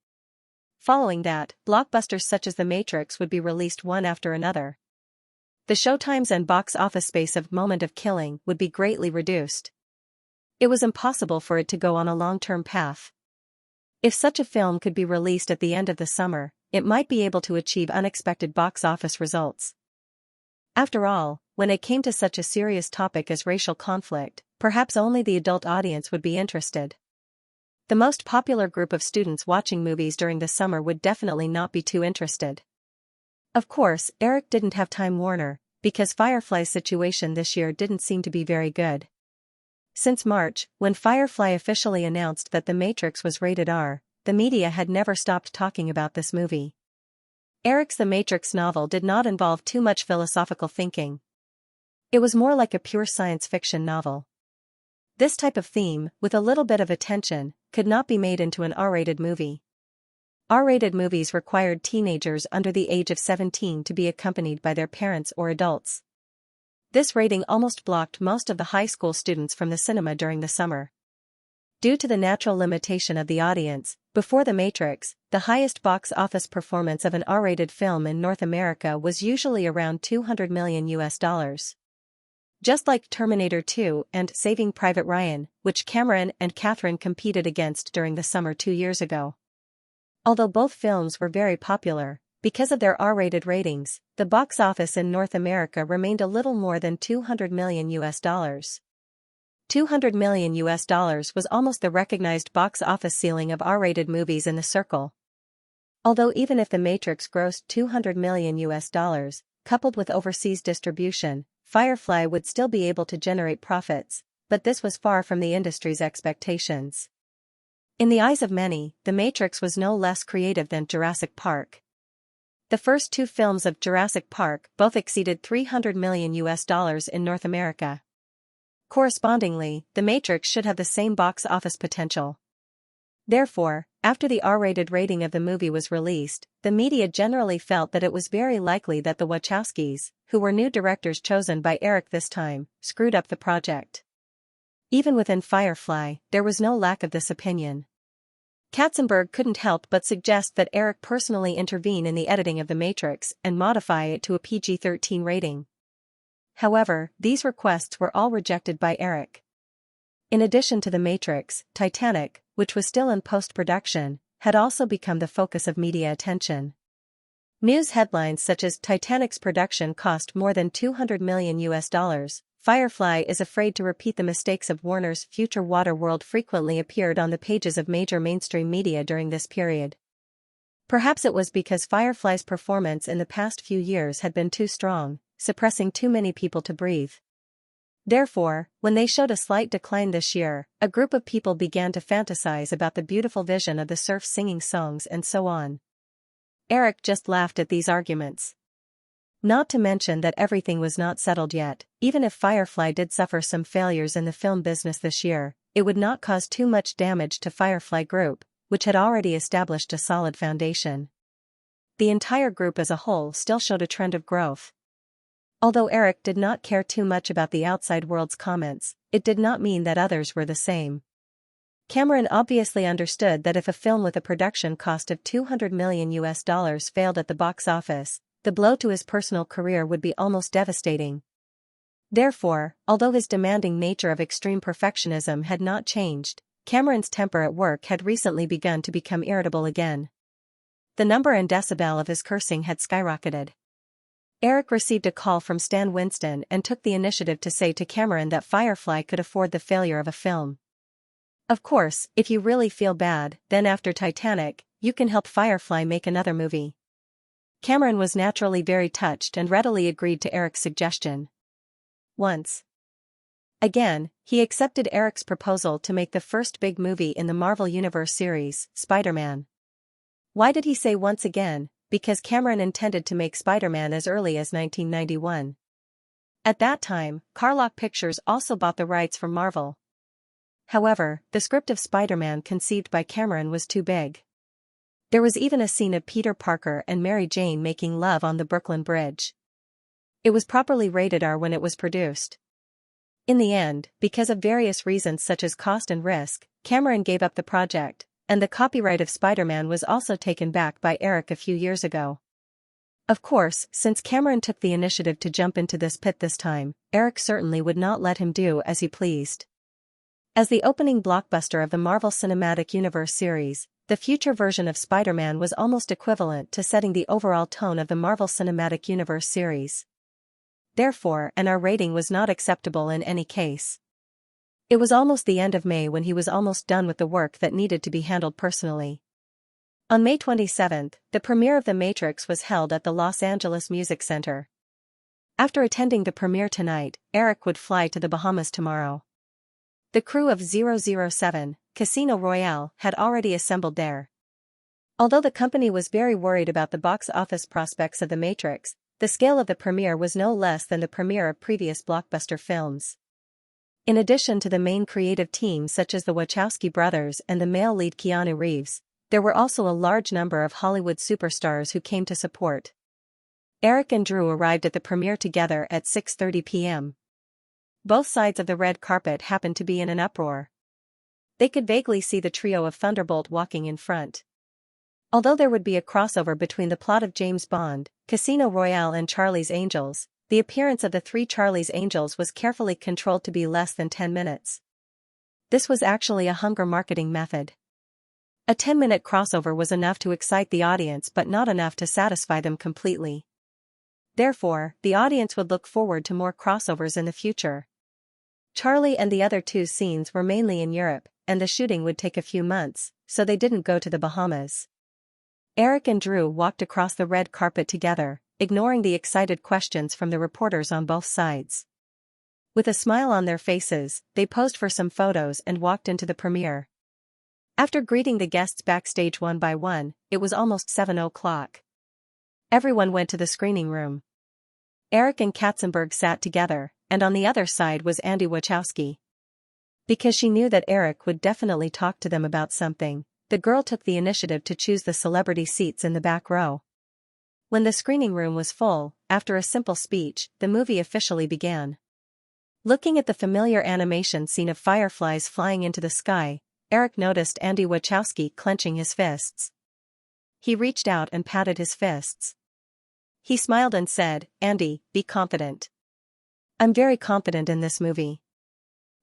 Following that, blockbusters such as The Matrix would be released one after another. The showtimes and box office space of Moment of Killing would be greatly reduced. It was impossible for it to go on a long-term path. If such a film could be released at the end of the summer, it might be able to achieve unexpected box office results. After all, when it came to such a serious topic as racial conflict, perhaps only the adult audience would be interested. The most popular group of students watching movies during the summer would definitely not be too interested. Of course, Eric didn't have Time Warner, because Firefly's situation this year didn't seem to be very good. Since March, when Firefly officially announced that The Matrix was rated R, the media had never stopped talking about this movie. Eric's The Matrix novel did not involve too much philosophical thinking. It was more like a pure science fiction novel. This type of theme, with a little bit of attention, could not be made into an R-rated movie. R-rated movies required teenagers under the age of 17 to be accompanied by their parents or adults. This rating almost blocked most of the high school students from the cinema during the summer. Due to the natural limitation of the audience, before The Matrix, the highest box office performance of an R-rated film in North America was usually around $200 million. Just like Terminator 2 and Saving Private Ryan, which Cameron and Catherine competed against during the summer 2 years ago. Although both films were very popular, because of their R-rated ratings, the box office in North America remained a little more than $200 million. $200 million was almost the recognized box office ceiling of R-rated movies in the circle. Although even if The Matrix grossed $200 million, coupled with overseas distribution, Firefly would still be able to generate profits, but this was far from the industry's expectations. In the eyes of many, The Matrix was no less creative than Jurassic Park. The first 2 films of Jurassic Park both exceeded $300 million in North America. Correspondingly, The Matrix should have the same box office potential. Therefore, after the R-rated rating of the movie was released, the media generally felt that it was very likely that the Wachowskis, who were new directors chosen by Eric this time, screwed up the project. Even within Firefly, there was no lack of this opinion. Katzenberg couldn't help but suggest that Eric personally intervene in the editing of The Matrix and modify it to a PG-13 rating. However, these requests were all rejected by Eric. In addition to The Matrix, Titanic, which was still in post-production, had also become the focus of media attention. News headlines such as "Titanic's production cost more than $200 million, Firefly is afraid to repeat the mistakes of Warner's future Waterworld" frequently appeared on the pages of major mainstream media during this period. Perhaps it was because Firefly's performance in the past few years had been too strong, suppressing too many people to breathe. Therefore, when they showed a slight decline this year, a group of people began to fantasize about the beautiful vision of the surf singing songs and so on. Eric just laughed at these arguments. Not to mention that everything was not settled yet. Even if Firefly did suffer some failures in the film business this year, it would not cause too much damage to Firefly Group, which had already established a solid foundation. The entire group as a whole still showed a trend of growth. Although Eric did not care too much about the outside world's comments, it did not mean that others were the same. Cameron obviously understood that if a film with a production cost of $200 million failed at the box office, the blow to his personal career would be almost devastating. Therefore, although his demanding nature of extreme perfectionism had not changed, Cameron's temper at work had recently begun to become irritable again. The number and decibel of his cursing had skyrocketed. Eric received a call from Stan Winston and took the initiative to say to Cameron that Firefly could afford the failure of a film. Of course, if you really feel bad, then after Titanic, you can help Firefly make another movie. Cameron was naturally very touched and readily agreed to Eric's suggestion. Once again, he accepted Eric's proposal to make the first big movie in the Marvel Universe series, Spider-Man. Why did he say once again? Because Cameron intended to make Spider-Man as early as 1991. At that time, Carlock Pictures also bought the rights from Marvel. However, the script of Spider-Man conceived by Cameron was too big. There was even a scene of Peter Parker and Mary Jane making love on the Brooklyn Bridge. It was properly rated R when it was produced. In the end, because of various reasons such as cost and risk, Cameron gave up the project, and the copyright of Spider-Man was also taken back by Eric a few years ago. Of course, since Cameron took the initiative to jump into this pit this time, Eric certainly would not let him do as he pleased. As the opening blockbuster of the Marvel Cinematic Universe series, the future version of Spider-Man was almost equivalent to setting the overall tone of the Marvel Cinematic Universe series. Therefore, an R rating was not acceptable in any case. It was almost the end of May when he was almost done with the work that needed to be handled personally. On May 27, the premiere of The Matrix was held at the Los Angeles Music Center. After attending the premiere tonight, Eric would fly to the Bahamas tomorrow. The crew of 007, Casino Royale, had already assembled there. Although the company was very worried about the box office prospects of The Matrix, the scale of the premiere was no less than the premiere of previous blockbuster films. In addition to the main creative team such as the Wachowski brothers and the male lead Keanu Reeves, there were also a large number of Hollywood superstars who came to support. Eric and Drew arrived at the premiere together at 6:30 p.m. Both sides of the red carpet happened to be in an uproar. They could vaguely see the trio of Thunderbolt walking in front. Although there would be a crossover between the plot of James Bond, Casino Royale and Charlie's Angels, the appearance of the three Charlie's Angels was carefully controlled to be less than 10 minutes. This was actually a hunger marketing method. A 10-minute crossover was enough to excite the audience but not enough to satisfy them completely. Therefore, the audience would look forward to more crossovers in the future. Charlie and the other two scenes were mainly in Europe, and the shooting would take a few months, so they didn't go to the Bahamas. Eric and Drew walked across the red carpet together, ignoring the excited questions from the reporters on both sides. With a smile on their faces, they posed for some photos and walked into the premiere. After greeting the guests backstage one by one, it was almost 7 o'clock. Everyone went to the screening room. Eric and Katzenberg sat together, and on the other side was Andy Wachowski. Because she knew that Eric would definitely talk to them about something, the girl took the initiative to choose the celebrity seats in the back row. When the screening room was full, after a simple speech, the movie officially began. Looking at the familiar animation scene of fireflies flying into the sky, Eric noticed Andy Wachowski clenching his fists. He reached out and patted his fists. He smiled and said, "Andy, be confident." "I'm very confident in this movie."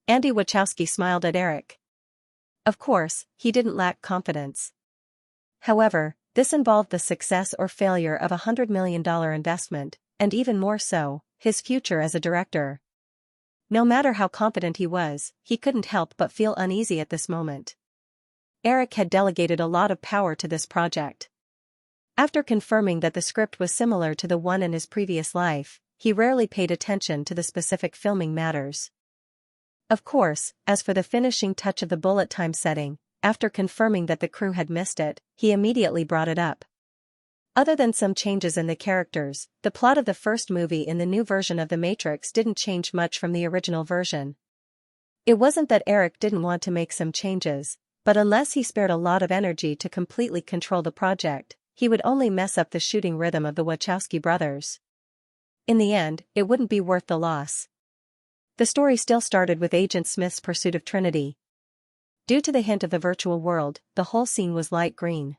Andy Wachowski smiled at Eric. Of course, he didn't lack confidence. However, this involved the success or failure of a $100 million investment, and even more so, his future as a director. No matter how confident he was, he couldn't help but feel uneasy at this moment. Eric had delegated a lot of power to this project. After confirming that the script was similar to the one in his previous life, he rarely paid attention to the specific filming matters. Of course, as for the finishing touch of the bullet time setting, after confirming that the crew had missed it, he immediately brought it up. Other than some changes in the characters, the plot of the first movie in the new version of The Matrix didn't change much from the original version. It wasn't that Eric didn't want to make some changes, but unless he spared a lot of energy to completely control the project, he would only mess up the shooting rhythm of the Wachowski brothers. In the end, it wouldn't be worth the loss. The story still started with Agent Smith's pursuit of Trinity. Due to the hint of the virtual world, the whole scene was light green.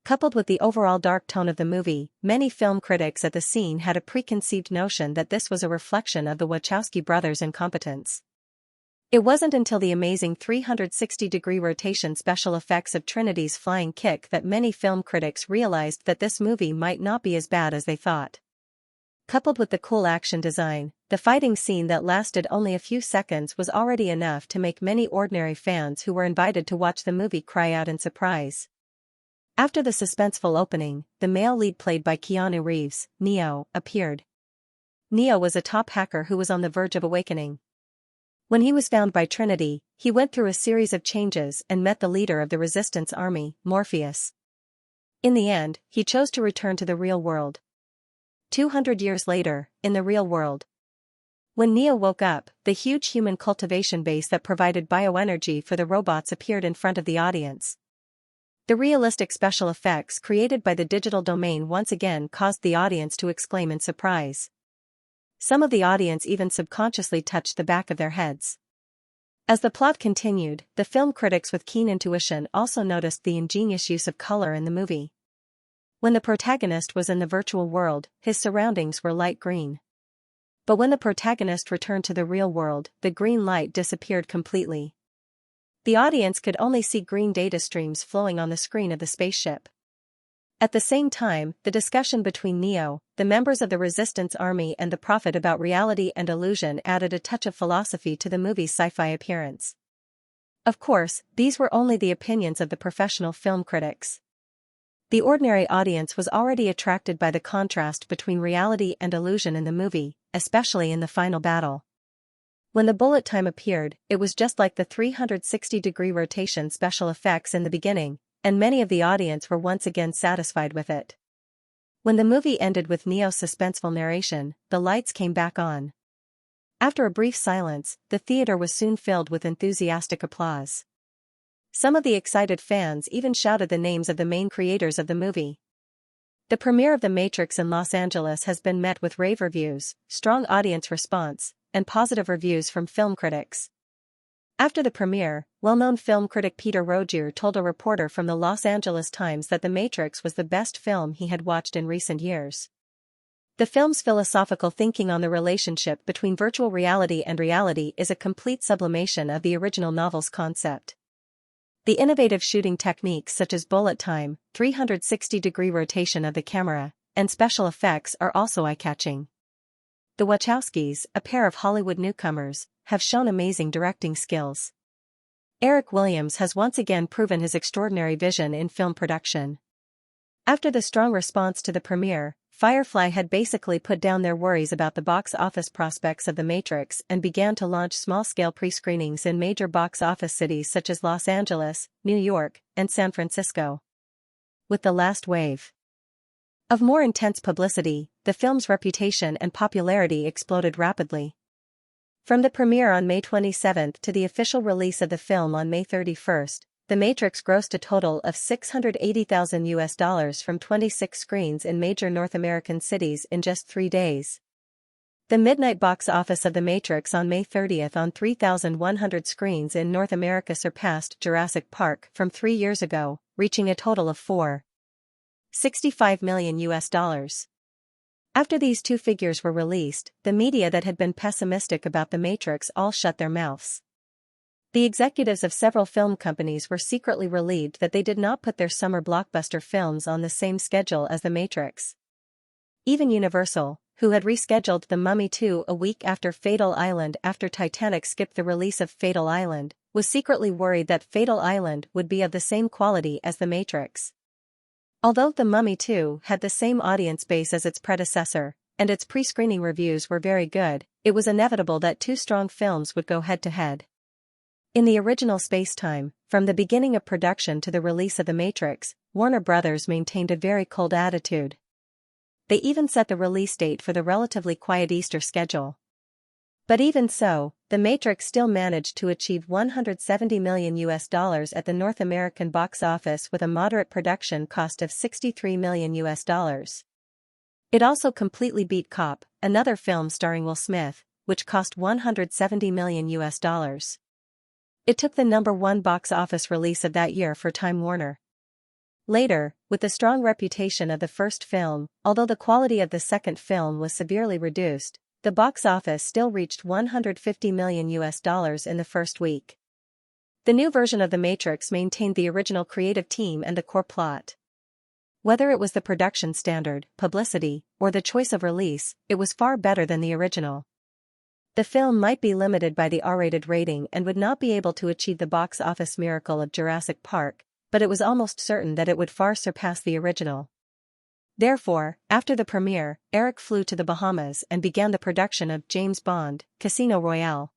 Coupled with the overall dark tone of the movie, many film critics at the scene had a preconceived notion that this was a reflection of the Wachowski brothers' incompetence. It wasn't until the amazing 360-degree rotation special effects of Trinity's flying kick that many film critics realized that this movie might not be as bad as they thought. Coupled with the cool action design, the fighting scene that lasted only a few seconds was already enough to make many ordinary fans who were invited to watch the movie cry out in surprise. After the suspenseful opening, the male lead played by Keanu Reeves, Neo, appeared. Neo was a top hacker who was on the verge of awakening. When he was found by Trinity, he went through a series of changes and met the leader of the Resistance Army, Morpheus. In the end, he chose to return to the real world. 200 years later, in the real world. When Neo woke up, the huge human cultivation base that provided bioenergy for the robots appeared in front of the audience. The realistic special effects created by the digital domain once again caused the audience to exclaim in surprise. Some of the audience even subconsciously touched the back of their heads. As the plot continued, the film critics with keen intuition also noticed the ingenious use of color in the movie. When the protagonist was in the virtual world, his surroundings were light green. But when the protagonist returned to the real world, the green light disappeared completely. The audience could only see green data streams flowing on the screen of the spaceship. At the same time, the discussion between Neo, the members of the Resistance Army and the Prophet about reality and illusion added a touch of philosophy to the movie's sci-fi appearance. Of course, these were only the opinions of the professional film critics. The ordinary audience was already attracted by the contrast between reality and illusion in the movie, especially in the final battle. When the bullet time appeared, it was just like the 360-degree rotation special effects in the beginning, and many of the audience were once again satisfied with it. When the movie ended with Neo's suspenseful narration, the lights came back on. After a brief silence, the theater was soon filled with enthusiastic applause. Some of the excited fans even shouted the names of the main creators of the movie. The premiere of The Matrix in Los Angeles has been met with rave reviews, strong audience response, and positive reviews from film critics. After the premiere, well-known film critic Peter Rogier told a reporter from the Los Angeles Times that The Matrix was the best film he had watched in recent years. The film's philosophical thinking on the relationship between virtual reality and reality is a complete sublimation of the original novel's concept. The innovative shooting techniques such as bullet time, 360-degree rotation of the camera, and special effects are also eye-catching. The Wachowskis, a pair of Hollywood newcomers, have shown amazing directing skills. Eric Williams has once again proven his extraordinary vision in film production. After the strong response to the premiere, Firefly had basically put down their worries about the box office prospects of The Matrix and began to launch small-scale pre-screenings in major box office cities such as Los Angeles, New York, and San Francisco. With the last wave of more intense publicity, the film's reputation and popularity exploded rapidly. From the premiere on May 27 to the official release of the film on May 31, The Matrix grossed a total of $680,000 from 26 screens in major North American cities in just 3 days. The midnight box office of The Matrix on May 30 on 3,100 screens in North America surpassed Jurassic Park from 3 years ago, reaching a total of $65 million. After these two figures were released, the media that had been pessimistic about The Matrix all shut their mouths. The executives of several film companies were secretly relieved that they did not put their summer blockbuster films on the same schedule as The Matrix. Even Universal, who had rescheduled The Mummy 2 a week after Fatal Island after Titanic skipped the release of Fatal Island, was secretly worried that Fatal Island would be of the same quality as The Matrix. Although The Mummy 2 had the same audience base as its predecessor, and its pre-screening reviews were very good, it was inevitable that two strong films would go head-to-head. In the original space-time, from the beginning of production to the release of The Matrix, Warner Brothers maintained a very cold attitude. They even set the release date for the relatively quiet Easter schedule. But even so, The Matrix still managed to achieve $170 million at the North American box office with a moderate production cost of $63 million. It also completely beat Cop, another film starring Will Smith, which cost $170 million. It took the #1 box office release of that year for Time Warner. Later, with the strong reputation of the first film, although the quality of the second film was severely reduced, the box office still reached $150 million in the first week. The new version of The Matrix maintained the original creative team and the core plot. Whether it was the production standard, publicity, or the choice of release, it was far better than the original. The film might be limited by the R-rated rating and would not be able to achieve the box office miracle of Jurassic Park, but it was almost certain that it would far surpass the original. Therefore, after the premiere, Eric flew to the Bahamas and began the production of James Bond, Casino Royale.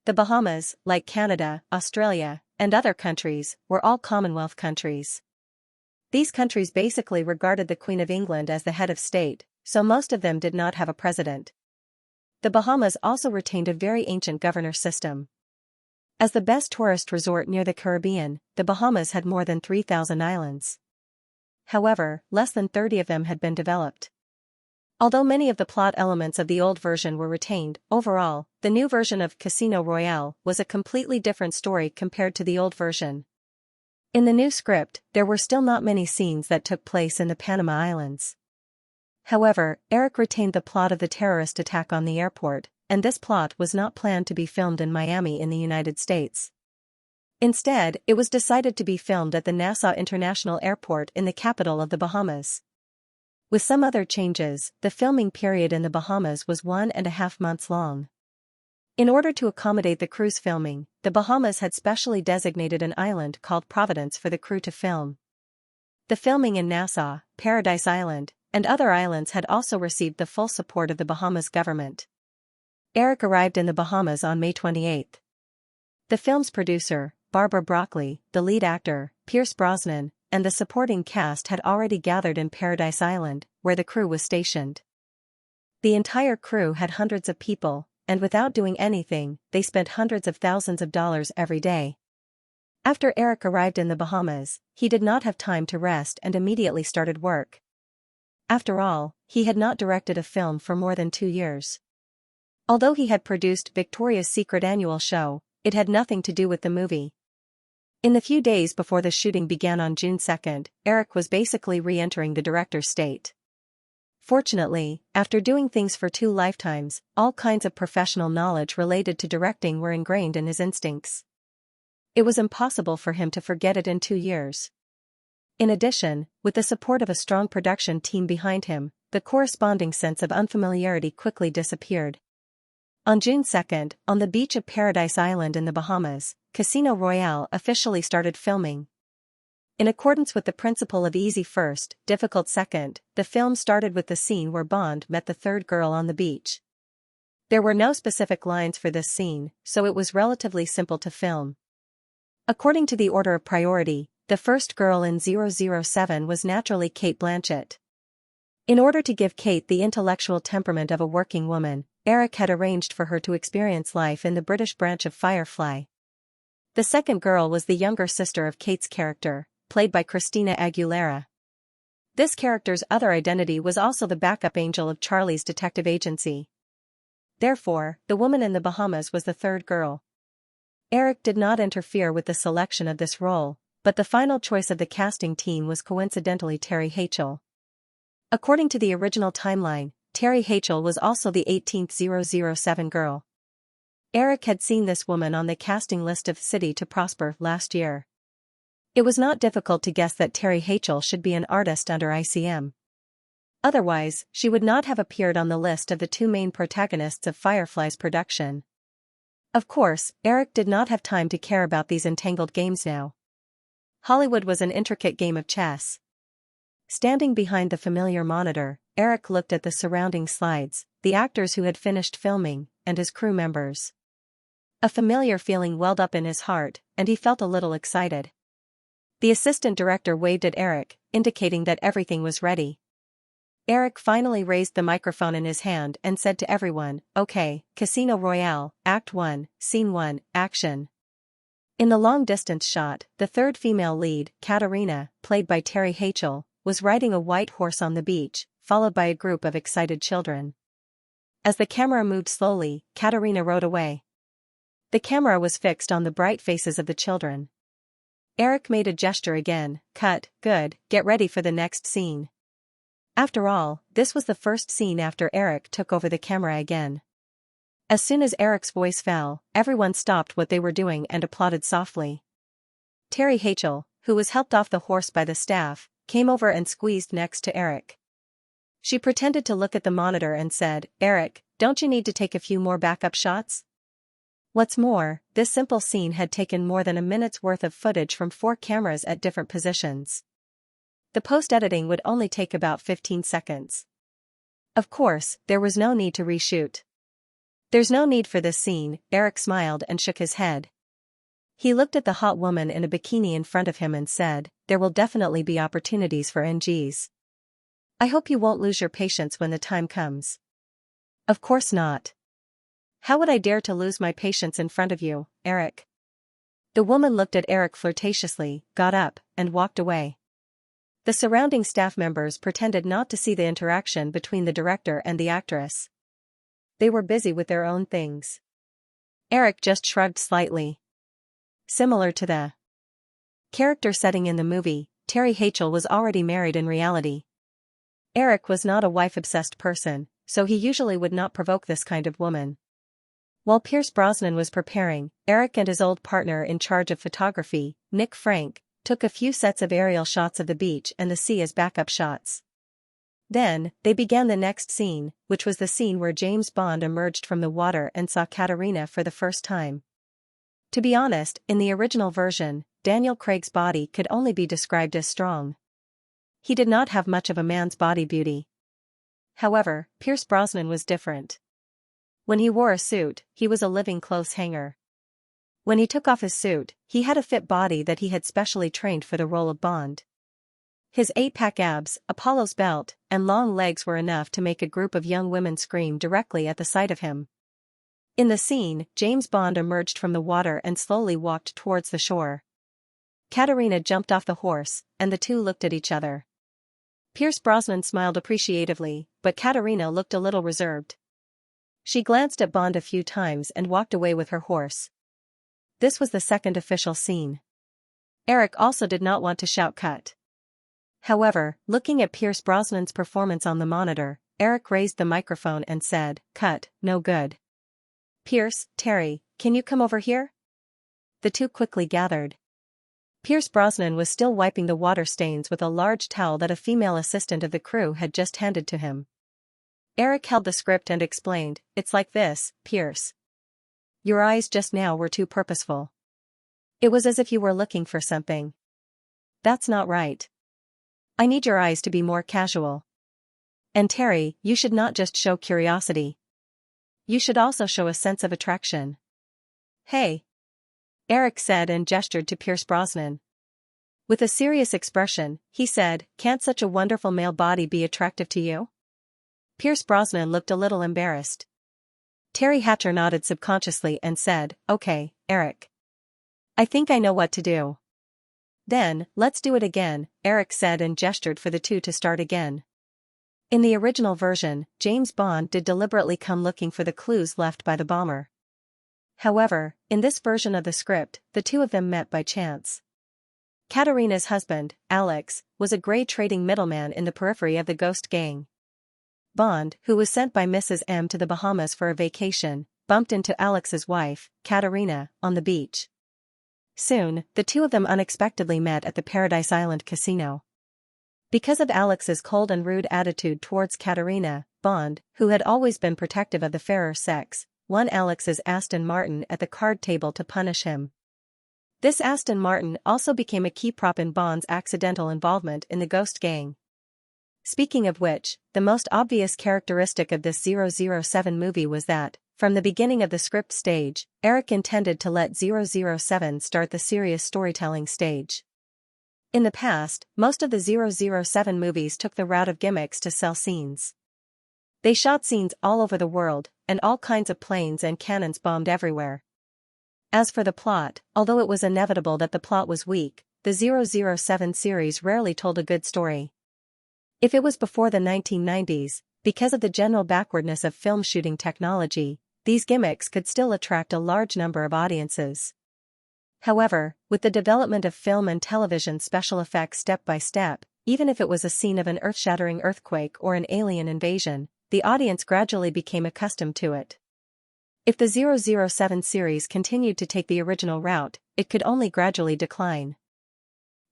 The Bahamas, like Canada, Australia, and other countries, were all Commonwealth countries. These countries basically regarded the Queen of England as the head of state, so most of them did not have a president. The Bahamas also retained a very ancient governor system. As the best tourist resort near the Caribbean, the Bahamas had more than 3,000 islands. However, less than 30 of them had been developed. Although many of the plot elements of the old version were retained, overall, the new version of Casino Royale was a completely different story compared to the old version. In the new script, there were still not many scenes that took place in the Panama Islands. However, Eric retained the plot of the terrorist attack on the airport, and this plot was not planned to be filmed in Miami in the United States. Instead, it was decided to be filmed at the Nassau International Airport in the capital of the Bahamas. With some other changes, the filming period in the Bahamas was 1.5 months long. In order to accommodate the crew's filming, the Bahamas had specially designated an island called Providence for the crew to film. The filming in Nassau, Paradise Island, and other islands had also received the full support of the Bahamas government. Eric arrived in the Bahamas on May 28. The film's producer, Barbara Broccoli, the lead actor, Pierce Brosnan, and the supporting cast had already gathered in Paradise Island, where the crew was stationed. The entire crew had hundreds of people, and without doing anything, they spent hundreds of thousands of dollars every day. After Eric arrived in the Bahamas, he did not have time to rest and immediately started work. After all, he had not directed a film for more than 2 years. Although he had produced Victoria's Secret annual show, it had nothing to do with the movie. In the few days before the shooting began on June 2, Eric was basically re-entering the director's state. Fortunately, after doing things for 2 lifetimes, all kinds of professional knowledge related to directing were ingrained in his instincts. It was impossible for him to forget it in 2 years. In addition, with the support of a strong production team behind him, the corresponding sense of unfamiliarity quickly disappeared. On June 2, on the beach of Paradise Island in the Bahamas, Casino Royale officially started filming. In accordance with the principle of easy first, difficult second, the film started with the scene where Bond met the third girl on the beach. There were no specific lines for this scene, so it was relatively simple to film. According to the order of priority, the first girl in 007 was naturally Cate Blanchett. In order to give Kate the intellectual temperament of a working woman, Eric had arranged for her to experience life in the British branch of Firefly. The second girl was the younger sister of Kate's character, played by Christina Aguilera. This character's other identity was also the backup angel of Charlie's detective agency. Therefore, the woman in the Bahamas was the third girl. Eric did not interfere with the selection of this role, but the final choice of the casting team was coincidentally Terry Hatchell. According to the original timeline, Terry Hatchell was also the 18th 007 girl. Eric had seen this woman on the casting list of City to Prosper last year. It was not difficult to guess that Terry Hatchell should be an artist under ICM. Otherwise, she would not have appeared on the list of the 2 main protagonists of Firefly's production. Of course, Eric did not have time to care about these entangled games now. Hollywood was an intricate game of chess. Standing behind the familiar monitor, Eric looked at the surrounding slides, the actors who had finished filming, and his crew members. A familiar feeling welled up in his heart, and he felt a little excited. The assistant director waved at Eric, indicating that everything was ready. Eric finally raised the microphone in his hand and said to everyone, "Okay, Casino Royale, Act 1, Scene 1, Action." In the long-distance shot, the third female lead, Katarina, played by Terry Hatchell, was riding a white horse on the beach, followed by a group of excited children. As the camera moved slowly, Katarina rode away. The camera was fixed on the bright faces of the children. Eric made a gesture again, "Cut, good, get ready for the next scene." After all, this was the first scene after Eric took over the camera again. As soon as Eric's voice fell, everyone stopped what they were doing and applauded softly. Terry Hatchell, who was helped off the horse by the staff, came over and squeezed next to Eric. She pretended to look at the monitor and said, "Eric, don't you need to take a few more backup shots?" What's more, this simple scene had taken more than a minute's worth of footage from 4 cameras at different positions. The post-editing would only take about 15 seconds. Of course, there was no need to reshoot. "There's no need for this scene," Eric smiled and shook his head. He looked at the hot woman in a bikini in front of him and said, "There will definitely be opportunities for NGs. I hope you won't lose your patience when the time comes." "Of course not. How would I dare to lose my patience in front of you, Eric?" The woman looked at Eric flirtatiously, got up, and walked away. The surrounding staff members pretended not to see the interaction between the director and the actress. They were busy with their own things. Eric just shrugged slightly. Similar to the character setting in the movie, Terry Hatchell was already married in reality. Eric was not a wife-obsessed person, so he usually would not provoke this kind of woman. While Pierce Brosnan was preparing, Eric and his old partner in charge of photography, Nick Frank, took a few sets of aerial shots of the beach and the sea as backup shots. Then, they began the next scene, which was the scene where James Bond emerged from the water and saw Katarina for the first time. To be honest, in the original version, Daniel Craig's body could only be described as strong. He did not have much of a man's body beauty. However, Pierce Brosnan was different. When he wore a suit, he was a living clothes hanger. When he took off his suit, he had a fit body that he had specially trained for the role of Bond. His 8-pack abs, Apollo's belt, and long legs were enough to make a group of young women scream directly at the sight of him. In the scene, James Bond emerged from the water and slowly walked towards the shore. Katerina jumped off the horse, and the two looked at each other. Pierce Brosnan smiled appreciatively, but Katerina looked a little reserved. She glanced at Bond a few times and walked away with her horse. This was the second official scene. Eric also did not want to shout cut. However, looking at Pierce Brosnan's performance on the monitor, Eric raised the microphone and said, "Cut, no good." "Pierce, Terry, can you come over here?" The two quickly gathered. Pierce Brosnan was still wiping the water stains with a large towel that a female assistant of the crew had just handed to him. Eric held the script and explained, "It's like this, Pierce. Your eyes just now were too purposeful. It was as if you were looking for something. That's not right. I need your eyes to be more casual. And Terry, you should not just show curiosity. You should also show a sense of attraction." "Hey," Eric said and gestured to Pierce Brosnan. With a serious expression, he said, "Can't such a wonderful male body be attractive to you?" Pierce Brosnan looked a little embarrassed. Terry Hatcher nodded subconsciously and said, "Okay, Eric. I think I know what to do." "Then, let's do it again," Eric said and gestured for the two to start again. In the original version, James Bond did deliberately come looking for the clues left by the bomber. However, in this version of the script, the two of them met by chance. Katerina's husband, Alex, was a grey trading middleman in the periphery of the Ghost Gang. Bond, who was sent by Mrs. M to the Bahamas for a vacation, bumped into Alex's wife, Katerina, on the beach. Soon, the two of them unexpectedly met at the Paradise Island casino. Because of Alex's cold and rude attitude towards Katerina, Bond, who had always been protective of the fairer sex, won Alex's Aston Martin at the card table to punish him. This Aston Martin also became a key prop in Bond's accidental involvement in the Ghost Gang. Speaking of which, the most obvious characteristic of this 007 movie was that, from the beginning of the script stage, Eric intended to let 007 start the serious storytelling stage. In the past, most of the 007 movies took the route of gimmicks to sell scenes. They shot scenes all over the world, and all kinds of planes and cannons bombed everywhere. As for the plot, although it was inevitable that the plot was weak, the 007 series rarely told a good story. If it was before the 1990s, because of the general backwardness of film shooting technology, these gimmicks could still attract a large number of audiences. However, with the development of film and television special effects step by step, even if it was a scene of an earth-shattering earthquake or an alien invasion, the audience gradually became accustomed to it. If the 007 series continued to take the original route, it could only gradually decline.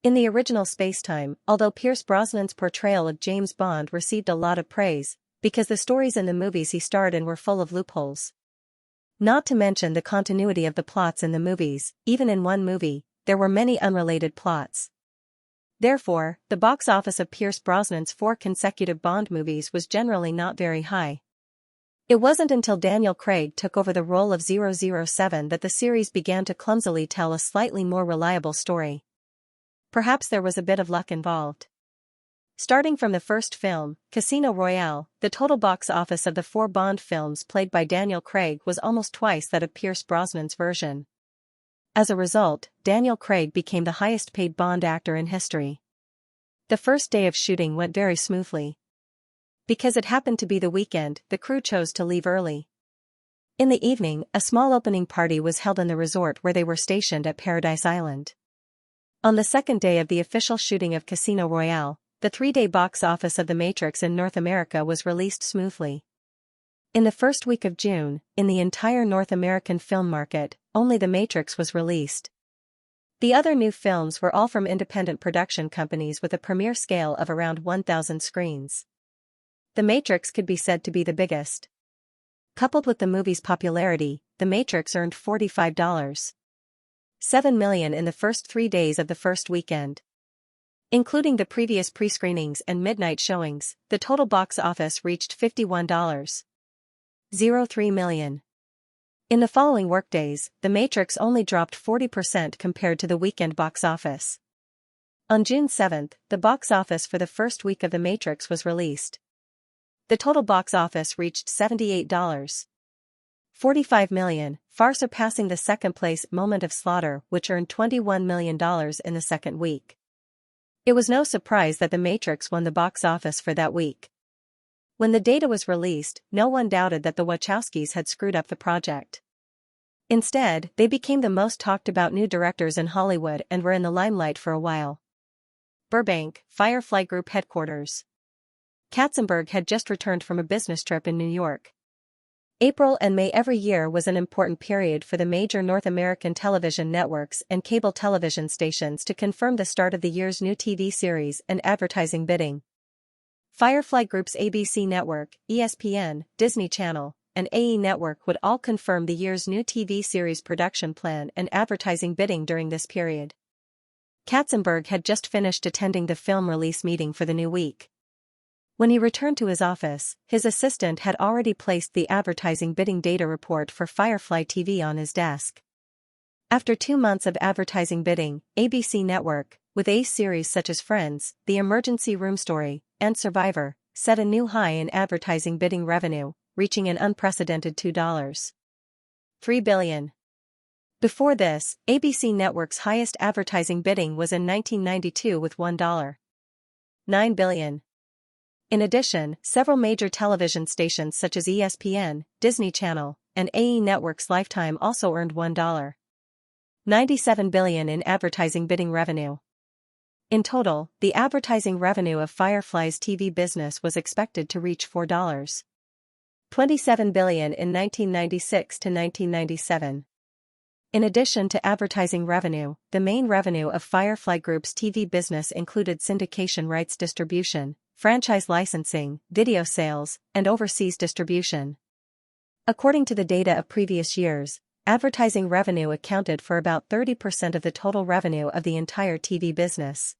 In the original spacetime, although Pierce Brosnan's portrayal of James Bond received a lot of praise, because the stories in the movies he starred in were full of loopholes. Not to mention the continuity of the plots in the movies, even in one movie, there were many unrelated plots. Therefore, the box office of Pierce Brosnan's 4 consecutive Bond movies was generally not very high. It wasn't until Daniel Craig took over the role of 007 that the series began to clumsily tell a slightly more reliable story. Perhaps there was a bit of luck involved. Starting from the first film, Casino Royale, the total box office of the 4 Bond films played by Daniel Craig was almost twice that of Pierce Brosnan's version. As a result, Daniel Craig became the highest-paid Bond actor in history. The first day of shooting went very smoothly. Because it happened to be the weekend, the crew chose to leave early. In the evening, a small opening party was held in the resort where they were stationed at Paradise Island. On the second day of the official shooting of Casino Royale, the 3-day box office of The Matrix in North America was released smoothly. In the first week of June, in the entire North American film market, only The Matrix was released. The other new films were all from independent production companies with a premiere scale of around 1,000 screens. The Matrix could be said to be the biggest. Coupled with the movie's popularity, The Matrix earned $45.7 million in the first 3 days of the first weekend. Including the previous pre-screenings and midnight showings, the total box office reached $51.03 million. In the following workdays, The Matrix only dropped 40% compared to the weekend box office. On June 7, the box office for the first week of The Matrix was released. The total box office reached $78.45 million, far surpassing the second-place Moment of Slaughter, which earned $21 million in the second week. It was no surprise that The Matrix won the box office for that week. When the data was released, no one doubted that the Wachowskis had screwed up the project. Instead, they became the most talked-about new directors in Hollywood and were in the limelight for a while. Burbank, Firefly Group headquarters. Katzenberg had just returned from a business trip in New York. April and May every year was an important period for the major North American television networks and cable television stations to confirm the start of the year's new TV series and advertising bidding. Firefly Group's ABC Network, ESPN, Disney Channel, and AE Network would all confirm the year's new TV series production plan and advertising bidding during this period. Katzenberg had just finished attending the film release meeting for the new week. When he returned to his office, his assistant had already placed the advertising bidding data report for Firefly TV on his desk. After 2 months of advertising bidding, ABC Network, with ace series such as Friends, The Emergency Room Story, and Survivor, set a new high in advertising bidding revenue, reaching an unprecedented $2.3 billion. Before this, ABC Network's highest advertising bidding was in 1992 with $1.9 billion. In addition, several major television stations such as ESPN, Disney Channel, and AE Network's Lifetime also earned $1.97 billion in advertising bidding revenue. In total, the advertising revenue of Firefly's TV business was expected to reach $4.27 billion in 1996 to 1997. In addition to advertising revenue, the main revenue of Firefly Group's TV business included syndication rights distribution, franchise licensing, video sales, and overseas distribution. According to the data of previous years, advertising revenue accounted for about 30% of the total revenue of the entire TV business.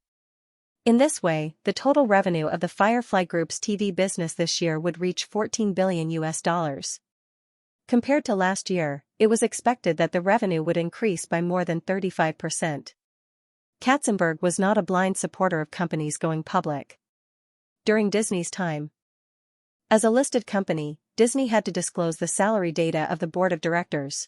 In this way, the total revenue of the Firefly Group's TV business this year would reach $14 billion. Compared to last year, it was expected that the revenue would increase by more than 35%. Katzenberg was not a blind supporter of companies going public. During Disney's time as a listed company, Disney had to disclose the salary data of the board of directors.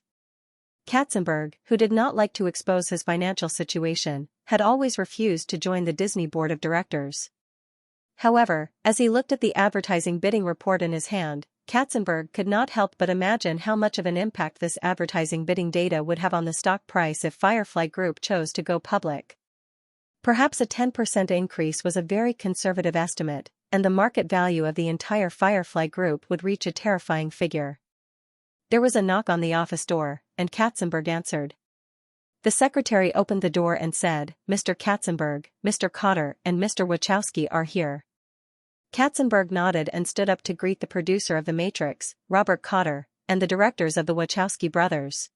Katzenberg, who did not like to expose his financial situation, had always refused to join the Disney board of directors. However, as he looked at the advertising bidding report in his hand, Katzenberg could not help but imagine how much of an impact this advertising bidding data would have on the stock price if Firefly Group chose to go public. Perhaps a 10% increase was a very conservative estimate, and the market value of the entire Firefly Group would reach a terrifying figure. There was a knock on the office door, and Katzenberg answered. The secretary opened the door and said, "Mr. Katzenberg, Mr. Cotter, and Mr. Wachowski are here." Katzenberg nodded and stood up to greet the producer of The Matrix, Robert Cotter, and the directors of the Wachowski brothers.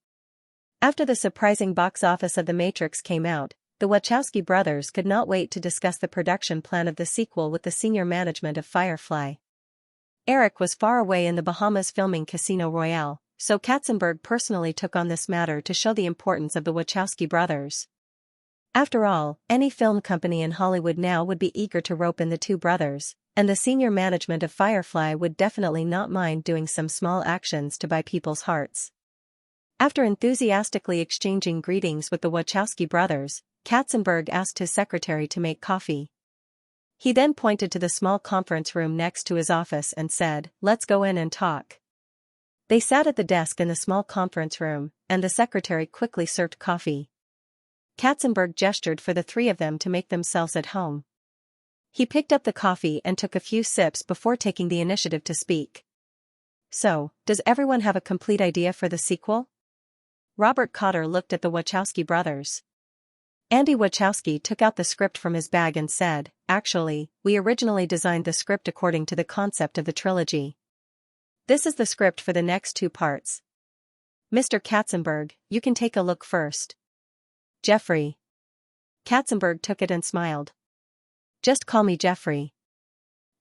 After the surprising box office of The Matrix came out, the Wachowski brothers could not wait to discuss the production plan of the sequel with the senior management of Firefly. Eric was far away in the Bahamas filming Casino Royale, so Katzenberg personally took on this matter to show the importance of the Wachowski brothers. After all, any film company in Hollywood now would be eager to rope in the two brothers, and the senior management of Firefly would definitely not mind doing some small actions to buy people's hearts. After enthusiastically exchanging greetings with the Wachowski brothers, Katzenberg asked his secretary to make coffee. He then pointed to the small conference room next to his office and said, "Let's go in and talk." They sat at the desk in the small conference room, and the secretary quickly served coffee. Katzenberg gestured for the three of them to make themselves at home. He picked up the coffee and took a few sips before taking the initiative to speak. "So, does everyone have a complete idea for the sequel?" Robert Cotter looked at the Wachowski brothers. Andy Wachowski took out the script from his bag and said, "Actually, we originally designed the script according to the concept of the trilogy. This is the script for the next 2 parts. Mr. Katzenberg, you can take a look first." Jeffrey. Katzenberg took it and smiled. Just call me Jeffrey.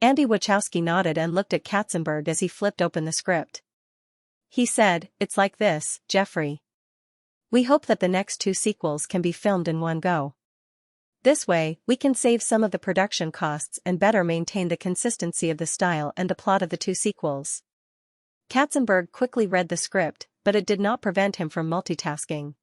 Andy Wachowski nodded and looked at Katzenberg as he flipped open the script. He said, "It's like this, Jeffrey. We hope that the next 2 sequels can be filmed in one go. This way, we can save some of the production costs and better maintain the consistency of the style and the plot of the 2 sequels." Katzenberg quickly read the script, but it did not prevent him from multitasking.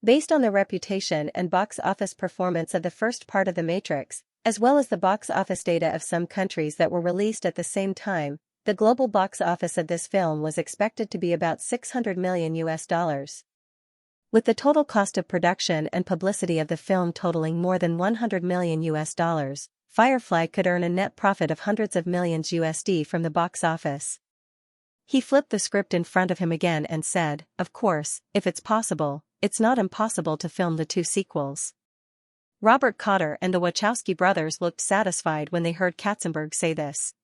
Based on the reputation and box office performance of the first part of The Matrix, as well as the box office data of some countries that were released at the same time, the global box office of this film was expected to be about $600 million. With the total cost of production and publicity of the film totaling more than $100 million, Firefly could earn a net profit of hundreds of millions USD from the box office. He flipped the script in front of him again and said, "Of course, if it's possible, it's not impossible to film the 2 sequels." Robert Cotter and the Wachowski brothers looked satisfied when they heard Katzenberg say this.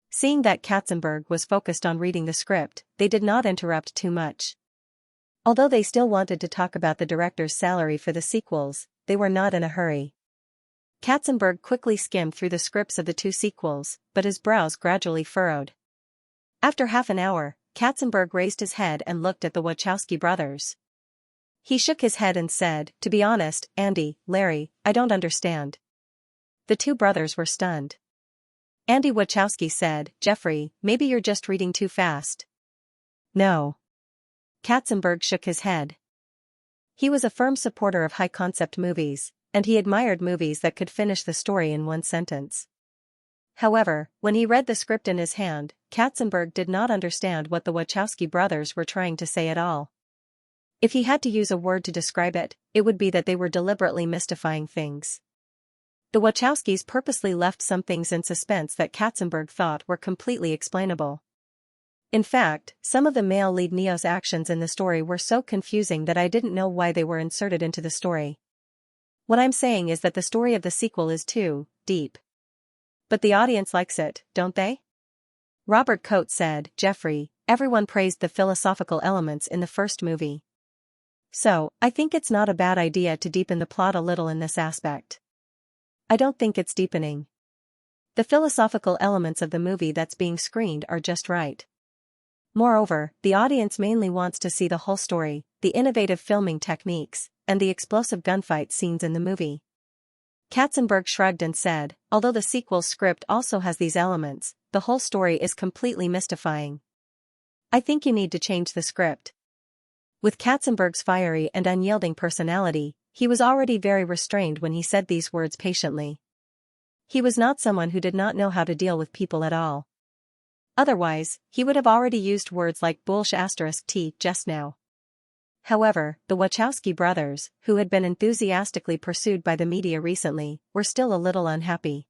Seeing that Katzenberg was focused on reading the script, they did not interrupt too much. Although they still wanted to talk about the director's salary for the sequels, they were not in a hurry. Katzenberg quickly skimmed through the scripts of the 2 sequels, but his brows gradually furrowed. After half an hour, Katzenberg raised his head and looked at the Wachowski brothers. He shook his head and said, "To be honest, Andy, Larry, I don't understand." The 2 brothers were stunned. Andy Wachowski said, "Jeffrey, maybe you're just reading too fast." "No." Katzenberg shook his head. He was a firm supporter of high-concept movies, and he admired movies that could finish the story in one sentence. However, when he read the script in his hand, Katzenberg did not understand what the Wachowski brothers were trying to say at all. If he had to use a word to describe it, it would be that they were deliberately mystifying things. The Wachowskis purposely left some things in suspense that Katzenberg thought were completely explainable. In fact, some of the male lead Neo's actions in the story were so confusing that I didn't know why they were inserted into the story. What I'm saying is that the story of the sequel is too deep. But the audience likes it, don't they? Robert Coates said, "Jeffrey, everyone praised the philosophical elements in the first movie. So, I think it's not a bad idea to deepen the plot a little in this aspect." "I don't think it's deepening. The philosophical elements of the movie that's being screened are just right. Moreover, the audience mainly wants to see the whole story, the innovative filming techniques, and the explosive gunfight scenes in the movie." Katzenberg shrugged and said, "Although the sequel script also has these elements, the whole story is completely mystifying. I think you need to change the script." With Katzenberg's fiery and unyielding personality, he was already very restrained when he said these words patiently. He was not someone who did not know how to deal with people at all. Otherwise, he would have already used words like **t just now. However, the Wachowski brothers, who had been enthusiastically pursued by the media recently, were still a little unhappy.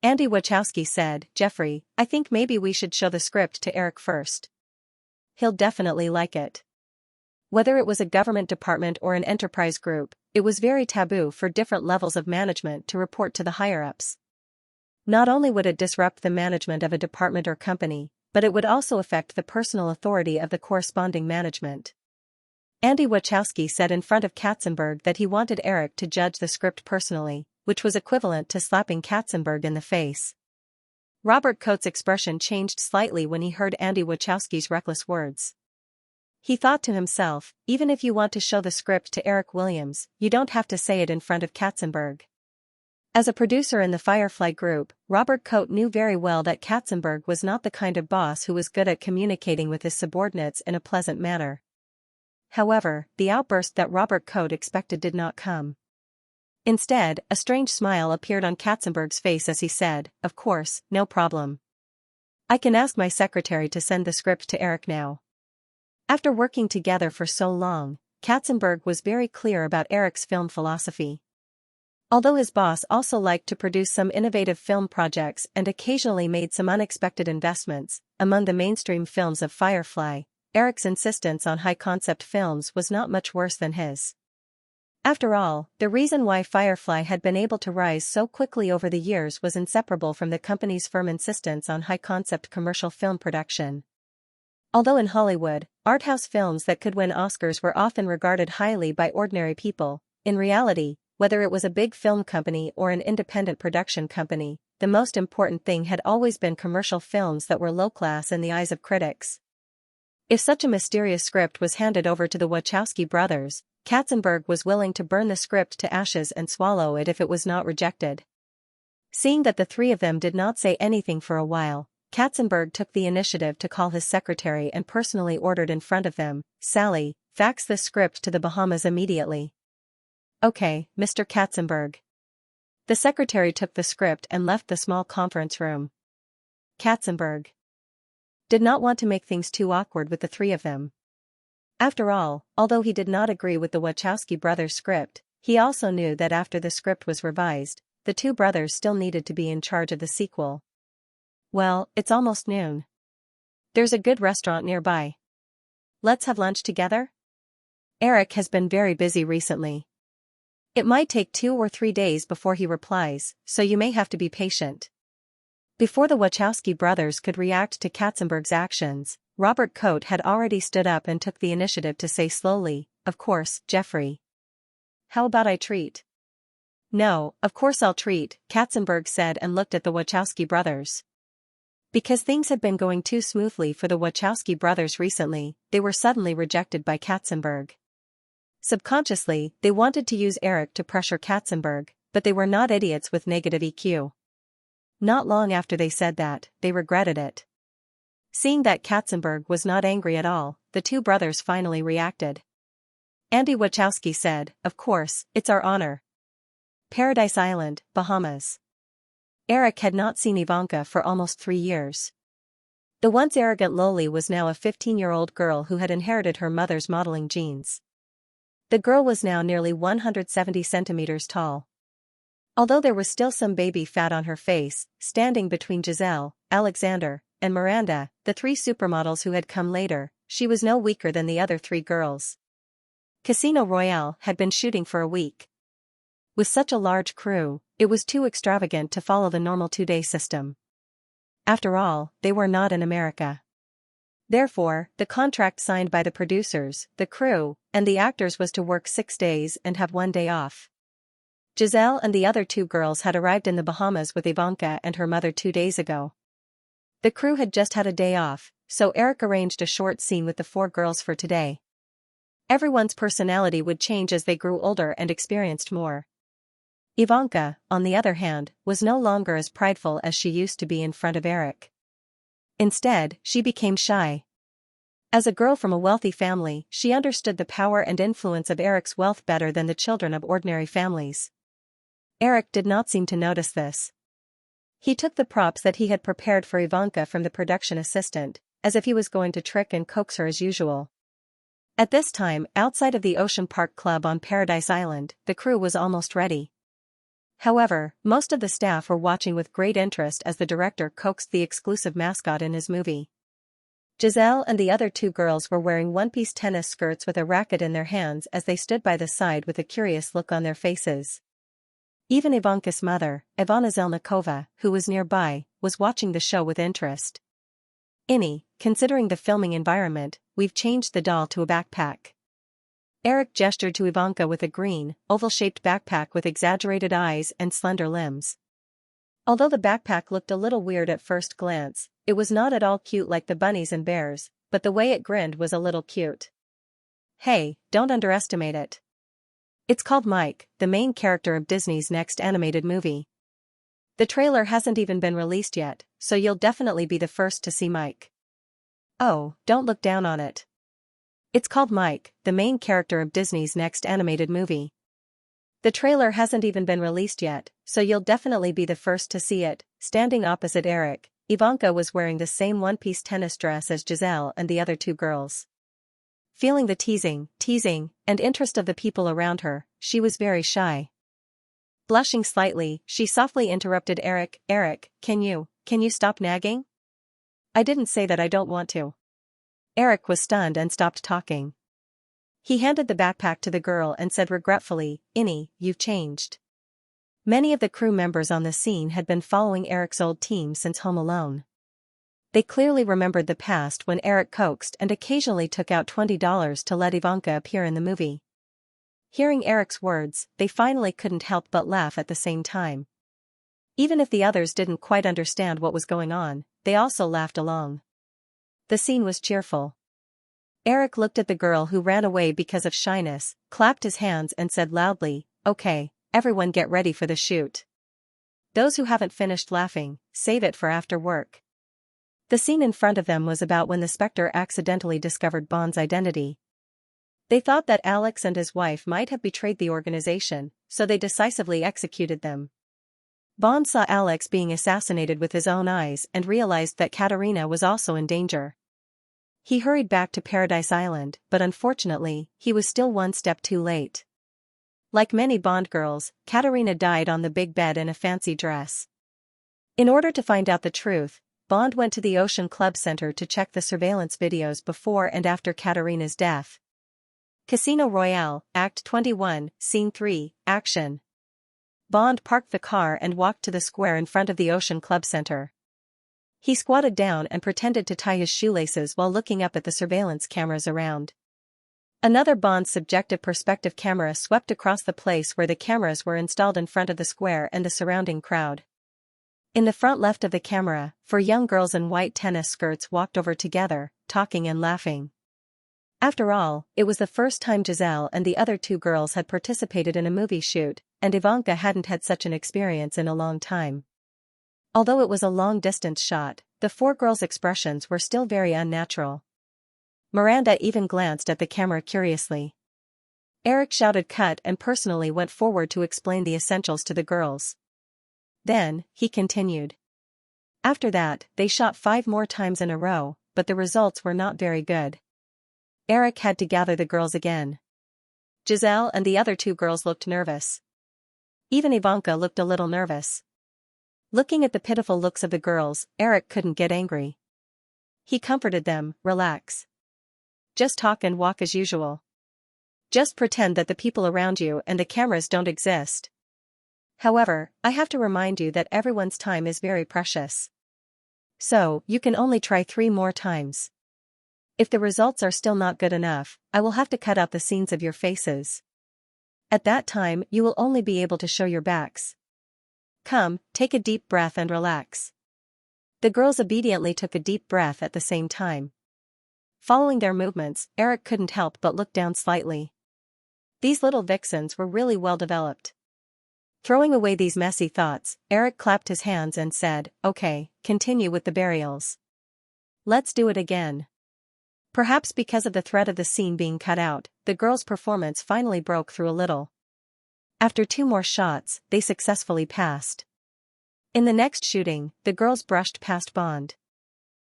Andy Wachowski said, "Jeffrey, I think maybe we should show the script to Eric first. He'll definitely like it." Whether it was a government department or an enterprise group, it was very taboo for different levels of management to report to the higher-ups. Not only would it disrupt the management of a department or company, but it would also affect the personal authority of the corresponding management. Andy Wachowski said in front of Katzenberg that he wanted Eric to judge the script personally, which was equivalent to slapping Katzenberg in the face. Robert Coates' expression changed slightly when he heard Andy Wachowski's reckless words. He thought to himself, even if you want to show the script to Eric Williams, you don't have to say it in front of Katzenberg. As a producer in the Firefly group, Robert Coates knew very well that Katzenberg was not the kind of boss who was good at communicating with his subordinates in a pleasant manner. However, the outburst that Robert Coates expected did not come. Instead, a strange smile appeared on Katzenberg's face as he said, "Of course, no problem. I can ask my secretary to send the script to Eric now." After working together for so long, Katzenberg was very clear about Eric's film philosophy. Although his boss also liked to produce some innovative film projects and occasionally made some unexpected investments, among the mainstream films of Firefly, Eric's insistence on high-concept films was not much worse than his. After all, the reason why Firefly had been able to rise so quickly over the years was inseparable from the company's firm insistence on high-concept commercial film production. Although in Hollywood, art house films that could win Oscars were often regarded highly by ordinary people, in reality, whether it was a big film company or an independent production company, the most important thing had always been commercial films that were low-class in the eyes of critics. If such a mysterious script was handed over to the Wachowski brothers, Katzenberg was willing to burn the script to ashes and swallow it if it was not rejected. Seeing that the three of them did not say anything for a while, Katzenberg took the initiative to call his secretary and personally ordered in front of them, "Sally, fax this script to the Bahamas immediately." "Okay, Mr. Katzenberg." The secretary took the script and left the small conference room. Katzenberg did not want to make things too awkward with the three of them. After all, although he did not agree with the Wachowski brothers' script, he also knew that after the script was revised, the two brothers still needed to be in charge of the sequel. "Well, it's almost noon. There's a good restaurant nearby. Let's have lunch together?" Eric has been very busy recently. It might take 2 or 3 days before he replies, so you may have to be patient. Before the Wachowski brothers could react to Katzenberg's actions, Robert Coate had already stood up and took the initiative to say slowly, "Of course, Jeffrey. How about I treat?" "No, of course I'll treat," Katzenberg said and looked at the Wachowski brothers. Because things had been going too smoothly for the Wachowski brothers recently, they were suddenly rejected by Katzenberg. Subconsciously, they wanted to use Eric to pressure Katzenberg, but they were not idiots with negative EQ. Not long after they said that, they regretted it. Seeing that Katzenberg was not angry at all, the two brothers finally reacted. Andy Wachowski said, "Of course, it's our honor. Paradise Island, Bahamas." Eric had not seen Ivanka for almost 3 years. The once arrogant Loli was now a 15-year-old girl who had inherited her mother's modeling genes. The girl was now nearly 170 centimeters tall. Although there was still some baby fat on her face, standing between Giselle, Alexander, and Miranda, the 3 supermodels who had come later, she was no weaker than the other 3 girls. Casino Royale had been shooting for a week. With such a large crew, it was too extravagant to follow the normal 2-day system. After all, they were not in America. Therefore, the contract signed by the producers, the crew, and the actors was to work 6 days and have 1 day off. Giselle and the other 2 girls had arrived in the Bahamas with Ivanka and her mother 2 days ago. The crew had just had a day off, so Eric arranged a short scene with the 4 girls for today. Everyone's personality would change as they grew older and experienced more. Ivanka, on the other hand, was no longer as prideful as she used to be in front of Eric. Instead, she became shy. As a girl from a wealthy family, she understood the power and influence of Eric's wealth better than the children of ordinary families. Eric did not seem to notice this. He took the props that he had prepared for Ivanka from the production assistant, as if he was going to trick and coax her as usual. At this time, outside of the Ocean Park Club on Paradise Island, the crew was almost ready. However, most of the staff were watching with great interest as the director coaxed the exclusive mascot in his movie. Giselle and the other 2 girls were wearing one-piece tennis skirts with a racket in their hands as they stood by the side with a curious look on their faces. Even Ivanka's mother, Ivana Zelnikova, who was nearby, was watching the show with interest. "Innie, considering the filming environment, we've changed the doll to a backpack." Eric gestured to Ivanka with a green, oval-shaped backpack with exaggerated eyes and slender limbs. Although the backpack looked a little weird at first glance, it was not at all cute like the bunnies and bears, but the way it grinned was a little cute. "Hey, don't underestimate it. It's called Mike, the main character of Disney's next animated movie. The trailer hasn't even been released yet, so you'll definitely be the first to see Mike." "Oh, don't look down on it. It's called Mike, the main character of Disney's next animated movie. The trailer hasn't even been released yet, so you'll definitely be the first to see it." Standing opposite Eric, Ivanka was wearing the same one-piece tennis dress as Giselle and the other 2 girls. Feeling the teasing, and interest of the people around her, she was very shy. Blushing slightly, she softly interrupted Eric, "Eric, can you stop nagging? I didn't say that I don't want to." Eric was stunned and stopped talking. He handed the backpack to the girl and said regretfully, "Innie, you've changed." Many of the crew members on the scene had been following Eric's old team since Home Alone. They clearly remembered the past when Eric coaxed and occasionally took out $20 to let Ivanka appear in the movie. Hearing Eric's words, they finally couldn't help but laugh at the same time. Even if the others didn't quite understand what was going on, they also laughed along. The scene was cheerful. Eric looked at the girl who ran away because of shyness, clapped his hands and said loudly, "Okay, everyone get ready for the shoot. Those who haven't finished laughing, save it for after work." The scene in front of them was about when the Spectre accidentally discovered Bond's identity. They thought that Alex and his wife might have betrayed the organization, so they decisively executed them. Bond saw Alex being assassinated with his own eyes and realized that Katarina was also in danger. He hurried back to Paradise Island, but unfortunately, he was still one step too late. Like many Bond girls, Katarina died on the big bed in a fancy dress. In order to find out the truth, Bond went to the Ocean Club Center to check the surveillance videos before and after Katarina's death. Casino Royale, Act 21, Scene 3, Action. Bond parked the car and walked to the square in front of the Ocean Club Center. He squatted down and pretended to tie his shoelaces while looking up at the surveillance cameras around. Another Bond subjective perspective camera swept across the place where the cameras were installed in front of the square and the surrounding crowd. In the front left of the camera, 4 young girls in white tennis skirts walked over together, talking and laughing. After all, it was the first time Giselle and the other 2 girls had participated in a movie shoot, and Ivanka hadn't had such an experience in a long time. Although it was a long-distance shot, the 4 girls' expressions were still very unnatural. Miranda even glanced at the camera curiously. Eric shouted cut and personally went forward to explain the essentials to the girls. Then, he continued. After that, they shot 5 more times in a row, but the results were not very good. Eric had to gather the girls again. Giselle and the other 2 girls looked nervous. Even Ivanka looked a little nervous. Looking at the pitiful looks of the girls, Eric couldn't get angry. He comforted them, "Relax. Just talk and walk as usual. Just pretend that the people around you and the cameras don't exist. However, I have to remind you that everyone's time is very precious. So, you can only try 3 more times. If the results are still not good enough, I will have to cut out the scenes of your faces. At that time, you will only be able to show your backs. Come, take a deep breath and relax." The girls obediently took a deep breath at the same time. Following their movements, Eric couldn't help but look down slightly. These little vixens were really well developed. Throwing away these messy thoughts, Eric clapped his hands and said, "Okay, continue with the burials. Let's do it again." Perhaps because of the threat of the scene being cut out, the girls' performance finally broke through a little. After 2 more shots, they successfully passed. In the next shooting, the girls brushed past Bond.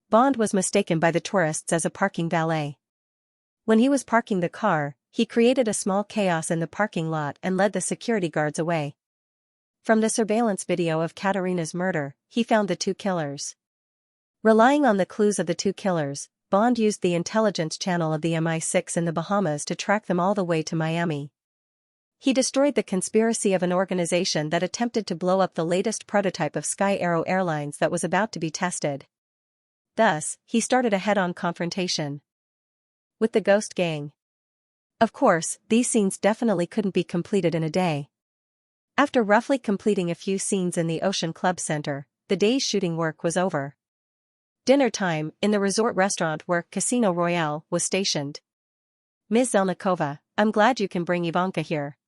Bond was mistaken by the tourists as a parking valet. When he was parking the car, he created a small chaos in the parking lot and led the security guards away. From the surveillance video of Katarina's murder, he found the 2 killers. Relying on the clues of the 2 killers, Bond used the intelligence channel of the MI6 in the Bahamas to track them all the way to Miami. He destroyed the conspiracy of an organization that attempted to blow up the latest prototype of Sky Arrow Airlines that was about to be tested. Thus, he started a head-on confrontation with the Ghost Gang. Of course, these scenes definitely couldn't be completed in a day. After roughly completing a few scenes in the Ocean Club Center, the day's shooting work was over. Dinner time, in the resort restaurant where Casino Royale was stationed. "Ms. Zelnikova, I'm glad you can bring Ivanka here."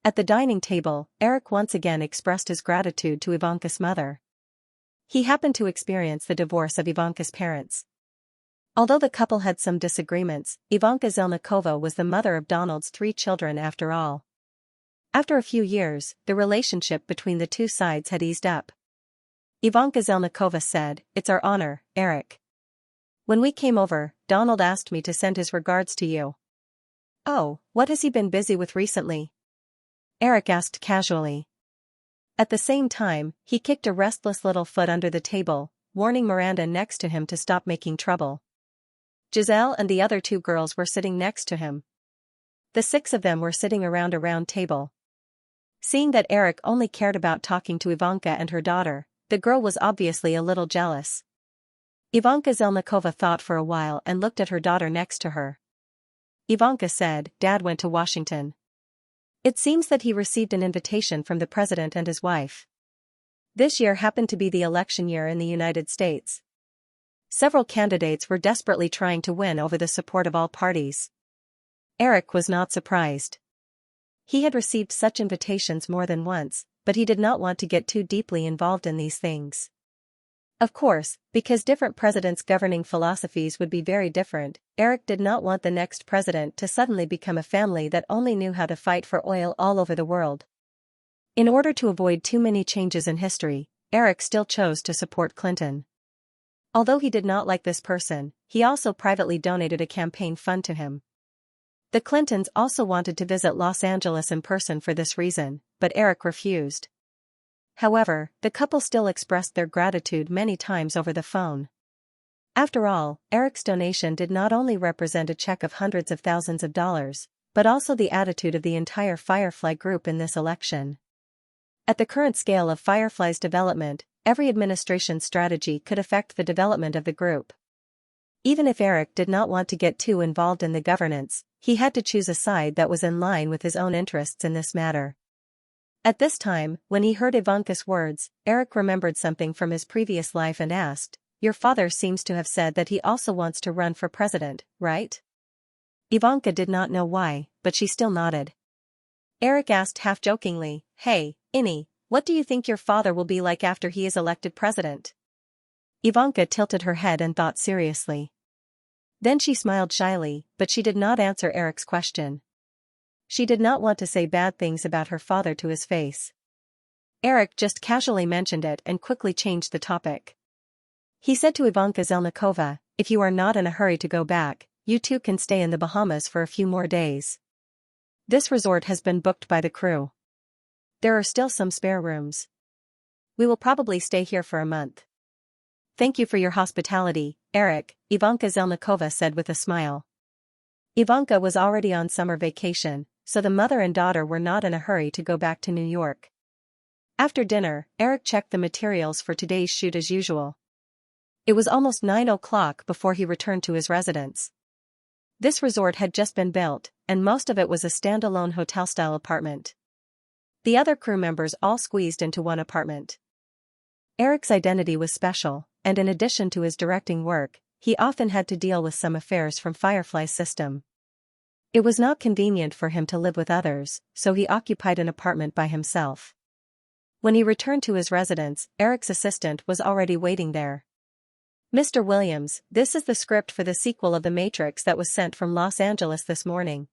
At the dining table, Eric once again expressed his gratitude to Ivanka's mother. He happened to experience the divorce of Ivanka's parents. Although the couple had some disagreements, Ivanka Zelnikova was the mother of Donald's 3 children after all. After a few years, the relationship between the 2 sides had eased up. Ivanka Zelnikova said, "It's our honor, Eric. When we came over, Donald asked me to send his regards to you." "Oh, what has he been busy with recently?" Eric asked casually. At the same time, he kicked a restless little foot under the table, warning Miranda next to him to stop making trouble. Giselle and the other 2 girls were sitting next to him. The 6 of them were sitting around a round table. Seeing that Eric only cared about talking to Ivanka and her daughter, the girl was obviously a little jealous. Ivanka Zelnikova thought for a while and looked at her daughter next to her. Ivanka said, "Dad went to Washington. It seems that he received an invitation from the president and his wife. This year happened to be the election year in the United States. Several candidates were desperately trying to win over the support of all parties. Eric was not surprised. He had received such invitations more than once, but he did not want to get too deeply involved in these things. Of course, because different presidents' governing philosophies would be very different, Eric did not want the next president to suddenly become a family that only knew how to fight for oil all over the world. In order to avoid too many changes in history, Eric still chose to support Clinton. Although he did not like this person, he also privately donated a campaign fund to him. The Clintons also wanted to visit Los Angeles in person for this reason, but Eric refused. However, the couple still expressed their gratitude many times over the phone. After all, Eric's donation did not only represent a check of hundreds of thousands of dollars, but also the attitude of the entire Firefly group in this election. At the current scale of Firefly's development, every administration's strategy could affect the development of the group. Even if Eric did not want to get too involved in the governance, he had to choose a side that was in line with his own interests in this matter. At this time, when he heard Ivanka's words, Eric remembered something from his previous life and asked, "Your father seems to have said that he also wants to run for president, right?" Ivanka did not know why, but she still nodded. Eric asked half-jokingly, "Hey, Innie, what do you think your father will be like after he is elected president?" Ivanka tilted her head and thought seriously. Then she smiled shyly, but she did not answer Eric's question. She did not want to say bad things about her father to his face. Eric just casually mentioned it and quickly changed the topic. He said to Ivanka Zelnikova, "If you are not in a hurry to go back, you two can stay in the Bahamas for a few more days. This resort has been booked by the crew. There are still some spare rooms. We will probably stay here for a month." "Thank you for your hospitality, Eric," Ivanka Zelnikova said with a smile. Ivanka was already on summer vacation, so the mother and daughter were not in a hurry to go back to New York. After dinner, Eric checked the materials for today's shoot as usual. It was almost 9 o'clock before he returned to his residence. This resort had just been built, and most of it was a standalone hotel-style apartment. The other crew members all squeezed into one apartment. Eric's identity was special, and in addition to his directing work, he often had to deal with some affairs from Firefly's system. It was not convenient for him to live with others, so he occupied an apartment by himself. When he returned to his residence, Eric's assistant was already waiting there. "Mr. Williams, this is the script for the sequel of The Matrix that was sent from Los Angeles this morning.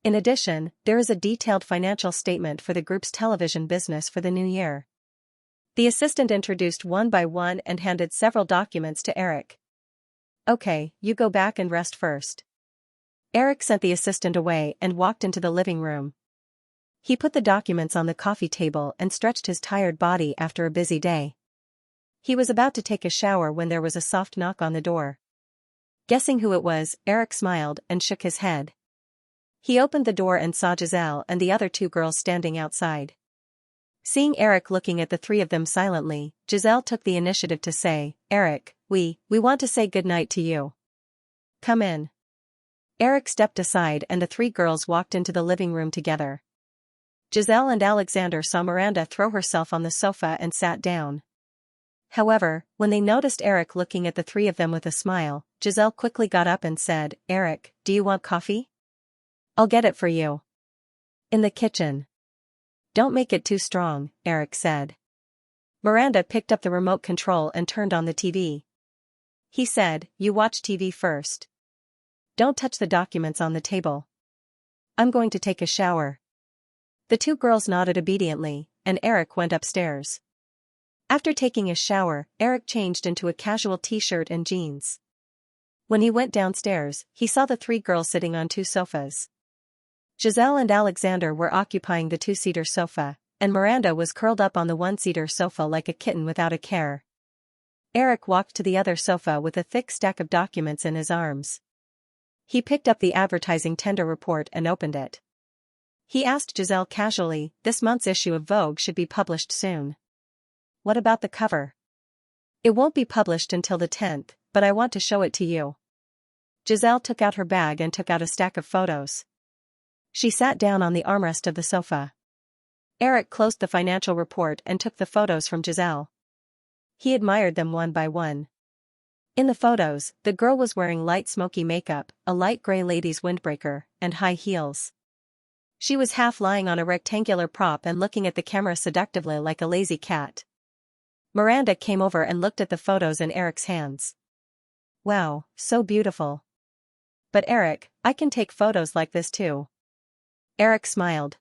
In addition, there is a detailed financial statement for the group's television business for the new year." The assistant introduced one by one and handed several documents to Eric. "Okay, you go back and rest first." Eric sent the assistant away and walked into the living room. He put the documents on the coffee table and stretched his tired body after a busy day. He was about to take a shower when there was a soft knock on the door. Guessing who it was, Eric smiled and shook his head. He opened the door and saw Giselle and the other two girls standing outside. Seeing Eric looking at the three of them silently, Giselle took the initiative to say, "Eric, we want to say goodnight to you. Come in." Eric stepped aside and the three girls walked into the living room together. Giselle and Alexander saw Miranda throw herself on the sofa and sat down. However, when they noticed Eric looking at the three of them with a smile, Giselle quickly got up and said, "Eric, do you want coffee? I'll get it for you." "In the kitchen." "Don't make it too strong," Eric said. Miranda picked up the remote control and turned on the TV. He said, "You watch TV first. Don't touch the documents on the table. I'm going to take a shower." The two girls nodded obediently, and Eric went upstairs. After taking a shower, Eric changed into a casual t-shirt and jeans. When he went downstairs, he saw the three girls sitting on two sofas. Giselle and Alexander were occupying the two-seater sofa, and Miranda was curled up on the one-seater sofa like a kitten without a care. Eric walked to the other sofa with a thick stack of documents in his arms. He picked up the advertising tender report and opened it. He asked Giselle casually, "This month's issue of Vogue should be published soon. What about the cover?" "It won't be published until the 10th, but I want to show it to you." Giselle took out her bag and took out a stack of photos. She sat down on the armrest of the sofa. Eric closed the financial report and took the photos from Giselle. He admired them one by one. In the photos, the girl was wearing light smoky makeup, a light gray ladies windbreaker, and high heels. She was half lying on a rectangular prop and looking at the camera seductively like a lazy cat. Miranda came over and looked at the photos in Eric's hands. Wow, so beautiful. But Eric, I can take photos like this too. Eric smiled.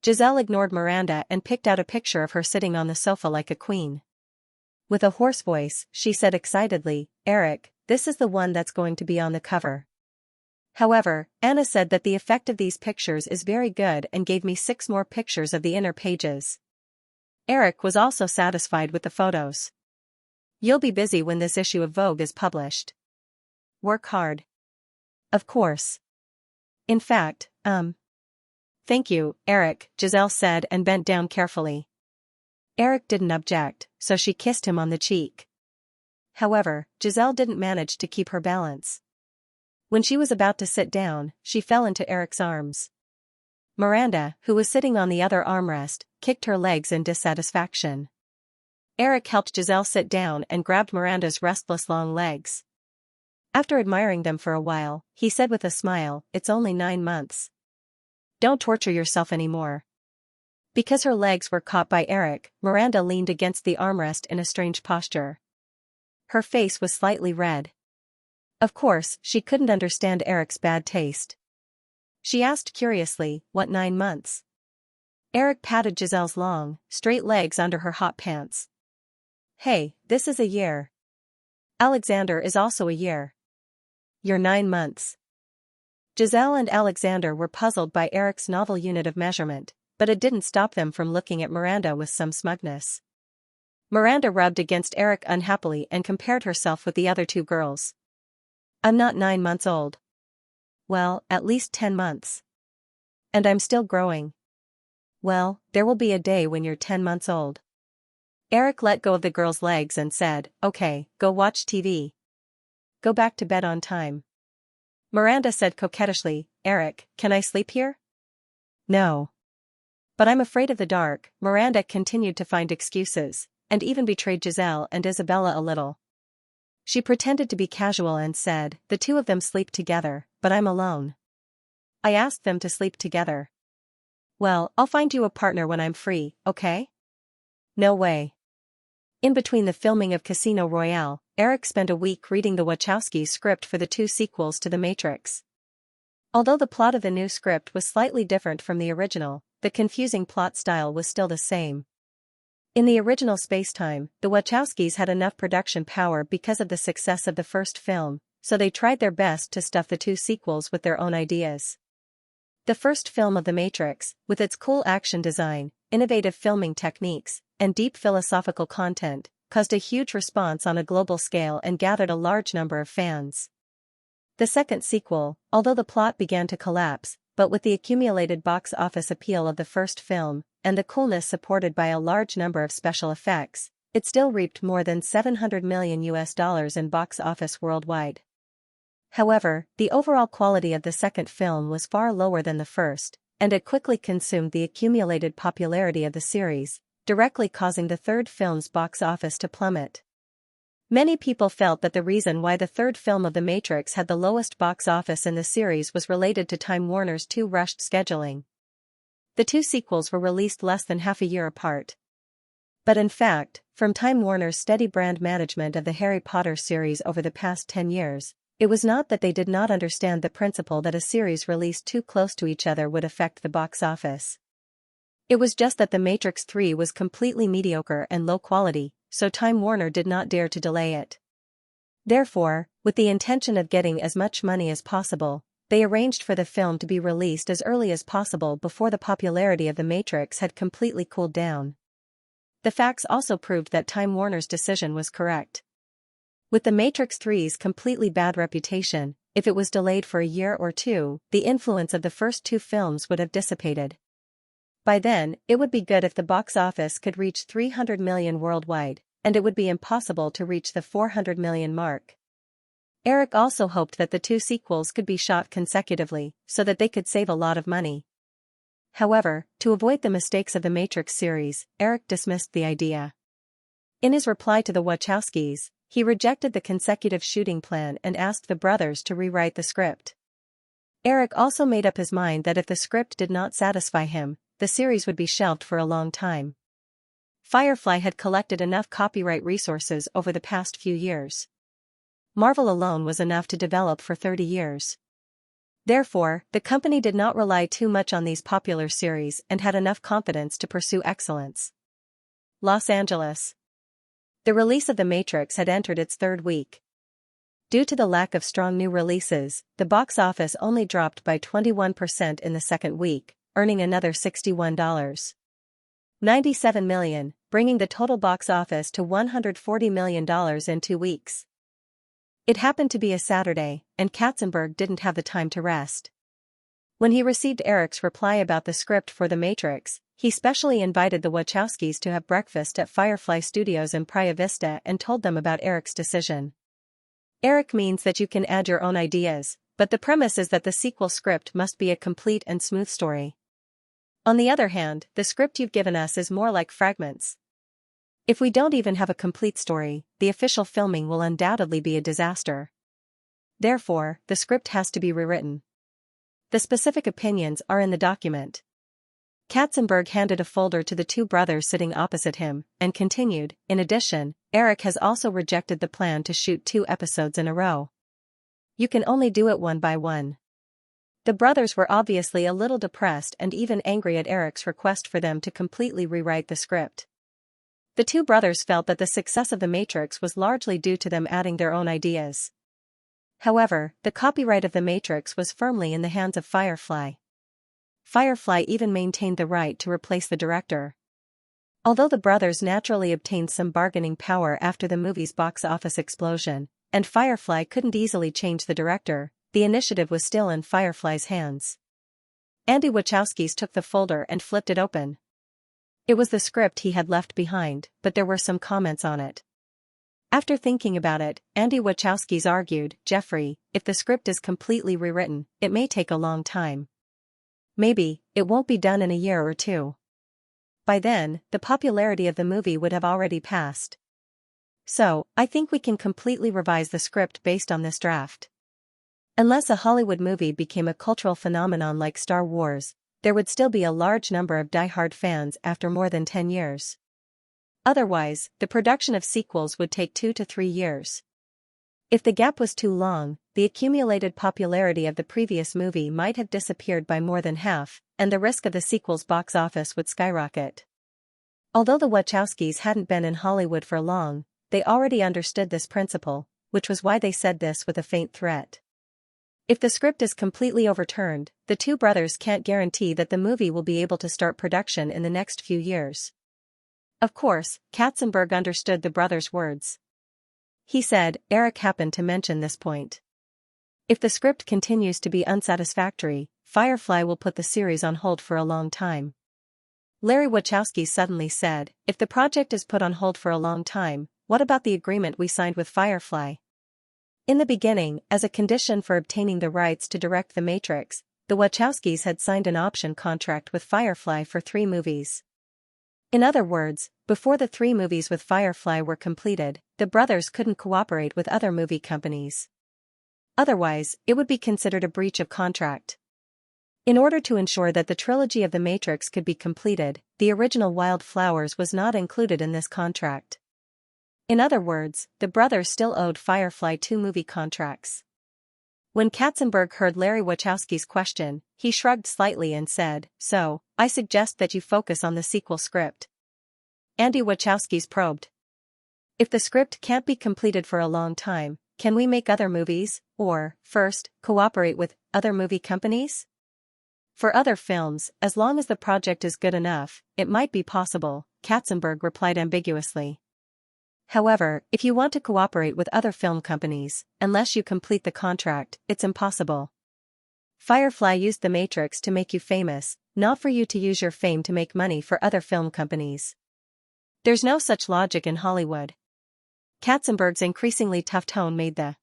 Giselle ignored Miranda and picked out a picture of her sitting on the sofa like a queen. With a hoarse voice, she said excitedly, Eric, this is the one that's going to be on the cover. However, Anna said that the effect of these pictures is very good and gave me 6 more pictures of the inner pages. Eric was also satisfied with the photos. You'll be busy when this issue of Vogue is published. Work hard. Of course. In fact, Thank you, Eric, Giselle said and bent down carefully. Eric didn't object, so she kissed him on the cheek. However, Giselle didn't manage to keep her balance. When she was about to sit down, she fell into Eric's arms. Miranda, who was sitting on the other armrest, kicked her legs in dissatisfaction. Eric helped Giselle sit down and grabbed Miranda's restless long legs. After admiring them for a while, he said with a smile, it's only 9 months. Don't torture yourself anymore. Because her legs were caught by Eric, Miranda leaned against the armrest in a strange posture. Her face was slightly red. Of course, she couldn't understand Eric's bad taste. She asked curiously, what 9 months? Eric patted Giselle's long, straight legs under her hot pants. Hey, this is a year. Alexander is also a year. You're 9 months. Giselle and Alexander were puzzled by Eric's novel unit of measurement, but it didn't stop them from looking at Miranda with some smugness. Miranda rubbed against Eric unhappily and compared herself with the other 2 girls. I'm not 9 months old. Well, at least 10 months. And I'm still growing. Well, there will be a day when you're 10 months old. Eric let go of the girl's legs and said, okay, go watch TV. Go back to bed on time. Miranda said coquettishly, Eric, can I sleep here? No. But I'm afraid of the dark. Miranda continued to find excuses, and even betrayed Giselle and Isabella a little. She pretended to be casual and said, the 2 of them sleep together, but I'm alone. I asked them to sleep together. Well, I'll find you a partner when I'm free, okay? No way. In between the filming of Casino Royale, Eric spent a week reading the Wachowskis' script for the 2 sequels to The Matrix. Although the plot of the new script was slightly different from the original, the confusing plot style was still the same. In the original spacetime, the Wachowskis had enough production power because of the success of the first film, so they tried their best to stuff the 2 sequels with their own ideas. The first film of The Matrix, with its cool action design, innovative filming techniques, and deep philosophical content, caused a huge response on a global scale and gathered a large number of fans. The second sequel, although the plot began to collapse, but with the accumulated box office appeal of the first film, and the coolness supported by a large number of special effects, it still reaped more than $700 million in box office worldwide. However, the overall quality of the second film was far lower than the first, and it quickly consumed the accumulated popularity of the series, directly causing the third film's box office to plummet. Many people felt that the reason why the third film of The Matrix had the lowest box office in the series was related to Time Warner's too rushed scheduling. The 2 sequels were released less than half a year apart. But in fact, from Time Warner's steady brand management of the Harry Potter series over the past 10 years, it was not that they did not understand the principle that a series released too close to each other would affect the box office. It was just that The Matrix 3 was completely mediocre and low quality, so Time Warner did not dare to delay it. Therefore, with the intention of getting as much money as possible, they arranged for the film to be released as early as possible before the popularity of The Matrix had completely cooled down. The facts also proved that Time Warner's decision was correct. With The Matrix 3's completely bad reputation, if it was delayed for a year or 2, the influence of the first 2 films would have dissipated. By then, it would be good if the box office could reach 300 million worldwide, and it would be impossible to reach the 400 million mark. Eric also hoped that the two sequels could be shot consecutively, so that they could save a lot of money. However, to avoid the mistakes of the Matrix series, Eric dismissed the idea. In his reply to the Wachowskis, he rejected the consecutive shooting plan and asked the brothers to rewrite the script. Eric also made up his mind that if the script did not satisfy him, the series would be shelved for a long time. Firefly had collected enough copyright resources over the past few years. Marvel alone was enough to develop for 30 years. Therefore, the company did not rely too much on these popular series and had enough confidence to pursue excellence. Los Angeles. The release of The Matrix had entered its third week. Due to the lack of strong new releases, the box office only dropped by 21% in the second week, earning another $61.97 million, bringing the total box office to $140 million in 2 weeks. It happened to be a Saturday, and Katzenberg didn't have the time to rest. When he received Eric's reply about the script for The Matrix, he specially invited the Wachowskis to have breakfast at Firefly Studios in Praia Vista and told them about Eric's decision. Eric means that you can add your own ideas, but the premise is that the sequel script must be a complete and smooth story. On the other hand, the script you've given us is more like fragments. If we don't even have a complete story, the official filming will undoubtedly be a disaster. Therefore, the script has to be rewritten. The specific opinions are in the document. Katzenberg handed a folder to the two brothers sitting opposite him, and continued, in addition, Eric has also rejected the plan to shoot 2 episodes in a row. You can only do it one by one. The brothers were obviously a little depressed and even angry at Eric's request for them to completely rewrite the script. The two brothers felt that the success of The Matrix was largely due to them adding their own ideas. However, the copyright of The Matrix was firmly in the hands of Firefly. Firefly even maintained the right to replace the director. Although the brothers naturally obtained some bargaining power after the movie's box office explosion, and Firefly couldn't easily change the director, the initiative was still in Firefly's hands. Andy Wachowski's took the folder and flipped it open. It was the script he had left behind, but there were some comments on it. After thinking about it, Andy Wachowski's argued, Jeffrey, if the script is completely rewritten, it may take a long time. Maybe, it won't be done in a year or 2. By then, the popularity of the movie would have already passed. So, I think we can completely revise the script based on this draft. Unless a Hollywood movie became a cultural phenomenon like Star Wars, there would still be a large number of die-hard fans after more than 10 years. Otherwise, the production of sequels would take 2 to 3 years. If the gap was too long, the accumulated popularity of the previous movie might have disappeared by more than half, and the risk of the sequel's box office would skyrocket. Although the Wachowskis hadn't been in Hollywood for long, they already understood this principle, which was why they said this with a faint threat. If the script is completely overturned, the two brothers can't guarantee that the movie will be able to start production in the next few years. Of course, Katzenberg understood the brothers' words. He said, Eric happened to mention this point. If the script continues to be unsatisfactory, Firefly will put the series on hold for a long time. Larry Wachowski suddenly said, if the project is put on hold for a long time, what about the agreement we signed with Firefly? In the beginning, as a condition for obtaining the rights to direct The Matrix, the Wachowskis had signed an option contract with Firefly for 3 movies. In other words, before the 3 movies with Firefly were completed, the brothers couldn't cooperate with other movie companies. Otherwise, it would be considered a breach of contract. In order to ensure that the trilogy of The Matrix could be completed, the original Wild Flowers was not included in this contract. In other words, the brothers still owed Firefly 2 movie contracts. When Katzenberg heard Larry Wachowski's question, he shrugged slightly and said, so, I suggest that you focus on the sequel script. Andy Wachowski's probed. If the script can't be completed for a long time, can we make other movies, or, first, cooperate with other movie companies? For other films, as long as the project is good enough, it might be possible, Katzenberg replied ambiguously. However, if you want to cooperate with other film companies, unless you complete the contract, it's impossible. Firefly used The Matrix to make you famous, not for you to use your fame to make money for other film companies. There's no such logic in Hollywood. Katzenberg's increasingly tough tone made the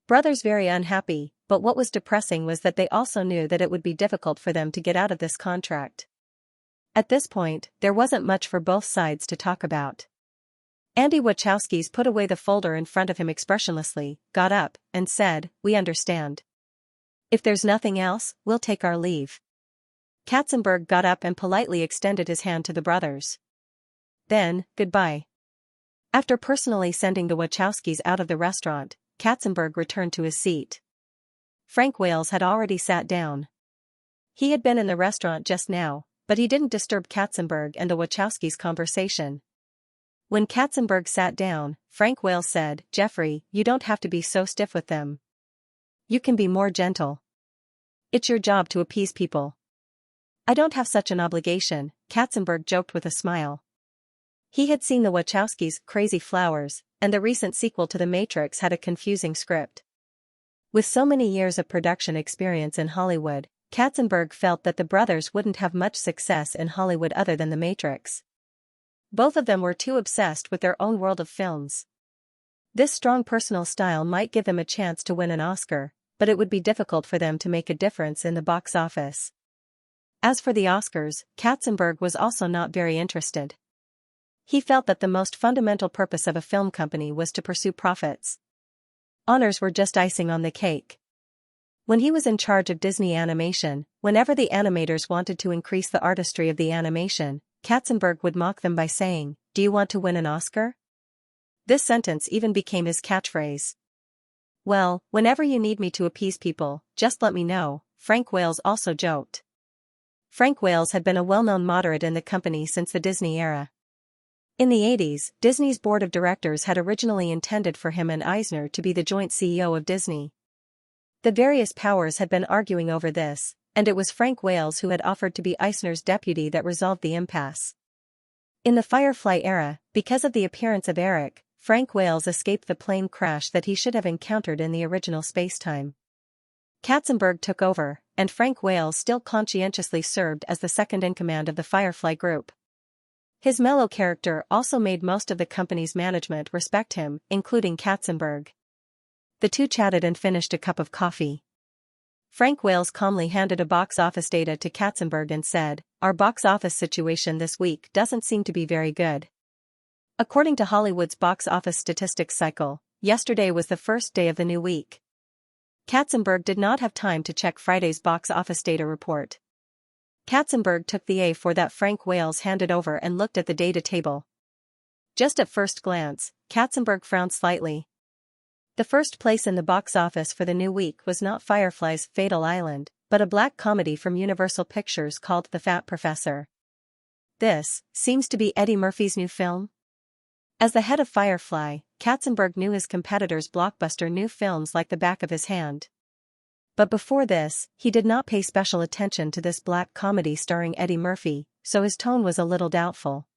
Brothers very unhappy, but what was depressing was that they also knew that it would be difficult for them to get out of this contract. At this point, there wasn't much for both sides to talk about. Andy Wachowski's put away the folder in front of him expressionlessly, got up, and said, "We understand. If there's nothing else, we'll take our leave." Katzenberg got up and politely extended his hand to the brothers. Then, goodbye. After personally sending the Wachowskis out of the restaurant, Katzenberg returned to his seat. Frank Wales had already sat down. He had been in the restaurant just now, but he didn't disturb Katzenberg and the Wachowskis' conversation. When Katzenberg sat down, Frank Wales said, "Jeffrey, you don't have to be so stiff with them. You can be more gentle. It's your job to appease people." "I don't have such an obligation," Katzenberg joked with a smile. He had seen the Wachowskis' Crazy Flowers, and the recent sequel to The Matrix had a confusing script. With so many years of production experience in Hollywood, Katzenberg felt that the brothers wouldn't have much success in Hollywood other than The Matrix. Both of them were too obsessed with their own world of films. This strong personal style might give them a chance to win an Oscar, but it would be difficult for them to make a difference in the box office. As for the Oscars, Katzenberg was also not very interested. He felt that the most fundamental purpose of a film company was to pursue profits. Honors were just icing on the cake. When he was in charge of Disney Animation, whenever the animators wanted to increase the artistry of the animation, Katzenberg would mock them by saying, "Do you want to win an Oscar?" This sentence even became his catchphrase. "Well, whenever you need me to appease people, just let me know," Frank Wales also joked. Frank Wales had been a well-known moderate in the company since the Disney era. In the 80s, Disney's board of directors had originally intended for him and Eisner to be the joint CEO of Disney. The various powers had been arguing over this, and it was Frank Wales who had offered to be Eisner's deputy that resolved the impasse. In the Firefly era, because of the appearance of Eric, Frank Wales escaped the plane crash that he should have encountered in the original spacetime. Katzenberg took over, and Frank Wales still conscientiously served as the second-in-command of the Firefly group. His mellow character also made most of the company's management respect him, including Katzenberg. The two chatted and finished a cup of coffee. Frank Wales calmly handed a box office data to Katzenberg and said, "Our box office situation this week doesn't seem to be very good. According to Hollywood's box office statistics cycle, yesterday was the first day of the new week." Katzenberg did not have time to check Friday's box office data report. Katzenberg took the A4 that Frank Wales handed over and looked at the data table. Just at first glance, Katzenberg frowned slightly. The first place in the box office for the new week was not Firefly's Fatal Island, but a black comedy from Universal Pictures called The Fat Professor. This seems to be Eddie Murphy's new film? As the head of Firefly, Katzenberg knew his competitors' blockbuster new films like the back of his hand. But before this, he did not pay special attention to this black comedy starring Eddie Murphy, so his tone was a little doubtful.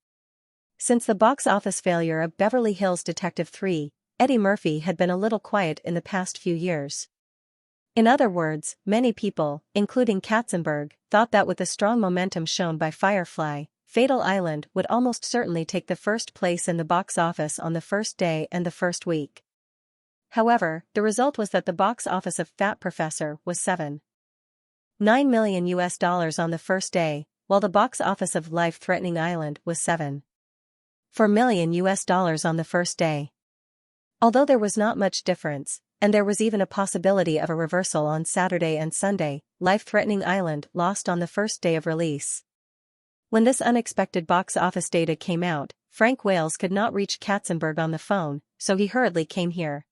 Since the box office failure of Beverly Hills Detective 3, Eddie Murphy had been a little quiet in the past few years. In other words, many people, including Katzenberg, thought that with the strong momentum shown by Firefly, Fatal Island would almost certainly take the first place in the box office on the first day and the first week. However, the result was that the box office of Fat Professor was $7.9 million on the first day, while the box office of Life-Threatening Island was $7.4 million on the first day. Although there was not much difference, and there was even a possibility of a reversal on Saturday and Sunday, Life-Threatening Island lost on the first day of release. When this unexpected box office data came out, Frank Wales could not reach Katzenberg on the phone, so he hurriedly came here.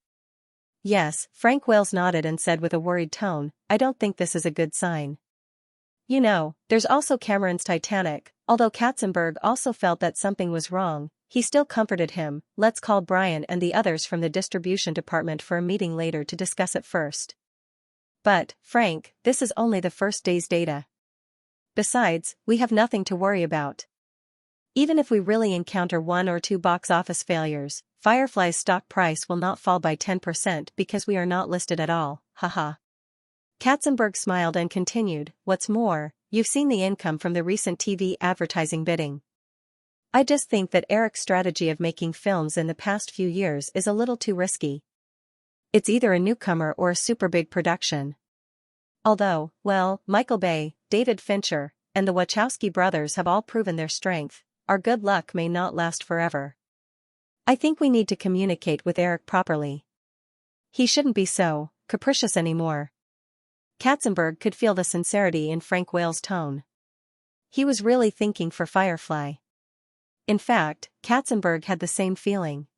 "Yes," Frank Wales nodded and said with a worried tone, "I don't think this is a good sign. You know, there's also Cameron's Titanic." Although Katzenberg also felt that something was wrong, he still comforted him, "Let's call Brian and the others from the distribution department for a meeting later to discuss it first." "But, Frank, this is only the first day's data. Besides, we have nothing to worry about. Even if we really encounter one or two box office failures, Firefly's stock price will not fall by 10% because we are not listed at all, haha." Katzenberg smiled and continued, "What's more, you've seen the income from the recent TV advertising bidding. I just think that Eric's strategy of making films in the past few years is a little too risky. It's either a newcomer or a super big production. Although, well, Michael Bay, David Fincher, and the Wachowski brothers have all proven their strength, our good luck may not last forever. I think we need to communicate with Eric properly. He shouldn't be so capricious anymore. Katzenberg could feel the sincerity in Frank Whale's tone. He was really thinking for Firefly. In fact, Katzenberg had the same feeling.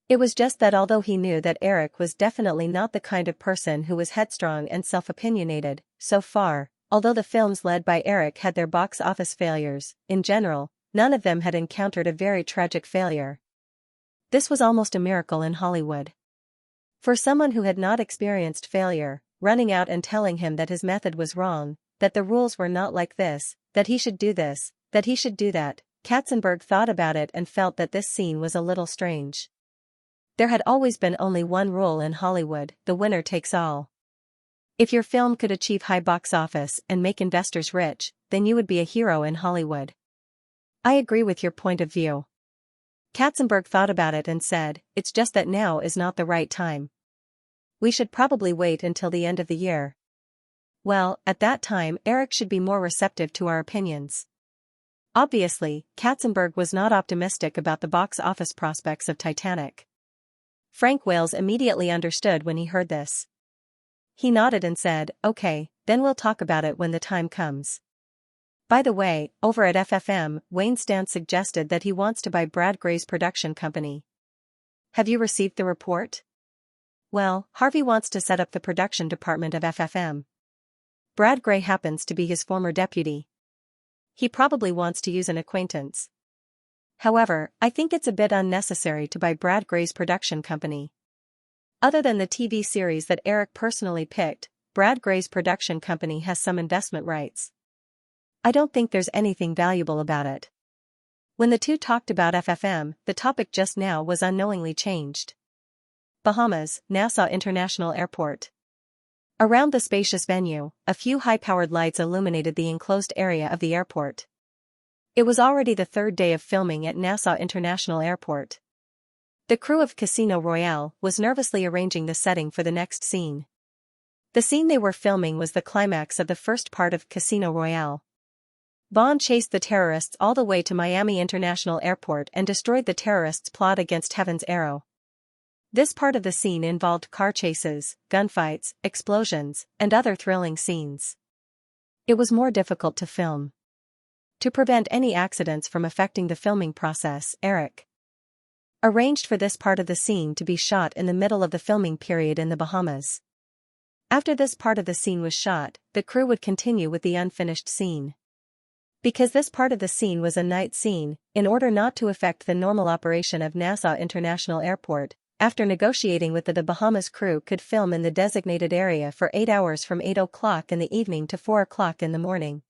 It was just that although he knew that Eric was definitely not the kind of person who was headstrong and self-opinionated, so far, although the films led by Eric had their box office failures, in general, none of them had encountered a very tragic failure. This was almost a miracle in Hollywood. For someone who had not experienced failure, running out and telling him that his method was wrong, that the rules were not like this, that he should do this, that he should do that, Katzenberg thought about it and felt that this scene was a little strange. There had always been only one rule in Hollywood: the winner takes all. If your film could achieve high box office and make investors rich, then you would be a hero in Hollywood. I agree with your point of view. Katzenberg thought about it and said, it's just that now is not the right time. We should probably wait until the end of the year. Well, at that time Eric should be more receptive to our opinions. Obviously, Katzenberg was not optimistic about the box office prospects of Titanic. Frank Whale immediately understood when he heard this. He nodded and said, okay, then we'll talk about it when the time comes. By the way, over at FFM, Wayne Stan suggested that he wants to buy Brad Gray's production company. Have you received the report? Well, Harvey wants to set up the production department of FFM. Brad Gray happens to be his former deputy. He probably wants to use an acquaintance. However, I think it's a bit unnecessary to buy Brad Gray's production company. Other than the TV series that Eric personally picked, Brad Gray's production company has some investment rights. I don't think there's anything valuable about it. When the two talked about FFM, the topic just now was unknowingly changed. Bahamas, Nassau International Airport. Around the spacious venue, a few high-powered lights illuminated the enclosed area of the airport. It was already the third day of filming at Nassau International Airport. The crew of Casino Royale was nervously arranging the setting for the next scene. The scene they were filming was the climax of the first part of Casino Royale. Bond chased the terrorists all the way to Miami International Airport and destroyed the terrorists' plot against Heaven's Arrow. This part of the scene involved car chases, gunfights, explosions, and other thrilling scenes. It was more difficult to film. To prevent any accidents from affecting the filming process, Eric arranged for this part of the scene to be shot in the middle of the filming period in the Bahamas. After this part of the scene was shot, the crew would continue with the unfinished scene. Because this part of the scene was a night scene, in order not to affect the normal operation of Nassau International Airport, after negotiating with the Bahamas crew could film in the designated area for 8 hours from 8 o'clock in the evening to 4 o'clock in the morning.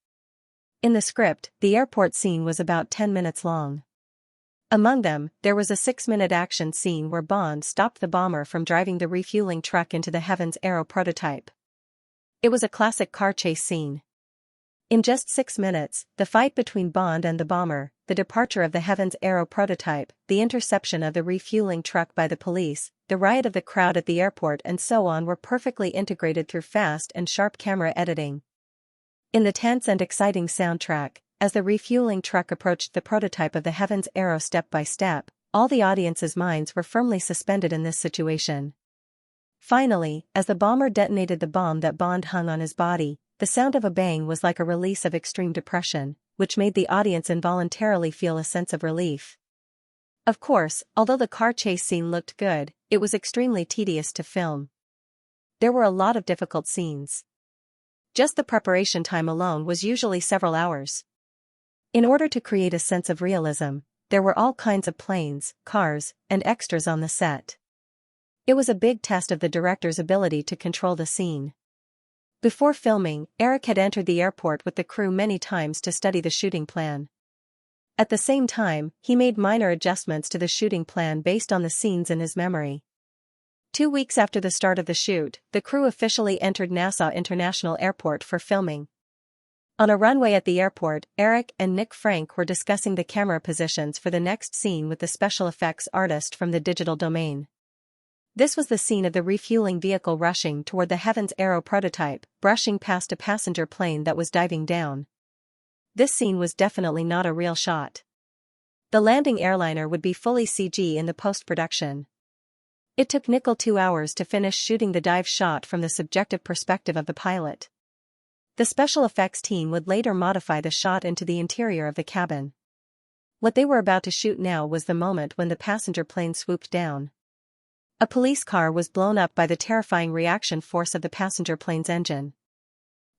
In the script, the airport scene was about 10 minutes long. Among them, there was a 6-minute action scene where Bond stopped the bomber from driving the refueling truck into the Heaven's Arrow prototype. It was a classic car chase scene. In just 6 minutes, the fight between Bond and the bomber, the departure of the Heaven's Arrow prototype, the interception of the refueling truck by the police, the riot of the crowd at the airport and so on were perfectly integrated through fast and sharp camera editing. In the tense and exciting soundtrack, as the refueling truck approached the prototype of the Heaven's Arrow step by step, all the audience's minds were firmly suspended in this situation. Finally, as the bomber detonated the bomb that Bond hung on his body, the sound of a bang was like a release of extreme depression, which made the audience involuntarily feel a sense of relief. Of course, although the car chase scene looked good, it was extremely tedious to film. There were a lot of difficult scenes. Just the preparation time alone was usually several hours. In order to create a sense of realism, there were all kinds of planes, cars, and extras on the set. It was a big test of the director's ability to control the scene. Before filming, Eric had entered the airport with the crew many times to study the shooting plan. At the same time, he made minor adjustments to the shooting plan based on the scenes in his memory. 2 weeks after the start of the shoot, the crew officially entered Nassau International Airport for filming. On a runway at the airport, Eric and Nick Frank were discussing the camera positions for the next scene with the special effects artist from the Digital Domain. This was the scene of the refueling vehicle rushing toward the Heaven's Arrow prototype, brushing past a passenger plane that was diving down. This scene was definitely not a real shot. The landing airliner would be fully CG in the post-production. It took Nickel 2 hours to finish shooting the dive shot from the subjective perspective of the pilot. The special effects team would later modify the shot into the interior of the cabin. What they were about to shoot now was the moment when the passenger plane swooped down. A police car was blown up by the terrifying reaction force of the passenger plane's engine.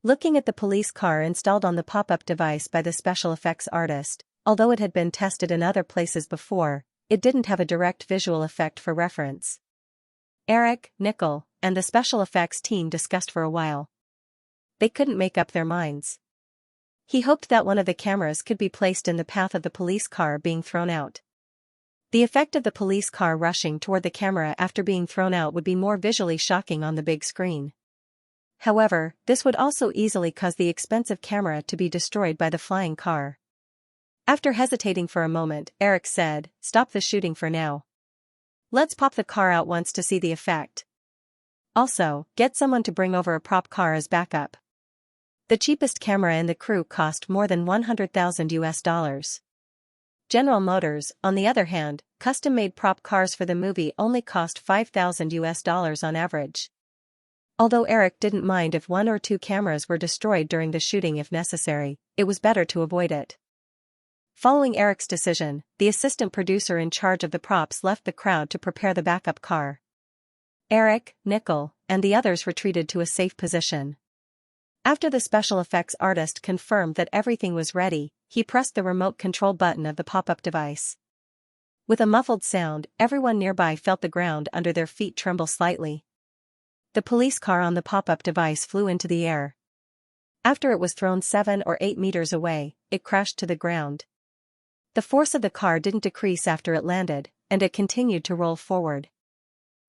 Looking at the police car installed on the pop-up device by the special effects artist, although it had been tested in other places before, it didn't have a direct visual effect for reference. Eric, Nickel, and the special effects team discussed for a while. They couldn't make up their minds. He hoped that one of the cameras could be placed in the path of the police car being thrown out. The effect of the police car rushing toward the camera after being thrown out would be more visually shocking on the big screen. However, this would also easily cause the expensive camera to be destroyed by the flying car. After hesitating for a moment, Eric said, "Stop the shooting for now. Let's pop the car out once to see the effect. Also, get someone to bring over a prop car as backup." The cheapest camera in the crew cost more than $100,000. General Motors, on the other hand, custom-made prop cars for the movie only cost $5,000 on average. Although Eric didn't mind if one or two cameras were destroyed during the shooting if necessary, it was better to avoid it. Following Eric's decision, the assistant producer in charge of the props left the crowd to prepare the backup car. Eric, Nickel, and the others retreated to a safe position. After the special effects artist confirmed that everything was ready, he pressed the remote control button of the pop-up device. With a muffled sound, everyone nearby felt the ground under their feet tremble slightly. The police car on the pop-up device flew into the air. After it was thrown 7 or 8 meters away, it crashed to the ground. The force of the car didn't decrease after it landed, and it continued to roll forward.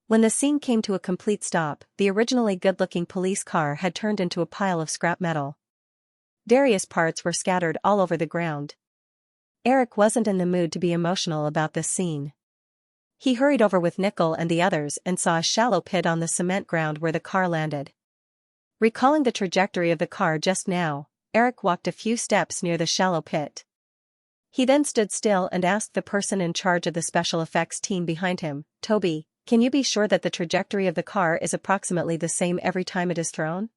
When the scene came to a complete stop, the originally good-looking police car had turned into a pile of scrap metal. Various parts were scattered all over the ground. Eric wasn't in the mood to be emotional about this scene. He hurried over with Nickel and the others and saw a shallow pit on the cement ground where the car landed. Recalling the trajectory of the car just now, Eric walked a few steps near the shallow pit. He then stood still and asked the person in charge of the special effects team behind him, "Toby, can you be sure that the trajectory of the car is approximately the same every time it is thrown?"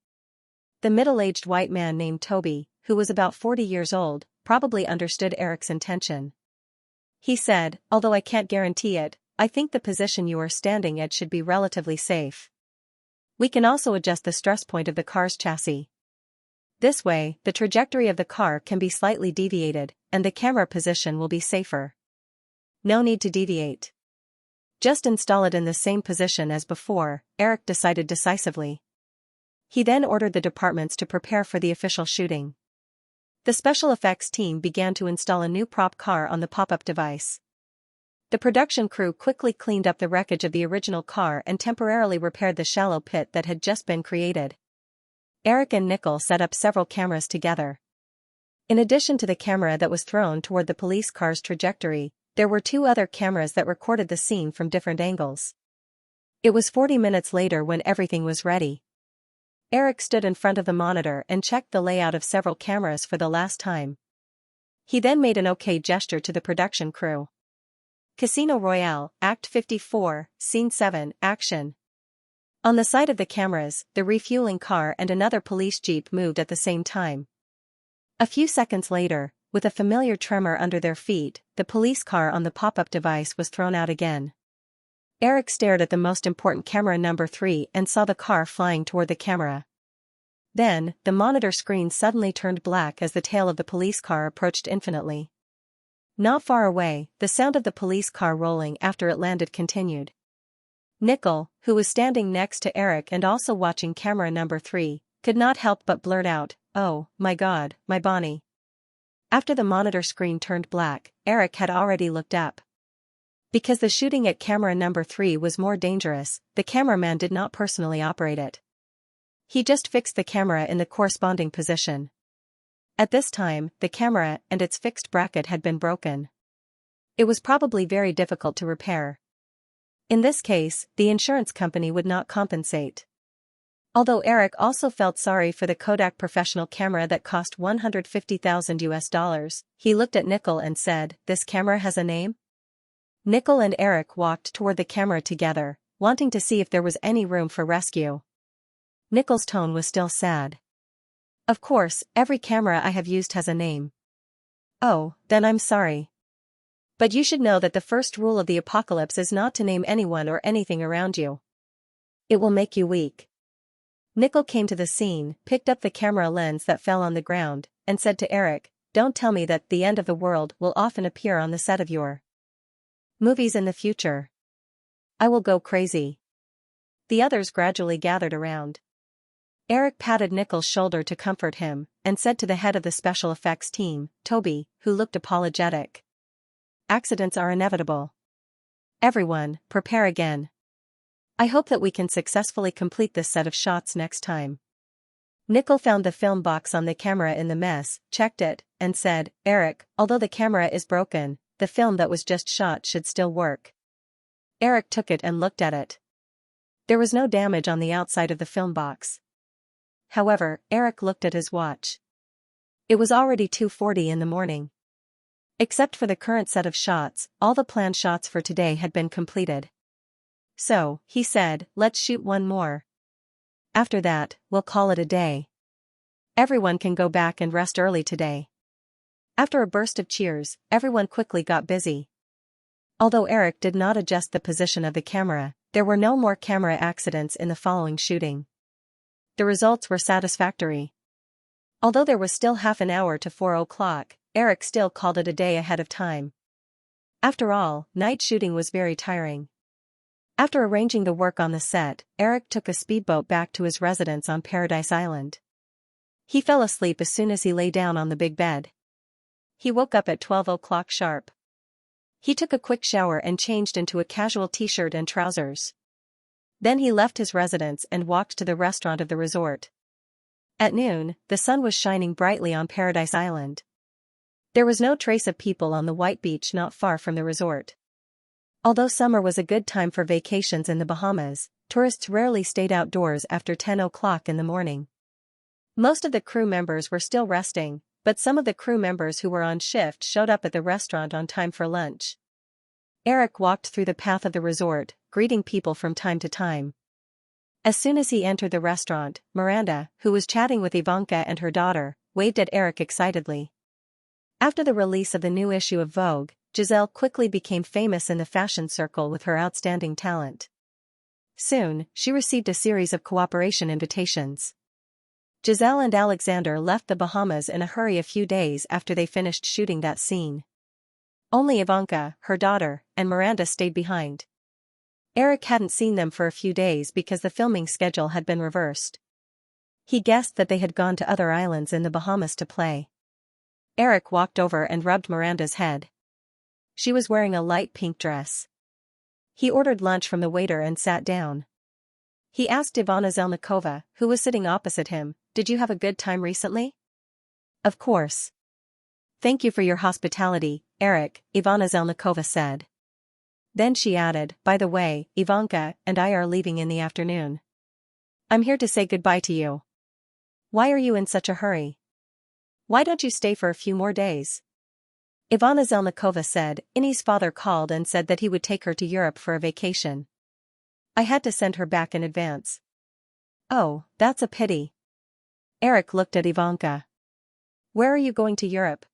The middle-aged white man named Toby, who was about 40 years old, probably understood Eric's intention. He said, "Although I can't guarantee it, I think the position you are standing at should be relatively safe. We can also adjust the stress point of the car's chassis. This way, the trajectory of the car can be slightly deviated, and the camera position will be safer. No need to deviate. Just install it in the same position as before," Eric decided decisively. He then ordered the departments to prepare for the official shooting. The special effects team began to install a new prop car on the pop-up device. The production crew quickly cleaned up the wreckage of the original car and temporarily repaired the shallow pit that had just been created. Eric and Nickel set up several cameras together. In addition to the camera that was thrown toward the police car's trajectory, there were 2 other cameras that recorded the scene from different angles. It was 40 minutes later when everything was ready. Eric stood in front of the monitor and checked the layout of several cameras for the last time. He then made an OK gesture to the production crew. Casino Royale, Act 54, Scene 7, Action. On the side of the cameras, the refueling car and another police jeep moved at the same time. A few seconds later, with a familiar tremor under their feet, the police car on the pop-up device was thrown out again. Eric stared at the most important camera number 3 and saw the car flying toward the camera. Then, the monitor screen suddenly turned black as the tail of the police car approached infinitely. Not far away, the sound of the police car rolling after it landed continued. Nickel, who was standing next to Eric and also watching camera number 3, could not help but blurt out, "Oh, my God, my Bonnie." After the monitor screen turned black, Eric had already looked up. Because the shooting at camera number 3 was more dangerous, the cameraman did not personally operate it. He just fixed the camera in the corresponding position. At this time, the camera and its fixed bracket had been broken. It was probably very difficult to repair. In this case, the insurance company would not compensate. Although Eric also felt sorry for the Kodak professional camera that cost $150,000, he looked at Nickel and said, "This camera has a name?" Nickel and Eric walked toward the camera together, wanting to see if there was any room for rescue. Nickel's tone was still sad. "Of course, every camera I have used has a name." "Oh, then I'm sorry. But you should know that the first rule of the apocalypse is not to name anyone or anything around you. It will make you weak." Nickel came to the scene, picked up the camera lens that fell on the ground, and said to Eric, "Don't tell me that the end of the world will often appear on the set of your movies in the future. I will go crazy." The others gradually gathered around. Eric patted Nickel's shoulder to comfort him, and said to the head of the special effects team, Toby, who looked apologetic, "Accidents are inevitable. Everyone, prepare again. I hope that we can successfully complete this set of shots next time." Nickel found the film box on the camera in the mess, checked it, and said, "Eric, although the camera is broken, the film that was just shot should still work." Eric took it and looked at it. There was no damage on the outside of the film box. However, Eric looked at his watch. It was already 2:40 in the morning. Except for the current set of shots, all the planned shots for today had been completed. "So," he said, "let's shoot one more. After that, we'll call it a day. Everyone can go back and rest early today." After a burst of cheers, everyone quickly got busy. Although Eric did not adjust the position of the camera, there were no more camera accidents in the following shooting. The results were satisfactory. Although there was still half an hour to 4 o'clock, Eric still called it a day ahead of time. After all, night shooting was very tiring. After arranging the work on the set, Eric took a speedboat back to his residence on Paradise Island. He fell asleep as soon as he lay down on the big bed. He woke up at 12 o'clock sharp. He took a quick shower and changed into a casual t-shirt and trousers. Then he left his residence and walked to the restaurant of the resort. At noon, the sun was shining brightly on Paradise Island. There was no trace of people on the white beach not far from the resort. Although summer was a good time for vacations in the Bahamas, tourists rarely stayed outdoors after 10 o'clock in the morning. Most of the crew members were still resting, but some of the crew members who were on shift showed up at the restaurant on time for lunch. Eric walked through the path of the resort, greeting people from time to time. As soon as he entered the restaurant, Miranda, who was chatting with Ivanka and her daughter, waved at Eric excitedly. After the release of the new issue of Vogue, Giselle quickly became famous in the fashion circle with her outstanding talent. Soon, she received a series of cooperation invitations. Giselle and Alexander left the Bahamas in a hurry a few days after they finished shooting that scene. Only Ivanka, her daughter, and Miranda stayed behind. Eric hadn't seen them for a few days because the filming schedule had been reversed. He guessed that they had gone to other islands in the Bahamas to play. Eric walked over and rubbed Miranda's head. She was wearing a light pink dress. He ordered lunch from the waiter and sat down. He asked Ivana Zelnikova, who was sitting opposite him, "Did you have a good time recently?" "Of course. Thank you for your hospitality, Eric," Ivana Zelnikova said. Then she added, "By the way, Ivanka and I are leaving in the afternoon. I'm here to say goodbye to you." "Why are you in such a hurry? Why don't you stay for a few more days?" Ivana Zelnikova said, "Innie's father called and said that he would take her to Europe for a vacation. I had to send her back in advance." "Oh, that's a pity." Eric looked at Ivanka. "Where are you going to Europe?"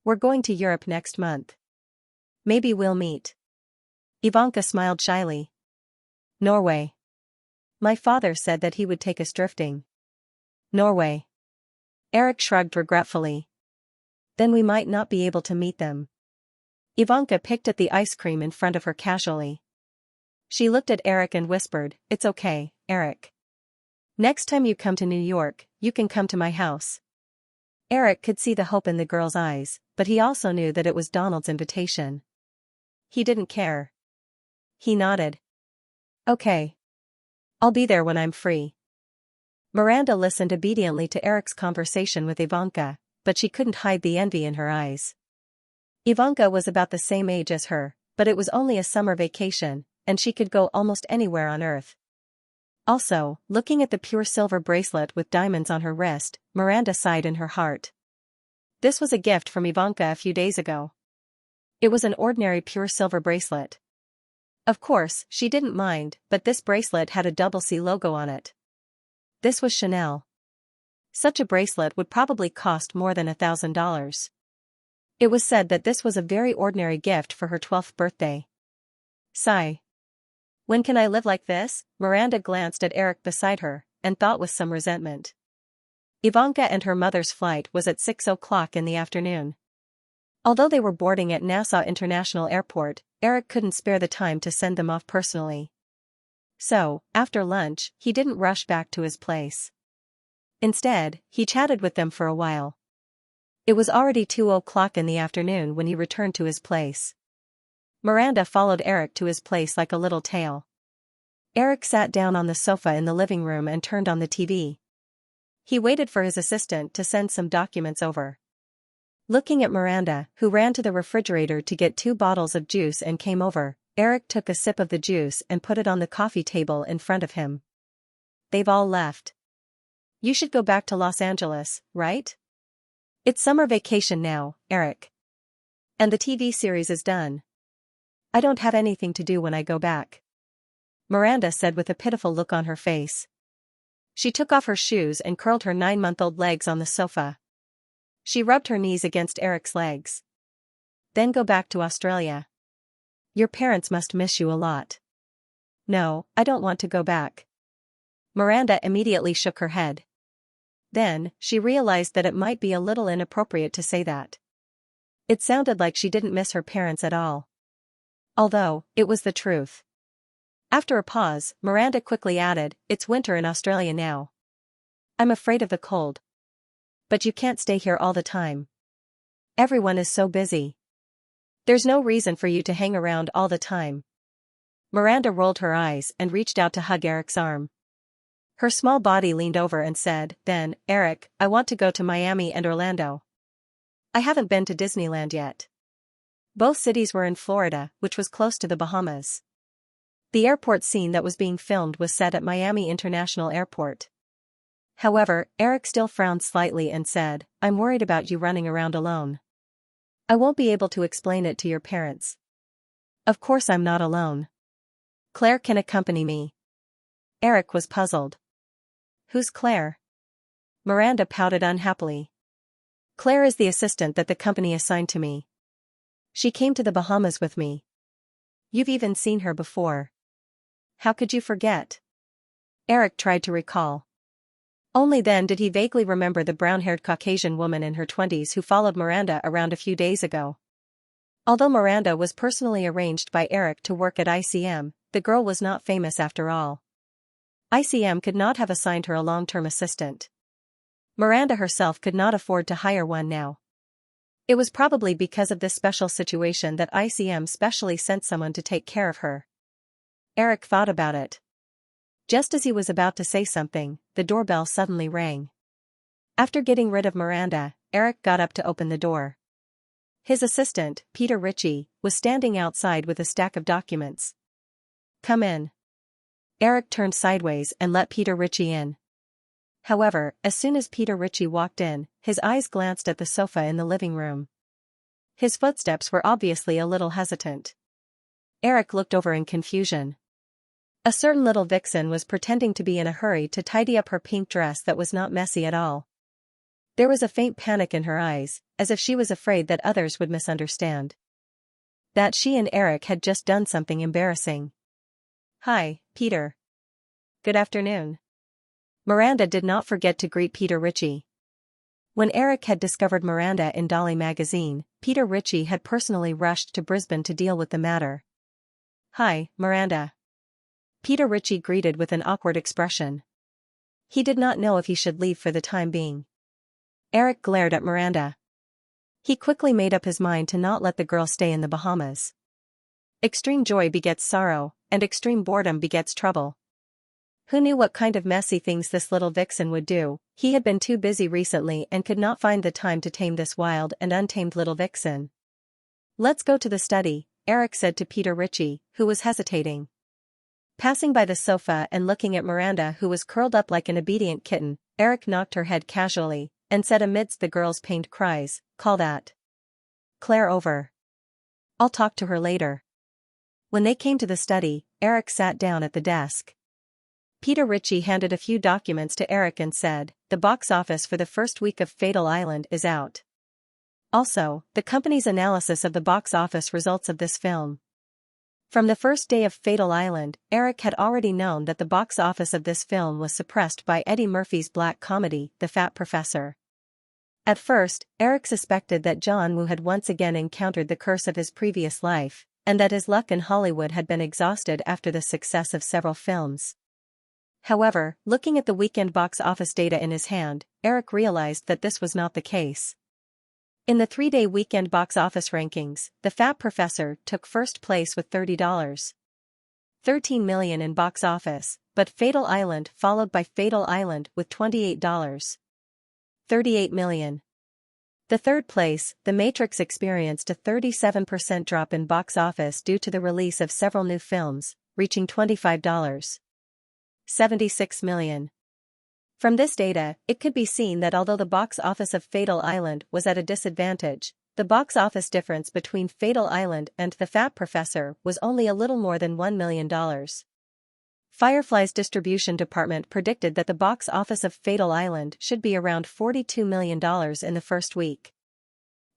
"We're going to Europe next month. Maybe we'll meet." Ivanka smiled shyly. "Norway. My father said that he would take us drifting." "Norway." Eric shrugged regretfully. "Then we might not be able to meet them." Ivanka picked at the ice cream in front of her casually. She looked at Eric and whispered, "It's okay, Eric. Next time you come to New York, you can come to my house." Eric could see the hope in the girl's eyes, but he also knew that it was Donald's invitation. He didn't care. He nodded. "Okay. I'll be there when I'm free." Miranda listened obediently to Eric's conversation with Ivanka, but she couldn't hide the envy in her eyes. Ivanka was about the same age as her, but it was only a summer vacation, and she could go almost anywhere on Earth. Also, looking at the pure silver bracelet with diamonds on her wrist, Miranda sighed in her heart. This was a gift from Ivanka a few days ago. It was an ordinary pure silver bracelet. Of course, she didn't mind, but this bracelet had a double C logo on it. This was Chanel. Such a bracelet would probably cost more than $1,000. It was said that this was a very ordinary gift for her 12th birthday. Sigh. When can I live like this? Miranda glanced at Eric beside her, and thought with some resentment. Ivanka and her mother's flight was at 6 o'clock in the afternoon. Although they were boarding at Nassau International Airport, Eric couldn't spare the time to send them off personally. So, after lunch, he didn't rush back to his place. Instead, he chatted with them for a while. It was already 2 o'clock in the afternoon when he returned to his place. Miranda followed Eric to his place like a little tail. Eric sat down on the sofa in the living room and turned on the TV. He waited for his assistant to send some documents over. Looking at Miranda, who ran to the refrigerator to get 2 bottles of juice and came over, Eric took a sip of the juice and put it on the coffee table in front of him. They've all left. You should go back to Los Angeles, right? It's summer vacation now, Eric. And the TV series is done. I don't have anything to do when I go back. Miranda said with a pitiful look on her face. She took off her shoes and curled her 9-month-old legs on the sofa. She rubbed her knees against Eric's legs. Then go back to Australia. Your parents must miss you a lot. No, I don't want to go back. Miranda immediately shook her head. Then, she realized that it might be a little inappropriate to say that. It sounded like she didn't miss her parents at all. Although, it was the truth. After a pause, Miranda quickly added, "It's winter in Australia now. I'm afraid of the cold. But you can't stay here all the time. Everyone is so busy. There's no reason for you to hang around all the time." Miranda rolled her eyes and reached out to hug Eric's arm. Her small body leaned over and said, "Then, Eric, I want to go to Miami and Orlando. I haven't been to Disneyland yet." Both cities were in Florida, which was close to the Bahamas. The airport scene that was being filmed was set at Miami International Airport. However, Eric still frowned slightly and said, "I'm worried about you running around alone. I won't be able to explain it to your parents." "Of course I'm not alone. Claire can accompany me." Eric was puzzled. "Who's Claire?" Miranda pouted unhappily. "Claire is the assistant that the company assigned to me. She came to the Bahamas with me. You've even seen her before. How could you forget?" Eric tried to recall. Only then did he vaguely remember the brown-haired Caucasian woman in her 20s who followed Miranda around a few days ago. Although Miranda was personally arranged by Eric to work at ICM, the girl was not famous after all. ICM could not have assigned her a long-term assistant. Miranda herself could not afford to hire one now. It was probably because of this special situation that ICM specially sent someone to take care of her. Eric thought about it. Just as he was about to say something, the doorbell suddenly rang. After getting rid of Miranda, Eric got up to open the door. His assistant, Peter Ritchie, was standing outside with a stack of documents. "Come in." Eric turned sideways and let Peter Ritchie in. However, as soon as Peter Ritchie walked in, his eyes glanced at the sofa in the living room. His footsteps were obviously a little hesitant. Eric looked over in confusion. A certain little vixen was pretending to be in a hurry to tidy up her pink dress that was not messy at all. There was a faint panic in her eyes, as if she was afraid that others would misunderstand. That she and Eric had just done something embarrassing. "Hi, Peter. Good afternoon." Miranda did not forget to greet Peter Ritchie. When Eric had discovered Miranda in Dolly magazine, Peter Ritchie had personally rushed to Brisbane to deal with the matter. "Hi, Miranda." Peter Ritchie greeted with an awkward expression. He did not know if he should leave for the time being. Eric glared at Miranda. He quickly made up his mind to not let the girl stay in the Bahamas. Extreme joy begets sorrow, and extreme boredom begets trouble. Who knew what kind of messy things this little vixen would do? He had been too busy recently and could not find the time to tame this wild and untamed little vixen. "Let's go to the study," Eric said to Peter Ritchie, who was hesitating. Passing by the sofa and looking at Miranda, who was curled up like an obedient kitten, Eric knocked her head casually, and said amidst the girl's pained cries, "Call that Claire over. I'll talk to her later." When they came to the study, Eric sat down at the desk. Peter Ritchie handed a few documents to Eric and said, "The box office for the first week of Fatal Island is out. Also, the company's analysis of the box office results of this film." From the first day of Fatal Island, Eric had already known that the box office of this film was suppressed by Eddie Murphy's black comedy, The Fat Professor. At first, Eric suspected that John Woo had once again encountered the curse of his previous life, and that his luck in Hollywood had been exhausted after the success of several films. However, looking at the weekend box office data in his hand, Eric realized that this was not the case. In the 3-day weekend box office rankings, The Fat Professor took first place with $30.13 million in box office, but Fatal Island followed by Fatal Island with $28.38 million. The third place, The Matrix, experienced a 37% drop in box office due to the release of several new films, reaching $25.76 million. From this data, it could be seen that although the box office of Fatal Island was at a disadvantage, the box office difference between Fatal Island and The Fat Professor was only a little more than $1 million. Firefly's distribution department predicted that the box office of Fatal Island should be around $42 million in the first week.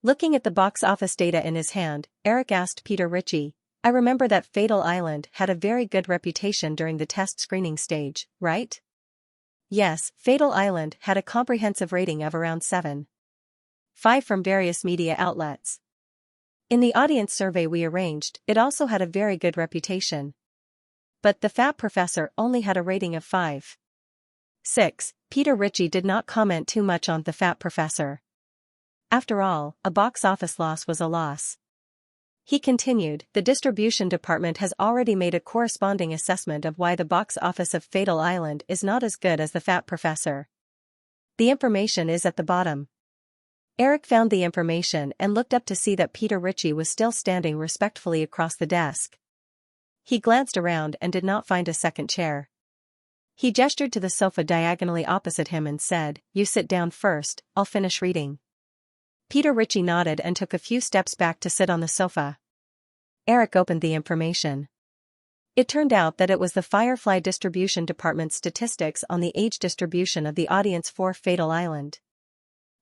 Looking at the box office data in his hand, Eric asked Peter Ritchie, "I remember that Fatal Island had a very good reputation during the test screening stage, right?" "Yes, Fatal Island had a comprehensive rating of around 7.5 from various media outlets. In the audience survey we arranged, it also had a very good reputation. But The Fat Professor only had a rating of 5.6. Peter Ritchie did not comment too much on The Fat Professor. After all, a box office loss was a loss. He continued, "The distribution department has already made a corresponding assessment of why the box office of Fatal Island is not as good as The Fat Professor. The information is at the bottom." Eric found the information and looked up to see that Peter Ritchie was still standing respectfully across the desk. He glanced around and did not find a second chair. He gestured to the sofa diagonally opposite him and said, "You sit down first, I'll finish reading." Peter Ritchie nodded and took a few steps back to sit on the sofa. Eric opened the information. It turned out that it was the Firefly distribution department's statistics on the age distribution of the audience for Fatal Island.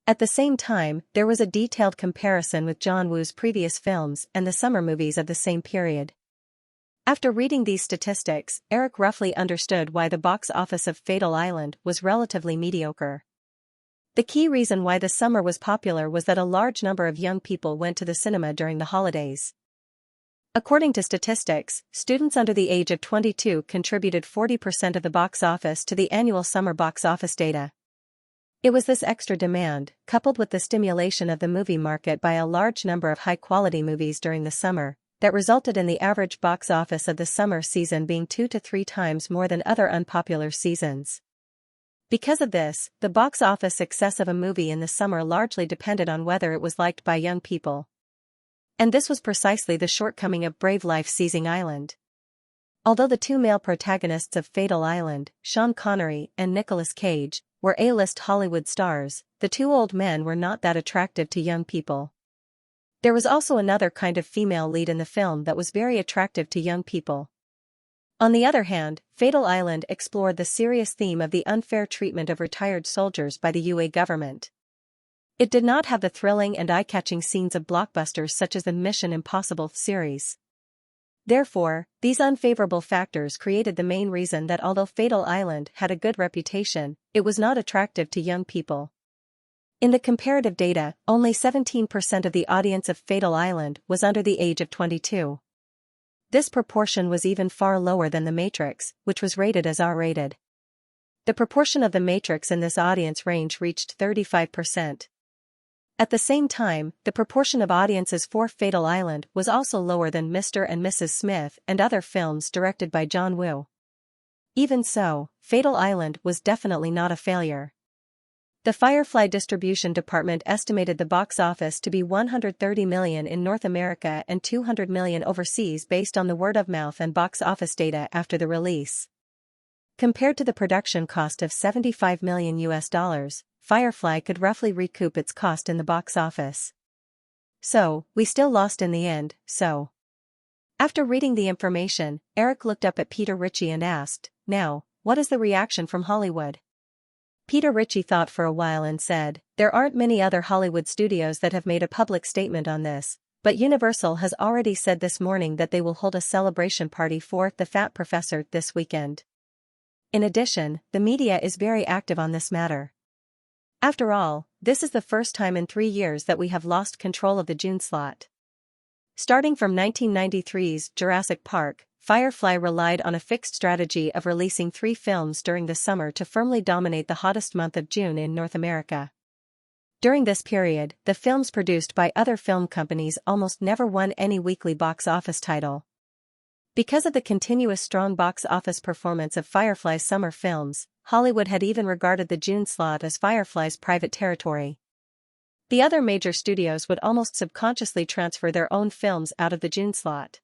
At the same time, there was a detailed comparison with John Woo's previous films and the summer movies of the same period. After reading these statistics, Eric roughly understood why the box office of Fatal Island was relatively mediocre. The key reason why the summer was popular was that a large number of young people went to the cinema during the holidays. According to statistics, students under the age of 22 contributed 40% of the box office to the annual summer box office data. It was this extra demand, coupled with the stimulation of the movie market by a large number of high-quality movies during the summer, that resulted in the average box office of the summer season being 2 to 3 times more than other unpopular seasons. Because of this, the box office success of a movie in the summer largely depended on whether it was liked by young people. And this was precisely the shortcoming of Brave Life Seizing Island. Although the two male protagonists of Fatal Island, Sean Connery and Nicolas Cage, were A-list Hollywood stars, the two old men were not that attractive to young people. There was also another kind of female lead in the film that was very attractive to young people. On the other hand, Fatal Island explored the serious theme of the unfair treatment of retired soldiers by the UA government. It did not have the thrilling and eye-catching scenes of blockbusters such as the Mission Impossible series. Therefore, these unfavorable factors created the main reason that although Fatal Island had a good reputation, it was not attractive to young people. In the comparative data, only 17% of the audience of Fatal Island was under the age of 22. This proportion was even far lower than The Matrix, which was rated as R-rated. The proportion of The Matrix in this audience range reached 35%. At the same time, the proportion of audiences for Fatal Island was also lower than Mr. and Mrs. Smith and other films directed by John Woo. Even so, Fatal Island was definitely not a failure. The Firefly distribution department estimated the box office to be $130 million in North America and $200 million overseas based on the word-of-mouth and box office data after the release. Compared to the production cost of $75 million, Firefly could roughly recoup its cost in the box office. So, we still lost in the end, so. After reading the information, Eric looked up at Peter Ritchie and asked, "Now, what is the reaction from Hollywood?" Peter Ritchie thought for a while and said, "There aren't many other Hollywood studios that have made a public statement on this, but Universal has already said this morning that they will hold a celebration party for The Fat Professor this weekend. In addition, the media is very active on this matter. After all, this is the first time in 3 years that we have lost control of the June slot." Starting from 1993's Jurassic Park, Firefly relied on a fixed strategy of releasing 3 films during the summer to firmly dominate the hottest month of June in North America. During this period, the films produced by other film companies almost never won any weekly box office title. Because of the continuous strong box office performance of Firefly's summer films, Hollywood had even regarded the June slot as Firefly's private territory. The other major studios would almost subconsciously transfer their own films out of the June slot.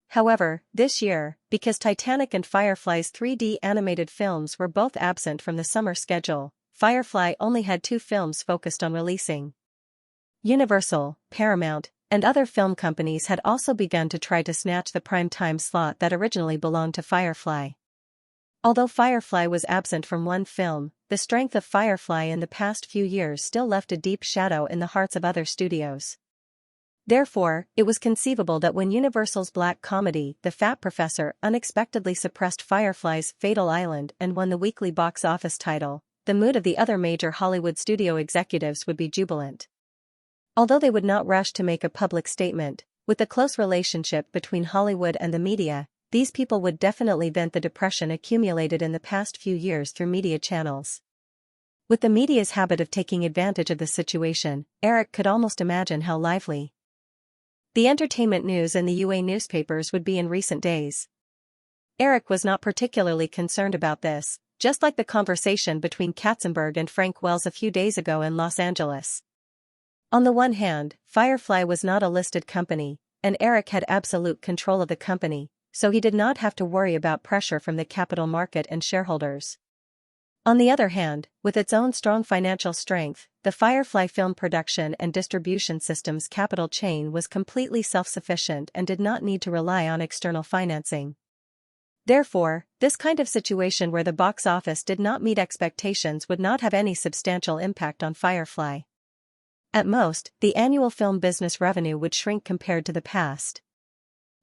However, this year, because Titanic and Firefly's 3D animated films were both absent from the summer schedule, Firefly only had 2 films focused on releasing. Universal, Paramount, and other film companies had also begun to try to snatch the prime-time slot that originally belonged to Firefly. Although Firefly was absent from 1 film, the strength of Firefly in the past few years still left a deep shadow in the hearts of other studios. Therefore, it was conceivable that when Universal's black comedy, The Fat Professor, unexpectedly suppressed Firefly's Fatal Island and won the weekly box office title, the mood of the other major Hollywood studio executives would be jubilant. Although they would not rush to make a public statement, with the close relationship between Hollywood and the media, these people would definitely vent the depression accumulated in the past few years through media channels. With the media's habit of taking advantage of the situation, Eric could almost imagine how lively the entertainment news in the UA newspapers would be in recent days. Eric was not particularly concerned about this, just like the conversation between Katzenberg and Frank Wells a few days ago in Los Angeles. On the one hand, Firefly was not a listed company, and Eric had absolute control of the company, so he did not have to worry about pressure from the capital market and shareholders. On the other hand, with its own strong financial strength, the Firefly film production and distribution system's capital chain was completely self-sufficient and did not need to rely on external financing. Therefore, this kind of situation where the box office did not meet expectations would not have any substantial impact on Firefly. At most, the annual film business revenue would shrink compared to the past.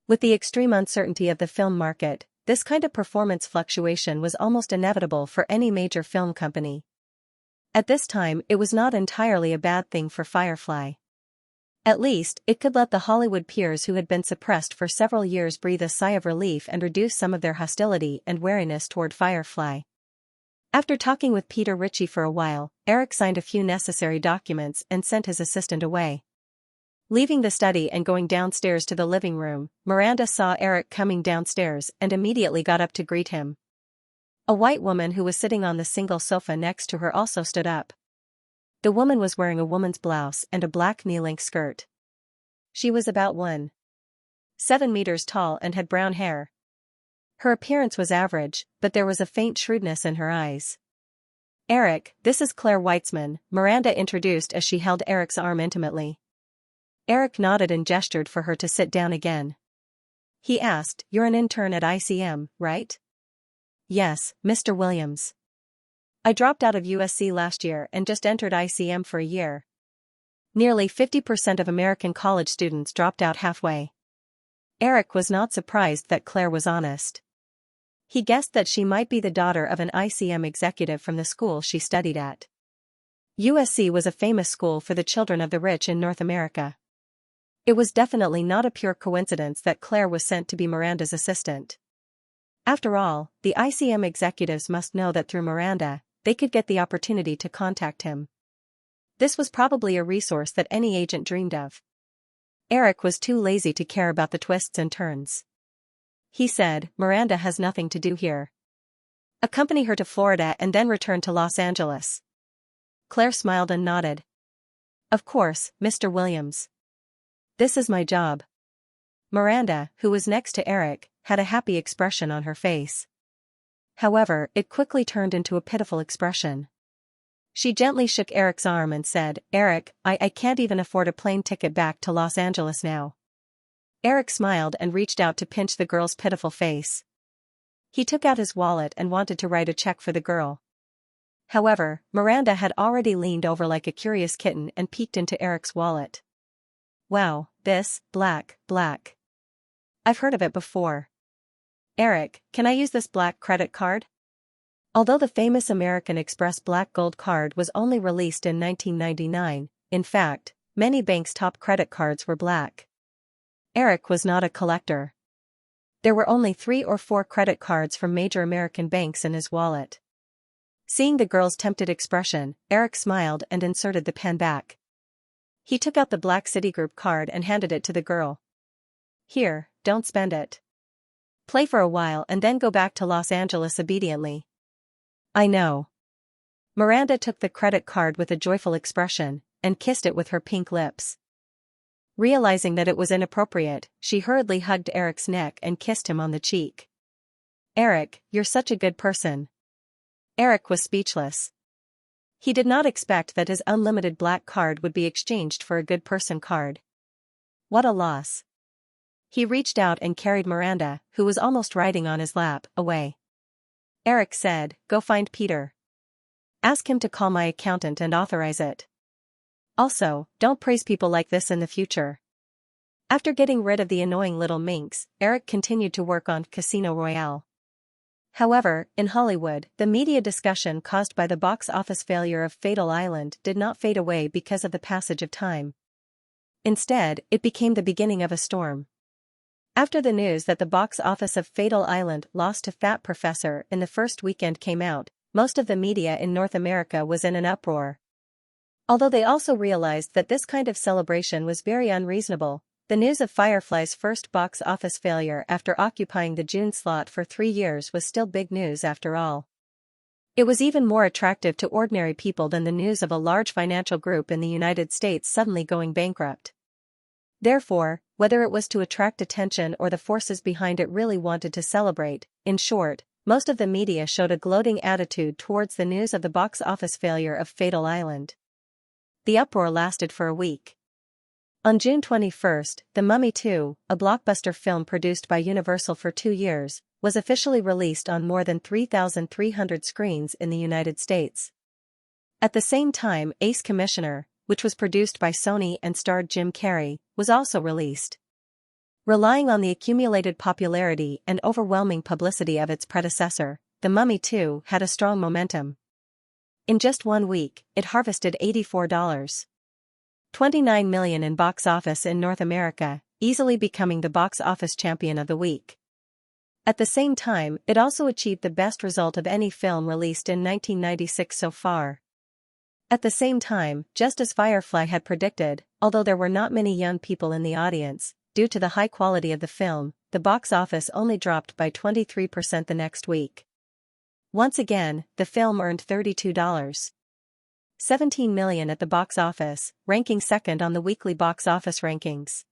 With the extreme uncertainty of the film market, this kind of performance fluctuation was almost inevitable for any major film company. At this time, it was not entirely a bad thing for Firefly. At least, it could let the Hollywood peers who had been suppressed for several years breathe a sigh of relief and reduce some of their hostility and wariness toward Firefly. After talking with Peter Ritchie for a while, Eric signed a few necessary documents and sent his assistant away. Leaving the study and going downstairs to the living room, Miranda saw Eric coming downstairs and immediately got up to greet him. A white woman who was sitting on the single sofa next to her also stood up. The woman was wearing a woman's blouse and a black knee-length skirt. She was about 1.7 meters tall and had brown hair. Her appearance was average, but there was a faint shrewdness in her eyes. "Eric, this is Claire Weitzman," Miranda introduced as she held Eric's arm intimately. Eric nodded and gestured for her to sit down again. He asked, "You're an intern at ICM, right?" "Yes, Mr. Williams. I dropped out of USC last year and just entered ICM for a year." Nearly 50% of American college students dropped out halfway. Eric was not surprised that Claire was honest. He guessed that she might be the daughter of an ICM executive from the school she studied at. USC was a famous school for the children of the rich in North America. It was definitely not a pure coincidence that Claire was sent to be Miranda's assistant. After all, the ICM executives must know that through Miranda, they could get the opportunity to contact him. This was probably a resource that any agent dreamed of. Eric was too lazy to care about the twists and turns. He said, "Miranda has nothing to do here. Accompany her to Florida and then return to Los Angeles." Claire smiled and nodded. Of course, Mr. Williams. This is my job. Miranda, who was next to Eric, had a happy expression on her face. However, it quickly turned into a pitiful expression. She gently shook Eric's arm and said, Eric, I can't even afford a plane ticket back to Los Angeles now. Eric smiled and reached out to pinch the girl's pitiful face. He took out his wallet and wanted to write a check for the girl. However, Miranda had already leaned over like a curious kitten and peeked into Eric's wallet. Wow, this, black. I've heard of it before. Eric, can I use this black credit card? Although the famous American Express Black Gold card was only released in 1999, in fact, many banks' top credit cards were black. Eric was not a collector. There were only 3 or 4 credit cards from major American banks in his wallet. Seeing the girl's tempted expression, Eric smiled and inserted the pen back. He took out the black Citigroup card and handed it to the girl. Here, don't spend it. Play for a while and then go back to Los Angeles obediently. I know. Miranda took the credit card with a joyful expression, and kissed it with her pink lips. Realizing that it was inappropriate, she hurriedly hugged Eric's neck and kissed him on the cheek. Eric, you're such a good person. Eric was speechless. He did not expect that his unlimited black card would be exchanged for a good person card. What a loss. He reached out and carried Miranda, who was almost riding on his lap, away. Eric said, Go find Peter. Ask him to call my accountant and authorize it. Also, don't praise people like this in the future. After getting rid of the annoying little minx, Eric continued to work on Casino Royale. However, in Hollywood, the media discussion caused by the box office failure of Fatal Island did not fade away because of the passage of time. Instead, it became the beginning of a storm. After the news that the box office of Fatal Island lost to Fat Professor in the first weekend came out, most of the media in North America was in an uproar. Although they also realized that this kind of celebration was very unreasonable, the news of Firefly's first box office failure after occupying the June slot for 3 years was still big news after all. It was even more attractive to ordinary people than the news of a large financial group in the United States suddenly going bankrupt. Therefore, whether it was to attract attention or the forces behind it really wanted to celebrate, in short, most of the media showed a gloating attitude towards the news of the box office failure of Fatal Island. The uproar lasted for a week. On June 21, The Mummy 2, a blockbuster film produced by Universal for 2 years, was officially released on more than 3,300 screens in the United States. At the same time, Ace Commissioner, which was produced by Sony and starred Jim Carrey, was also released. Relying on the accumulated popularity and overwhelming publicity of its predecessor, The Mummy 2 had a strong momentum. In just 1 week, it harvested $84.29 million in box office in North America, easily becoming the box office champion of the week. At the same time, it also achieved the best result of any film released in 1996 so far. At the same time, just as Firefly had predicted, although there were not many young people in the audience, due to the high quality of the film, the box office only dropped by 23% the next week. Once again, the film earned $32.17 million at the box office, ranking second on the weekly box office rankings.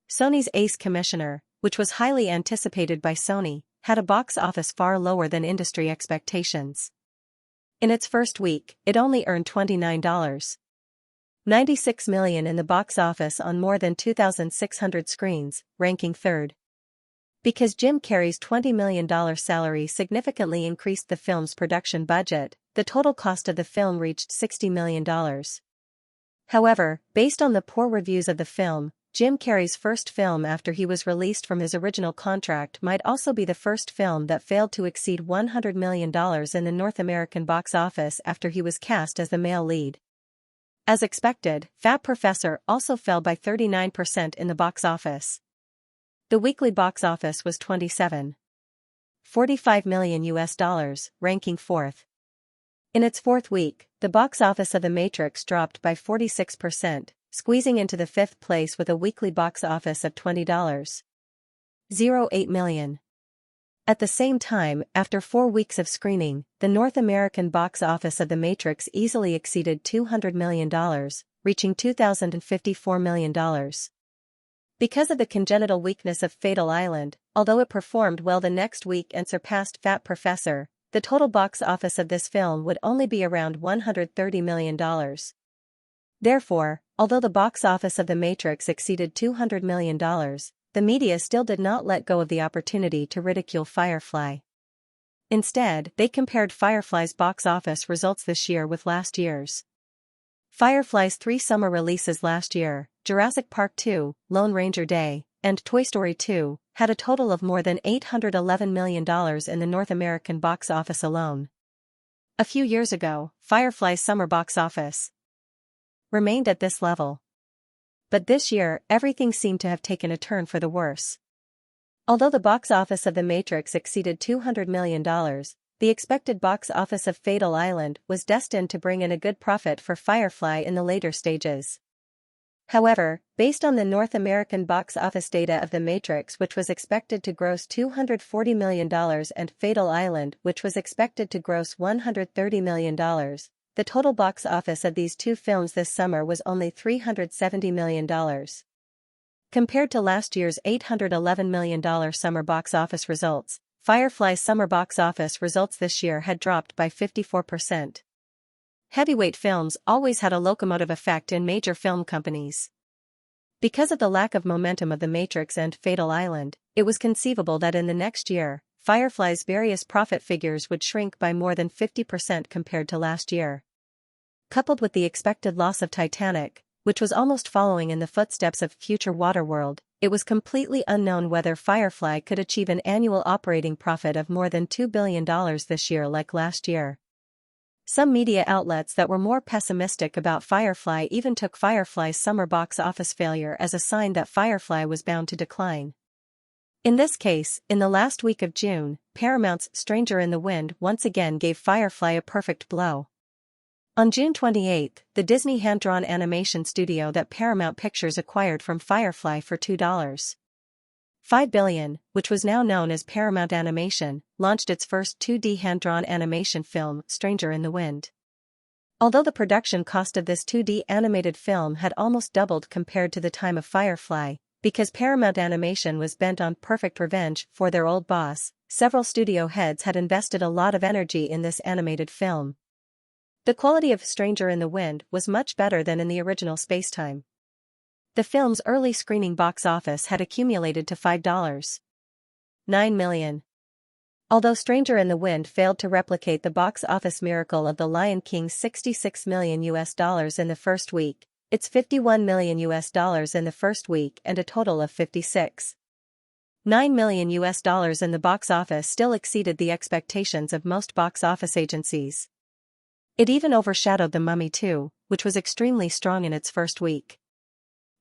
Sony's Ace Commissioner, which was highly anticipated by Sony, had a box office far lower than industry expectations. In its first week, it only earned $29.96 million in the box office on more than 2,600 screens, ranking third. Because Jim Carrey's $20 million salary significantly increased the film's production budget, the total cost of the film reached $60 million. However, based on the poor reviews of the film, Jim Carrey's first film after he was released from his original contract might also be the first film that failed to exceed $100 million in the North American box office after he was cast as the male lead. As expected, Fat Professor also fell by 39% in the box office. The weekly box office was $27.45 million, ranking fourth. In its fourth week, the box office of The Matrix dropped by 46%, squeezing into the fifth place with a weekly box office of $20.08 million. At the same time, after 4 weeks of screening, the North American box office of The Matrix easily exceeded $200 million, reaching $2,054 million. Because of the congenital weakness of Fatal Island, although it performed well the next week and surpassed Fat Professor, the total box office of this film would only be around $130 million. Therefore, although the box office of The Matrix exceeded $200 million, the media still did not let go of the opportunity to ridicule Firefly. Instead, they compared Firefly's box office results this year with last year's. Firefly's 3 summer releases last year, Jurassic Park 2, Lone Ranger Day, and Toy Story 2, had a total of more than $811 million in the North American box office alone. A few years ago, Firefly's summer box office remained at this level. But this year, everything seemed to have taken a turn for the worse. Although the box office of The Matrix exceeded $200 million, the expected box office of Fatal Island was destined to bring in a good profit for Firefly in the later stages. However, based on the North American box office data of The Matrix, which was expected to gross $240 million, and Fatal Island, which was expected to gross $130 million, the total box office of these 2 films this summer was only $370 million. Compared to last year's $811 million summer box office results, Firefly's summer box office results this year had dropped by 54%. Heavyweight films always had a locomotive effect in major film companies. Because of the lack of momentum of The Matrix and Fatal Island, it was conceivable that in the next year, Firefly's various profit figures would shrink by more than 50% compared to last year. Coupled with the expected loss of Titanic, which was almost following in the footsteps of future Waterworld, it was completely unknown whether Firefly could achieve an annual operating profit of more than $2 billion this year like last year. Some media outlets that were more pessimistic about Firefly even took Firefly's summer box office failure as a sign that Firefly was bound to decline. In this case, in the last week of June, Paramount's Stranger in the Wind once again gave Firefly a perfect blow. On June 28, the Disney hand-drawn animation studio that Paramount Pictures acquired from Firefly for $2.5 billion, which was now known as Paramount Animation, launched its first 2D hand-drawn animation film, Stranger in the Wind. Although the production cost of this 2D animated film had almost doubled compared to the time of Firefly, because Paramount Animation was bent on perfect revenge for their old boss, several studio heads had invested a lot of energy in this animated film. The quality of Stranger in the Wind was much better than in the original Spacetime. The film's early screening box office had accumulated to $5.9 million. Although Stranger in the Wind failed to replicate the box office miracle of The Lion King's $66 million in the first week, its $51 million in the first week and a total of $56.9 million in the box office still exceeded the expectations of most box office agencies. It even overshadowed The Mummy 2, which was extremely strong in its first week.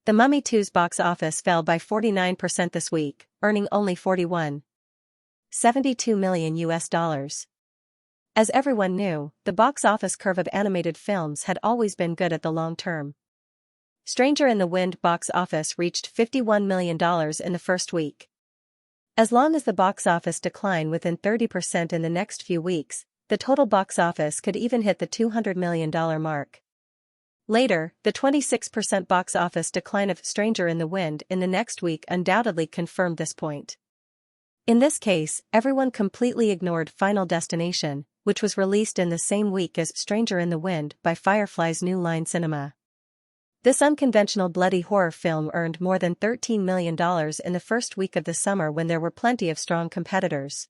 The Mummy 2's box office fell by 49% this week, earning only $41.72 million. As everyone knew, the box office curve of animated films had always been good at the long term. Stranger in the Wind box office reached $51 million in the first week. As long as the box office declined within 30% in the next few weeks, the total box office could even hit the $200 million mark. Later, the 26% box office decline of Stranger in the Wind in the next week undoubtedly confirmed this point. In this case, everyone completely ignored Final Destination, which was released in the same week as Stranger in the Wind by Firefly's New Line Cinema. This unconventional bloody horror film earned more than $13 million in the first week of the summer when there were plenty of strong competitors.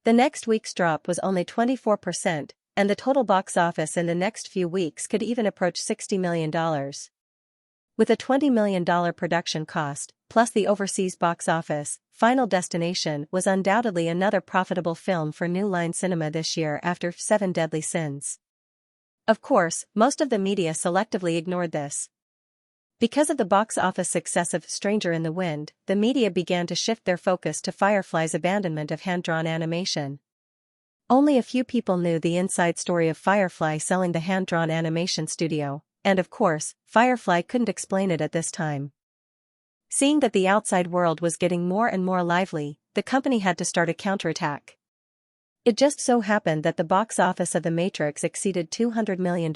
The next week's drop was only 24%, and the total box office in the next few weeks could even approach $60 million. With a $20 million production cost, plus the overseas box office, Final Destination was undoubtedly another profitable film for New Line Cinema this year after Seven Deadly Sins. Of course, most of the media selectively ignored this. Because of the box office success of Stranger in the Wind, the media began to shift their focus to Firefly's abandonment of hand-drawn animation. Only a few people knew the inside story of Firefly selling the hand-drawn animation studio, and of course, Firefly couldn't explain it at this time. Seeing that the outside world was getting more and more lively, the company had to start a counterattack. It just so happened that the box office of The Matrix exceeded $200 million,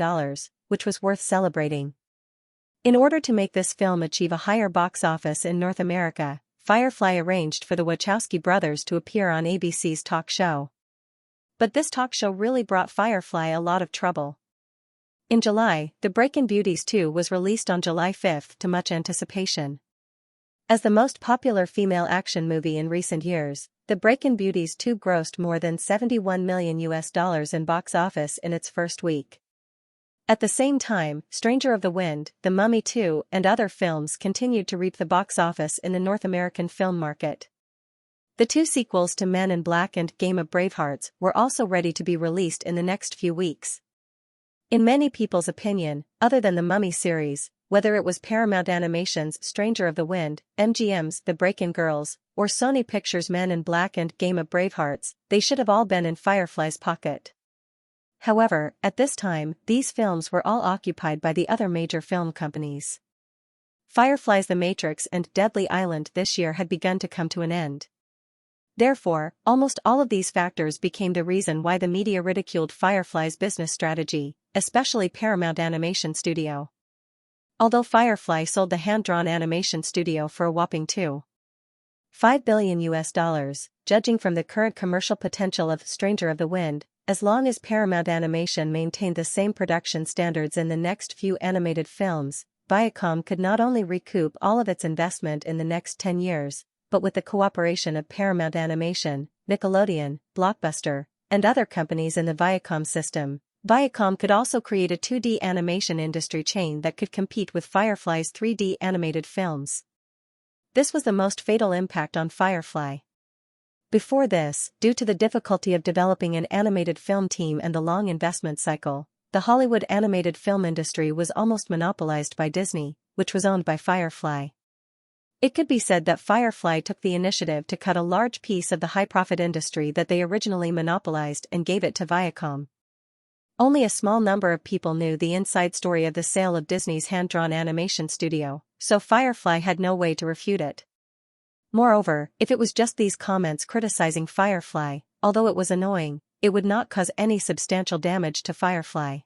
which was worth celebrating. In order to make this film achieve a higher box office in North America, Firefly arranged for the Wachowski brothers to appear on ABC's talk show. But this talk show really brought Firefly a lot of trouble. In July, The Breakin' Beauties 2 was released on July 5 to much anticipation. As the most popular female action movie in recent years, The Breakin' Beauties 2 grossed more than $71 million in box office in its first week. At the same time, Stranger of the Wind, The Mummy 2, and other films continued to reap the box office in the North American film market. The two sequels to Men in Black and Game of Bravehearts were also ready to be released in the next few weeks. In many people's opinion, other than the Mummy series, whether it was Paramount Animation's Stranger of the Wind, MGM's The Breakin' Girls, or Sony Pictures' Men in Black and Game of Bravehearts, they should have all been in Firefly's pocket. However, at this time, these films were all occupied by the other major film companies. Firefly's The Matrix and Deadly Island this year had begun to come to an end. Therefore, almost all of these factors became the reason why the media ridiculed Firefly's business strategy, especially Paramount Animation Studio. Although Firefly sold the hand-drawn animation studio for a whopping $2.5 billion, judging from the current commercial potential of Stranger of the Wind, as long as Paramount Animation maintained the same production standards in the next few animated films, Viacom could not only recoup all of its investment in the next 10 years, but with the cooperation of Paramount Animation, Nickelodeon, Blockbuster, and other companies in the Viacom system, Viacom could also create a 2D animation industry chain that could compete with Firefly's 3D animated films. This was the most fatal impact on Firefly. Before this, due to the difficulty of developing an animated film team and the long investment cycle, the Hollywood animated film industry was almost monopolized by Disney, which was owned by Firefly. It could be said that Firefly took the initiative to cut a large piece of the high-profit industry that they originally monopolized and gave it to Viacom. Only a small number of people knew the inside story of the sale of Disney's hand-drawn animation studio, so Firefly had no way to refute it. Moreover, if it was just these comments criticizing Firefly, although it was annoying, it would not cause any substantial damage to Firefly.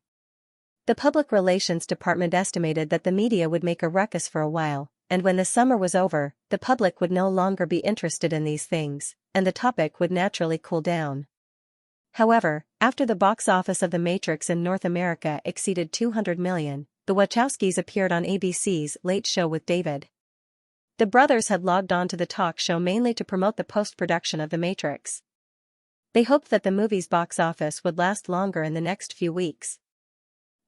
The Public Relations Department estimated that the media would make a ruckus for a while, and when the summer was over, the public would no longer be interested in these things, and the topic would naturally cool down. However, after the box office of The Matrix in North America exceeded $200 million, the Wachowskis appeared on ABC's Late Show with David. The brothers had logged on to the talk show mainly to promote the post-production of The Matrix. They hoped that the movie's box office would last longer in the next few weeks.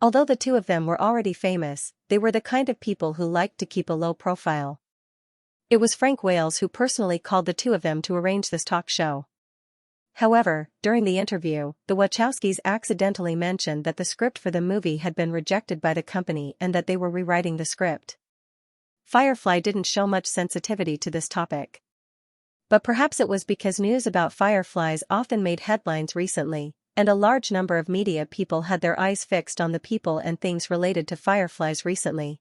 Although the two of them were already famous, they were the kind of people who liked to keep a low profile. It was Frank Wales who personally called the two of them to arrange this talk show. However, during the interview, the Wachowskis accidentally mentioned that the script for the movie had been rejected by the company and that they were rewriting the script. Firefly didn't show much sensitivity to this topic. But perhaps it was because news about Fireflies often made headlines recently, and a large number of media people had their eyes fixed on the people and things related to Fireflies recently.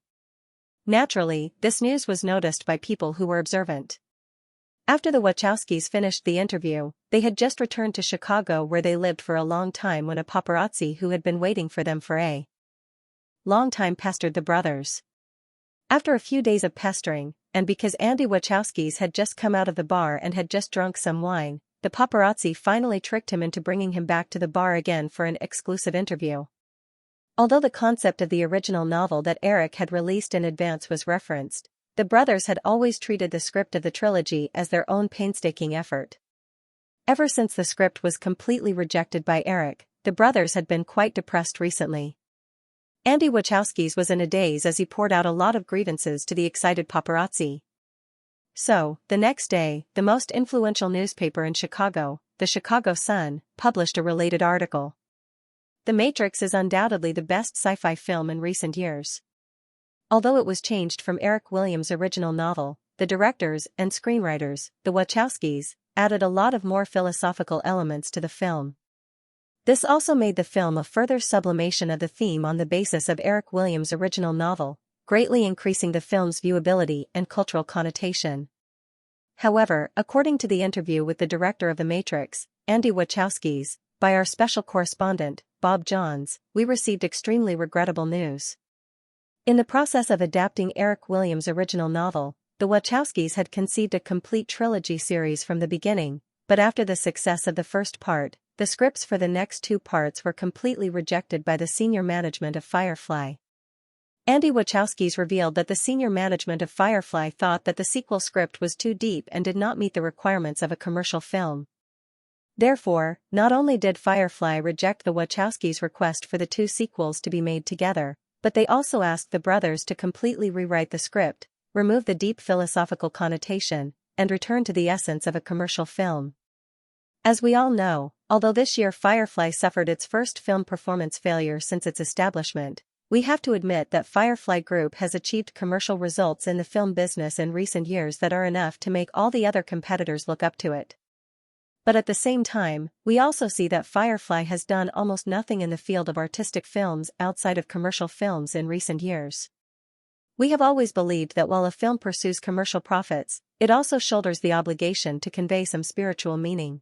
Naturally, this news was noticed by people who were observant. After the Wachowskis finished the interview, they had just returned to Chicago where they lived for a long time when a paparazzi who had been waiting for them for a long time pestered the brothers. After a few days of pestering, and because Andy Wachowski's had just come out of the bar and had just drunk some wine, the paparazzi finally tricked him into bringing him back to the bar again for an exclusive interview. Although the concept of the original novel that Eric had released in advance was referenced, the brothers had always treated the script of the trilogy as their own painstaking effort. Ever since the script was completely rejected by Eric, the brothers had been quite depressed recently. Andy Wachowski's was in a daze as he poured out a lot of grievances to the excited paparazzi. So, the next day, the most influential newspaper in Chicago, the Chicago Sun, published a related article. The Matrix is undoubtedly the best sci-fi film in recent years. Although it was changed from Eric Williams' original novel, the directors and screenwriters, the Wachowskis, added a lot of more philosophical elements to the film. This also made the film a further sublimation of the theme on the basis of Eric Williams' original novel, greatly increasing the film's viewability and cultural connotation. However, according to the interview with the director of The Matrix, Andy Wachowski's, by our special correspondent, Bob Johns, we received extremely regrettable news. In the process of adapting Eric Williams' original novel, the Wachowskis had conceived a complete trilogy series from the beginning, but after the success of the first part, the scripts for the next two parts were completely rejected by the senior management of Firefly. Andy Wachowski's revealed that the senior management of Firefly thought that the sequel script was too deep and did not meet the requirements of a commercial film. Therefore, not only did Firefly reject the Wachowskis' request for the two sequels to be made together, but they also asked the brothers to completely rewrite the script, remove the deep philosophical connotation, and return to the essence of a commercial film. As we all know, although this year Firefly suffered its first film performance failure since its establishment, we have to admit that Firefly Group has achieved commercial results in the film business in recent years that are enough to make all the other competitors look up to it. But at the same time, we also see that Firefly has done almost nothing in the field of artistic films outside of commercial films in recent years. We have always believed that while a film pursues commercial profits, it also shoulders the obligation to convey some spiritual meaning.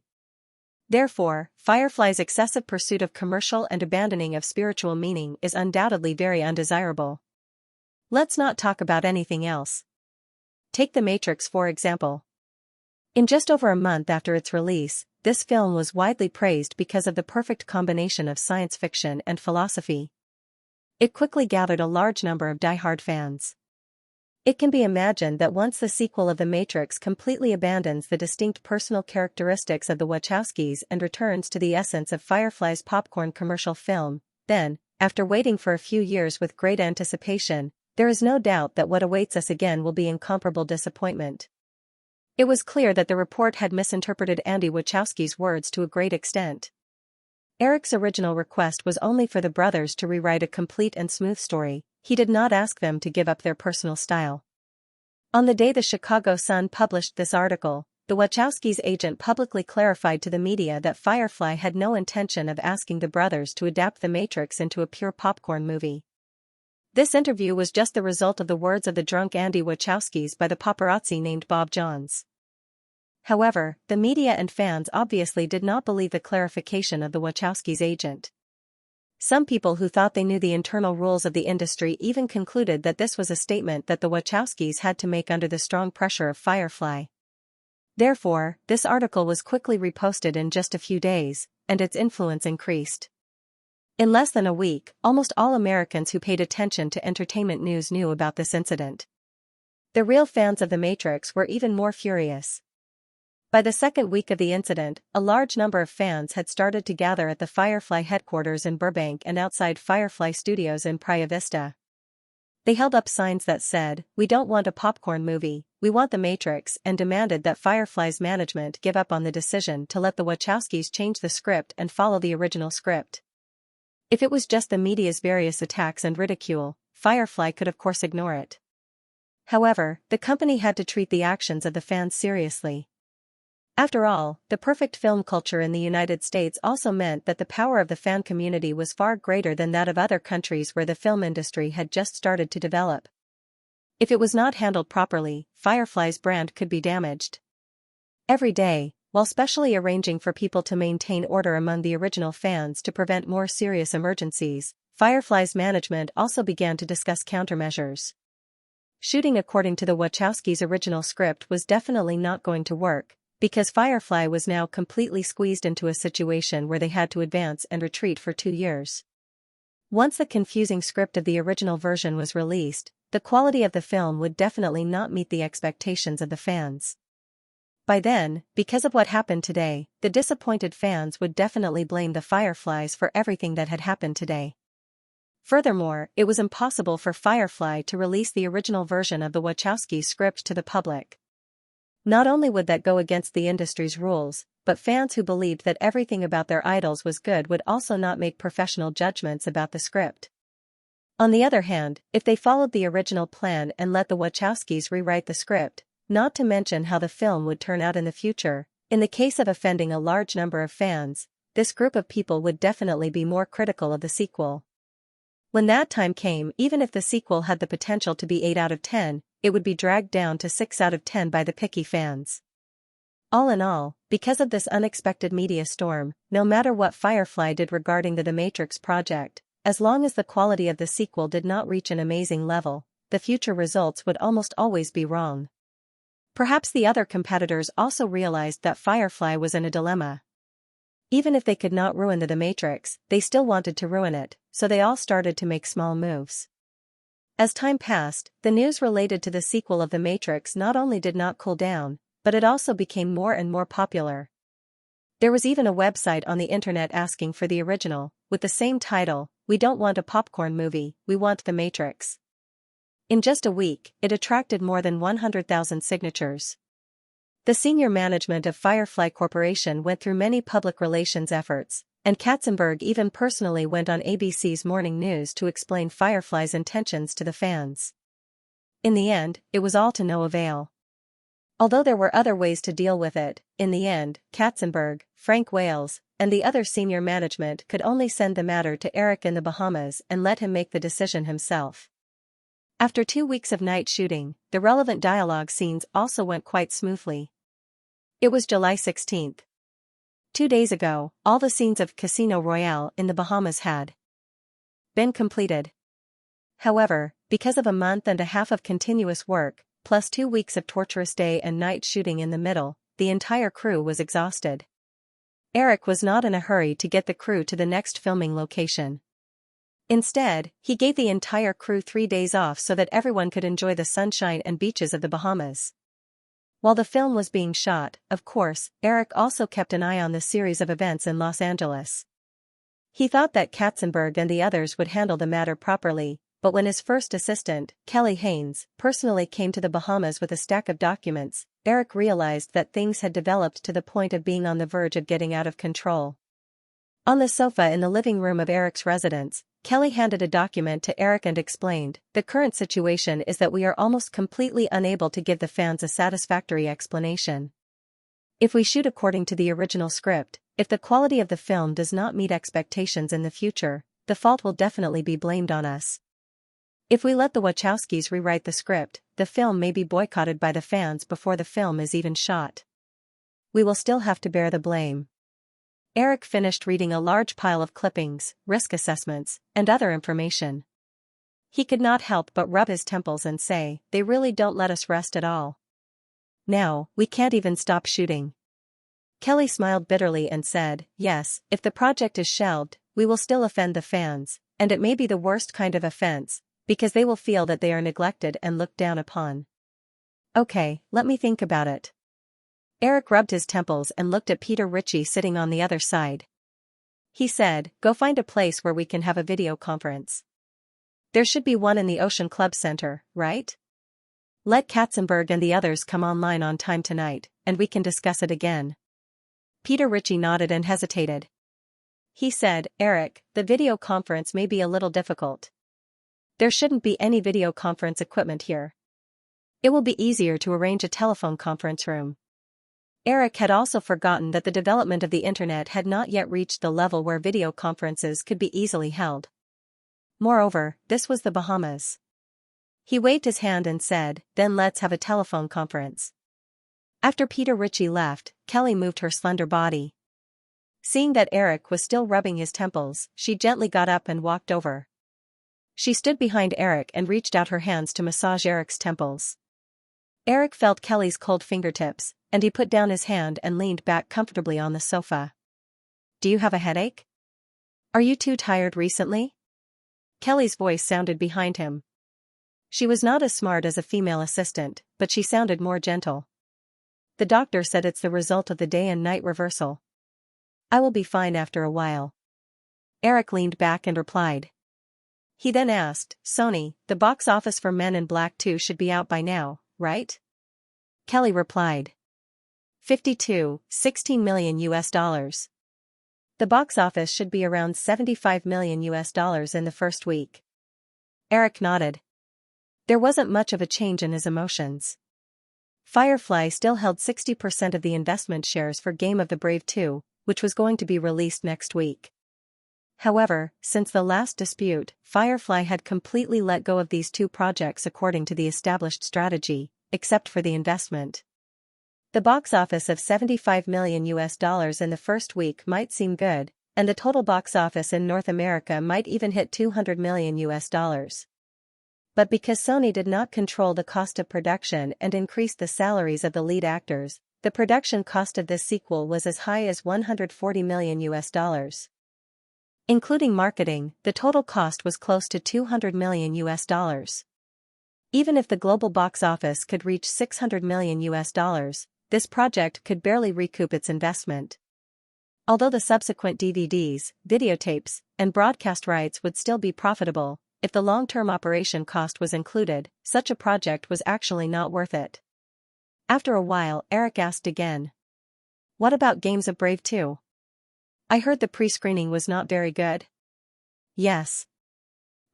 Therefore, Firefly's excessive pursuit of commercial and abandoning of spiritual meaning is undoubtedly very undesirable. Let's not talk about anything else. Take The Matrix for example. In just over a month after its release, this film was widely praised because of the perfect combination of science fiction and philosophy. It quickly gathered a large number of die-hard fans. It can be imagined that once the sequel of The Matrix completely abandons the distinct personal characteristics of the Wachowskis and returns to the essence of Firefly's popcorn commercial film, then, after waiting for a few years with great anticipation, there is no doubt that what awaits us again will be incomparable disappointment. It was clear that the report had misinterpreted Andy Wachowski's words to a great extent. Eric's original request was only for the brothers to rewrite a complete and smooth story. He did not ask them to give up their personal style. On the day the Chicago Sun published this article, the Wachowskis' agent publicly clarified to the media that Firefly had no intention of asking the brothers to adapt The Matrix into a pure popcorn movie. This interview was just the result of the words of the drunk Andy Wachowskis by the paparazzi named Bob Johns. However, the media and fans obviously did not believe the clarification of the Wachowskis' agent. Some people who thought they knew the internal rules of the industry even concluded that this was a statement that the Wachowskis had to make under the strong pressure of Firefly. Therefore, this article was quickly reposted in just a few days, and its influence increased. In less than a week, almost all Americans who paid attention to entertainment news knew about this incident. The real fans of The Matrix were even more furious. By the second week of the incident, a large number of fans had started to gather at the Firefly headquarters in Burbank and outside Firefly Studios in Praia Vista. They held up signs that said, "We don't want a popcorn movie, we want The Matrix," and demanded that Firefly's management give up on the decision to let the Wachowskis change the script and follow the original script. If it was just the media's various attacks and ridicule, Firefly could of course ignore it. However, the company had to treat the actions of the fans seriously. After all, the perfect film culture in the United States also meant that the power of the fan community was far greater than that of other countries where the film industry had just started to develop. If it was not handled properly, Firefly's brand could be damaged. Every day, while specially arranging for people to maintain order among the original fans to prevent more serious emergencies, Firefly's management also began to discuss countermeasures. Shooting according to the Wachowskis' original script was definitely not going to work, because Firefly was now completely squeezed into a situation where they had to advance and retreat for 2 years. Once the confusing script of the original version was released, the quality of the film would definitely not meet the expectations of the fans. By then, because of what happened today, the disappointed fans would definitely blame the Fireflies for everything that had happened today. Furthermore, it was impossible for Firefly to release the original version of the Wachowskis' script to the public. Not only would that go against the industry's rules, but fans who believed that everything about their idols was good would also not make professional judgments about the script. On the other hand, if they followed the original plan and let the Wachowskis rewrite the script, not to mention how the film would turn out in the future, in the case of offending a large number of fans, this group of people would definitely be more critical of the sequel. When that time came, even if the sequel had the potential to be 8 out of 10, it would be dragged down to 6 out of 10 by the picky fans. All in all, because of this unexpected media storm, no matter what Firefly did regarding the Matrix project, as long as the quality of the sequel did not reach an amazing level, the future results would almost always be wrong. Perhaps the other competitors also realized that Firefly was in a dilemma. Even if they could not ruin the Matrix, they still wanted to ruin it, so they all started to make small moves. As time passed, the news related to the sequel of The Matrix not only did not cool down, but it also became more and more popular. There was even a website on the internet asking for the original, with the same title, "We don't want a popcorn movie, we want The Matrix." In just a week, it attracted more than 100,000 signatures. The senior management of Firefly Corporation went through many public relations efforts, and Katzenberg even personally went on ABC's Morning News to explain Firefly's intentions to the fans. In the end, it was all to no avail. Although there were other ways to deal with it, in the end, Katzenberg, Frank Wales, and the other senior management could only send the matter to Eric in the Bahamas and let him make the decision himself. After 2 weeks of night shooting, the relevant dialogue scenes also went quite smoothly. It was July 16th. 2 days ago, all the scenes of Casino Royale in the Bahamas had been completed. However, because of a month and a half of continuous work, plus 2 weeks of torturous day and night shooting in the middle, the entire crew was exhausted. Eric was not in a hurry to get the crew to the next filming location. Instead, he gave the entire crew 3 days off so that everyone could enjoy the sunshine and beaches of the Bahamas. While the film was being shot, of course, Eric also kept an eye on the series of events in Los Angeles. He thought that Katzenberg and the others would handle the matter properly, but when his first assistant, Kelly Haynes, personally came to the Bahamas with a stack of documents, Eric realized that things had developed to the point of being on the verge of getting out of control. On the sofa in the living room of Eric's residence, Kelly handed a document to Eric and explained, "The current situation is that we are almost completely unable to give the fans a satisfactory explanation. If we shoot according to the original script, if the quality of the film does not meet expectations in the future, the fault will definitely be blamed on us. If we let the Wachowskis rewrite the script, the film may be boycotted by the fans before the film is even shot. We will still have to bear the blame." Eric finished reading a large pile of clippings, risk assessments, and other information. He could not help but rub his temples and say, "They really don't let us rest at all. Now, we can't even stop shooting." Kelly smiled bitterly and said, "Yes, if the project is shelved, we will still offend the fans, and it may be the worst kind of offense, because they will feel that they are neglected and looked down upon. Okay, let me think about it." Eric rubbed his temples and looked at Peter Ritchie sitting on the other side. He said, "Go find a place where we can have a video conference. There should be one in the Ocean Club Center, right? Let Katzenberg and the others come online on time tonight, and we can discuss it again." Peter Ritchie nodded and hesitated. He said, "Eric, the video conference may be a little difficult. There shouldn't be any video conference equipment here. It will be easier to arrange a telephone conference room." Eric had also forgotten that the development of the internet had not yet reached the level where video conferences could be easily held. Moreover, this was the Bahamas. He waved his hand and said, "Then let's have a telephone conference." After Peter Ritchie left, Kelly moved her slender body. Seeing that Eric was still rubbing his temples, she gently got up and walked over. She stood behind Eric and reached out her hands to massage Eric's temples. Eric felt Kelly's cold fingertips, and he put down his hand and leaned back comfortably on the sofa. "Do you have a headache? Are you too tired recently?" Kelly's voice sounded behind him. She was not as smart as a female assistant, but she sounded more gentle. "The doctor said it's the result of the day and night reversal. I will be fine after a while." Eric leaned back and replied. He then asked, "Sony, the box office for Men in Black 2 should be out by now, right?" Kelly replied. 16 million US dollars. The box office should be around 75 million US dollars in the first week. Eric nodded. There wasn't much of a change in his emotions. Firefly still held 60% of the investment shares for Game of the Brave 2, which was going to be released next week. However, since the last dispute, Firefly had completely let go of these two projects according to the established strategy, except for the investment. The box office of $75 million in the first week might seem good, and the total box office in North America might even hit $200 million. But because Sony did not control the cost of production and increase the salaries of the lead actors, the production cost of this sequel was as high as $140 million. Including marketing, the total cost was close to $200 million. Even if the global box office could reach $600 million, this project could barely recoup its investment. Although the subsequent DVDs, videotapes, and broadcast rights would still be profitable, if the long-term operation cost was included, such a project was actually not worth it. After a while, Eric asked again. What about Games of Brave 2? I heard the pre-screening was not very good. Yes.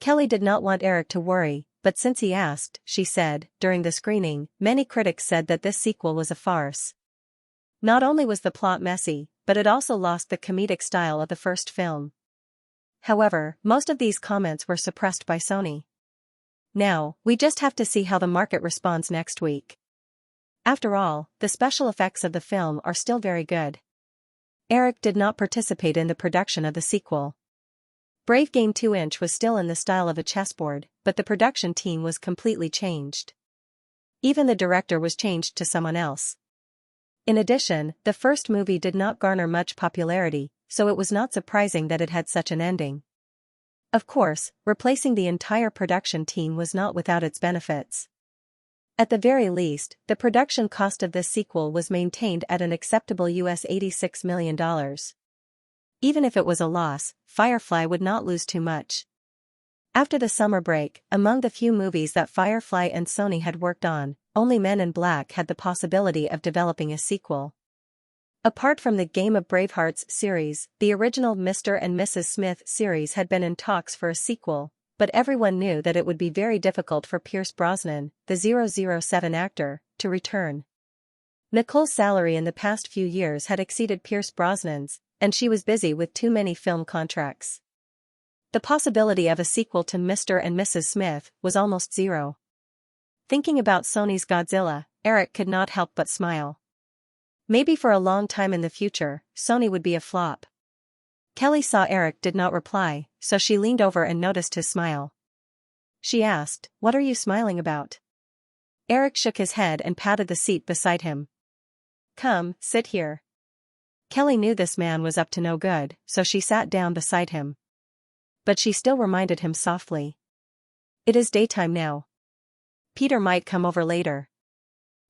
Kelly did not want Eric to worry, but since he asked, she said, during the screening, many critics said that this sequel was a farce. Not only was the plot messy, but it also lost the comedic style of the first film. However, most of these comments were suppressed by Sony. Now, we just have to see how the market responds next week. After all, the special effects of the film are still very good. Eric did not participate in the production of the sequel. Brave Game 2" was still in the style of a chessboard, but the production team was completely changed. Even the director was changed to someone else. In addition, the first movie did not garner much popularity, so it was not surprising that it had such an ending. Of course, replacing the entire production team was not without its benefits. At the very least, the production cost of this sequel was maintained at an acceptable $86 million. Even if it was a loss, Firefly would not lose too much. After the summer break, among the few movies that Firefly and Sony had worked on, only Men in Black had the possibility of developing a sequel. Apart from the Game of Bravehearts series, the original Mr. and Mrs. Smith series had been in talks for a sequel, but everyone knew that it would be very difficult for Pierce Brosnan, the 007 actor, to return. Nicole's salary in the past few years had exceeded Pierce Brosnan's, and she was busy with too many film contracts. The possibility of a sequel to Mr. and Mrs. Smith was almost zero. Thinking about Sony's Godzilla, Eric could not help but smile. Maybe for a long time in the future, Sony would be a flop. Kelly saw Eric did not reply, so she leaned over and noticed his smile. She asked, "What are you smiling about?" Eric shook his head and patted the seat beside him. "Come, sit here." Kelly knew this man was up to no good, so she sat down beside him. But she still reminded him softly. "It is daytime now. Peter might come over later.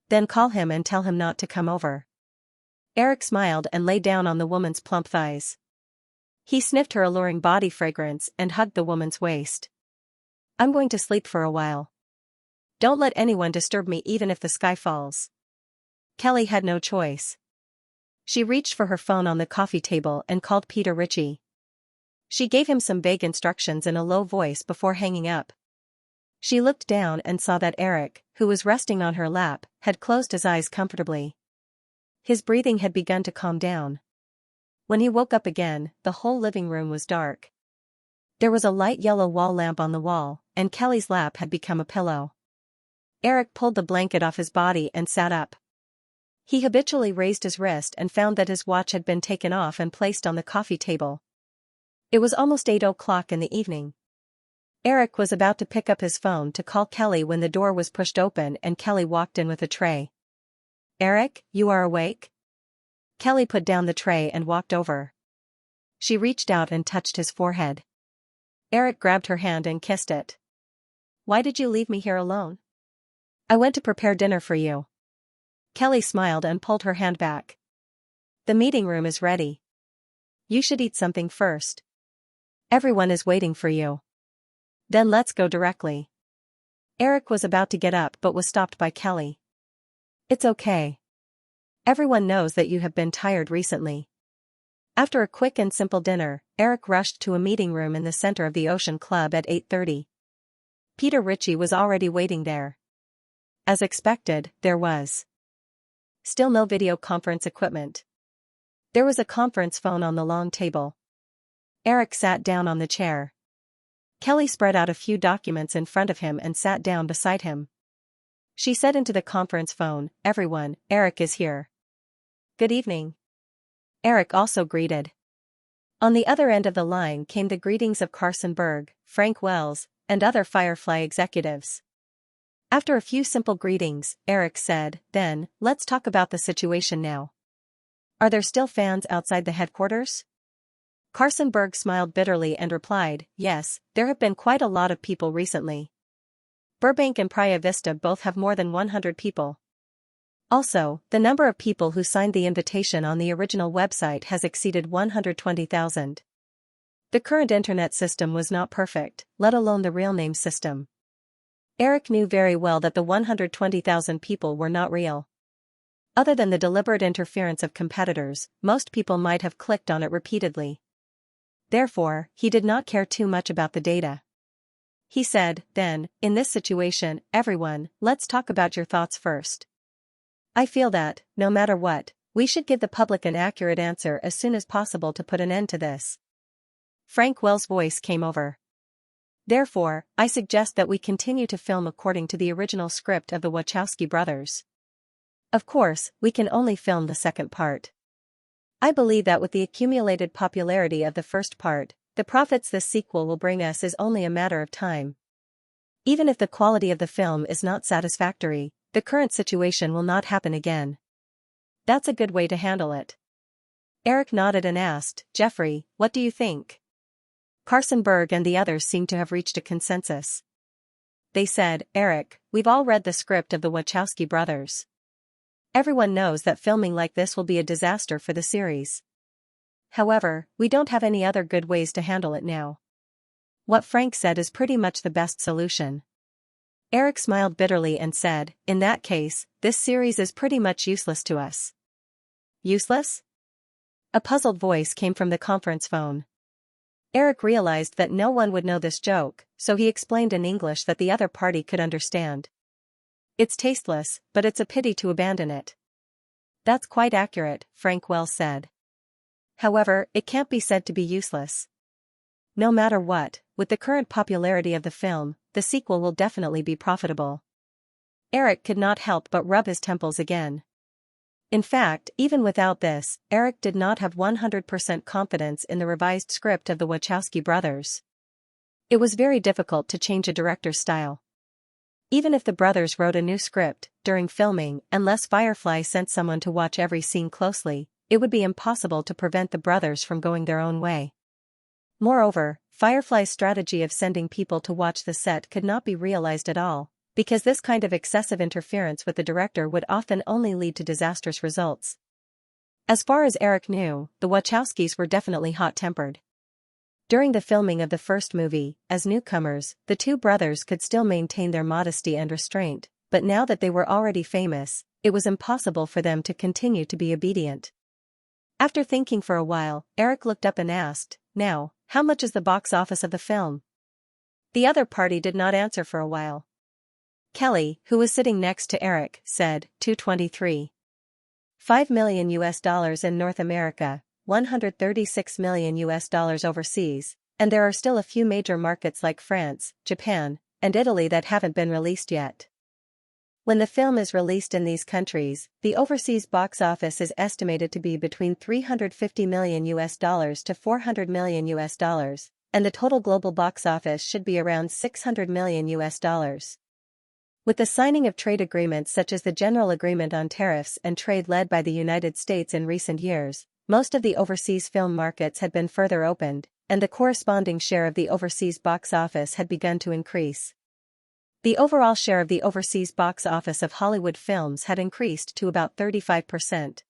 Then call him and tell him not to come over." Eric smiled and lay down on the woman's plump thighs. He sniffed her alluring body fragrance and hugged the woman's waist. "I'm going to sleep for a while. Don't let anyone disturb me even if the sky falls." Kelly had no choice. She reached for her phone on the coffee table and called Peter Ritchie. She gave him some vague instructions in a low voice before hanging up. She looked down and saw that Eric, who was resting on her lap, had closed his eyes comfortably. His breathing had begun to calm down. When he woke up again, the whole living room was dark. There was a light yellow wall lamp on the wall, and Kelly's lap had become a pillow. Eric pulled the blanket off his body and sat up. He habitually raised his wrist and found that his watch had been taken off and placed on the coffee table. It was almost 8 o'clock in the evening. Eric was about to pick up his phone to call Kelly when the door was pushed open and Kelly walked in with a tray. "Eric, you are awake?" Kelly put down the tray and walked over. She reached out and touched his forehead. Eric grabbed her hand and kissed it. "Why did you leave me here alone?" "I went to prepare dinner for you." Kelly smiled and pulled her hand back. "The meeting room is ready. You should eat something first. Everyone is waiting for you. Then let's go directly." Eric was about to get up but was stopped by Kelly. "It's okay. Everyone knows that you have been tired recently." After a quick and simple dinner, Eric rushed to a meeting room in the center of the Ocean Club at 8:30. Peter Ritchie was already waiting there. As expected, there was still no video conference equipment. There was a conference phone on the long table. Eric sat down on the chair. Kelly spread out a few documents in front of him and sat down beside him. She said into the conference phone, "Everyone, Eric is here." "Good evening." Eric also greeted. On the other end of the line came the greetings of Carson Berg, Frank Wells, and other Firefly executives. After a few simple greetings, Eric said, "Then, let's talk about the situation now. Are there still fans outside the headquarters?" Carson Berg smiled bitterly and replied, "Yes, there have been quite a lot of people recently. Burbank and Praia Vista both have more than 100 people. Also, the number of people who signed the invitation on the original website has exceeded 120,000. The current internet system was not perfect, let alone the real name system." Eric knew very well that the 120,000 people were not real. Other than the deliberate interference of competitors, most people might have clicked on it repeatedly. Therefore, he did not care too much about the data. He said, "Then, in this situation, everyone, let's talk about your thoughts first. I feel that, no matter what, we should give the public an accurate answer as soon as possible to put an end to this." Frank Wells' voice came over. "Therefore, I suggest that we continue to film according to the original script of the Wachowski brothers. Of course, we can only film the second part. I believe that with the accumulated popularity of the first part, the profits this sequel will bring us is only a matter of time. Even if the quality of the film is not satisfactory, the current situation will not happen again. That's a good way to handle it." Eric nodded and asked, "Jeffrey, what do you think?" Carson Berg and the others seemed to have reached a consensus. They said, "Eric, we've all read the script of the Wachowski brothers. Everyone knows that filming like this will be a disaster for the series. However, we don't have any other good ways to handle it now. What Frank said is pretty much the best solution." Eric smiled bitterly and said, "In that case, this series is pretty much useless to us." "Useless?" A puzzled voice came from the conference phone. Eric realized that no one would know this joke, so he explained in English that the other party could understand. "It's tasteless, but it's a pity to abandon it." "That's quite accurate," Frank Wells said. "However, it can't be said to be useless. No matter what, with the current popularity of the film, the sequel will definitely be profitable." Eric could not help but rub his temples again. In fact, even without this, Eric did not have 100% confidence in the revised script of the Wachowski brothers. It was very difficult to change a director's style. Even if the brothers wrote a new script, during filming, unless Firefly sent someone to watch every scene closely, it would be impossible to prevent the brothers from going their own way. Moreover, Firefly's strategy of sending people to watch the set could not be realized at all, because this kind of excessive interference with the director would often only lead to disastrous results. As far as Eric knew, the Wachowskis were definitely hot-tempered. During the filming of the first movie, as newcomers, the two brothers could still maintain their modesty and restraint, but now that they were already famous, it was impossible for them to continue to be obedient. After thinking for a while, Eric looked up and asked, "Now, how much is the box office of the film?" The other party did not answer for a while. Kelly, who was sitting next to Eric, said, $223.5 million in North America, $136 million overseas, and there are still a few major markets like France, Japan, and Italy that haven't been released yet. When the film is released in these countries, the overseas box office is estimated to be between $350 million to $400 million, and the total global box office should be around $600 million. With the signing of trade agreements such as the General Agreement on Tariffs and Trade led by the United States in recent years, most of the overseas film markets had been further opened, and the corresponding share of the overseas box office had begun to increase. The overall share of the overseas box office of Hollywood films had increased to about 35%.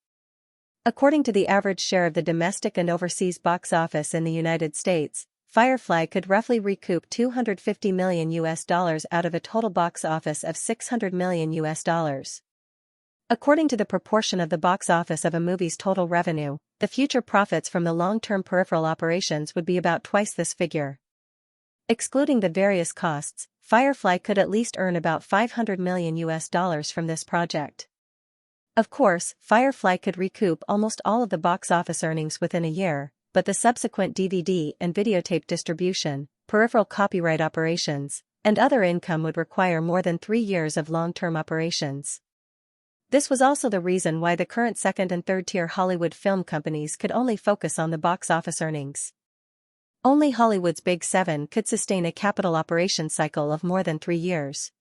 According to the average share of the domestic and overseas box office in the United States, Firefly could roughly recoup $250 million out of a total box office of $600 million. According to the proportion of the box office of a movie's total revenue, the future profits from the long-term peripheral operations would be about twice this figure. Excluding the various costs, Firefly could at least earn about $500 million from this project. Of course, Firefly could recoup almost all of the box office earnings within a year, but the subsequent DVD and videotape distribution, peripheral copyright operations, and other income would require more than 3 years of long-term operations. This was also the reason why the current second and third-tier Hollywood film companies could only focus on the box office earnings. Only Hollywood's Big Seven could sustain a capital operations cycle of more than 3 years.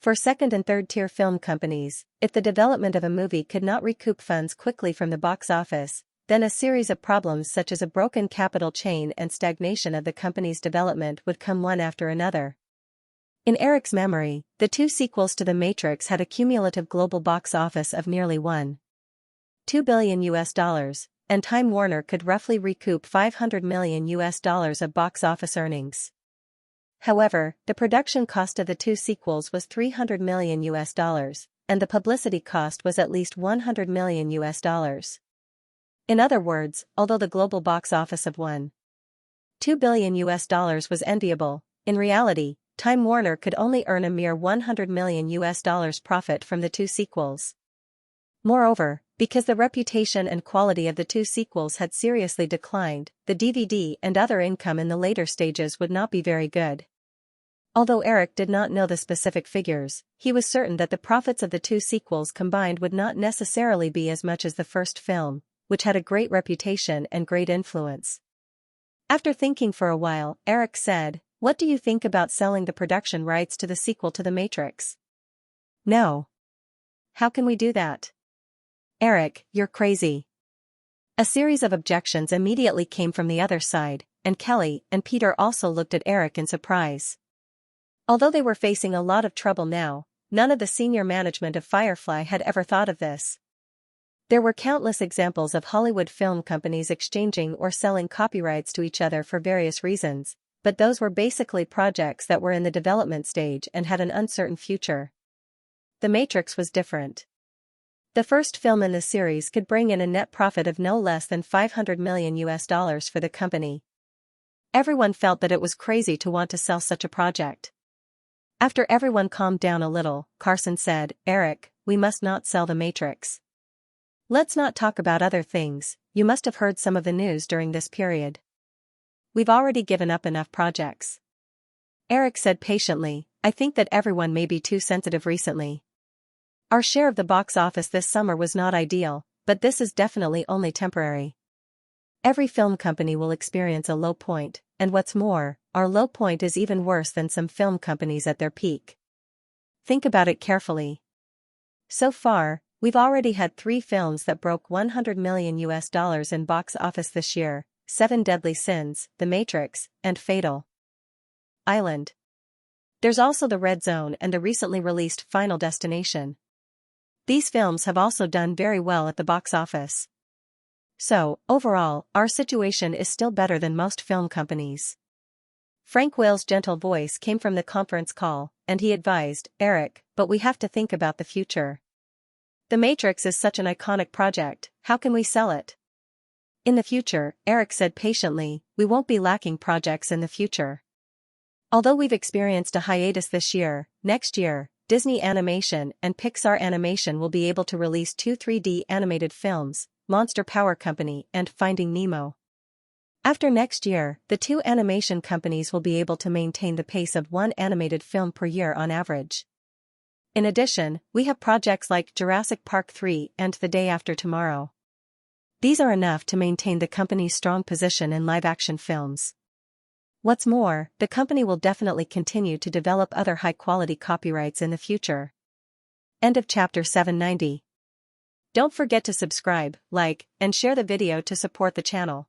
For second and third-tier film companies, if the development of a movie could not recoup funds quickly from the box office, then a series of problems such as a broken capital chain and stagnation of the company's development would come one after another. In Eric's memory, the 2 sequels to The Matrix had a cumulative global box office of nearly $1.2 billion, and Time Warner could roughly recoup $500 million of box office earnings. However, the production cost of the 2 sequels was $300 million, and the publicity cost was at least $100 million. In other words, although the global box office of $1.2 billion was enviable, in reality, Time Warner could only earn a mere $100 million profit from the 2 sequels. Moreover, because the reputation and quality of the 2 sequels had seriously declined, the DVD and other income in the later stages would not be very good. Although Eric did not know the specific figures, he was certain that the profits of the 2 sequels combined would not necessarily be as much as the first film, which had a great reputation and great influence. After thinking for a while, Eric said, "What do you think about selling the production rights to the sequel to The Matrix?" "No. How can we do that?" "Eric, you're crazy." A series of objections immediately came from the other side, and Kelly and Peter also looked at Eric in surprise. Although they were facing a lot of trouble now, none of the senior management of Firefly had ever thought of this. There were countless examples of Hollywood film companies exchanging or selling copyrights to each other for various reasons, but those were basically projects that were in the development stage and had an uncertain future. The Matrix was different. The first film in the series could bring in a net profit of no less than $500 million for the company. Everyone felt that it was crazy to want to sell such a project. After everyone calmed down a little, Carson said, "Eric, we must not sell The Matrix. Let's not talk about other things. You must have heard some of the news during this period. We've already given up enough projects." Eric said patiently, "I think that everyone may be too sensitive recently. Our share of the box office this summer was not ideal, but this is definitely only temporary. Every film company will experience a low point, and what's more, our low point is even worse than some film companies at their peak. Think about it carefully. So far, we've already had 3 films that broke $100 million in box office this year: Seven Deadly Sins, The Matrix, and Fatal Island. There's also The Red Zone and the recently released Final Destination. These films have also done very well at the box office. So, overall, our situation is still better than most film companies." Frank Whale's gentle voice came from the conference call, and he advised, "Eric, but we have to think about the future. The Matrix is such an iconic project, how can we sell it?" "In the future," Eric said patiently, "we won't be lacking projects in the future. Although we've experienced a hiatus this year, next year, Disney Animation and Pixar Animation will be able to release 2 3D animated films, Monster Power Company and Finding Nemo. After next year, the 2 animation companies will be able to maintain the pace of 1 animated film per year on average. In addition, we have projects like Jurassic Park 3 and The Day After Tomorrow. These are enough to maintain the company's strong position in live-action films. What's more, the company will definitely continue to develop other high-quality copyrights in the future." End of chapter 790. Don't forget to subscribe, like, and share the video to support the channel.